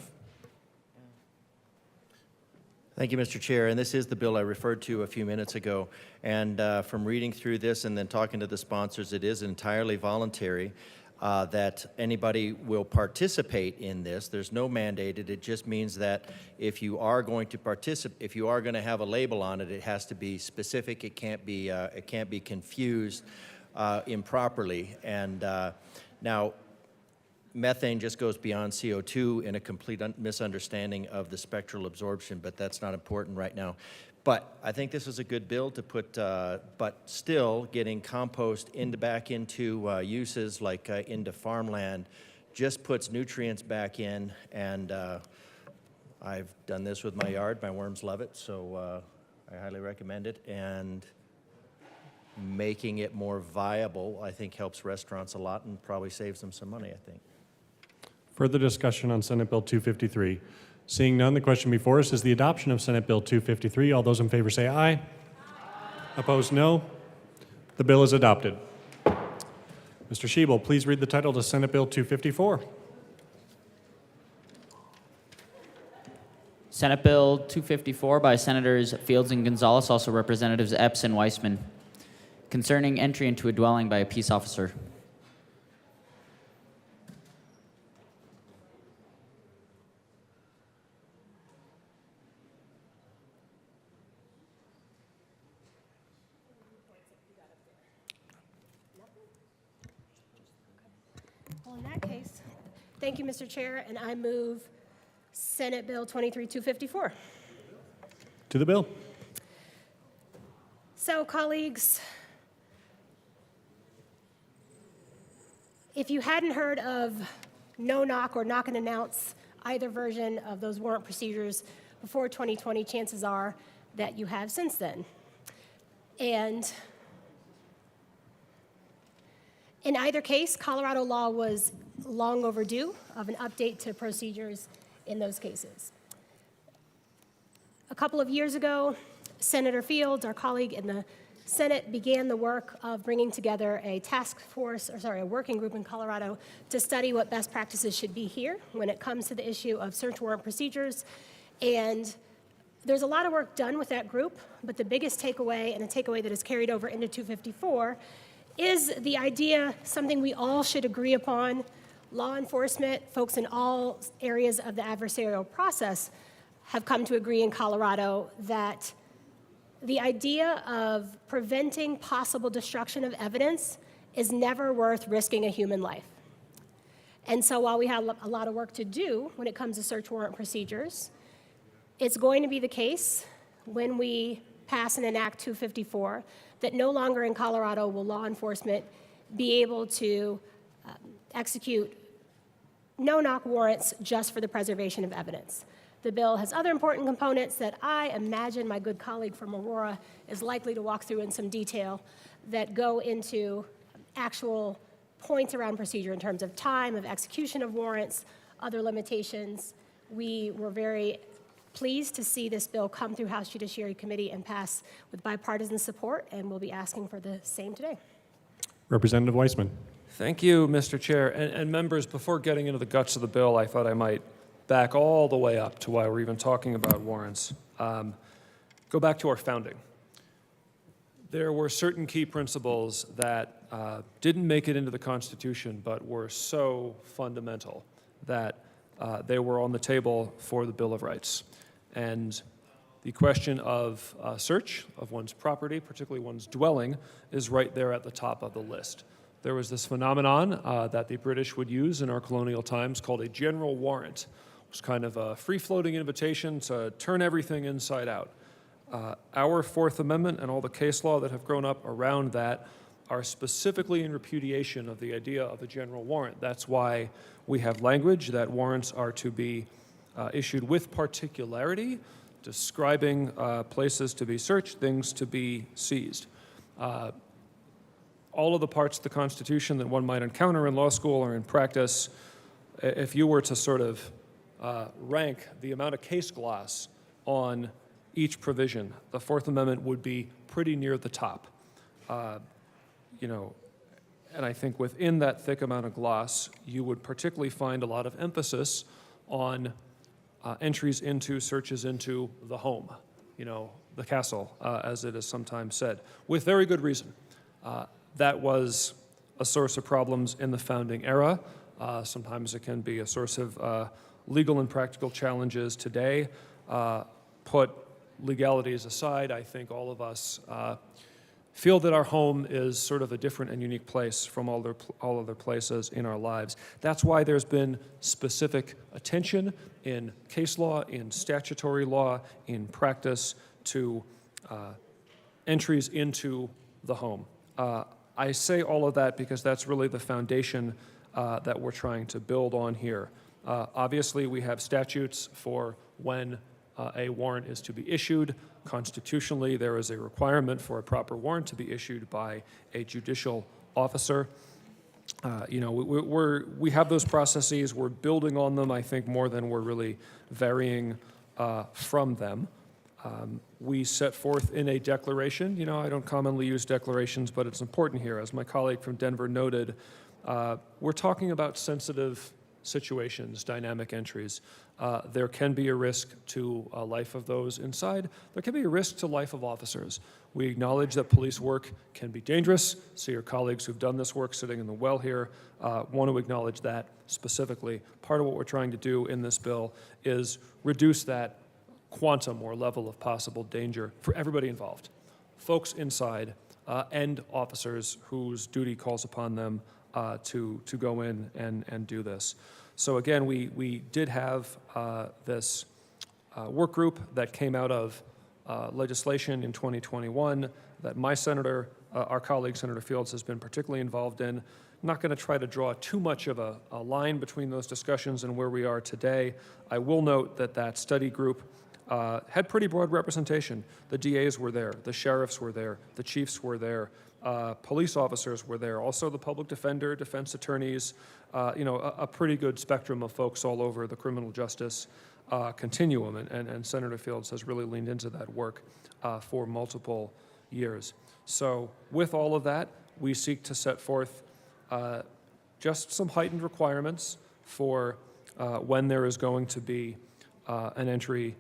Thank you, Mr. Chair. And this is the bill I referred to a few minutes ago. And from reading through this and then talking to the sponsors, it is entirely voluntary that anybody will participate in this. There's no mandated. It just means that if you are going to participate, if you are going to have a label on it, it has to be specific. It can't be confused improperly. And now, methane just goes beyond CO2 in a complete misunderstanding of the spectral absorption, but that's not important right now. But I think this is a good bill to put, but still getting compost back into uses like into farmland just puts nutrients back in, and I've done this with my yard. My worms love it, so I highly recommend it. And making it more viable, I think, helps restaurants a lot and probably saves them some money, I think. Further discussion on Senate Bill 253. Seeing none, the question before us is the adoption of Senate Bill 253. All those in favor say aye. Aye. Opposed, no. The bill is adopted. Mr. Schiebel, please read the title to Senate Bill 254. Senate Bill 254 by Senators Fields and Gonzalez, also Representatives Epps and Weissman, concerning entry into a dwelling by a peace officer. Well, in that case, thank you, Mr. Chair, and I move Senate Bill 23254. To the bill. So, colleagues, if you hadn't heard of no knock or knock and announce, either version of those warrant procedures before 2020, chances are that you have since then. And in either case, Colorado law was long overdue of an update to procedures in those cases. A couple of years ago, Senator Fields, our colleague in the Senate, began the work of bringing together a a working group in Colorado to study what best practices should be here when it comes to the issue of search warrant procedures. And there's a lot of work done with that group, but the biggest takeaway, and a takeaway that is carried over into 254, is the idea, something we all should agree upon, law enforcement, folks in all areas of the adversarial process have come to agree in Colorado that the idea of preventing possible destruction of evidence is never worth risking a human life. And so while we have a lot of work to do when it comes to search warrant procedures, it's going to be the case when we pass and enact 254 that no longer in Colorado will law enforcement be able to execute no-knock warrants just for the preservation of evidence. The bill has other important components that I imagine my good colleague from Aurora is likely to walk through in some detail that go into actual points around procedure in terms of time, of execution of warrants, other limitations. We were very pleased to see this bill come through House Judiciary Committee and pass with bipartisan support, and we'll be asking for the same today. Representative Weissman. Thank you, Mr. Chair. And members, before getting into the guts of the bill, I thought I might back all the way up to why we're even talking about warrants. Go back to our founding. There were certain key principles that didn't make it into the Constitution, but were so fundamental that they were on the table for the Bill of Rights. And the question of search of one's property, particularly one's dwelling, is right there at the top of the list. There was this phenomenon that the British would use in our colonial times called a general warrant. It was kind of a free-floating invitation to turn everything inside out. Our Fourth Amendment and all the case law that have grown up around that are specifically in repudiation of the idea of a general warrant. That's why we have language that warrants are to be issued with particularity, describing places to be searched, things to be seized. All of the parts of the Constitution that one might encounter in law school or in practice, if you were to sort of rank the amount of case gloss on each provision, the Fourth Amendment would be pretty near the top. You know, and I think within that thick amount of gloss, you would particularly find a lot of emphasis on entries into, searches into the home, you know, the castle, as it is sometimes said, with very good reason. That was a source of problems in the founding era. Sometimes it can be a source of legal and practical challenges today. Put legalities aside, I think all of us feel that our home is sort of a different and unique place from all other places in our lives. That's why there's been specific attention in case law, in statutory law, in practice to entries into the home. I say all of that because that's really the foundation that we're trying to build on here. Obviously, we have statutes for when a warrant is to be issued. Constitutionally, there is a requirement for a proper warrant to be issued by a judicial officer. You know, we have those processes. We're building on them, I think, more than we're really varying from them. We set forth in a declaration. You know, I don't commonly use declarations, but it's important here. As my colleague from Denver noted, we're talking about sensitive situations, dynamic entries. There can be a risk to life of those inside. There can be a risk to life of officers. We acknowledge that police work can be dangerous. See your colleagues who've done this work sitting in the well here want to acknowledge that specifically. Part of what we're trying to do in this bill is reduce that quantum or level of possible danger for everybody involved, folks inside and officers whose duty calls upon them to go in and do this. So again, we did have this work group that came out of legislation in 2021 that my senator, our colleague Senator Fields, has been particularly involved in. I'm not going to try to draw too much of a line between those discussions and where we are today. I will note that that study group had pretty broad representation. The DAs were there, the sheriffs were there, the chiefs were there, police officers were there, also the public defender, defense attorneys, you know, a pretty good spectrum of folks all over the criminal justice continuum, and Senator Fields has really leaned into that work for multiple years. So with all of that, we seek to set forth just some heightened requirements for when there is going to be an entry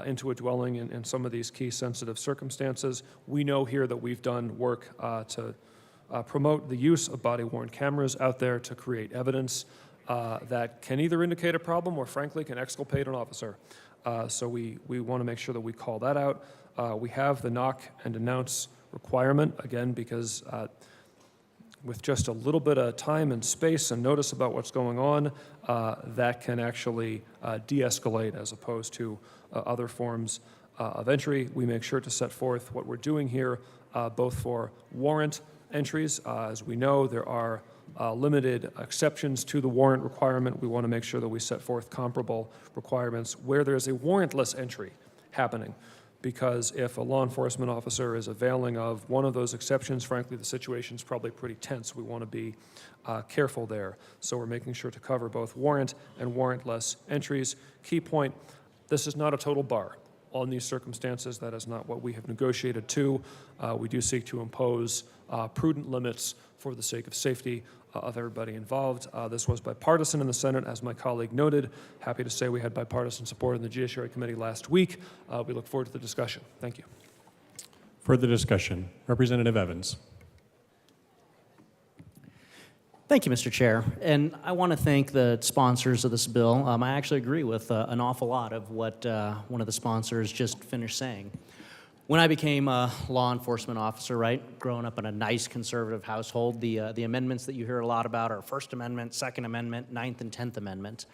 into a dwelling in some of these key sensitive circumstances. We know here that we've done work to promote the use of body-worn cameras out there to create evidence that can either indicate a problem or frankly can exculpate an officer. So we want to make sure that we call that out. We have the knock and announce requirement, again, because with just a little bit of time and space and notice about what's going on, that can actually de-escalate as opposed to other forms of entry. We make sure to set forth what we're doing here, both for warrant entries. As we know, there are limited exceptions to the warrant requirement. We want to make sure that we set forth comparable requirements where there's a warrantless entry happening. Because if a law enforcement officer is availing of one of those exceptions, frankly, the situation's probably pretty tense. We want to be careful there. So we're making sure to cover both warrant and warrantless entries. Key point, this is not a total bar on these circumstances. That is not what we have negotiated to. We do seek to impose prudent limits for the sake of safety of everybody involved. This was bipartisan in the Senate, as my colleague noted. Happy to say we had bipartisan support in the Judiciary Committee last week. We look forward to the discussion. Thank you. Further discussion. Representative Evans. Thank you, Mr. Chair. And I want to thank the sponsors of this bill. I actually agree with an awful lot of what one of the sponsors just finished saying. When I became a law enforcement officer, right, growing up in a nice conservative household, the amendments that you hear a lot about are First Amendment, Second Amendment, Ninth and 10th Amendment.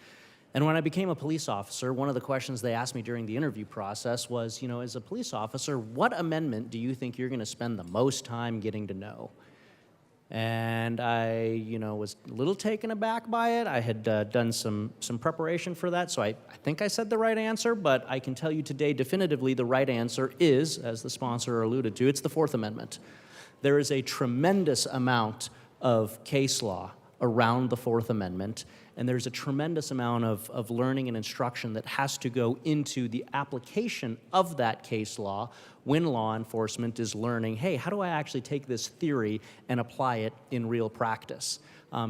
And when I became a police officer, one of the questions they asked me during the interview process was, as a police officer, what amendment do you think you're going to spend the most time getting to know? And I, was a little taken aback by it. I had done some preparation for that, so I think I said the right answer, but I can tell you today definitively the right answer is, as the sponsor alluded to, it's the Fourth Amendment. There is a tremendous amount of case law around the Fourth Amendment, and there's a tremendous amount of learning and instruction that has to go into the application of that case law when law enforcement is learning, hey, how do I actually take this theory and apply it in real practice?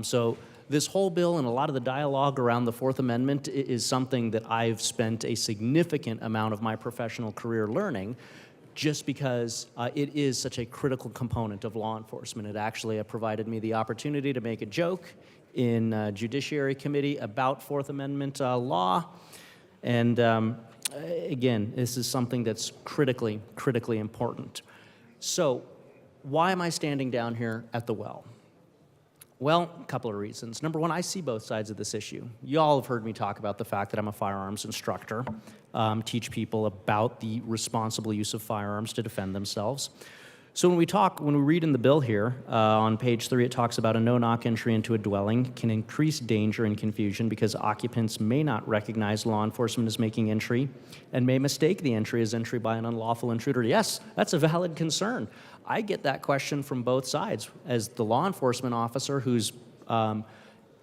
So this whole bill and a lot of the dialogue around the Fourth Amendment is something that I've spent a significant amount of my professional career learning, just because it is such a critical component of law enforcement. It actually provided me the opportunity to make a joke in Judiciary Committee about Fourth Amendment law. And again, this is something that's critically important. So why am I standing down here at the well? Well, a couple of reasons. Number one, I see both sides of this issue. You all have heard me talk about the fact that I'm a firearms instructor, teach people about the responsible use of firearms to defend themselves. So when we read in the bill here, on page 3, it talks about a no-knock entry into a dwelling can increase danger and confusion because occupants may not recognize law enforcement as making entry and may mistake the entry as entry by an unlawful intruder. Yes, that's a valid concern. I get that question from both sides. As the law enforcement officer who's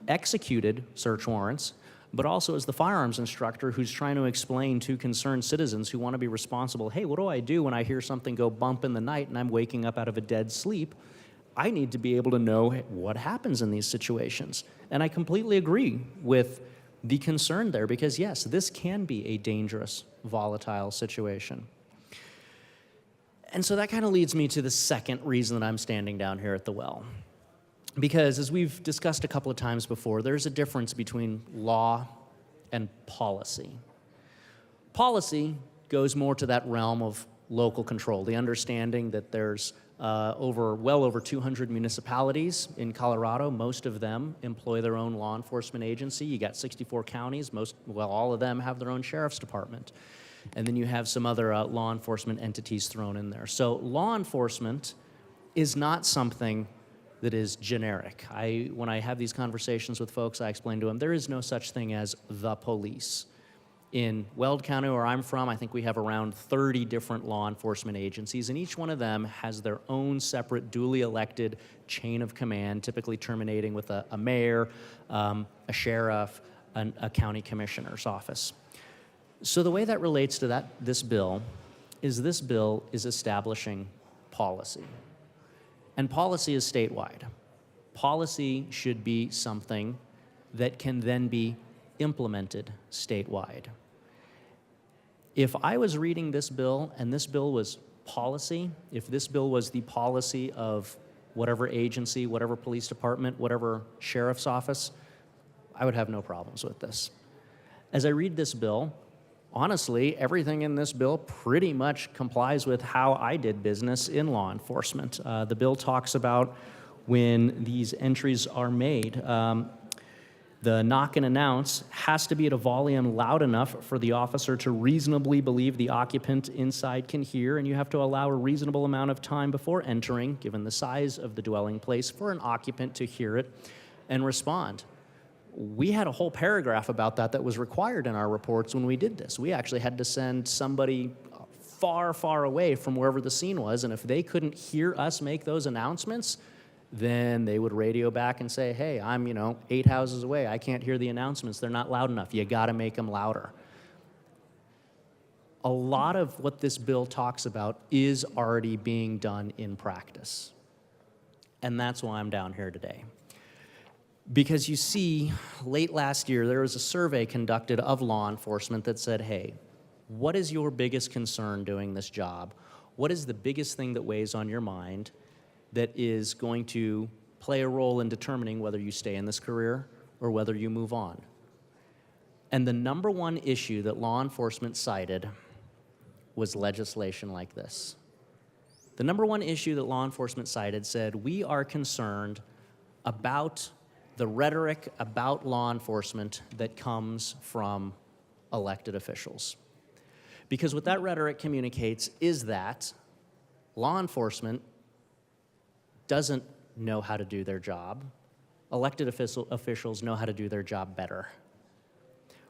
executed search warrants, but also as the firearms instructor who's trying to explain to concerned citizens who want to be responsible, hey, what do I do when I hear something go bump in the night and I'm waking up out of a dead sleep? I need to be able to know what happens in these situations. And I completely agree with the concern there because, yes, this can be a dangerous, volatile situation. And so that kind of leads me to the second reason that I'm standing down here at the well. Because as we've discussed a couple of times before, there's a difference between law and policy. Policy goes more to that realm of local control, the understanding that there's well over 200 municipalities in Colorado. Most of them employ their own law enforcement agency. You got 64 counties. All of them have their own sheriff's department. And then you have some other law enforcement entities thrown in there. So law enforcement is not something that is generic. When I have these conversations with folks, I explain to them there is no such thing as the police. In Weld County, where I'm from, I think we have around 30 different law enforcement agencies, and each one of them has their own separate duly elected chain of command, typically terminating with a mayor, a sheriff, a county commissioner's office. So the way that relates to this bill is establishing policy. And policy is statewide. Policy should be something that can then be implemented statewide. If I was reading this bill and this bill was policy, if this bill was the policy of whatever agency, whatever police department, whatever sheriff's office, I would have no problems with this. As I read this bill, honestly, everything in this bill pretty much complies with how I did business in law enforcement. The bill talks about when these entries are made. The knock and announce has to be at a volume loud enough for the officer to reasonably believe the occupant inside can hear, and you have to allow a reasonable amount of time before entering, given the size of the dwelling place, for an occupant to hear it and respond. We had a whole paragraph about that was required in our reports when we did this. We actually had to send somebody far, far away from wherever the scene was, and if they couldn't hear us make those announcements, then they would radio back and say, hey, I'm 8 houses away. I can't hear the announcements. They're not loud enough. You got to make them louder. A lot of what this bill talks about is already being done in practice. And that's why I'm down here today. Because you see, late last year, there was a survey conducted of law enforcement that said, hey, what is your biggest concern doing this job? What is the biggest thing that weighs on your mind that is going to play a role in determining whether you stay in this career or whether you move on. And the number one issue that law enforcement cited was legislation like this. The number one issue that law enforcement cited said, we are concerned about the rhetoric about law enforcement that comes from elected officials. Because what that rhetoric communicates is that law enforcement doesn't know how to do their job. Elected officials know how to do their job better.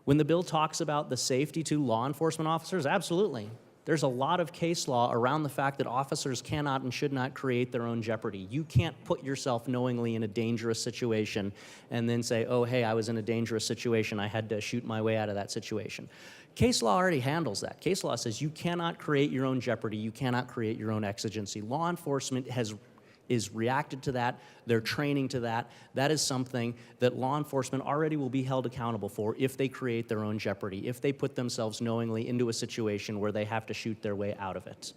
When the bill talks about the safety to law enforcement officers, absolutely. There's a lot of case law around the fact that officers cannot and should not create their own jeopardy. You can't put yourself knowingly in a dangerous situation and then say, oh, hey, I was in a dangerous situation. I had to shoot my way out of that situation. Case law already handles that. Case law says you cannot create your own jeopardy. You cannot create your own exigency. Law enforcement is reacted to that. They're training to that. That is something that law enforcement already will be held accountable for if they create their own jeopardy, if they put themselves knowingly into a situation where they have to shoot their way out of it.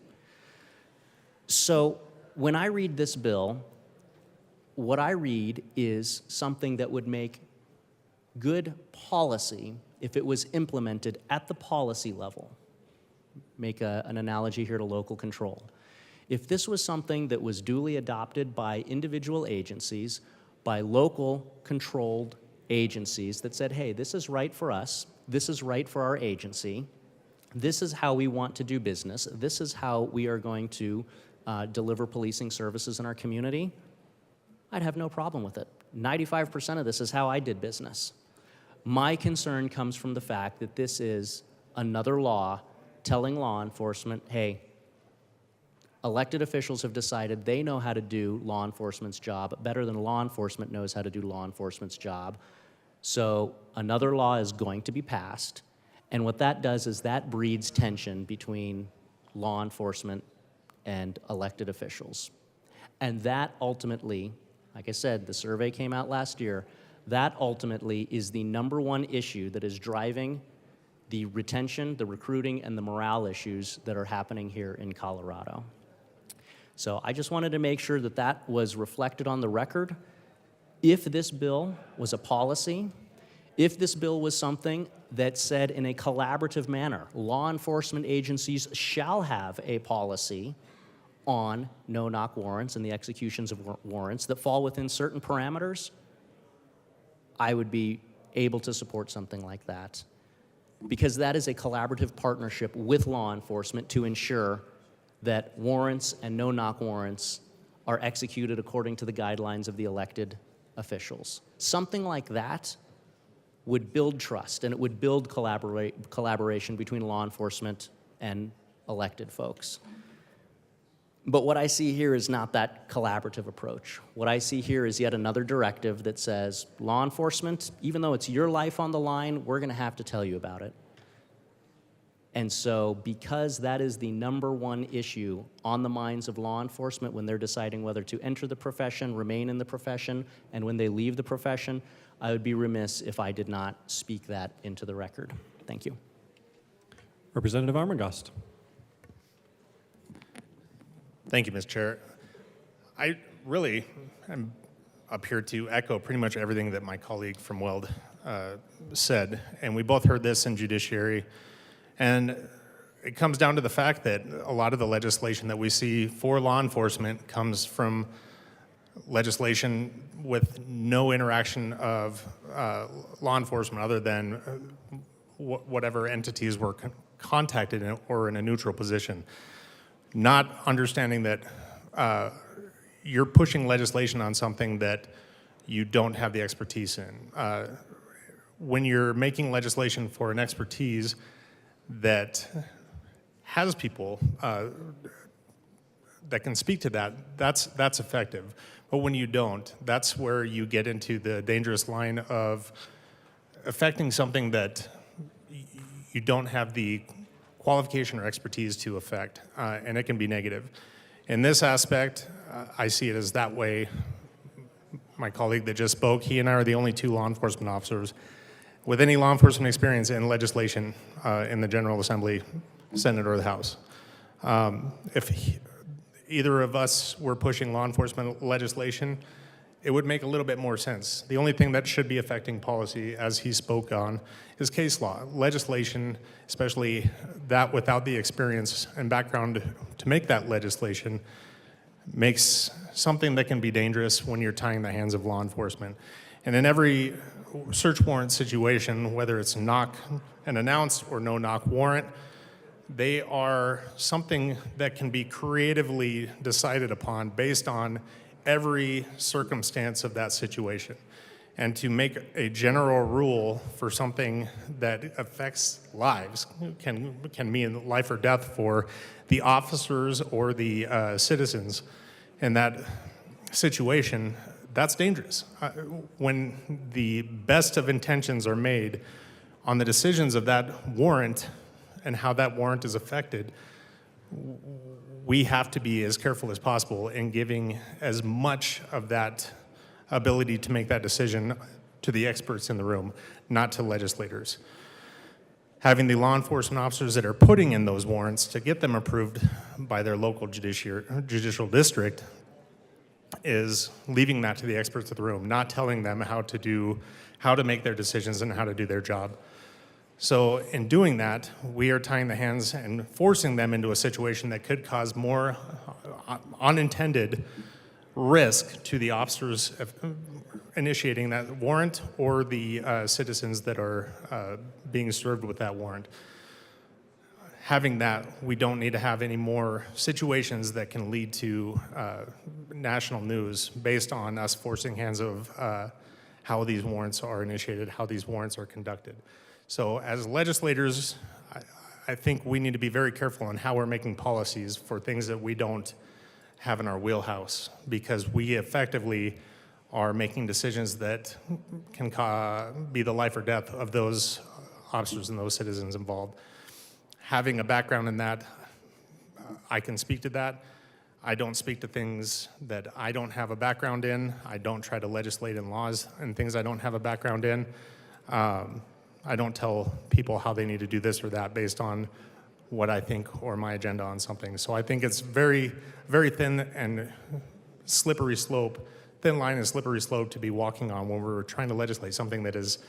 So when I read this bill, what I read is something that would make good policy if it was implemented at the policy level. Make an analogy here to local control. If this was something that was duly adopted by individual agencies, by local controlled agencies that said, hey, this is right for us, this is right for our agency, this is how we want to do business, this is how we are going to deliver policing services in our community, I'd have no problem with it. 95% of this is how I did business. My concern comes from the fact that this is another law telling law enforcement, hey, elected officials have decided they know how to do law enforcement's job better than law enforcement knows how to do law enforcement's job. So another law is going to be passed, and what that does is that breeds tension between law enforcement and elected officials. And that ultimately, like I said, the survey came out last year, that ultimately is the number one issue that is driving the retention, the recruiting, and the morale issues that are happening here in Colorado. So I just wanted to make sure that that was reflected on the record. If this bill was a policy, if this bill was something that said in a collaborative manner, law enforcement agencies shall have a policy on no-knock warrants and the executions of warrants that fall within certain parameters, I would be able to support something like that. Because that is a collaborative partnership with law enforcement to ensure that warrants and no-knock warrants are executed according to the guidelines of the elected officials. Something like that would build trust, and it would build collaboration between law enforcement and elected folks. But what I see here is not that collaborative approach. What I see here is yet another directive that says, law enforcement, even though it's your life on the line, we're gonna have to tell you about it. And so because that is the number one issue on the minds of law enforcement when they're deciding whether to enter the profession, remain in the profession, and when they leave the profession, I would be remiss if I did not speak that into the record. Thank you. Representative Armagast. Thank you, Mr. Chair. I really am up here to echo pretty much everything that my colleague from Weld said, and we both heard this in judiciary. And it comes down to the fact that a lot of the legislation that we see for law enforcement comes from legislation with no interaction of law enforcement other than whatever entities were contacted or in a neutral position. Not understanding that you're pushing legislation on something that you don't have the expertise in. When you're making legislation for an expertise that has people that can speak to that, that's effective. But when you don't, that's where you get into the dangerous line of affecting something that you don't have the qualification or expertise to affect, and it can be negative. In this aspect, I see it as that way. My colleague that just spoke, he and I are the only two law enforcement officers with any law enforcement experience in legislation in the General Assembly, Senate, or the House. If either of us were pushing law enforcement legislation, it would make a little bit more sense. The only thing that should be affecting policy, as he spoke on, is case law. Legislation, especially that without the experience and background to make that legislation, makes something that can be dangerous when you're tying the hands of law enforcement. And in every search warrant situation, whether it's knock and announce or no knock warrant, they are something that can be creatively decided upon based on every circumstance of that situation. And to make a general rule for something that affects lives can mean life or death for the officers or the citizens in that situation. That's dangerous. When the best of intentions are made on the decisions of that warrant and how that warrant is affected, we have to be as careful as possible in giving as much of that ability to make that decision to the experts in the room, not to legislators. Having the law enforcement officers that are putting in those warrants to get them approved by their local judicial district is leaving that to the experts of the room, not telling them how to make their decisions and how to do their job. So in doing that, we are tying the hands and forcing them into a situation that could cause more unintended risk to the officers initiating that warrant or the citizens that are being served with that warrant. Having that, we don't need to have any more situations that can lead to national news based on us forcing hands of how these warrants are initiated, how these warrants are conducted. So as legislators, I think we need to be very careful on how we're making policies for things that we don't have in our wheelhouse, because we effectively are making decisions that can be the life or death of those officers and those citizens involved. Having a background in that, I can speak to that. I don't speak to things that I don't have a background in. I don't try to legislate in laws and things I don't have a background in. I don't tell people how they need to do this or that based on what I think or my agenda on something. So I think it's very, very thin and slippery slope, thin line and slippery slope to be walking on when we're trying to legislate something that is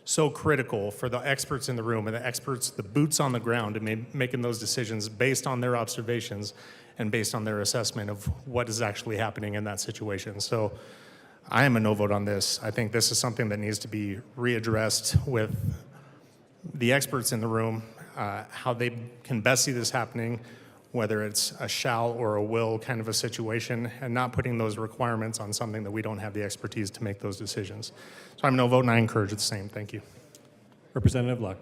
so critical for the experts in the room and the experts, the boots on the ground, and making those decisions based on their observations and based on their assessment of what is actually happening in that situation. So I am a no vote on this. I think this is something that needs to be readdressed with the experts in the room, how they can best see this happening, whether it's a shall or a will kind of a situation, and not putting those requirements on something that we don't have the expertise to make those decisions. So I'm no vote, and I encourage the same. Thank you. Representative Luck.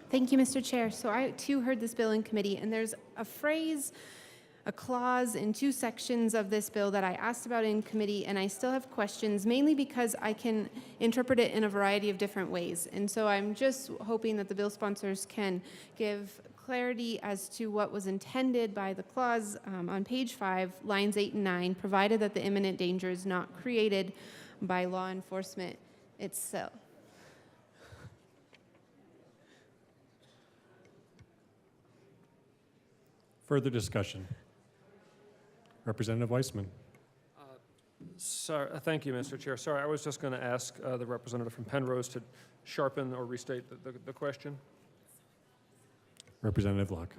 Thank you, Mr. Chair. So I too heard this bill in committee, and there's a phrase, a clause in two sections of this bill that I asked about in committee, and I still have questions, mainly because I can interpret it in a variety of different ways. And so I'm just hoping that the bill sponsors can give clarity as to what was intended by the clause on page 5, lines 8 and 9, provided that the imminent danger is not created by law enforcement itself. Further discussion. Representative Weissman. Sorry, thank you, Mr. Chair. Sorry, I was just going to ask the representative from Penrose to sharpen or restate the question. Representative Luck.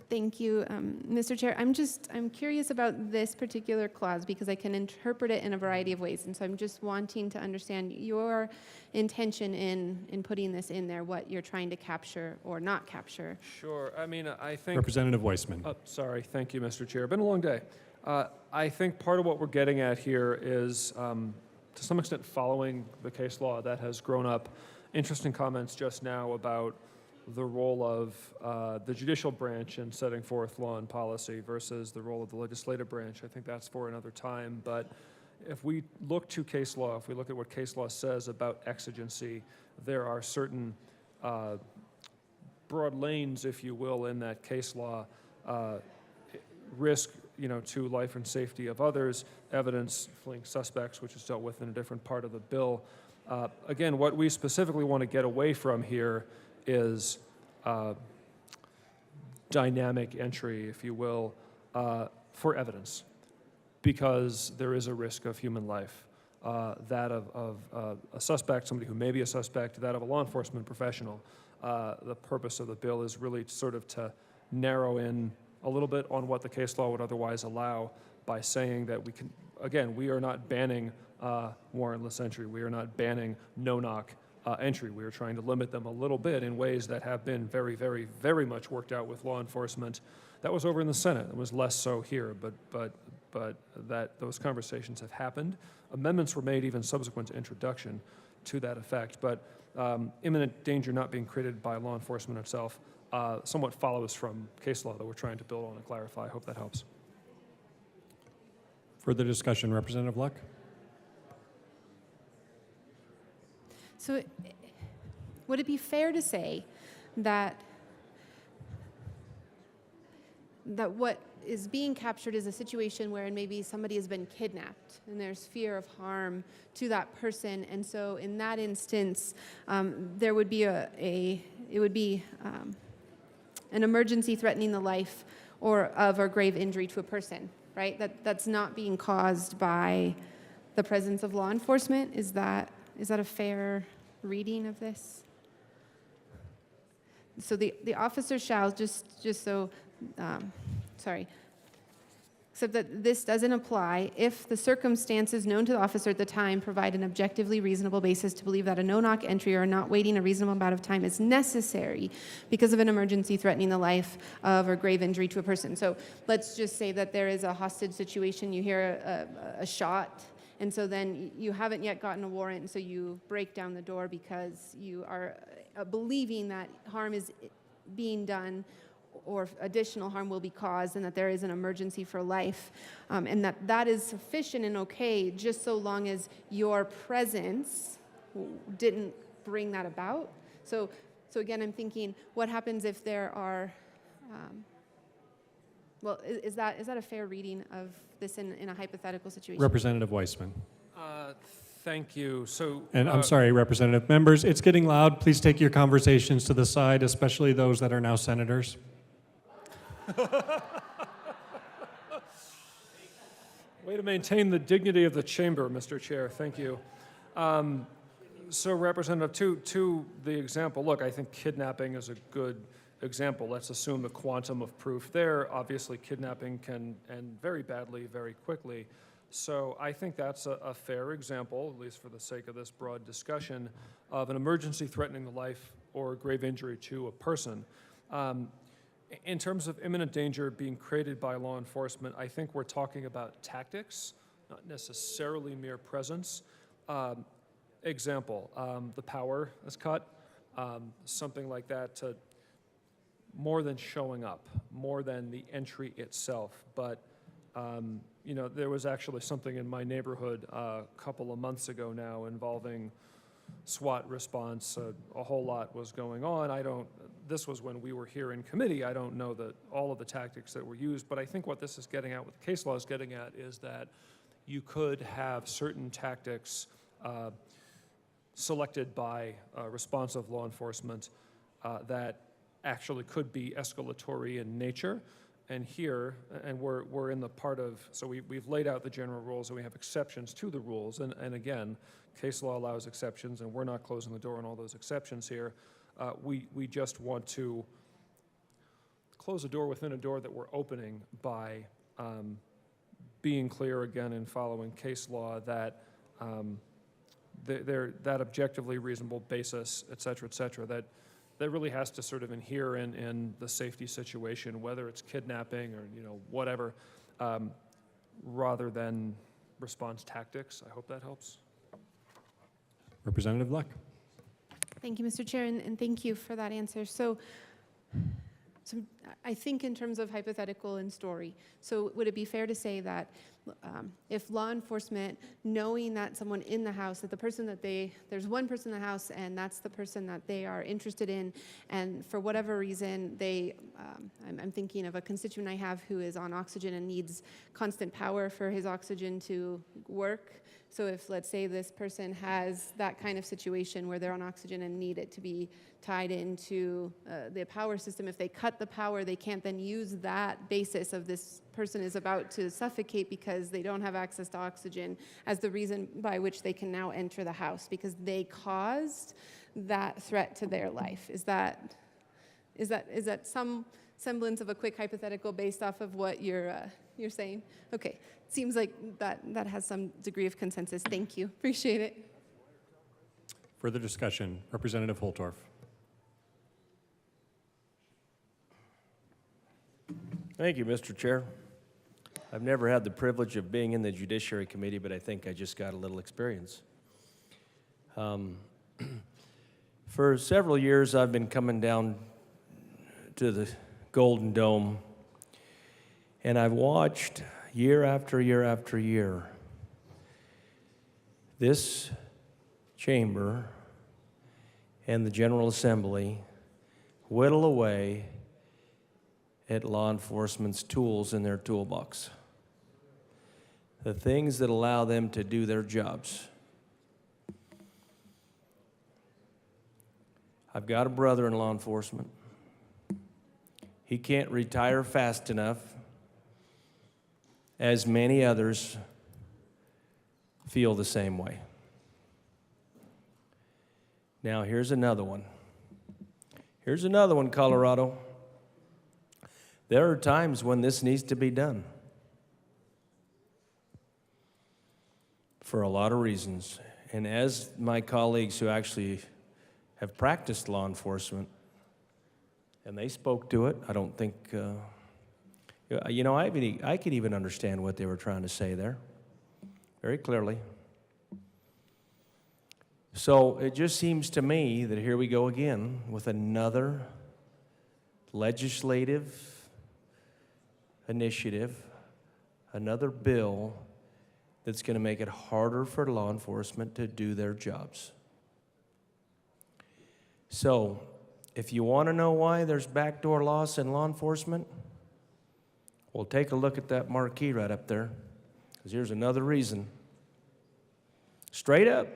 Thank you, Mr. Chair. I'm curious about this particular clause because I can interpret it in a variety of ways, and so I'm just wanting to understand your intention in putting this in there, what you're trying to capture or not capture. Sure. I mean, I think... Representative Weissman. Sorry. Thank you, Mr. Chair. Been a long day. I think part of what we're getting at here is, to some extent, following the case law that has grown up. Interesting comments just now about the role of the judicial branch in setting forth law and policy versus the role of the legislative branch. I think that's for another time. But if we look to case law, if we look at what case law says about exigency, there are certain broad lanes, if you will, in that case law. Risk, to life and safety of others, evidence, fleeing suspects, which is dealt with in a different part of the bill. Again, what we specifically want to get away from here is dynamic entry, if you will, for evidence. because there is a risk of human life, that of a suspect, somebody who may be a suspect, that of a law enforcement professional. The purpose of the bill is really sort of to narrow in a little bit on what the case law would otherwise allow by saying that we can, again, we are not banning warrantless entry. We are not banning no-knock entry. We are trying to limit them a little bit in ways that have been very, very, very much worked out with law enforcement. That was over in the Senate. It was less so here, but that those conversations have happened. Amendments were made even subsequent to introduction to that effect. But imminent danger not being created by law enforcement itself somewhat follows from case law that we're trying to build on and clarify. I hope that helps. Further discussion, Representative Luck? So would it be fair to say that what is being captured is a situation where maybe somebody has been kidnapped and there's fear of harm to that person, and so in that instance there would be an emergency threatening the life or grave injury to a person, right? That's not being caused by the presence of law enforcement. Is that a fair reading of this? So the officer shall, except that this doesn't apply if the circumstances known to the officer at the time provide an objectively reasonable basis to believe that a no-knock entry or not waiting a reasonable amount of time is necessary because of an emergency threatening the life of or grave injury to a person. So let's just say that there is a hostage situation, you hear a shot, and so then you haven't yet gotten a warrant, and so you break down the door because you are believing that harm is being done or additional harm will be caused and that there is an emergency for life, and that is sufficient and okay just so long as your presence didn't bring that about. So again, I'm thinking, what happens if there are, is that a fair reading of this in a hypothetical situation? Representative Weissman. Thank you. So, And I'm sorry, Representative members, it's getting loud. Please take your conversations to the side, especially those that are now senators. Way to maintain the dignity of the chamber, Mr. Chair. Thank you. So, Representative, to the example, look, I think kidnapping is a good example. Let's assume the quantum of proof there. Obviously, kidnapping can end very badly, very quickly. So I think that's a fair example, at least for the sake of this broad discussion, of an emergency threatening the life or grave injury to a person. In terms of imminent danger being created by law enforcement, I think we're talking about tactics, not necessarily mere presence. Example, the power is cut, something like that, to more than showing up, more than the entry itself. But you know, there was actually something in my neighborhood a couple of months ago now involving SWAT response. A whole lot was going on. This was when we were here in committee. I don't know all of the tactics that were used, but I think what this is getting at, what the case law is getting at, is that you could have certain tactics selected by responsive law enforcement that actually could be escalatory in nature. And here, and we're in the part of, so we've laid out the general rules and we have exceptions to the rules. And again, case law allows exceptions and we're not closing the door on all those exceptions here. We just want to close a door within a door that we're opening by being clear again and following case law that that objectively reasonable basis, et cetera, that really has to sort of inhere in the safety situation, whether it's kidnapping or whatever, rather than response tactics. I hope that helps. Representative Luck. Thank you, Mr. Chair, and thank you for that answer. So I think in terms of hypothetical and story, so would it be fair to say that if law enforcement, knowing that someone in the house, that the person that there's one person in the house and that's the person that they are interested in, and for whatever reason I'm thinking of a constituent I have who is on oxygen and needs constant power for his oxygen to work. So if, let's say, this person has that kind of situation where they're on oxygen and need it to be tied into the power system, if they cut the power, they can't then use that basis of this person is about to suffocate because because they don't have access to oxygen as the reason by which they can now enter the house because they caused that threat to their life. Is that some semblance of a quick hypothetical based off of what you're saying? Okay, seems like that has some degree of consensus. Thank you, appreciate it. Further discussion, Representative Holtorf. Thank you, Mr. Chair. I've never had the privilege of being in the Judiciary Committee, but I think I just got a little experience. For several years, I've been coming down to the Golden Dome, and I've watched year after year after year this chamber and the General Assembly whittle away at law enforcement's tools in their toolbox. The things that allow them to do their jobs. I've got a brother in law enforcement. He can't retire fast enough, as many others feel the same way. Now, here's another one. Here's another one, Colorado. There are times when this needs to be done for a lot of reasons. And as my colleagues who actually have practiced law enforcement, and they spoke to it, I don't think, I could even understand what they were trying to say there very clearly. So it just seems to me that here we go again with another legislative initiative, another bill that's going to make it harder for law enforcement to do their jobs. So, if you want to know why there's backdoor laws in law enforcement, well, take a look at that marquee right up there, because here's another reason. Straight up.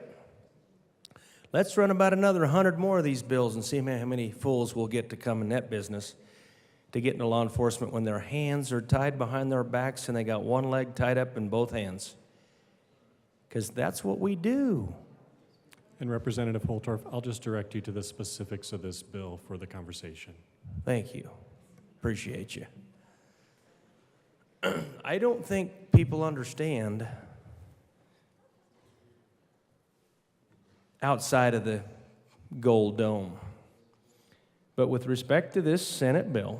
Let's run about another 100 more of these bills and see how many fools we'll get to come in that business to get into law enforcement when their hands are tied behind their backs and they got one leg tied up in both hands. Because that's what we do. And Representative Holtorf, I'll just direct you to the specifics of this bill for the conversation. Thank you. Appreciate you. I don't think people understand outside of the Gold Dome. But with respect to this Senate bill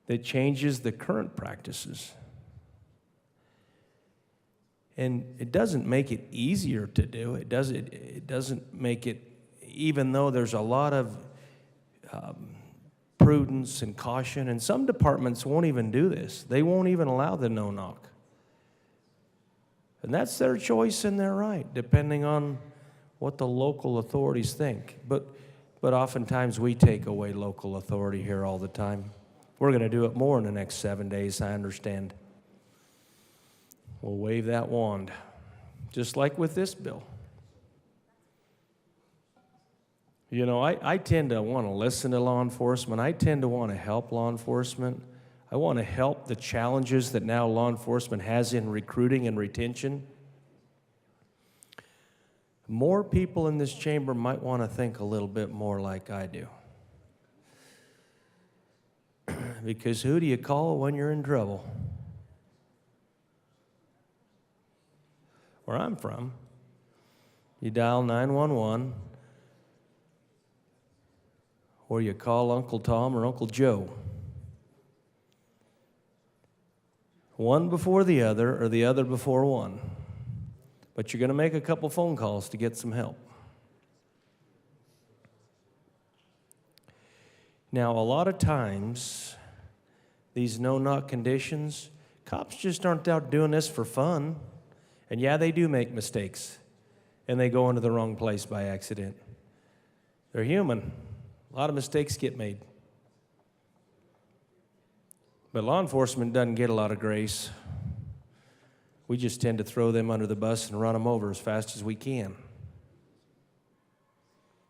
that changes the current practices, and it doesn't make it easier to do, it doesn't make it, even though there's a lot of prudence and caution, and some departments won't even do this. They won't even allow the no-knock. And that's their choice and their right, depending on what the local authorities think. But oftentimes we take away local authority here all the time. We're going to do it more in the next 7 days, I understand. We'll wave that wand, just like with this bill. You know, I tend to want to listen to law enforcement. I tend to want to help law enforcement. I want to help the challenges that now law enforcement has in recruiting and retention. More people in this chamber might want to think a little bit more like I do. Because who do you call when you're in trouble? Where I'm from, you dial 911, or you call Uncle Tom or Uncle Joe. One before the other, or the other before one. But you're going to make a couple phone calls to get some help. Now, a lot of times, these no-knock conditions, cops just aren't out doing this for fun. And yeah, they do make mistakes, and they go into the wrong place by accident. They're human. A lot of mistakes get made. But law enforcement doesn't get a lot of grace. We just tend to throw them under the bus and run them over as fast as we can.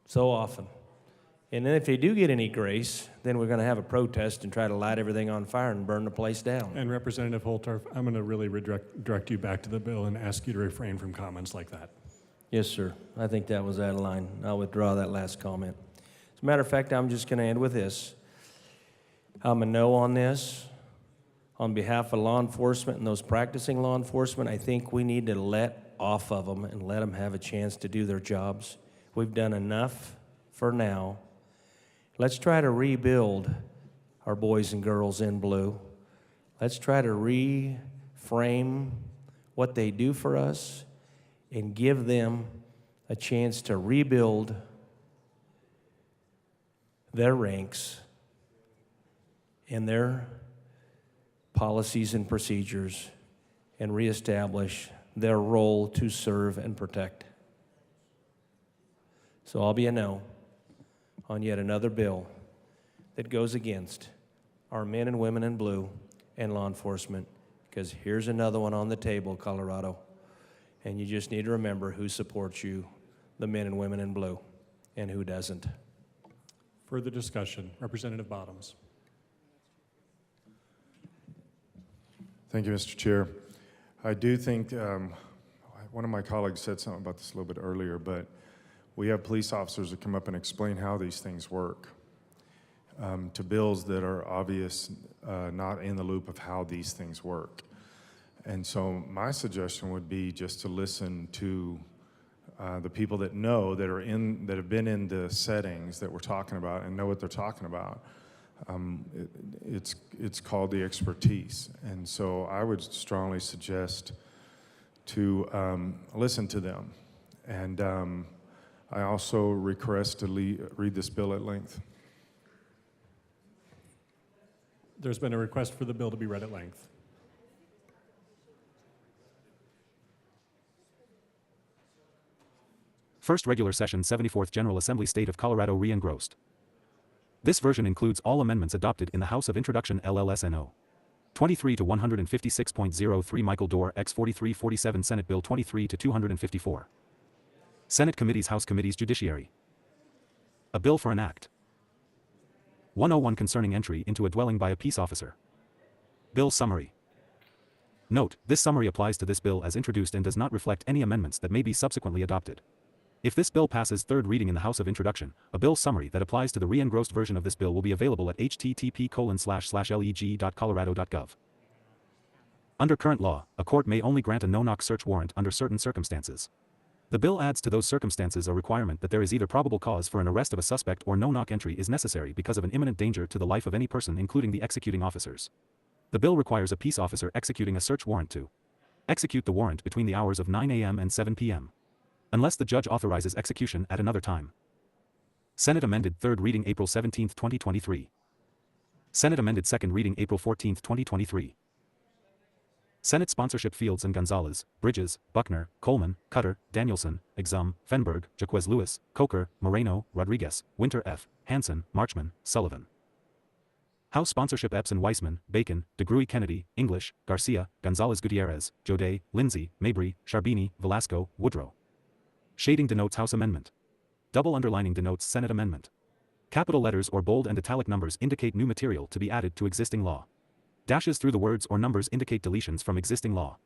So often. And then if they do get any grace, then we're going to have a protest and try to light everything on fire and burn the place down. And Representative Holtorf, I'm going to really direct you back to the bill and ask you to refrain from comments like that. Yes, sir. I think that was out of line. I'll withdraw that last comment. As a matter of fact, I'm just going to end with this. I'm a no on this. On behalf of law enforcement and those practicing law enforcement, I think we need to let off of them and let them have a chance to do their jobs. We've done enough for now. Let's try to rebuild our boys and girls in blue. Let's try to reframe what they do for us and give them a chance to rebuild their ranks and their policies and procedures and reestablish their role to serve and protect. So I'll be a no on yet another bill that goes against our men and women in blue and law enforcement, because here's another one on the table, Colorado, and you just need to remember who supports you, the men and women in blue, and who doesn't. Further discussion. Representative Bottoms. Thank you, Mr. Chair. I do think one of my colleagues said something about this a little bit earlier, but we have police officers that come up and explain how these things work to bills that are obvious, not in the loop of how these things work. And so my suggestion would be just to listen to the people that know, that have been in the settings that we're talking about and know what they're talking about. It's called the expertise. And so I would strongly suggest to listen to them. And I also request to read this bill at length. There's been a request for the bill to be read at length. First Regular Session 74th General Assembly State of Colorado re-engrossed. This version includes all amendments adopted in the House of Introduction LLSNO. 23 to 156.03 Michael Dorr X 4347 Senate Bill 23 to 254. Senate Committees House Committees Judiciary. A bill for an act. 101 concerning entry into a dwelling by a peace officer. Bill summary. Note, this summary applies to this bill as introduced and does not reflect any amendments that may be subsequently adopted. If this bill passes third reading in the House of Introduction, a bill summary that applies to the re-engrossed version of this bill will be available at http://leg.colorado.gov. Under current law, a court may only grant a no-knock search warrant under certain circumstances. The bill adds to those circumstances a requirement that there is either probable cause for an arrest of a suspect or no-knock entry is necessary because of an imminent danger to the life of any person, including the executing officers. The bill requires a peace officer executing a search warrant to execute the warrant between the hours of 9 a.m. and 7 p.m. unless the judge authorizes execution at another time. Senate amended third reading April 17, 2023. Senate amended second reading April 14, 2023. Senate sponsorship Fields and Gonzalez, Bridges, Buckner, Coleman, Cutter, Danielson, Exum, Fenberg, Jaquez Lewis, Coker, Moreno, Rodriguez, Winter F., Hansen, Marchman, Sullivan. House sponsorship Epson, Weissman, Bacon, DeGruy, Kennedy, English, Garcia, Gonzalez, Gutierrez, Jode, Lindsay, Mabry, Charbini, Velasco, Woodrow. Shading denotes House amendment. Double underlining denotes Senate amendment. Capital letters or bold and italic numbers indicate new material to be added to existing law. Dashes through the words or numbers indicate deletions from existing law.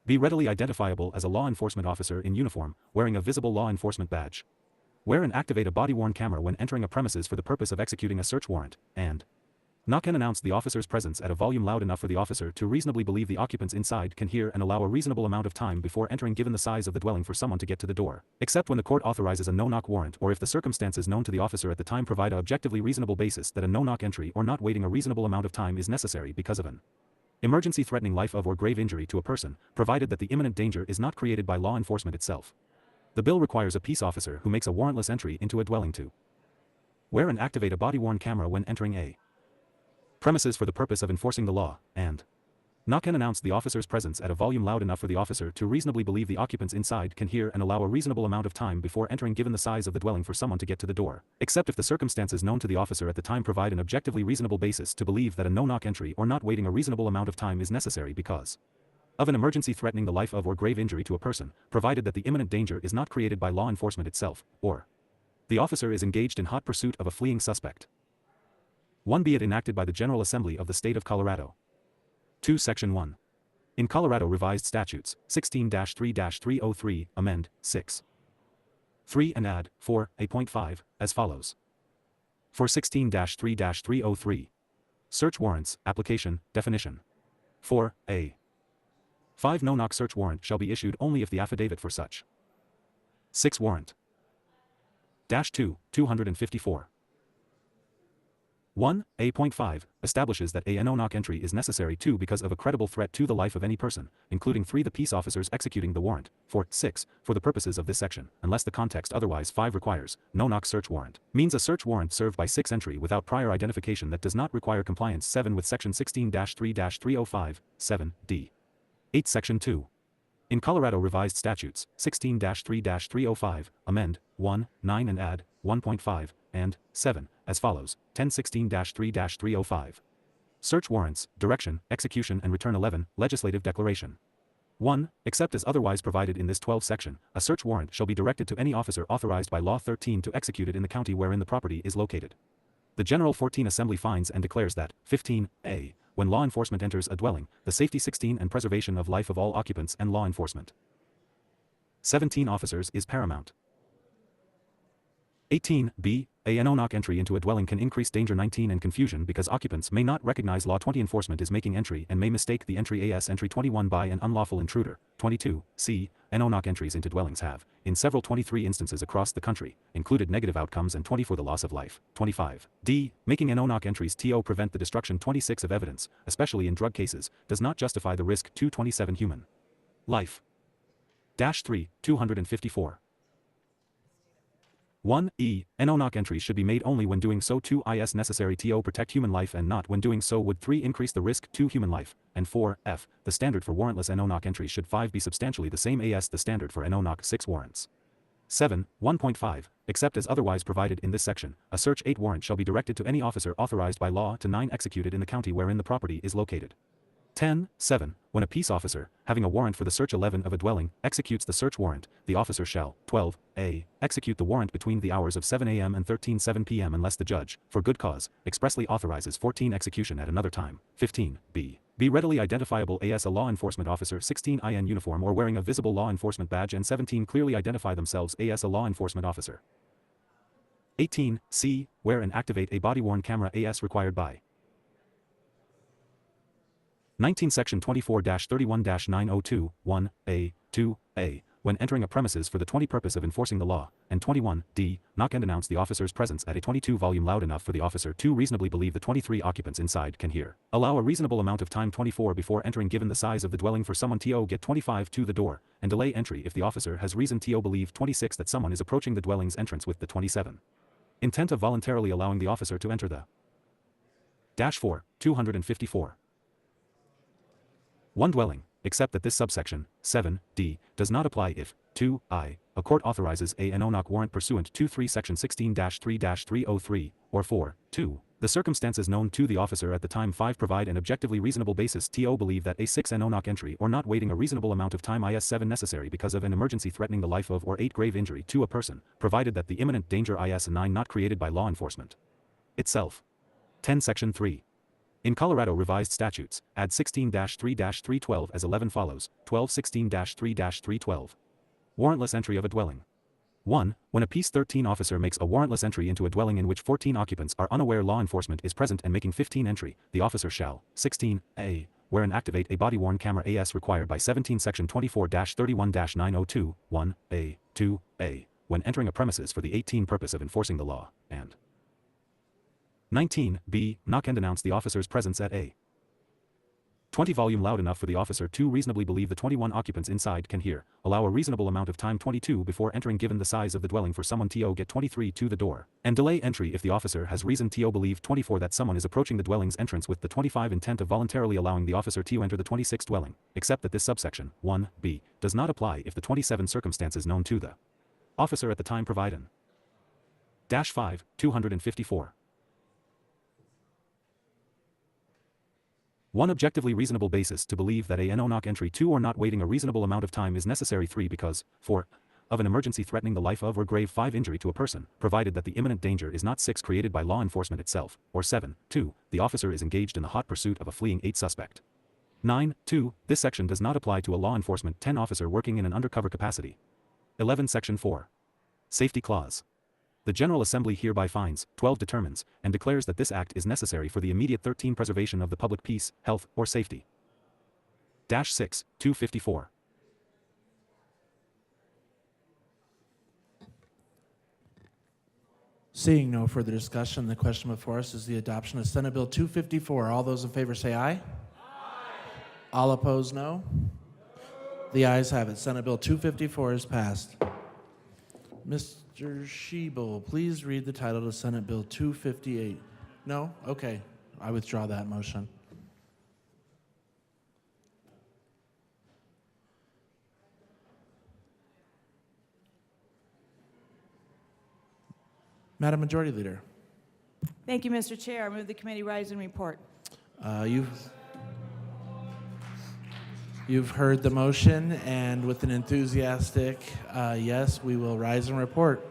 Be readily identifiable as a law enforcement officer in uniform, wearing a visible law enforcement badge. Wear and activate a body-worn camera when entering a premises for the purpose of executing a search warrant, and knock and announce the officer's presence at a volume loud enough for the officer to reasonably believe the occupants inside can hear and allow a reasonable amount of time before entering given the size of the dwelling for someone to get to the door, except when the court authorizes a no-knock warrant or if the circumstances known to the officer at the time provide a objectively reasonable basis that a no-knock entry or not waiting a reasonable amount of time is necessary because of an emergency threatening life of or grave injury to a person, provided that the imminent danger is not created by law enforcement itself. The bill requires a peace officer who makes a warrantless entry into a dwelling to wear and activate a body-worn camera when entering a premises for the purpose of enforcing the law, and knock and announce the officer's presence at a volume loud enough for the officer to reasonably believe the occupants inside can hear and allow a reasonable amount of time before entering given the size of the dwelling for someone to get to the door, except if the circumstances known to the officer at the time provide an objectively reasonable basis to believe that a no-knock entry or not waiting a reasonable amount of time is necessary because of an emergency threatening the life of or grave injury to a person, provided that the imminent danger is not created by law enforcement itself, or The officer is engaged in hot pursuit of a fleeing suspect. 1. Be it enacted by the General Assembly of the State of Colorado. 2. Section 1. In Colorado Revised Statutes, 16-3-303, amend, 6. 3 and add, 4, A.5, as follows. For 16-3-303. Search warrants, application, definition. 4, A. 5. No-knock search warrant shall be issued only if the affidavit for such. 6. Warrant. Dash 2, 254. 1. A.5 establishes that a no-knock entry is necessary 2 because of a credible threat to the life of any person, including 3. The peace officers executing the warrant. 4. 6. For the purposes of this section, unless the context otherwise 5 requires, no-knock search warrant means a search warrant served by 6 entry without prior identification that does not require compliance 7 with section 16-3-305, 7, D. 8. Section 2. In Colorado Revised Statutes, 16-3-305, amend, 1, 9 and add, 1.5, and 7, as follows, 1016-3-305. Search warrants, direction, execution and return 11, legislative declaration. 1. Except as otherwise provided in this 12th section, a search warrant shall be directed to any officer authorized by law 13 to execute it in the county wherein the property is located. The General 14 Assembly finds and declares that, 15a, when law enforcement enters a dwelling, the safety 16 and preservation of life of all occupants and law enforcement 17 officers is paramount. 18b, a no-knock entry into a dwelling can increase danger 19 and confusion because occupants may not recognize law 20 enforcement is making entry and may mistake the entry as entry 21 by an unlawful intruder. 22c, no-knock entries into dwellings have, in several 23 instances across the country, included negative outcomes and 24 the loss of life. 25d, making no-knock entries to prevent the destruction 26 of evidence, especially in drug cases, does not justify the risk to 27 human life. Dash 3, 254. 1e, no-knock entries should be made only when doing so 2 is necessary to protect human life and not when doing so would 3 increase the risk to human life, and 4f, the standard for warrantless no-knock entries should 5 be substantially the same as the standard for no-knock 6 warrants. 7, 1.5, except as otherwise provided in this section, a search 8 warrant shall be directed to any officer authorized by law to 9 executed in the county wherein the property is located. 10, 7, when a peace officer, having a warrant for the search 11 of a dwelling, executes the search warrant, the officer shall, 12a, execute the warrant between the hours of 7 a.m. and 13:07 p.m. unless the judge, for good cause, expressly authorizes 14 execution at another time. 15b, be readily identifiable as a law enforcement officer 16 in uniform or wearing a visible law enforcement badge and 17 clearly identify themselves as a law enforcement officer. 18c, wear and activate a body-worn camera as required by 19 Section 24-31-902, 1a, 2a, when entering a premises for the 20 purpose of enforcing the law, and 21d, knock and announce the officer's presence at a 22 volume loud enough for the officer to reasonably believe the 23 occupants inside can hear. Allow a reasonable amount of time 24 before entering given the size of the dwelling for someone to get 25 to the door, and delay entry if the officer has reason to believe 26 that someone is approaching the dwelling's entrance with the 27. Intent of voluntarily allowing the officer to enter the Dash 4, 254. 1 dwelling, except that this subsection, 7d, does not apply if, 2i, a court authorizes a no-knock warrant pursuant to 3 Section 16-3-303, or 4, 2, the circumstances known to the officer at the time 5 provide an objectively reasonable basis to believe that a 6 no-knock entry or not waiting a reasonable amount of time is 7 necessary because of an emergency threatening the life of or 8 grave injury to a person, provided that the imminent danger is 9 not created by law enforcement itself. 10 Section 3. In Colorado Revised Statutes, add 16-3-312 as 11 follows, 12-16-3-312. Warrantless entry of a dwelling. 1. When a Peace 13 officer makes a warrantless entry into a dwelling in which 14 occupants are unaware law enforcement is present and making 15 entry, the officer shall, 16a, wear and activate a body-worn camera as required by 17 Section 24-31-902, 1a, 2a, when entering a premises for the 18 purpose of enforcing the law, and 19b, knock and announce the officer's presence at a 20 volume loud enough for the officer to reasonably believe the 21 occupants inside can hear, allow a reasonable amount of time 22 before entering given the size of the dwelling for someone to get 23 to the door, and delay entry if the officer has reason to believe 24 that someone is approaching the dwelling's entrance with the 25 intent of voluntarily allowing the officer to enter the 26th dwelling, except that this subsection, 1b, does not apply if the 27 circumstances known to the officer at the time provide an Dash 5, 254. 1 objectively reasonable basis to believe that a no-knock entry to or not waiting a reasonable amount of time is necessary 3 because, 4, of an emergency threatening the life of or grave 5 injury to a person, provided that the imminent danger is not 6 created by law enforcement itself, or 7, 2, the officer is engaged in the hot pursuit of a fleeing 8 suspect. 9, 2, this section does not apply to a law enforcement 10 officer working in an undercover capacity. 11 Section 4. Safety Clause. The General Assembly hereby finds, 12 determines, and declares that this act is necessary for the immediate 13 preservation of the public peace, health, or safety. Dash 6, 254. Seeing no further discussion, the question before us is the adoption of Senate Bill 254. All those in favor say aye. Aye. All opposed, no. The ayes have it. Senate Bill 254 is passed. Mr. Shebel, please read the title to Senate Bill 258. No? Okay. I withdraw that motion. Madam Majority Leader. Thank you, Mr. Chair. I move the committee rise and report. You've heard the motion, and with an enthusiastic yes, we will rise and report.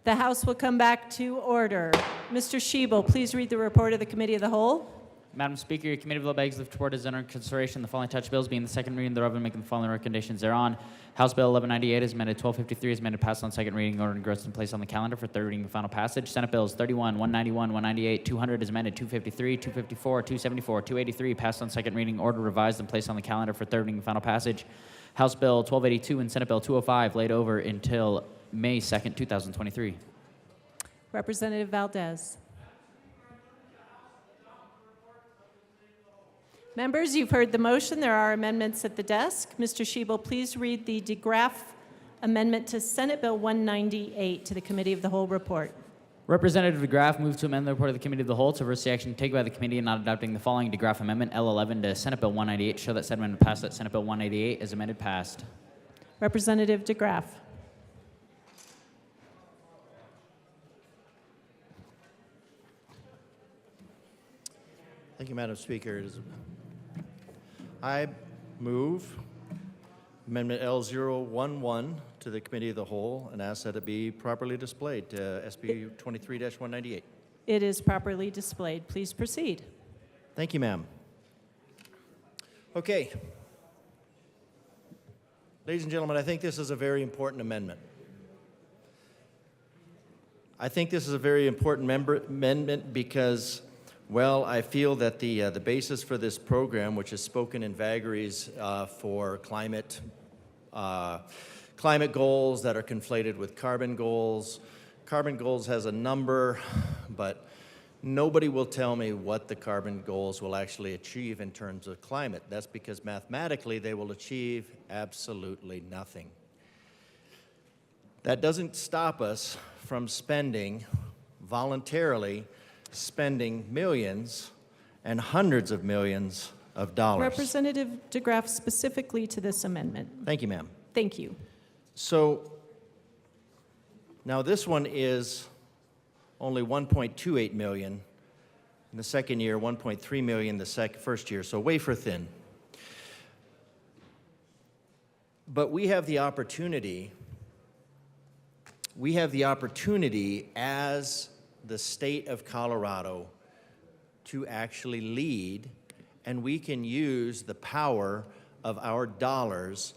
The House will come back to order. Mr. Schiebel, please read the report of the Committee of the Whole. Madam Speaker, your committee of the Whole begs the report is under consideration the following touch bills being the second reading thereof and making the following recommendations thereon. House Bill 1198 is amended 1253 is amended passed on second reading, ordered and engrossed and placed on the calendar for third reading and final passage. Senate Bills 31, 191, 198, 200 is amended 253, 254, 274, 283 passed on second reading, ordered, revised, and placed on the calendar for third reading and final passage. House Bill 1282 and Senate Bill 205 laid over until May 2nd, 2023. Representative Valdez. Members, you've heard the motion. There are amendments at the desk. Mr. Schiebel, please read the DeGraff amendment to Senate Bill 198 to the Committee of the Whole report. Representative DeGraff moved to amend the report of the Committee of the Whole to reverse the action taken by the committee in not adopting the following DeGraff amendment L11 to Senate Bill 198. Show that said amendment passed, that Senate Bill 188 is amended passed. Representative DeGraff. Thank you, Madam Speaker. I move Amendment L011 to the Committee of the Whole and ask that it be properly displayed to SB 23-198. It is properly displayed. Please proceed. Thank you, ma'am. Okay. Ladies and gentlemen, I think this is a very important amendment. I think this is a very important amendment because, well, I feel that the basis for this program, which is spoken in vagaries for climate goals that are conflated with carbon goals. Carbon goals has a number, but nobody will tell me what the carbon goals will actually achieve in terms of climate. That's because mathematically they will achieve absolutely nothing. That doesn't stop us from voluntarily spending millions and hundreds of millions of dollars. Representative DeGraff, specifically to this amendment. Thank you, ma'am. Thank you. So now this one is only 1.28 million in the second year, 1.3 million the first year, so wafer thin. But we have the opportunity as the state of Colorado to actually lead, and we can use the power of our dollars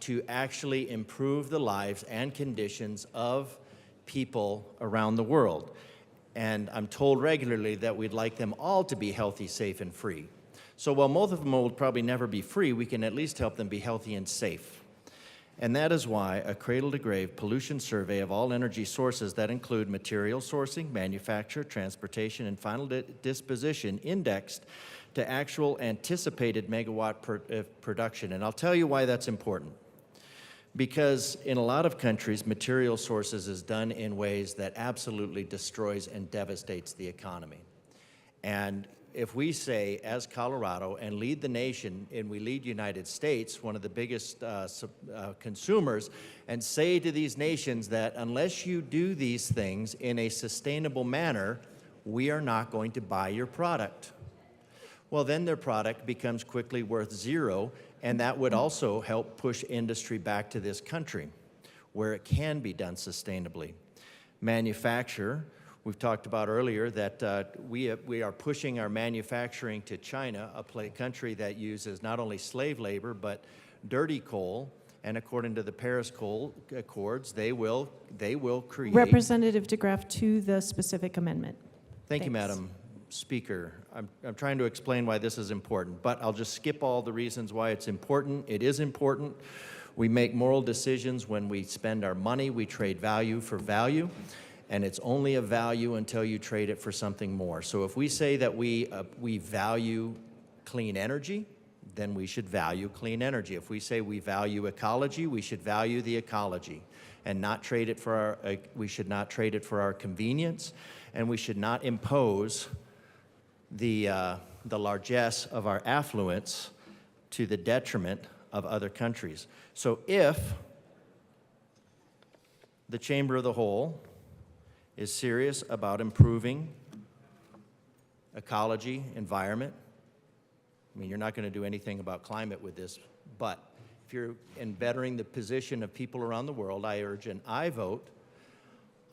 to actually improve the lives and conditions of people around the world. And I'm told regularly that we'd like them all to be healthy, safe, and free. So while most of them will probably never be free, we can at least help them be healthy and safe. And that is why a cradle-to-grave pollution survey of all energy sources that include material sourcing, manufacture, transportation, and final disposition indexed to actual anticipated megawatt production. And I'll tell you why that's important. Because in a lot of countries, material sources is done in ways that absolutely destroys and devastates the economy. And if we say, as Colorado, and lead the nation, and we lead United States, one of the biggest consumers, and say to these nations that unless you do these things in a sustainable manner, we are not going to buy your product. Well, then their product becomes quickly worth zero, and that would also help push industry back to this country, where it can be done sustainably. Manufacture. We've talked about earlier that we are pushing our manufacturing to China, a country that uses not only slave labor, but dirty coal. And according to the Paris Coal Accords, they will create... Representative DeGraff, to the specific amendment. Thank you, Madam Speaker. I'm trying to explain why this is important, but I'll just skip all the reasons why it's important. It is important. We make moral decisions when we spend our money. We trade value for value. And it's only a value until you trade it for something more. So if we say that we value clean energy, then we should value clean energy. If we say we value ecology, we should value the ecology and not trade it for we should not trade it for our convenience, and we should not impose the largesse of our affluence to the detriment of other countries. So if the Chamber of the Whole is serious about improving ecology, environment. I mean, you're not going to do anything about climate with this, but if you're in bettering the position of people around the world, I urge an aye vote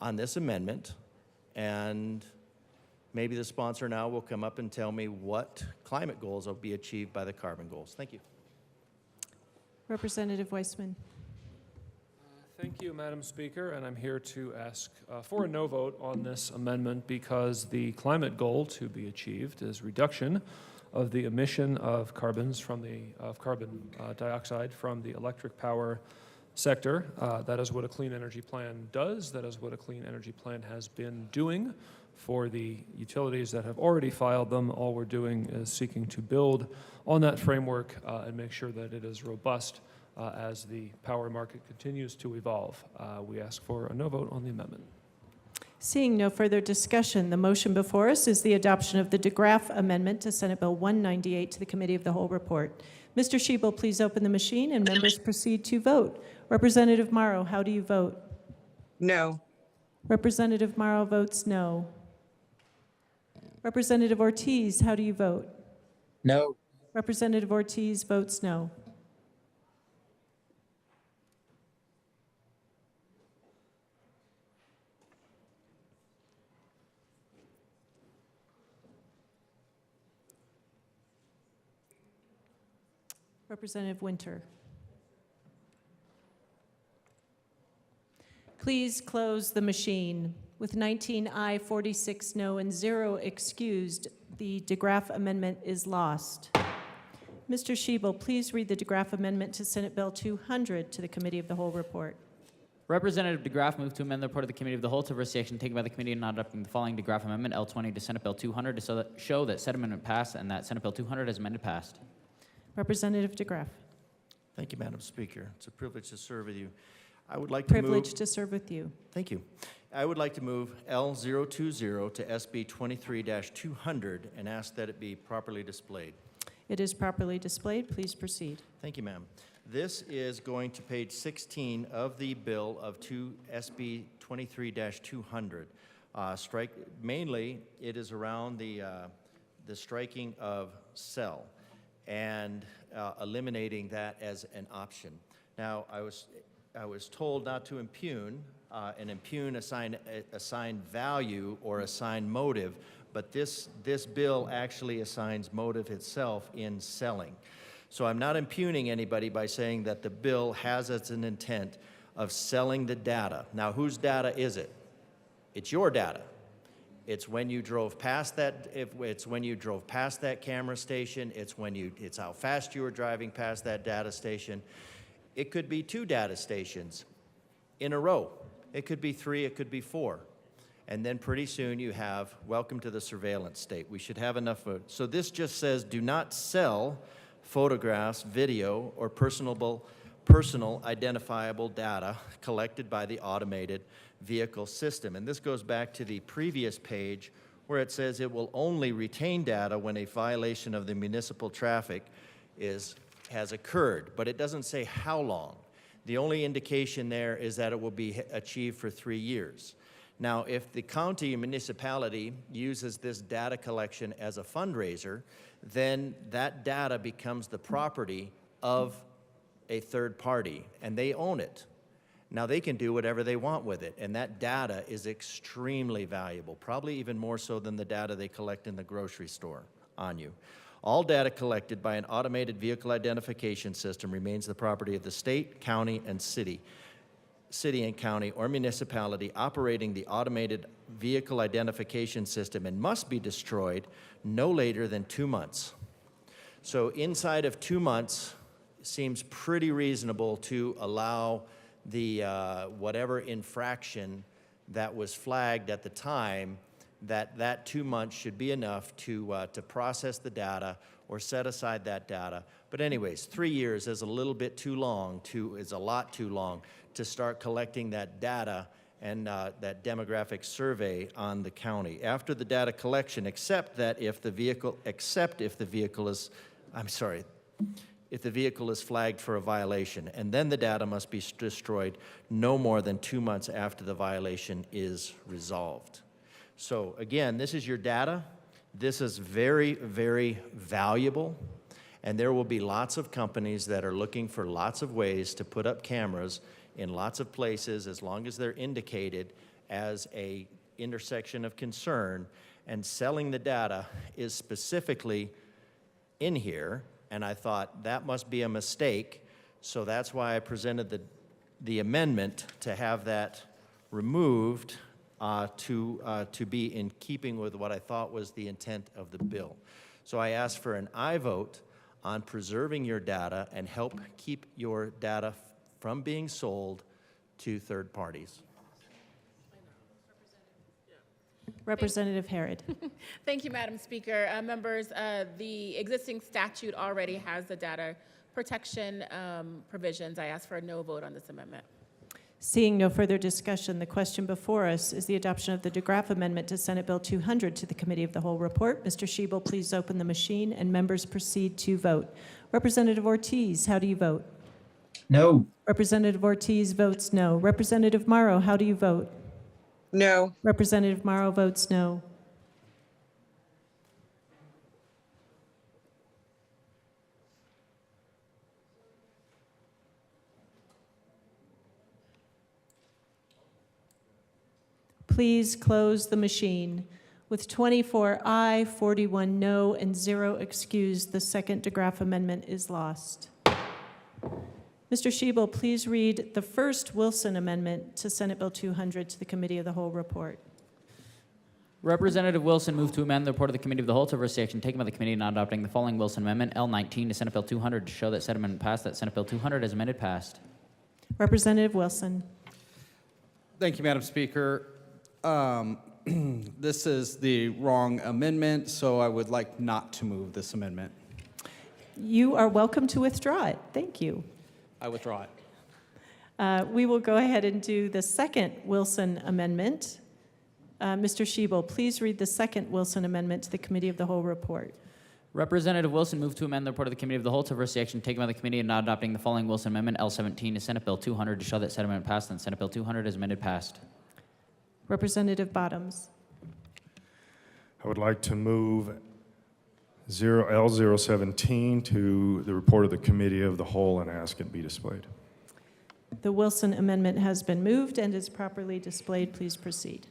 on this amendment, and maybe the sponsor now will come up and tell me what climate goals will be achieved by the carbon goals. Thank you. Representative Weissman. Thank you, Madam Speaker, and I'm here to ask for a no vote on this amendment because the climate goal to be achieved is reduction of the emission of carbon dioxide from the electric power sector. That is what a clean energy plan does. That is what a clean energy plan has been doing for the utilities that have already filed them. All we're doing is seeking to build on that framework and make sure that it is robust as the power market continues to evolve. We ask for a no vote on the amendment. Seeing no further discussion, the motion before us is the adoption of the DeGraff Amendment to Senate Bill 198 to the Committee of the Whole report. Mr. Schiebel, please open the machine and members proceed to vote. Representative Morrow, how do you vote? No. Representative Morrow votes no. Representative Ortiz, how do you vote? No. Representative Ortiz votes no. Representative Winter. Please close the machine. With 19 aye, 46 no, and 0 excused, the DeGraff Amendment is lost. Mr. Schiebel, please read the DeGraff Amendment to Senate Bill 200 to the Committee of the Whole report. Representative DeGraff moved to amend the report of the Committee of the Whole to reverse the action taken by the committee in not adopting the following DeGraff Amendment L20 to Senate Bill 200 to show that said amendment passed and that Senate Bill 200 as amended passed. Representative DeGraff. Thank you, Madam Speaker. It's a privilege to serve with you. I would like to Privileged to serve with you. Thank you. I would like to move L020 to SB 23-200 and ask that it be properly displayed. It is properly displayed. Please proceed. Thank you, ma'am. This is going to page 16 of the bill of SB 23-200. Mainly, it is around the striking of cell and eliminating that as an option. Now, I was told not to impugn assign value or assign motive, but this bill actually assigns motive itself in selling. So I'm not impugning anybody by saying that the bill has as an intent of selling the data. Now, whose data is it? It's your data. It's when you drove past that. It's when you drove past that camera station. It's how fast you were driving past that data station. It could be 2 data stations in a row. It could be 3. It could be 4. And then pretty soon you have welcome to the surveillance state. We should have enough of it. So this just says do not sell photographs, video, or personal identifiable data collected by the automated vehicle system. And this goes back to the previous page where it says it will only retain data when a violation of the municipal traffic has occurred, but it doesn't say how long. The only indication there is that it will be achieved for 3 years. Now, if the county or municipality uses this data collection as a fundraiser, then that data becomes the property of a third party, and they own it. Now, they can do whatever they want with it, and that data is extremely valuable, probably even more so than the data they collect in the grocery store on you. All data collected by an automated vehicle identification system remains the property of the state, county, and city and county or municipality operating the automated vehicle identification system and must be destroyed no later than 2 months. So inside of 2 months seems pretty reasonable to allow the whatever infraction that was flagged at the time, that 2 months should be enough to process the data or set aside that data. But anyways, 3 years is a little bit too long, is a lot too long to start collecting that data and that demographic survey on the county. After the data collection, except if the vehicle is flagged for a violation, and then the data must be destroyed no more than 2 months after the violation is resolved. So again, this is your data. This is very, very valuable, and there will be lots of companies that are looking for lots of ways to put up cameras in lots of places as long as they're indicated as a intersection of concern, and selling the data is specifically in here, and I thought that must be a mistake, so that's why I presented the amendment to have that removed to be in keeping with what I thought was the intent of the bill. So I asked for an aye vote on preserving your data and help keep your data from being sold to third parties. Representative Harrod. Thank you, Madam Speaker. Members, the existing statute already has the data protection provisions. I ask for a no vote on this amendment. Seeing no further discussion, the question before us is the adoption of the DeGraff Amendment to Senate Bill 200 to the Committee of the Whole report. Mr. Shebel, please open the machine and members proceed to vote. Representative Ortiz, how do you vote? No. Representative Ortiz votes no. Representative Morrow, how do you vote? No. Representative Morrow votes no. Please close the machine. With 24 aye, 41 no, and 0 excused, the second DeGraff Amendment is lost. Mr. Shebel, please read the first Wilson Amendment to Senate Bill 200 to the Committee of the Whole report. Representative Wilson moved to amend the report of the Committee of the Whole to reverse the action taken by the committee in not adopting the following Wilson Amendment, L19 to Senate Bill 200, to show that said amendment passed, that Senate Bill 200 as amended passed. Representative Wilson. Thank you, Madam Speaker. This is the wrong amendment, so I would like not to move this amendment. You are welcome to withdraw it. Thank you. I withdraw it. We will go ahead and do the second Wilson Amendment. Mr. Shebel, please read the second Wilson Amendment to the Committee of the Whole report. Representative Wilson moved to amend the report of the Committee of the Whole to reverse the action taken by the committee in not adopting the following Wilson Amendment, L17 to Senate Bill 200, to show that said amendment passed, and Senate Bill 200 as amended passed. Representative Bottoms. I would like to move L017 to the report of the Committee of the Whole and ask it be displayed. The Wilson Amendment has been moved and is properly displayed. Please proceed.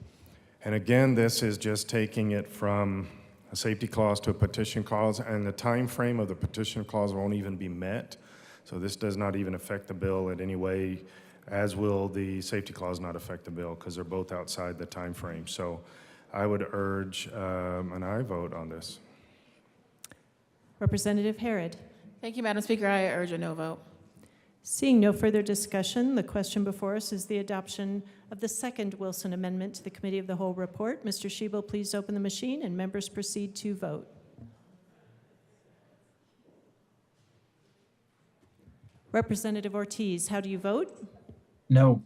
And again, this is just taking it from a safety clause to a petition clause, and the time frame of the petition clause won't even be met. So this does not even affect the bill in any way, as will the safety clause not affect the bill, because they're both outside the time frame. So I would urge an aye vote on this. Representative Harrod. Thank you, Madam Speaker. I urge a no vote. Seeing no further discussion, the question before us is the adoption of the second Wilson Amendment to the Committee of the Whole report. Mr. Shebel, please open the machine and members proceed to vote. Representative Ortiz, how do you vote? No.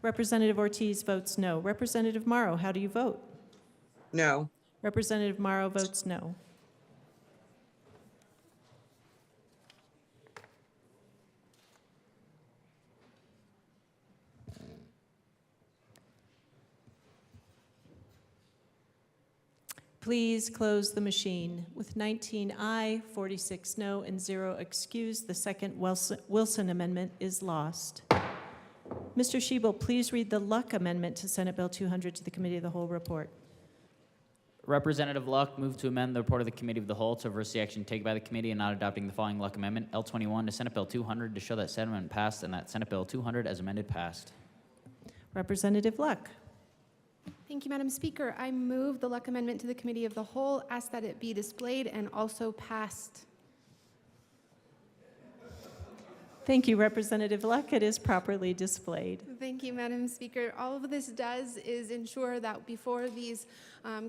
Representative Ortiz votes no. Representative Morrow, how do you vote? No. Representative Morrow votes no. Please close the machine. With 19 aye, 46 no, and 0 excused, the second Wilson Amendment is lost. Mr. Shebel, please read the Luck Amendment to Senate Bill 200 to the Committee of the Whole report. Representative Luck moved to amend the report of the Committee of the Whole to reverse the action taken by the committee in not adopting the following Luck Amendment, L21 to Senate Bill 200, to show that said amendment passed and that Senate Bill 200 as amended passed. Representative Luck. Thank you, Madam Speaker. I move the Luck Amendment to the Committee of the Whole, ask that it be displayed and also passed. Thank you, Representative Luck. It is properly displayed. Thank you, Madam Speaker. All of this does is ensure that before these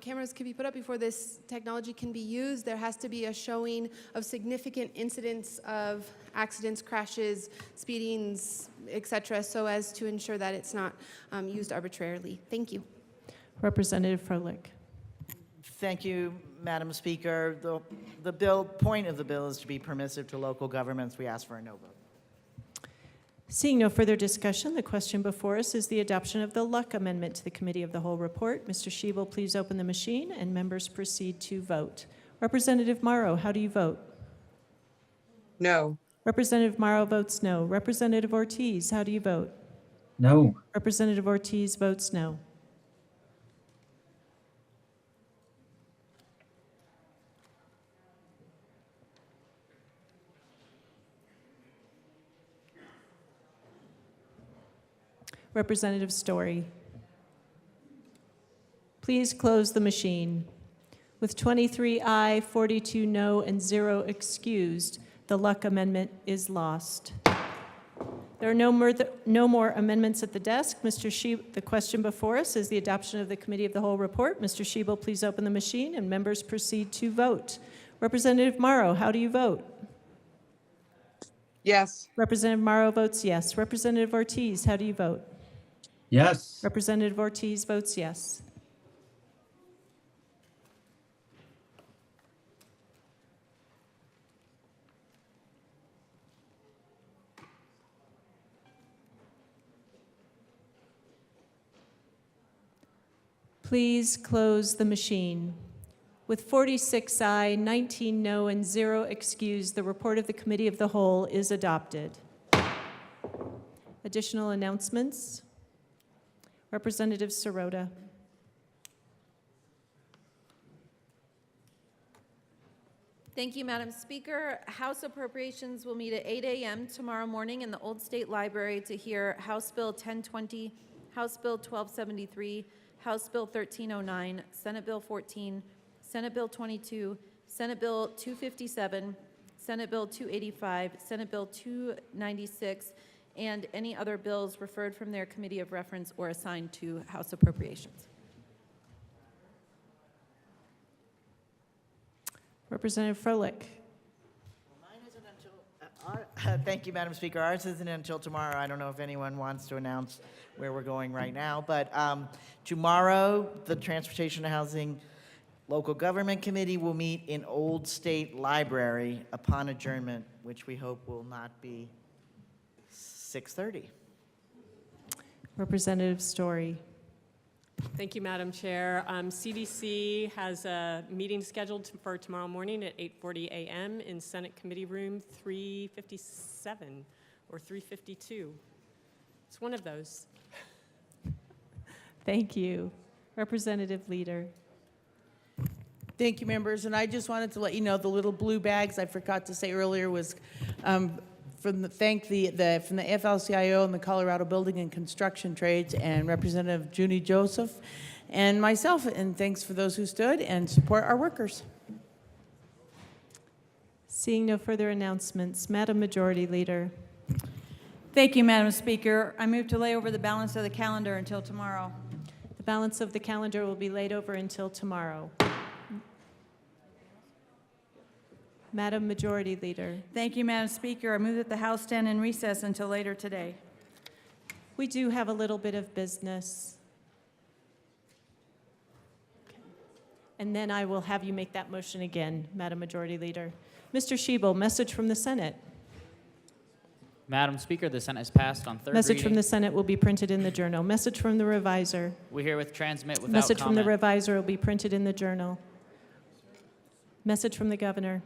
cameras can be put up, before this technology can be used, there has to be a showing of significant incidents of accidents, crashes, speedings, etc., so as to ensure that it's not used arbitrarily. Thank you. Representative Froelich. Thank you, Madam Speaker. The point of the bill is to be permissive to local governments. We ask for a no vote. Seeing no further discussion, the question before us is the adoption of the Luck Amendment to the Committee of the Whole report. Mr. Shebel, please open the machine and members proceed to vote. Representative Morrow, how do you vote? No. Representative Morrow votes no. Representative Ortiz, how do you vote? No. Representative Ortiz votes no. Representative Story. Please close the machine. With 23 aye, 42 no, and 0 excused, the Luck Amendment is lost. There are no more amendments at the desk. The question before us is the adoption of the Committee of the Whole report. Mr. Schiebel, please open the machine and members proceed to vote. Representative Morrow, how do you vote? Yes. Representative Morrow votes yes. Representative Ortiz, how do you vote? Yes. Representative Ortiz votes yes. Please close the machine. With 46 aye, 19 no, and 0 excused, the report of the Committee of the Whole is adopted. Additional announcements? Representative Sirota. Thank you, Madam Speaker. House Appropriations will meet at 8 a.m. tomorrow morning in the Old State Library to hear House Bill 1020, House Bill 1273, House Bill 1309, Senate Bill 14, Senate Bill 22, Senate Bill 257, Senate Bill 285, Senate Bill 296, and any other bills referred from their committee of reference or assigned to House Appropriations. Representative Froelich. Thank you, Madam Speaker. Ours isn't until tomorrow. I don't know if anyone wants to announce where we're going right now, but tomorrow, the Transportation and Housing Local Government Committee will meet in Old State Library upon adjournment, which we hope will not be 6:30. Representative Story. Thank you, Madam Chair. CDC has a meeting scheduled for tomorrow morning at 8:40 a.m. in Senate Committee Room 357 or 352. It's one of those. Thank you. Representative Leader. Thank you, members. And I just wanted to let you know the little blue bags I forgot to say earlier was from the FL-CIO and the Colorado Building and Construction Trades and Representative Junie Joseph and myself. And thanks for those who stood and support our workers. Seeing no further announcements, Madam Majority Leader. Thank you, Madam Speaker. I move to lay over the balance of the calendar until tomorrow. The balance of the calendar will be laid over until tomorrow. Madam Majority Leader. Thank you, Madam Speaker. I move that the House stand in recess until later today. We do have a little bit of business. Okay. And then I will have you make that motion again, Madam Majority Leader. Mr. Schiebel, message from the Senate. Madam Speaker, the Senate has passed on third Message reading. from the Senate will be printed in the journal. Message from the Reviser. We herewith transmit without Message from comment. the Reviser will be printed in the journal. Message from the Governor.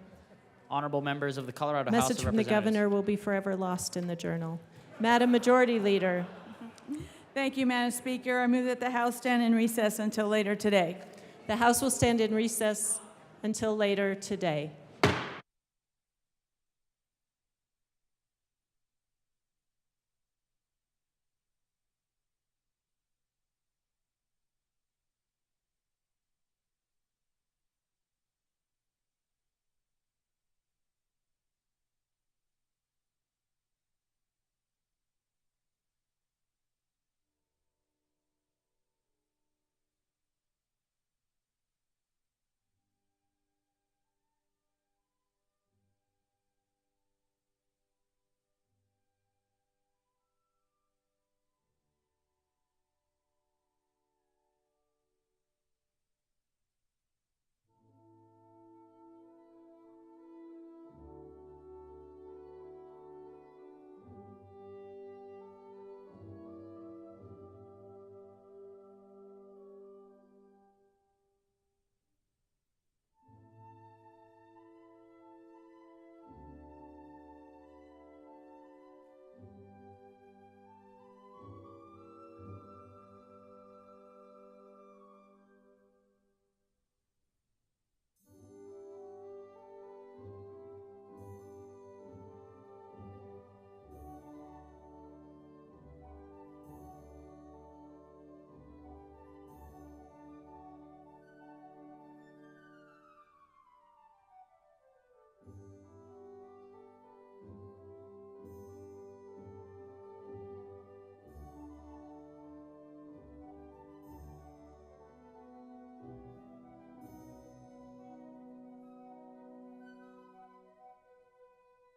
Honorable members of the Colorado House Message of from the Representatives. Governor will be forever lost in the journal. Madam Majority Leader. Thank you, Madam Speaker. I move that the House stand in recess until later today. The House will stand in recess until later today.